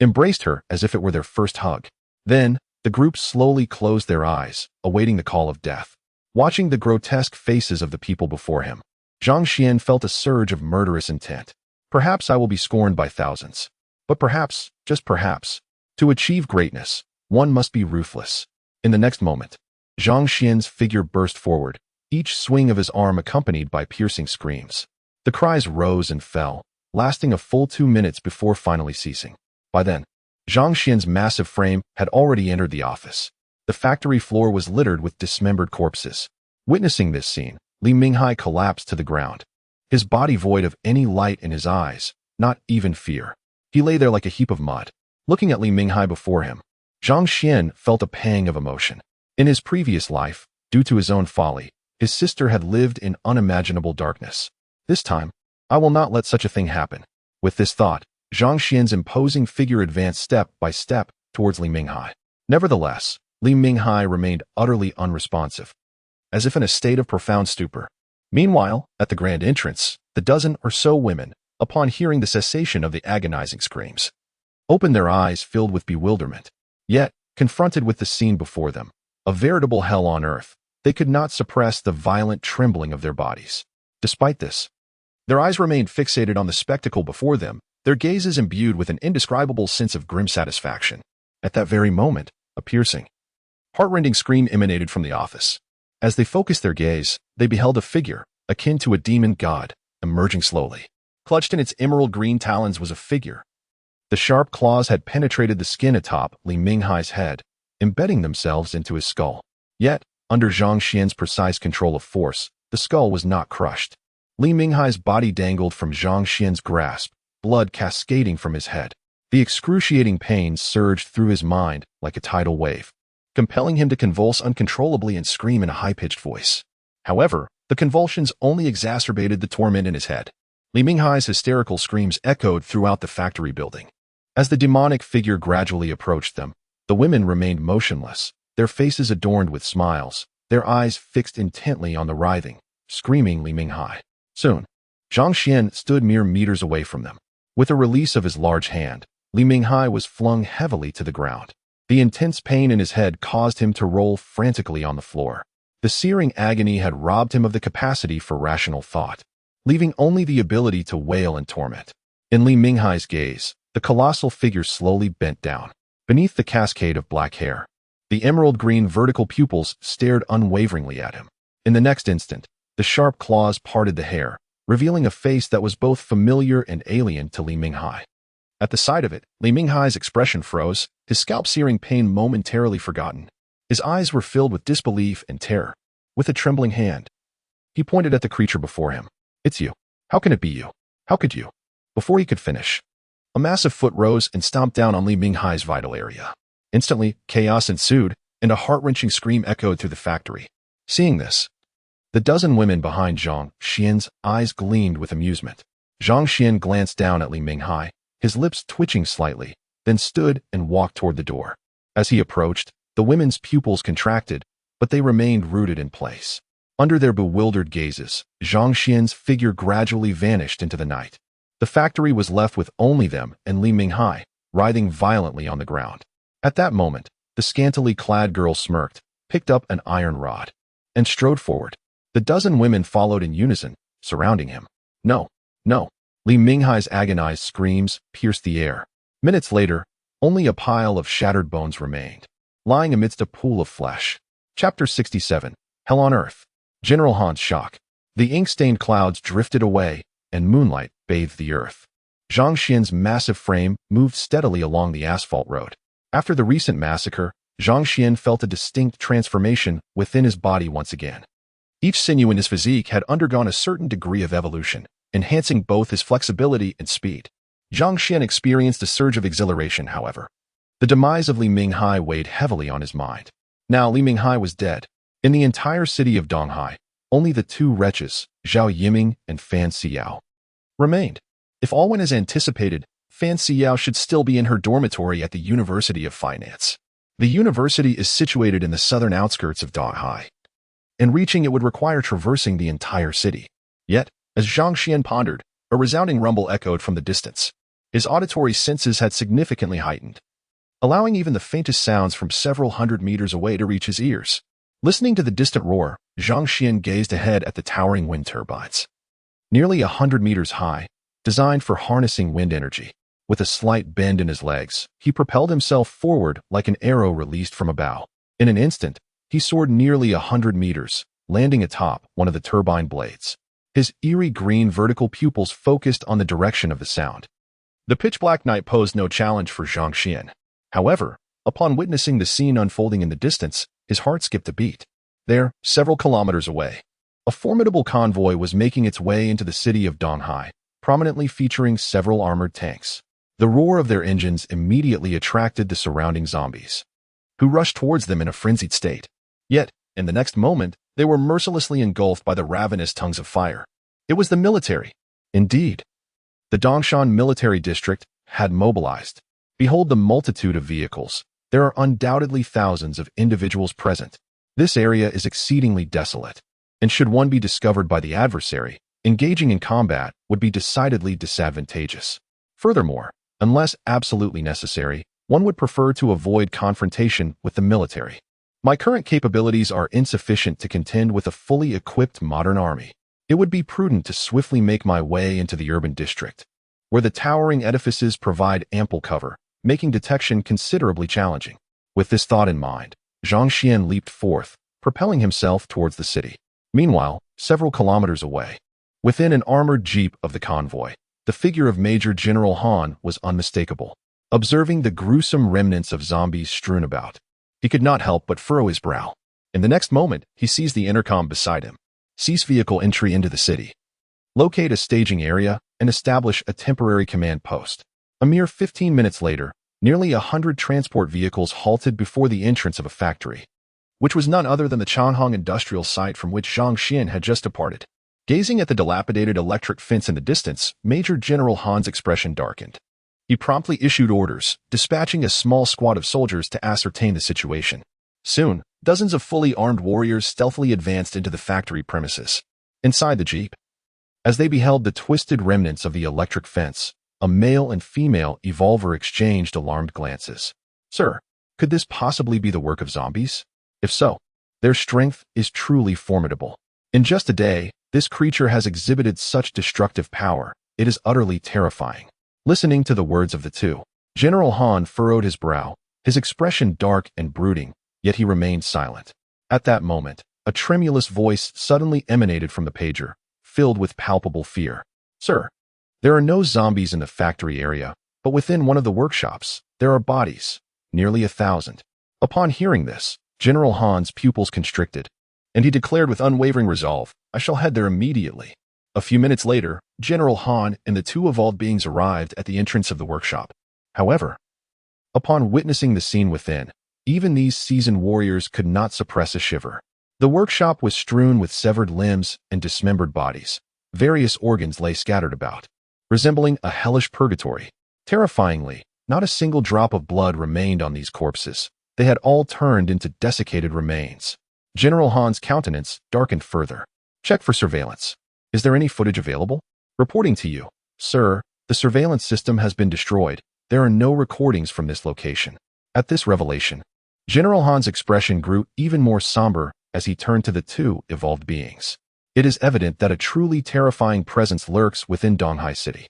embraced her as if it were their first hug. Then, the group slowly closed their eyes, awaiting the call of death. Watching the grotesque faces of the people before him, Zhang Xuan felt a surge of murderous intent. Perhaps I will be scorned by thousands, but perhaps, just perhaps, to achieve greatness, one must be ruthless. In the next moment, Zhang Xuan's figure burst forward, each swing of his arm accompanied by piercing screams. The cries rose and fell, lasting a full 2 minutes before finally ceasing. By then, Zhang Xuan's massive frame had already entered the office. The factory floor was littered with dismembered corpses. Witnessing this scene, Li Minghai collapsed to the ground, his body void of any light in his eyes, not even fear. He lay there like a heap of mud. Looking at Li Minghai before him, Zhang Xuan felt a pang of emotion. In his previous life, due to his own folly, his sister had lived in unimaginable darkness. This time, I will not let such a thing happen. With this thought, Zhang Xuan's imposing figure advanced step by step towards Li Minghai. Nevertheless, Li Minghai remained utterly unresponsive, as if in a state of profound stupor. Meanwhile, at the grand entrance, The dozen or so women, upon hearing the cessation of the agonizing screams, opened their eyes filled with bewilderment. Yet, confronted with the scene before them, a veritable hell on earth, they could not suppress the violent trembling of their bodies. Despite this, their eyes remained fixated on the spectacle before them, their gazes imbued with an indescribable sense of grim satisfaction. At that very moment, a piercing, heart-rending scream emanated from the office. As they focused their gaze, they beheld a figure, akin to a demon god, emerging slowly. Clutched in its emerald green talons was a figure. The sharp claws had penetrated the skin atop Li Minghai's head, embedding themselves into his skull. Yet, under Zhang Xuan's precise control of force, the skull was not crushed. Li Minghai's body dangled from Zhang Xuan's grasp, blood cascading from his head. The excruciating pain surged through his mind like a tidal wave, compelling him to convulse uncontrollably and scream in a high-pitched voice. However, the convulsions only exacerbated the torment in his head. Li Minghai's hysterical screams echoed throughout the factory building. As the demonic figure gradually approached them, the women remained motionless, their faces adorned with smiles, their eyes fixed intently on the writhing, screaming Li Minghai. Soon, Zhang Xuan stood mere meters away from them. With a release of his large hand, Li Minghai was flung heavily to the ground. The intense pain in his head caused him to roll frantically on the floor. The searing agony had robbed him of the capacity for rational thought, leaving only the ability to wail and torment. In Li Minghai's gaze, the colossal figure slowly bent down. Beneath the cascade of black hair, the emerald-green vertical pupils stared unwaveringly at him. In the next instant, the sharp claws parted the hair, revealing a face that was both familiar and alien to Li Minghai. At the sight of it, Li Minghai's expression froze, his scalp-searing pain momentarily forgotten. His eyes were filled with disbelief and terror. With a trembling hand, he pointed at the creature before him. "It's you. How can it be you? How could you?" Before he could finish, a massive foot rose and stomped down on Li Minghai's vital area. Instantly, chaos ensued, and a heart-wrenching scream echoed through the factory. Seeing this, the dozen women behind Zhang Xuan's eyes gleamed with amusement. Zhang Xuan glanced down at Li Minghai, his lips twitching slightly, then stood and walked toward the door. As he approached, the women's pupils contracted, but they remained rooted in place. Under their bewildered gazes, Zhang Xuan's figure gradually vanished into the night. The factory was left with only them and Li Minghai, writhing violently on the ground. At that moment, the scantily clad girl smirked, picked up an iron rod, and strode forward. The dozen women followed in unison, surrounding him. "No, no." Li Minghai's agonized screams pierced the air. Minutes later, only a pile of shattered bones remained, lying amidst a pool of flesh. Chapter 67. Hell on Earth. General Han's shock. The ink-stained clouds drifted away, and moonlight bathed the earth. Zhang Xuan's massive frame moved steadily along the asphalt road. After the recent massacre, Zhang Xuan felt a distinct transformation within his body once again. Each sinew in his physique had undergone a certain degree of evolution, enhancing both his flexibility and speed. Zhang Xuan experienced a surge of exhilaration, however. The demise of Li Minghai weighed heavily on his mind. Now Li Minghai was dead. In the entire city of Donghai, only the two wretches, Zhao Yiming and Fan Siyao, remained. If all went as anticipated, Fan Siyao should still be in her dormitory at the University of Finance. The university is situated in the southern outskirts of Donghai, and reaching it would require traversing the entire city. Yet, as Zhang Xuan pondered, a resounding rumble echoed from the distance. His auditory senses had significantly heightened, allowing even the faintest sounds from several hundred meters away to reach his ears. Listening to the distant roar, Zhang Xuan gazed ahead at the towering wind turbines. Nearly 100 meters high, designed for harnessing wind energy. With a slight bend in his legs, he propelled himself forward like an arrow released from a bow. In an instant, he soared nearly 100 meters, landing atop one of the turbine blades. His eerie green vertical pupils focused on the direction of the sound. The pitch-black night posed no challenge for Zhang Xuan. However, upon witnessing the scene unfolding in the distance, his heart skipped a beat. There, several kilometers away, a formidable convoy was making its way into the city of Donghai, prominently featuring several armored tanks. The roar of their engines immediately attracted the surrounding zombies, who rushed towards them in a frenzied state. Yet, in the next moment, they were mercilessly engulfed by the ravenous tongues of fire. It was the military. Indeed, the Dongshan military district had mobilized. Behold the multitude of vehicles. There are undoubtedly thousands of individuals present. This area is exceedingly desolate, and should one be discovered by the adversary, Engaging in combat would be decidedly disadvantageous. Furthermore, unless absolutely necessary, one would prefer to avoid confrontation with the military. My current capabilities are insufficient to contend with a fully equipped modern army. It would be prudent to swiftly make my way into the urban district, where the towering edifices provide ample cover, making detection considerably challenging. With this thought in mind, Zhang Xuan leaped forth, propelling himself towards the city. Meanwhile, several kilometers away, within an armored jeep of the convoy, the figure of Major General Han was unmistakable. Observing the gruesome remnants of zombies strewn about, he could not help but furrow his brow. In the next moment, he seized the intercom beside him. Cease vehicle entry into the city. Locate a staging area and establish a temporary command post. A mere 15 minutes later, nearly 100 transport vehicles halted before the entrance of a factory, which was none other than the Changhong industrial site from which Zhang Xuan had just departed. Gazing at the dilapidated electric fence in the distance, Major General Han's expression darkened. He promptly issued orders, dispatching a small squad of soldiers to ascertain the situation. Soon, dozens of fully armed warriors stealthily advanced into the factory premises. Inside the jeep, as they beheld the twisted remnants of the electric fence, a male and female evolver exchanged alarmed glances. Sir, could this possibly be the work of zombies? If so, their strength is truly formidable. In just a day, this creature has exhibited such destructive power, it is utterly terrifying. Listening to the words of the two, General Han furrowed his brow, his expression dark and brooding, yet he remained silent. At that moment, a tremulous voice suddenly emanated from the pager, filled with palpable fear. Sir, there are no zombies in the factory area, but within one of the workshops, there are bodies, nearly 1,000. Upon hearing this, General Han's pupils constricted, and he declared with unwavering resolve, I shall head there immediately. A few minutes later, General Han and the two evolved beings arrived at the entrance of the workshop. However, upon witnessing the scene within, even these seasoned warriors could not suppress a shiver. The workshop was strewn with severed limbs and dismembered bodies. Various organs lay scattered about, resembling a hellish purgatory. Terrifyingly, not a single drop of blood remained on these corpses. They had all turned into desiccated remains. General Han's countenance darkened further. Check for surveillance. Is there any footage available? Reporting to you, sir, the surveillance system has been destroyed. There are no recordings from this location. At this revelation, General Han's expression grew even more somber as he turned to the two evolved beings. It is evident that a truly terrifying presence lurks within Donghai City.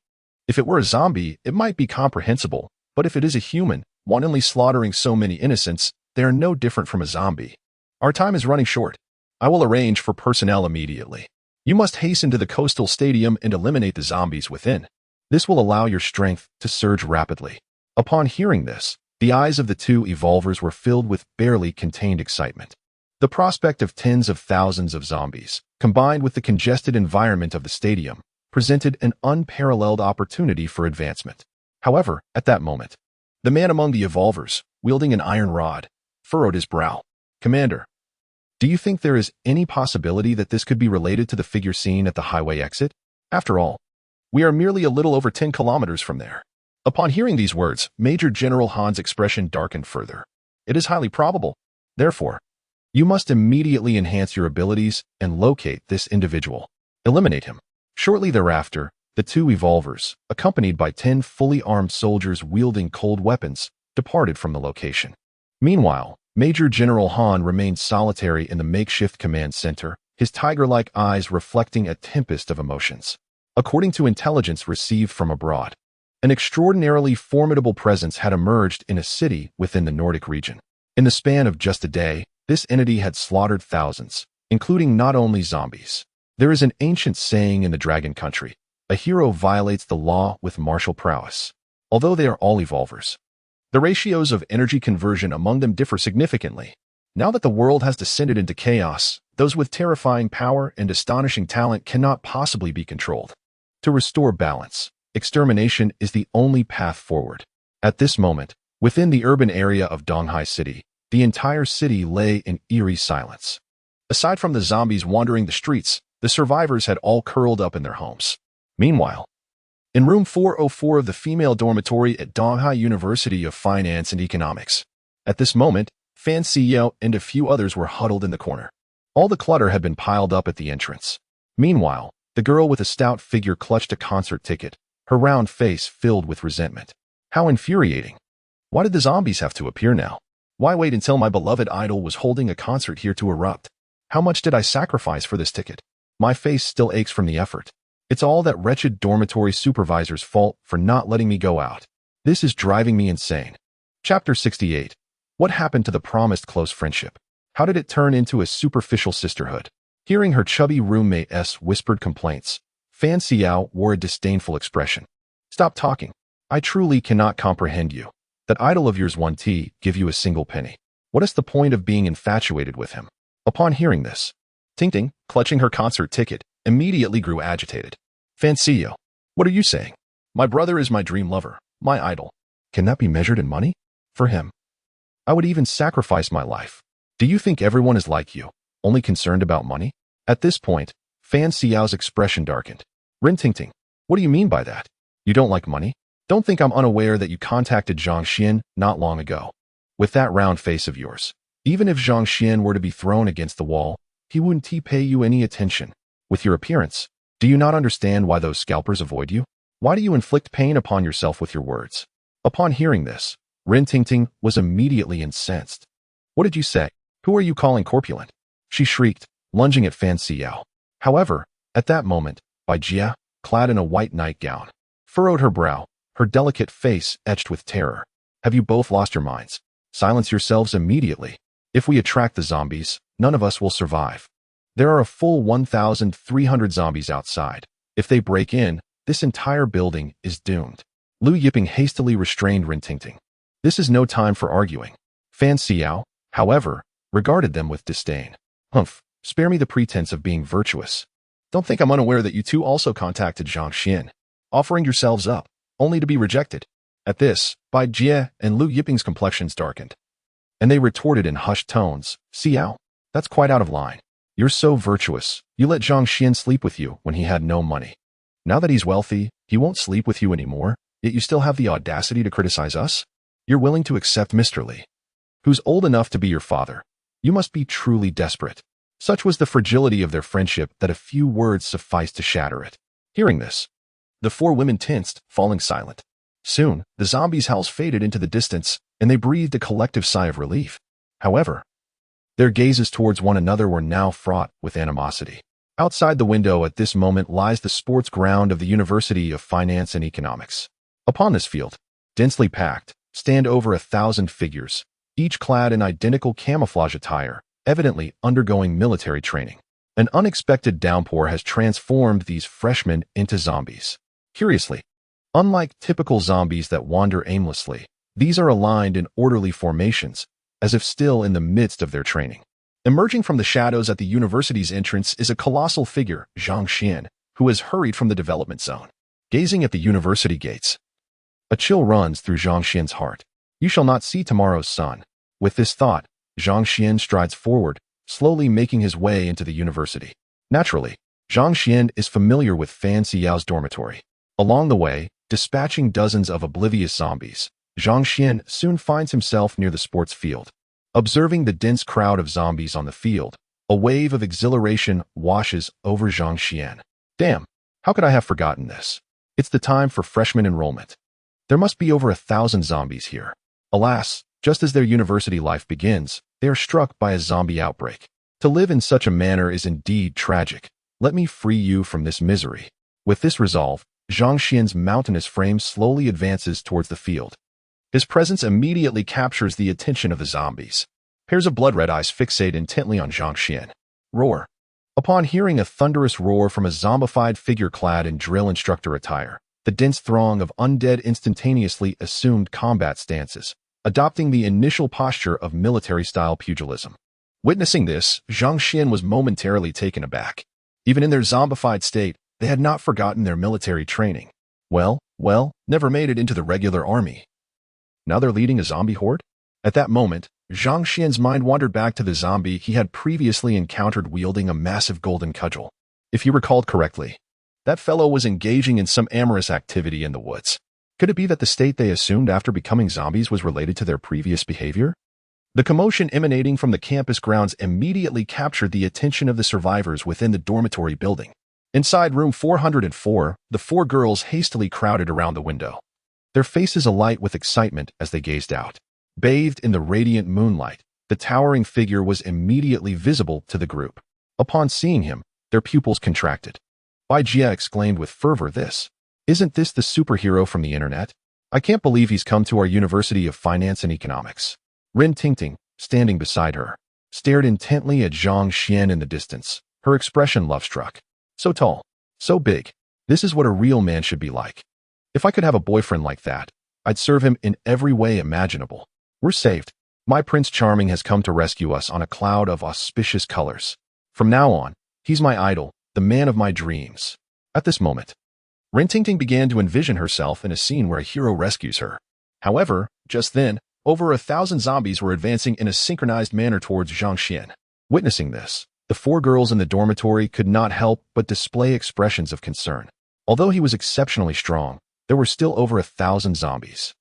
If it were a zombie, it might be comprehensible, but if it is a human, wantonly slaughtering so many innocents, they are no different from a zombie. Our time is running short. I will arrange for personnel immediately. You must hasten to the coastal stadium and eliminate the zombies within. This will allow your strength to surge rapidly. Upon hearing this, the eyes of the two evolvers were filled with barely contained excitement. The prospect of tens of thousands of zombies, combined with the congested environment of the stadium, presented an unparalleled opportunity for advancement. However, at that moment, the man among the evolvers, wielding an iron rod, furrowed his brow. Commander, do you think there is any possibility that this could be related to the figure seen at the highway exit? After all, we are merely a little over 10 kilometers from there. Upon hearing these words, Major General Han's expression darkened further. It is highly probable. Therefore, you must immediately enhance your abilities and locate this individual. Eliminate him. Shortly thereafter, the two evolvers, accompanied by 10 fully armed soldiers wielding cold weapons, departed from the location. Meanwhile, Major General Han remained solitary in the makeshift command center, his tiger-like eyes reflecting a tempest of emotions. According to intelligence received from abroad, an extraordinarily formidable presence had emerged in a city within the Nordic region. In the span of just a day, this entity had slaughtered thousands, including not only zombies. There is an ancient saying in the Dragon Country, a hero violates the law with martial prowess. Although they are all evolvers, the ratios of energy conversion among them differ significantly. Now that the world has descended into chaos, those with terrifying power and astonishing talent cannot possibly be controlled. To restore balance, extermination is the only path forward. At this moment, within the urban area of Donghai City, the entire city lay in eerie silence. Aside from the zombies wandering the streets, the survivors had all curled up in their homes. Meanwhile, in room 404 of the female dormitory at Donghai University of Finance and Economics, at this moment, Fan Xiao and a few others were huddled in the corner. All the clutter had been piled up at the entrance. Meanwhile, The girl with a stout figure clutched a concert ticket, her round face filled with resentment. How infuriating. Why did the zombies have to appear now? Why wait until my beloved idol was holding a concert here to erupt? How much did I sacrifice for this ticket? My face still aches from the effort. It's all that wretched dormitory supervisor's fault for not letting me go out. This is driving me insane. Chapter 68. What happened to the promised close friendship? How did it turn into a superficial sisterhood? Hearing her chubby roommate's whispered complaints, Fan Xiao wore a disdainful expression. Stop talking. I truly cannot comprehend you. That idol of yours won't give you a single penny. What is the point of being infatuated with him? Upon hearing this, Ting Ting, clutching her concert ticket, immediately grew agitated. Fan Xiao, what are you saying? My brother is my dream lover, my idol. Can that be measured in money? For him, I would even sacrifice my life. Do you think everyone is like you, only concerned about money? At this point, Fan Xiao's expression darkened. Rin Ting Ting, what do you mean by that? You don't like money? Don't think I'm unaware that you contacted Zhang Xuan not long ago. With that round face of yours, even if Zhang Xuan were to be thrown against the wall, he wouldn't pay you any attention. With your appearance, do you not understand why those scalpers avoid you? Why do you inflict pain upon yourself with your words? Upon hearing this, Rin Ting Ting was immediately incensed. What did you say? Who are you calling corpulent? She shrieked, lunging at Fan Xiao. However, at that moment, Bai Jia, clad in a white nightgown, furrowed her brow, her delicate face etched with terror. Have you both lost your minds? Silence yourselves immediately. If we attract the zombies, none of us will survive. There are a full 1,300 zombies outside. If they break in, this entire building is doomed. Lu Yiping hastily restrained Rin Ting Ting. This is no time for arguing. Fan Xiao, however, regarded them with disdain. Humph, spare me the pretense of being virtuous. Don't think I'm unaware that you two also contacted Zhang Xuan, offering yourselves up, only to be rejected. At this, Bai Jie and Lu Yiping's complexions darkened, and they retorted in hushed tones, Xiao, that's quite out of line. You're so virtuous. You let Zhang Xuan sleep with you when he had no money. Now that he's wealthy, he won't sleep with you anymore, yet you still have the audacity to criticize us? You're willing to accept Mr. Li, who's old enough to be your father. You must be truly desperate. Such was the fragility of their friendship that a few words sufficed to shatter it. Hearing this, the four women tensed, falling silent. Soon, the zombies' howls faded into the distance, and they breathed a collective sigh of relief. However, their gazes towards one another were now fraught with animosity. Outside the window at this moment lies the sports ground of the University of Finance and Economics. Upon this field, densely packed, stand over 1,000 figures, each clad in identical camouflage attire, evidently undergoing military training. An unexpected downpour has transformed these freshmen into zombies. Curiously, unlike typical zombies that wander aimlessly, these are aligned in orderly formations, as if still in the midst of their training. Emerging from the shadows at the university's entrance is a colossal figure, Zhang Xuan, who has hurried from the development zone. Gazing at the university gates, a chill runs through Zhang Xuan's heart. You shall not see tomorrow's sun. With this thought, Zhang Xuan strides forward, slowly making his way into the university. Naturally, Zhang Xuan is familiar with Fan Xiao's dormitory. Along the way, dispatching dozens of oblivious zombies, Zhang Xuan soon finds himself near the sports field. Observing the dense crowd of zombies on the field, a wave of exhilaration washes over Zhang Xuan. Damn, how could I have forgotten this? It's the time for freshman enrollment. There must be over 1,000 zombies here. Alas, just as their university life begins, they are struck by a zombie outbreak. To live in such a manner is indeed tragic. Let me free you from this misery. With this resolve, Zhang Xuan's mountainous frame slowly advances towards the field. His presence immediately captures the attention of the zombies. Pairs of blood-red eyes fixate intently on Zhang Xuan. Roar. Upon hearing a thunderous roar from a zombified figure clad in drill instructor attire, the dense throng of undead instantaneously assumed combat stances, adopting the initial posture of military-style pugilism. Witnessing this, Zhang Xuan was momentarily taken aback. Even in their zombified state, they had not forgotten their military training. Well, never made it into the regular army. Now they're leading a zombie horde? At that moment, Zhang Xuan's mind wandered back to the zombie he had previously encountered wielding a massive golden cudgel. If he recalled correctly, that fellow was engaging in some amorous activity in the woods. Could it be that the state they assumed after becoming zombies was related to their previous behavior? The commotion emanating from the campus grounds immediately captured the attention of the survivors within the dormitory building. Inside room 404, the four girls hastily crowded around the window, their faces alight with excitement as they gazed out. Bathed in the radiant moonlight, the towering figure was immediately visible to the group. Upon seeing him, their pupils contracted. Bai Jia exclaimed with fervor, Isn't this the superhero from the internet? I can't believe he's come to our University of Finance and Economics. Rin Tingting, standing beside her, stared intently at Zhang Xuan in the distance, her expression love-struck. So tall, so big. This is what a real man should be like. If I could have a boyfriend like that, I'd serve him in every way imaginable. We're saved. My Prince Charming has come to rescue us on a cloud of auspicious colors. From now on, he's my idol, the man of my dreams. At this moment, Rin Tingting began to envision herself in a scene where a hero rescues her. However, just then, over 1,000 zombies were advancing in a synchronized manner towards Zhang Xuan. Witnessing this, the four girls in the dormitory could not help but display expressions of concern. Although he was exceptionally strong, there were still over 1,000 zombies.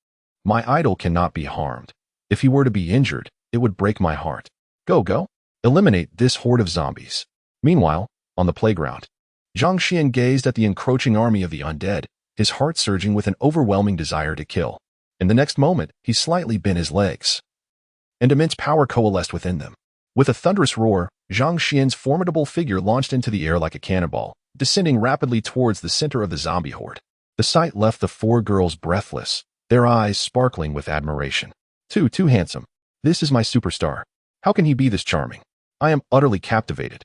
My idol cannot be harmed. If he were to be injured, it would break my heart. Go. Eliminate this horde of zombies. Meanwhile, on the playground, Zhang Xuan gazed at the encroaching army of the undead, his heart surging with an overwhelming desire to kill. In the next moment, he slightly bent his legs, and immense power coalesced within them. With a thunderous roar, Zhang Xuan's formidable figure launched into the air like a cannonball, descending rapidly towards the center of the zombie horde. The sight left the four girls breathless, their eyes sparkling with admiration. Too handsome. This is my superstar. How can he be this charming? I am utterly captivated.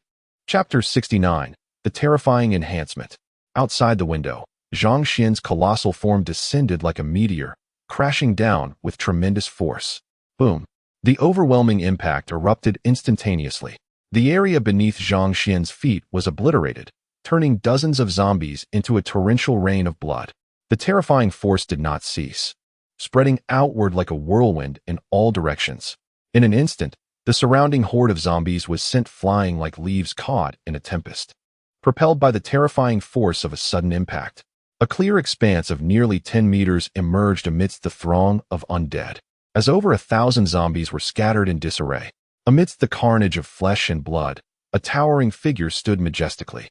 Chapter 69. The Terrifying Enhancement. Outside the window, Zhang Xuan's colossal form descended like a meteor, crashing down with tremendous force. Boom. The overwhelming impact erupted instantaneously. The area beneath Zhang Xuan's feet was obliterated, turning dozens of zombies into a torrential rain of blood. The terrifying force did not cease, spreading outward like a whirlwind in all directions. In an instant, the surrounding horde of zombies was sent flying like leaves caught in a tempest. Propelled by the terrifying force of a sudden impact, a clear expanse of nearly 10 meters emerged amidst the throng of undead. As over 1,000 zombies were scattered in disarray, amidst the carnage of flesh and blood, a towering figure stood majestically,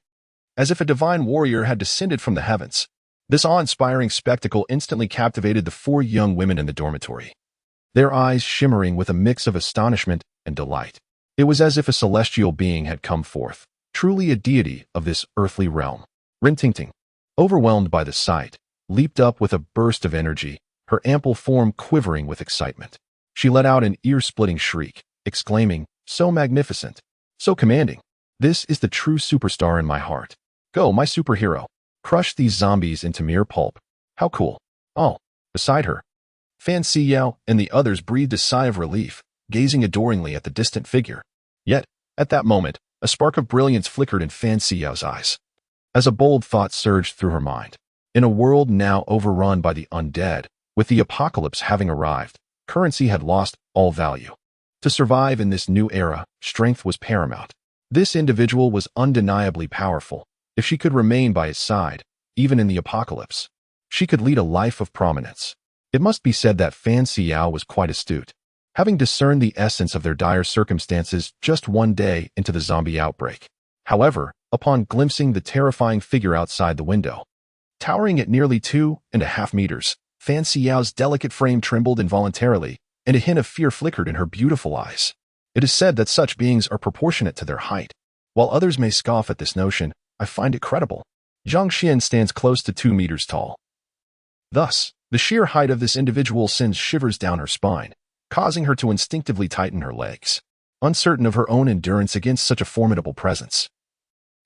as if a divine warrior had descended from the heavens. This awe-inspiring spectacle instantly captivated the four young women in the dormitory, their eyes shimmering with a mix of astonishment and delight. It was as if a celestial being had come forth, truly a deity of this earthly realm. Rin Tingting, overwhelmed by the sight, leaped up with a burst of energy, her ample form quivering with excitement. She let out an ear-splitting shriek, exclaiming, "So magnificent, so commanding. This is the true superstar in my heart. Go, my superhero. Crush these zombies into mere pulp. How cool." Oh, beside her, Fan Siyao and the others breathed a sigh of relief, gazing adoringly at the distant figure. Yet, at that moment, a spark of brilliance flickered in Fan Siyao's eyes, as a bold thought surged through her mind. In a world now overrun by the undead, with the apocalypse having arrived, currency had lost all value. To survive in this new era, strength was paramount. This individual was undeniably powerful. If she could remain by his side, even in the apocalypse, she could lead a life of prominence. It must be said that Fan Siyao was quite astute, having discerned the essence of their dire circumstances just one day into the zombie outbreak. However, upon glimpsing the terrifying figure outside the window, towering at nearly 2.5 meters, Fan Siyao's delicate frame trembled involuntarily, and a hint of fear flickered in her beautiful eyes. It is said that such beings are proportionate to their height. While others may scoff at this notion, I find it credible. Zhang Xuan stands close to 2 meters tall. Thus, the sheer height of this individual sends shivers down her spine, causing her to instinctively tighten her legs, uncertain of her own endurance against such a formidable presence.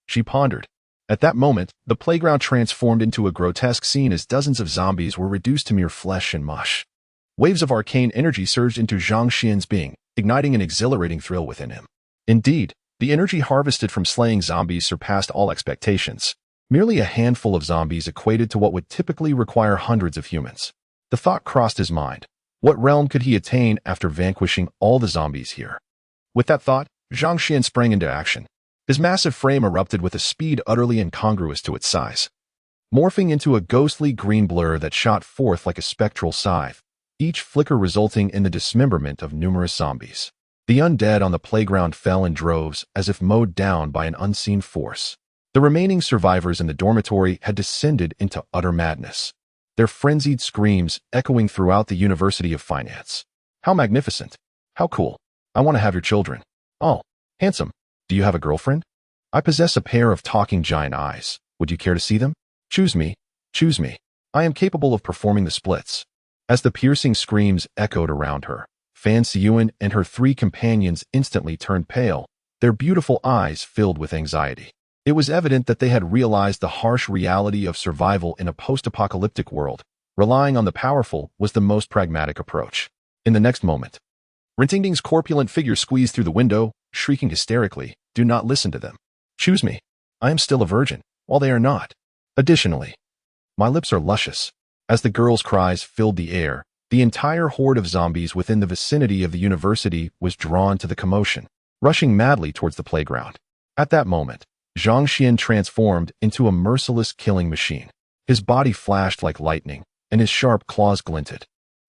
She pondered. At that moment, the playground transformed into a grotesque scene as dozens of zombies were reduced to mere flesh and mush. Waves of arcane energy surged into Zhang Xuan's being, igniting an exhilarating thrill within him. Indeed, the energy harvested from slaying zombies surpassed all expectations. Merely a handful of zombies equated to what would typically require hundreds of humans. The thought crossed his mind. What realm could he attain after vanquishing all the zombies here? With that thought, Zhang Xuan sprang into action. His massive frame erupted with a speed utterly incongruous to its size, morphing into a ghostly green blur that shot forth like a spectral scythe, each flicker resulting in the dismemberment of numerous zombies. The undead on the playground fell in droves as if mowed down by an unseen force. The remaining survivors in the dormitory had descended into utter madness, their frenzied screams echoing throughout the University of Finance. How magnificent! How cool! I want to have your children. Oh, handsome. Do you have a girlfriend? I possess a pair of talking giant eyes. Would you care to see them? Choose me. Choose me. I am capable of performing the splits. As the piercing screams echoed around her, Fan Siyuan and her 3 companions instantly turned pale, their beautiful eyes filled with anxiety. It was evident that they had realized the harsh reality of survival in a post-apocalyptic world. Relying on the powerful was the most pragmatic approach. In the next moment, Rintingting's corpulent figure squeezed through the window, shrieking hysterically, "Do not listen to them. Choose me. I am still a virgin, while they are not. Additionally, my lips are luscious." As the girl's cries filled the air, the entire horde of zombies within the vicinity of the university was drawn to the commotion, rushing madly towards the playground. At that moment, Zhang Xuan transformed into a merciless killing machine. His body flashed like lightning, and his sharp claws glinted.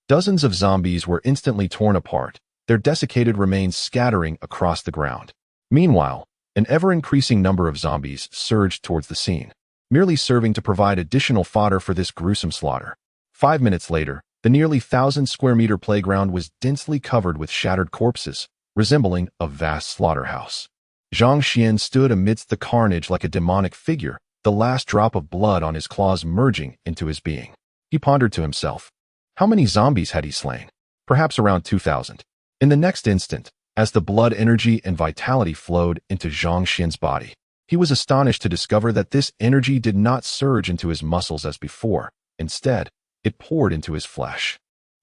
Dozens of zombies were instantly torn apart, their desiccated remains scattering across the ground. Meanwhile, an ever-increasing number of zombies surged towards the scene, merely serving to provide additional fodder for this gruesome slaughter. 5 minutes later, the nearly 1,000-square-meter playground was densely covered with shattered corpses, resembling a vast slaughterhouse. Zhang Xuan stood amidst the carnage like a demonic figure, the last drop of blood on his claws merging into his being. He pondered to himself. How many zombies had he slain? Perhaps around 2,000. In the next instant, as the blood energy and vitality flowed into Zhang Xuan's body, he was astonished to discover that this energy did not surge into his muscles as before. Instead, it poured into his flesh.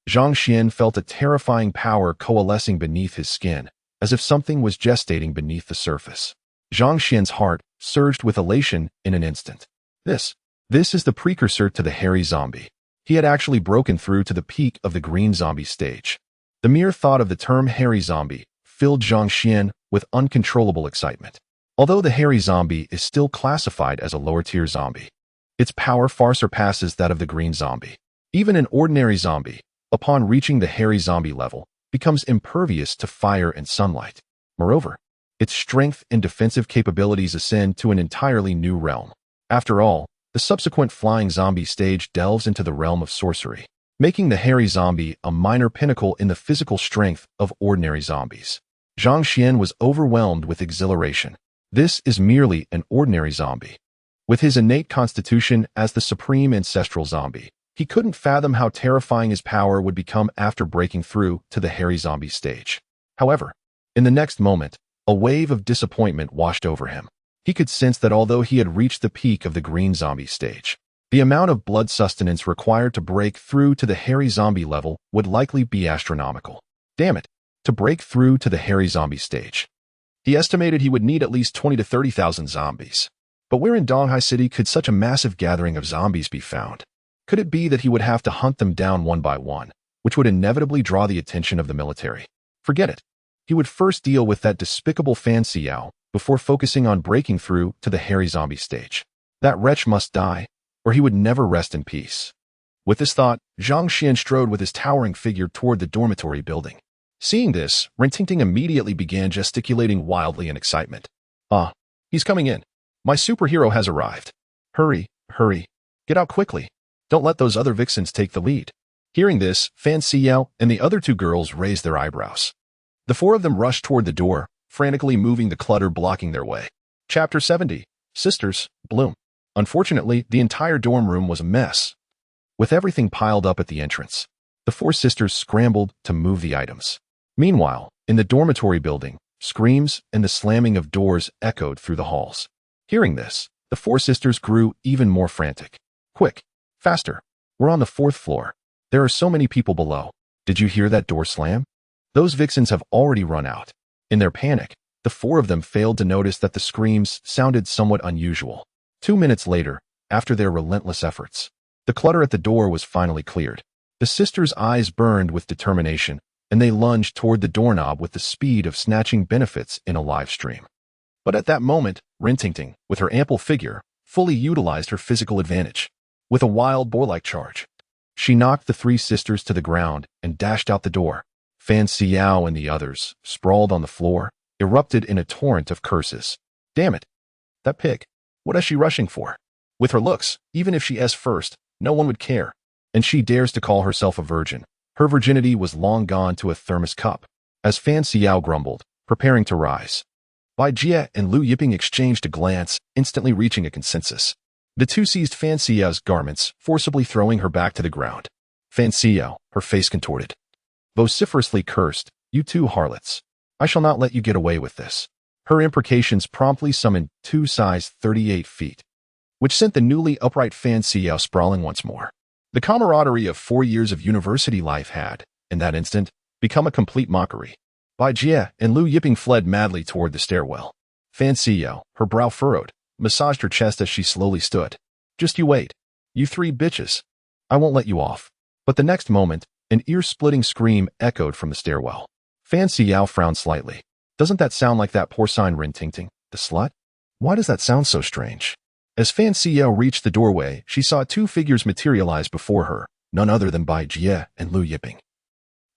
Zhang Xuan felt a terrifying power coalescing beneath his skin, as if something was gestating beneath the surface. Zhang Xuan's heart surged with elation in an instant. This is the precursor to the hairy zombie. He had actually broken through to the peak of the green zombie stage. The mere thought of the term hairy zombie filled Zhang Xuan with uncontrollable excitement. Although the hairy zombie is still classified as a lower-tier zombie, its power far surpasses that of the green zombie. Even an ordinary zombie, upon reaching the hairy zombie level, becomes impervious to fire and sunlight. Moreover, its strength and defensive capabilities ascend to an entirely new realm. After all, the subsequent flying zombie stage delves into the realm of sorcery, making the hairy zombie a minor pinnacle in the physical strength of ordinary zombies. Zhang Xuan was overwhelmed with exhilaration. This is merely an ordinary zombie. With his innate constitution as the supreme ancestral zombie, he couldn't fathom how terrifying his power would become after breaking through to the hairy zombie stage. However, in the next moment, a wave of disappointment washed over him. He could sense that although he had reached the peak of the green zombie stage, the amount of blood sustenance required to break through to the hairy zombie level would likely be astronomical. Damn it, to break through to the hairy zombie stage, he estimated he would need at least 20 to 30,000 zombies. But where in Donghai City could such a massive gathering of zombies be found? Could it be that he would have to hunt them down one by one, which would inevitably draw the attention of the military? Forget it. He would first deal with that despicable Fan Xiao before focusing on breaking through to the hairy zombie stage. That wretch must die, or he would never rest in peace. With this thought, Zhang Xuan strode with his towering figure toward the dormitory building. Seeing this, Rintingting immediately began gesticulating wildly in excitement. "Ah, he's coming in. My superhero has arrived. Hurry, hurry. Get out quickly. Don't let those other vixens take the lead." Hearing this, Fan Xiao and the other 2 girls raised their eyebrows. The 4 of them rushed toward the door, frantically moving the clutter blocking their way. Chapter 70. Sisters, Bloom. Unfortunately, the entire dorm room was a mess, with everything piled up at the entrance. The 4 sisters scrambled to move the items. Meanwhile, in the dormitory building, screams and the slamming of doors echoed through the halls. Hearing this, the 4 sisters grew even more frantic. "Quick! Faster! We're on the 4th floor. There are so many people below. Did you hear that door slam? Those vixens have already run out." In their panic, the 4 of them failed to notice that the screams sounded somewhat unusual. 2 minutes later, after their relentless efforts, the clutter at the door was finally cleared. The sisters' eyes burned with determination, and they lunged toward the doorknob with the speed of snatching benefits in a live stream. But at that moment, Rintingting, with her ample figure, fully utilized her physical advantage. With a wild boar-like charge, she knocked the 3 sisters to the ground and dashed out the door. Fan Xiao and the others, sprawled on the floor, erupted in a torrent of curses. "Damn it! That pig! What is she rushing for? With her looks, even if she is first, no one would care. And she dares to call herself a virgin. Her virginity was long gone to a thermos cup. As Fan Xiao grumbled, preparing to rise, Bai Jie and Lu Yiping exchanged a glance, instantly reaching a consensus. The two seized Fan Xiao's garments, forcibly throwing her back to the ground. Fan Xiao, her face contorted, vociferously cursed, "You two harlots. I shall not let you get away with this." Her imprecations promptly summoned two size 38 feet, which sent the newly upright Fan Xiao sprawling once more. The camaraderie of 4 years of university life had, in that instant, become a complete mockery. Bai Jie and Lu Yiping fled madly toward the stairwell. Fan Xiao, her brow furrowed, massaged her chest as she slowly stood. "Just you wait. You three bitches. I won't let you off." But the next moment, an ear-splitting scream echoed from the stairwell. Fan Xiao frowned slightly. "Doesn't that sound like that porcine Rin Tingting, the slut? Why does that sound so strange?" As Fan Xiao reached the doorway, she saw two figures materialize before her, none other than Bai Jie and Lu Yiping,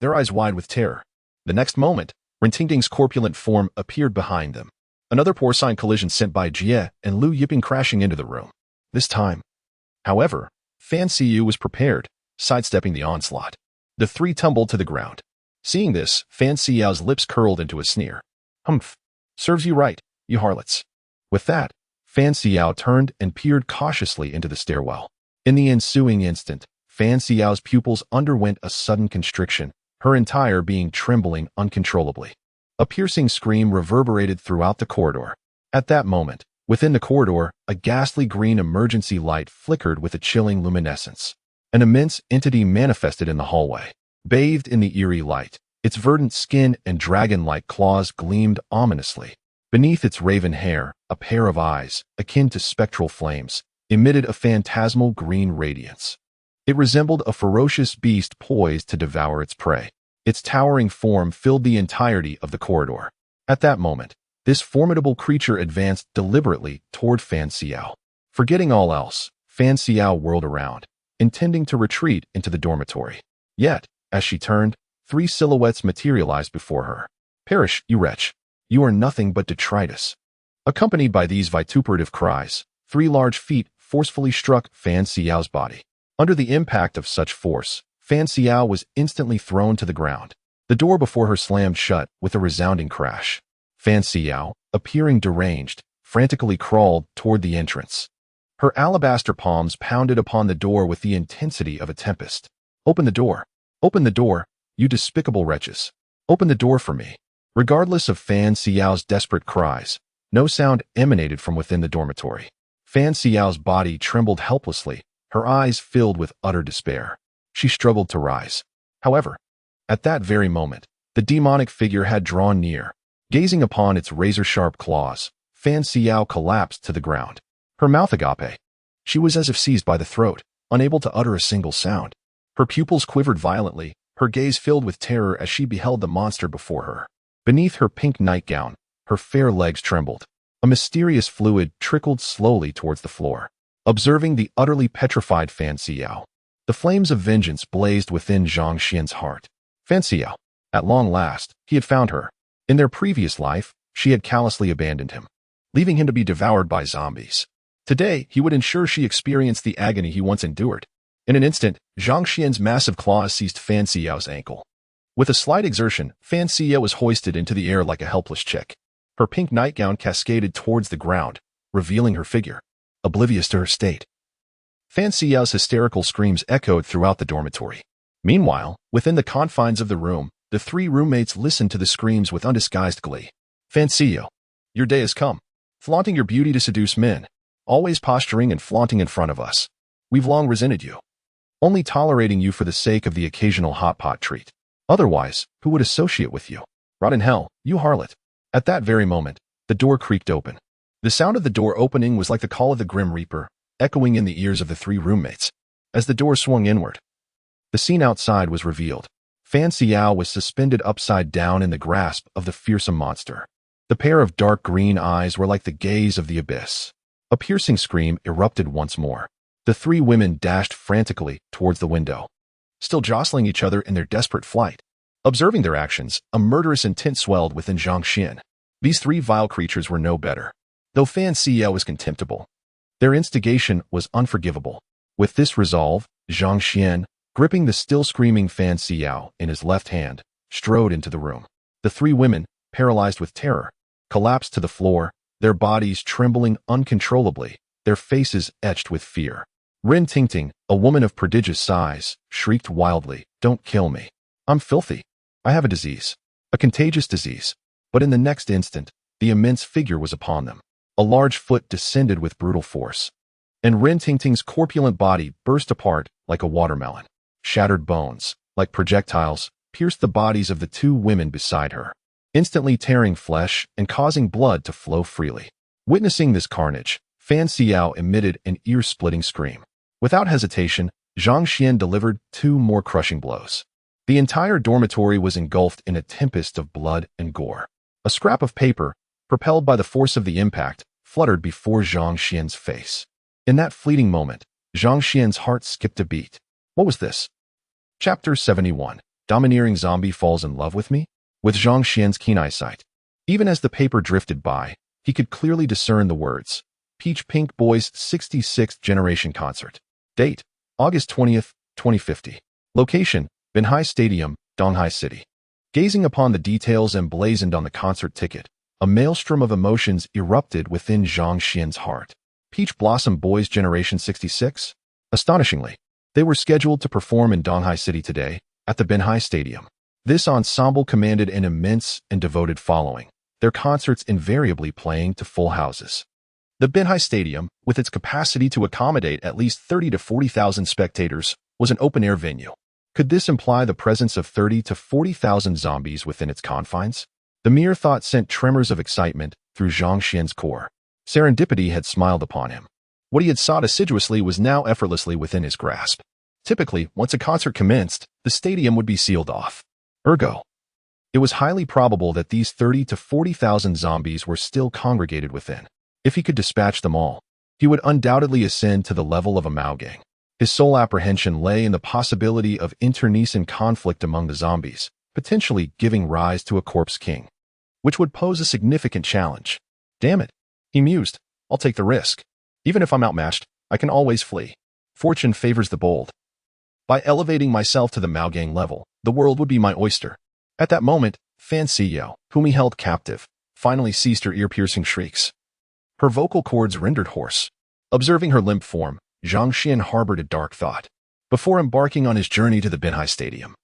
their eyes wide with terror. The next moment, Rin Tingting's corpulent form appeared behind them. Another porcine collision sent Bai Jie and Lu Yiping crashing into the room. This time, however, Fan Xiao was prepared, sidestepping the onslaught. The three tumbled to the ground. Seeing this, Fan Xiao's lips curled into a sneer. "Humph. Serves you right, you harlots." With that, Fan Xiao turned and peered cautiously into the stairwell. In the ensuing instant, Fan Xiao's pupils underwent a sudden constriction, her entire being trembling uncontrollably. A piercing scream reverberated throughout the corridor. At that moment, within the corridor, a ghastly green emergency light flickered with a chilling luminescence. An immense entity manifested in the hallway. Bathed in the eerie light, its verdant skin and dragon-like claws gleamed ominously. Beneath its raven hair, a pair of eyes, akin to spectral flames, emitted a phantasmal green radiance. It resembled a ferocious beast poised to devour its prey. Its towering form filled the entirety of the corridor. At that moment, this formidable creature advanced deliberately toward Fan Xiao. Forgetting all else, Fan Xiao whirled around, intending to retreat into the dormitory. Yet, as she turned, three silhouettes materialized before her. "Perish, you wretch! You are nothing but detritus." Accompanied by these vituperative cries, three large feet forcefully struck Fan Xiao's body. Under the impact of such force, Fan Xiao was instantly thrown to the ground. The door before her slammed shut with a resounding crash. Fan Xiao, appearing deranged, frantically crawled toward the entrance. Her alabaster palms pounded upon the door with the intensity of a tempest. "Open the door! Open the door, you despicable wretches! Open the door for me!" Regardless of Fan Xiao's desperate cries, no sound emanated from within the dormitory. Fan Xiao's body trembled helplessly, her eyes filled with utter despair. She struggled to rise. However, at that very moment, the demonic figure had drawn near. Gazing upon its razor-sharp claws, Fan Xiao collapsed to the ground. Her mouth agape. She was as if seized by the throat, unable to utter a single sound. Her pupils quivered violently, her gaze filled with terror as she beheld the monster before her. Beneath her pink nightgown, her fair legs trembled. A mysterious fluid trickled slowly towards the floor. Observing the utterly petrified Fan Xiao, the flames of vengeance blazed within Zhang Xuan's heart. Fan Xiao. At long last, he had found her. In their previous life, she had callously abandoned him, leaving him to be devoured by zombies. Today, he would ensure she experienced the agony he once endured. In an instant, Zhang Xuan's massive claws seized Fan Xiao's ankle. With a slight exertion, Fan Xiao was hoisted into the air like a helpless chick. Her pink nightgown cascaded towards the ground, revealing her figure, oblivious to her state. Fan Xiao's hysterical screams echoed throughout the dormitory. Meanwhile, within the confines of the room, the three roommates listened to the screams with undisguised glee. "Fan Xiao, your day has come. Flaunting your beauty to seduce men, always posturing and flaunting in front of us. We've long resented you, only tolerating you for the sake of the occasional hot pot treat. Otherwise, who would associate with you? Rot in hell, you harlot." At that very moment, the door creaked open. The sound of the door opening was like the call of the Grim Reaper, echoing in the ears of the three roommates. As the door swung inward, the scene outside was revealed. Fan Xiao was suspended upside down in the grasp of the fearsome monster. The pair of dark green eyes were like the gaze of the abyss. A piercing scream erupted once more. The three women dashed frantically towards the window, still jostling each other in their desperate flight. Observing their actions, a murderous intent swelled within Zhang Xuan. These three vile creatures were no better. Though Fan Xiao was contemptible, Their instigation was unforgivable. With this resolve, Zhang Xuan, gripping the still screaming Fan Siyao in his left hand, strode into the room. The three women, paralyzed with terror, collapsed to the floor, their bodies trembling uncontrollably, their faces etched with fear. Rin Tingting, a woman of prodigious size, shrieked wildly, "Don't kill me. I'm filthy. I have a disease. A contagious disease." But in the next instant, the immense figure was upon them. A large foot descended with brutal force, and Rin Tingting's corpulent body burst apart like a watermelon. Shattered bones, like projectiles, pierced the bodies of the two women beside her, instantly tearing flesh and causing blood to flow freely. Witnessing this carnage, Fan Siyao emitted an ear-splitting scream. Without hesitation, Zhang Xuan delivered two more crushing blows. The entire dormitory was engulfed in a tempest of blood and gore. A scrap of paper, propelled by the force of the impact, fluttered before Zhang Xuan's face. In that fleeting moment, Zhang Xuan's heart skipped a beat. What was this? Chapter 71. Domineering Zombie Falls in Love with Me? With Zhang Xuan's keen eyesight, even as the paper drifted by, he could clearly discern the words, Peach Pink Boys 66th Generation Concert. Date, August 20th, 2050. Location, Binhai Stadium, Donghai City. Gazing upon the details emblazoned on the concert ticket, a maelstrom of emotions erupted within Zhang Xuan's heart. Peach Blossom Boys Generation 66? Astonishingly, they were scheduled to perform in Donghai City today, at the Binhai Stadium. This ensemble commanded an immense and devoted following, their concerts invariably playing to full houses. The Binhai Stadium, with its capacity to accommodate at least 30 to 40,000 spectators, was an open-air venue. Could this imply the presence of 30 to 40,000 zombies within its confines? The mere thought sent tremors of excitement through Zhang Xuan's core. Serendipity had smiled upon him. What he had sought assiduously was now effortlessly within his grasp. Typically, once a concert commenced, the stadium would be sealed off. Ergo, it was highly probable that these 30 to 40,000 zombies were still congregated within. If he could dispatch them all, he would undoubtedly ascend to the level of a Mao gang. His sole apprehension lay in the possibility of internecine conflict among the zombies, potentially giving rise to a corpse king, which would pose a significant challenge. Damn it, he mused, I'll take the risk. Even if I'm outmatched, I can always flee. Fortune favors the bold. By elevating myself to the Mao gang level, the world would be my oyster. At that moment, Fan Siyao, whom he held captive, finally ceased her ear-piercing shrieks. Her vocal cords rendered hoarse. Observing her limp form, Zhang Xuan harbored a dark thought. Before embarking on his journey to the Binhai Stadium,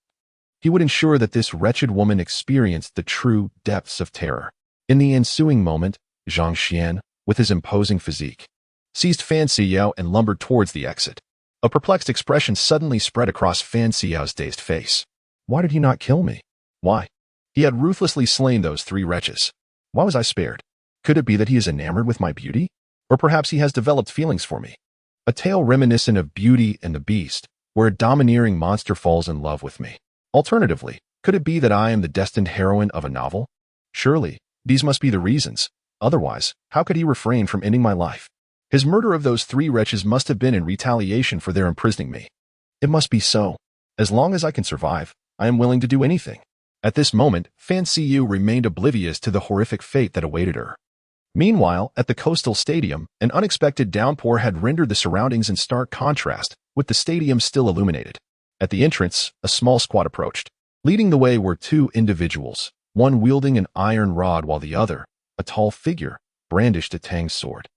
he would ensure that this wretched woman experienced the true depths of terror. In the ensuing moment, Zhang Xuan, with his imposing physique, seized Fan Siyao and lumbered towards the exit. A perplexed expression suddenly spread across Fan Siyao's dazed face. Why did he not kill me? Why? He had ruthlessly slain those three wretches. Why was I spared? Could it be that he is enamored with my beauty? Or perhaps he has developed feelings for me? A tale reminiscent of Beauty and the Beast, where a domineering monster falls in love with me. Alternatively, could it be that I am the destined heroine of a novel? Surely, these must be the reasons. Otherwise, how could he refrain from ending my life? His murder of those three wretches must have been in retaliation for their imprisoning me. It must be so. As long as I can survive, I am willing to do anything. At this moment, Fan Siyao remained oblivious to the horrific fate that awaited her. Meanwhile, at the coastal stadium, an unexpected downpour had rendered the surroundings in stark contrast, with the stadium still illuminated. At the entrance, a small squad approached. Leading the way were two individuals, one wielding an iron rod while the other, a tall figure, brandished a tang sword.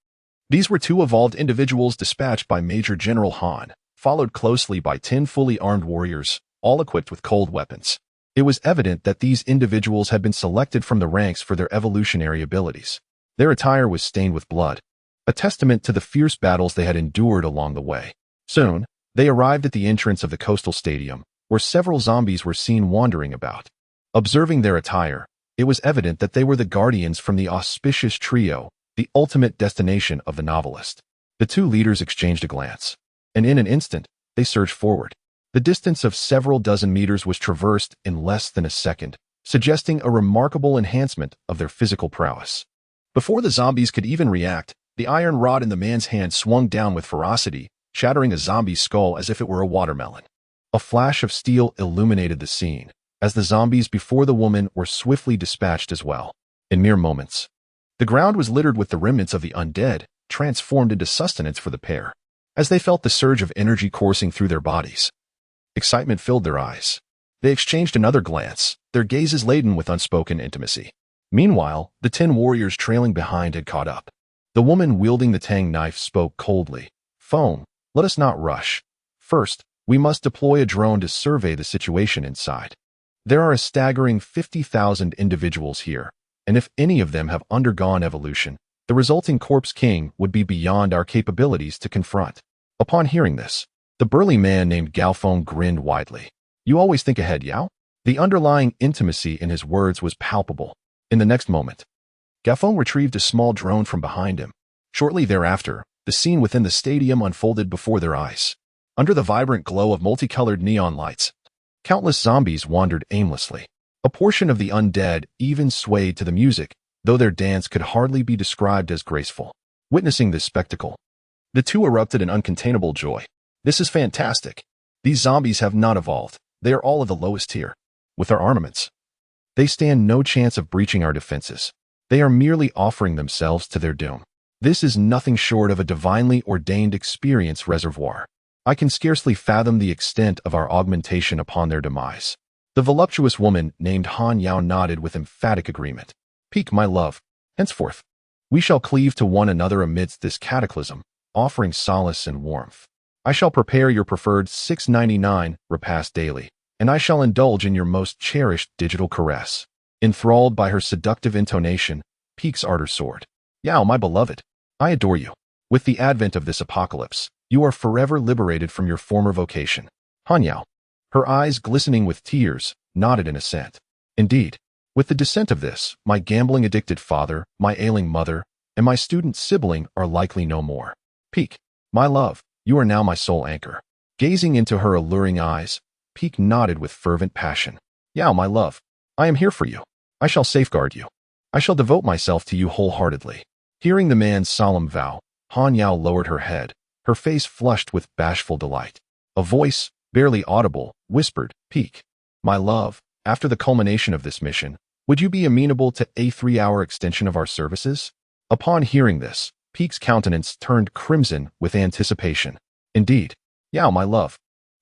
These were two evolved individuals dispatched by Major General Han, followed closely by 10 fully armed warriors, all equipped with cold weapons. It was evident that these individuals had been selected from the ranks for their evolutionary abilities. Their attire was stained with blood, a testament to the fierce battles they had endured along the way. Soon, they arrived at the entrance of the coastal stadium, where several zombies were seen wandering about. Observing their attire, it was evident that they were the guardians from the auspicious trio, the ultimate destination of the novelist. The two leaders exchanged a glance, and in an instant, they surged forward. The distance of several dozen meters was traversed in less than a second, suggesting a remarkable enhancement of their physical prowess. Before the zombies could even react, the iron rod in the man's hand swung down with ferocity, shattering a zombie's skull as if it were a watermelon. A flash of steel illuminated the scene, as the zombies before the woman were swiftly dispatched as well. In mere moments, the ground was littered with the remnants of the undead, transformed into sustenance for the pair. As they felt the surge of energy coursing through their bodies, excitement filled their eyes. They exchanged another glance, their gazes laden with unspoken intimacy. Meanwhile, the 10 warriors trailing behind had caught up. The woman wielding the tang knife spoke coldly. "Foam, let us not rush. First, we must deploy a drone to survey the situation inside. There are a staggering 50,000 individuals here, and if any of them have undergone evolution, the resulting corpse king would be beyond our capabilities to confront." Upon hearing this, the burly man named Gaofeng grinned widely. "You always think ahead, Yao?" The underlying intimacy in his words was palpable. In the next moment, Gaofeng retrieved a small drone from behind him. Shortly thereafter, the scene within the stadium unfolded before their eyes. Under the vibrant glow of multicolored neon lights, countless zombies wandered aimlessly. A portion of the undead even swayed to the music, though their dance could hardly be described as graceful. Witnessing this spectacle, the two erupted in uncontainable joy. "This is fantastic. These zombies have not evolved. They are all of the lowest tier. With our armaments, they stand no chance of breaching our defenses. They are merely offering themselves to their doom. This is nothing short of a divinely ordained experience reservoir. I can scarcely fathom the extent of our augmentation upon their demise." The voluptuous woman named Han Yao nodded with emphatic agreement. "Peak, my love. Henceforth, we shall cleave to one another amidst this cataclysm, offering solace and warmth. I shall prepare your preferred $6.99 repast daily, and I shall indulge in your most cherished digital caress." Enthralled by her seductive intonation, Peak's ardor soared. "Yao, my beloved, I adore you. With the advent of this apocalypse, you are forever liberated from your former vocation." Han Yao, her eyes glistening with tears, nodded in assent. "Indeed, with the descent of this, my gambling-addicted father, my ailing mother, and my student sibling are likely no more. Peak, my love, you are now my sole anchor." Gazing into her alluring eyes, Peak nodded with fervent passion. "Yao, my love, I am here for you. I shall safeguard you. I shall devote myself to you wholeheartedly." Hearing the man's solemn vow, Han Yao lowered her head, her face flushed with bashful delight. A voice, barely audible, whispered, "Peak, my love, after the culmination of this mission, would you be amenable to a 3-hour extension of our services?" Upon hearing this, Peak's countenance turned crimson with anticipation. "Indeed, Yao, my love,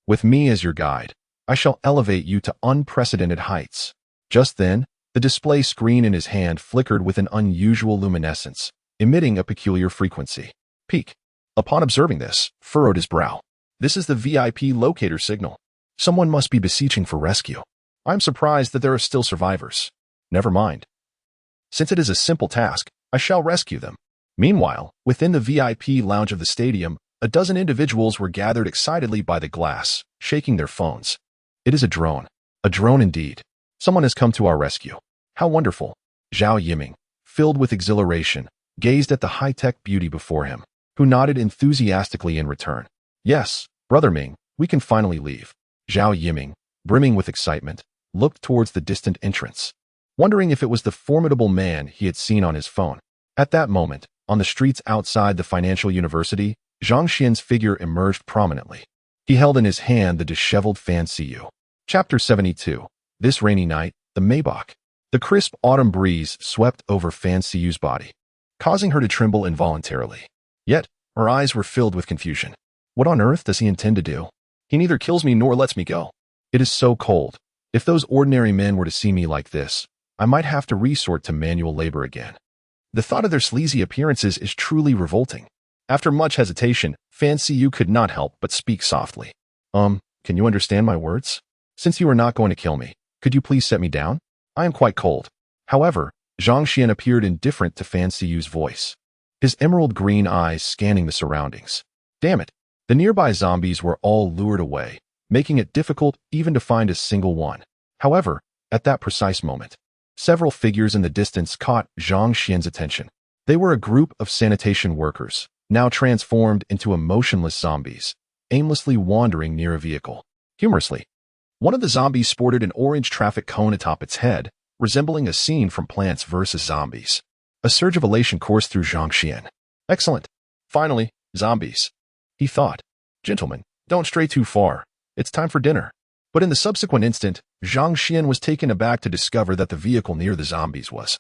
with me as your guide, I shall elevate you to unprecedented heights." Just then, the display screen in his hand flickered with an unusual luminescence, emitting a peculiar frequency. Peak, upon observing this, furrowed his brow. "This is the VIP locator signal. Someone must be beseeching for rescue. I'm surprised that there are still survivors. Never mind. Since it is a simple task, I shall rescue them." Meanwhile, within the VIP lounge of the stadium, a dozen individuals were gathered excitedly by the glass, shaking their phones. "It is a drone. A drone indeed. Someone has come to our rescue. How wonderful." Zhao Yiming, filled with exhilaration, gazed at the high-tech beauty before him, who nodded enthusiastically in return. "Yes, Brother Ming, we can finally leave." Zhao Yiming, brimming with excitement, looked towards the distant entrance, wondering if it was the formidable man he had seen on his phone. At that moment, on the streets outside the financial university, Zhang Xuan's figure emerged prominently. He held in his hand the disheveled Fan Siyu. Chapter 72. This rainy night, the Maybach. The crisp autumn breeze swept over Fan Siyu's body, causing her to tremble involuntarily. Yet, her eyes were filled with confusion. What on earth does he intend to do? He neither kills me nor lets me go. It is so cold. If those ordinary men were to see me like this, I might have to resort to manual labor again. The thought of their sleazy appearances is truly revolting. After much hesitation, Fan Siyu could not help but speak softly. Can you understand my words? Since you are not going to kill me, could you please set me down? I am quite cold." However, Zhang Xuan appeared indifferent to Fan Siyu's voice, his emerald green eyes scanning the surroundings. Damn it, the nearby zombies were all lured away, making it difficult even to find a single one. However, at that precise moment, several figures in the distance caught Zhang Xuan's attention. They were a group of sanitation workers, now transformed into emotionless zombies, aimlessly wandering near a vehicle. Humorously, one of the zombies sported an orange traffic cone atop its head, resembling a scene from Plants vs. Zombies. A surge of elation coursed through Zhang Xuan. "Excellent. Finally, zombies," he thought. "Gentlemen, don't stray too far. It's time for dinner." But in the subsequent instant, Zhang Xuan was taken aback to discover that the vehicle near the zombies was,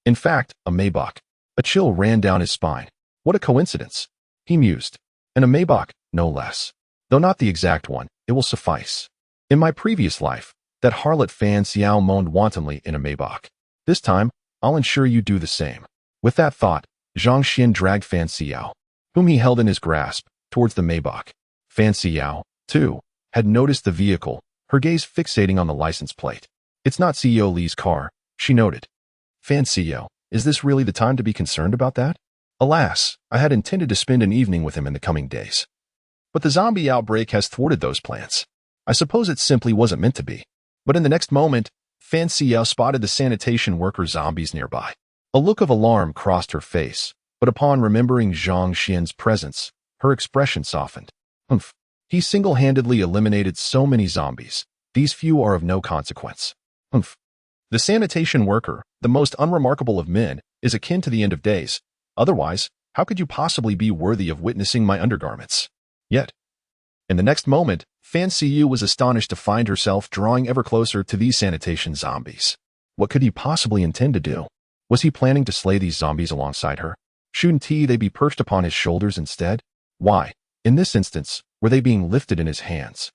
in fact, a Maybach. A chill ran down his spine. What a coincidence, he mused. And a Maybach, no less. Though not the exact one, it will suffice. In my previous life, that harlot Fan Xiao moaned wantonly in a Maybach. This time, I'll ensure you do the same. With that thought, Zhang Xuan dragged Fan Xiao, whom he held in his grasp, towards the Maybach. Fan Xiao, too, had noticed the vehicle, her gaze fixating on the license plate. It's not CEO Li's car, she noted. Fan Xiao, is this really the time to be concerned about that? Alas, I had intended to spend an evening with him in the coming days. But the zombie outbreak has thwarted those plans. I suppose it simply wasn't meant to be. But in the next moment, Fan Xiao spotted the sanitation worker zombies nearby. A look of alarm crossed her face, but upon remembering Zhang Xuan's presence, her expression softened. Humph. He single-handedly eliminated so many zombies. These few are of no consequence. Humph. The sanitation worker, the most unremarkable of men, is akin to the end of days. Otherwise, how could you possibly be worthy of witnessing my undergarments? Yet, in the next moment, Fan Xiao was astonished to find herself drawing ever closer to these sanitation zombies. What could he possibly intend to do? Was he planning to slay these zombies alongside her? Shouldn't they be perched upon his shoulders instead? Why, in this instance, were they being lifted in his hands?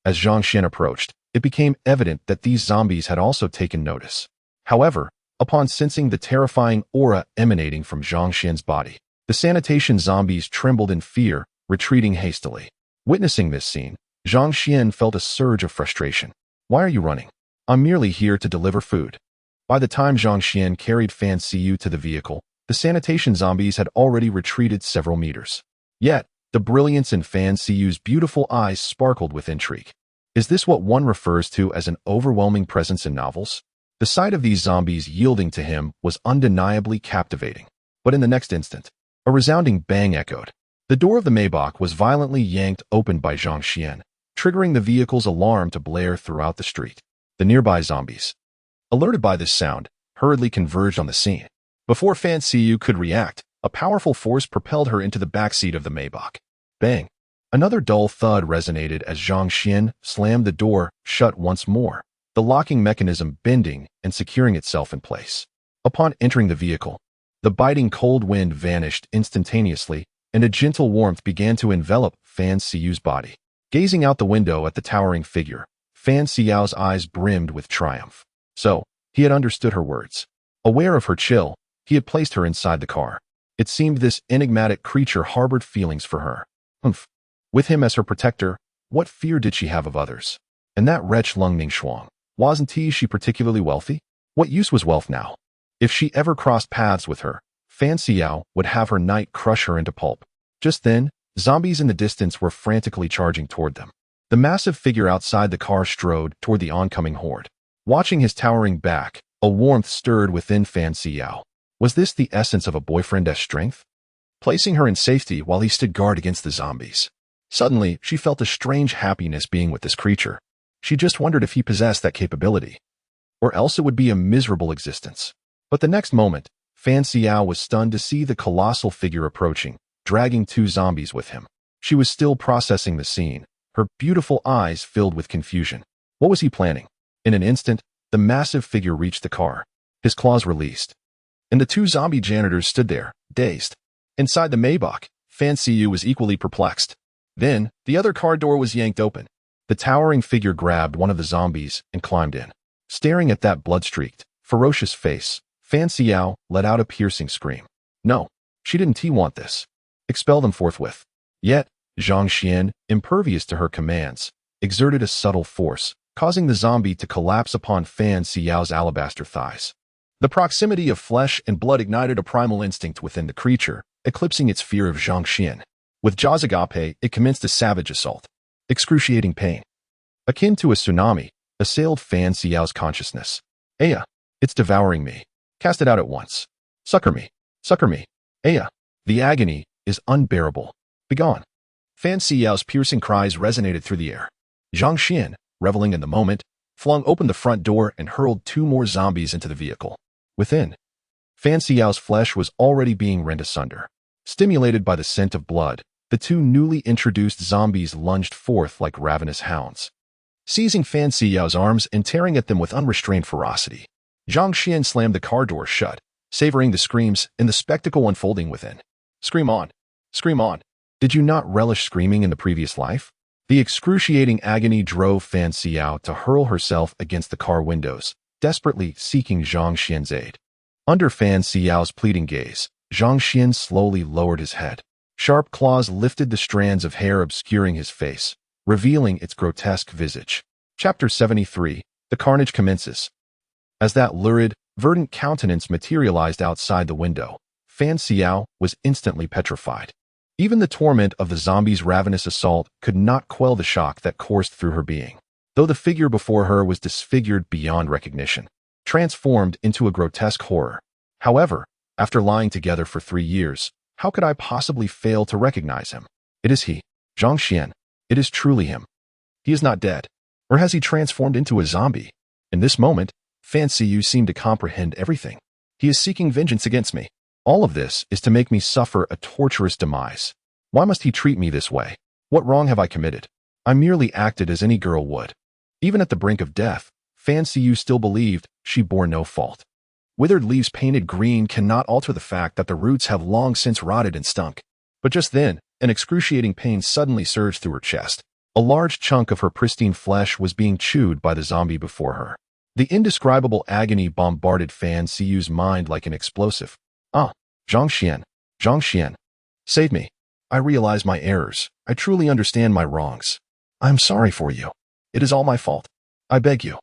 As Zhang Xuan approached, it became evident that these zombies had also taken notice. However, upon sensing the terrifying aura emanating from Zhang Xuan's body, the sanitation zombies trembled in fear, retreating hastily. Witnessing this scene, Zhang Xuan felt a surge of frustration. Why are you running? I'm merely here to deliver food. By the time Zhang Xuan carried Fan Xiao to the vehicle, the sanitation zombies had already retreated several meters. Yet, the brilliance in Fan Xiao's beautiful eyes sparkled with intrigue. Is this what one refers to as an overwhelming presence in novels? The sight of these zombies yielding to him was undeniably captivating. But in the next instant, a resounding bang echoed. The door of the Maybach was violently yanked open by Zhang Xuan, triggering the vehicle's alarm to blare throughout the street. The nearby zombies, alerted by this sound, hurriedly converged on the scene. Before Fan Xiao could react, a powerful force propelled her into the backseat of the Maybach. Bang! Another dull thud resonated as Zhang Xuan slammed the door shut once more, the locking mechanism bending and securing itself in place. Upon entering the vehicle, the biting cold wind vanished instantaneously, and a gentle warmth began to envelop Fan Xiao's body. Gazing out the window at the towering figure, Fan Xiao's eyes brimmed with triumph. So, he had understood her words. Aware of her chill, he had placed her inside the car. It seemed this enigmatic creature harbored feelings for her. Humph. With him as her protector, what fear did she have of others? And that wretch Lung Ningxuang, wasn't she particularly wealthy? What use was wealth now? If she ever crossed paths with her, Fan Xiao would have her knight crush her into pulp. Just then, zombies in the distance were frantically charging toward them. The massive figure outside the car strode toward the oncoming horde. Watching his towering back, a warmth stirred within Fan Xiao. Was this the essence of a boyfriend's strength? Placing her in safety while he stood guard against the zombies. Suddenly, she felt a strange happiness being with this creature. She just wondered if he possessed that capability. Or else it would be a miserable existence. But the next moment, Fan Xiao was stunned to see the colossal figure approaching, dragging two zombies with him. She was still processing the scene, her beautiful eyes filled with confusion. What was he planning? In an instant, the massive figure reached the car. His claws released, and the two zombie janitors stood there, dazed. Inside the Maybach, Fan Xiao was equally perplexed. Then, the other car door was yanked open. The towering figure grabbed one of the zombies and climbed in. Staring at that blood-streaked, ferocious face, Fan Xiao let out a piercing scream. No, she didn't want this. Expel them forthwith. Yet, Zhang Xuan, impervious to her commands, exerted a subtle force, causing the zombie to collapse upon Fan Xiao's alabaster thighs. The proximity of flesh and blood ignited a primal instinct within the creature, eclipsing its fear of Zhang Xuan. With jaws agape, it commenced a savage assault. Excruciating pain, akin to a tsunami, assailed Fan Xiao's consciousness. Aya, it's devouring me. Cast it out at once. Succor me. Succor me. Aya, the agony is unbearable. Begone. Fan Xiao's piercing cries resonated through the air. Zhang Xuan, reveling in the moment, flung open the front door and hurled two more zombies into the vehicle. Within, Fan Xiao's flesh was already being rent asunder. Stimulated by the scent of blood, the two newly introduced zombies lunged forth like ravenous hounds, seizing Fan Xiao's arms and tearing at them with unrestrained ferocity. Zhang Xuan slammed the car door shut, savoring the screams and the spectacle unfolding within. Scream on. Scream on. Did you not relish screaming in the previous life? The excruciating agony drove Fan Xiao to hurl herself against the car windows, desperately seeking Zhang Xuan's aid. Under Fan Xiao's pleading gaze, Zhang Xuan slowly lowered his head. Sharp claws lifted the strands of hair obscuring his face, revealing its grotesque visage. Chapter 73. The carnage commences. As that lurid, verdant countenance materialized outside the window, Fan Xiao was instantly petrified. Even the torment of the zombie's ravenous assault could not quell the shock that coursed through her being. Though the figure before her was disfigured beyond recognition, transformed into a grotesque horror. However, after lying together for 3 years, how could I possibly fail to recognize him? It is he, Zhang Xuan. It is truly him. He is not dead. Or has he transformed into a zombie? In this moment, Fan Xiao seemed to comprehend everything. He is seeking vengeance against me. All of this is to make me suffer a torturous demise. Why must he treat me this way? What wrong have I committed? I merely acted as any girl would. Even at the brink of death, Fan Xiao still believed she bore no fault. Withered leaves painted green cannot alter the fact that the roots have long since rotted and stunk. But just then, an excruciating pain suddenly surged through her chest. A large chunk of her pristine flesh was being chewed by the zombie before her. The indescribable agony bombarded Fan Xiao's mind like an explosive. Ah, Zhang Xuan, Zhang Xuan, save me. I realize my errors. I truly understand my wrongs. I am sorry for you. It is all my fault. I beg you.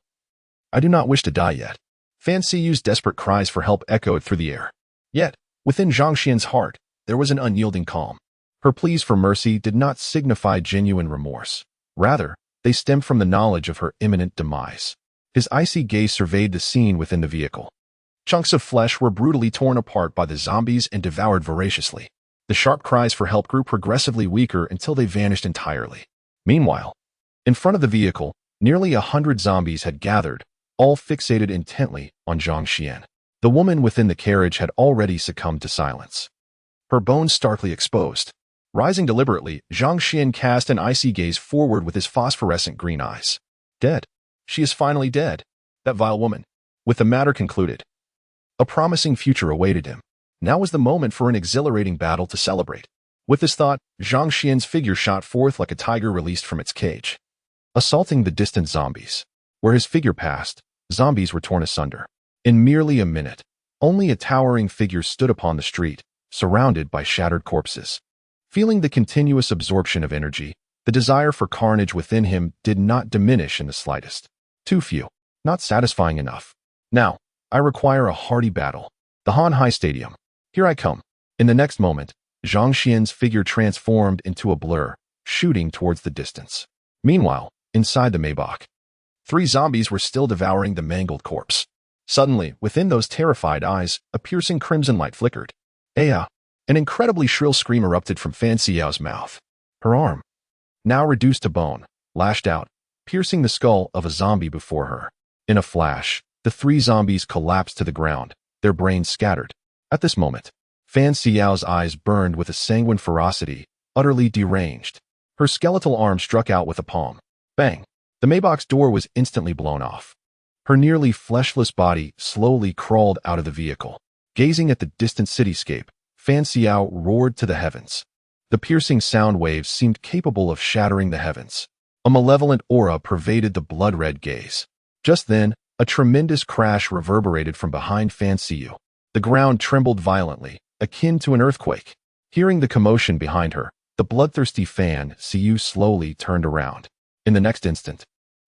I do not wish to die yet. Fan Xiao's desperate cries for help echoed through the air. Yet, within Zhang Xuan's heart, there was an unyielding calm. Her pleas for mercy did not signify genuine remorse. Rather, they stemmed from the knowledge of her imminent demise. His icy gaze surveyed the scene within the vehicle. Chunks of flesh were brutally torn apart by the zombies and devoured voraciously. The sharp cries for help grew progressively weaker until they vanished entirely. Meanwhile, in front of the vehicle, nearly 100 zombies had gathered, all fixated intently on Zhang Xuan. The woman within the carriage had already succumbed to silence. Her bones starkly exposed. Rising deliberately, Zhang Xuan cast an icy gaze forward with his phosphorescent green eyes. Dead. She is finally dead. That vile woman. With the matter concluded. A promising future awaited him. Now was the moment for an exhilarating battle to celebrate. With this thought, Zhang Xuan's figure shot forth like a tiger released from its cage, assaulting the distant zombies. Where his figure passed, zombies were torn asunder. In merely a minute, only a towering figure stood upon the street, surrounded by shattered corpses. Feeling the continuous absorption of energy, the desire for carnage within him did not diminish in the slightest. Too few, not satisfying enough. Now, I require a hearty battle. The Han Hai Stadium. Here I come. In the next moment, Zhang Xuan's figure transformed into a blur, shooting towards the distance. Meanwhile, inside the Maybach, 3 zombies were still devouring the mangled corpse. Suddenly, within those terrified eyes, a piercing crimson light flickered. Aya! An incredibly shrill scream erupted from Fan Xiao's mouth. Her arm, now reduced to bone, lashed out, piercing the skull of a zombie before her. In a flash, the 3 zombies collapsed to the ground, their brains scattered. At this moment, Fan Xiao's eyes burned with a sanguine ferocity, utterly deranged. Her skeletal arm struck out with a palm. Bang! The Maybach's door was instantly blown off. Her nearly fleshless body slowly crawled out of the vehicle. Gazing at the distant cityscape, Fan Xiao roared to the heavens. The piercing sound waves seemed capable of shattering the heavens. A malevolent aura pervaded the blood-red gaze. Just then, a tremendous crash reverberated from behind Fan Xiao. The ground trembled violently, akin to an earthquake. Hearing the commotion behind her, the bloodthirsty Fan Xiao slowly turned around. In the next instant,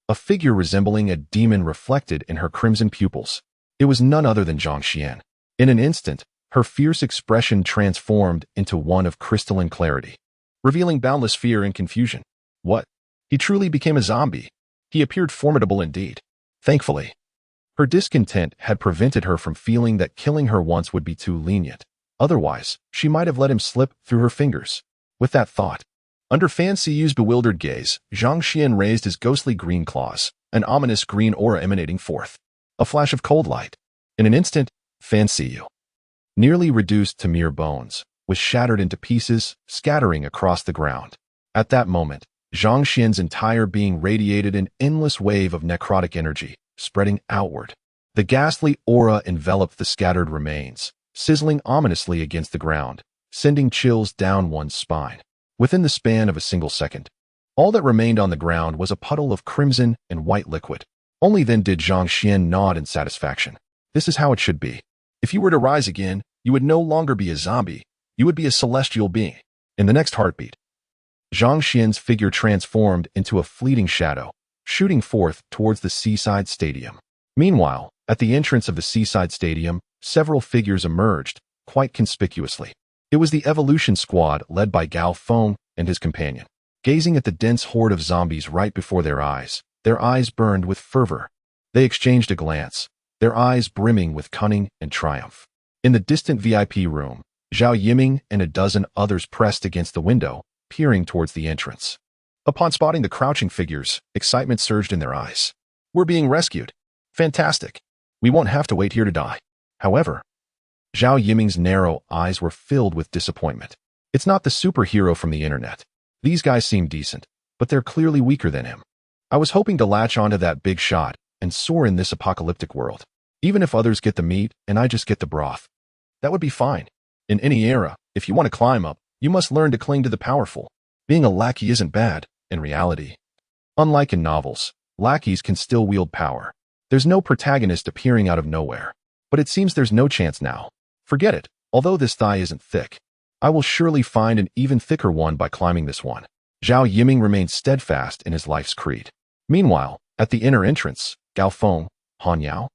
a figure resembling a demon reflected in her crimson pupils. It was none other than Zhang Xuan. In an instant, her fierce expression transformed into one of crystalline clarity, revealing boundless fear and confusion. What? He truly became a zombie. He appeared formidable indeed. Thankfully, her discontent had prevented her from feeling that killing her once would be too lenient. Otherwise, she might have let him slip through her fingers. With that thought, under Fan Xiao's bewildered gaze, Zhang Xuan raised his ghostly green claws, an ominous green aura emanating forth. A flash of cold light. In an instant, Fan Xiao, nearly reduced to mere bones, was shattered into pieces, scattering across the ground. At that moment, Zhang Xuan's entire being radiated an endless wave of necrotic energy, spreading outward. The ghastly aura enveloped the scattered remains, sizzling ominously against the ground, sending chills down one's spine. Within the span of a single second, all that remained on the ground was a puddle of crimson and white liquid. Only then did Zhang Xuan nod in satisfaction. This is how it should be. If you were to rise again, you would no longer be a zombie. You would be a celestial being. In the next heartbeat, Zhang Xuan's figure transformed into a fleeting shadow, shooting forth towards the seaside stadium. Meanwhile, at the entrance of the seaside stadium, several figures emerged, quite conspicuously. It was the evolution squad led by Gao Feng and his companion. Gazing at the dense horde of zombies right before their eyes burned with fervor. They exchanged a glance, their eyes brimming with cunning and triumph. In the distant VIP room, Zhao Yiming and a dozen others pressed against the window, peering towards the entrance. Upon spotting the crouching figures, excitement surged in their eyes. We're being rescued. Fantastic. We won't have to wait here to die. However, Zhao Yiming's narrow eyes were filled with disappointment. It's not the superhero from the internet. These guys seem decent, but they're clearly weaker than him. I was hoping to latch onto that big shot and soar in this apocalyptic world. Even if others get the meat and I just get the broth. That would be fine. In any era, if you want to climb up, you must learn to cling to the powerful. Being a lackey isn't bad, in reality. Unlike in novels, lackeys can still wield power. There's no protagonist appearing out of nowhere. But it seems there's no chance now. Forget it, although this thigh isn't thick. I will surely find an even thicker one by climbing this one. Zhao Yiming remained steadfast in his life's creed. Meanwhile, at the inner entrance, Gao Feng, Han Yao,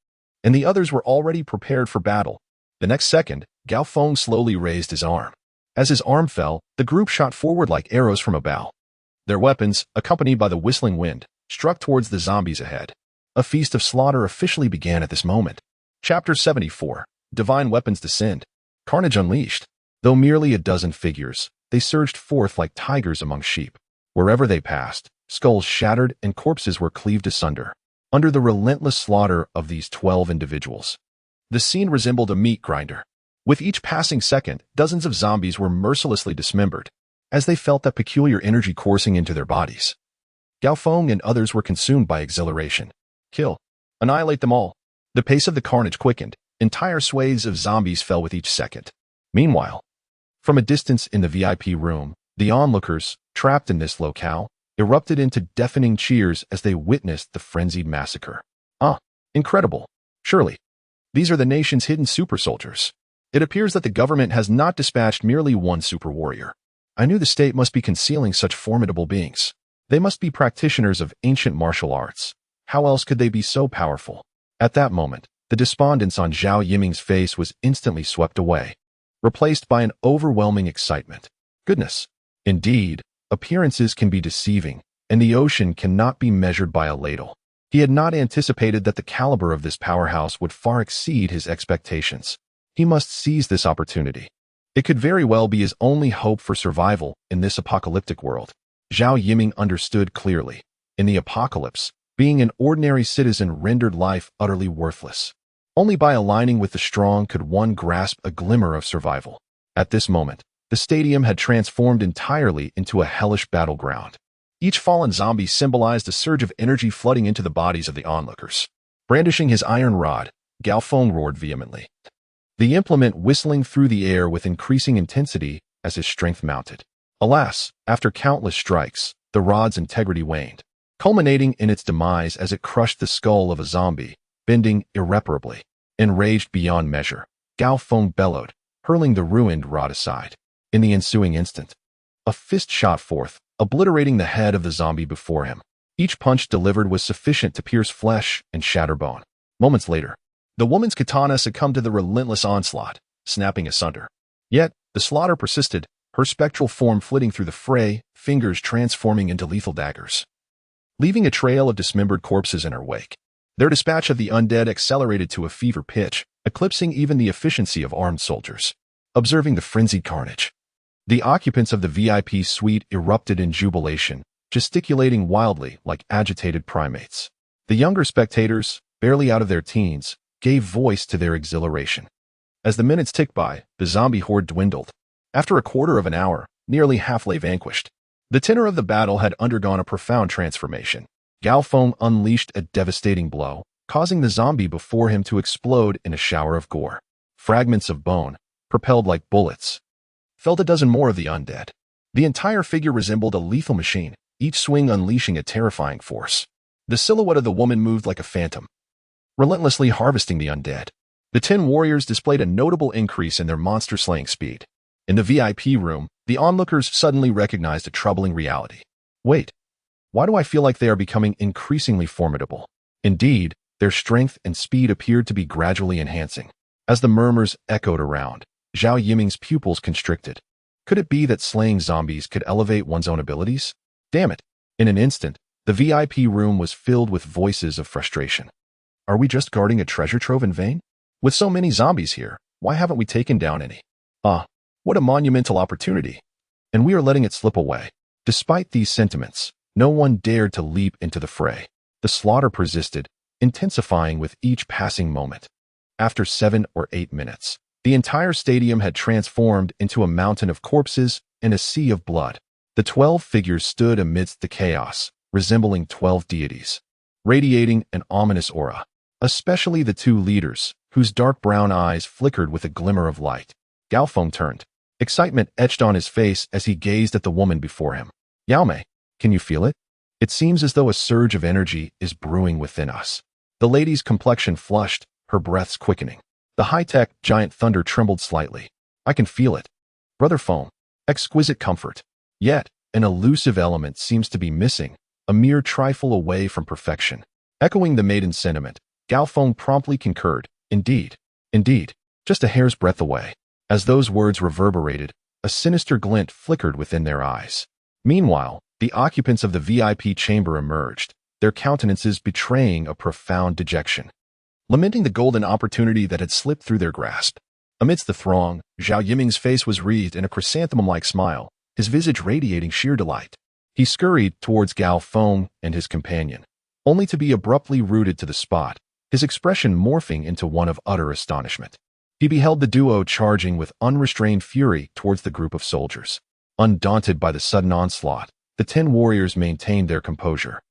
and the others were already prepared for battle. The next second, Gao Feng slowly raised his arm. As his arm fell, the group shot forward like arrows from a bow. Their weapons, accompanied by the whistling wind, struck towards the zombies ahead. A feast of slaughter officially began at this moment. Chapter 74. Divine Weapons Descend. Carnage Unleashed. Though merely a dozen figures, they surged forth like tigers among sheep. Wherever they passed, skulls shattered and corpses were cleaved asunder. Under the relentless slaughter of these 12 individuals, the scene resembled a meat grinder. With each passing second, dozens of zombies were mercilessly dismembered, as they felt that peculiar energy coursing into their bodies. Gao Feng and others were consumed by exhilaration. Kill. Annihilate them all. The pace of the carnage quickened. Entire swathes of zombies fell with each second. Meanwhile, from a distance in the VIP room, the onlookers, trapped in this locale, erupted into deafening cheers as they witnessed the frenzied massacre. Incredible. Surely, these are the nation's hidden super soldiers. It appears that the government has not dispatched merely one super warrior. I knew the state must be concealing such formidable beings. They must be practitioners of ancient martial arts. How else could they be so powerful? At that moment, the despondence on Zhao Yiming's face was instantly swept away, replaced by an overwhelming excitement. Goodness. Indeed, appearances can be deceiving, and the ocean cannot be measured by a ladle. He had not anticipated that the caliber of this powerhouse would far exceed his expectations. He must seize this opportunity. It could very well be his only hope for survival in this apocalyptic world. Zhao Yiming understood clearly. In the apocalypse, being an ordinary citizen rendered life utterly worthless. Only by aligning with the strong could one grasp a glimmer of survival. At this moment, the stadium had transformed entirely into a hellish battleground. Each fallen zombie symbolized a surge of energy flooding into the bodies of the onlookers. Brandishing his iron rod, Gao Feng roared vehemently, the implement whistling through the air with increasing intensity as his strength mounted. Alas, after countless strikes, the rod's integrity waned, culminating in its demise as it crushed the skull of a zombie, bending irreparably. Enraged beyond measure, Gao Feng bellowed, hurling the ruined rod aside. In the ensuing instant, a fist shot forth, obliterating the head of the zombie before him. Each punch delivered was sufficient to pierce flesh and shatter bone. Moments later, the woman's katana succumbed to the relentless onslaught, snapping asunder. Yet, the slaughter persisted, her spectral form flitting through the fray, fingers transforming into lethal daggers, leaving a trail of dismembered corpses in her wake. Their dispatch of the undead accelerated to a fever pitch, eclipsing even the efficiency of armed soldiers. Observing the frenzied carnage, the occupants of the VIP suite erupted in jubilation, gesticulating wildly like agitated primates. The younger spectators, barely out of their teens, gave voice to their exhilaration. As the minutes ticked by, the zombie horde dwindled. After a quarter of an hour, nearly half lay vanquished. The tenor of the battle had undergone a profound transformation. Gao Feng unleashed a devastating blow, causing the zombie before him to explode in a shower of gore. Fragments of bone, propelled like bullets, felled a dozen more of the undead. The entire figure resembled a lethal machine, each swing unleashing a terrifying force. The silhouette of the woman moved like a phantom, relentlessly harvesting the undead. The 10 warriors displayed a notable increase in their monster-slaying speed. In the VIP room, the onlookers suddenly recognized a troubling reality. Wait, why do I feel like they are becoming increasingly formidable? Indeed, their strength and speed appeared to be gradually enhancing. As the murmurs echoed around, Zhao Yiming's pupils constricted. Could it be that slaying zombies could elevate one's own abilities? Damn it! In an instant, the VIP room was filled with voices of frustration. Are we just guarding a treasure trove in vain? With so many zombies here, why haven't we taken down any? What a monumental opportunity! And we are letting it slip away. Despite these sentiments, no one dared to leap into the fray. The slaughter persisted, intensifying with each passing moment. After 7 or 8 minutes, the entire stadium had transformed into a mountain of corpses and a sea of blood. The 12 figures stood amidst the chaos, resembling 12 deities, radiating an ominous aura, especially the 2 leaders, whose dark brown eyes flickered with a glimmer of light. Gao Feng turned. Excitement etched on his face as he gazed at the woman before him. Yao Mei, can you feel it? It seems as though a surge of energy is brewing within us. The lady's complexion flushed, her breaths quickening. The high-tech giant thunder trembled slightly. I can feel it. Brother Foam, exquisite comfort. Yet, an elusive element seems to be missing, a mere trifle away from perfection. Echoing the maiden's sentiment, Gao Feng promptly concurred. Indeed, just a hair's breadth away. As those words reverberated, a sinister glint flickered within their eyes. Meanwhile, the occupants of the VIP chamber emerged, their countenances betraying a profound dejection, lamenting the golden opportunity that had slipped through their grasp. Amidst the throng, Zhao Yiming's face was wreathed in a chrysanthemum-like smile, his visage radiating sheer delight. He scurried towards Gao Feng and his companion, only to be abruptly rooted to the spot, his expression morphing into one of utter astonishment. He beheld the duo charging with unrestrained fury towards the group of soldiers. Undaunted by the sudden onslaught, the 10 warriors maintained their composure,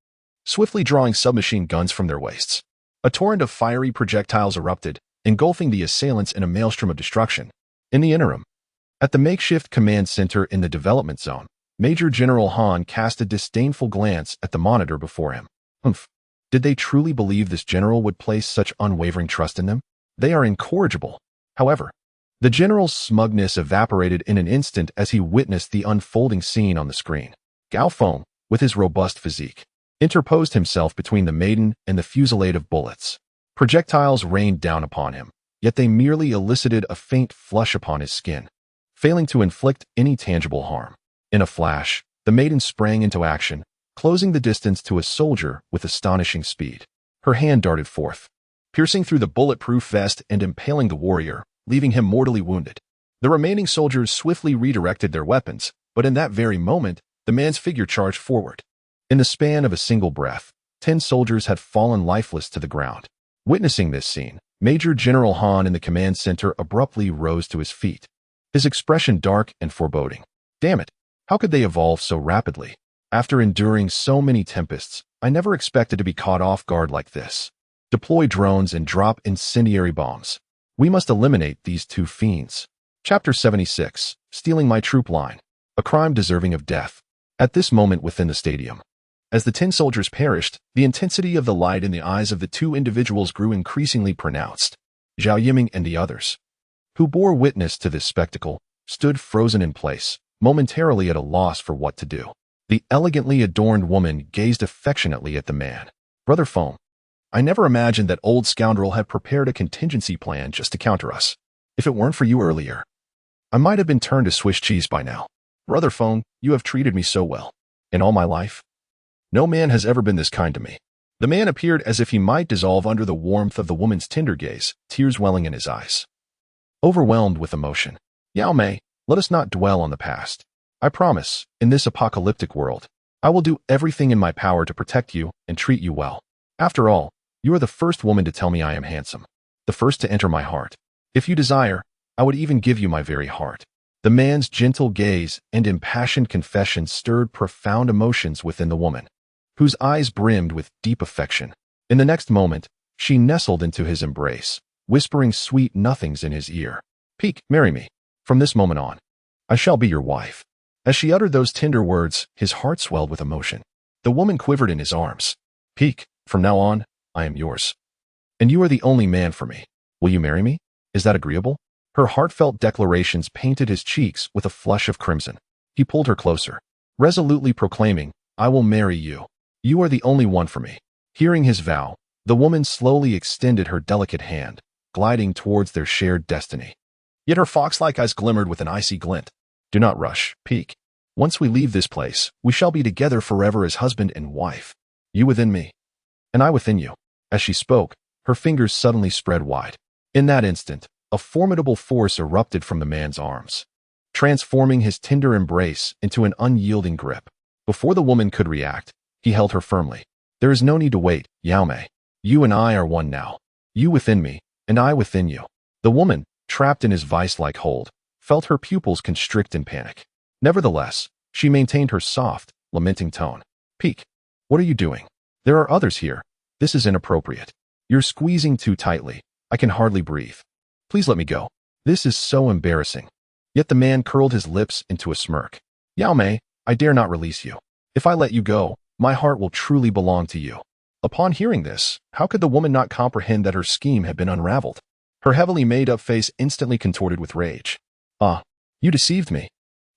swiftly drawing submachine guns from their waists. A torrent of fiery projectiles erupted, engulfing the assailants in a maelstrom of destruction. In the interim, at the makeshift command center in the development zone, Major General Han cast a disdainful glance at the monitor before him. Did they truly believe this general would place such unwavering trust in them? They are incorrigible. However, the general's smugness evaporated in an instant as he witnessed the unfolding scene on the screen. Gao Feng, with his robust physique, interposed himself between the maiden and the fusillade of bullets. Projectiles rained down upon him, yet they merely elicited a faint flush upon his skin, failing to inflict any tangible harm. In a flash, the maiden sprang into action, closing the distance to a soldier with astonishing speed. Her hand darted forth, piercing through the bulletproof vest and impaling the warrior, leaving him mortally wounded. The remaining soldiers swiftly redirected their weapons, but in that very moment, the man's figure charged forward. In the span of a single breath, 10 soldiers had fallen lifeless to the ground. Witnessing this scene, Major General Han in the command center abruptly rose to his feet, his expression dark and foreboding. Damn it, how could they evolve so rapidly? After enduring so many tempests, I never expected to be caught off guard like this. Deploy drones and drop incendiary bombs. We must eliminate these 2 fiends. Chapter 76, Stealing My Troop Line. A crime deserving of death. At this moment within the stadium, as the 10 soldiers perished, the intensity of the light in the eyes of the 2 individuals grew increasingly pronounced. Zhao Yiming and the others, who bore witness to this spectacle, stood frozen in place, momentarily at a loss for what to do. The elegantly adorned woman gazed affectionately at the man. Brother Foam, I never imagined that old scoundrel had prepared a contingency plan just to counter us. If it weren't for you earlier, I might have been turned to Swiss cheese by now. Brother Feng, you have treated me so well. In all my life, no man has ever been this kind to me. The man appeared as if he might dissolve under the warmth of the woman's tender gaze, tears welling in his eyes. Overwhelmed with emotion, Yao Mei, let us not dwell on the past. I promise, in this apocalyptic world, I will do everything in my power to protect you and treat you well. After all, you are the first woman to tell me I am handsome, the first to enter my heart. If you desire, I would even give you my very heart. The man's gentle gaze and impassioned confession stirred profound emotions within the woman, whose eyes brimmed with deep affection. In the next moment, she nestled into his embrace, whispering sweet nothings in his ear. Marry me. From this moment on, I shall be your wife." As she uttered those tender words, his heart swelled with emotion. The woman quivered in his arms. "Peek, from now on, I am yours. And you are the only man for me. Will you marry me? Is that agreeable?" Her heartfelt declarations painted his cheeks with a flush of crimson. He pulled her closer, resolutely proclaiming, "I will marry you. You are the only one for me." Hearing his vow, the woman slowly extended her delicate hand, gliding towards their shared destiny. Yet her fox-like eyes glimmered with an icy glint. "Do not rush, Peek. Once we leave this place, we shall be together forever as husband and wife. You within me, and I within you." As she spoke, her fingers suddenly spread wide. In that instant, a formidable force erupted from the man's arms, transforming his tender embrace into an unyielding grip. Before the woman could react, he held her firmly. "There is no need to wait, Yao Mei. You and I are one now. You within me, and I within you." The woman, trapped in his vice-like hold, felt her pupils constrict in panic. Nevertheless, she maintained her soft, lamenting tone. "Peek, what are you doing? There are others here. This is inappropriate. You're squeezing too tightly. I can hardly breathe. Please let me go. This is so embarrassing." Yet the man curled his lips into a smirk. "Yao Mei, I dare not release you. If I let you go, my heart will truly belong to you." Upon hearing this, how could the woman not comprehend that her scheme had been unraveled? Her heavily made-up face instantly contorted with rage. "Ah, you deceived me.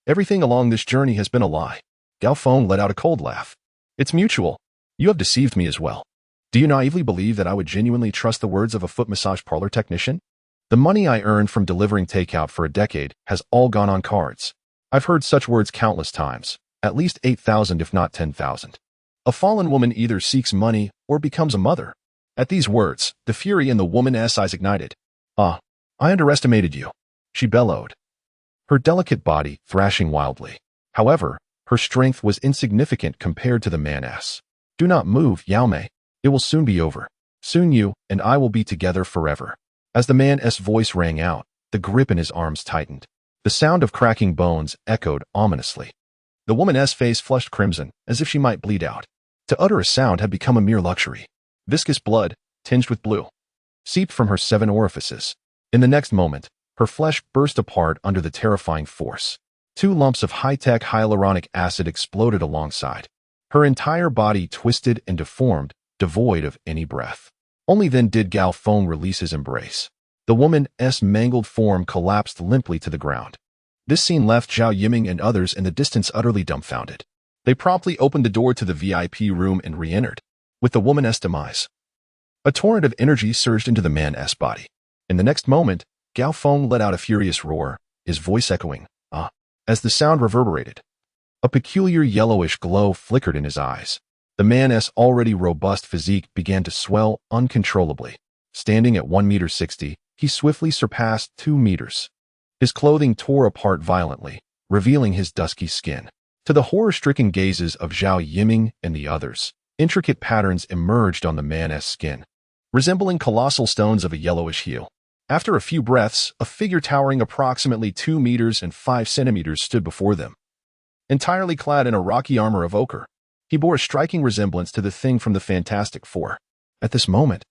Everything along this journey has been a lie." Gao Feng let out a cold laugh. "It's mutual. You have deceived me as well. Do you naively believe that I would genuinely trust the words of a foot massage parlor technician? The money I earned from delivering takeout for a decade has all gone on cards. I've heard such words countless times, at least 8,000 if not 10,000. A fallen woman either seeks money or becomes a mother." At these words, the fury in the woman's eyes ignited. "Ah, I underestimated you," she bellowed, her delicate body thrashing wildly. However, her strength was insignificant compared to the man's. "Do not move, Yao Mei. It will soon be over. Soon you and I will be together forever." As the man's voice rang out, the grip in his arms tightened. The sound of cracking bones echoed ominously. The woman's face flushed crimson, as if she might bleed out. To utter a sound had become a mere luxury. Viscous blood, tinged with blue, seeped from her 7 orifices. In the next moment, her flesh burst apart under the terrifying force. 2 lumps of high-tech hyaluronic acid exploded alongside. Her entire body twisted and deformed, devoid of any breath. Only then did Gao Feng release his embrace. The woman's mangled form collapsed limply to the ground. This scene left Zhao Yiming and others in the distance utterly dumbfounded. They promptly opened the door to the VIP room and re-entered. With the woman's demise, a torrent of energy surged into the man's body. In the next moment, Gao Feng let out a furious roar, his voice echoing, "Ah!" As the sound reverberated, a peculiar yellowish glow flickered in his eyes. The man's already robust physique began to swell uncontrollably. Standing at 1.60 meters, he swiftly surpassed 2 meters. His clothing tore apart violently, revealing his dusky skin. To the horror-stricken gazes of Zhao Yiming and the others, intricate patterns emerged on the man's skin, resembling colossal stones of a yellowish hue. After a few breaths, a figure towering approximately 2 meters and 5 centimeters stood before them. Entirely clad in a rocky armor of ochre, he bore a striking resemblance to the thing from the Fantastic Four. At this moment,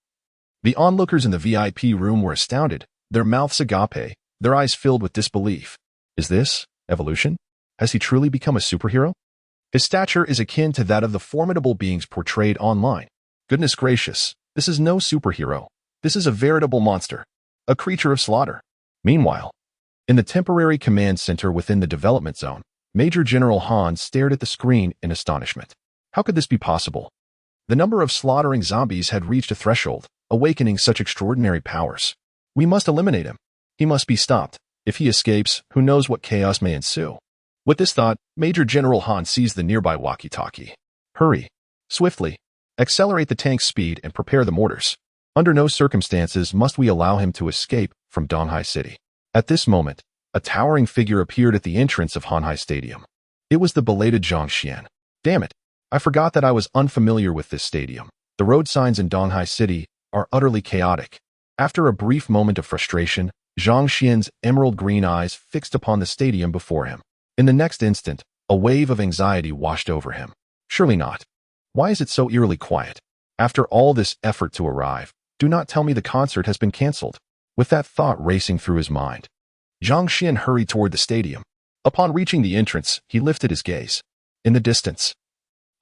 the onlookers in the VIP room were astounded, their mouths agape, their eyes filled with disbelief. Is this evolution? Has he truly become a superhero? His stature is akin to that of the formidable beings portrayed online. Goodness gracious, this is no superhero. This is a veritable monster, a creature of slaughter. Meanwhile, in the temporary command center within the development zone, Major General Han stared at the screen in astonishment. How could this be possible? The number of slaughtering zombies had reached a threshold, awakening such extraordinary powers. We must eliminate him. He must be stopped. If he escapes, who knows what chaos may ensue. With this thought, Major General Han seized the nearby walkie-talkie. Hurry. Swiftly. Accelerate the tank's speed and prepare the mortars. Under no circumstances must we allow him to escape from Donghai City. At this moment, a towering figure appeared at the entrance of Hanhai Stadium. It was the belated Zhang Xuan. Damn it. I forgot that I was unfamiliar with this stadium. The road signs in Donghai City are utterly chaotic. After a brief moment of frustration, Zhang Xuan's emerald green eyes fixed upon the stadium before him. In the next instant, a wave of anxiety washed over him. Surely not. Why is it so eerily quiet? After all this effort to arrive, do not tell me the concert has been cancelled. With that thought racing through his mind, Zhang Xuan hurried toward the stadium. Upon reaching the entrance, he lifted his gaze. In the distance,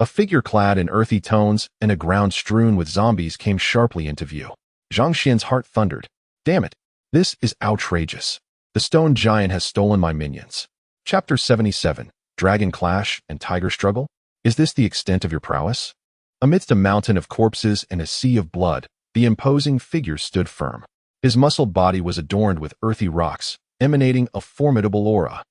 a figure clad in earthy tones and a ground strewn with zombies came sharply into view. Zhang Xuan's heart thundered. Damn it! This is outrageous. The stone giant has stolen my minions. Chapter 77. Dragon Clash and Tiger Struggle? Is this the extent of your prowess? Amidst a mountain of corpses and a sea of blood, the imposing figure stood firm. His muscled body was adorned with earthy rocks, emanating a formidable aura.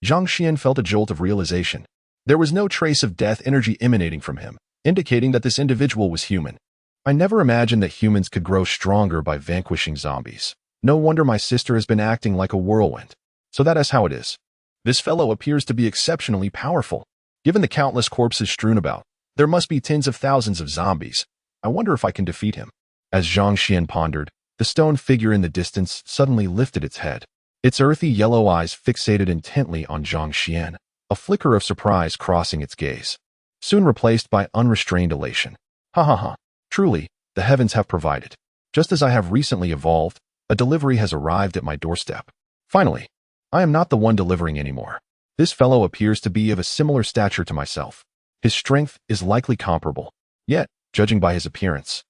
Zhang Xuan felt a jolt of realization. There was no trace of death energy emanating from him, indicating that this individual was human. I never imagined that humans could grow stronger by vanquishing zombies. No wonder my sister has been acting like a whirlwind. So that is how it is. This fellow appears to be exceptionally powerful. Given the countless corpses strewn about, there must be tens of thousands of zombies. I wonder if I can defeat him. As Zhang Xuan pondered, the stone figure in the distance suddenly lifted its head. Its earthy yellow eyes fixated intently on Zhang Xuan, a flicker of surprise crossing its gaze, soon replaced by unrestrained elation. Ha ha ha. Truly, the heavens have provided. Just as I have recently evolved, a delivery has arrived at my doorstep. Finally, I am not the one delivering anymore. This fellow appears to be of a similar stature to myself. His strength is likely comparable. Yet, judging by his appearance,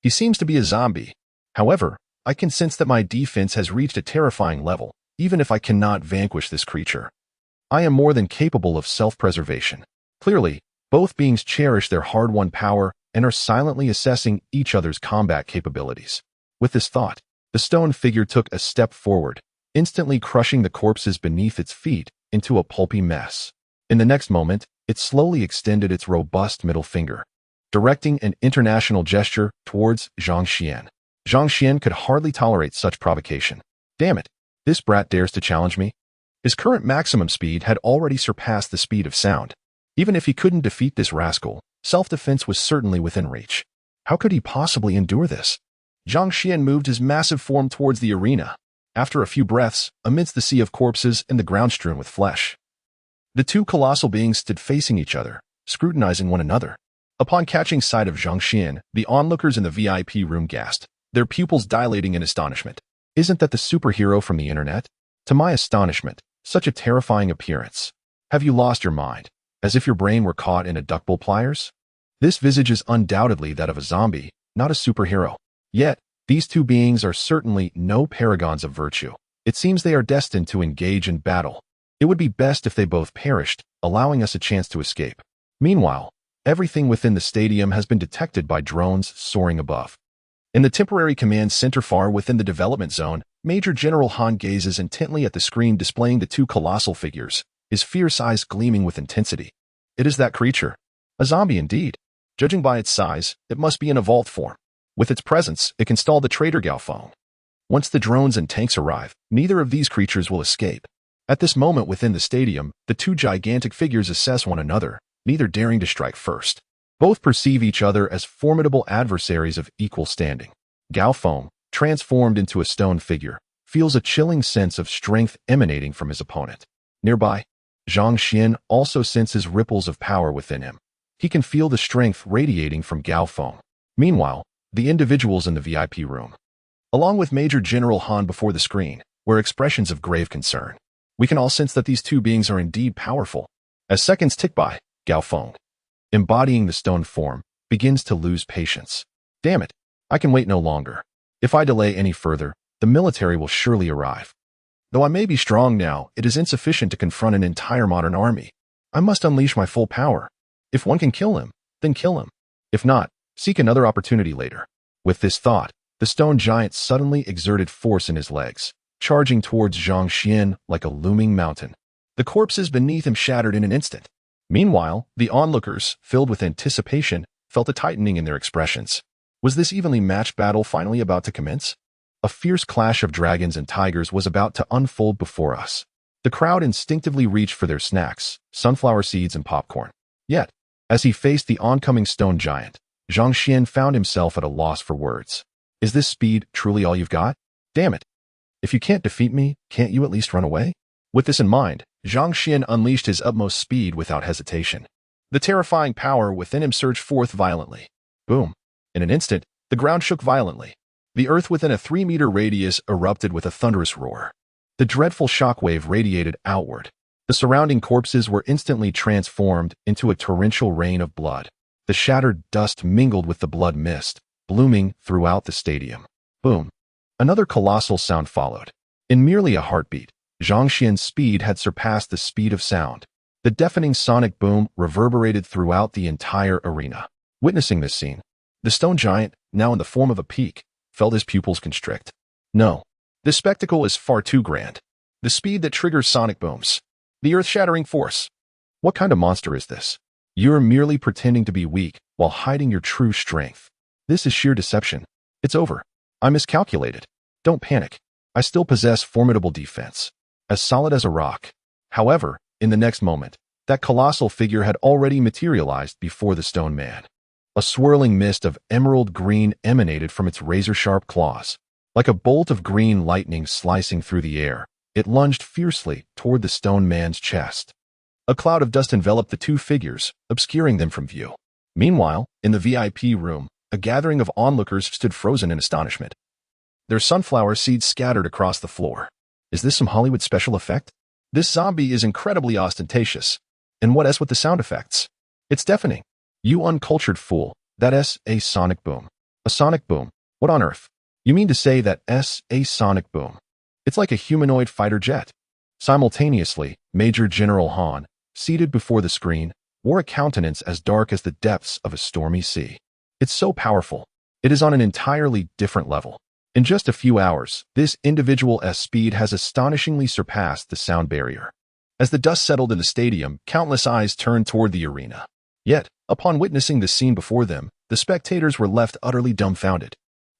he seems to be a zombie. However, I can sense that my defense has reached a terrifying level, even if I cannot vanquish this creature. I am more than capable of self-preservation. Clearly, both beings cherish their hard-won power and are silently assessing each other's combat capabilities. With this thought, the stone figure took a step forward, instantly crushing the corpses beneath its feet into a pulpy mess. In the next moment, it slowly extended its robust middle finger, directing an international gesture towards Zhang Xuan. Zhang Xuan could hardly tolerate such provocation. Damn it, this brat dares to challenge me? His current maximum speed had already surpassed the speed of sound. Even if he couldn't defeat this rascal, self-defense was certainly within reach. How could he possibly endure this? Zhang Xuan moved his massive form towards the arena. After a few breaths, amidst the sea of corpses and the ground strewn with flesh, the two colossal beings stood facing each other, scrutinizing one another. Upon catching sight of Zhang Xuan, the onlookers in the VIP room gasped, their pupils dilating in astonishment. Isn't that the superhero from the internet? To my astonishment, such a terrifying appearance. Have you lost your mind? As if your brain were caught in a duckbill pliers? This visage is undoubtedly that of a zombie, not a superhero. Yet, these two beings are certainly no paragons of virtue. It seems they are destined to engage in battle. It would be best if they both perished, allowing us a chance to escape. Meanwhile, everything within the stadium has been detected by drones soaring above. In the temporary command center far within the development zone, Major General Han gazes intently at the screen displaying the two colossal figures, his fierce eyes gleaming with intensity. It is that creature. A zombie indeed. Judging by its size, it must be an evolved form. With its presence, it can stall the traitor Gaofeng. Once the drones and tanks arrive, neither of these creatures will escape. At this moment within the stadium, the two gigantic figures assess one another, neither daring to strike first. Both perceive each other as formidable adversaries of equal standing. Gaofeng, transformed into a stone figure, feels a chilling sense of strength emanating from his opponent. Nearby, Zhang Xuan also senses ripples of power within him. He can feel the strength radiating from Gaofeng. Meanwhile, the individuals in the VIP room, along with Major General Han before the screen, were expressions of grave concern. We can all sense that these two beings are indeed powerful. As seconds tick by, Gaofeng, embodying the stone form, begins to lose patience. Damn it, I can wait no longer. If I delay any further, the military will surely arrive. Though I may be strong now, it is insufficient to confront an entire modern army. I must unleash my full power. If one can kill him, then kill him. If not, seek another opportunity later. With this thought, the stone giant suddenly exerted force in his legs, charging towards Zhang Xuan like a looming mountain. The corpses beneath him shattered in an instant. Meanwhile, the onlookers, filled with anticipation, felt a tightening in their expressions. Was this evenly matched battle finally about to commence? A fierce clash of dragons and tigers was about to unfold before us. The crowd instinctively reached for their snacks, sunflower seeds and popcorn. Yet, as he faced the oncoming stone giant, Zhang Xuan found himself at a loss for words. Is this speed truly all you've got? Damn it. If you can't defeat me, can't you at least run away? With this in mind, Zhang Xuan unleashed his utmost speed without hesitation. The terrifying power within him surged forth violently. Boom. In an instant, the ground shook violently. The earth within a 3-meter radius erupted with a thunderous roar. The dreadful shockwave radiated outward. The The surrounding corpses were instantly transformed into a torrential rain of blood. The shattered dust mingled with the blood mist, blooming throughout the stadium. Boom. Another colossal sound followed. In merely a heartbeat, Zhang Xuan's speed had surpassed the speed of sound. The deafening sonic boom reverberated throughout the entire arena. Witnessing this scene, the stone giant, now in the form of a peak, felt his pupils constrict. No, this spectacle is far too grand. The speed that triggers sonic booms. The earth-shattering force. What kind of monster is this? You're merely pretending to be weak while hiding your true strength. This is sheer deception. It's over. I miscalculated. Don't panic. I still possess formidable defense, as solid as a rock. However, in the next moment, that colossal figure had already materialized before the stone man. A swirling mist of emerald green emanated from its razor-sharp claws. Like a bolt of green lightning slicing through the air, it lunged fiercely toward the stone man's chest. A cloud of dust enveloped the two figures, obscuring them from view. Meanwhile, in the VIP room, a gathering of onlookers stood frozen in astonishment. Their sunflower seeds scattered across the floor. Is this some Hollywood special effect? This zombie is incredibly ostentatious. And what is with the sound effects? It's deafening. You uncultured fool. That's a sonic boom. A sonic boom? What on earth? You mean to say that's a sonic boom? It's like a humanoid fighter jet. Simultaneously, Major General Han, seated before the screen, wore a countenance as dark as the depths of a stormy sea. It's so powerful. It is on an entirely different level. In just a few hours, this individual's speed has astonishingly surpassed the sound barrier. As the dust settled in the stadium, countless eyes turned toward the arena. Yet, upon witnessing the scene before them, the spectators were left utterly dumbfounded.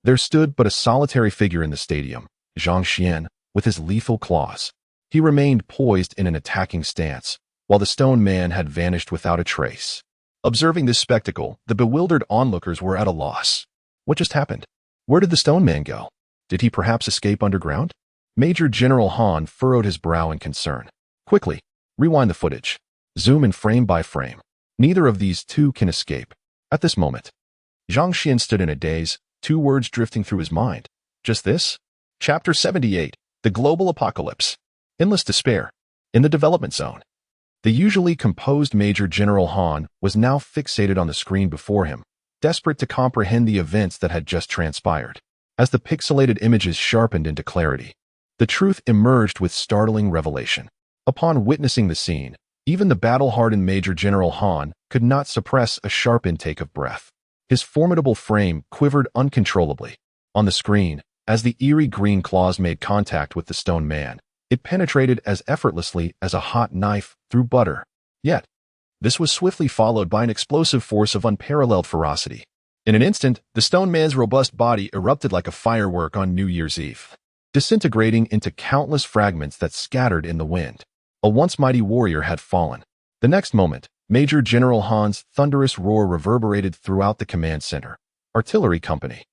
There stood but a solitary figure in the stadium, Zhang Xuan, with his lethal claws. He remained poised in an attacking stance, while the stone man had vanished without a trace. Observing this spectacle, the bewildered onlookers were at a loss. What just happened? Where did the stone man go? Did he perhaps escape underground? Major General Han furrowed his brow in concern. Quickly, rewind the footage. Zoom in frame by frame. Neither of these two can escape. At this moment, Zhang Xuan stood in a daze, two words drifting through his mind. Just this? Chapter 78, The Global Apocalypse. Endless despair. In the development zone. The usually composed Major General Han was now fixated on the screen before him, desperate to comprehend the events that had just transpired. As the pixelated images sharpened into clarity, the truth emerged with startling revelation. Upon witnessing the scene, even the battle-hardened Major General Han could not suppress a sharp intake of breath. His formidable frame quivered uncontrollably. On the screen, as the eerie green claws made contact with the stone man, it penetrated as effortlessly as a hot knife through butter. Yet, this was swiftly followed by an explosive force of unparalleled ferocity. In an instant, the stone man's robust body erupted like a firework on New Year's Eve, disintegrating into countless fragments that scattered in the wind. A once mighty warrior had fallen. The next moment, Major General Han's thunderous roar reverberated throughout the command center. Artillery company.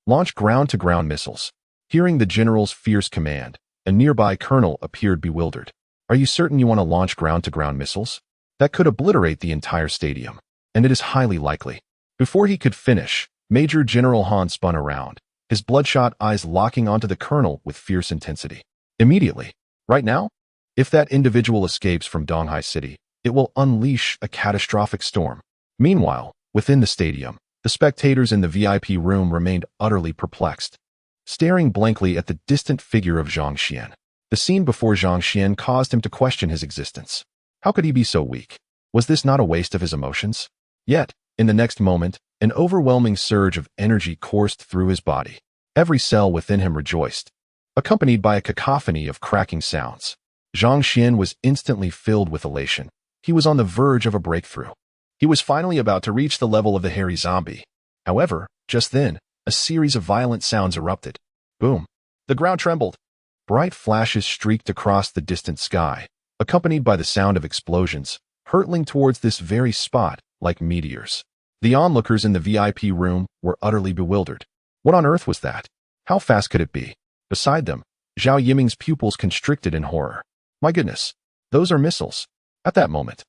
Launch ground-to-ground missiles. Hearing the general's fierce command, a nearby colonel appeared bewildered. Are you certain you want to launch ground-to-ground missiles? That could obliterate the entire stadium, and it is highly likely. Before he could finish, Major General Han spun around, his bloodshot eyes locking onto the colonel with fierce intensity. Immediately. Right now? If that individual escapes from Donghai City, it will unleash a catastrophic storm. Meanwhile, within the stadium, the spectators in the VIP room remained utterly perplexed, staring blankly at the distant figure of Zhang Xuan. The scene before Zhang Xuan caused him to question his existence. How could he be so weak? Was this not a waste of his emotions? Yet, in the next moment, an overwhelming surge of energy coursed through his body. Every cell within him rejoiced, accompanied by a cacophony of cracking sounds. Zhang Xuan was instantly filled with elation. He was on the verge of a breakthrough. He was finally about to reach the level of the hairy zombie. However, just then, a series of violent sounds erupted. Boom. The ground trembled. Bright flashes streaked across the distant sky, accompanied by the sound of explosions, hurtling towards this very spot like meteors. The onlookers in the VIP room were utterly bewildered. What on earth was that? How fast could it be? Beside them, Zhao Yiming's pupils constricted in horror. My goodness, those are missiles. At that moment,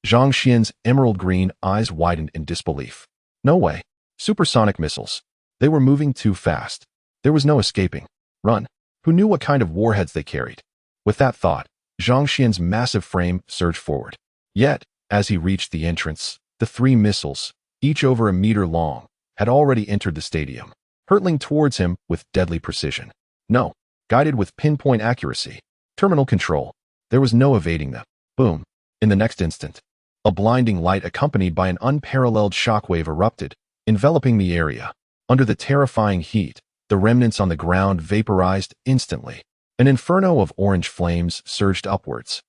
Zhang Xuan's emerald green eyes widened in disbelief. No way. Supersonic missiles. They were moving too fast. There was no escaping. Run. Who knew what kind of warheads they carried? With that thought, Zhang Xuan's massive frame surged forward. Yet, as he reached the entrance, the 3 missiles, each over a meter long, had already entered the stadium, hurtling towards him with deadly precision. No, guided with pinpoint accuracy. Terminal control. There was no evading them. Boom. In the next instant, a blinding light accompanied by an unparalleled shockwave erupted, enveloping the area. Under the terrifying heat, the remnants on the ground vaporized instantly. An inferno of orange flames surged upwards,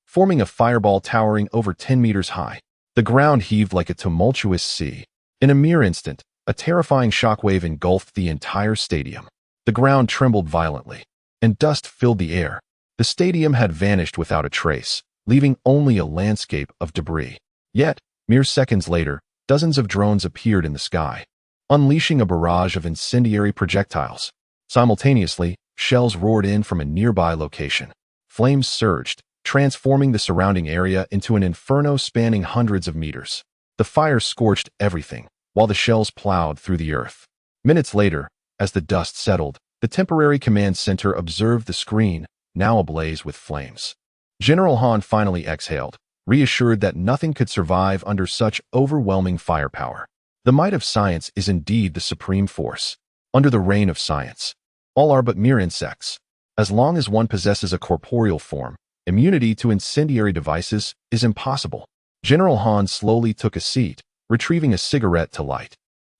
forming a fireball towering over 10 meters high. The ground heaved like a tumultuous sea. In a mere instant, a terrifying shockwave engulfed the entire stadium. The ground trembled violently, and dust filled the air. The stadium had vanished without a trace, leaving only a landscape of debris. Yet, mere seconds later, dozens of drones appeared in the sky, unleashing a barrage of incendiary projectiles. Simultaneously, shells roared in from a nearby location. Flames surged, transforming the surrounding area into an inferno spanning hundreds of meters. The fire scorched everything, while the shells plowed through the earth. Minutes later, as the dust settled, the temporary command center observed the screen, now ablaze with flames. General Han finally exhaled, reassured that nothing could survive under such overwhelming firepower. The might of science is indeed the supreme force. Under the reign of science, all are but mere insects. As long as one possesses a corporeal form, immunity to incendiary devices is impossible. General Han slowly took a seat, retrieving a cigarette to light.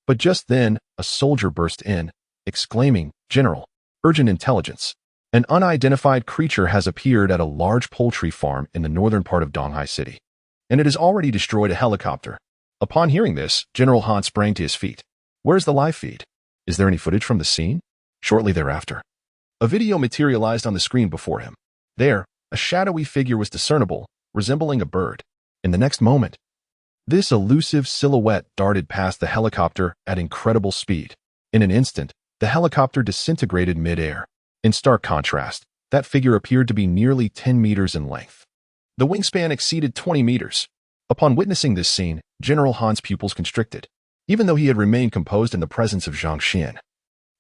But just then, a soldier burst in, exclaiming, "General, urgent intelligence. An unidentified creature has appeared at a large poultry farm in the northern part of Donghai City, and it has already destroyed a helicopter." Upon hearing this, General Han sprang to his feet. "Where's the live feed? Is there any footage from the scene?" Shortly thereafter, a video materialized on the screen before him. There, a shadowy figure was discernible, resembling a bird. In the next moment, this elusive silhouette darted past the helicopter at incredible speed. In an instant, the helicopter disintegrated mid-air. In stark contrast, that figure appeared to be nearly 10 meters in length. The wingspan exceeded 20 meters. Upon witnessing this scene, General Han's pupils constricted. Even though he had remained composed in the presence of Zhang Xuan,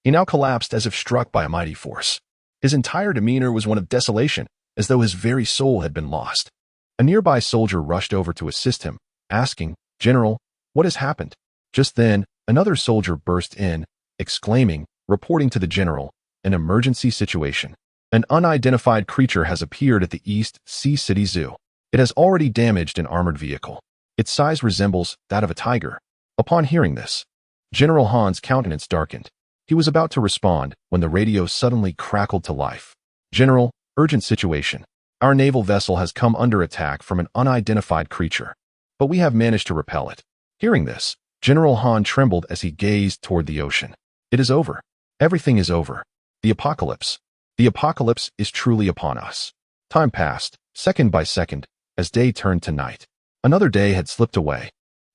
he now collapsed as if struck by a mighty force. His entire demeanor was one of desolation, as though his very soul had been lost. A nearby soldier rushed over to assist him, asking, "General, what has happened?" Just then, another soldier burst in, exclaiming, reporting to the general, "An emergency situation. An unidentified creature has appeared at the East Sea City Zoo. It has already damaged an armored vehicle. Its size resembles that of a tiger." Upon hearing this, General Han's countenance darkened. He was about to respond when the radio suddenly crackled to life. "General, urgent situation. Our naval vessel has come under attack from an unidentified creature, but we have managed to repel it." Hearing this, General Han trembled as he gazed toward the ocean. It is over. Everything is over. The apocalypse. The apocalypse is truly upon us. Time passed, second by second, as day turned to night. Another day had slipped away.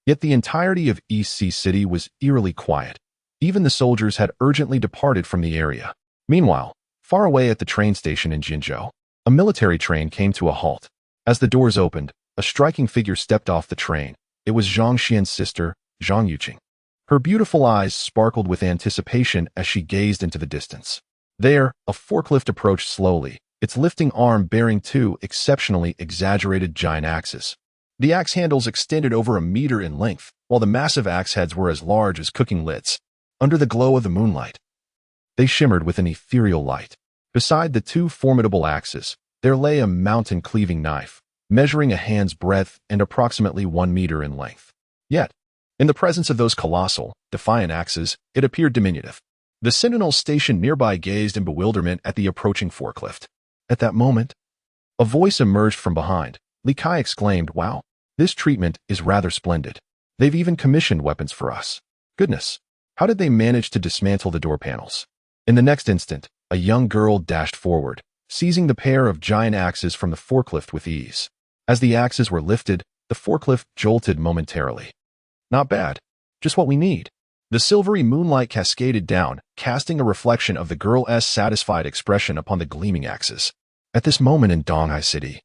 Yet the entirety of East Sea City was eerily quiet. Even the soldiers had urgently departed from the area. Meanwhile, far away at the train station in Jinzhou, a military train came to a halt. As the doors opened, a striking figure stepped off the train. It was Zhang Xuan's sister, Zhang Yuchun. Her beautiful eyes sparkled with anticipation as she gazed into the distance. There, a forklift approached slowly, its lifting arm bearing 2 exceptionally exaggerated giant axes. The axe handles extended over a meter in length, while the massive axe heads were as large as cooking lids. Under the glow of the moonlight, they shimmered with an ethereal light. Beside the 2 formidable axes, there lay a mountain-cleaving knife, measuring a hand's breadth and approximately 1 meter in length. Yet, in the presence of those colossal, defiant axes, it appeared diminutive. The sentinels stationed nearby gazed in bewilderment at the approaching forklift. At that moment, a voice emerged from behind. Li Kai exclaimed, "Wow, this treatment is rather splendid. They've even commissioned weapons for us. Goodness, how did they manage to dismantle the door panels?" In the next instant, a young girl dashed forward, seizing the pair of giant axes from the forklift with ease. As the axes were lifted, the forklift jolted momentarily. "Not bad. Just what we need." The silvery moonlight cascaded down, casting a reflection of the girl's satisfied expression upon the gleaming axes. At this moment in Donghai City,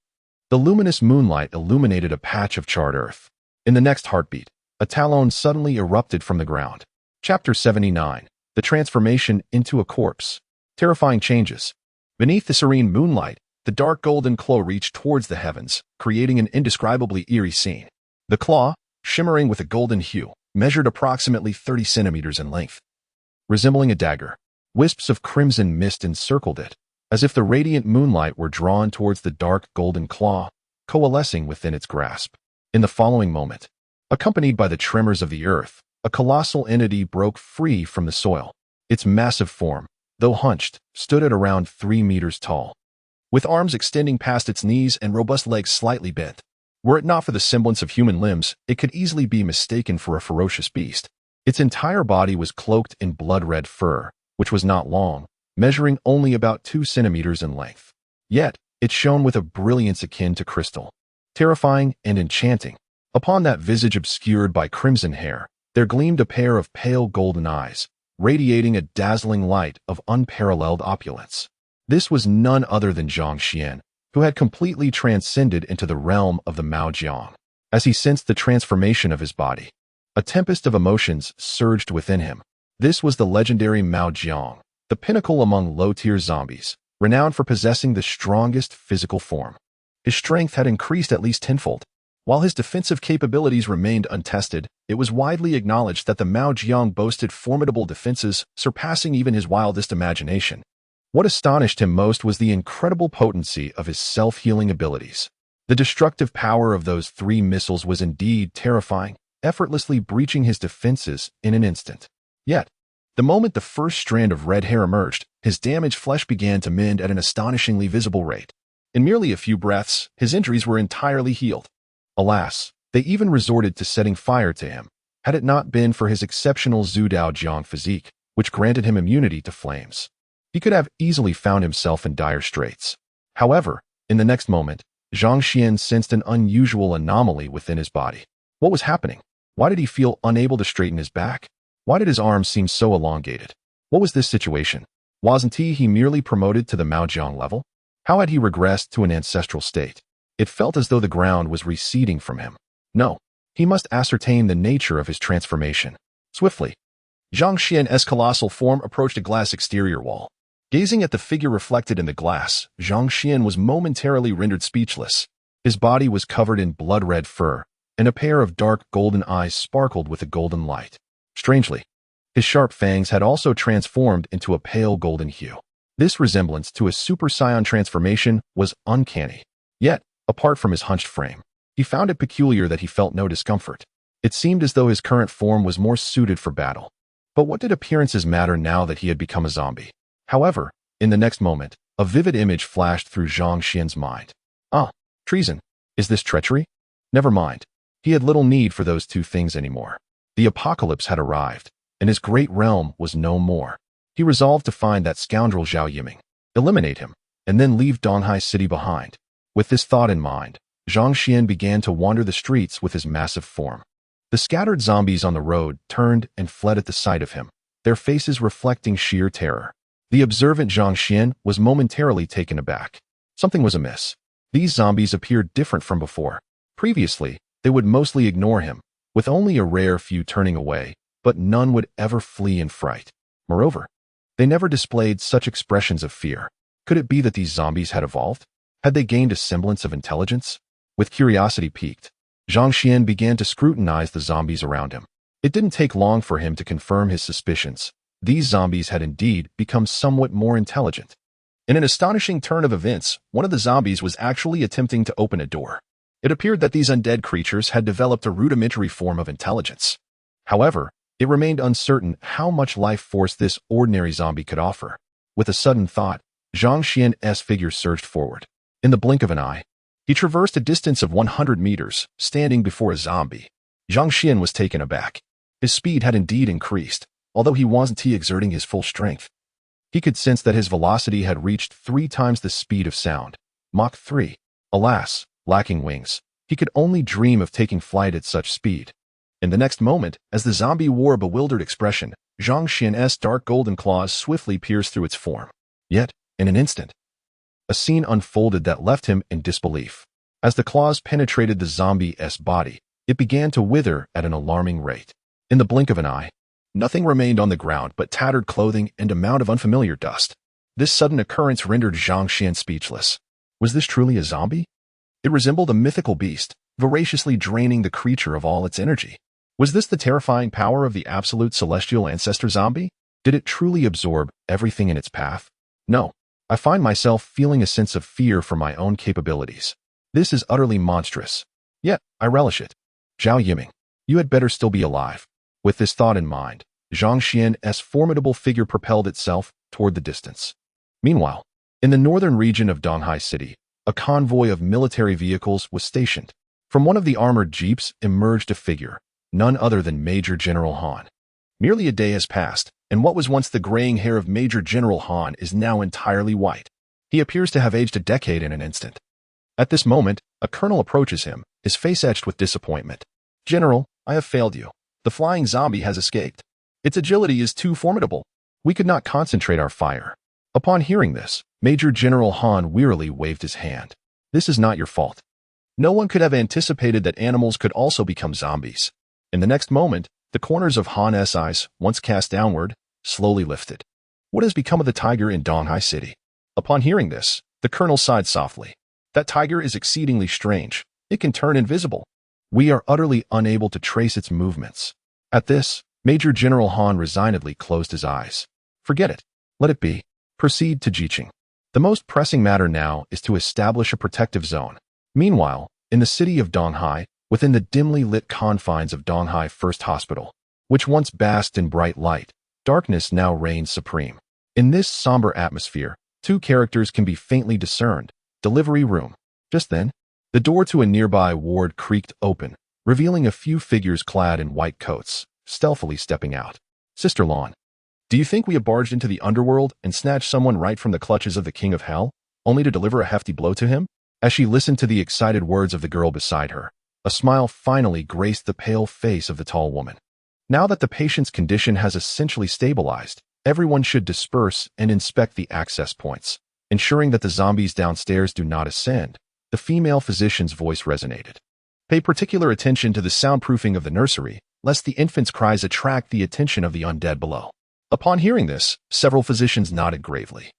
the luminous moonlight illuminated a patch of charred earth. In the next heartbeat, a talon suddenly erupted from the ground. Chapter 79. The Transformation into a Corpse. Terrifying changes. Beneath the serene moonlight, The dark golden claw reached towards the heavens, creating an indescribably eerie scene. The claw, shimmering with a golden hue, measured approximately 30 centimeters in length. Resembling a dagger, wisps of crimson mist encircled it, as if the radiant moonlight were drawn towards the dark golden claw, coalescing within its grasp. In the following moment, accompanied by the tremors of the earth, a colossal entity broke free from the soil. Its massive form, though hunched, stood at around 3 meters tall, with arms extending past its knees and robust legs slightly bent. Were it not for the semblance of human limbs, it could easily be mistaken for a ferocious beast. Its entire body was cloaked in blood-red fur, which was not long, measuring only about 2 centimeters in length. Yet, it shone with a brilliance akin to crystal, terrifying and enchanting. Upon that visage obscured by crimson hair, there gleamed a pair of pale golden eyes, radiating a dazzling light of unparalleled opulence. This was none other than Zhang Xuan, who had completely transcended into the realm of the Maojiang. As he sensed the transformation of his body, a tempest of emotions surged within him. This was the legendary Maojiang, the pinnacle among low-tier zombies, renowned for possessing the strongest physical form. His strength had increased at least tenfold. While his defensive capabilities remained untested, it was widely acknowledged that the Maojiang boasted formidable defenses surpassing even his wildest imagination. What astonished him most was the incredible potency of his self-healing abilities. The destructive power of those 3 missiles was indeed terrifying, effortlessly breaching his defenses in an instant. Yet, the moment the first strand of red hair emerged, his damaged flesh began to mend at an astonishingly visible rate. In merely a few breaths, his injuries were entirely healed. Alas, they even resorted to setting fire to him, had it not been for his exceptional Zudao Jiang physique, which granted him immunity to flames. He could have easily found himself in dire straits. However, in the next moment, Zhang Xuan sensed an unusual anomaly within his body. What was happening? Why did he feel unable to straighten his back? Why did his arms seem so elongated? What was this situation? Wasn't he merely promoted to the Maojiang level? How had he regressed to an ancestral state? It felt as though the ground was receding from him. No, he must ascertain the nature of his transformation. Swiftly, Zhang Xuan's colossal form approached a glass exterior wall. Gazing at the figure reflected in the glass, Zhang Xuan was momentarily rendered speechless. His body was covered in blood-red fur, and a pair of dark golden eyes sparkled with a golden light. Strangely, his sharp fangs had also transformed into a pale golden hue. This resemblance to a Super Saiyan transformation was uncanny. Yet, apart from his hunched frame, he found it peculiar that he felt no discomfort. It seemed as though his current form was more suited for battle. But what did appearances matter now that he had become a zombie? However, in the next moment, a vivid image flashed through Zhang Xuan's mind. Treason. Is this treachery? Never mind. He had little need for those 2 things anymore. The apocalypse had arrived, and his great realm was no more. He resolved to find that scoundrel Zhao Yiming, eliminate him, and then leave Donghai City behind. With this thought in mind, Zhang Xuan began to wander the streets with his massive form. The scattered zombies on the road turned and fled at the sight of him, their faces reflecting sheer terror. The observant Zhang Xuan was momentarily taken aback. Something was amiss. These zombies appeared different from before. Previously, they would mostly ignore him, with only a rare few turning away, but none would ever flee in fright. Moreover, they never displayed such expressions of fear. Could it be that these zombies had evolved? Had they gained a semblance of intelligence? With curiosity piqued, Zhang Xuan began to scrutinize the zombies around him. It didn't take long for him to confirm his suspicions. These zombies had indeed become somewhat more intelligent. In an astonishing turn of events, one of the zombies was actually attempting to open a door. It appeared that these undead creatures had developed a rudimentary form of intelligence. However, it remained uncertain how much life force this ordinary zombie could offer. With a sudden thought, Zhang Xuan's figure surged forward. In the blink of an eye, he traversed a distance of 100 meters, standing before a zombie. Zhang Xuan was taken aback. His speed had indeed increased, although he wasn't exerting his full strength. He could sense that his velocity had reached 3 times the speed of sound, Mach 3. Alas, lacking wings, he could only dream of taking flight at such speed. In the next moment, as the zombie wore a bewildered expression, Zhang Xuan's dark golden claws swiftly pierced through its form. Yet, in an instant, a scene unfolded that left him in disbelief. As the claws penetrated the zombie's body, it began to wither at an alarming rate. In the blink of an eye, nothing remained on the ground but tattered clothing and a mound of unfamiliar dust. This sudden occurrence rendered Zhang Xuan speechless. Was this truly a zombie? It resembled a mythical beast, voraciously draining the creature of all its energy. Was this the terrifying power of the absolute celestial ancestor zombie? Did it truly absorb everything in its path? No. I find myself feeling a sense of fear for my own capabilities. This is utterly monstrous. Yet, I relish it. Zhao Yiming, you had better still be alive. With this thought in mind, Zhang Xuan's formidable figure propelled itself toward the distance. Meanwhile, in the northern region of Donghai City, a convoy of military vehicles was stationed. From one of the armored jeeps emerged a figure, none other than Major General Han. Nearly a day has passed, and what was once the graying hair of Major General Han is now entirely white. He appears to have aged a decade in an instant. At this moment, a colonel approaches him, his face etched with disappointment. General, I have failed you. The flying zombie has escaped. Its agility is too formidable. We could not concentrate our fire. Upon hearing this, Major General Han wearily waved his hand. This is not your fault. No one could have anticipated that animals could also become zombies. In the next moment, the corners of Han's eyes, once cast downward, slowly lifted. What has become of the tiger in Donghai City? Upon hearing this, the colonel sighed softly. That tiger is exceedingly strange. It can turn invisible. We are utterly unable to trace its movements. At this, Major General Han resignedly closed his eyes. Forget it. Let it be. Proceed to Jiqing. The most pressing matter now is to establish a protective zone. Meanwhile, in the city of Donghai, within the dimly lit confines of Donghai First Hospital, which once basked in bright light, darkness now reigns supreme. In this somber atmosphere, two characters can be faintly discerned. Delivery room. Just then, the door to a nearby ward creaked open, revealing a few figures clad in white coats, stealthily stepping out. Sister Lawn, do you think we have barged into the underworld and snatched someone right from the clutches of the King of Hell, only to deliver a hefty blow to him? As she listened to the excited words of the girl beside her, a smile finally graced the pale face of the tall woman. Now that the patient's condition has essentially stabilized, everyone should disperse and inspect the access points, ensuring that the zombies downstairs do not ascend. The female physician's voice resonated. Pay particular attention to the soundproofing of the nursery, lest the infant's cries attract the attention of the undead below. Upon hearing this, several physicians nodded gravely,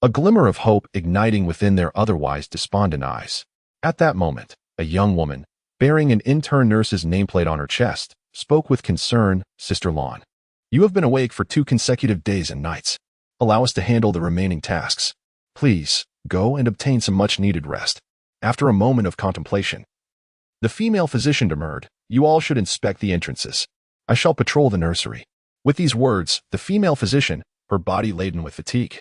a glimmer of hope igniting within their otherwise despondent eyes. At that moment, a young woman, bearing an intern nurse's nameplate on her chest, spoke with concern. Sister Lawn, you have been awake for 2 consecutive days and nights. Allow us to handle the remaining tasks. Please, go and obtain some much-needed rest. After a moment of contemplation, the female physician demurred. You all should inspect the entrances. I shall patrol the nursery. With these words, the female physician, her body laden with fatigue,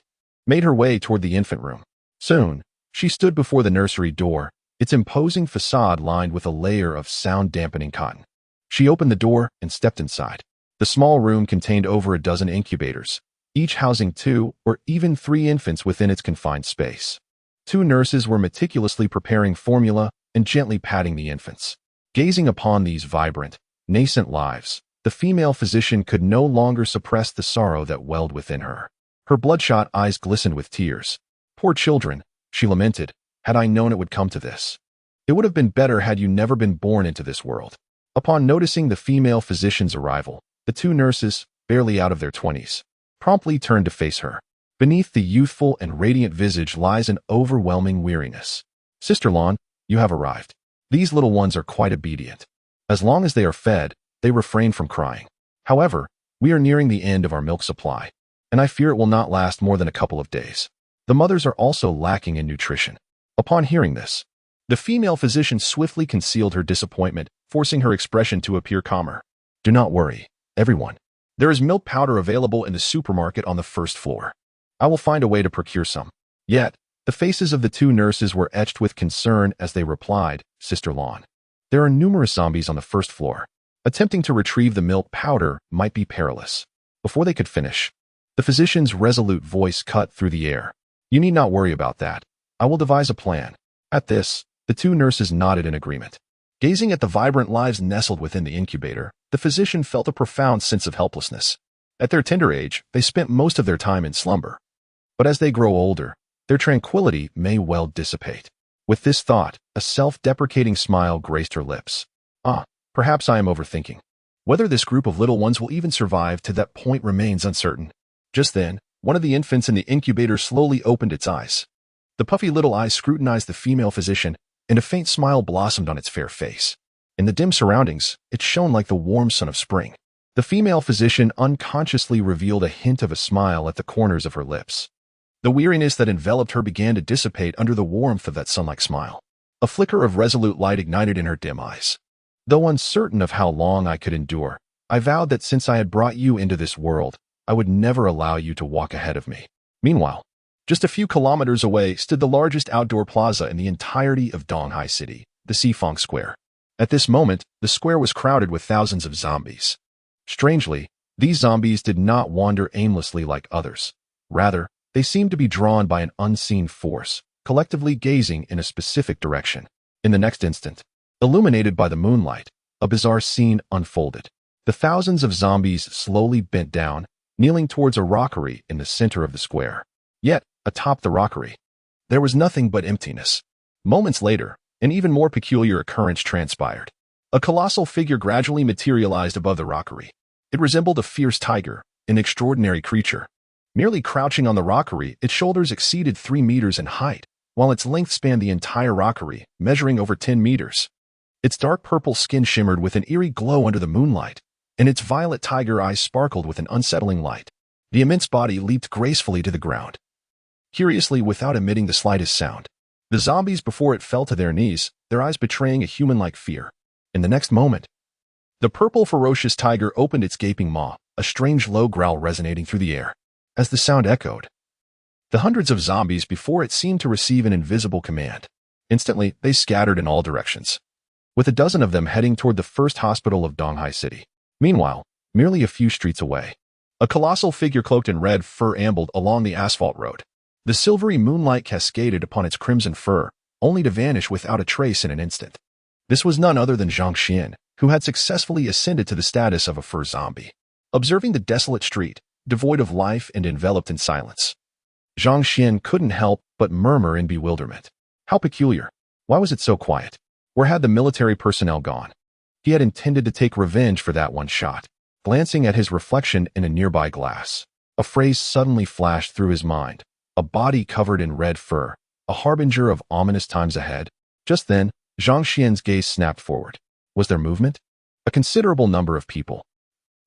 made her way toward the infant room. Soon, she stood before the nursery door, its imposing facade lined with a layer of sound-dampening cotton. She opened the door and stepped inside. The small room contained over a dozen incubators, each housing 2 or even 3 infants within its confined space. 2 nurses were meticulously preparing formula and gently patting the infants. Gazing upon these vibrant, nascent lives, the female physician could no longer suppress the sorrow that welled within her. Her bloodshot eyes glistened with tears. Poor children, she lamented, had I known it would come to this. It would have been better had you never been born into this world. Upon noticing the female physician's arrival, the 2 nurses, barely out of their 20s, promptly turned to face her. Beneath the youthful and radiant visage lies an overwhelming weariness. Sister Lawn, you have arrived. These little ones are quite obedient. As long as they are fed, they refrain from crying. However, we are nearing the end of our milk supply, and I fear it will not last more than a couple of days. The mothers are also lacking in nutrition. Upon hearing this, the female physician swiftly concealed her disappointment, forcing her expression to appear calmer. Do not worry, everyone. There is milk powder available in the supermarket on the 1st floor. I will find a way to procure some. Yet, the faces of the 2 nurses were etched with concern as they replied, Sister Lawn, there are numerous zombies on the 1st floor. Attempting to retrieve the milk powder might be perilous. Before they could finish, the physician's resolute voice cut through the air. You need not worry about that. I will devise a plan. At this, the 2 nurses nodded in agreement. Gazing at the vibrant lives nestled within the incubator, the physician felt a profound sense of helplessness. At their tender age, they spent most of their time in slumber. But as they grow older, their tranquility may well dissipate. With this thought, a self-deprecating smile graced her lips. Perhaps I am overthinking. Whether this group of little ones will even survive to that point remains uncertain. Just then, one of the infants in the incubator slowly opened its eyes. The puffy little eyes scrutinized the female physician, and a faint smile blossomed on its fair face. In the dim surroundings, it shone like the warm sun of spring. The female physician unconsciously revealed a hint of a smile at the corners of her lips. The weariness that enveloped her began to dissipate under the warmth of that sun-like smile. A flicker of resolute light ignited in her dim eyes. Though uncertain of how long I could endure, I vowed that since I had brought you into this world, I would never allow you to walk ahead of me. Meanwhile, just a few kilometers away stood the largest outdoor plaza in the entirety of Donghai City, the Sifang Square. At this moment, the square was crowded with thousands of zombies. Strangely, these zombies did not wander aimlessly like others. Rather, they seemed to be drawn by an unseen force, collectively gazing in a specific direction. In the next instant, illuminated by the moonlight, a bizarre scene unfolded. The thousands of zombies slowly bent down, kneeling towards a rockery in the center of the square. Yet, atop the rockery, there was nothing but emptiness. Moments later, an even more peculiar occurrence transpired. A colossal figure gradually materialized above the rockery. It resembled a fierce tiger, an extraordinary creature. Merely crouching on the rockery, its shoulders exceeded 3 meters in height, while its length spanned the entire rockery, measuring over 10 meters. Its dark purple skin shimmered with an eerie glow under the moonlight, and its violet tiger eyes sparkled with an unsettling light. The immense body leaped gracefully to the ground, curiously without emitting the slightest sound. The zombies before it fell to their knees, their eyes betraying a human-like fear. In the next moment, the purple ferocious tiger opened its gaping maw, a strange low growl resonating through the air. As the sound echoed, the hundreds of zombies before it seemed to receive an invisible command. Instantly, they scattered in all directions, with a dozen of them heading toward the first hospital of Donghai City. Meanwhile, merely a few streets away, a colossal figure cloaked in red fur ambled along the asphalt road. The silvery moonlight cascaded upon its crimson fur, only to vanish without a trace in an instant. This was none other than Zhang Xuan, who had successfully ascended to the status of a fur zombie. Observing the desolate street, devoid of life and enveloped in silence, Zhang Xuan couldn't help but murmur in bewilderment. How peculiar. Why was it so quiet? Where had the military personnel gone? He had intended to take revenge for that one shot. Glancing at his reflection in a nearby glass, a phrase suddenly flashed through his mind. A body covered in red fur, a harbinger of ominous times ahead. Just then, Zhang Xuan's gaze snapped forward. Was there movement? A considerable number of people.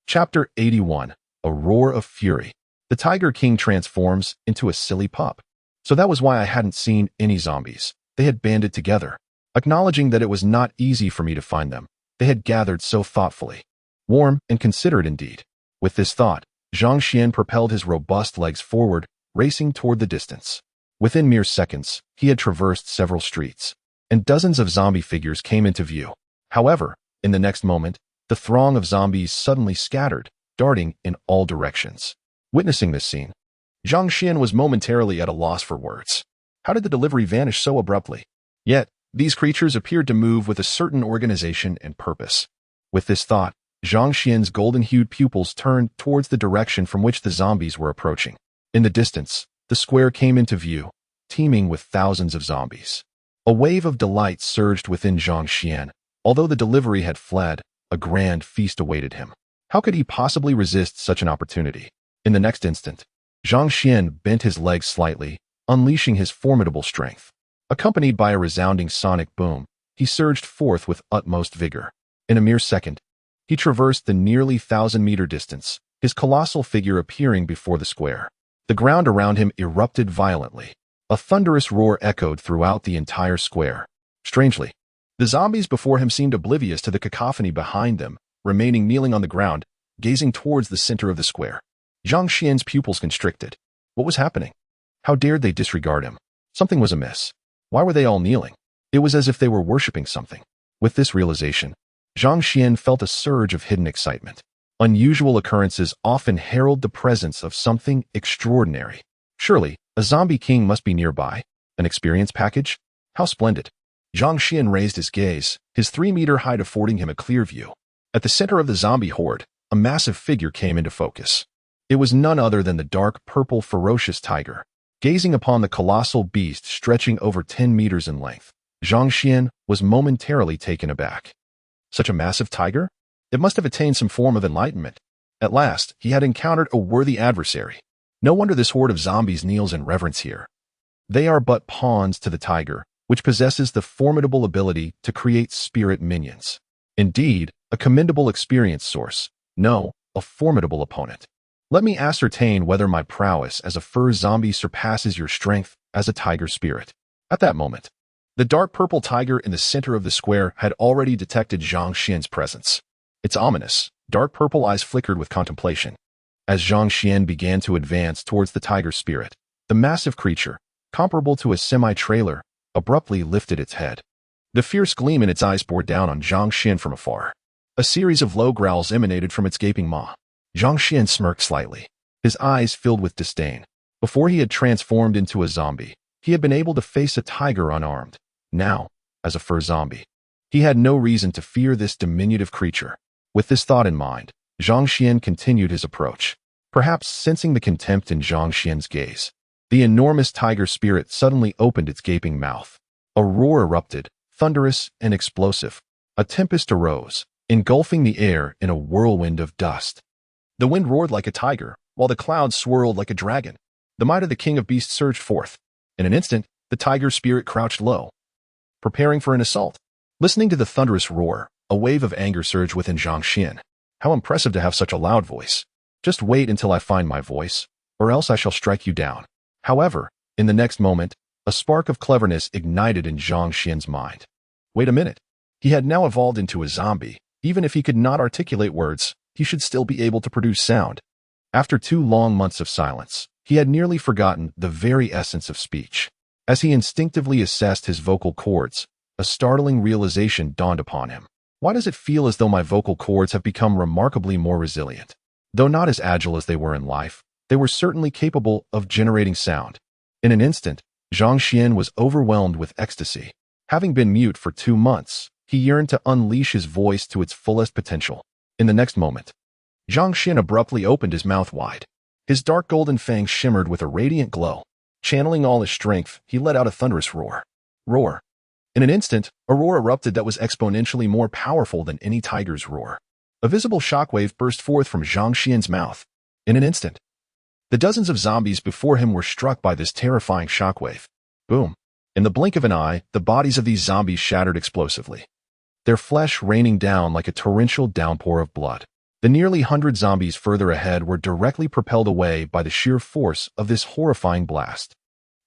Chapter 81. A Roar of Fury. The Tiger King transforms into a silly pup. So that was why I hadn't seen any zombies. They had banded together. Acknowledging that it was not easy for me to find them, they had gathered so thoughtfully. Warm and considerate indeed. With this thought, Zhang Xuan propelled his robust legs forward, racing toward the distance. Within mere seconds, he had traversed several streets, and dozens of zombie figures came into view. However, in the next moment, the throng of zombies suddenly scattered, darting in all directions. Witnessing this scene, Zhang Xuan was momentarily at a loss for words. How did the delivery vanish so abruptly? Yet, these creatures appeared to move with a certain organization and purpose. With this thought, Zhang Xuan's golden-hued pupils turned towards the direction from which the zombies were approaching. In the distance, the square came into view, teeming with thousands of zombies. A wave of delight surged within Zhang Xuan. Although the delivery had fled, a grand feast awaited him. How could he possibly resist such an opportunity? In the next instant, Zhang Xuan bent his legs slightly, unleashing his formidable strength. Accompanied by a resounding sonic boom, he surged forth with utmost vigor. In a mere second, he traversed the nearly 1,000-meter distance, his colossal figure appearing before the square. The ground around him erupted violently. A thunderous roar echoed throughout the entire square. Strangely, the zombies before him seemed oblivious to the cacophony behind them, remaining kneeling on the ground, gazing towards the center of the square. Zhang Xuan's pupils constricted. What was happening? How dared they disregard him? Something was amiss. Why were they all kneeling? It was as if they were worshipping something. With this realization, Zhang Xuan felt a surge of hidden excitement. Unusual occurrences often herald the presence of something extraordinary. Surely, a zombie king must be nearby. An experience package? How splendid. Zhang Xuan raised his gaze, his 3-meter height affording him a clear view. At the center of the zombie horde, a massive figure came into focus. It was none other than the dark purple ferocious tiger. Gazing upon the colossal beast stretching over 10 meters in length, Zhang Xuan was momentarily taken aback. Such a massive tiger? It must have attained some form of enlightenment. At last, he had encountered a worthy adversary. No wonder this horde of zombies kneels in reverence here. They are but pawns to the tiger, which possesses the formidable ability to create spirit minions. Indeed, a commendable experience source. No, a formidable opponent. Let me ascertain whether my prowess as a fur zombie surpasses your strength as a tiger spirit. At that moment, the dark purple tiger in the center of the square had already detected Zhang Xuan's presence. Its ominous, dark purple eyes flickered with contemplation. As Zhang Xuan began to advance towards the tiger spirit, the massive creature, comparable to a semi-trailer, abruptly lifted its head. The fierce gleam in its eyes bore down on Zhang Xuan from afar. A series of low growls emanated from its gaping maw. Zhang Xuan smirked slightly, his eyes filled with disdain. Before he had transformed into a zombie, he had been able to face a tiger unarmed. Now, as a fur zombie, he had no reason to fear this diminutive creature. With this thought in mind, Zhang Xuan continued his approach, perhaps sensing the contempt in Zhang Xuan's gaze. The enormous tiger spirit suddenly opened its gaping mouth. A roar erupted, thunderous and explosive. A tempest arose, engulfing the air in a whirlwind of dust. The wind roared like a tiger, while the clouds swirled like a dragon. The might of the king of beasts surged forth. In an instant, the tiger spirit crouched low, preparing for an assault. Listening to the thunderous roar, a wave of anger surged within Zhang Xuan. How impressive to have such a loud voice. Just wait until I find my voice, or else I shall strike you down. However, in the next moment, a spark of cleverness ignited in Zhang Xuan's mind. Wait a minute. He had now evolved into a zombie. Even if he could not articulate words, he should still be able to produce sound. After 2 long months of silence, he had nearly forgotten the very essence of speech. As he instinctively assessed his vocal cords, a startling realization dawned upon him. Why does it feel as though my vocal cords have become remarkably more resilient? Though not as agile as they were in life, they were certainly capable of generating sound. In an instant, Zhang Xuan was overwhelmed with ecstasy. Having been mute for 2 months, he yearned to unleash his voice to its fullest potential. In the next moment, Zhang Xuan abruptly opened his mouth wide. His dark golden fangs shimmered with a radiant glow. Channeling all his strength, he let out a thunderous roar. Roar. In an instant, a roar erupted that was exponentially more powerful than any tiger's roar. A visible shockwave burst forth from Zhang Xuan's mouth. In an instant, the dozens of zombies before him were struck by this terrifying shockwave. Boom. In the blink of an eye, the bodies of these zombies shattered explosively, their flesh raining down like a torrential downpour of blood. The nearly 100 zombies further ahead were directly propelled away by the sheer force of this horrifying blast.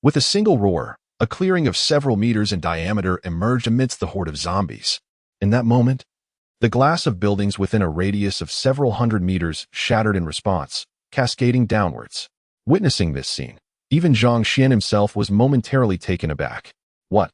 With a single roar, a clearing of several meters in diameter emerged amidst the horde of zombies. In that moment, the glass of buildings within a radius of several hundred meters shattered in response, cascading downwards. Witnessing this scene, even Zhang Xuan himself was momentarily taken aback. What?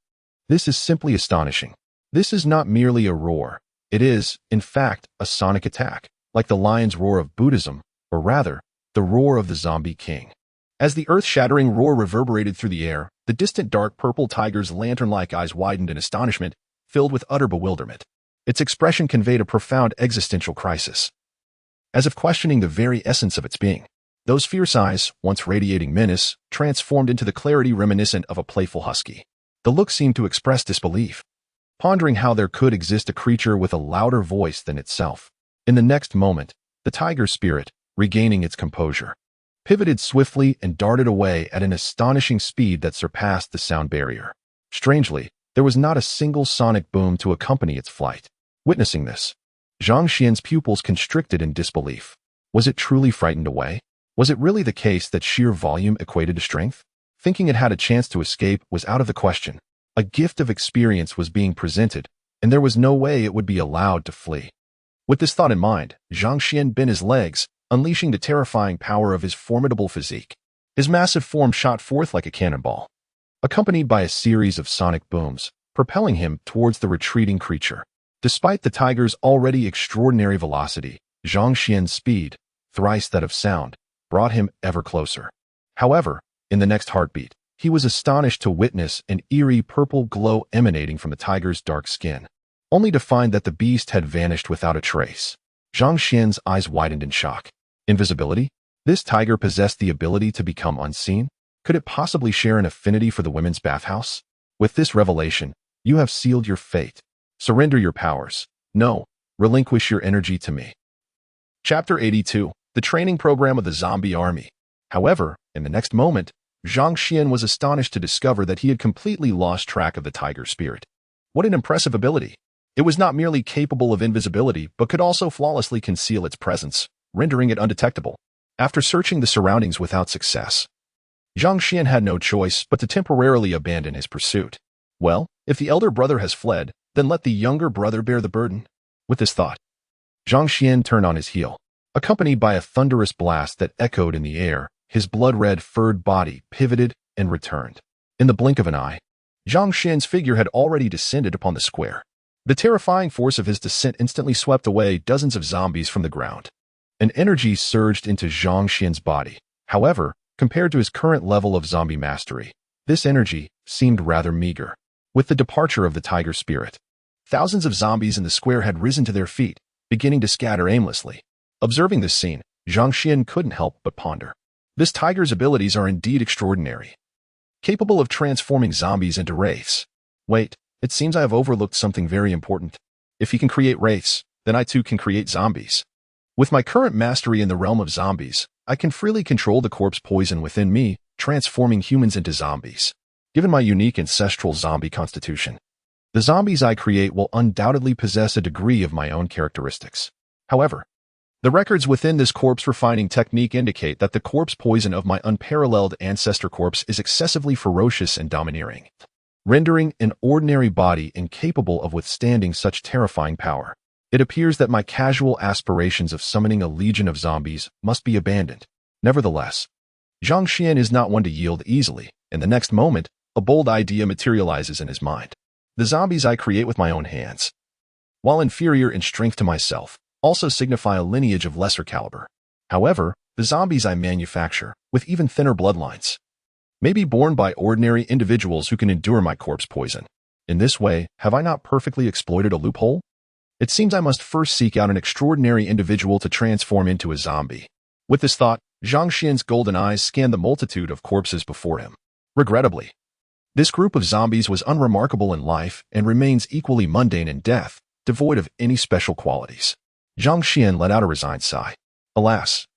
This is simply astonishing. This is not merely a roar. It is, in fact, a sonic attack, like the lion's roar of Buddhism, or rather, the roar of the zombie king. As the earth-shattering roar reverberated through the air, the distant dark purple tiger's lantern-like eyes widened in astonishment, filled with utter bewilderment. Its expression conveyed a profound existential crisis, as if questioning the very essence of its being. Those fierce eyes, once radiating menace, transformed into the clarity reminiscent of a playful husky. The look seemed to express disbelief, pondering how there could exist a creature with a louder voice than itself. In the next moment, the tiger spirit, regaining its composure, pivoted swiftly and darted away at an astonishing speed that surpassed the sound barrier. Strangely, there was not a single sonic boom to accompany its flight. Witnessing this, Zhang Xuan's pupils constricted in disbelief. Was it truly frightened away? Was it really the case that sheer volume equated to strength? Thinking it had a chance to escape was out of the question. A gift of experience was being presented, and there was no way it would be allowed to flee. With this thought in mind, Zhang Xuan bent his legs, unleashing the terrifying power of his formidable physique. His massive form shot forth like a cannonball, accompanied by a series of sonic booms, propelling him towards the retreating creature. Despite the tiger's already extraordinary velocity, Zhang Xuan's speed, thrice that of sound, brought him ever closer. However, in the next heartbeat, he was astonished to witness an eerie purple glow emanating from the tiger's dark skin, only to find that the beast had vanished without a trace. Zhang Xuan's eyes widened in shock. Invisibility? This tiger possessed the ability to become unseen? Could it possibly share an affinity for the women's bathhouse? With this revelation, you have sealed your fate. Surrender your powers. No, relinquish your energy to me. Chapter 82. The Training Program of the Zombie Army. However, in the next moment, Zhang Xuan was astonished to discover that he had completely lost track of the tiger spirit. What an impressive ability! It was not merely capable of invisibility, but could also flawlessly conceal its presence, rendering it undetectable. After searching the surroundings without success, Zhang Xuan had no choice but to temporarily abandon his pursuit. Well, if the elder brother has fled, then let the younger brother bear the burden. With this thought, Zhang Xuan turned on his heel. Accompanied by a thunderous blast that echoed in the air, his blood-red furred body pivoted and returned. In the blink of an eye, Zhang Xuan's figure had already descended upon the square. The terrifying force of his descent instantly swept away dozens of zombies from the ground. An energy surged into Zhang Xuan's body. However, compared to his current level of zombie mastery, this energy seemed rather meager. With the departure of the tiger spirit, thousands of zombies in the square had risen to their feet, beginning to scatter aimlessly. Observing this scene, Zhang Xuan couldn't help but ponder. This tiger's abilities are indeed extraordinary. Capable of transforming zombies into wraiths. Wait, it seems I have overlooked something very important. If he can create wraiths, then I too can create zombies. With my current mastery in the realm of zombies, I can freely control the corpse poison within me, transforming humans into zombies. Given my unique ancestral zombie constitution, the zombies I create will undoubtedly possess a degree of my own characteristics. However, the records within this corpse refining technique indicate that the corpse poison of my unparalleled ancestor corpse is excessively ferocious and domineering, rendering an ordinary body incapable of withstanding such terrifying power. It appears that my casual aspirations of summoning a legion of zombies must be abandoned. Nevertheless, Zhang Xuan is not one to yield easily. In the next moment, a bold idea materializes in his mind. The zombies I create with my own hands, while inferior in strength to myself, also signify a lineage of lesser caliber. However, the zombies I manufacture, with even thinner bloodlines, may be born by ordinary individuals who can endure my corpse poison. In this way, have I not perfectly exploited a loophole? It seems I must first seek out an extraordinary individual to transform into a zombie. With this thought, Zhang Xuan's golden eyes scanned the multitude of corpses before him. Regrettably, this group of zombies was unremarkable in life and remains equally mundane in death, devoid of any special qualities. Zhang Xuan let out a resigned sigh. Alas,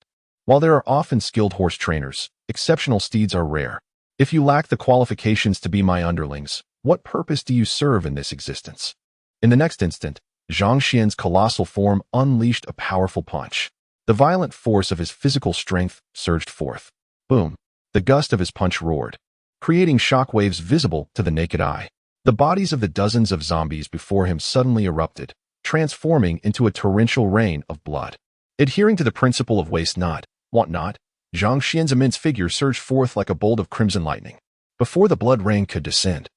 while there are often skilled horse trainers, exceptional steeds are rare. If you lack the qualifications to be my underlings, what purpose do you serve in this existence? In the next instant, Zhang Xuan's colossal form unleashed a powerful punch. The violent force of his physical strength surged forth. Boom! The gust of his punch roared, creating shockwaves visible to the naked eye. The bodies of the dozens of zombies before him suddenly erupted, transforming into a torrential rain of blood. Adhering to the principle of waste not, want not, Zhang Xuan's immense figure surged forth like a bolt of crimson lightning. Before the blood rain could descend,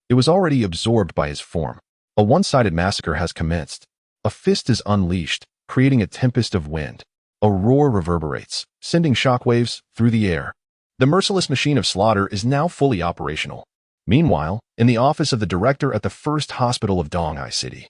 it was already absorbed by his form. A one-sided massacre has commenced. A fist is unleashed, creating a tempest of wind. A roar reverberates, sending shockwaves through the air. The merciless machine of slaughter is now fully operational. Meanwhile, in the office of the director at the first hospital of Donghai City,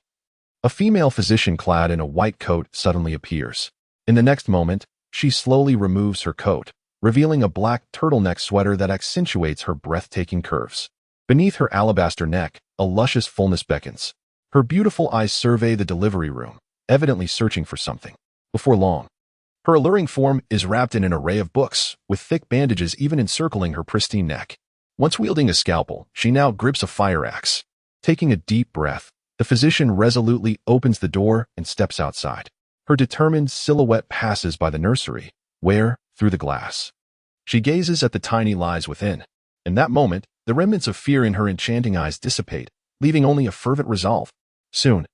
a female physician clad in a white coat suddenly appears. In the next moment, she slowly removes her coat, revealing a black turtleneck sweater that accentuates her breathtaking curves. Beneath her alabaster neck, a luscious fullness beckons. Her beautiful eyes survey the delivery room, evidently searching for something. Before long, her alluring form is wrapped in an array of books, with thick bandages even encircling her pristine neck. Once wielding a scalpel, she now grips a fire axe. Taking a deep breath, the physician resolutely opens the door and steps outside. Her determined silhouette passes by the nursery, where, through the glass, she gazes at the tiny lives within. In that moment, the remnants of fear in her enchanting eyes dissipate, leaving only a fervent resolve. Soon,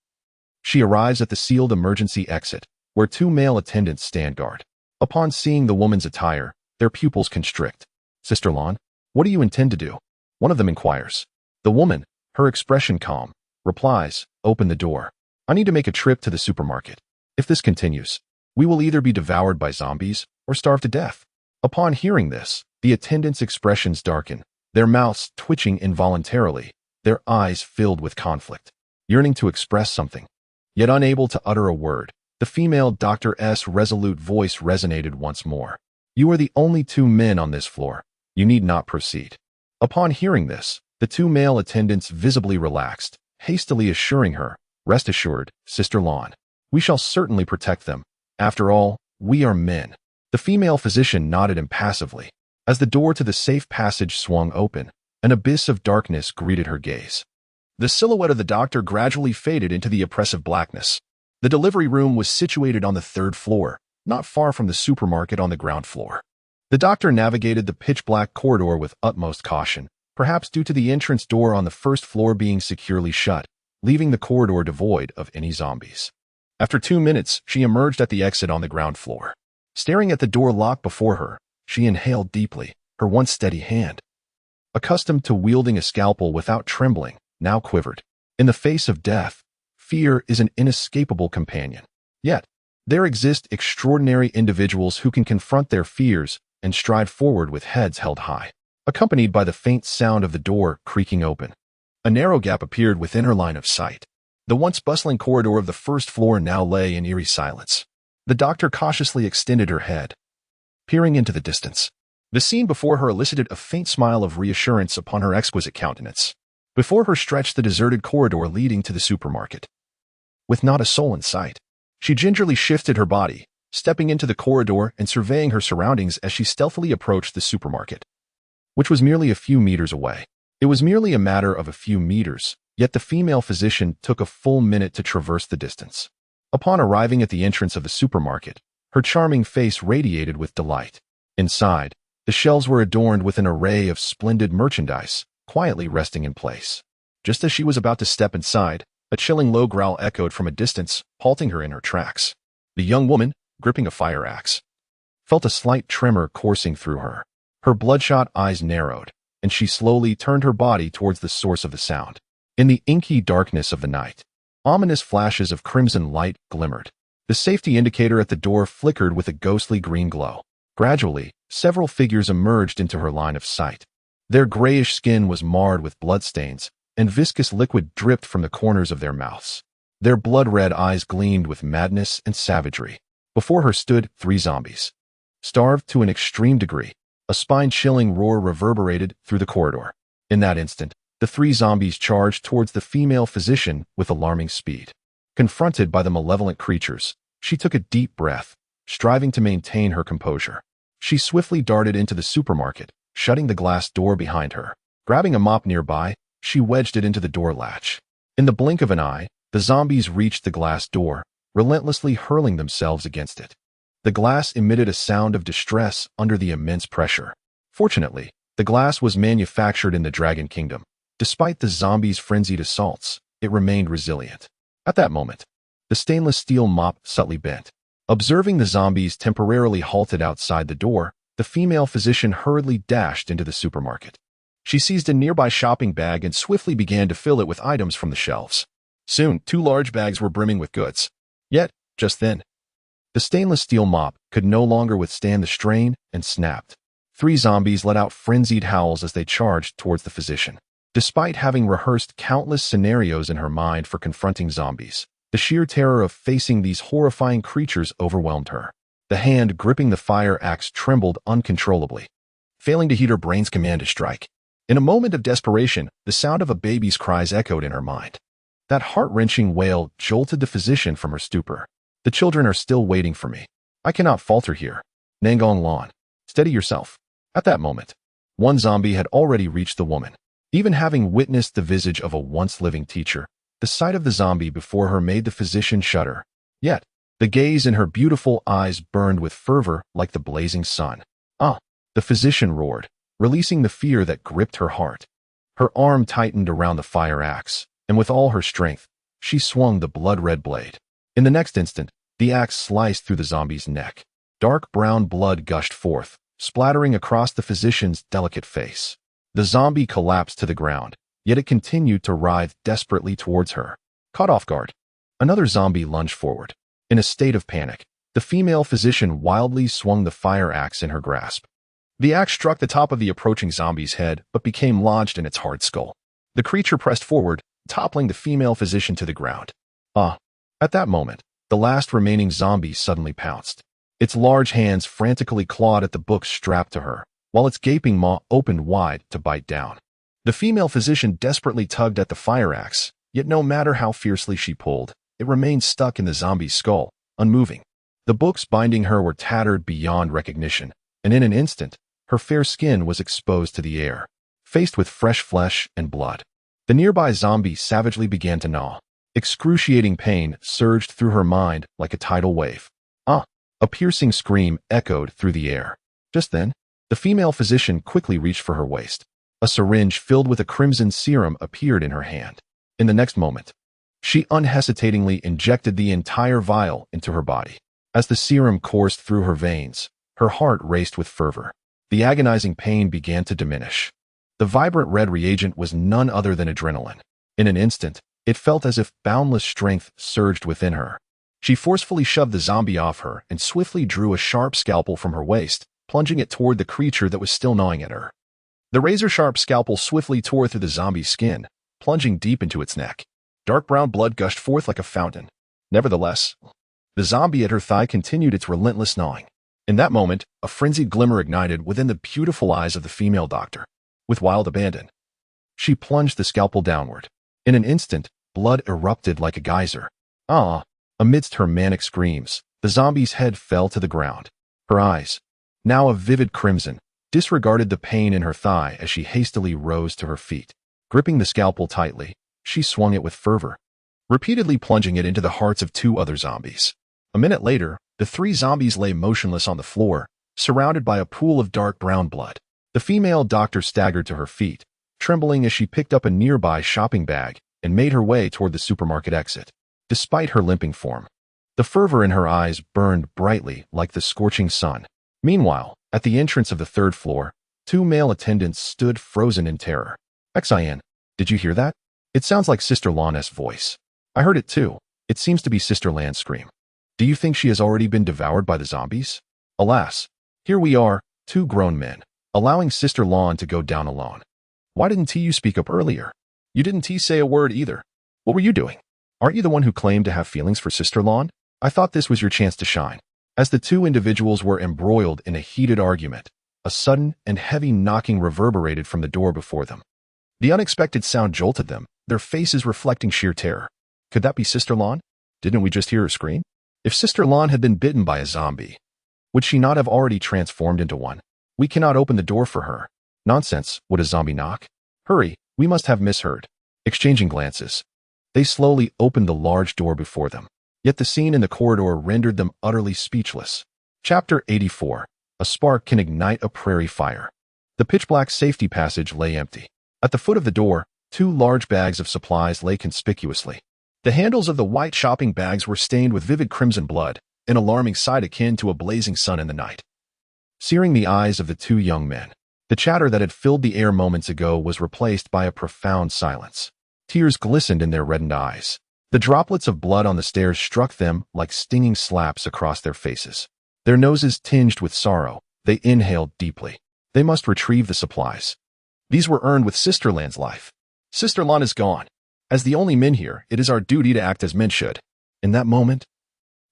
she arrives at the sealed emergency exit, where two male attendants stand guard. Upon seeing the woman's attire, their pupils constrict. Sister Lan, what do you intend to do? One of them inquires. The woman, her expression calm, replies, open the door. I need to make a trip to the supermarket. If this continues, we will either be devoured by zombies or starve to death. Upon hearing this, the attendants' expressions darken, their mouths twitching involuntarily, their eyes filled with conflict, yearning to express something, yet unable to utter a word. The female doctor's resolute voice resonated once more. You are the only two men on this floor. You need not proceed. Upon hearing this, the two male attendants visibly relaxed, hastily assuring her, rest assured, Sister Lan, we shall certainly protect them. After all, we are men. The female physician nodded impassively. As the door to the safe passage swung open, an abyss of darkness greeted her gaze. The silhouette of the doctor gradually faded into the oppressive blackness. The delivery room was situated on the 3rd floor, not far from the supermarket on the ground floor. The doctor navigated the pitch-black corridor with utmost caution, perhaps due to the entrance door on the 1st floor being securely shut, leaving the corridor devoid of any zombies. After 2 minutes, she emerged at the exit on the ground floor. Staring at the door locked before her, she inhaled deeply, her once steady hand, accustomed to wielding a scalpel without trembling, now quivered. In the face of death, fear is an inescapable companion. Yet, there exist extraordinary individuals who can confront their fears and stride forward with heads held high. Accompanied by the faint sound of the door creaking open, a narrow gap appeared within her line of sight. The once bustling corridor of the 1st floor now lay in eerie silence. The doctor cautiously extended her head, peering into the distance. The scene before her elicited a faint smile of reassurance upon her exquisite countenance. Before her stretched the deserted corridor leading to the supermarket. With not a soul in sight, she gingerly shifted her body, stepping into the corridor and surveying her surroundings as she stealthily approached the supermarket, which was merely a few meters away. It was merely a matter of a few meters, yet the female physician took a full minute to traverse the distance. Upon arriving at the entrance of the supermarket, her charming face radiated with delight. Inside, the shelves were adorned with an array of splendid merchandise, quietly resting in place. Just as she was about to step inside, a chilling low growl echoed from a distance, halting her in her tracks. The young woman, gripping a fire axe, felt a slight tremor coursing through her. Her bloodshot eyes narrowed, and she slowly turned her body towards the source of the sound. In the inky darkness of the night, ominous flashes of crimson light glimmered. The safety indicator at the door flickered with a ghostly green glow. Gradually, several figures emerged into her line of sight. Their grayish skin was marred with bloodstains, and viscous liquid dripped from the corners of their mouths. Their blood-red eyes gleamed with madness and savagery. Before her stood 3 zombies. Starved to an extreme degree, a spine-chilling roar reverberated through the corridor. In that instant, the 3 zombies charged towards the female physician with alarming speed. Confronted by the malevolent creatures, she took a deep breath, striving to maintain her composure. She swiftly darted into the supermarket, shutting the glass door behind her. Grabbing a mop nearby, she wedged it into the door latch. In the blink of an eye, the zombies reached the glass door, relentlessly hurling themselves against it. The glass emitted a sound of distress under the immense pressure. Fortunately, the glass was manufactured in the Dragon Kingdom. Despite the zombies' frenzied assaults, it remained resilient. At that moment, the stainless steel mop subtly bent. Observing the zombies temporarily halted outside the door, the female physician hurriedly dashed into the supermarket. She seized a nearby shopping bag and swiftly began to fill it with items from the shelves. Soon, 2 large bags were brimming with goods. Yet, just then, the stainless steel mop could no longer withstand the strain and snapped. 3 zombies let out frenzied howls as they charged towards the physician. Despite having rehearsed countless scenarios in her mind for confronting zombies, the sheer terror of facing these horrifying creatures overwhelmed her. The hand gripping the fire axe trembled uncontrollably, failing to heed her brain's command to strike. In a moment of desperation, the sound of a baby's cries echoed in her mind. That heart-wrenching wail jolted the physician from her stupor. The children are still waiting for me. I cannot falter here. Nangong Lan, steady yourself. At that moment, 1 zombie had already reached the woman. Even having witnessed the visage of a once-living teacher, the sight of the zombie before her made the physician shudder. Yet, the gaze in her beautiful eyes burned with fervor like the blazing sun. "Ah!" the physician roared, releasing the fear that gripped her heart. Her arm tightened around the fire axe, and with all her strength, she swung the blood-red blade. In the next instant, the axe sliced through the zombie's neck. Dark brown blood gushed forth, splattering across the physician's delicate face. The zombie collapsed to the ground, yet it continued to writhe desperately towards her. Caught off guard, another zombie lunged forward. In a state of panic, the female physician wildly swung the fire axe in her grasp. The axe struck the top of the approaching zombie's head, but became lodged in its hard skull. The creature pressed forward, toppling the female physician to the ground. Ah! At that moment, the last remaining zombie suddenly pounced. Its large hands frantically clawed at the books strapped to her, while its gaping maw opened wide to bite down. The female physician desperately tugged at the fire axe, yet no matter how fiercely she pulled, it remained stuck in the zombie's skull, unmoving. The books binding her were tattered beyond recognition, and in an instant, Her fair skin was exposed to the air, faced with fresh flesh and blood. The nearby zombie savagely began to gnaw. Excruciating pain surged through her mind like a tidal wave. Ah! A piercing scream echoed through the air. Just then, the female physician quickly reached for her waist. A syringe filled with a crimson serum appeared in her hand. In the next moment, she unhesitatingly injected the entire vial into her body. As the serum coursed through her veins, her heart raced with fervor. The agonizing pain began to diminish. The vibrant red reagent was none other than adrenaline. In an instant, it felt as if boundless strength surged within her. She forcefully shoved the zombie off her and swiftly drew a sharp scalpel from her waist, plunging it toward the creature that was still gnawing at her. The razor-sharp scalpel swiftly tore through the zombie's skin, plunging deep into its neck. Dark brown blood gushed forth like a fountain. Nevertheless, the zombie at her thigh continued its relentless gnawing. In that moment, a frenzied glimmer ignited within the beautiful eyes of the female doctor. With wild abandon, she plunged the scalpel downward. In an instant, blood erupted like a geyser. Ah! Amidst her manic screams, the zombie's head fell to the ground. Her eyes, now a vivid crimson, disregarded the pain in her thigh as she hastily rose to her feet. Gripping the scalpel tightly, she swung it with fervor, repeatedly plunging it into the hearts of 2 other zombies. A minute later, the 3 zombies lay motionless on the floor, surrounded by a pool of dark brown blood. The female doctor staggered to her feet, trembling as she picked up a nearby shopping bag and made her way toward the supermarket exit. Despite her limping form, the fervor in her eyes burned brightly like the scorching sun. Meanwhile, at the entrance of the 3rd floor, 2 male attendants stood frozen in terror. Xian, did you hear that? It sounds like Sister Lan's voice. I heard it too. It seems to be Sister Lan's scream. Do you think she has already been devoured by the zombies? Alas, here we are, 2 grown men, allowing Sister Lan to go down alone. Why didn't you speak up earlier? You didn't say a word either. What were you doing? Aren't you the one who claimed to have feelings for Sister Lan? I thought this was your chance to shine. As the 2 individuals were embroiled in a heated argument, a sudden and heavy knocking reverberated from the door before them. The unexpected sound jolted them, their faces reflecting sheer terror. Could that be Sister Lan? Didn't we just hear her scream? If Sister Lan had been bitten by a zombie, would she not have already transformed into one? We cannot open the door for her. Nonsense, would a zombie knock? Hurry, we must have misheard. Exchanging glances, they slowly opened the large door before them. Yet the scene in the corridor rendered them utterly speechless. Chapter 84. A spark can ignite a prairie fire. The pitch-black safety passage lay empty. At the foot of the door, 2 large bags of supplies lay conspicuously. The handles of the white shopping bags were stained with vivid crimson blood, an alarming sight akin to a blazing sun in the night. Searing the eyes of the 2 young men, the chatter that had filled the air moments ago was replaced by a profound silence. Tears glistened in their reddened eyes. The droplets of blood on the stairs struck them like stinging slaps across their faces. Their noses tinged with sorrow, they inhaled deeply. They must retrieve the supplies. These were earned with Sister Lan's life. Sister Lan is gone. As the only men here, it is our duty to act as men should. In that moment,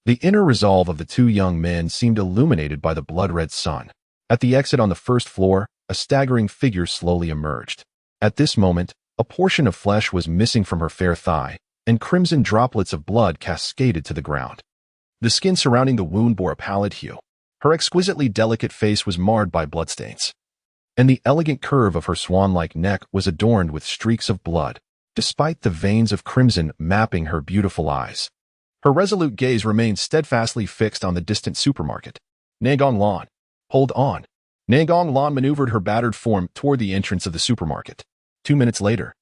the inner resolve of the 2 young men seemed illuminated by the blood-red sun. At the exit on the 1st floor, a staggering figure slowly emerged. At this moment, a portion of flesh was missing from her fair thigh, and crimson droplets of blood cascaded to the ground. The skin surrounding the wound bore a pallid hue. Her exquisitely delicate face was marred by bloodstains, and the elegant curve of her swan-like neck was adorned with streaks of blood, despite the veins of crimson mapping her beautiful eyes. Her resolute gaze remained steadfastly fixed on the distant supermarket. Nagong Lan. Hold on. Nagong Lan maneuvered her battered form toward the entrance of the supermarket. 2 minutes later,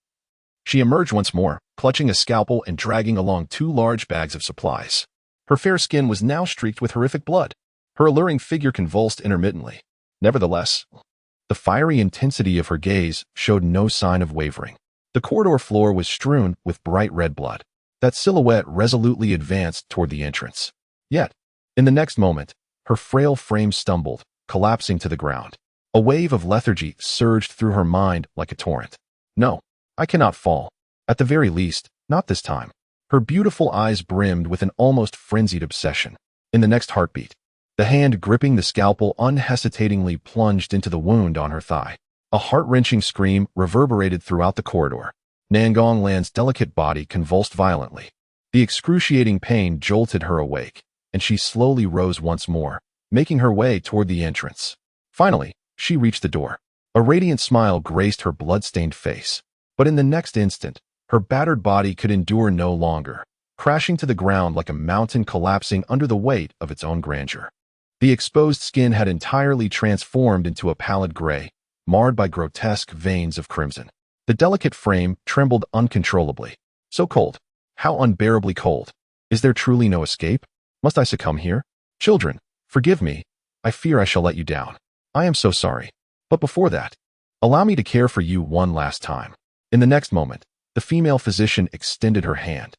she emerged once more, clutching a scalpel and dragging along 2 large bags of supplies. Her fair skin was now streaked with horrific blood. Her alluring figure convulsed intermittently. Nevertheless, the fiery intensity of her gaze showed no sign of wavering. The corridor floor was strewn with bright red blood. That silhouette resolutely advanced toward the entrance. Yet, in the next moment, her frail frame stumbled, collapsing to the ground. A wave of lethargy surged through her mind like a torrent. No, I cannot fall. At the very least, not this time. Her beautiful eyes brimmed with an almost frenzied obsession. In the next heartbeat, the hand gripping the scalpel unhesitatingly plunged into the wound on her thigh. A heart-wrenching scream reverberated throughout the corridor. Nagong Lan's delicate body convulsed violently. The excruciating pain jolted her awake, and she slowly rose once more, making her way toward the entrance. Finally, She reached the door. A radiant smile graced her blood-stained face. But in the next instant, her battered body could endure no longer, crashing to the ground like a mountain collapsing under the weight of its own grandeur. The exposed skin had entirely transformed into a pallid gray, marred by grotesque veins of crimson. The delicate frame trembled uncontrollably. So cold. How unbearably cold. Is there truly no escape? Must I succumb here? Children, forgive me. I fear I shall let you down. I am so sorry. But before that, allow me to care for you one last time. In the next moment, the female physician extended her hand,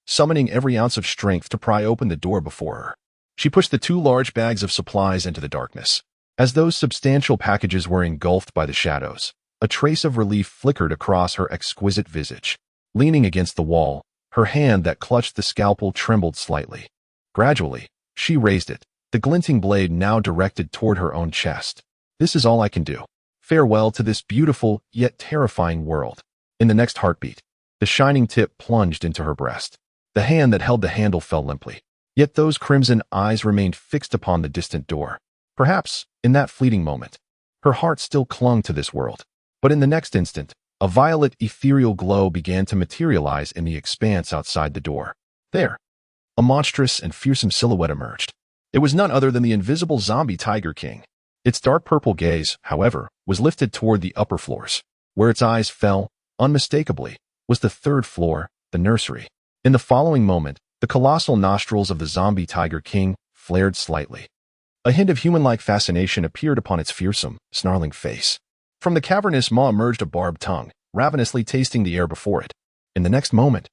summoning every ounce of strength to pry open the door before her. She pushed the 2 large bags of supplies into the darkness. As those substantial packages were engulfed by the shadows, a trace of relief flickered across her exquisite visage. Leaning against the wall, her hand that clutched the scalpel trembled slightly. Gradually, she raised it, the glinting blade now directed toward her own chest. This is all I can do. Farewell to this beautiful yet terrifying world. In the next heartbeat, the shining tip plunged into her breast. The hand that held the handle fell limply. Yet those crimson eyes remained fixed upon the distant door. Perhaps, in that fleeting moment, her heart still clung to this world. But in the next instant, a violet ethereal glow began to materialize in the expanse outside the door. There, a monstrous and fearsome silhouette emerged. It was none other than the invisible zombie Tiger King. Its dark purple gaze, however, was lifted toward the upper floors. Where its eyes fell, unmistakably, was the 3rd floor, the nursery. In the following moment, the colossal nostrils of the zombie Tiger King flared slightly. A hint of human-like fascination appeared upon its fearsome, snarling face. From the cavernous maw emerged a barbed tongue, ravenously tasting the air before it. In the next moment,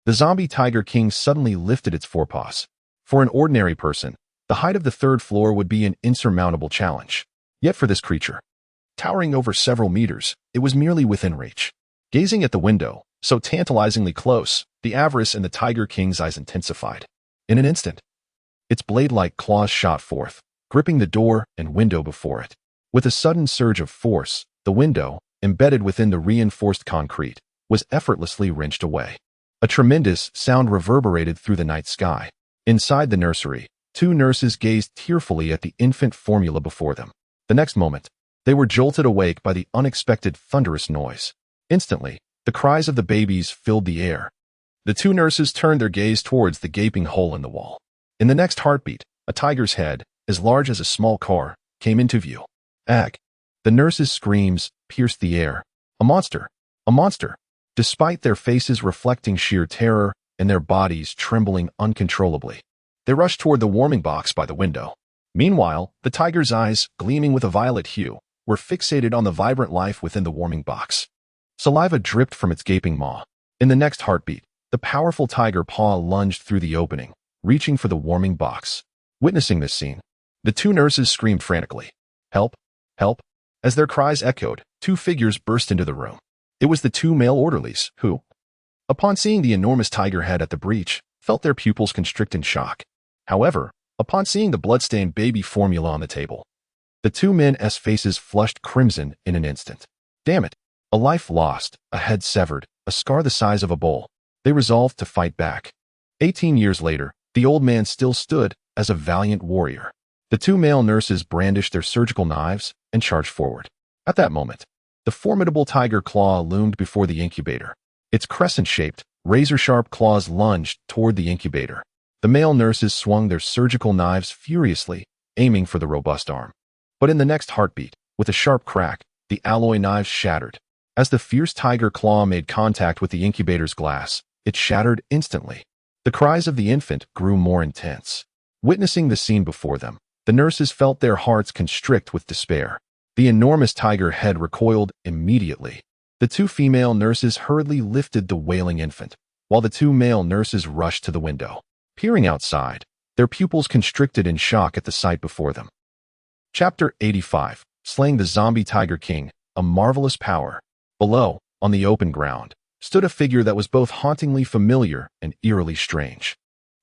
the zombie Tiger King suddenly lifted its forepaws. For an ordinary person, the height of the 3rd floor would be an insurmountable challenge. Yet for this creature, towering over several meters, it was merely within reach. Gazing at the window, so tantalizingly close, the avarice in the Tiger King's eyes intensified. In an instant, its blade-like claws shot forth, gripping the door and window before it. With a sudden surge of force, the window, embedded within the reinforced concrete, was effortlessly wrenched away. A tremendous sound reverberated through the night sky. Inside the nursery, 2 nurses gazed tearfully at the infant formula before them. The next moment, they were jolted awake by the unexpected thunderous noise. Instantly, the cries of the babies filled the air. The 2 nurses turned their gaze towards the gaping hole in the wall. In the next heartbeat, a tiger's head, as large as a small car, came into view. Ag! The nurses' screams pierced the air. A monster! A monster! Despite their faces reflecting sheer terror and their bodies trembling uncontrollably, they rushed toward the warming box by the window. Meanwhile, the tiger's eyes, gleaming with a violet hue, were fixated on the vibrant life within the warming box. Saliva dripped from its gaping maw. In the next heartbeat, the powerful tiger paw lunged through the opening, reaching for the warming box. Witnessing this scene, the 2 nurses screamed frantically, "Help! Help!" As their cries echoed, 2 figures burst into the room. It was the 2 male orderlies who, upon seeing the enormous tiger head at the breach, felt their pupils constrict in shock. However, upon seeing the blood-stained baby formula on the table, the 2 men's faces flushed crimson in an instant. Damn it! A life lost, a head severed, a scar the size of a bowl. They resolved to fight back. 18 years later, the old man still stood as a valiant warrior. The 2 male nurses brandished their surgical knives and charged forward. At that moment, the formidable tiger claw loomed before the incubator. Its crescent-shaped, razor-sharp claws lunged toward the incubator. The male nurses swung their surgical knives furiously, aiming for the robust arm. But in the next heartbeat, with a sharp crack, the alloy knives shattered. As the fierce tiger claw made contact with the incubator's glass, it shattered instantly. The cries of the infant grew more intense. Witnessing the scene before them, the nurses felt their hearts constrict with despair. The enormous tiger head recoiled immediately. The 2 female nurses hurriedly lifted the wailing infant, while the 2 male nurses rushed to the window. Peering outside, their pupils constricted in shock at the sight before them. Chapter 85, Slaying the Zombie Tiger King, a Marvelous Power. Below, on the open ground, stood a figure that was both hauntingly familiar and eerily strange.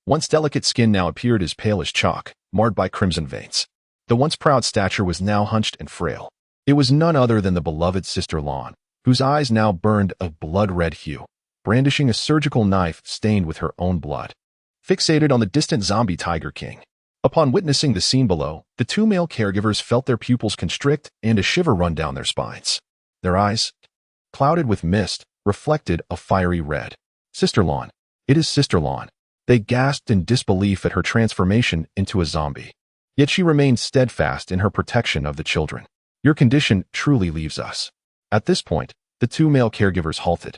Once delicate skin now appeared as pale as chalk, marred by crimson veins. The once proud stature was now hunched and frail. It was none other than the beloved Sister Lawn, whose eyes now burned a blood-red hue, brandishing a surgical knife stained with her own blood. Fixated on the distant zombie Tiger King, Upon witnessing the scene below, the two male caregivers felt their pupils constrict and a shiver run down their spines. Their eyes, clouded with mist, reflected a fiery red. Sister Lan. It is Sister Lan. They gasped in disbelief at her transformation into a zombie. Yet she remained steadfast in her protection of the children. Your condition truly leaves us. At this point, the two male caregivers halted,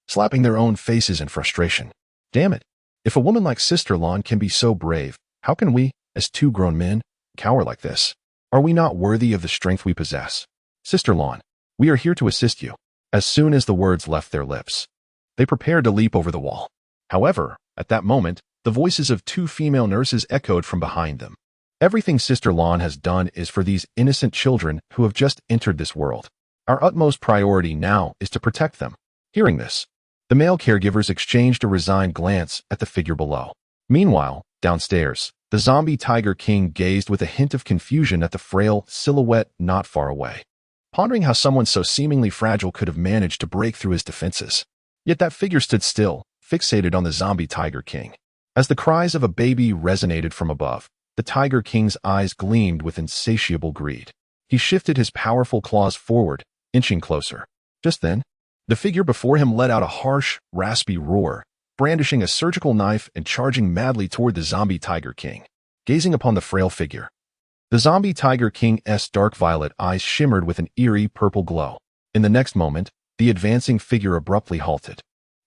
slapping their own faces in frustration. Damn it. If a woman like Sister Lan can be so brave, how can we, as two grown men, cower like this? Are we not worthy of the strength we possess? Sister Lan, we are here to assist you. As soon as the words left their lips, they prepared to leap over the wall. However, at that moment, the voices of two female nurses echoed from behind them. Everything Sister Lan has done is for these innocent children who have just entered this world. Our utmost priority now is to protect them. Hearing this, the male caregivers exchanged a resigned glance at the figure below. Meanwhile, downstairs, the zombie Tiger King gazed with a hint of confusion at the frail silhouette not far away, pondering how someone so seemingly fragile could have managed to break through his defenses. Yet that figure stood still, fixated on the zombie Tiger King. As the cries of a baby resonated from above, the Tiger King's eyes gleamed with insatiable greed. He shifted his powerful claws forward, inching closer. Just then, the figure before him let out a harsh, raspy roar, brandishing a surgical knife and charging madly toward the zombie Tiger King. Gazing upon the frail figure, the zombie Tiger King's dark violet eyes shimmered with an eerie purple glow. In the next moment, the advancing figure abruptly halted.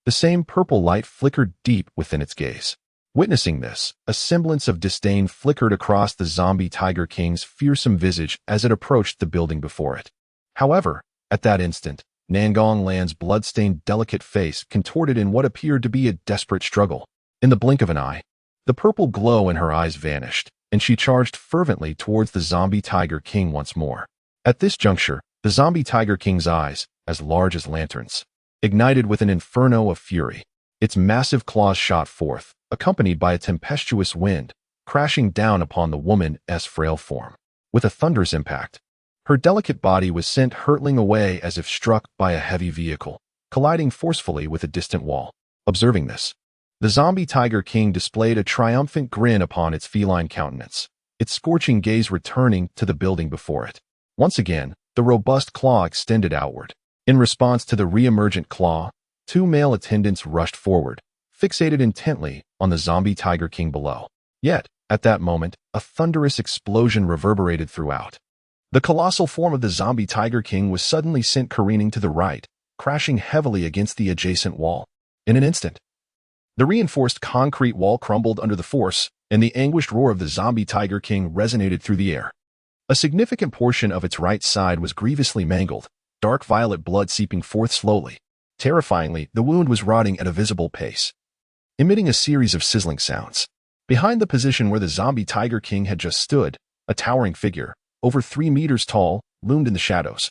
The same purple light flickered deep within its gaze. Witnessing this, a semblance of disdain flickered across the zombie Tiger King's fearsome visage as it approached the building before it. However, at that instant, Nangong Lan's blood-stained delicate face contorted in what appeared to be a desperate struggle. In the blink of an eye, the purple glow in her eyes vanished, and she charged fervently towards the zombie Tiger King once more. At this juncture, the zombie Tiger King's eyes, as large as lanterns, ignited with an inferno of fury. Its massive claws shot forth, accompanied by a tempestuous wind, crashing down upon the woman's frail form. With a thunderous impact, her delicate body was sent hurtling away as if struck by a heavy vehicle, colliding forcefully with a distant wall. Observing this, the zombie Tiger King displayed a triumphant grin upon its feline countenance, its scorching gaze returning to the building before it. Once again, the robust claw extended outward. In response to the re-emergent claw, two male attendants rushed forward, fixated intently on the zombie Tiger King below. Yet, at that moment, a thunderous explosion reverberated throughout. The colossal form of the zombie Tiger King was suddenly sent careening to the right, crashing heavily against the adjacent wall. In an instant, the reinforced concrete wall crumbled under the force, and the anguished roar of the zombie Tiger King resonated through the air. A significant portion of its right side was grievously mangled, dark violet blood seeping forth slowly. Terrifyingly, the wound was rotting at a visible pace, emitting a series of sizzling sounds. Behind the position where the zombie Tiger King had just stood, a towering figure, over 3 meters tall, loomed in the shadows,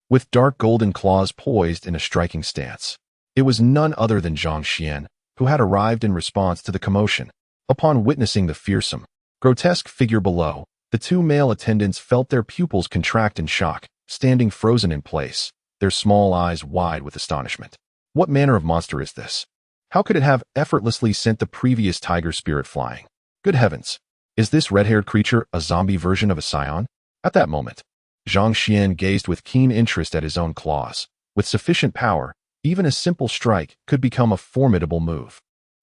with dark golden claws poised in a striking stance. It was none other than Zhang Xuan, who had arrived in response to the commotion. Upon witnessing the fearsome, grotesque figure below, the two male attendants felt their pupils contract in shock, standing frozen in place, their small eyes wide with astonishment. What manner of monster is this? How could it have effortlessly sent the previous tiger spirit flying? Good heavens! Is this red-haired creature a zombie version of a scion? At that moment, Zhang Xuan gazed with keen interest at his own claws. With sufficient power, even a simple strike could become a formidable move.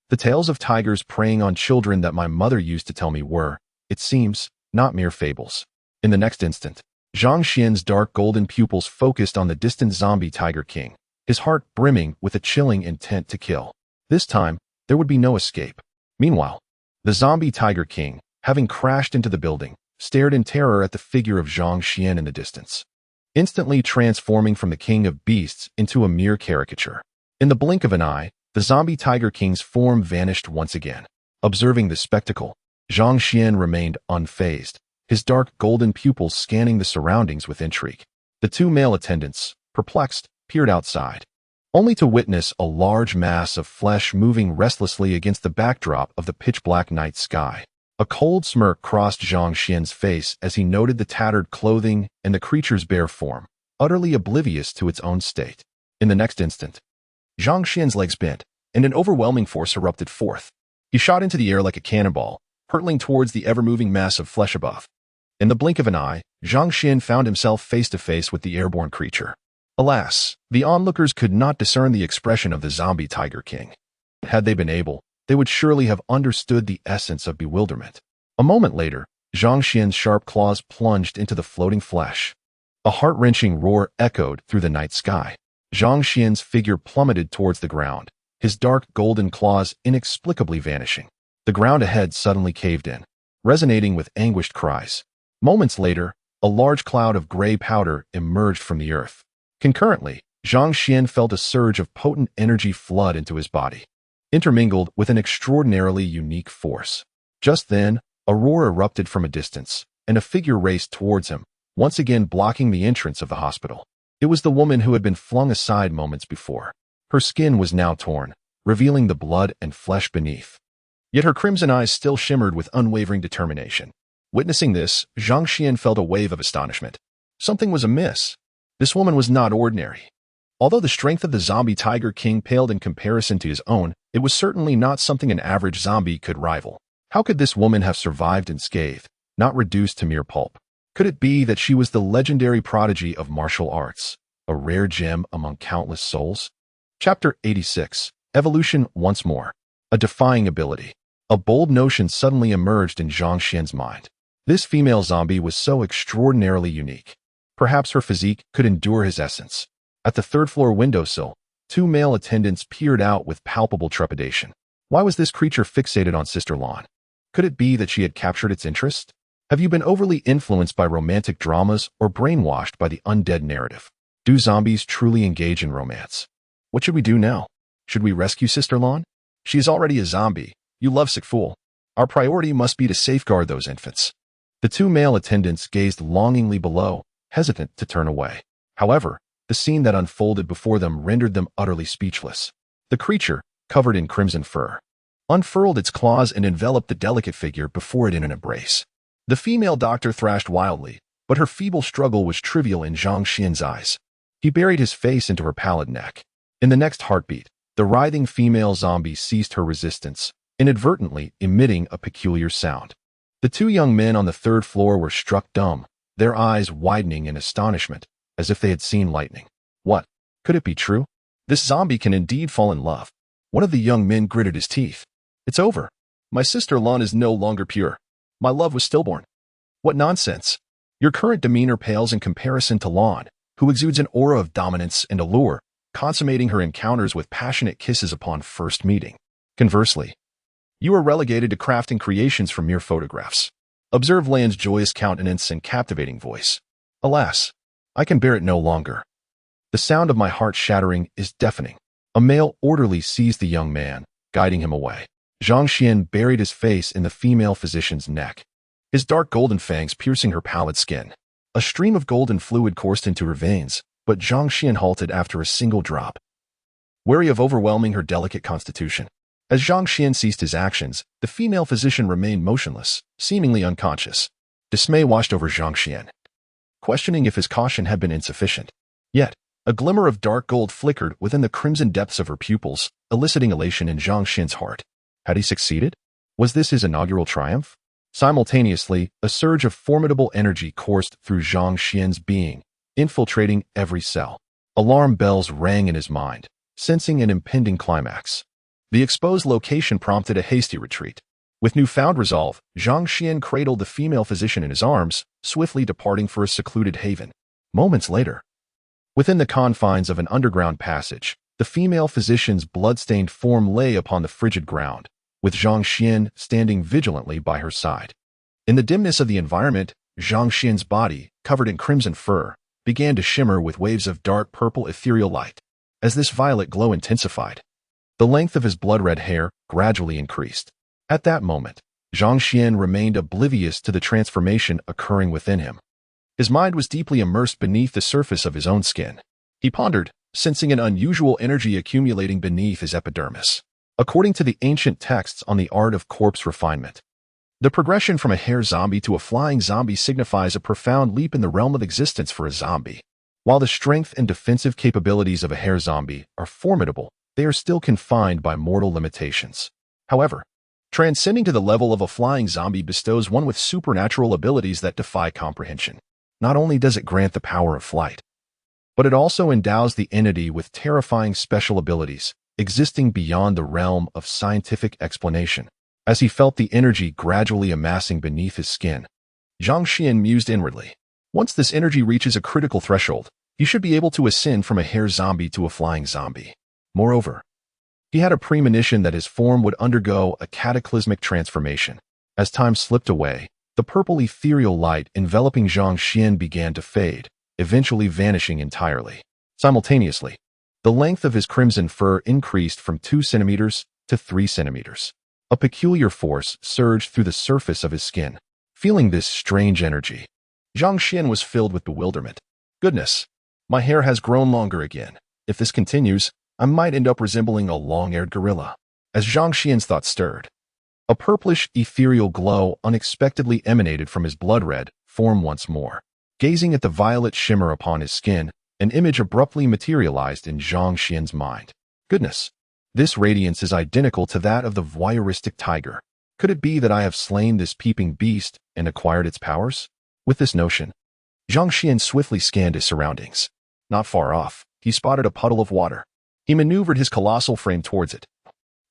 The tales of tigers preying on children that my mother used to tell me were, it seems, not mere fables. In the next instant, Zhang Xuan's dark golden pupils focused on the distant zombie Tiger King, his heart brimming with a chilling intent to kill. This time, there would be no escape. Meanwhile, the zombie Tiger King, having crashed into the building, stared in terror at the figure of Zhang Xuan in the distance, instantly transforming from the king of beasts into a mere caricature. In the blink of an eye, the zombie Tiger King's form vanished once again. Observing the spectacle, Zhang Xuan remained unfazed, his dark golden pupils scanning the surroundings with intrigue. The two male attendants, perplexed, peered outside, only to witness a large mass of flesh moving restlessly against the backdrop of the pitch-black night sky. A cold smirk crossed Zhang Xuan's face as he noted the tattered clothing and the creature's bare form, utterly oblivious to its own state. In the next instant, Zhang Xuan's legs bent, and an overwhelming force erupted forth. He shot into the air like a cannonball, hurtling towards the ever-moving mass of flesh above. In the blink of an eye, Zhang Xuan found himself face-to-face with the airborne creature. Alas, the onlookers could not discern the expression of the zombie Tiger King. Had they been able, they would surely have understood the essence of bewilderment. A moment later, Zhang Xuan's sharp claws plunged into the floating flesh. A heart-wrenching roar echoed through the night sky. Zhang Xuan's figure plummeted towards the ground, his dark golden claws inexplicably vanishing. The ground ahead suddenly caved in, resonating with anguished cries. Moments later, a large cloud of gray powder emerged from the earth. Concurrently, Zhang Xuan felt a surge of potent energy flood into his body, intermingled with an extraordinarily unique force. Just then, a roar erupted from a distance, and a figure raced towards him, once again blocking the entrance of the hospital. It was the woman who had been flung aside moments before. Her skin was now torn, revealing the blood and flesh beneath. Yet her crimson eyes still shimmered with unwavering determination. Witnessing this, Zhang Xuan felt a wave of astonishment. Something was amiss. This woman was not ordinary. Although the strength of the zombie Tiger King paled in comparison to his own, it was certainly not something an average zombie could rival. How could this woman have survived unscathed, not reduced to mere pulp? Could it be that she was the legendary prodigy of martial arts, a rare gem among countless souls? Chapter 86. Evolution Once More. A defying ability. A bold notion suddenly emerged in Zhang Xuan's mind. This female zombie was so extraordinarily unique. Perhaps her physique could endure his essence. At the third-floor windowsill, two male attendants peered out with palpable trepidation. Why was this creature fixated on Sister Lan? Could it be that she had captured its interest? Have you been overly influenced by romantic dramas or brainwashed by the undead narrative? Do zombies truly engage in romance? What should we do now? Should we rescue Sister Lan? She is already a zombie. You lovesick fool. Our priority must be to safeguard those infants. The two male attendants gazed longingly below, hesitant to turn away. However, the scene that unfolded before them rendered them utterly speechless. The creature, covered in crimson fur, unfurled its claws and enveloped the delicate figure before it in an embrace. The female doctor thrashed wildly, but her feeble struggle was trivial in Zhang Xuan's eyes. He buried his face into her pallid neck. In the next heartbeat, the writhing female zombie ceased her resistance, inadvertently emitting a peculiar sound. The two young men on the third floor were struck dumb, their eyes widening in astonishment, as if they had seen lightning. What? Could it be true? This zombie can indeed fall in love. One of the young men gritted his teeth. It's over. My sister Lan is no longer pure. My love was stillborn. What nonsense. Your current demeanor pales in comparison to Lan, who exudes an aura of dominance and allure, consummating her encounters with passionate kisses upon first meeting. Conversely, you are relegated to crafting creations from mere photographs. Observe Lan's joyous countenance and captivating voice. Alas, I can bear it no longer. The sound of my heart shattering is deafening. A male orderly seized the young man, guiding him away. Zhang Xuan buried his face in the female physician's neck, his dark golden fangs piercing her pallid skin. A stream of golden fluid coursed into her veins, but Zhang Xuan halted after a single drop, wary of overwhelming her delicate constitution. As Zhang Xuan ceased his actions, the female physician remained motionless, seemingly unconscious. Dismay washed over Zhang Xuan, questioning if his caution had been insufficient. Yet, a glimmer of dark gold flickered within the crimson depths of her pupils, eliciting elation in Zhang Xuan's heart. Had he succeeded? Was this his inaugural triumph? Simultaneously, a surge of formidable energy coursed through Zhang Xuan's being, infiltrating every cell. Alarm bells rang in his mind, sensing an impending climax. The exposed location prompted a hasty retreat. With newfound resolve, Zhang Xuan cradled the female physician in his arms, swiftly departing for a secluded haven. Moments later, within the confines of an underground passage, the female physician's blood-stained form lay upon the frigid ground, with Zhang Xuan standing vigilantly by her side. In the dimness of the environment, Zhang Xuan's body, covered in crimson fur, began to shimmer with waves of dark purple ethereal light. As this violet glow intensified, the length of his blood-red hair gradually increased. At that moment, Zhang Xuan remained oblivious to the transformation occurring within him. His mind was deeply immersed beneath the surface of his own skin. He pondered, sensing an unusual energy accumulating beneath his epidermis. According to the ancient texts on the art of corpse refinement, the progression from a hair zombie to a flying zombie signifies a profound leap in the realm of existence for a zombie. While the strength and defensive capabilities of a hair zombie are formidable, they are still confined by mortal limitations. However, Transcending to the level of a flying zombie bestows one with supernatural abilities that defy comprehension. Not only does it grant the power of flight, but it also endows the entity with terrifying special abilities, existing beyond the realm of scientific explanation. As he felt the energy gradually amassing beneath his skin, Zhang Xuan mused inwardly. Once this energy reaches a critical threshold, he should be able to ascend from a hair zombie to a flying zombie. Moreover, he had a premonition that his form would undergo a cataclysmic transformation. As time slipped away, the purple ethereal light enveloping Zhang Xuan began to fade, eventually vanishing entirely. Simultaneously, the length of his crimson fur increased from 2 centimeters to 3 centimeters. A peculiar force surged through the surface of his skin. Feeling this strange energy, Zhang Xuan was filled with bewilderment. Goodness, my hair has grown longer again. If this continues, I might end up resembling a long-haired gorilla. As Zhang Xuan's thoughts stirred, a purplish, ethereal glow unexpectedly emanated from his blood-red form once more. Gazing at the violet shimmer upon his skin, an image abruptly materialized in Zhang Xuan's mind. Goodness, this radiance is identical to that of the voyeuristic tiger. Could it be that I have slain this peeping beast and acquired its powers? With this notion, Zhang Xuan swiftly scanned his surroundings. Not far off, he spotted a puddle of water. He maneuvered his colossal frame towards it,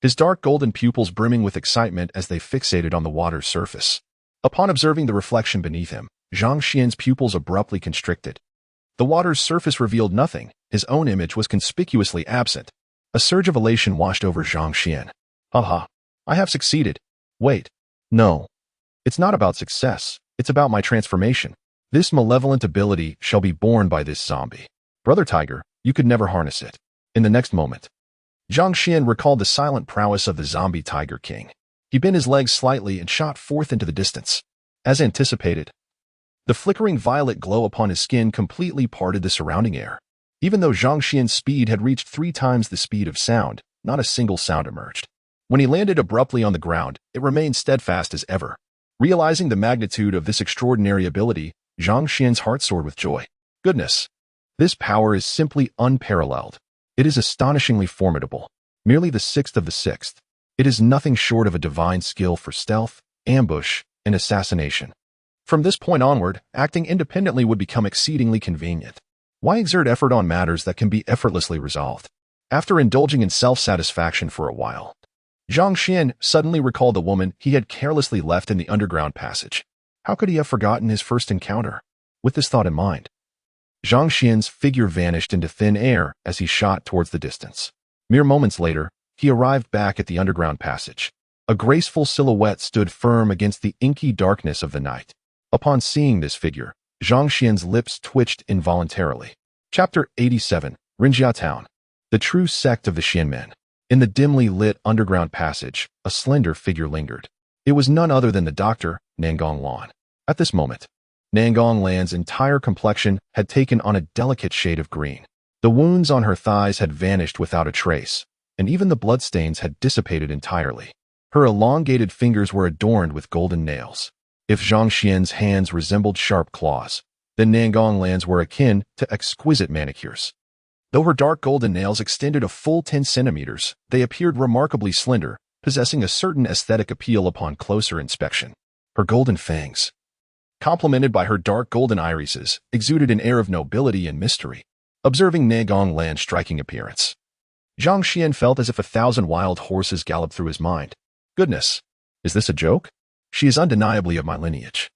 his dark golden pupils brimming with excitement as they fixated on the water's surface. Upon observing the reflection beneath him, Zhang Xuan's pupils abruptly constricted. The water's surface revealed nothing. His own image was conspicuously absent. A surge of elation washed over Zhang Xuan. Haha, I have succeeded. Wait. No. It's not about success. It's about my transformation. This malevolent ability shall be borne by this zombie. Brother Tiger, you could never harness it. In the next moment, Zhang Xuan recalled the silent prowess of the zombie Tiger King. He bent his legs slightly and shot forth into the distance. As anticipated, the flickering violet glow upon his skin completely parted the surrounding air. Even though Zhang Xuan's speed had reached 3 times the speed of sound, not a single sound emerged. When he landed abruptly on the ground, it remained steadfast as ever. Realizing the magnitude of this extraordinary ability, Zhang Xuan's heart soared with joy. Goodness, this power is simply unparalleled. It is astonishingly formidable. Merely the sixth of the sixth. It is nothing short of a divine skill for stealth, ambush, and assassination. From this point onward, acting independently would become exceedingly convenient. Why exert effort on matters that can be effortlessly resolved? After indulging in self-satisfaction for a while, Zhang Xuan suddenly recalled the woman he had carelessly left in the underground passage. How could he have forgotten his first encounter? With this thought in mind, Zhang Xuan's figure vanished into thin air as he shot towards the distance. Mere moments later, he arrived back at the underground passage. A graceful silhouette stood firm against the inky darkness of the night. Upon seeing this figure, Zhang Xuan's lips twitched involuntarily. Chapter 87, Rinjia Town. The true sect of the Xianmen. In the dimly lit underground passage, a slender figure lingered. It was none other than the doctor, Nangong Lan. At this moment, Nangong Lan's entire complexion had taken on a delicate shade of green. The wounds on her thighs had vanished without a trace, and even the bloodstains had dissipated entirely. Her elongated fingers were adorned with golden nails. If Zhang Xuan's hands resembled sharp claws, then Nangong Lan's were akin to exquisite manicures. Though her dark golden nails extended a full 10 centimeters, they appeared remarkably slender, possessing a certain aesthetic appeal upon closer inspection. Her golden fangs, complemented by her dark golden irises, exuded an air of nobility and mystery. Observing Nangong Lan's striking appearance, Zhang Xuan felt as if 1,000 wild horses galloped through his mind. Goodness, is this a joke? She is undeniably of my lineage.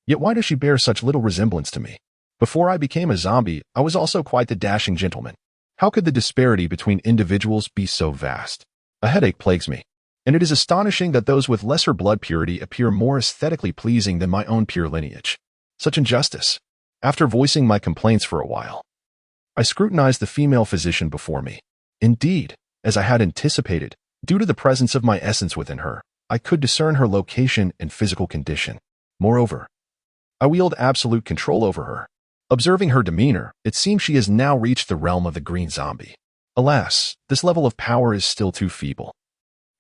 Yet why does she bear such little resemblance to me? Before I became a zombie, I was also quite the dashing gentleman. How could the disparity between individuals be so vast? A headache plagues me, and it is astonishing that those with lesser blood purity appear more aesthetically pleasing than my own pure lineage. Such injustice. After voicing my complaints for a while, I scrutinized the female physician before me. Indeed, as I had anticipated, due to the presence of my essence within her, I could discern her location and physical condition. Moreover, I wield absolute control over her. Observing her demeanor, it seems she has now reached the realm of the green zombie. Alas, this level of power is still too feeble.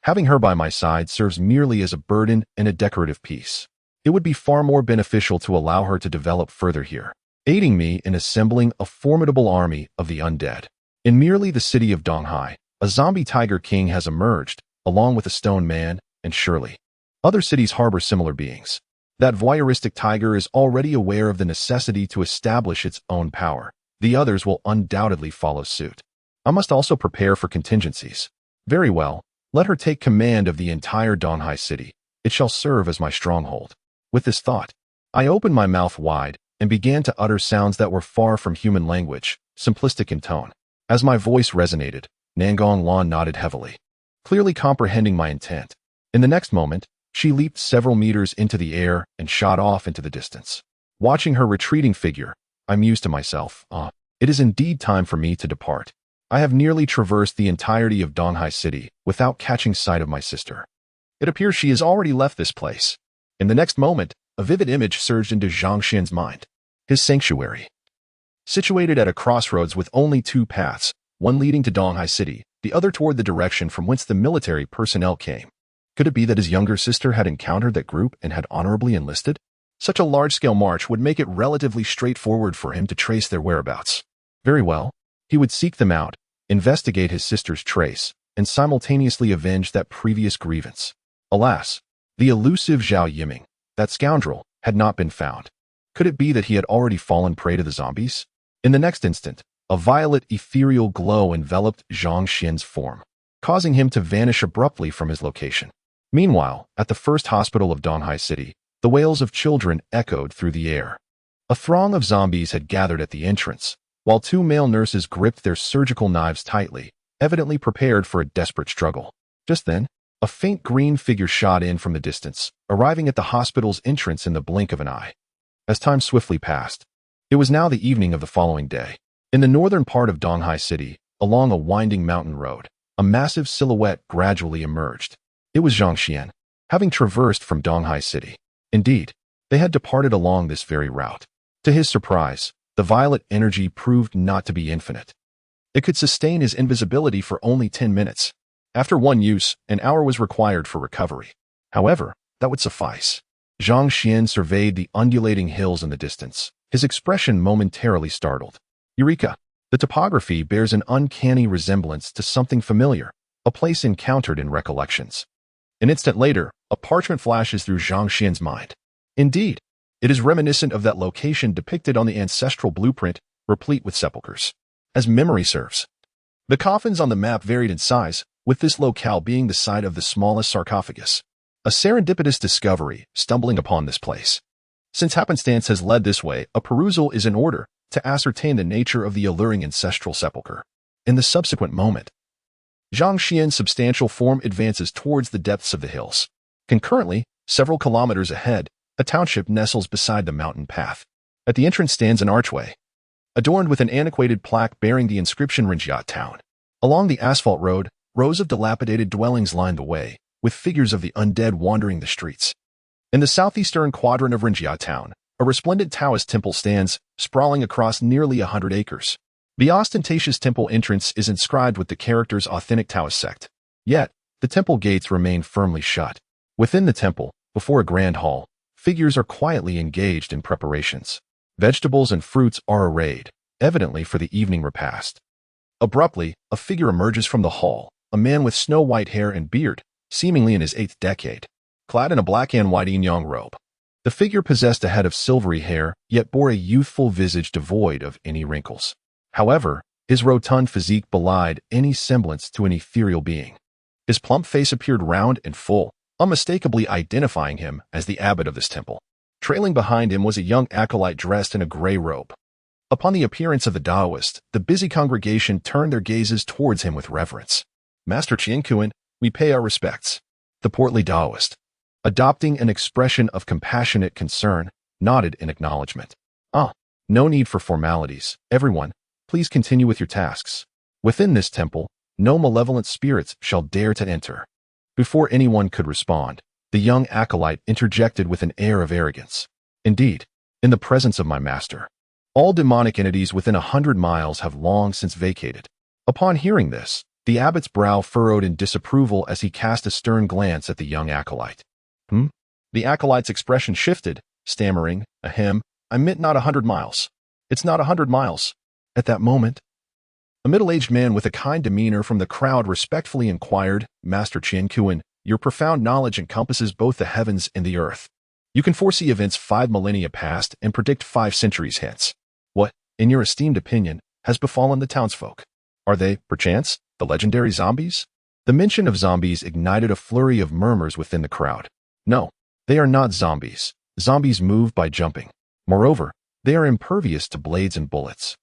Having her by my side serves merely as a burden and a decorative piece. It would be far more beneficial to allow her to develop further here, aiding me in assembling a formidable army of the undead. In merely the city of Donghai, a zombie tiger king has emerged, along with a stone man, and surely other cities harbor similar beings. That voyeuristic tiger is already aware of the necessity to establish its own power. The others will undoubtedly follow suit. I must also prepare for contingencies. Very well, let her take command of the entire Donghai city. It shall serve as my stronghold. With this thought, I opened my mouth wide and began to utter sounds that were far from human language, simplistic in tone. As my voice resonated, Nangong Lan nodded heavily, clearly comprehending my intent. In the next moment, she leaped several meters into the air and shot off into the distance. Watching her retreating figure, I mused to myself, it is indeed time for me to depart. I have nearly traversed the entirety of Donghai City without catching sight of my sister. It appears she has already left this place. In the next moment, a vivid image surged into Zhang Xuan's mind. His sanctuary. Situated at a crossroads with only two paths, one leading to Donghai City, the other toward the direction from whence the military personnel came. Could it be that his younger sister had encountered that group and had honorably enlisted? Such a large-scale march would make it relatively straightforward for him to trace their whereabouts. Very well. He would seek them out, investigate his sister's trace, and simultaneously avenge that previous grievance. Alas, the elusive Zhao Yiming, that scoundrel, had not been found. Could it be that he had already fallen prey to the zombies? In the next instant, a violet ethereal glow enveloped Zhang Xuan's form, causing him to vanish abruptly from his location. Meanwhile, at the first hospital of Donghai City, the wails of children echoed through the air. A throng of zombies had gathered at the entrance, while two male nurses gripped their surgical knives tightly, evidently prepared for a desperate struggle. Just then, a faint green figure shot in from the distance, arriving at the hospital's entrance in the blink of an eye. As time swiftly passed, it was now the evening of the following day. In the northern part of Donghai City, along a winding mountain road, a massive silhouette gradually emerged. It was Zhang Xuan, having traversed from Donghai City. Indeed, they had departed along this very route. To his surprise, the violet energy proved not to be infinite. It could sustain his invisibility for only 10 minutes. After one use, an hour was required for recovery. However, that would suffice. Zhang Xuan surveyed the undulating hills in the distance, his expression momentarily startled. Eureka! The topography bears an uncanny resemblance to something familiar, a place encountered in recollections. An instant later, a parchment flashes through Zhang Xuan's mind. Indeed, it is reminiscent of that location depicted on the ancestral blueprint, replete with sepulchres. As memory serves, the coffins on the map varied in size, with this locale being the site of the smallest sarcophagus. A serendipitous discovery, stumbling upon this place. Since happenstance has led this way, a perusal is in order to ascertain the nature of the alluring ancestral sepulchre. In the subsequent moment, Zhang Xuan's substantial form advances towards the depths of the hills. Concurrently, several kilometers ahead, a township nestles beside the mountain path. At the entrance stands an archway, adorned with an antiquated plaque bearing the inscription Rinjia Town. Along the asphalt road, rows of dilapidated dwellings line the way, with figures of the undead wandering the streets. In the southeastern quadrant of Rinjia Town, a resplendent Taoist temple stands, sprawling across nearly 100 acres. The ostentatious temple entrance is inscribed with the characters authentic Taoist sect. Yet, the temple gates remain firmly shut. Within the temple, before a grand hall, figures are quietly engaged in preparations. Vegetables and fruits are arrayed, evidently for the evening repast. Abruptly, a figure emerges from the hall, a man with snow-white hair and beard, seemingly in his 8th decade, clad in a black and white yin-yang robe. The figure possessed a head of silvery hair, yet bore a youthful visage devoid of any wrinkles. However, his rotund physique belied any semblance to an ethereal being. His plump face appeared round and full, unmistakably identifying him as the abbot of this temple. Trailing behind him was a young acolyte dressed in a gray robe. Upon the appearance of the Taoist, the busy congregation turned their gazes towards him with reverence. Master Chang Yuchun, we pay our respects. The portly Taoist, adopting an expression of compassionate concern, nodded in acknowledgement. No need for formalities. Everyone, please continue with your tasks. Within this temple, no malevolent spirits shall dare to enter. Before anyone could respond, the young acolyte interjected with an air of arrogance. Indeed, in the presence of my master, all demonic entities within 100 miles have long since vacated. Upon hearing this, the abbot's brow furrowed in disapproval as he cast a stern glance at the young acolyte. The acolyte's expression shifted, stammering, ahem, I meant not 100 miles. It's not 100 miles. At that moment, a middle-aged man with a kind demeanor from the crowd respectfully inquired, Master Chang Yuchun, Your profound knowledge encompasses both the heavens and the earth. You can foresee events 5 millennia past and predict 5 centuries hence. What, in your esteemed opinion, has befallen the townsfolk? Are they, perchance, the legendary zombies? The mention of zombies ignited a flurry of murmurs within the crowd. No, they are not zombies. Zombies move by jumping. Moreover, they are impervious to blades and bullets.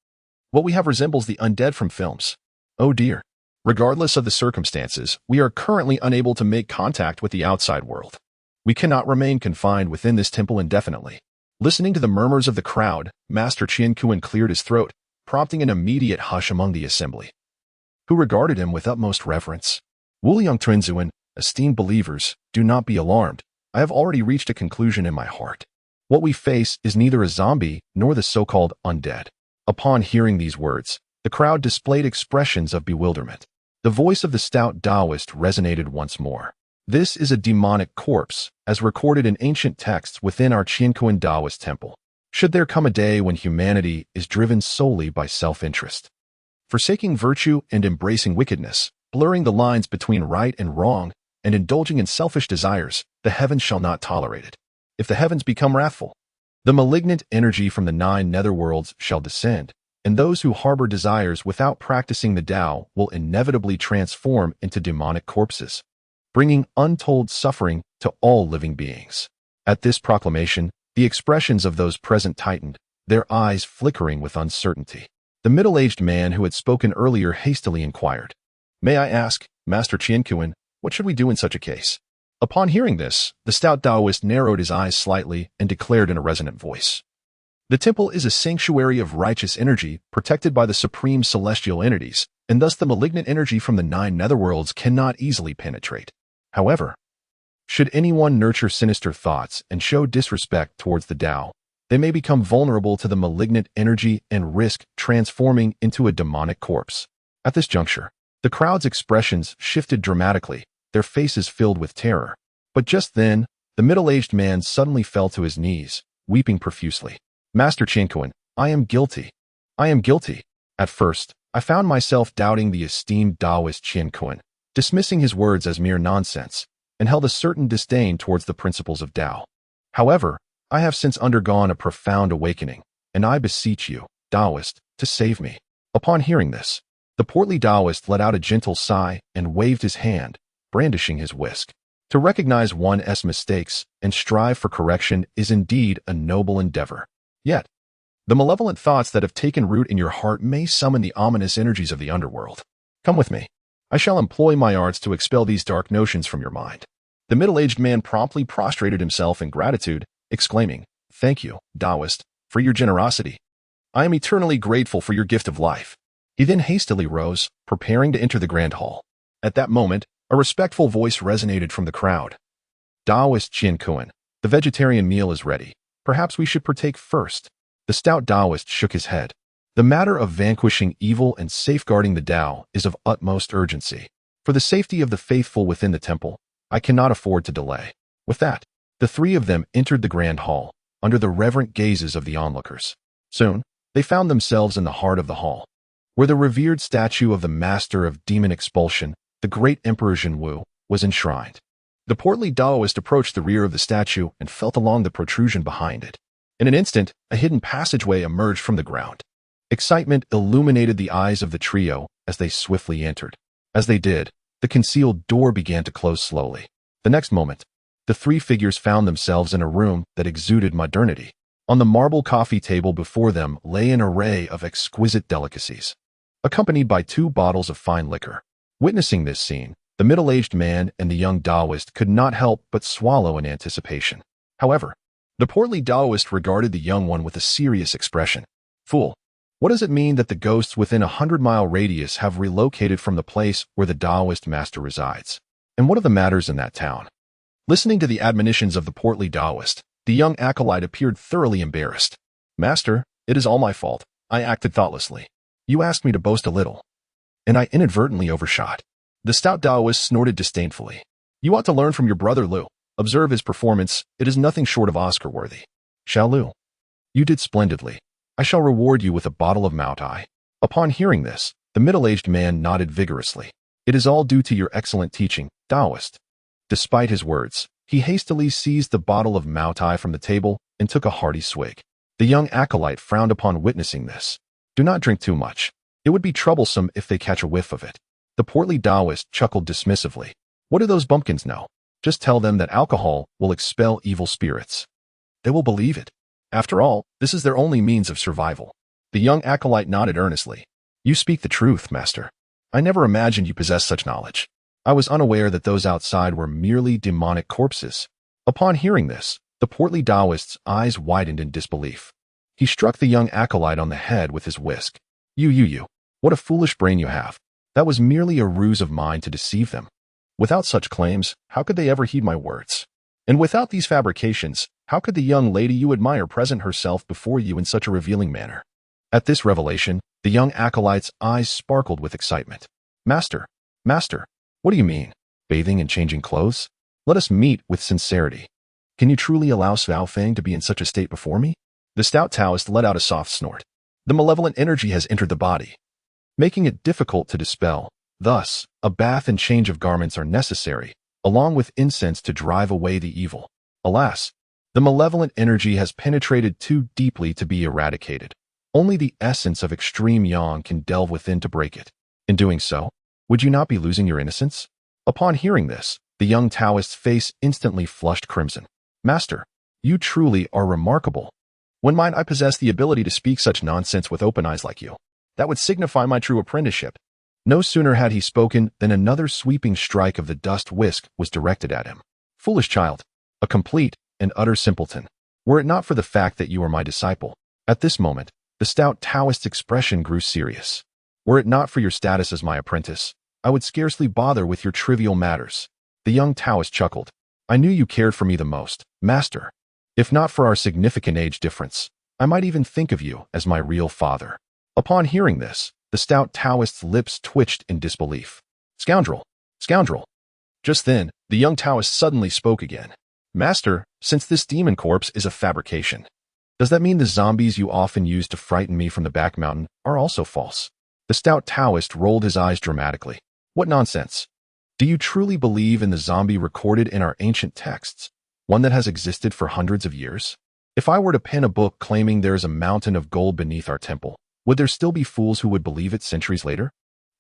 What we have resembles the undead from films. Oh dear. Regardless of the circumstances, we are currently unable to make contact with the outside world. We cannot remain confined within this temple indefinitely. Listening to the murmurs of the crowd, Master Chang Yuchun cleared his throat, prompting an immediate hush among the assembly, who regarded him with utmost reverence. Wuliang Trinzuan, esteemed believers, do not be alarmed. I have already reached a conclusion in my heart. What we face is neither a zombie nor the so-called undead. Upon hearing these words, the crowd displayed expressions of bewilderment. The voice of the stout Taoist resonated once more. This is a demonic corpse, as recorded in ancient texts within our Qianquan Taoist temple. Should there come a day when humanity is driven solely by self-interest, forsaking virtue and embracing wickedness, blurring the lines between right and wrong, and indulging in selfish desires, the heavens shall not tolerate it. If the heavens become wrathful, the malignant energy from the 9 netherworlds shall descend, and those who harbor desires without practicing the Tao will inevitably transform into demonic corpses, bringing untold suffering to all living beings. At this proclamation, the expressions of those present tightened, their eyes flickering with uncertainty. The middle-aged man who had spoken earlier hastily inquired, "May I ask, Master Chang Yuchun, what should we do in such a case?" Upon hearing this, the stout Taoist narrowed his eyes slightly and declared in a resonant voice, "The temple is a sanctuary of righteous energy protected by the supreme celestial entities, and thus the malignant energy from the 9 netherworlds cannot easily penetrate. However, should anyone nurture sinister thoughts and show disrespect towards the Tao, they may become vulnerable to the malignant energy and risk transforming into a demonic corpse." At this juncture, the crowd's expressions shifted dramatically, their faces filled with terror. But just then, the middle-aged man suddenly fell to his knees, weeping profusely. "Master Chang Yuchun, I am guilty. I am guilty." At first, I found myself doubting the esteemed Taoist Chang Yuchun, dismissing his words as mere nonsense, and held a certain disdain towards the principles of Tao. However, I have since undergone a profound awakening, and I beseech you, Taoist, to save me. Upon hearing this, the portly Taoist let out a gentle sigh and waved his hand, brandishing his whisk. To recognize one's mistakes and strive for correction is indeed a noble endeavor. Yet, the malevolent thoughts that have taken root in your heart may summon the ominous energies of the underworld. Come with me. I shall employ my arts to expel these dark notions from your mind." The middle-aged man promptly prostrated himself in gratitude, exclaiming, "Thank you, Taoist, for your generosity. I am eternally grateful for your gift of life." He then hastily rose, preparing to enter the grand hall. At that moment, a respectful voice resonated from the crowd. "Taoist Chang Yuchun, the vegetarian meal is ready. Perhaps we should partake first." The stout Taoist shook his head. "The matter of vanquishing evil and safeguarding the Tao is of utmost urgency. For the safety of the faithful within the temple, I cannot afford to delay." With that, the 3 of them entered the grand hall, under the reverent gazes of the onlookers. Soon, they found themselves in the heart of the hall, where the revered statue of the master of demon expulsion, the great Emperor Zhang Wu, was enshrined. The portly Taoist approached the rear of the statue and felt along the protrusion behind it. In an instant, a hidden passageway emerged from the ground. Excitement illuminated the eyes of the trio as they swiftly entered. As they did, the concealed door began to close slowly. The next moment, the 3 figures found themselves in a room that exuded modernity. On the marble coffee table before them lay an array of exquisite delicacies, accompanied by 2 bottles of fine liquor. Witnessing this scene, the middle-aged man and the young Taoist could not help but swallow in anticipation. However, the portly Taoist regarded the young one with a serious expression. "Fool, what does it mean that the ghosts within a 100-mile radius have relocated from the place where the Taoist master resides? And what are the matters in that town?" Listening to the admonitions of the portly Taoist, the young acolyte appeared thoroughly embarrassed. "Master, it is all my fault. I acted thoughtlessly. You asked me to boast a little, and I inadvertently overshot." The stout Taoist snorted disdainfully. "You ought to learn from your brother Lu. Observe his performance. It is nothing short of Oscar-worthy." "Shall Lu? You did splendidly. I shall reward you with a bottle of Maotai." Upon hearing this, the middle-aged man nodded vigorously. "It is all due to your excellent teaching, Taoist." Despite his words, he hastily seized the bottle of Maotai from the table and took a hearty swig. The young acolyte frowned upon witnessing this. Do not drink too much. It would be troublesome if they catch a whiff of it. The portly Taoist chuckled dismissively. What do those bumpkins know? Just tell them that alcohol will expel evil spirits. They will believe it. After all, this is their only means of survival. The young acolyte nodded earnestly. You speak the truth, master. I never imagined you possessed such knowledge. I was unaware that those outside were merely demonic corpses. Upon hearing this, the portly Taoist's eyes widened in disbelief. He struck the young acolyte on the head with his whisk. You, what a foolish brain you have. That was merely a ruse of mine to deceive them. Without such claims, how could they ever heed my words? And without these fabrications, how could the young lady you admire present herself before you in such a revealing manner? At this revelation, the young acolyte's eyes sparkled with excitement. Master, what do you mean? Bathing and changing clothes? Let us meet with sincerity. Can you truly allow Xiao Feng to be in such a state before me? The stout Taoist let out a soft snort. The malevolent energy has entered the body, making it difficult to dispel. Thus, a bath and change of garments are necessary, along with incense to drive away the evil. Alas, the malevolent energy has penetrated too deeply to be eradicated. Only the essence of extreme yang can delve within to break it. In doing so, would you not be losing your innocence? Upon hearing this, the young Taoist's face instantly flushed crimson. Master, you truly are remarkable. When might I possess the ability to speak such nonsense with open eyes like you? That would signify my true apprenticeship. No sooner had he spoken than another sweeping strike of the dust whisk was directed at him. Foolish child, a complete and utter simpleton. Were it not for the fact that you are my disciple. At this moment, the stout Taoist's expression grew serious. Were it not for your status as my apprentice, I would scarcely bother with your trivial matters. The young Taoist chuckled. I knew you cared for me the most, master. If not for our significant age difference, I might even think of you as my real father. Upon hearing this, the stout Taoist's lips twitched in disbelief. Scoundrel! Just then, the young Taoist suddenly spoke again. Master, since this demon corpse is a fabrication, does that mean the zombies you often use to frighten me from the back mountain are also false? The stout Taoist rolled his eyes dramatically. What nonsense! Do you truly believe in the zombie recorded in our ancient texts, one that has existed for hundreds of years? If I were to pen a book claiming there is a mountain of gold beneath our temple, would there still be fools who would believe it centuries later?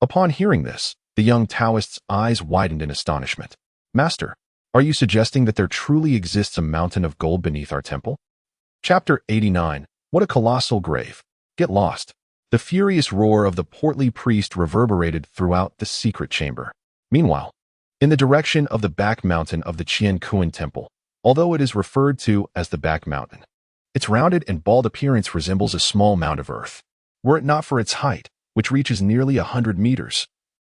Upon hearing this, the young Taoist's eyes widened in astonishment. Master, are you suggesting that there truly exists a mountain of gold beneath our temple? Chapter 89. What a colossal grave. Get lost. The furious roar of the portly priest reverberated throughout the secret chamber. Meanwhile, in the direction of the back mountain of the Qiankuan temple, although it is referred to as the back mountain, its rounded and bald appearance resembles a small mound of earth. Were it not for its height, which reaches nearly 100 meters,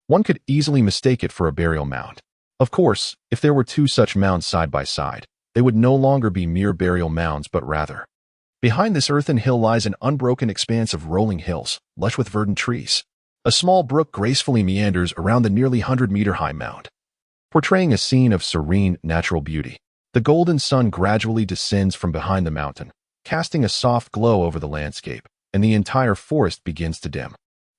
one could easily mistake it for a burial mound. Of course, if there were two such mounds side by side, they would no longer be mere burial mounds but rather. Behind this earthen hill lies an unbroken expanse of rolling hills, lush with verdant trees. A small brook gracefully meanders around the nearly 100-meter-high mound, portraying a scene of serene natural beauty. The golden sun gradually descends from behind the mountain, casting a soft glow over the landscape, and the entire forest begins to dim.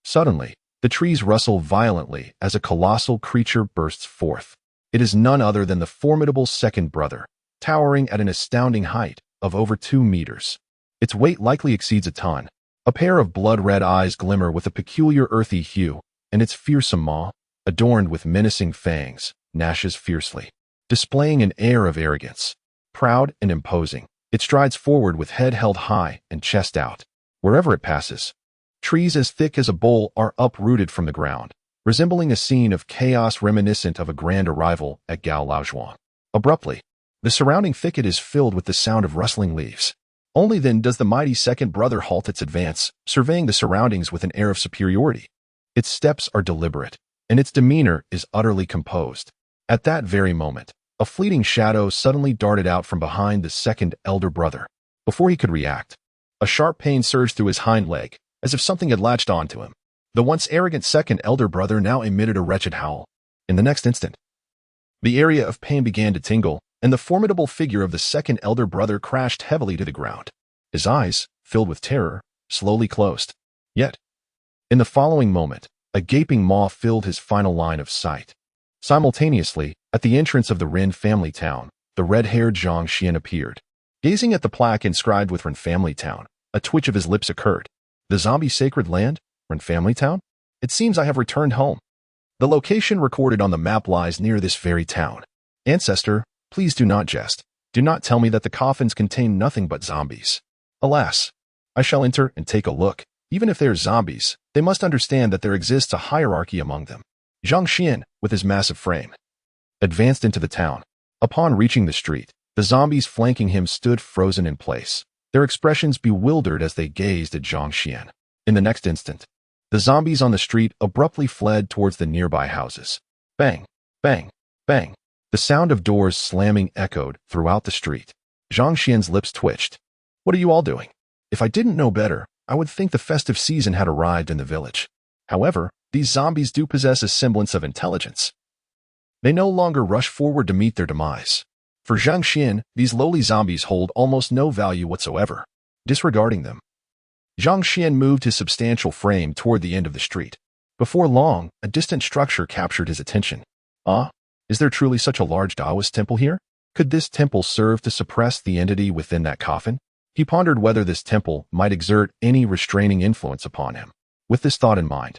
Suddenly, the trees rustle violently as a colossal creature bursts forth. It is none other than the formidable second brother, towering at an astounding height of over 2 meters. Its weight likely exceeds a ton. A pair of blood-red eyes glimmer with a peculiar earthy hue, and its fearsome maw, adorned with menacing fangs, gnashes fiercely. Displaying an air of arrogance, proud and imposing, it strides forward with head held high and chest out. Wherever it passes, trees as thick as a bowl are uprooted from the ground, resembling a scene of chaos reminiscent of a grand arrival at Gao Laozhuang. Abruptly, the surrounding thicket is filled with the sound of rustling leaves. Only then does the mighty second brother halt its advance, surveying the surroundings with an air of superiority. Its steps are deliberate, and its demeanor is utterly composed. At that very moment, a fleeting shadow suddenly darted out from behind the second elder brother. Before he could react, a sharp pain surged through his hind leg, as if something had latched onto him. The once arrogant second elder brother now emitted a wretched howl. In the next instant, the area of pain began to tingle, and the formidable figure of the second elder brother crashed heavily to the ground. His eyes, filled with terror, slowly closed. Yet, in the following moment, a gaping maw filled his final line of sight. Simultaneously, At the entrance of the Ren family town, the red-haired Zhang Xuan appeared. Gazing at the plaque inscribed with Ren family town, a twitch of his lips occurred. The zombie sacred land? Ren family town? It seems I have returned home. The location recorded on the map lies near this very town. Ancestor, please do not jest. Do not tell me that the coffins contain nothing but zombies. Alas, I shall enter and take a look. Even if they are zombies, they must understand that there exists a hierarchy among them. Zhang Xuan, with his massive frame, advanced into the town. Upon reaching the street, the zombies flanking him stood frozen in place, their expressions bewildered as they gazed at Zhang Xuan. In the next instant, the zombies on the street abruptly fled towards the nearby houses. Bang, bang, bang. The sound of doors slamming echoed throughout the street. Zhang Xuan's lips twitched. What are you all doing? If I didn't know better, I would think the festive season had arrived in the village. However, these zombies do possess a semblance of intelligence. They no longer rush forward to meet their demise. For Zhang Xuan, these lowly zombies hold almost no value whatsoever. Disregarding them, Zhang Xuan moved his substantial frame toward the end of the street. Before long, a distant structure captured his attention. Is there truly such a large Taoist temple here? Could this temple serve to suppress the entity within that coffin? He pondered whether this temple might exert any restraining influence upon him. With this thought in mind,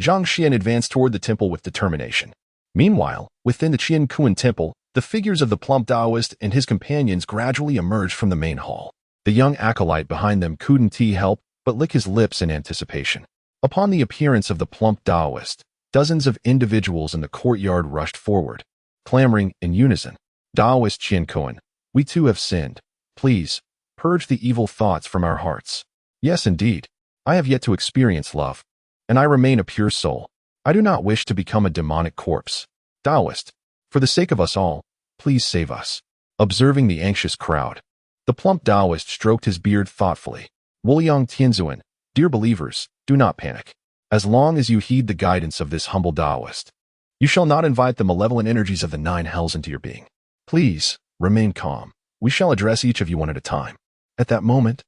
Zhang Xuan advanced toward the temple with determination. Meanwhile, within the Qian Kuan temple, the figures of the plump Taoist and his companions gradually emerged from the main hall. The young acolyte behind them couldn't help but lick his lips in anticipation. Upon the appearance of the plump Taoist, dozens of individuals in the courtyard rushed forward, clamoring in unison. Taoist Qian Kuan, we too have sinned. Please, purge the evil thoughts from our hearts. Yes, indeed. I have yet to experience love, and I remain a pure soul. I do not wish to become a demonic corpse. Taoist, for the sake of us all, please save us. Observing the anxious crowd, the plump Taoist stroked his beard thoughtfully. Wuliang Tianzuan, dear believers, do not panic. As long as you heed the guidance of this humble Taoist, you shall not invite the malevolent energies of the nine hells into your being. Please, remain calm. We shall address each of you one at a time. At that moment,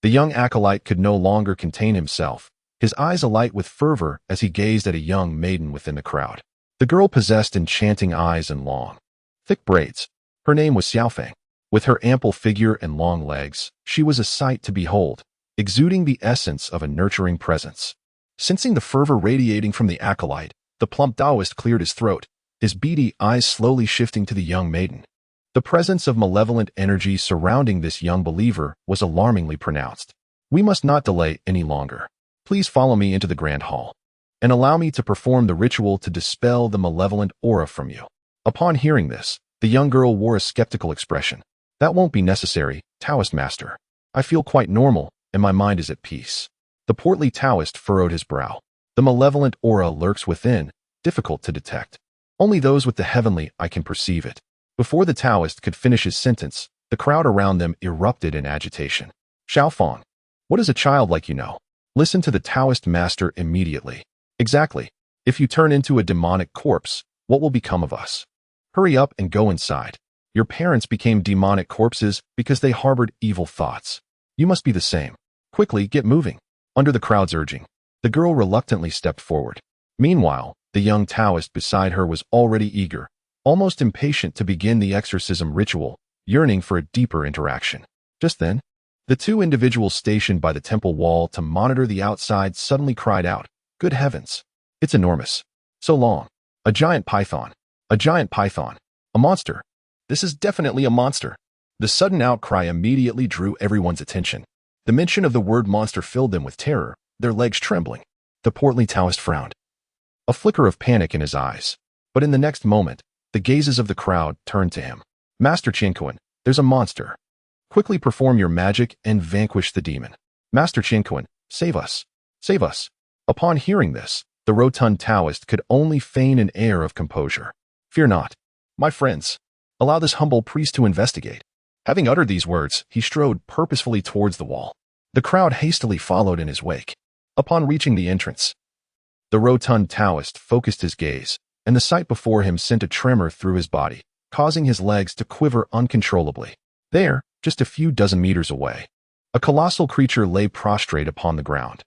the young acolyte could no longer contain himself, his eyes alight with fervor as he gazed at a young maiden within the crowd. The girl possessed enchanting eyes and long, thick braids. Her name was Xiaofeng. With her ample figure and long legs, she was a sight to behold, exuding the essence of a nurturing presence. Sensing the fervor radiating from the acolyte, the plump Taoist cleared his throat, his beady eyes slowly shifting to the young maiden. The presence of malevolent energy surrounding this young believer was alarmingly pronounced. We must not delay any longer. Please follow me into the grand hall, and allow me to perform the ritual to dispel the malevolent aura from you. Upon hearing this, the young girl wore a skeptical expression. That won't be necessary, Taoist master. I feel quite normal, and my mind is at peace. The portly Taoist furrowed his brow. The malevolent aura lurks within, difficult to detect. Only those with the heavenly eye can perceive it. Before the Taoist could finish his sentence, the crowd around them erupted in agitation. Xiaofeng, what does a child like you know? Listen to the Taoist master immediately. Exactly. If you turn into a demonic corpse, what will become of us? Hurry up and go inside. Your parents became demonic corpses because they harbored evil thoughts. You must be the same. Quickly, get moving. Under the crowd's urging, the girl reluctantly stepped forward. Meanwhile, the young Taoist beside her was already eager, almost impatient to begin the exorcism ritual, yearning for a deeper interaction. Just then, the two individuals stationed by the temple wall to monitor the outside suddenly cried out, "Good heavens! It's enormous! So long! A giant python! A giant python! A monster! This is definitely a monster!" The sudden outcry immediately drew everyone's attention. The mention of the word monster filled them with terror, their legs trembling. The portly Taoist frowned, a flicker of panic in his eyes. But in the next moment, the gazes of the crowd turned to him. Master Qianquan, there's a monster. Quickly perform your magic and vanquish the demon. Master Qianquan, save us. Save us. Upon hearing this, the rotund Taoist could only feign an air of composure. Fear not, my friends. Allow this humble priest to investigate. Having uttered these words, he strode purposefully towards the wall. The crowd hastily followed in his wake. Upon reaching the entrance, the rotund Taoist focused his gaze, and the sight before him sent a tremor through his body, causing his legs to quiver uncontrollably. There, just a few dozen meters away, a colossal creature lay prostrate upon the ground.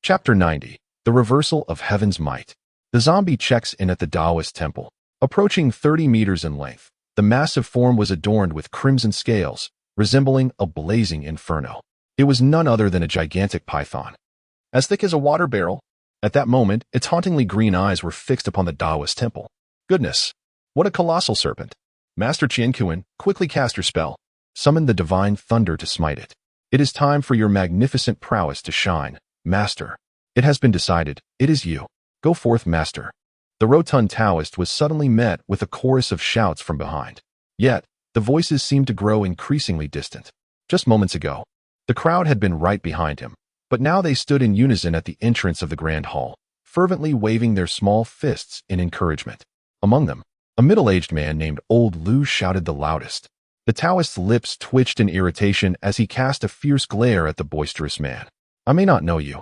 Chapter 90. The Reversal of Heaven's Might. The zombie checks in at the Taoist temple. Approaching 30 meters in length, the massive form was adorned with crimson scales, resembling a blazing inferno. It was none other than a gigantic python, as thick as a water barrel. At that moment, its hauntingly green eyes were fixed upon the Taoist temple. Goodness! What a colossal serpent! Master Chang Yuchun, quickly cast your spell. Summon the divine thunder to smite it. It is time for your magnificent prowess to shine, Master. It has been decided. It is you. Go forth, Master. The rotund Taoist was suddenly met with a chorus of shouts from behind. Yet, the voices seemed to grow increasingly distant. Just moments ago, the crowd had been right behind him, but now they stood in unison at the entrance of the grand hall, fervently waving their small fists in encouragement. Among them, a middle-aged man named Old Lu shouted the loudest. The Taoist's lips twitched in irritation as he cast a fierce glare at the boisterous man. I may not know you,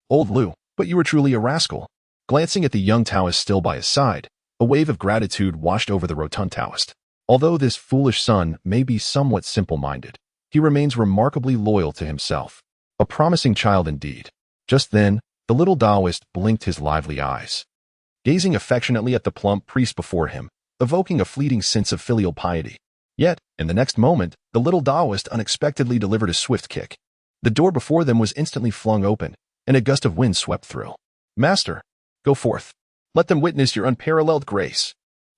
Old Lu, but you are truly a rascal. Glancing at the young Taoist still by his side, a wave of gratitude washed over the rotund Taoist. Although this foolish son may be somewhat simple-minded, he remains remarkably loyal to himself. A promising child indeed. Just then, the little Taoist blinked his lively eyes, gazing affectionately at the plump priest before him, evoking a fleeting sense of filial piety. Yet, in the next moment, the little Taoist unexpectedly delivered a swift kick. The door before them was instantly flung open, and a gust of wind swept through. Master, go forth. Let them witness your unparalleled grace.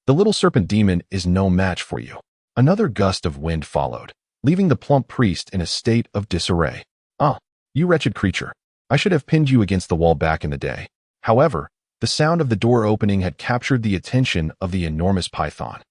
The little serpent demon is no match for you. Another gust of wind followed, leaving the plump priest in a state of disarray. Ah, you wretched creature. I should have pinned you against the wall back in the day. However, the sound of the door opening had captured the attention of the enormous python,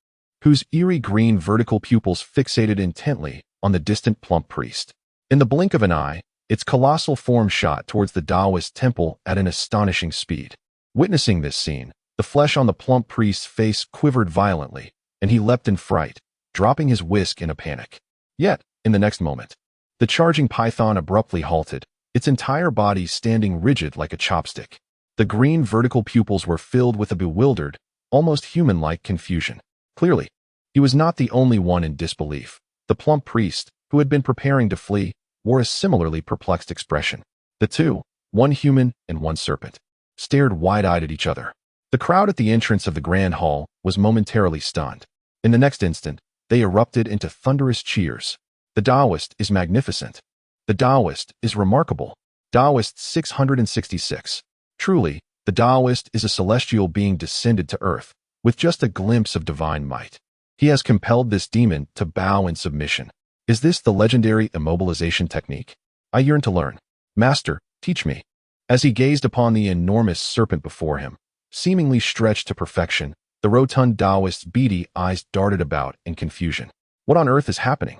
whose eerie green vertical pupils fixated intently on the distant plump priest. In the blink of an eye, its colossal form shot towards the Taoist temple at an astonishing speed. Witnessing this scene, the flesh on the plump priest's face quivered violently, and he leapt in fright, dropping his whisk in a panic. Yet, in the next moment, the charging python abruptly halted, its entire body standing rigid like a chopstick. The green vertical pupils were filled with a bewildered, almost human-like confusion. Clearly, he was not the only one in disbelief. The plump priest, who had been preparing to flee, wore a similarly perplexed expression. The two, one human and one serpent, stared wide-eyed at each other. The crowd at the entrance of the grand hall was momentarily stunned. In the next instant, they erupted into thunderous cheers. The Taoist is magnificent. The Taoist is remarkable. Taoist 666. Truly, the Taoist is a celestial being descended to earth, with just a glimpse of divine might. He has compelled this demon to bow in submission. Is this the legendary immobilization technique? I yearn to learn. Master, teach me. As he gazed upon the enormous serpent before him, seemingly stretched to perfection, the rotund Taoist's beady eyes darted about in confusion. What on earth is happening?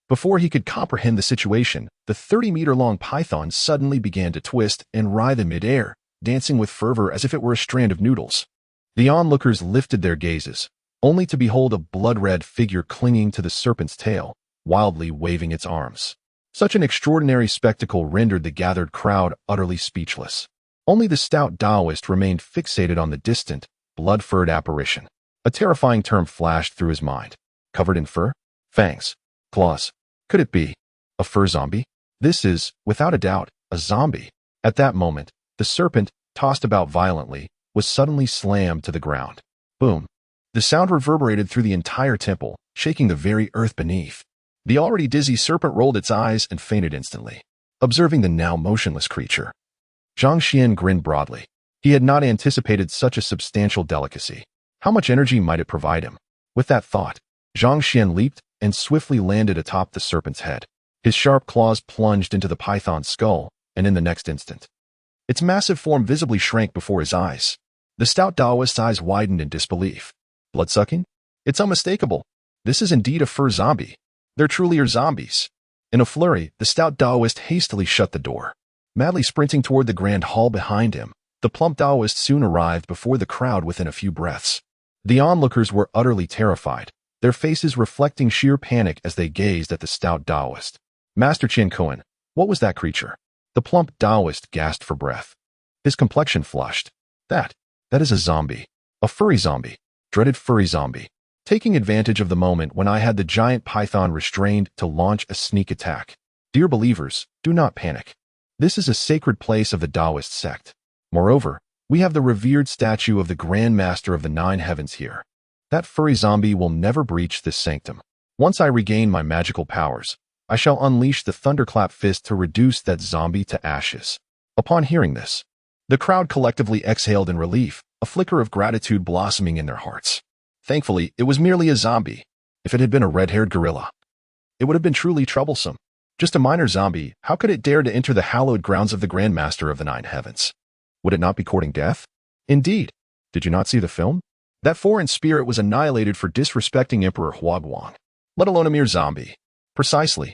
Before he could comprehend the situation, the 30-meter-long python suddenly began to twist and writhe in midair, dancing with fervor as if it were a strand of noodles. The onlookers lifted their gazes, only to behold a blood-red figure clinging to the serpent's tail, wildly waving its arms. Such an extraordinary spectacle rendered the gathered crowd utterly speechless. Only the stout Taoist remained fixated on the distant, blood-furred apparition. A terrifying term flashed through his mind. Covered in fur? Fangs? Claws? Could it be a fur zombie? This is, without a doubt, a zombie. At that moment, the serpent, tossed about violently, was suddenly slammed to the ground. Boom. The sound reverberated through the entire temple, shaking the very earth beneath. The already dizzy serpent rolled its eyes and fainted instantly. Observing the now motionless creature, Zhang Xuan grinned broadly. He had not anticipated such a substantial delicacy. How much energy might it provide him? With that thought, Zhang Xuan leaped and swiftly landed atop the serpent's head. His sharp claws plunged into the python's skull, and in the next instant, its massive form visibly shrank before his eyes. The stout Taoist's eyes widened in disbelief. Bloodsucking? It's unmistakable. This is indeed a fur zombie. There truly are zombies. In a flurry, the stout Taoist hastily shut the door. Madly sprinting toward the grand hall behind him, the plump Taoist soon arrived before the crowd within a few breaths. The onlookers were utterly terrified, their faces reflecting sheer panic as they gazed at the stout Taoist. Master Chang Yuchun, what was that creature? The plump Taoist gasped for breath. His complexion flushed. That is a zombie. A furry zombie. Dreaded furry zombie. Taking advantage of the moment when I had the giant python restrained to launch a sneak attack. Dear believers, do not panic. This is a sacred place of the Taoist sect. Moreover, we have the revered statue of the Grand Master of the Nine Heavens here. That furry zombie will never breach this sanctum. Once I regain my magical powers, I shall unleash the thunderclap fist to reduce that zombie to ashes. Upon hearing this, the crowd collectively exhaled in relief, a flicker of gratitude blossoming in their hearts. Thankfully, it was merely a zombie. If it had been a red-haired gorilla, it would have been truly troublesome. Just a minor zombie, how could it dare to enter the hallowed grounds of the Grandmaster of the Nine Heavens? Would it not be courting death? Indeed. Did you not see the film? That foreign spirit was annihilated for disrespecting Emperor Huaguang, let alone a mere zombie. Precisely.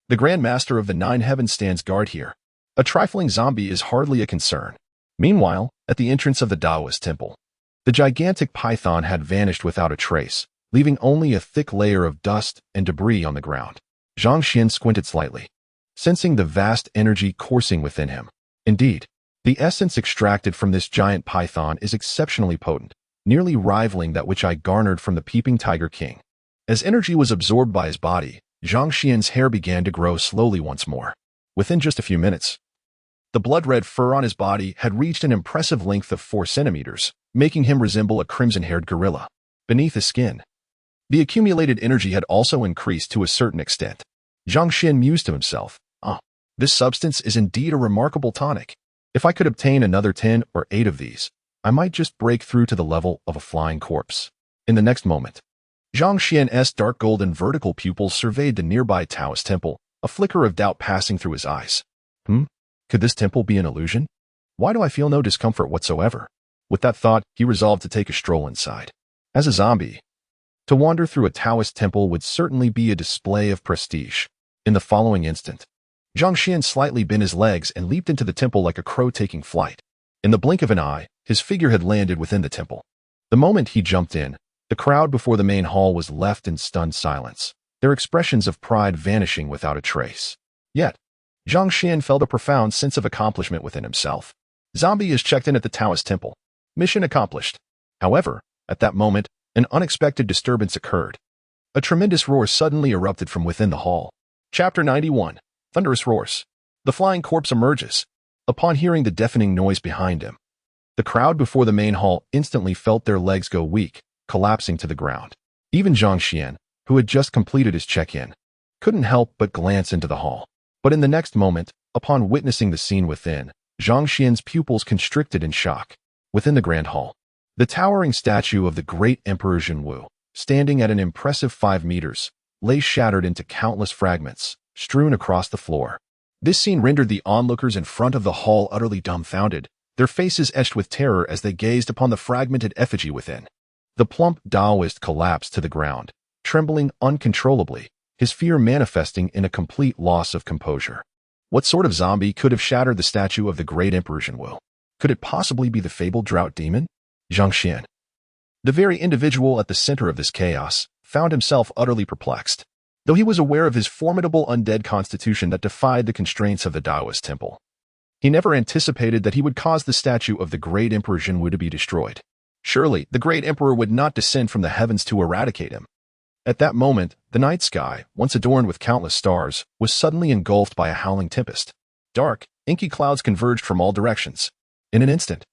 The Grand Master of the Nine Heavens stands guard here. A trifling zombie is hardly a concern. Meanwhile, at the entrance of the Taoist temple, the gigantic python had vanished without a trace, leaving only a thick layer of dust and debris on the ground. Zhang Xuan squinted slightly, sensing the vast energy coursing within him. Indeed, the essence extracted from this giant python is exceptionally potent, nearly rivaling that which I garnered from the Peeping Tiger King. As energy was absorbed by his body, Zhang Xian's hair began to grow slowly once more. Within just a few minutes, the blood-red fur on his body had reached an impressive length of 4 centimeters, making him resemble a crimson-haired gorilla. Beneath his skin, the accumulated energy had also increased to a certain extent. Zhang Xuan mused to himself, this substance is indeed a remarkable tonic. If I could obtain another 10 or 8 of these, I might just break through to the level of a flying corpse. In the next moment, Zhang Xian's dark golden vertical pupils surveyed the nearby Taoist temple, a flicker of doubt passing through his eyes. Could this temple be an illusion? Why do I feel no discomfort whatsoever? With that thought, he resolved to take a stroll inside. As a zombie, to wander through a Taoist temple would certainly be a display of prestige. In the following instant, Zhang Xuan slightly bent his legs and leaped into the temple like a crow taking flight. In the blink of an eye, his figure had landed within the temple. The moment he jumped in, the crowd before the main hall was left in stunned silence, their expressions of pride vanishing without a trace. Yet, Zhang Xuan felt a profound sense of accomplishment within himself. Zombie is checked in at the Taoist temple. Mission accomplished. However, at that moment, an unexpected disturbance occurred. A tremendous roar suddenly erupted from within the hall. Chapter 91. Thunderous Roars. The flying corpse emerges. Upon hearing the deafening noise behind him, the crowd before the main hall instantly felt their legs go weak, collapsing to the ground. Even Zhang Xuan, who had just completed his check-in, couldn't help but glance into the hall. But in the next moment, upon witnessing the scene within, Zhang Xian's pupils constricted in shock. Within the grand hall, the towering statue of the great Emperor Zhenwu, standing at an impressive 5 meters, lay shattered into countless fragments, strewn across the floor. This scene rendered the onlookers in front of the hall utterly dumbfounded, their faces etched with terror as they gazed upon the fragmented effigy within. The plump Taoist collapsed to the ground, trembling uncontrollably, his fear manifesting in a complete loss of composure. What sort of zombie could have shattered the statue of the great Emperor Zhenwu? Could it possibly be the fabled drought demon? Zhang Xuan, the very individual at the center of this chaos, found himself utterly perplexed. Though he was aware of his formidable undead constitution that defied the constraints of the Taoist temple, he never anticipated that he would cause the statue of the great Emperor Zhenwu to be destroyed. Surely, the great emperor would not descend from the heavens to eradicate him. At that moment, the night sky, once adorned with countless stars, was suddenly engulfed by a howling tempest. Dark, inky clouds converged from all directions. In an instant,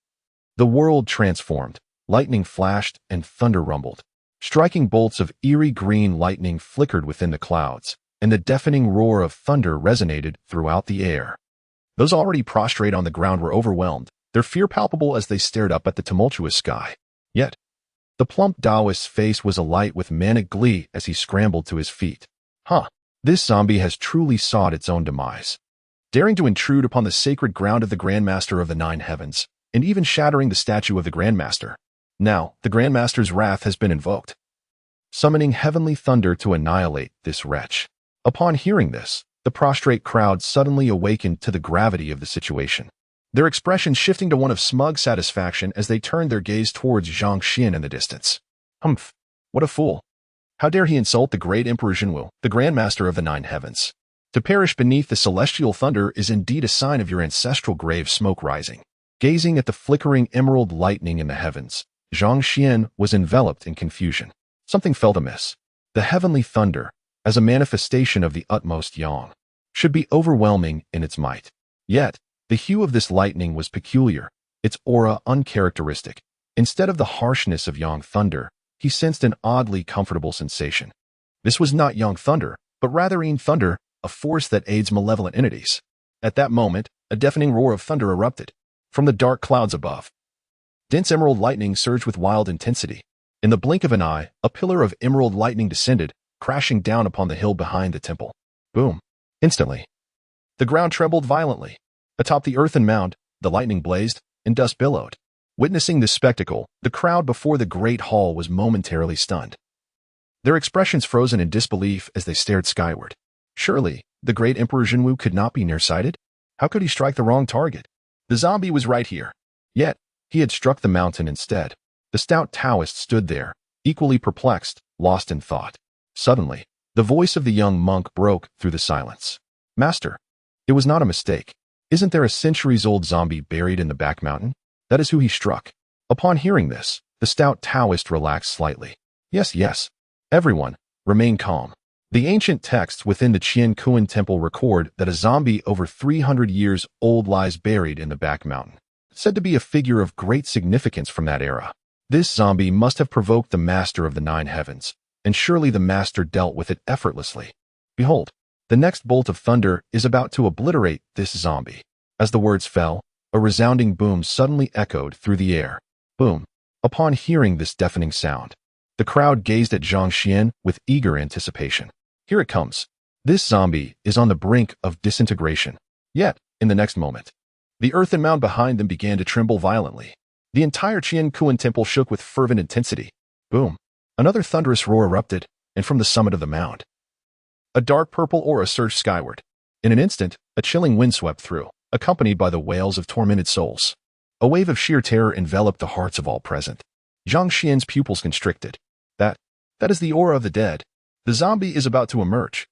the world transformed, lightning flashed and thunder rumbled. Striking bolts of eerie green lightning flickered within the clouds, and the deafening roar of thunder resonated throughout the air. Those already prostrate on the ground were overwhelmed, their fear palpable as they stared up at the tumultuous sky. Yet, the plump Taoist's face was alight with manic glee as he scrambled to his feet. This zombie has truly sought its own demise. Daring to intrude upon the sacred ground of the Grandmaster of the Nine Heavens, and even shattering the statue of the Grandmaster. Now, the Grandmaster's wrath has been invoked, summoning heavenly thunder to annihilate this wretch. Upon hearing this, the prostrate crowd suddenly awakened to the gravity of the situation, their expression shifting to one of smug satisfaction as they turned their gaze towards Zhang Xuan in the distance. What a fool. How dare he insult the great Emperor Zhenwu, the Grandmaster of the Nine Heavens? To perish beneath the celestial thunder is indeed a sign of your ancestral grave smoke rising. Gazing at the flickering emerald lightning in the heavens, Zhang Xuan was enveloped in confusion. Something felt amiss. The heavenly thunder, as a manifestation of the utmost yang, should be overwhelming in its might. Yet, the hue of this lightning was peculiar, its aura uncharacteristic. Instead of the harshness of yang thunder, he sensed an oddly comfortable sensation. This was not young thunder, but rather Yin thunder, a force that aids malevolent entities. At that moment, a deafening roar of thunder erupted from the dark clouds above. Dense emerald lightning surged with wild intensity. In the blink of an eye, a pillar of emerald lightning descended, crashing down upon the hill behind the temple. Boom! Instantly, the ground trembled violently. Atop the earthen mound, the lightning blazed, and dust billowed. Witnessing this spectacle, the crowd before the great hall was momentarily stunned. Their expressions frozen in disbelief as they stared skyward. Surely, the great Emperor Zhenwu could not be nearsighted? How could he strike the wrong target? The zombie was right here. Yet, he had struck the mountain instead. The stout Taoist stood there, equally perplexed, lost in thought. Suddenly, the voice of the young monk broke through the silence. Master, it was not a mistake. Isn't there a centuries-old zombie buried in the back mountain? That is who he struck. Upon hearing this, the stout Taoist relaxed slightly. Yes. Everyone, remain calm. The ancient texts within the Chang Yuchun temple record that a zombie over 300 years old lies buried in the back mountain, said to be a figure of great significance from that era. This zombie must have provoked the master of the nine heavens, and surely the master dealt with it effortlessly. Behold, the next bolt of thunder is about to obliterate this zombie. As the words fell, a resounding boom suddenly echoed through the air. Boom! Upon hearing this deafening sound, the crowd gazed at Zhang Xuan with eager anticipation. Here it comes. This zombie is on the brink of disintegration. Yet, in the next moment, the earthen mound behind them began to tremble violently. The entire Chang Yuchun temple shook with fervent intensity. Boom! Another thunderous roar erupted, and from the summit of the mound, a dark purple aura surged skyward. In an instant, a chilling wind swept through, accompanied by the wails of tormented souls. A wave of sheer terror enveloped the hearts of all present. Zhang Xuan's pupils constricted. That is the aura of the dead. The zombie is about to emerge.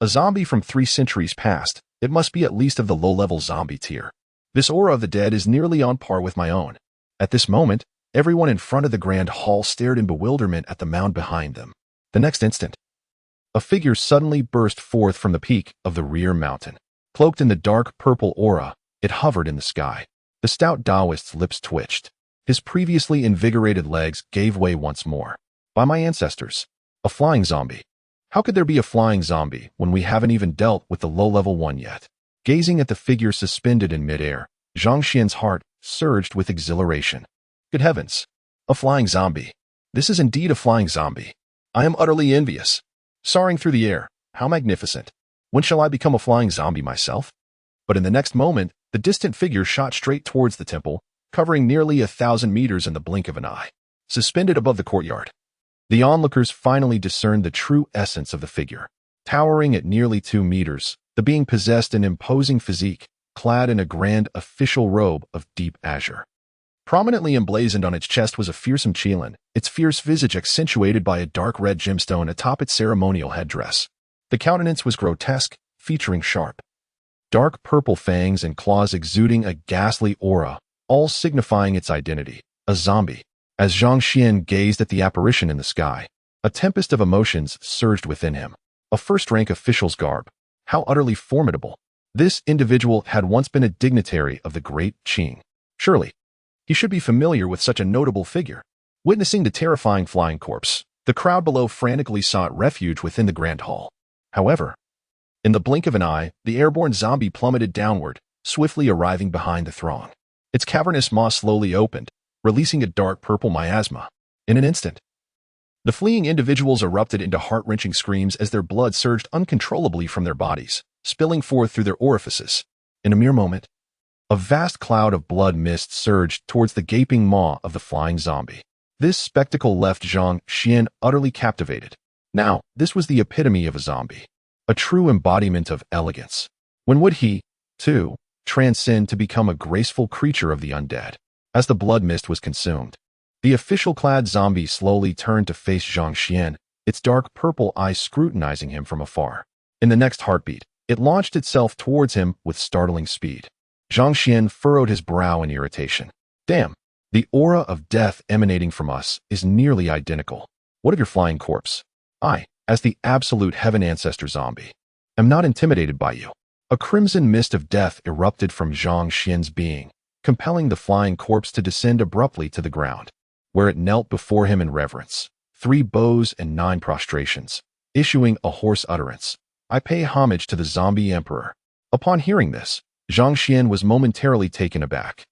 A zombie from 3 centuries past. It must be at least of the low-level zombie tier. This aura of the dead is nearly on par with my own. At this moment, everyone in front of the grand hall stared in bewilderment at the mound behind them. The next instant, a figure suddenly burst forth from the peak of the rear mountain. Cloaked in the dark purple aura, it hovered in the sky. The stout Taoist's lips twitched. His previously invigorated legs gave way once more. By my ancestors, a flying zombie. How could there be a flying zombie when we haven't even dealt with the low-level one yet? Gazing at the figure suspended in midair, Zhang Xuan's heart surged with exhilaration. Good heavens! A flying zombie. This is indeed a flying zombie. I am utterly envious. Soaring through the air, how magnificent. When shall I become a flying zombie myself? But in the next moment, the distant figure shot straight towards the temple, covering nearly 1,000 meters in the blink of an eye. Suspended above the courtyard, the onlookers finally discerned the true essence of the figure. Towering at nearly 2 meters, the being possessed an imposing physique, clad in a grand official robe of deep azure. Prominently emblazoned on its chest was a fearsome qilin, its fierce visage accentuated by a dark red gemstone atop its ceremonial headdress. The countenance was grotesque, featuring sharp, dark purple fangs and claws exuding a ghastly aura, all signifying its identity, a zombie. As Zhang Xuan gazed at the apparition in the sky, a tempest of emotions surged within him. A first-rank official's garb. How utterly formidable. This individual had once been a dignitary of the great Qing. Surely, he should be familiar with such a notable figure. Witnessing the terrifying flying corpse, the crowd below frantically sought refuge within the grand hall. However, in the blink of an eye, the airborne zombie plummeted downward, swiftly arriving behind the throng. Its cavernous maw slowly opened, releasing a dark purple miasma. In an instant, the fleeing individuals erupted into heart-wrenching screams as their blood surged uncontrollably from their bodies, spilling forth through their orifices. In a mere moment, a vast cloud of blood mist surged towards the gaping maw of the flying zombie. This spectacle left Zhang Xuan utterly captivated. Now, this was the epitome of a zombie, a true embodiment of elegance. When would he, too, transcend to become a graceful creature of the undead? As the blood mist was consumed, the official-clad zombie slowly turned to face Zhang Xuan, its dark purple eyes scrutinizing him from afar. In the next heartbeat, it launched itself towards him with startling speed. Zhang Xuan furrowed his brow in irritation. Damn, the aura of death emanating from us is nearly identical. What of your flying corpse? I, as the absolute heaven ancestor zombie, am not intimidated by you. A crimson mist of death erupted from Zhang Xuan's being, compelling the flying corpse to descend abruptly to the ground, where it knelt before him in reverence. 3 bows and 9 prostrations, issuing a hoarse utterance. I pay homage to the zombie emperor. Upon hearing this, Zhang Xuan was momentarily taken aback.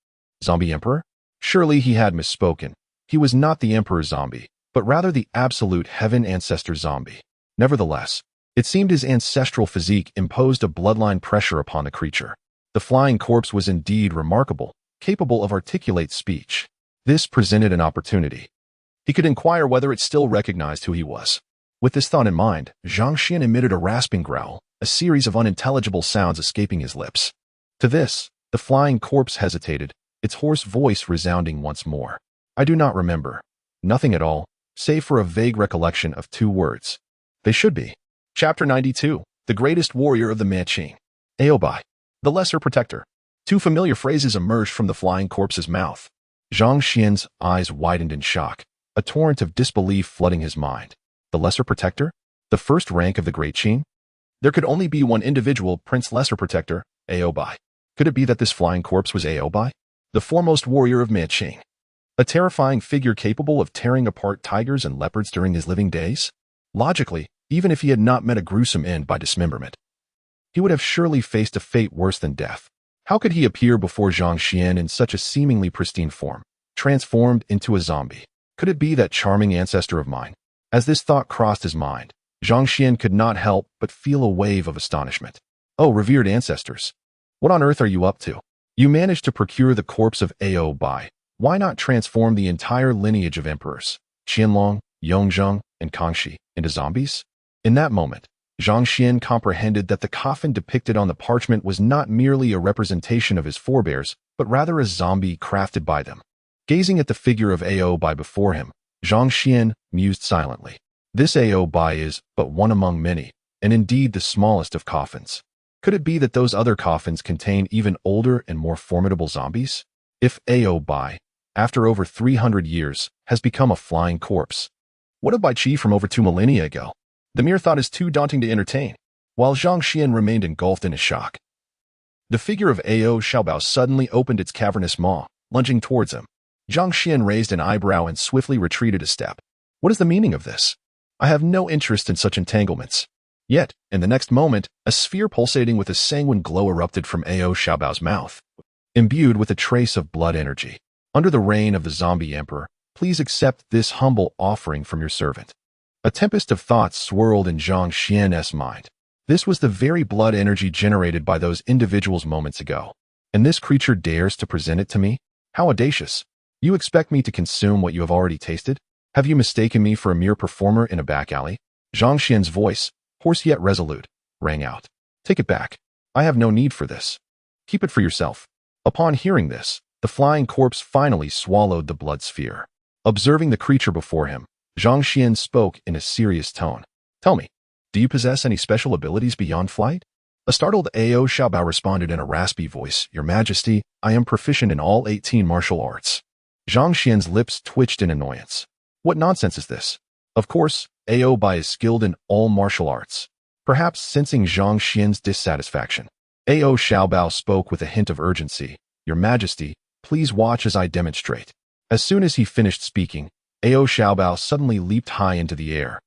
Zombie emperor? Surely he had misspoken. He was not the emperor zombie, but rather the absolute heaven ancestor zombie. Nevertheless, it seemed his ancestral physique imposed a bloodline pressure upon the creature. The flying corpse was indeed remarkable, capable of articulate speech. This presented an opportunity. He could inquire whether it still recognized who he was. With this thought in mind, Zhang Xuan emitted a rasping growl, a series of unintelligible sounds escaping his lips. To this, the flying corpse hesitated, its hoarse voice resounding once more. I do not remember. Nothing at all, save for a vague recollection of 2 words. They should be. Chapter 92, The Greatest Warrior of the Manqing. Oboi, the Lesser Protector. 2 familiar phrases emerged from the flying corpse's mouth. Zhang Xuan's eyes widened in shock, a torrent of disbelief flooding his mind. The Lesser Protector? The first rank of the Great Qing? There could only be one individual, Prince Lesser Protector, Oboi. Could it be that this flying corpse was Oboi, the foremost warrior of Manqing? A terrifying figure capable of tearing apart tigers and leopards during his living days? Logically, even if he had not met a gruesome end by dismemberment, he would have surely faced a fate worse than death. How could he appear before Zhang Xuan in such a seemingly pristine form, transformed into a zombie? Could it be that charming ancestor of mine? As this thought crossed his mind, Zhang Xuan could not help but feel a wave of astonishment. Oh, revered ancestors! What on earth are you up to? You managed to procure the corpse of Oboi. Why not transform the entire lineage of emperors, Qianlong, Yongzheng, and Kangxi, into zombies? In that moment, Zhang Xuan comprehended that the coffin depicted on the parchment was not merely a representation of his forebears, but rather a zombie crafted by them. Gazing at the figure of Oboi before him, Zhang Xuan mused silently. This Oboi is but one among many, and indeed the smallest of coffins. Could it be that those other coffins contain even older and more formidable zombies? If Oboi, after over 300 years, has become a flying corpse, what of Bai Qi from over 2 millennia ago? The mere thought is too daunting to entertain. While Zhang Xuan remained engulfed in his shock, the figure of Ao Xiaobao suddenly opened its cavernous maw, lunging towards him. Zhang Xuan raised an eyebrow and swiftly retreated a step. What is the meaning of this? I have no interest in such entanglements. Yet, in the next moment, a sphere pulsating with a sanguine glow erupted from Ao Xiaobao's mouth, imbued with a trace of blood energy. Under the reign of the zombie emperor, please accept this humble offering from your servant. A tempest of thoughts swirled in Zhang Xuan's mind. This was the very blood energy generated by those individuals moments ago. And this creature dares to present it to me? How audacious! You expect me to consume what you have already tasted? Have you mistaken me for a mere performer in a back alley? Zhang Xuan's voice, hoarse yet resolute, rang out. Take it back. I have no need for this. Keep it for yourself. Upon hearing this, the flying corpse finally swallowed the blood sphere. Observing the creature before him, Zhang Xuan spoke in a serious tone. Tell me, do you possess any special abilities beyond flight? A startled Ao Xiaobao responded in a raspy voice, Your Majesty, I am proficient in all 18 martial arts. Zhang Xuan's lips twitched in annoyance. What nonsense is this? Of course, Oboi is skilled in all martial arts. Perhaps sensing Zhang Xuan's dissatisfaction, Ao Xiaobao spoke with a hint of urgency. Your Majesty, please watch as I demonstrate. As soon as he finished speaking, Ao Xiaobao suddenly leaped high into the air.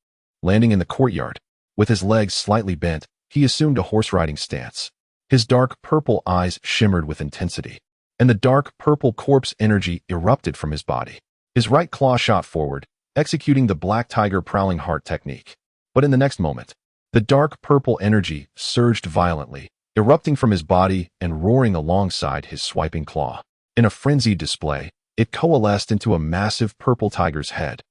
Landing in the courtyard, with his legs slightly bent, he assumed a horse-riding stance. His dark purple eyes shimmered with intensity, and the dark purple corpse energy erupted from his body. His right claw shot forward, executing the black tiger prowling heart technique. But in the next moment, the dark purple energy surged violently, erupting from his body and roaring alongside his swiping claw. In a frenzied display, it coalesced into a massive purple tiger's head,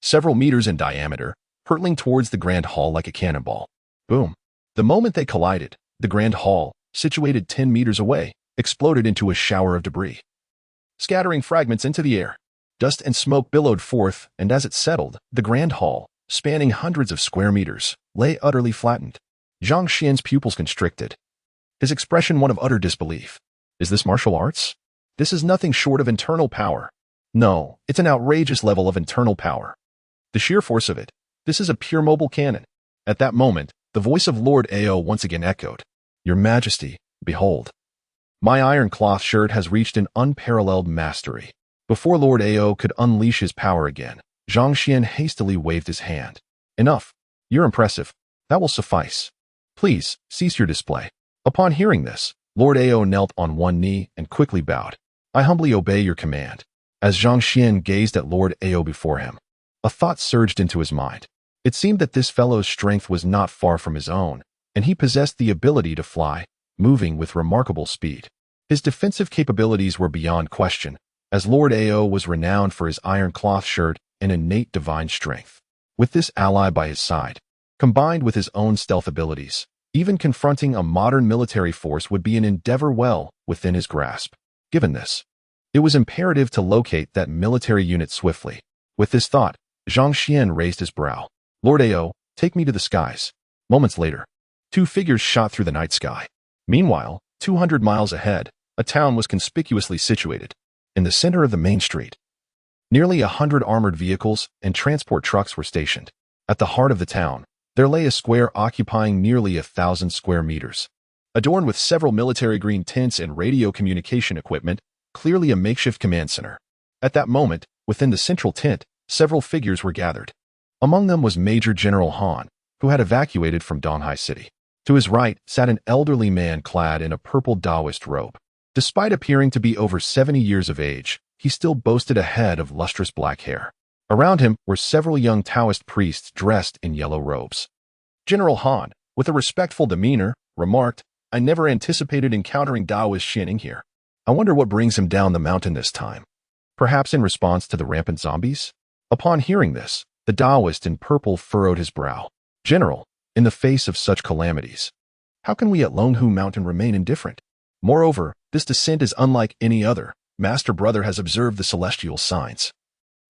several meters in diameter, hurtling towards the Grand Hall like a cannonball. Boom! The moment they collided, the Grand Hall, situated 10 meters away, exploded into a shower of debris, scattering fragments into the air. Dust and smoke billowed forth, and as it settled, the Grand Hall, spanning hundreds of square meters, lay utterly flattened. Zhang Xuan's pupils constricted, his expression one of utter disbelief. Is this martial arts? This is nothing short of internal power. No, it's an outrageous level of internal power. The sheer force of it. This is a pure mobile cannon. At that moment, the voice of Lord Ao once again echoed. Your Majesty, behold. My iron cloth shirt has reached an unparalleled mastery. Before Lord Ao could unleash his power again, Zhang Xuan hastily waved his hand. Enough. You're impressive. That will suffice. Please, cease your display. Upon hearing this, Lord Ao knelt on one knee and quickly bowed. I humbly obey your command. As Zhang Xuan gazed at Lord Ao before him, a thought surged into his mind. It seemed that this fellow's strength was not far from his own, and he possessed the ability to fly, moving with remarkable speed. His defensive capabilities were beyond question, as Lord Ao was renowned for his iron cloth shirt and innate divine strength. With this ally by his side, combined with his own stealth abilities, even confronting a modern military force would be an endeavor well within his grasp. Given this, it was imperative to locate that military unit swiftly. With this thought, Zhang Xuan raised his brow. Lord Ao, take me to the skies. Moments later, two figures shot through the night sky. Meanwhile, 200 miles ahead, a town was conspicuously situated. In the center of the main street, nearly 100 armored vehicles and transport trucks were stationed. At the heart of the town, there lay a square occupying nearly 1,000 square meters. Adorned with several military green tents and radio communication equipment, clearly a makeshift command center. At that moment, within the central tent, several figures were gathered. Among them was Major General Han, who had evacuated from Donghai City. To his right sat an elderly man clad in a purple Taoist robe. Despite appearing to be over 70 years of age, he still boasted a head of lustrous black hair. Around him were several young Taoist priests dressed in yellow robes. General Han, with a respectful demeanor, remarked, I never anticipated encountering Taoist Xianing here. I wonder what brings him down the mountain this time. Perhaps in response to the rampant zombies? Upon hearing this, the Taoist in purple furrowed his brow. General, in the face of such calamities, how can we at Longhu Mountain remain indifferent? Moreover, this descent is unlike any other. Master Brother has observed the celestial signs.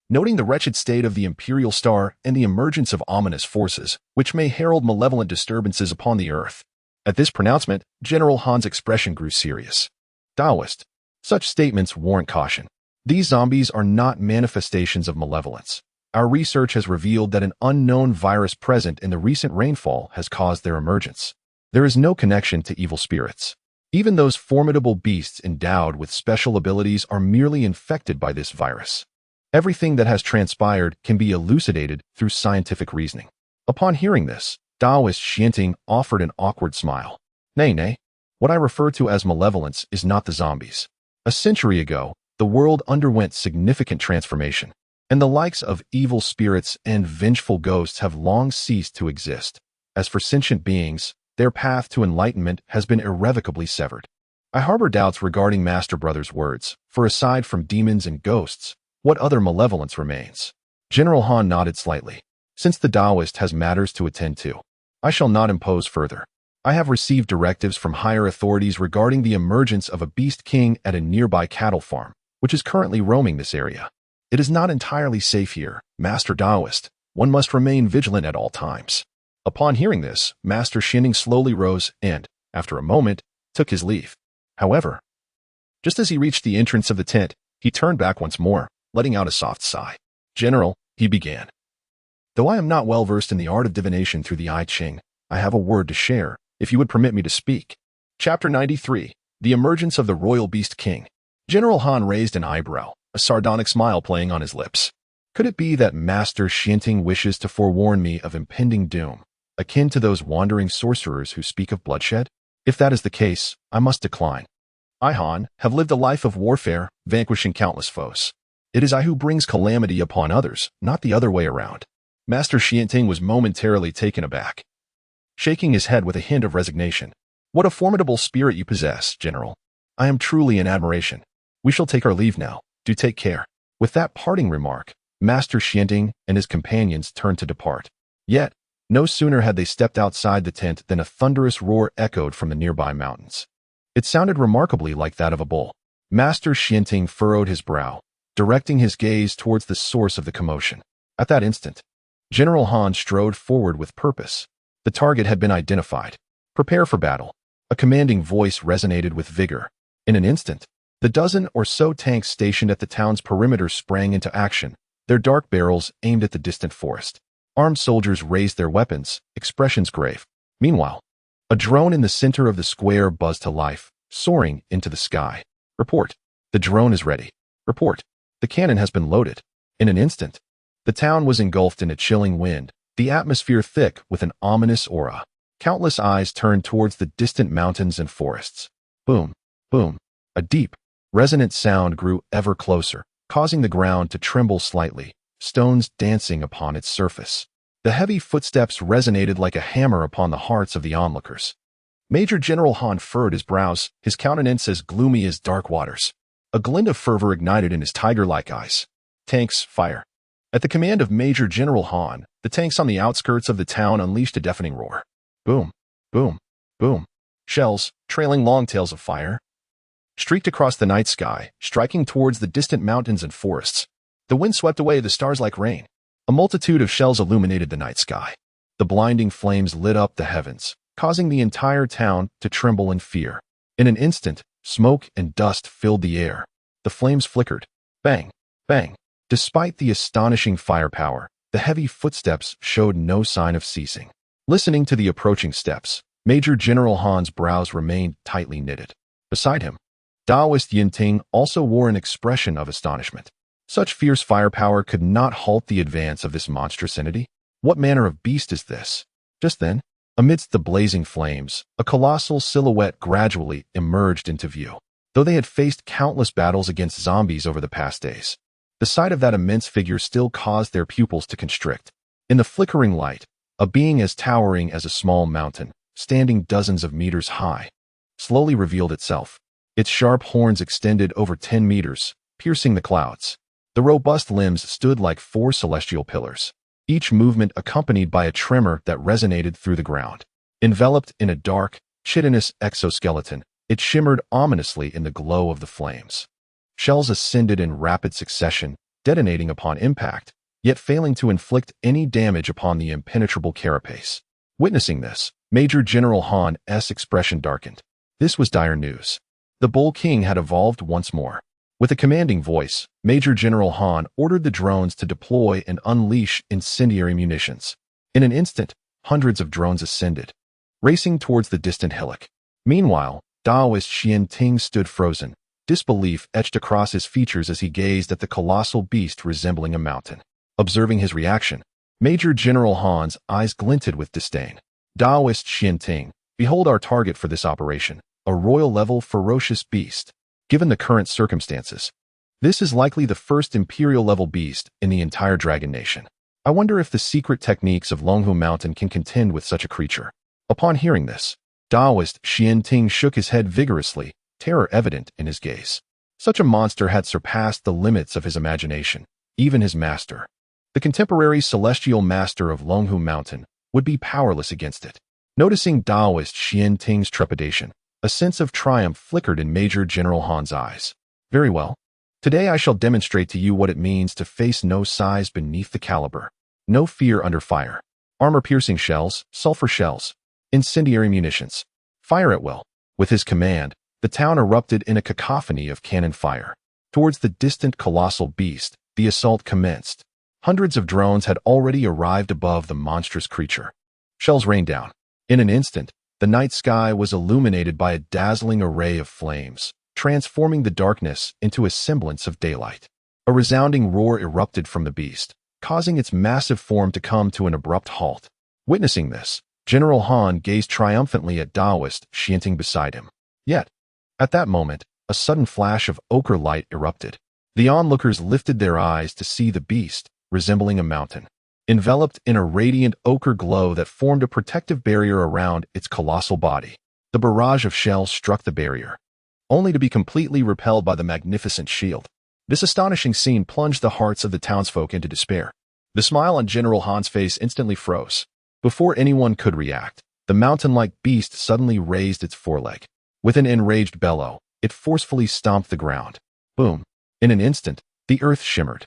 Noting the wretched state of the Imperial Star and the emergence of ominous forces, which may herald malevolent disturbances upon the earth. At this pronouncement, General Han's expression grew serious. Taoist, such statements warrant caution. These zombies are not manifestations of malevolence. Our research has revealed that an unknown virus present in the recent rainfall has caused their emergence. There is no connection to evil spirits. Even those formidable beasts endowed with special abilities are merely infected by this virus. Everything that has transpired can be elucidated through scientific reasoning. Upon hearing this, Taoist Xianting offered an awkward smile. Nay, what I refer to as malevolence is not the zombies. A century ago, the world underwent significant transformation, and the likes of evil spirits and vengeful ghosts have long ceased to exist. As for sentient beings, their path to enlightenment has been irrevocably severed. I harbor doubts regarding Master Brother's words, for aside from demons and ghosts, what other malevolence remains? General Han nodded slightly. Since the Taoist has matters to attend to, I shall not impose further. I have received directives from higher authorities regarding the emergence of a beast king at a nearby cattle farm, which is currently roaming this area. It is not entirely safe here, Master Taoist. One must remain vigilant at all times. Upon hearing this, Master Xianing slowly rose and, after a moment, took his leave. However, just as he reached the entrance of the tent, he turned back once more, letting out a soft sigh. General, he began. Though I am not well versed in the art of divination through the I Ching, I have a word to share, if you would permit me to speak. Chapter 93, The Emergence of the Royal Beast King. General Han raised an eyebrow, a sardonic smile playing on his lips. Could it be that Master Xianting wishes to forewarn me of impending doom, akin to those wandering sorcerers who speak of bloodshed? If that is the case, I must decline. I, Han, have lived a life of warfare, vanquishing countless foes. It is I who brings calamity upon others, not the other way around. Master Xianting was momentarily taken aback, shaking his head with a hint of resignation. What a formidable spirit you possess, General. I am truly in admiration. We shall take our leave now. Do take care. With that parting remark, Master Xianting and his companions turned to depart. Yet, no sooner had they stepped outside the tent than a thunderous roar echoed from the nearby mountains. It sounded remarkably like that of a bull. Master Xianting furrowed his brow, directing his gaze towards the source of the commotion. At that instant, General Han strode forward with purpose. The target had been identified. Prepare for battle. A commanding voice resonated with vigor. In an instant, the dozen or so tanks stationed at the town's perimeter sprang into action, their dark barrels aimed at the distant forest. Armed soldiers raised their weapons, expressions grave. Meanwhile, a drone in the center of the square buzzed to life, soaring into the sky. Report. The drone is ready. Report. The cannon has been loaded. In an instant, The town was engulfed in a chilling wind, the atmosphere thick with an ominous aura. Countless eyes turned towards the distant mountains and forests. Boom, boom. A deep, resonant sound grew ever closer, causing the ground to tremble slightly, stones dancing upon its surface. The heavy footsteps resonated like a hammer upon the hearts of the onlookers. Major General Han furrowed his brows, his countenance as gloomy as dark waters. A glint of fervor ignited in his tiger-like eyes. Tanks, fire. At the command of Major General Han, the tanks on the outskirts of the town unleashed a deafening roar. Boom, boom, boom. Shells, trailing long tails of fire, streaked across the night sky, striking towards the distant mountains and forests. The wind swept away the stars like rain. A multitude of shells illuminated the night sky. The blinding flames lit up the heavens, causing the entire town to tremble in fear. In an instant, smoke and dust filled the air. The flames flickered. Bang, bang. Despite the astonishing firepower, the heavy footsteps showed no sign of ceasing. Listening to the approaching steps, Major General Han's brows remained tightly knitted. Beside him, Taoist Yinting also wore an expression of astonishment. Such fierce firepower could not halt the advance of this monstrous entity. What manner of beast is this? Just then, amidst the blazing flames, a colossal silhouette gradually emerged into view. Though they had faced countless battles against zombies over the past days, the sight of that immense figure still caused their pupils to constrict. In the flickering light, a being as towering as a small mountain, standing dozens of meters high, slowly revealed itself. Its sharp horns extended over 10 meters, piercing the clouds. The robust limbs stood like 4 celestial pillars, each movement accompanied by a tremor that resonated through the ground. Enveloped in a dark, chitinous exoskeleton, it shimmered ominously in the glow of the flames. Shells ascended in rapid succession, detonating upon impact, yet failing to inflict any damage upon the impenetrable carapace. Witnessing this, Major General Han's expression darkened. This was dire news. The Bull King had evolved once more. With a commanding voice, Major General Han ordered the drones to deploy and unleash incendiary munitions. In an instant, hundreds of drones ascended, racing towards the distant hillock. Meanwhile, Taoist Xian Ting stood frozen, disbelief etched across his features as he gazed at the colossal beast resembling a mountain. Observing his reaction, Major General Han's eyes glinted with disdain. Taoist Xian Ting, behold our target for this operation, a royal-level ferocious beast. Given the current circumstances, this is likely the first imperial-level beast in the entire Dragon Nation. I wonder if the secret techniques of Longhu Mountain can contend with such a creature. Upon hearing this, Taoist Xian Ting shook his head vigorously, terror evident in his gaze. Such a monster had surpassed the limits of his imagination, even his master. The contemporary celestial master of Longhu Mountain would be powerless against it. Noticing Taoist Xian Ting's trepidation, a sense of triumph flickered in Major General Han's eyes. Very well. Today I shall demonstrate to you what it means to face no size beneath the caliber. No fear under fire. Armor-piercing shells, sulfur shells, incendiary munitions. Fire at will. With his command, the town erupted in a cacophony of cannon fire. Towards the distant colossal beast, the assault commenced. Hundreds of drones had already arrived above the monstrous creature. Shells rained down. In an instant, the night sky was illuminated by a dazzling array of flames, transforming the darkness into a semblance of daylight. A resounding roar erupted from the beast, causing its massive form to come to an abrupt halt. Witnessing this, General Han gazed triumphantly at Taoist Xian Ting beside him. Yet, at that moment, a sudden flash of ochre light erupted. The onlookers lifted their eyes to see the beast, resembling a mountain, enveloped in a radiant ochre glow that formed a protective barrier around its colossal body. The barrage of shells struck the barrier, only to be completely repelled by the magnificent shield. This astonishing scene plunged the hearts of the townsfolk into despair. The smile on General Han's face instantly froze. Before anyone could react, the mountain-like beast suddenly raised its foreleg. With an enraged bellow, it forcefully stomped the ground. Boom! In an instant, the earth shimmered.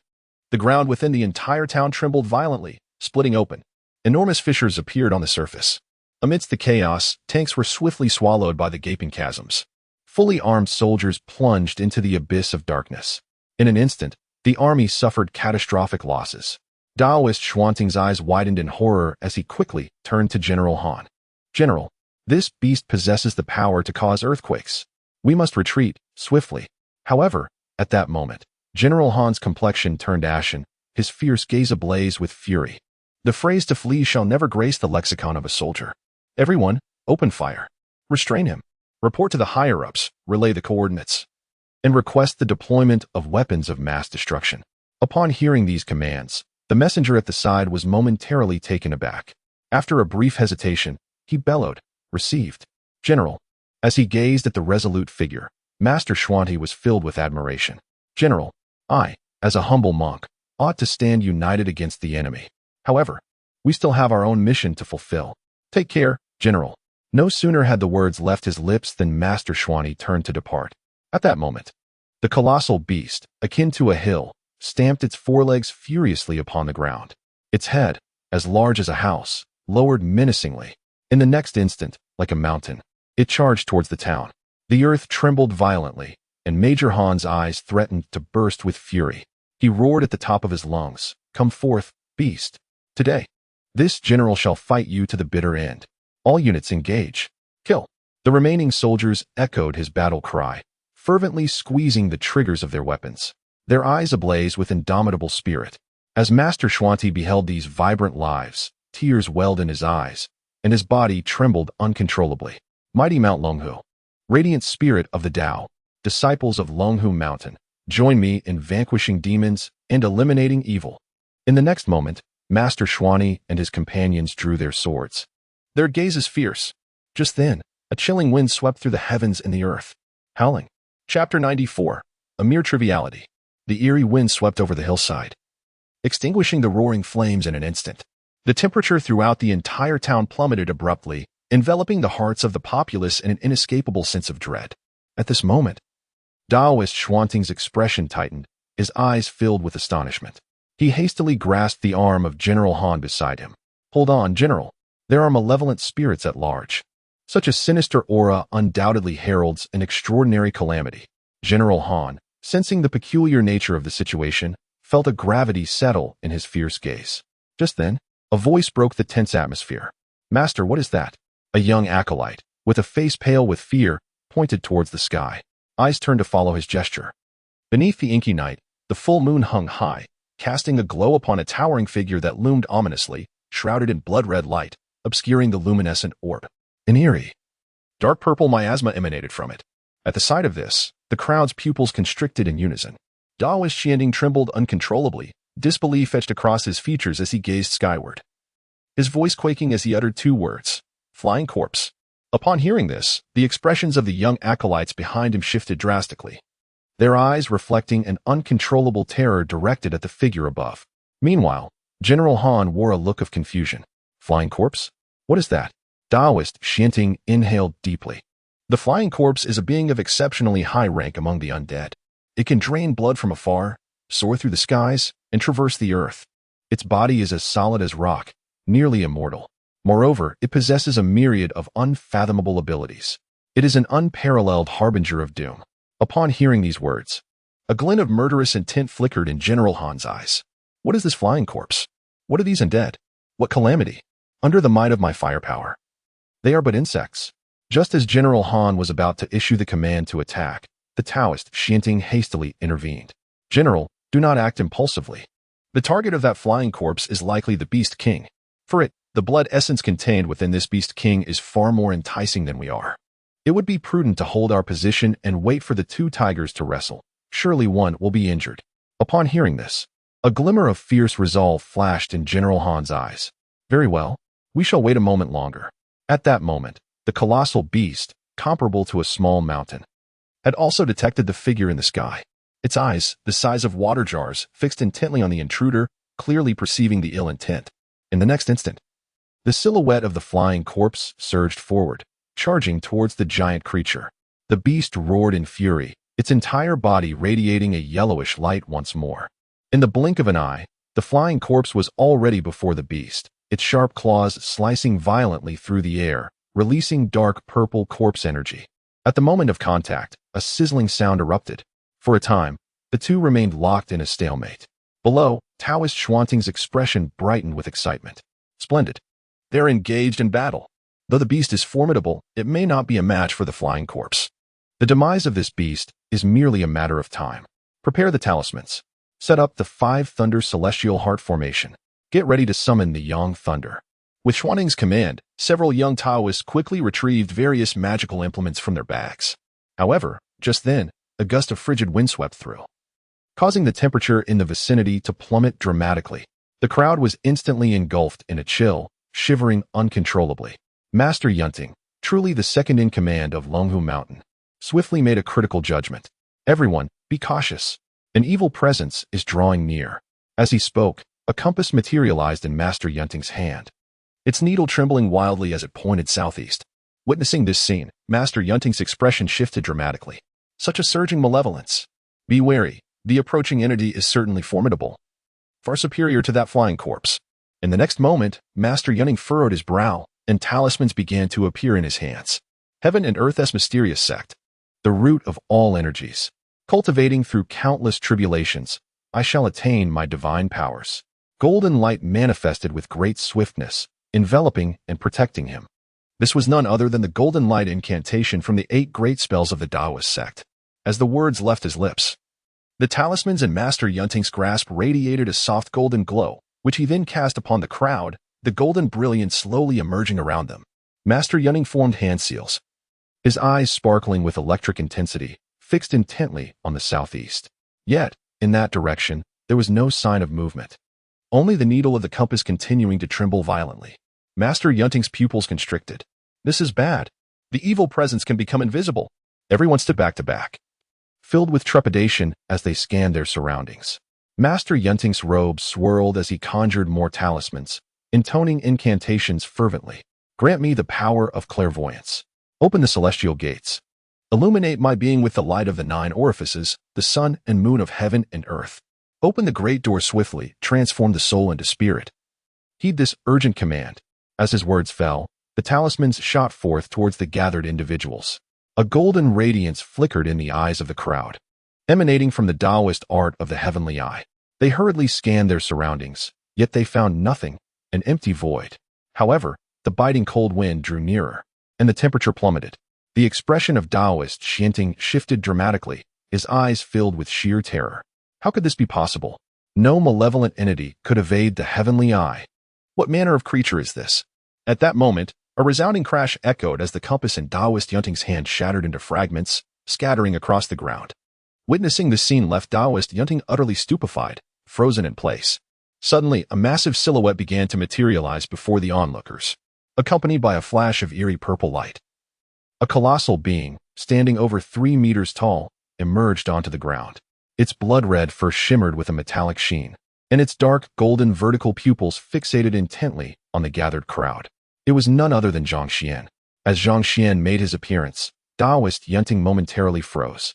The ground within the entire town trembled violently, splitting open. Enormous fissures appeared on the surface. Amidst the chaos, tanks were swiftly swallowed by the gaping chasms. Fully armed soldiers plunged into the abyss of darkness. In an instant, the army suffered catastrophic losses. Taoist Xuanting's eyes widened in horror as he quickly turned to General Han. General, this beast possesses the power to cause earthquakes. We must retreat, swiftly. However, at that moment, General Han's complexion turned ashen, his fierce gaze ablaze with fury. The phrase to flee shall never grace the lexicon of a soldier. Everyone, open fire. Restrain him. Report to the higher-ups, relay the coordinates, and request the deployment of weapons of mass destruction. Upon hearing these commands, the messenger at the side was momentarily taken aback. After a brief hesitation, he bellowed, "Received, General." As he gazed at the resolute figure, Master Xuan was filled with admiration. "General, I, as a humble monk, ought to stand united against the enemy. However, we still have our own mission to fulfill. Take care, General." No sooner had the words left his lips than Master Xuan turned to depart. At that moment, the colossal beast, akin to a hill, stamped its forelegs furiously upon the ground. Its head, as large as a house, lowered menacingly. In the next instant, like a mountain, it charged towards the town. The earth trembled violently, and Major Han's eyes threatened to burst with fury. He roared at the top of his lungs, "Come forth, beast. Today, this general shall fight you to the bitter end. All units engage. Kill." The remaining soldiers echoed his battle cry, fervently squeezing the triggers of their weapons, their eyes ablaze with indomitable spirit. As Master Xuan beheld these vibrant lives, tears welled in his eyes, and his body trembled uncontrollably. Mighty Mount Longhu, radiant spirit of the Tao, disciples of Longhu Mountain, join me in vanquishing demons and eliminating evil. In the next moment, Master Xuan and his companions drew their swords. Their gazes fierce. Just then, a chilling wind swept through the heavens and the earth, howling. Chapter 94. A mere triviality. The eerie wind swept over the hillside, extinguishing the roaring flames in an instant. The temperature throughout the entire town plummeted abruptly, enveloping the hearts of the populace in an inescapable sense of dread. At this moment, Daoist Xuanting's expression tightened, his eyes filled with astonishment. He hastily grasped the arm of General Han beside him. "Hold on, General. There are malevolent spirits at large. Such a sinister aura undoubtedly heralds an extraordinary calamity." General Han, sensing the peculiar nature of the situation, felt a gravity settle in his fierce gaze. Just then, a voice broke the tense atmosphere. "Master, what is that?" A young acolyte, with a face pale with fear, pointed towards the sky. Eyes turned to follow his gesture. Beneath the inky night, the full moon hung high, casting a glow upon a towering figure that loomed ominously, shrouded in blood-red light, obscuring the luminescent orb. An eerie, dark purple miasma emanated from it. At the sight of this, the crowd's pupils constricted in unison. Daoist Xianting trembled uncontrollably, disbelief etched across his features as he gazed skyward, his voice quaking as he uttered two words, "Flying corpse." Upon hearing this, the expressions of the young acolytes behind him shifted drastically, their eyes reflecting an uncontrollable terror directed at the figure above. Meanwhile, General Han wore a look of confusion. "Flying corpse? What is that?" Daoist Xianting inhaled deeply. The flying corpse is a being of exceptionally high rank among the undead. It can drain blood from afar, soar through the skies, and traverse the earth. Its body is as solid as rock, nearly immortal. Moreover, it possesses a myriad of unfathomable abilities. It is an unparalleled harbinger of doom. Upon hearing these words, a glint of murderous intent flickered in General Han's eyes. What is this flying corpse? What are these undead? What calamity? Under the might of my firepower, they are but insects. Just as General Han was about to issue the command to attack, the Taoist Xianting hastily intervened. "General, do not act impulsively. The target of that flying corpse is likely the Beast King. For it, the blood essence contained within this Beast King is far more enticing than we are. It would be prudent to hold our position and wait for the two tigers to wrestle. Surely one will be injured." Upon hearing this, a glimmer of fierce resolve flashed in General Han's eyes. "Very well, we shall wait a moment longer." At that moment, the colossal beast, comparable to a small mountain, had also detected the figure in the sky. Its eyes, the size of water jars, fixed intently on the intruder, clearly perceiving the ill intent. In the next instant, the silhouette of the flying corpse surged forward, charging towards the giant creature. The beast roared in fury, its entire body radiating a yellowish light once more. In the blink of an eye, the flying corpse was already before the beast, its sharp claws slicing violently through the air, releasing dark purple corpse energy. At the moment of contact, a sizzling sound erupted. For a time, the two remained locked in a stalemate. Below, Taoist Xuanting's expression brightened with excitement. "Splendid. They're engaged in battle. Though the beast is formidable, it may not be a match for the flying corpse. The demise of this beast is merely a matter of time. Prepare the talismans. Set up the 5 Thunder Celestial Heart Formation. Get ready to summon the Yang Thunder. With Xuanting's command, several young Taoists quickly retrieved various magical implements from their bags. However, just then, a gust of frigid wind swept through, causing the temperature in the vicinity to plummet dramatically. The crowd was instantly engulfed in a chill, shivering uncontrollably. Master Yunting, truly the second in command of Longhu Mountain, swiftly made a critical judgment. Everyone, be cautious. An evil presence is drawing near. As he spoke, a compass materialized in Master Yunting's hand, its needle trembling wildly as it pointed southeast. Witnessing this scene, Master Yunting's expression shifted dramatically. Such a surging malevolence. Be wary, the approaching entity is certainly formidable, far superior to that flying corpse. In the next moment, Master Yunting furrowed his brow, and talismans began to appear in his hands. Heaven and Earth's mysterious sect, the root of all energies. Cultivating through countless tribulations, I shall attain my divine powers. Golden light manifested with great swiftness, enveloping and protecting him. This was none other than the golden light incantation from the 8 great spells of the Taoist sect. As the words left his lips, the talismans in Master Yunting's grasp radiated a soft golden glow, which he then cast upon the crowd, the golden brilliance slowly emerging around them. Master Yunting formed hand seals, his eyes sparkling with electric intensity, fixed intently on the southeast. Yet, in that direction, there was no sign of movement. Only the needle of the compass continuing to tremble violently. Master Yunting's pupils constricted. This is bad. The evil presence can become invisible. Everyone stood back to back, filled with trepidation as they scanned their surroundings. Master Yunting's robes swirled as he conjured more talismans, intoning incantations fervently. Grant me the power of clairvoyance. Open the celestial gates. Illuminate my being with the light of the 9 orifices, the sun and moon of heaven and earth. Open the great door swiftly, transform the soul into spirit. Heed this urgent command. As his words fell, the talismans shot forth towards the gathered individuals. A golden radiance flickered in the eyes of the crowd, emanating from the Taoist art of the heavenly eye. They hurriedly scanned their surroundings, yet they found nothing, an empty void. However, the biting cold wind drew nearer, and the temperature plummeted. The expression of Taoist Xianting shifted dramatically, his eyes filled with sheer terror. How could this be possible? No malevolent entity could evade the heavenly eye. What manner of creature is this? At that moment, a resounding crash echoed as the compass in Taoist Yunting's hand shattered into fragments, scattering across the ground. Witnessing the scene left Taoist Yunting utterly stupefied, frozen in place. Suddenly, a massive silhouette began to materialize before the onlookers, accompanied by a flash of eerie purple light. A colossal being, standing over 3 meters tall, emerged onto the ground. Its blood-red fur shimmered with a metallic sheen, and its dark, golden vertical pupils fixated intently on the gathered crowd. It was none other than Zhang Xuan. As Zhang Xuan made his appearance, Taoist Yunting momentarily froze,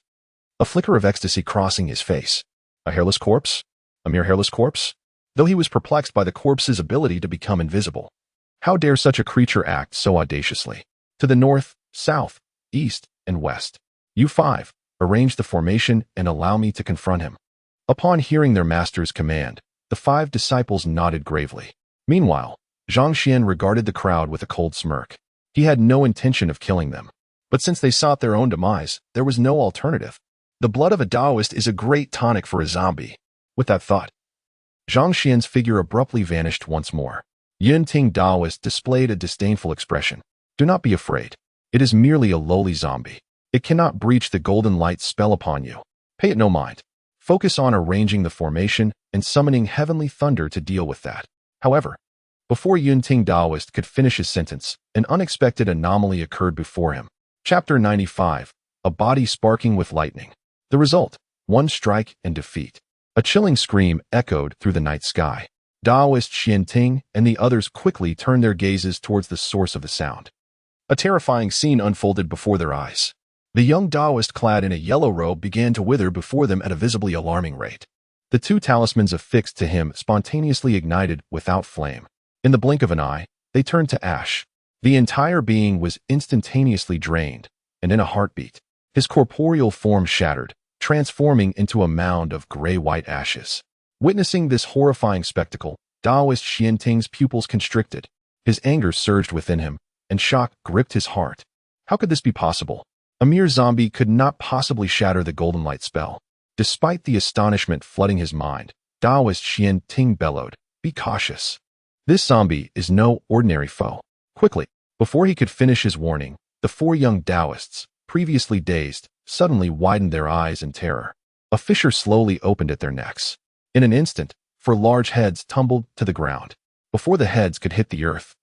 a flicker of ecstasy crossing his face. A hairless corpse? A mere hairless corpse? Though he was perplexed by the corpse's ability to become invisible. How dare such a creature act so audaciously? To the north, south, east, and west. You 5, arrange the formation and allow me to confront him. Upon hearing their master's command, the 5 disciples nodded gravely. Meanwhile, Zhang Xuan regarded the crowd with a cold smirk. He had no intention of killing them. But since they sought their own demise, there was no alternative. The blood of a Taoist is a great tonic for a zombie. With that thought, Zhang Xuan's figure abruptly vanished once more. Yunting Taoist displayed a disdainful expression. Do not be afraid. It is merely a lowly zombie. It cannot breach the golden light spell upon you. Pay it no mind. Focus on arranging the formation and summoning heavenly thunder to deal with that. However, before Yunting Taoist could finish his sentence, an unexpected anomaly occurred before him. Chapter 95. A body sparking with lightning. The result, 1 strike and defeat. A chilling scream echoed through the night sky. Taoist Xianting and the others quickly turned their gazes towards the source of the sound. A terrifying scene unfolded before their eyes. The young Taoist clad in a yellow robe began to wither before them at a visibly alarming rate. The 2 talismans affixed to him spontaneously ignited without flame. In the blink of an eye, they turned to ash. The entire being was instantaneously drained, and in a heartbeat, his corporeal form shattered, transforming into a mound of gray-white ashes. Witnessing this horrifying spectacle, Taoist Xianting's pupils constricted. His anger surged within him, and shock gripped his heart. How could this be possible? A mere zombie could not possibly shatter the golden light spell. Despite the astonishment flooding his mind, Taoist Xian Ting bellowed, "Be cautious. This zombie is no ordinary foe." Quickly, before he could finish his warning, the four young Taoists, previously dazed, suddenly widened their eyes in terror. A fissure slowly opened at their necks. In an instant, four large heads tumbled to the ground. Before the heads could hit the earth,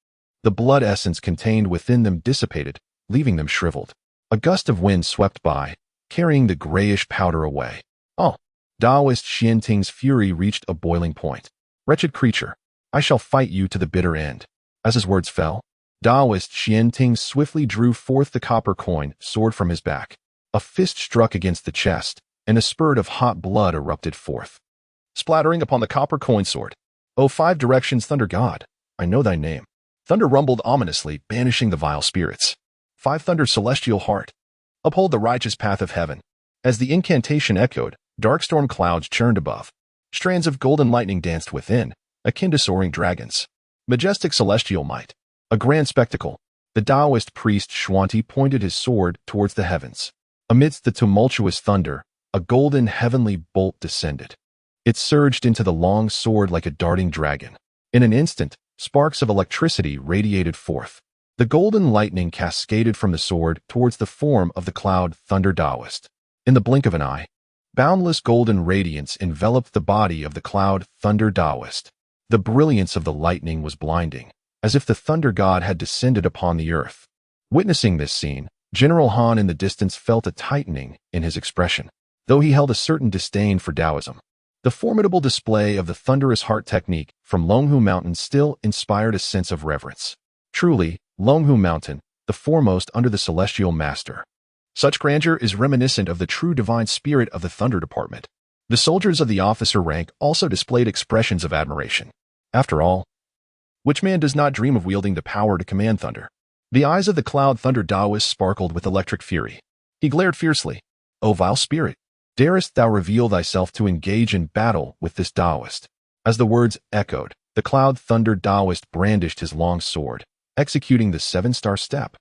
the blood essence contained within them dissipated, leaving them shriveled. A gust of wind swept by, carrying the grayish powder away. Oh! Taoist Xian Ting's fury reached a boiling point. "Wretched creature, I shall fight you to the bitter end." As his words fell, Taoist Xian Ting swiftly drew forth the copper coin sword from his back. A fist struck against the chest, and a spurt of hot blood erupted forth, splattering upon the copper coin sword. "O five directions, Thunder God, I know thy name." Thunder rumbled ominously, banishing the vile spirits. "Five Thunder Celestial Heart, uphold the righteous path of heaven." As the incantation echoed, dark storm clouds churned above. Strands of golden lightning danced within, akin to soaring dragons. Majestic celestial might. A grand spectacle. The Taoist priest Xuanti pointed his sword towards the heavens. Amidst the tumultuous thunder, a golden heavenly bolt descended. It surged into the long sword like a darting dragon. In an instant, sparks of electricity radiated forth. The golden lightning cascaded from the sword towards the form of the cloud Thunder Taoist. In the blink of an eye, boundless golden radiance enveloped the body of the cloud Thunder Taoist. The brilliance of the lightning was blinding, as if the thunder god had descended upon the earth. Witnessing this scene, General Han in the distance felt a tightening in his expression, though he held a certain disdain for Taoism. The formidable display of the thunderous heart technique from Longhu Mountain still inspired a sense of reverence. Truly, Longhu Mountain, the foremost under the celestial master. Such grandeur is reminiscent of the true divine spirit of the Thunder Department. The soldiers of the officer rank also displayed expressions of admiration. After all, which man does not dream of wielding the power to command thunder? The eyes of the cloud Thunder Taoist sparkled with electric fury. He glared fiercely. "O vile spirit, darest thou reveal thyself to engage in battle with this Taoist?" As the words echoed, the cloud Thunder Taoist brandished his long sword, executing the seven-star step.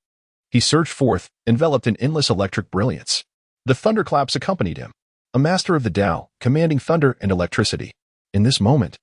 He surged forth, enveloped in endless electric brilliance. The thunderclaps accompanied him, a master of the Tao, commanding thunder and electricity. In this moment,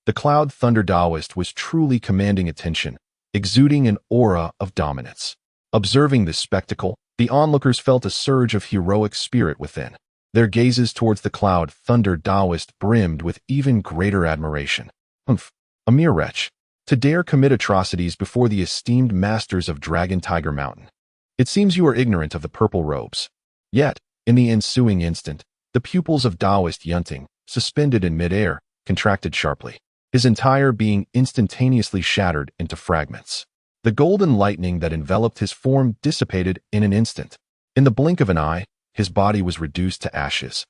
the cloud Thunder Taoist was truly commanding attention, exuding an aura of dominance. Observing this spectacle, the onlookers felt a surge of heroic spirit within. Their gazes towards the cloud Thunder Taoist brimmed with even greater admiration. "Humph, a mere wretch, to dare commit atrocities before the esteemed masters of Dragon Tiger Mountain. It seems you are ignorant of the purple robes." Yet, in the ensuing instant, the pupils of Taoist Yunting, suspended in midair, contracted sharply. His entire being instantaneously shattered into fragments. The golden lightning that enveloped his form dissipated in an instant. In the blink of an eye, his body was reduced to ashes,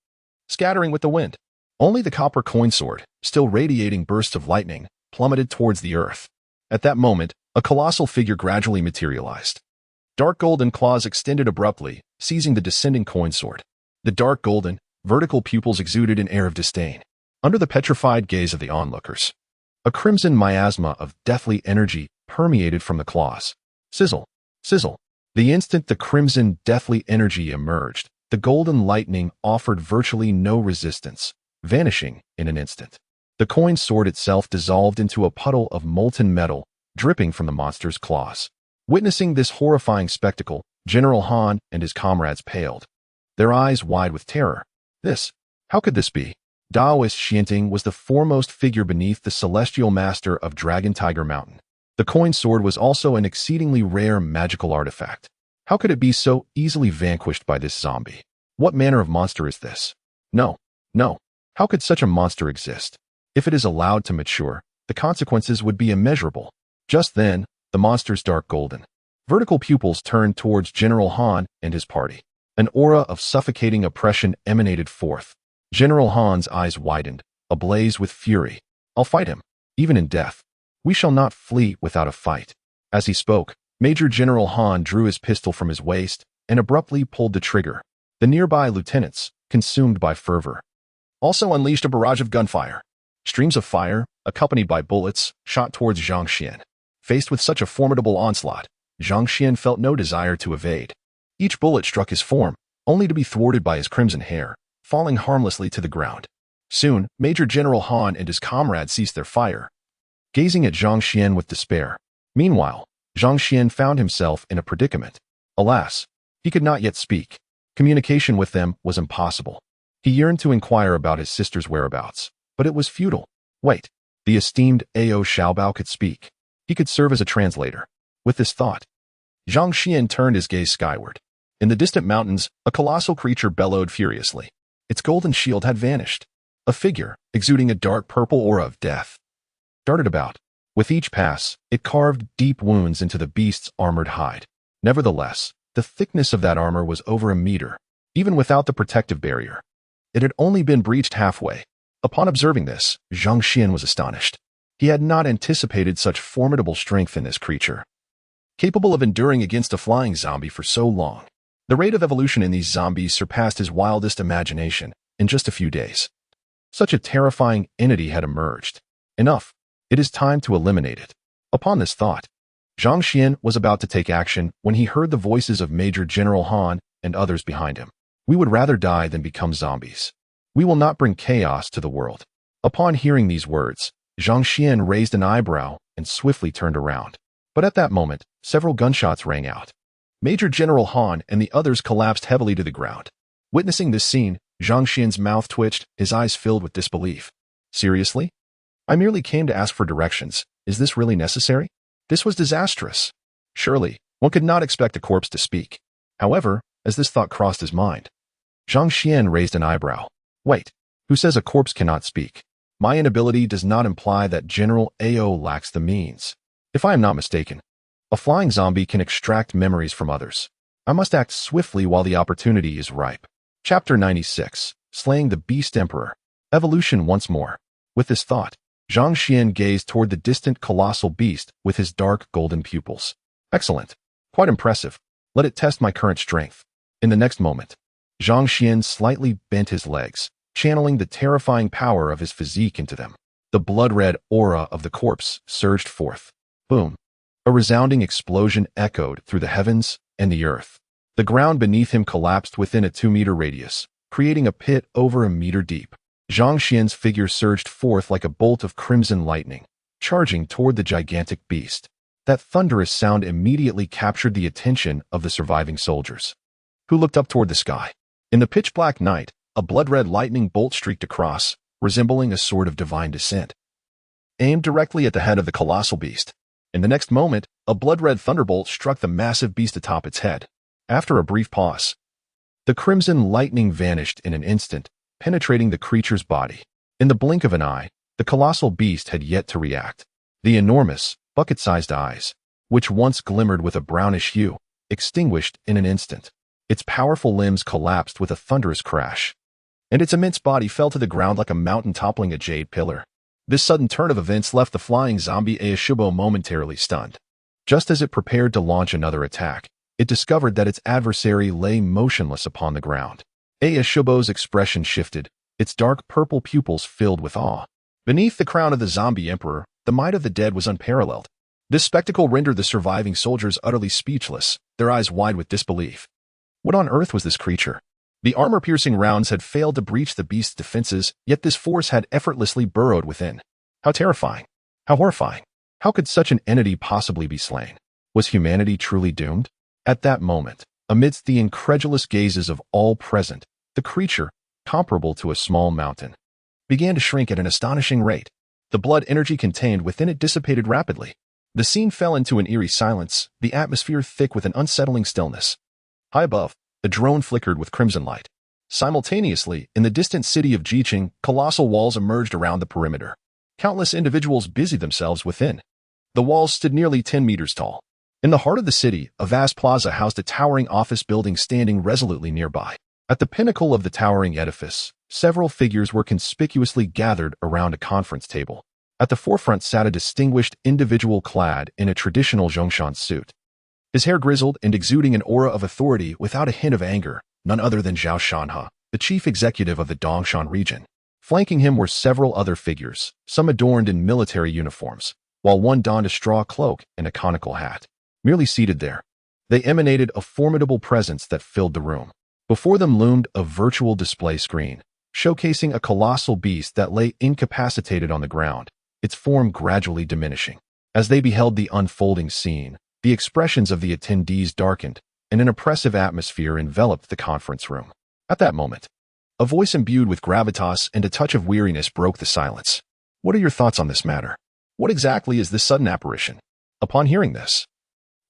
scattering with the wind. Only the copper coin sword, still radiating bursts of lightning, plummeted towards the earth. At that moment, a colossal figure gradually materialized. Dark golden claws extended abruptly, seizing the descending coin sword. The dark golden, vertical pupils exuded an air of disdain. Under the petrified gaze of the onlookers, a crimson miasma of deathly energy permeated from the claws. Sizzle, sizzle. The instant the crimson, deathly energy emerged, the golden lightning offered virtually no resistance, vanishing in an instant. The coin sword itself dissolved into a puddle of molten metal, dripping from the monster's claws. Witnessing this horrifying spectacle, General Han and his comrades paled, their eyes wide with terror. How could this be? Taoist Xianting was the foremost figure beneath the celestial master of Dragon Tiger Mountain. The coin sword was also an exceedingly rare magical artifact. How could it be so easily vanquished by this zombie? What manner of monster is this? No. How could such a monster exist? If it is allowed to mature, the consequences would be immeasurable. Just then, the monster's dark golden, vertical pupils turned towards General Han and his party. An aura of suffocating oppression emanated forth. General Han's eyes widened, ablaze with fury. "I'll fight him, even in death. We shall not flee without a fight." As he spoke, Major General Han drew his pistol from his waist and abruptly pulled the trigger. The nearby lieutenants, consumed by fervor, also unleashed a barrage of gunfire. Streams of fire, accompanied by bullets, shot towards Zhang Xuan. Faced with such a formidable onslaught, Zhang Xuan felt no desire to evade. Each bullet struck his form, only to be thwarted by his crimson hair, falling harmlessly to the ground. Soon, Major General Han and his comrades ceased their fire, gazing at Zhang Xuan with despair. Meanwhile, Zhang Xuan found himself in a predicament. Alas, he could not yet speak. Communication with them was impossible. He yearned to inquire about his sister's whereabouts, but it was futile. Wait, the esteemed Ao Xiaobao could speak. He could serve as a translator. With this thought, Zhang Xuan turned his gaze skyward. In the distant mountains, a colossal creature bellowed furiously. Its golden shield had vanished. A figure, exuding a dark purple aura of death, darted about. With each pass, it carved deep wounds into the beast's armored hide. Nevertheless, the thickness of that armor was over a meter, even without the protective barrier. It had only been breached halfway. Upon observing this, Zhang Xuan was astonished. He had not anticipated such formidable strength in this creature, capable of enduring against a flying zombie for so long. The rate of evolution in these zombies surpassed his wildest imagination in just a few days. Such a terrifying entity had emerged. Enough. It is time to eliminate it. Upon this thought, Zhang Xuan was about to take action when he heard the voices of Major General Han and others behind him. We would rather die than become zombies. We will not bring chaos to the world. Upon hearing these words, Zhang Xuan raised an eyebrow and swiftly turned around. But at that moment, several gunshots rang out. Major General Han and the others collapsed heavily to the ground. Witnessing this scene, Zhang Xuan's mouth twitched, his eyes filled with disbelief. Seriously? I merely came to ask for directions. Is this really necessary? This was disastrous. Surely, one could not expect a corpse to speak. However, as this thought crossed his mind, Zhang Xuan raised an eyebrow. Wait, who says a corpse cannot speak? My inability does not imply that General Ao lacks the means. If I am not mistaken, a flying zombie can extract memories from others. I must act swiftly while the opportunity is ripe. Chapter 96, Slaying the Beast Emperor. Evolution once more. With this thought, Zhang Xuan gazed toward the distant colossal beast with his dark golden pupils. Excellent. Quite impressive. Let it test my current strength. In the next moment, Zhang Xuan slightly bent his legs, channeling the terrifying power of his physique into them. The blood-red aura of the corpse surged forth. Boom. A resounding explosion echoed through the heavens and the earth. The ground beneath him collapsed within a 2-meter radius, creating a pit over a meter deep. Zhang Xuan's figure surged forth like a bolt of crimson lightning, charging toward the gigantic beast. That thunderous sound immediately captured the attention of the surviving soldiers, who looked up toward the sky. In the pitch-black night, a blood-red lightning bolt streaked across, resembling a sword of divine descent, aimed directly at the head of the colossal beast. In the next moment, a blood-red thunderbolt struck the massive beast atop its head. After a brief pause, the crimson lightning vanished in an instant, penetrating the creature's body. In the blink of an eye, the colossal beast had yet to react. The enormous, bucket-sized eyes, which once glimmered with a brownish hue, extinguished in an instant. Its powerful limbs collapsed with a thunderous crash, and its immense body fell to the ground like a mountain toppling a jade pillar. This sudden turn of events left the flying zombie Aishibo momentarily stunned. Just as it prepared to launch another attack, it discovered that its adversary lay motionless upon the ground. Aishibo's expression shifted, its dark purple pupils filled with awe. Beneath the crown of the zombie emperor, the might of the dead was unparalleled. This spectacle rendered the surviving soldiers utterly speechless, their eyes wide with disbelief. What on earth was this creature? The armor-piercing rounds had failed to breach the beast's defenses, yet this force had effortlessly burrowed within. How terrifying! How horrifying! How could such an entity possibly be slain? Was humanity truly doomed? At that moment, amidst the incredulous gazes of all present, the creature, comparable to a small mountain, began to shrink at an astonishing rate. The blood energy contained within it dissipated rapidly. The scene fell into an eerie silence, the atmosphere thick with an unsettling stillness. High above, the drone flickered with crimson light. Simultaneously, in the distant city of Jiqing, colossal walls emerged around the perimeter. Countless individuals busied themselves within. The walls stood nearly 10 meters tall. In the heart of the city, a vast plaza housed a towering office building standing resolutely nearby. At the pinnacle of the towering edifice, several figures were conspicuously gathered around a conference table. At the forefront sat a distinguished individual clad in a traditional Zhongshan suit. His hair grizzled and exuding an aura of authority without a hint of anger, none other than Zhao Shanhe, the chief executive of the Dongshan region. Flanking him were several other figures, some adorned in military uniforms, while one donned a straw cloak and a conical hat. Merely seated there, they emanated a formidable presence that filled the room. Before them loomed a virtual display screen, showcasing a colossal beast that lay incapacitated on the ground, its form gradually diminishing. As they beheld the unfolding scene, the expressions of the attendees darkened, and an oppressive atmosphere enveloped the conference room. At that moment, a voice imbued with gravitas and a touch of weariness broke the silence. What are your thoughts on this matter? What exactly is this sudden apparition? Upon hearing this,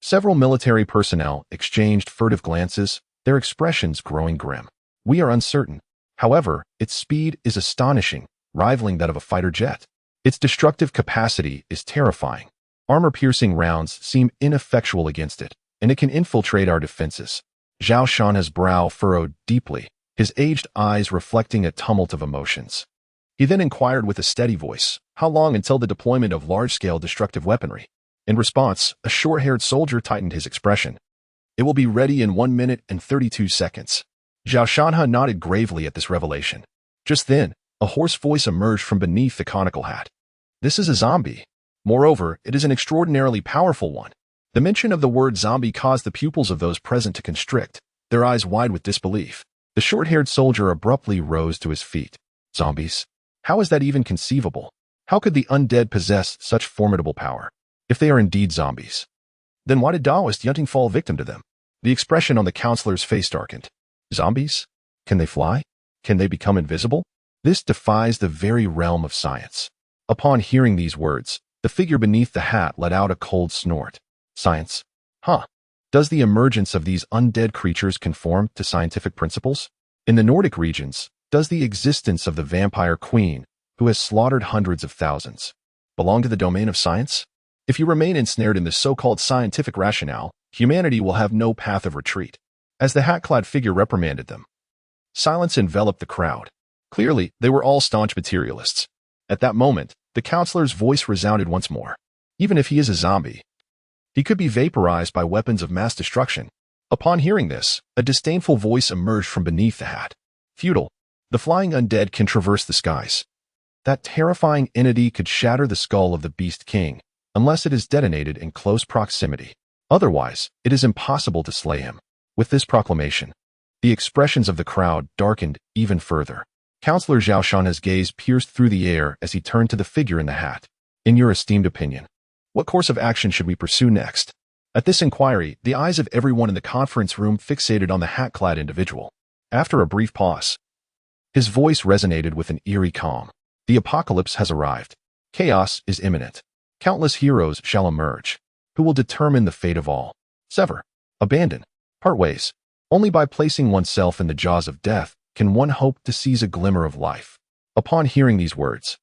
several military personnel exchanged furtive glances, their expressions growing grim. We are uncertain. However, its speed is astonishing, rivaling that of a fighter jet. Its destructive capacity is terrifying. Armor-piercing rounds seem ineffectual against it, and it can infiltrate our defenses. Zhang Xuan's brow furrowed deeply, his aged eyes reflecting a tumult of emotions. He then inquired with a steady voice, how long until the deployment of large-scale destructive weaponry? In response, a short-haired soldier tightened his expression. It will be ready in 1 minute and 32 seconds. Zhang Xuan nodded gravely at this revelation. Just then, a hoarse voice emerged from beneath the conical hat. This is a zombie. Moreover, it is an extraordinarily powerful one. The mention of the word zombie caused the pupils of those present to constrict, their eyes wide with disbelief. The short-haired soldier abruptly rose to his feet. Zombies? How is that even conceivable? How could the undead possess such formidable power? If they are indeed zombies, then why did Taoist Yunting fall victim to them? The expression on the counselor's face darkened. Zombies? Can they fly? Can they become invisible? This defies the very realm of science. Upon hearing these words, the figure beneath the hat let out a cold snort. Science? Huh. Does the emergence of these undead creatures conform to scientific principles? In the Nordic regions, does the existence of the vampire queen, who has slaughtered hundreds of thousands, belong to the domain of science? If you remain ensnared in the so-called scientific rationale, humanity will have no path of retreat. As the hat-clad figure reprimanded them, silence enveloped the crowd. Clearly, they were all staunch materialists. At that moment, the counselor's voice resounded once more. Even if he is a zombie, he could be vaporized by weapons of mass destruction. Upon hearing this, a disdainful voice emerged from beneath the hat. Futile. The flying undead can traverse the skies. That terrifying entity could shatter the skull of the Beast King, unless it is detonated in close proximity. Otherwise, it is impossible to slay him. With this proclamation, the expressions of the crowd darkened even further. Counselor Zhang Xuan's gaze pierced through the air as he turned to the figure in the hat. In your esteemed opinion, what course of action should we pursue next? At this inquiry, the eyes of everyone in the conference room fixated on the hat-clad individual. After a brief pause, his voice resonated with an eerie calm. The apocalypse has arrived. Chaos is imminent. Countless heroes shall emerge, who will determine the fate of all. Sever, abandon, part ways. Only by placing oneself in the jaws of death can one hope to seize a glimmer of life. Upon hearing these words,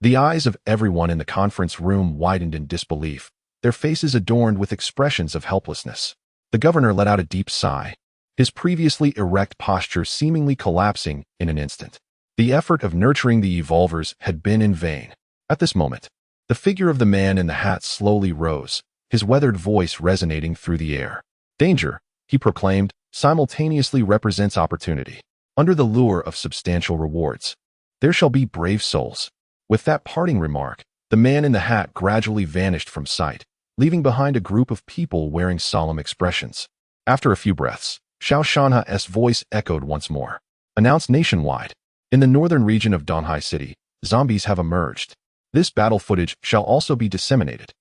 the eyes of everyone in the conference room widened in disbelief, their faces adorned with expressions of helplessness. The governor let out a deep sigh, his previously erect posture seemingly collapsing in an instant. The effort of nurturing the evolvers had been in vain. At this moment, the figure of the man in the hat slowly rose, his weathered voice resonating through the air. Danger, he proclaimed, simultaneously represents opportunity. Under the lure of substantial rewards, there shall be brave souls. With that parting remark, the man in the hat gradually vanished from sight, leaving behind a group of people wearing solemn expressions. After a few breaths, Xiao Shanha's voice echoed once more. Announced nationwide. In the northern region of Donghai City, zombies have emerged. This battle footage shall also be disseminated.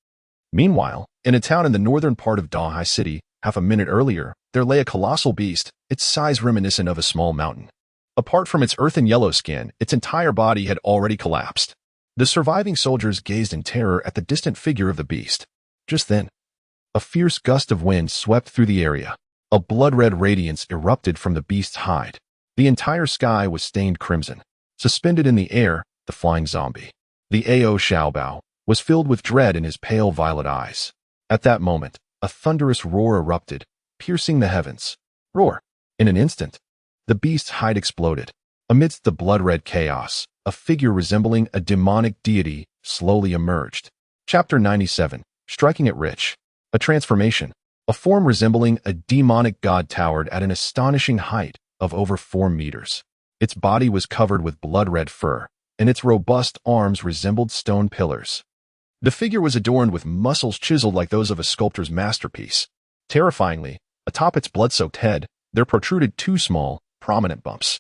Meanwhile, in a town in the northern part of Donghai City, half a minute earlier, there lay a colossal beast, its size reminiscent of a small mountain. Apart from its earthen yellow skin, its entire body had already collapsed. The surviving soldiers gazed in terror at the distant figure of the beast. Just then, a fierce gust of wind swept through the area. A blood-red radiance erupted from the beast's hide. The entire sky was stained crimson. Suspended in the air, the flying zombie. The Ao Xiaobao was filled with dread in his pale violet eyes. At that moment, a thunderous roar erupted, piercing the heavens. Roar! In an instant, the beast's hide exploded. Amidst the blood-red chaos, a figure resembling a demonic deity slowly emerged. Chapter 97, Striking it Rich. A transformation. A form resembling a demonic god towered at an astonishing height of over 4 meters. Its body was covered with blood-red fur, and its robust arms resembled stone pillars. The figure was adorned with muscles chiseled like those of a sculptor's masterpiece. Terrifyingly, atop its blood-soaked head, there protruded two small, prominent bumps.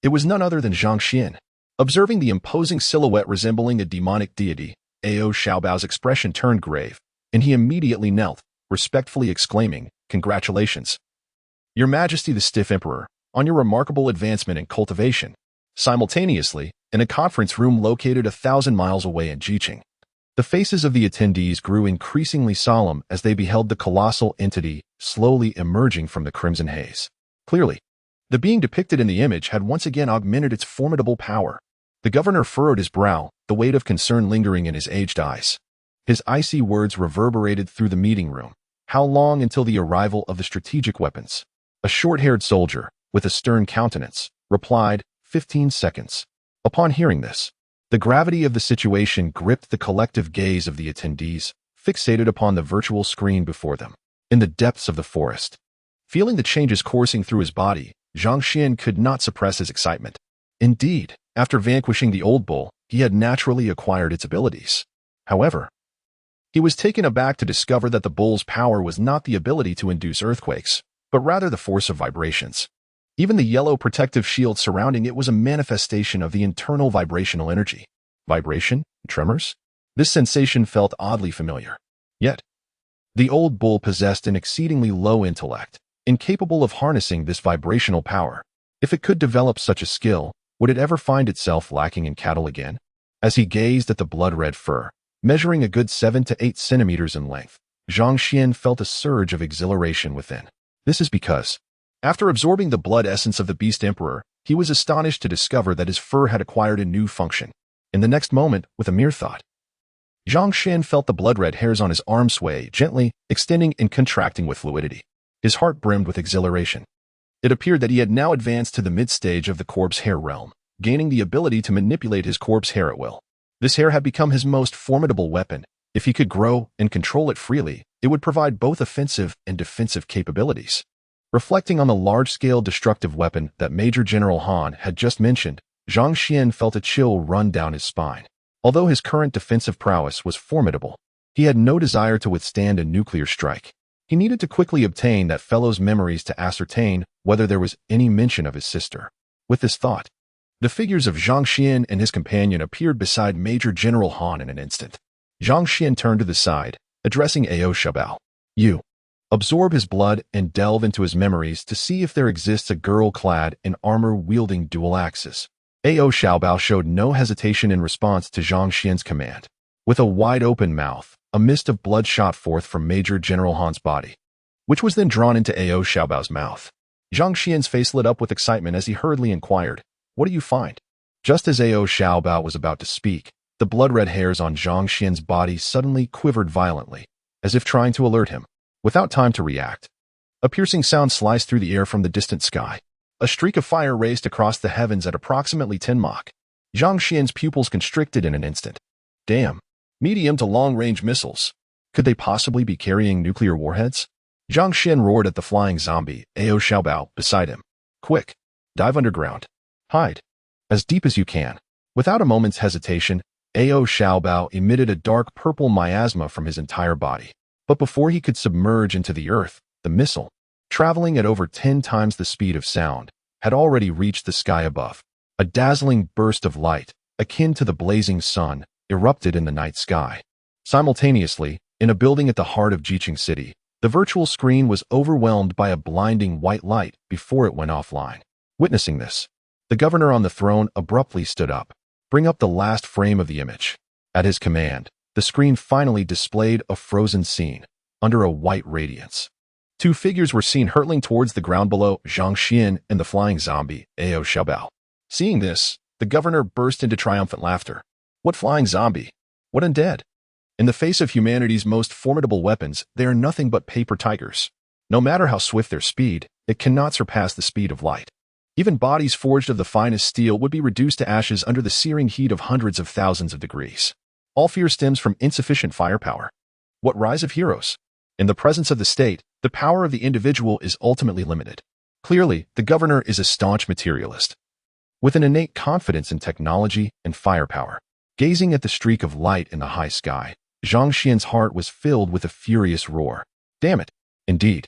It was none other than Zhang Xuan. Observing the imposing silhouette resembling a demonic deity, Ao Xiaobao's expression turned grave, and he immediately knelt, respectfully exclaiming, "Congratulations, Your Majesty the Stiff Emperor, on your remarkable advancement in cultivation." Simultaneously, in a conference room located 1,000 miles away in Jiqing, the faces of the attendees grew increasingly solemn as they beheld the colossal entity slowly emerging from the crimson haze. Clearly, the being depicted in the image had once again augmented its formidable power. The governor furrowed his brow, the weight of concern lingering in his aged eyes. His icy words reverberated through the meeting room. How long until the arrival of the strategic weapons? A short-haired soldier, with a stern countenance, replied, 15 seconds. Upon hearing this, the gravity of the situation gripped the collective gaze of the attendees, fixated upon the virtual screen before them. In the depths of the forest, feeling the changes coursing through his body, Zhang Xuan could not suppress his excitement. Indeed, after vanquishing the old bull, he had naturally acquired its abilities. However, he was taken aback to discover that the bull's power was not the ability to induce earthquakes, but rather the force of vibrations. Even the yellow protective shield surrounding it was a manifestation of the internal vibrational energy. Vibration? Tremors? This sensation felt oddly familiar. Yet, the old bull possessed an exceedingly low intellect, incapable of harnessing this vibrational power. If it could develop such a skill, would it ever find itself lacking in cattle again? As he gazed at the blood-red fur, measuring a good 7 to 8 centimeters in length, Zhang Xuan felt a surge of exhilaration within. This is because, after absorbing the blood essence of the Beast Emperor, he was astonished to discover that his fur had acquired a new function. In the next moment, with a mere thought, Zhang Xuan felt the blood-red hairs on his arm sway, gently extending and contracting with fluidity. His heart brimmed with exhilaration. It appeared that he had now advanced to the mid-stage of the corpse hair realm, gaining the ability to manipulate his corpse hair at will. This hair had become his most formidable weapon. If he could grow and control it freely, it would provide both offensive and defensive capabilities. Reflecting on the large-scale destructive weapon that Major General Han had just mentioned, Zhang Xuan felt a chill run down his spine. Although his current defensive prowess was formidable, he had no desire to withstand a nuclear strike. He needed to quickly obtain that fellow's memories to ascertain whether there was any mention of his sister. With this thought, the figures of Zhang Xuan and his companion appeared beside Major General Han in an instant. Zhang Xuan turned to the side, addressing Ao Xiaobao. "You. Absorb his blood and delve into his memories to see if there exists a girl clad in armor wielding dual axes." Ao Xiaobao showed no hesitation in response to Zhang Xuan's command. With a wide-open mouth, a mist of blood shot forth from Major General Han's body, which was then drawn into Ao Xiaobao's mouth. Zhang Xuan's face lit up with excitement as he hurriedly inquired, "What do you find?" Just as Ao Xiaobao was about to speak, the blood-red hairs on Zhang Xuan's body suddenly quivered violently, as if trying to alert him. Without time to react, a piercing sound sliced through the air from the distant sky. A streak of fire raced across the heavens at approximately 10 Mach. Zhang Xuan's pupils constricted in an instant. Damn. Medium to long-range missiles. Could they possibly be carrying nuclear warheads? Zhang Xuan roared at the flying zombie, Ao Xiaobao, beside him. "Quick. Dive underground. Hide. As deep as you can." Without a moment's hesitation, Ao Xiaobao emitted a dark purple miasma from his entire body. But before he could submerge into the earth, the missile, traveling at over 10 times the speed of sound, had already reached the sky above. A dazzling burst of light, akin to the blazing sun, erupted in the night sky. Simultaneously, in a building at the heart of Jiqing City, the virtual screen was overwhelmed by a blinding white light before it went offline. Witnessing this, the governor on the throne abruptly stood up. "Bring up the last frame of the image." At his command, the screen finally displayed a frozen scene, under a white radiance. Two figures were seen hurtling towards the ground below, Zhang Xuan and the flying zombie, Ao Xiaobao. Seeing this, the governor burst into triumphant laughter. What flying zombie? What undead? In the face of humanity's most formidable weapons, they are nothing but paper tigers. No matter how swift their speed, it cannot surpass the speed of light. Even bodies forged of the finest steel would be reduced to ashes under the searing heat of hundreds of thousands of degrees. All fear stems from insufficient firepower. What rise of heroes? In the presence of the state, the power of the individual is ultimately limited. Clearly, the governor is a staunch materialist, with an innate confidence in technology and firepower. Gazing at the streak of light in the high sky, Zhang Xuan's heart was filled with a furious roar. Damn it! Indeed,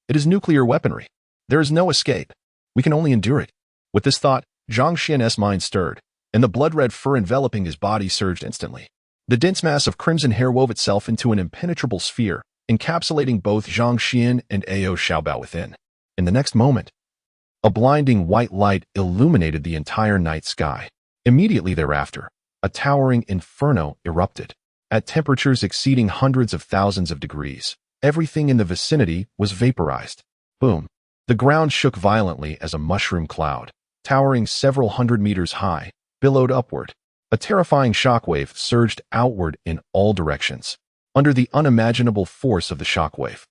it is nuclear weaponry. There is no escape. We can only endure it. With this thought, Zhang Xuan's mind stirred, and the blood-red fur enveloping his body surged instantly. The dense mass of crimson hair wove itself into an impenetrable sphere, encapsulating both Zhang Xuan and Ao Xiaobao within. In the next moment, a blinding white light illuminated the entire night sky. Immediately thereafter, a towering inferno erupted. At temperatures exceeding hundreds of thousands of degrees, everything in the vicinity was vaporized. Boom! The ground shook violently as a mushroom cloud, towering several hundred meters high, billowed upward. A terrifying shockwave surged outward in all directions. Under the unimaginable force of the shockwave,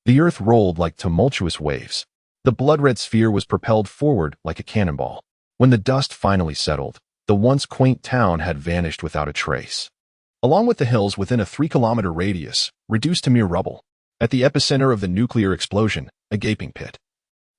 the earth rolled like tumultuous waves. The blood-red sphere was propelled forward like a cannonball. When the dust finally settled, the once quaint town had vanished without a trace, along with the hills within a 3-kilometer radius, reduced to mere rubble. At the epicenter of the nuclear explosion, a gaping pit,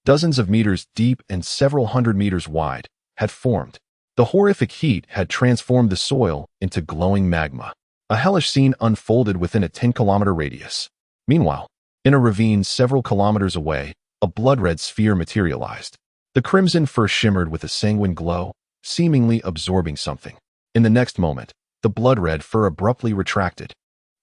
dozens of meters deep and several hundred meters wide, had formed. The horrific heat had transformed the soil into glowing magma. A hellish scene unfolded within a 10-kilometer radius. Meanwhile, in a ravine several kilometers away, a blood-red sphere materialized. The crimson fur shimmered with a sanguine glow, seemingly absorbing something. In the next moment, the blood-red fur abruptly retracted.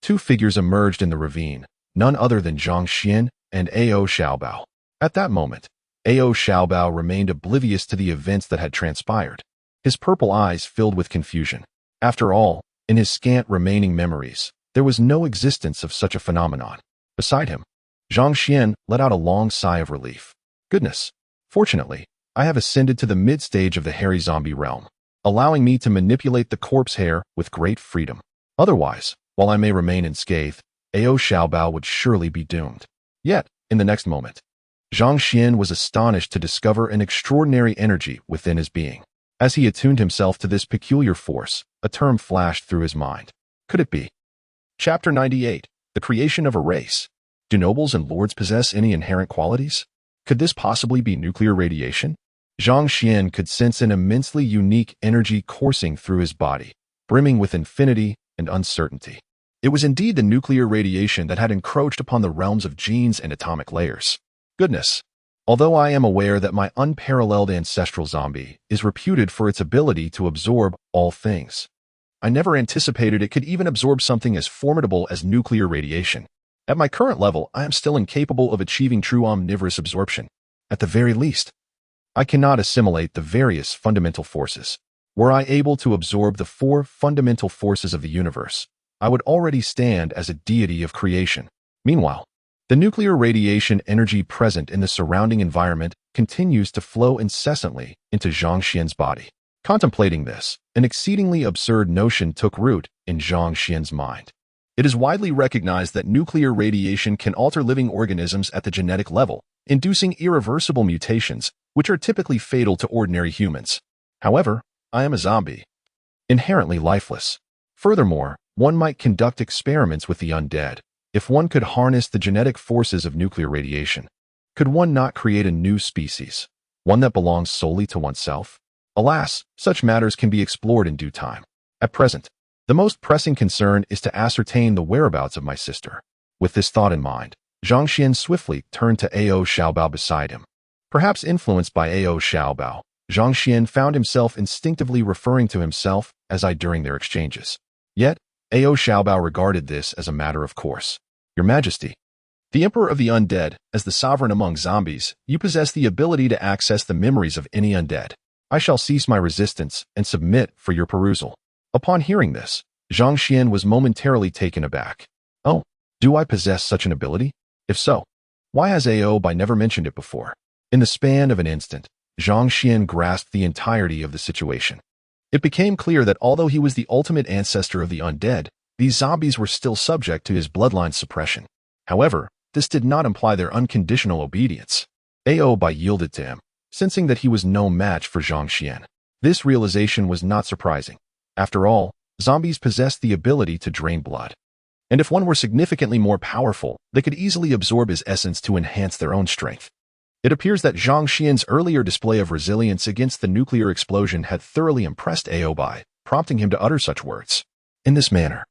Two figures emerged in the ravine, none other than Zhang Xuan and Ao Xiaobao. At that moment, Ao Xiaobao remained oblivious to the events that had transpired. His purple eyes filled with confusion. After all, in his scant remaining memories, there was no existence of such a phenomenon. Beside him, Zhang Xuan let out a long sigh of relief. Goodness! Fortunately, I have ascended to the mid-stage of the hairy zombie realm, allowing me to manipulate the corpse hair with great freedom. Otherwise, while I may remain unscathed, Ao Xiaobao would surely be doomed. Yet, in the next moment, Zhang Xuan was astonished to discover an extraordinary energy within his being. As he attuned himself to this peculiar force, a term flashed through his mind. Could it be? Chapter 98. The Creation of a Race. Do nobles and lords possess any inherent qualities? Could this possibly be nuclear radiation? Zhang Xuan could sense an immensely unique energy coursing through his body, brimming with infinity and uncertainty. It was indeed the nuclear radiation that had encroached upon the realms of genes and atomic layers. Goodness! Although I am aware that my unparalleled ancestral zombie is reputed for its ability to absorb all things, I never anticipated it could even absorb something as formidable as nuclear radiation. At my current level, I am still incapable of achieving true omnivorous absorption. At the very least, I cannot assimilate the various fundamental forces. Were I able to absorb the 4 fundamental forces of the universe, I would already stand as a deity of creation. Meanwhile, the nuclear radiation energy present in the surrounding environment continues to flow incessantly into Zhang Xuan's body. Contemplating this, an exceedingly absurd notion took root in Zhang Xuan's mind. It is widely recognized that nuclear radiation can alter living organisms at the genetic level, inducing irreversible mutations, which are typically fatal to ordinary humans. However, I am a zombie, inherently lifeless. Furthermore, one might conduct experiments with the undead. If one could harness the genetic forces of nuclear radiation, could one not create a new species, one that belongs solely to oneself? Alas, such matters can be explored in due time. At present, the most pressing concern is to ascertain the whereabouts of my sister. With this thought in mind, Zhang Xuan swiftly turned to Ao Xiaobao beside him. Perhaps influenced by Ao Xiaobao, Zhang Xuan found himself instinctively referring to himself as I during their exchanges. Yet, Ao Xiaobao regarded this as a matter of course. Your Majesty, the Emperor of the Undead, as the sovereign among zombies, you possess the ability to access the memories of any undead. I shall cease my resistance and submit for your perusal. Upon hearing this, Zhang Xuan was momentarily taken aback. Oh, do I possess such an ability? If so, why has Ao never mentioned it before? In the span of an instant, Zhang Xuan grasped the entirety of the situation. It became clear that although he was the ultimate ancestor of the undead, these zombies were still subject to his bloodline suppression. However, this did not imply their unconditional obedience. Ao yielded to him, sensing that he was no match for Zhang Xuan. This realization was not surprising. After all, zombies possess the ability to drain blood. And if one were significantly more powerful, they could easily absorb his essence to enhance their own strength. It appears that Zhang Xuan's earlier display of resilience against the nuclear explosion had thoroughly impressed Ao, prompting him to utter such words. In this manner,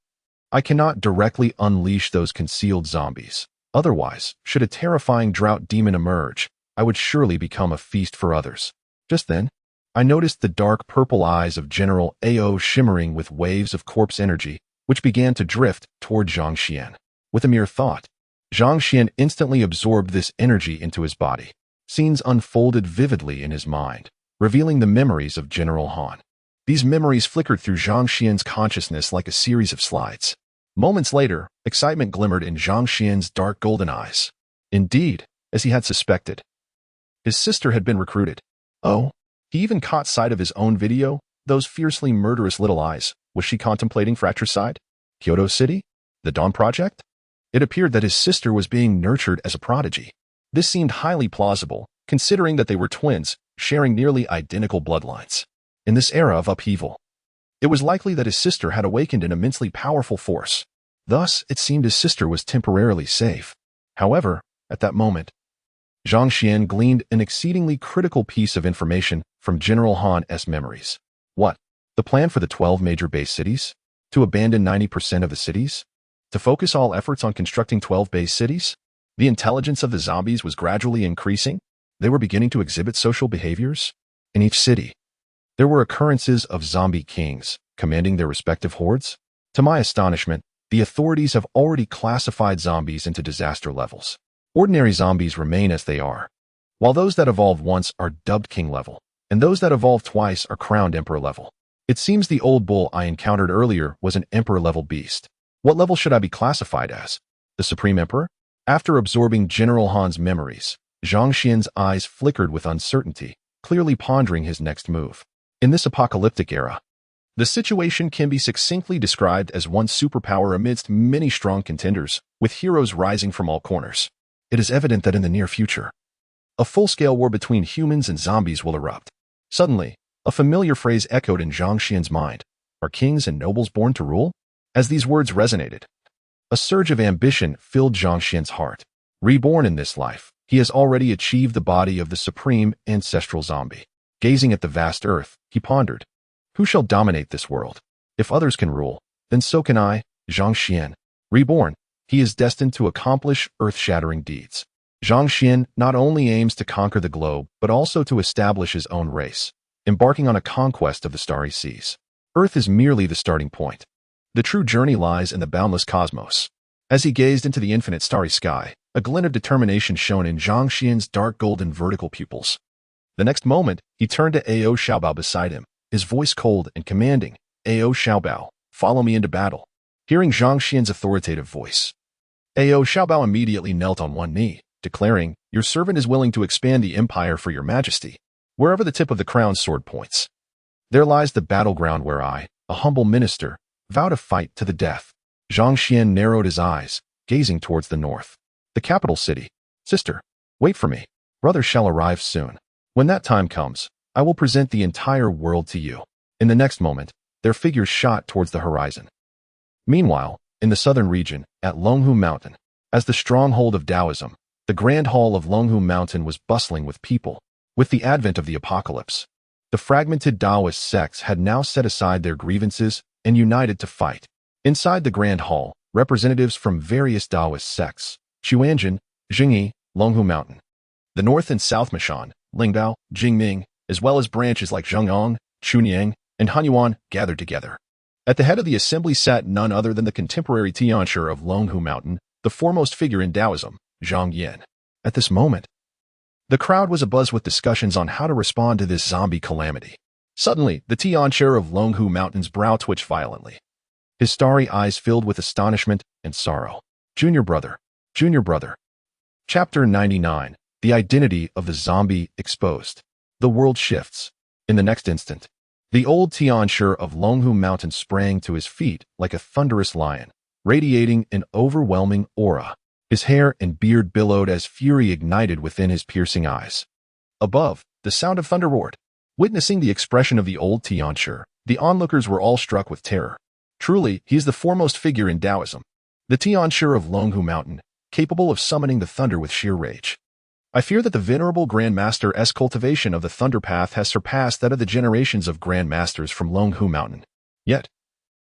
I cannot directly unleash those concealed zombies. Otherwise, should a terrifying drought demon emerge, I would surely become a feast for others. Just then, I noticed the dark purple eyes of General Ao shimmering with waves of corpse energy, which began to drift toward Zhang Xuan. With a mere thought, Zhang Xuan instantly absorbed this energy into his body. Scenes unfolded vividly in his mind, revealing the memories of General Han. These memories flickered through Zhang Xuan's consciousness like a series of slides. Moments later, excitement glimmered in Zhang Xuan's dark golden eyes. Indeed, as he had suspected, his sister had been recruited. Oh, he even caught sight of his own video, those fiercely murderous little eyes. Was she contemplating fratricide? Kyoto City? The Dawn Project? It appeared that his sister was being nurtured as a prodigy. This seemed highly plausible, considering that they were twins, sharing nearly identical bloodlines. In this era of upheaval, it was likely that his sister had awakened an immensely powerful force. Thus, it seemed his sister was temporarily safe. However, at that moment, Zhang Xuan gleaned an exceedingly critical piece of information from General Han's memories. What? The plan for the 12 major base cities? To abandon 90% of the cities? To focus all efforts on constructing 12 base cities? The intelligence of the zombies was gradually increasing. They were beginning to exhibit social behaviors. In each city, there were occurrences of zombie kings, commanding their respective hordes. To my astonishment, the authorities have already classified zombies into disaster levels. Ordinary zombies remain as they are, while those that evolve once are dubbed king level, and those that evolve twice are crowned emperor level. It seems the old bull I encountered earlier was an emperor level beast. What level should I be classified as? The Supreme Emperor? After absorbing General Han's memories, Zhang Xuan's eyes flickered with uncertainty, clearly pondering his next move. In this apocalyptic era, the situation can be succinctly described as one superpower amidst many strong contenders, with heroes rising from all corners. It is evident that in the near future, a full-scale war between humans and zombies will erupt. Suddenly, a familiar phrase echoed in Zhang Xuan's mind. Are kings and nobles born to rule? As these words resonated, a surge of ambition filled Zhang Xuan's heart. Reborn in this life, he has already achieved the body of the supreme ancestral zombie. Gazing at the vast earth, he pondered, who shall dominate this world? If others can rule, then so can I, Zhang Xuan. Reborn, he is destined to accomplish earth-shattering deeds. Zhang Xuan not only aims to conquer the globe, but also to establish his own race, embarking on a conquest of the starry seas. Earth is merely the starting point. The true journey lies in the boundless cosmos. As he gazed into the infinite starry sky, a glint of determination shone in Zhang Xuan's dark golden vertical pupils. The next moment, he turned to Ao Xiaobao beside him, his voice cold and commanding. Ao Xiaobao, follow me into battle. Hearing Zhang Xuan's authoritative voice, Ao Xiaobao immediately knelt on one knee, declaring, your servant is willing to expand the empire for your majesty, wherever the tip of the crown's sword points. There lies the battleground where I, a humble minister, vow to fight to the death. Zhang Xuan narrowed his eyes, gazing towards the north. The capital city. Sister, wait for me. Brother shall arrive soon. When that time comes, I will present the entire world to you. In the next moment, their figures shot towards the horizon. Meanwhile, in the southern region, at Longhu Mountain, as the stronghold of Taoism, the Grand Hall of Longhu Mountain was bustling with people. With the advent of the apocalypse, the fragmented Taoist sects had now set aside their grievances and united to fight. Inside the Grand Hall, representatives from various Taoist sects, Xuanjin, Jingyi, Longhu Mountain, the North and South Mishan, Lingbao, Jingming, as well as branches like Zhongyang, Chunyang, and Hanyuan gathered together. At the head of the assembly sat none other than the contemporary Tianshi of Longhu Mountain, the foremost figure in Taoism, Zhang Yan. At this moment, the crowd was abuzz with discussions on how to respond to this zombie calamity. Suddenly, the Tianshi of Longhu Mountain's brow twitched violently. His starry eyes filled with astonishment and sorrow. Junior brother. Chapter 99. The identity of the zombie exposed. The world shifts. In the next instant, the old Tianshi of Longhu Mountain sprang to his feet like a thunderous lion, radiating an overwhelming aura. His hair and beard billowed as fury ignited within his piercing eyes. Above, the sound of thunder roared. Witnessing the expression of the old Tianshi, the onlookers were all struck with terror. Truly, he is the foremost figure in Taoism. The Tianshi of Longhu Mountain, capable of summoning the thunder with sheer rage. I fear that the venerable Grand Master's cultivation of the Thunder Path has surpassed that of the generations of Grand Masters from Longhu Mountain. Yet,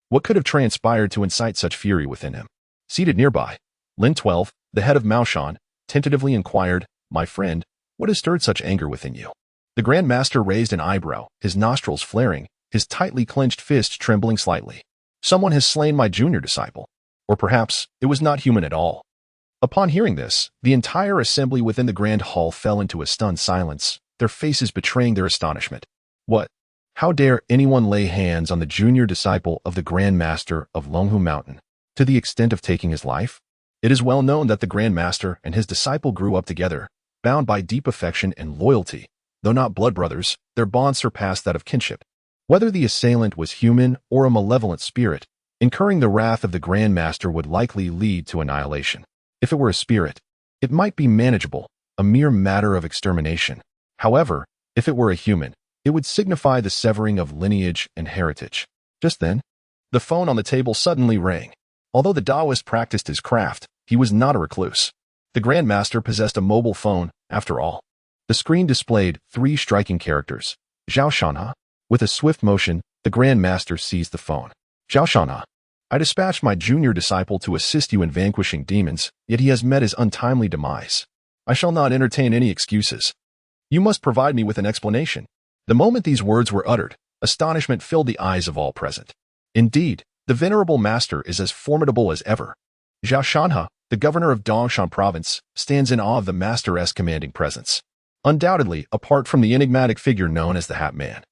what could have transpired to incite such fury within him? Seated nearby, Lin 12, the head of Maoshan, tentatively inquired, my friend, What has stirred such anger within you? The Grand Master raised an eyebrow, his nostrils flaring, his tightly clenched fist trembling slightly. Someone has slain my junior disciple. Or perhaps it was not human at all. Upon hearing this, the entire assembly within the Grand Hall fell into a stunned silence, their faces betraying their astonishment. What? How dare anyone lay hands on the junior disciple of the Grand Master of Longhu Mountain, to the extent of taking his life? It is well known that the Grand Master and his disciple grew up together, bound by deep affection and loyalty. Though not blood brothers, their bond surpassed that of kinship. Whether the assailant was human or a malevolent spirit, incurring the wrath of the Grand Master would likely lead to annihilation. If it were a spirit, it might be manageable, a mere matter of extermination. However, if it were a human, it would signify the severing of lineage and heritage. Just then, the phone on the table suddenly rang. Although the Taoist practiced his craft, he was not a recluse. The Grand Master possessed a mobile phone, after all. The screen displayed 3 striking characters. Zhao Shanha. With a swift motion, the Grand Master seized the phone. Zhao Shanha. I dispatched my junior disciple to assist you in vanquishing demons, yet he has met his untimely demise. I shall not entertain any excuses. You must provide me with an explanation. The moment these words were uttered, astonishment filled the eyes of all present. Indeed, the venerable master is as formidable as ever. Zhao Shanha, the governor of Dongshan province, stands in awe of the master's commanding presence. Undoubtedly, apart from the enigmatic figure known as the Hat Man.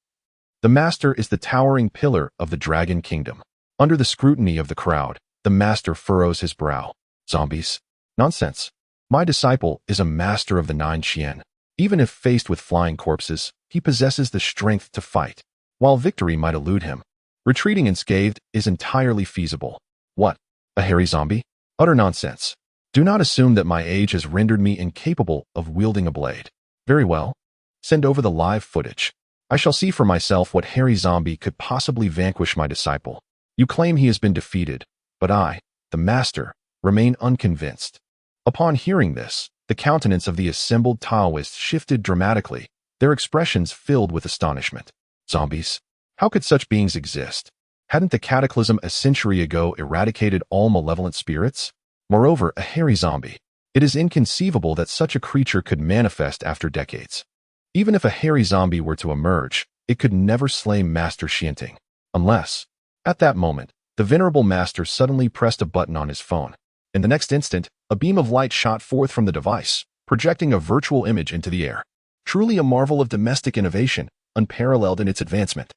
The master is the towering pillar of the Dragon Kingdom. Under the scrutiny of the crowd, the master furrows his brow. Zombies? Nonsense. My disciple is a master of the 9 Qian. Even if faced with flying corpses, he possesses the strength to fight. While victory might elude him, retreating unscathed is entirely feasible. What? A hairy zombie? Utter nonsense. Do not assume that my age has rendered me incapable of wielding a blade. Very well. Send over the live footage. I shall see for myself what hairy zombie could possibly vanquish my disciple. You claim he has been defeated, but I, the master, remain unconvinced. Upon hearing this, the countenance of the assembled Taoists shifted dramatically, their expressions filled with astonishment. Zombies? How could such beings exist? Hadn't the cataclysm a century ago eradicated all malevolent spirits? Moreover, a hairy zombie. It is inconceivable that such a creature could manifest after decades. Even if a hairy zombie were to emerge, it could never slay Master Xianting, unless... At that moment, the venerable master suddenly pressed a button on his phone. In the next instant, a beam of light shot forth from the device, projecting a virtual image into the air. Truly a marvel of domestic innovation, unparalleled in its advancement.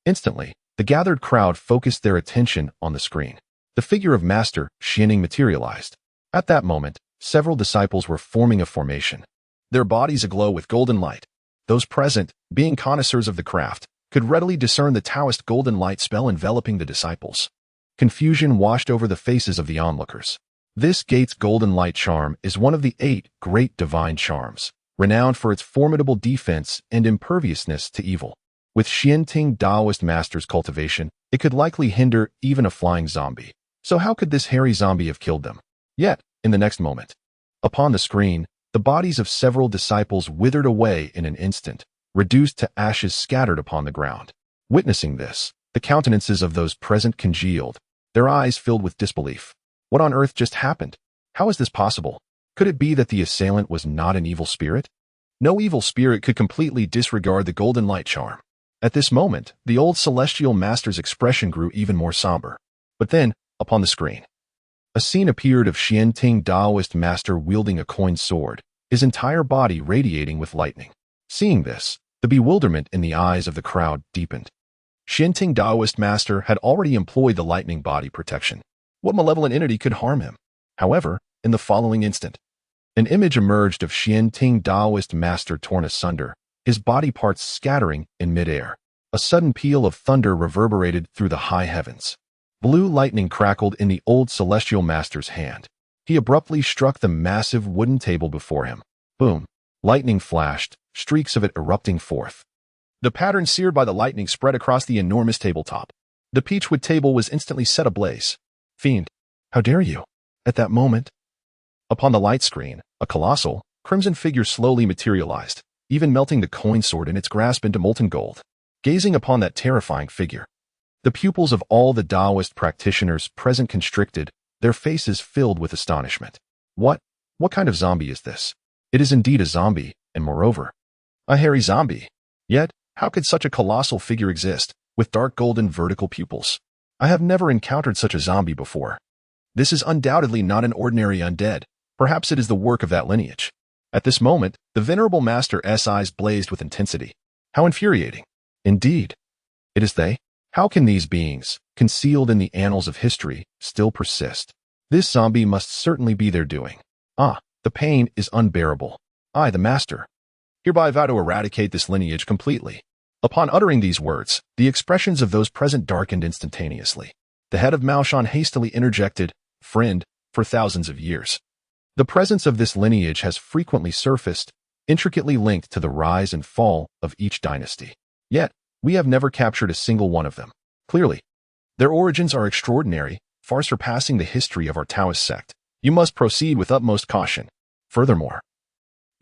Instantly, the gathered crowd focused their attention on the screen. The figure of Master Xianting materialized. At that moment, several disciples were forming a formation, their bodies aglow with golden light. Those present, being connoisseurs of the craft, could readily discern the Taoist golden light spell enveloping the disciples. Confusion washed over the faces of the onlookers. This gate's golden light charm is one of the 8 great divine charms, renowned for its formidable defense and imperviousness to evil. With Xianting Taoist master's cultivation, it could likely hinder even a flying zombie. So how could this hairy zombie have killed them? Yet, in the next moment, upon the screen, the bodies of several disciples withered away in an instant, reduced to ashes scattered upon the ground. Witnessing this, the countenances of those present congealed, their eyes filled with disbelief. What on earth just happened? How is this possible? Could it be that the assailant was not an evil spirit? No evil spirit could completely disregard the golden light charm. At this moment, the old celestial master's expression grew even more somber. But then, upon the screen, a scene appeared of Xianting Taoist master wielding a coined sword, his entire body radiating with lightning. Seeing this, the bewilderment in the eyes of the crowd deepened. Xianting Taoist master had already employed the lightning body protection. What malevolent entity could harm him? However, in the following instant, an image emerged of Xianting Taoist master torn asunder, his body parts scattering in midair. A sudden peal of thunder reverberated through the high heavens. Blue lightning crackled in the old celestial master's hand. He abruptly struck the massive wooden table before him. Boom! Lightning flashed, streaks of it erupting forth. The pattern seared by the lightning spread across the enormous tabletop. The peachwood table was instantly set ablaze. Fiend, how dare you? At that moment, upon the light screen, a colossal, crimson figure slowly materialized, even melting the coin sword in its grasp into molten gold. Gazing upon that terrifying figure, the pupils of all the Taoist practitioners present constricted, their faces filled with astonishment. What kind of zombie is this? It is indeed a zombie, and moreover, a hairy zombie. Yet, how could such a colossal figure exist, with dark golden vertical pupils? I have never encountered such a zombie before. This is undoubtedly not an ordinary undead. Perhaps it is the work of that lineage. At this moment, the venerable master's eyes blazed with intensity. How infuriating. Indeed. It is they? How can these beings, concealed in the annals of history, still persist? This zombie must certainly be their doing. Ah, the pain is unbearable. I, the master, hereby vow to eradicate this lineage completely. Upon uttering these words, the expressions of those present darkened instantaneously. The head of Mao Shan hastily interjected, "Friend, for thousands of years, the presence of this lineage has frequently surfaced, intricately linked to the rise and fall of each dynasty. Yet, we have never captured a single one of them. Clearly, their origins are extraordinary, far surpassing the history of our Taoist sect. You must proceed with utmost caution. Furthermore,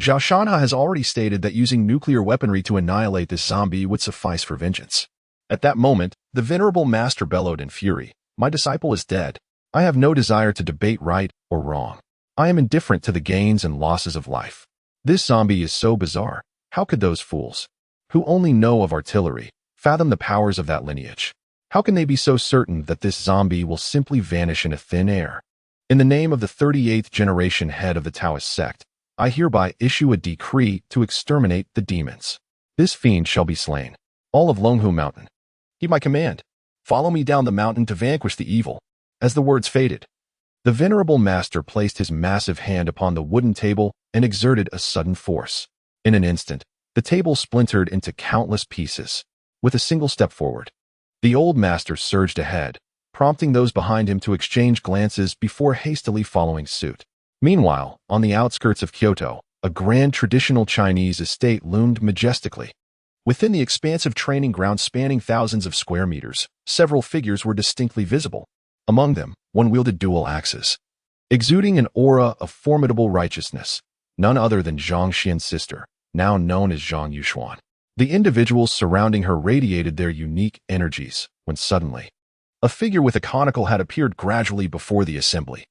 Zhao Shanha has already stated that using nuclear weaponry to annihilate this zombie would suffice for vengeance." At that moment, the venerable master bellowed in fury, "My disciple is dead. I have no desire to debate right or wrong. I am indifferent to the gains and losses of life. This zombie is so bizarre. How could those fools, who only know of artillery, fathom the powers of that lineage? How can they be so certain that this zombie will simply vanish into thin air? In the name of the 38th generation head of the Taoist sect, I hereby issue a decree to exterminate the demons. This fiend shall be slain. All of Longhu Mountain. Heed my command. Follow me down the mountain to vanquish the evil." As the words faded, the venerable master placed his massive hand upon the wooden table and exerted a sudden force. In an instant, the table splintered into countless pieces. With a single step forward, the old master surged ahead, prompting those behind him to exchange glances before hastily following suit. Meanwhile, on the outskirts of Kyoto, a grand traditional Chinese estate loomed majestically. Within the expansive training ground spanning thousands of square meters, several figures were distinctly visible. Among them, one wielded dual axes, exuding an aura of formidable righteousness, none other than Zhang Xuan's sister, now known as Zhang Yuchun. The individuals surrounding her radiated their unique energies, when suddenly, a figure with a conical had appeared gradually before the assembly.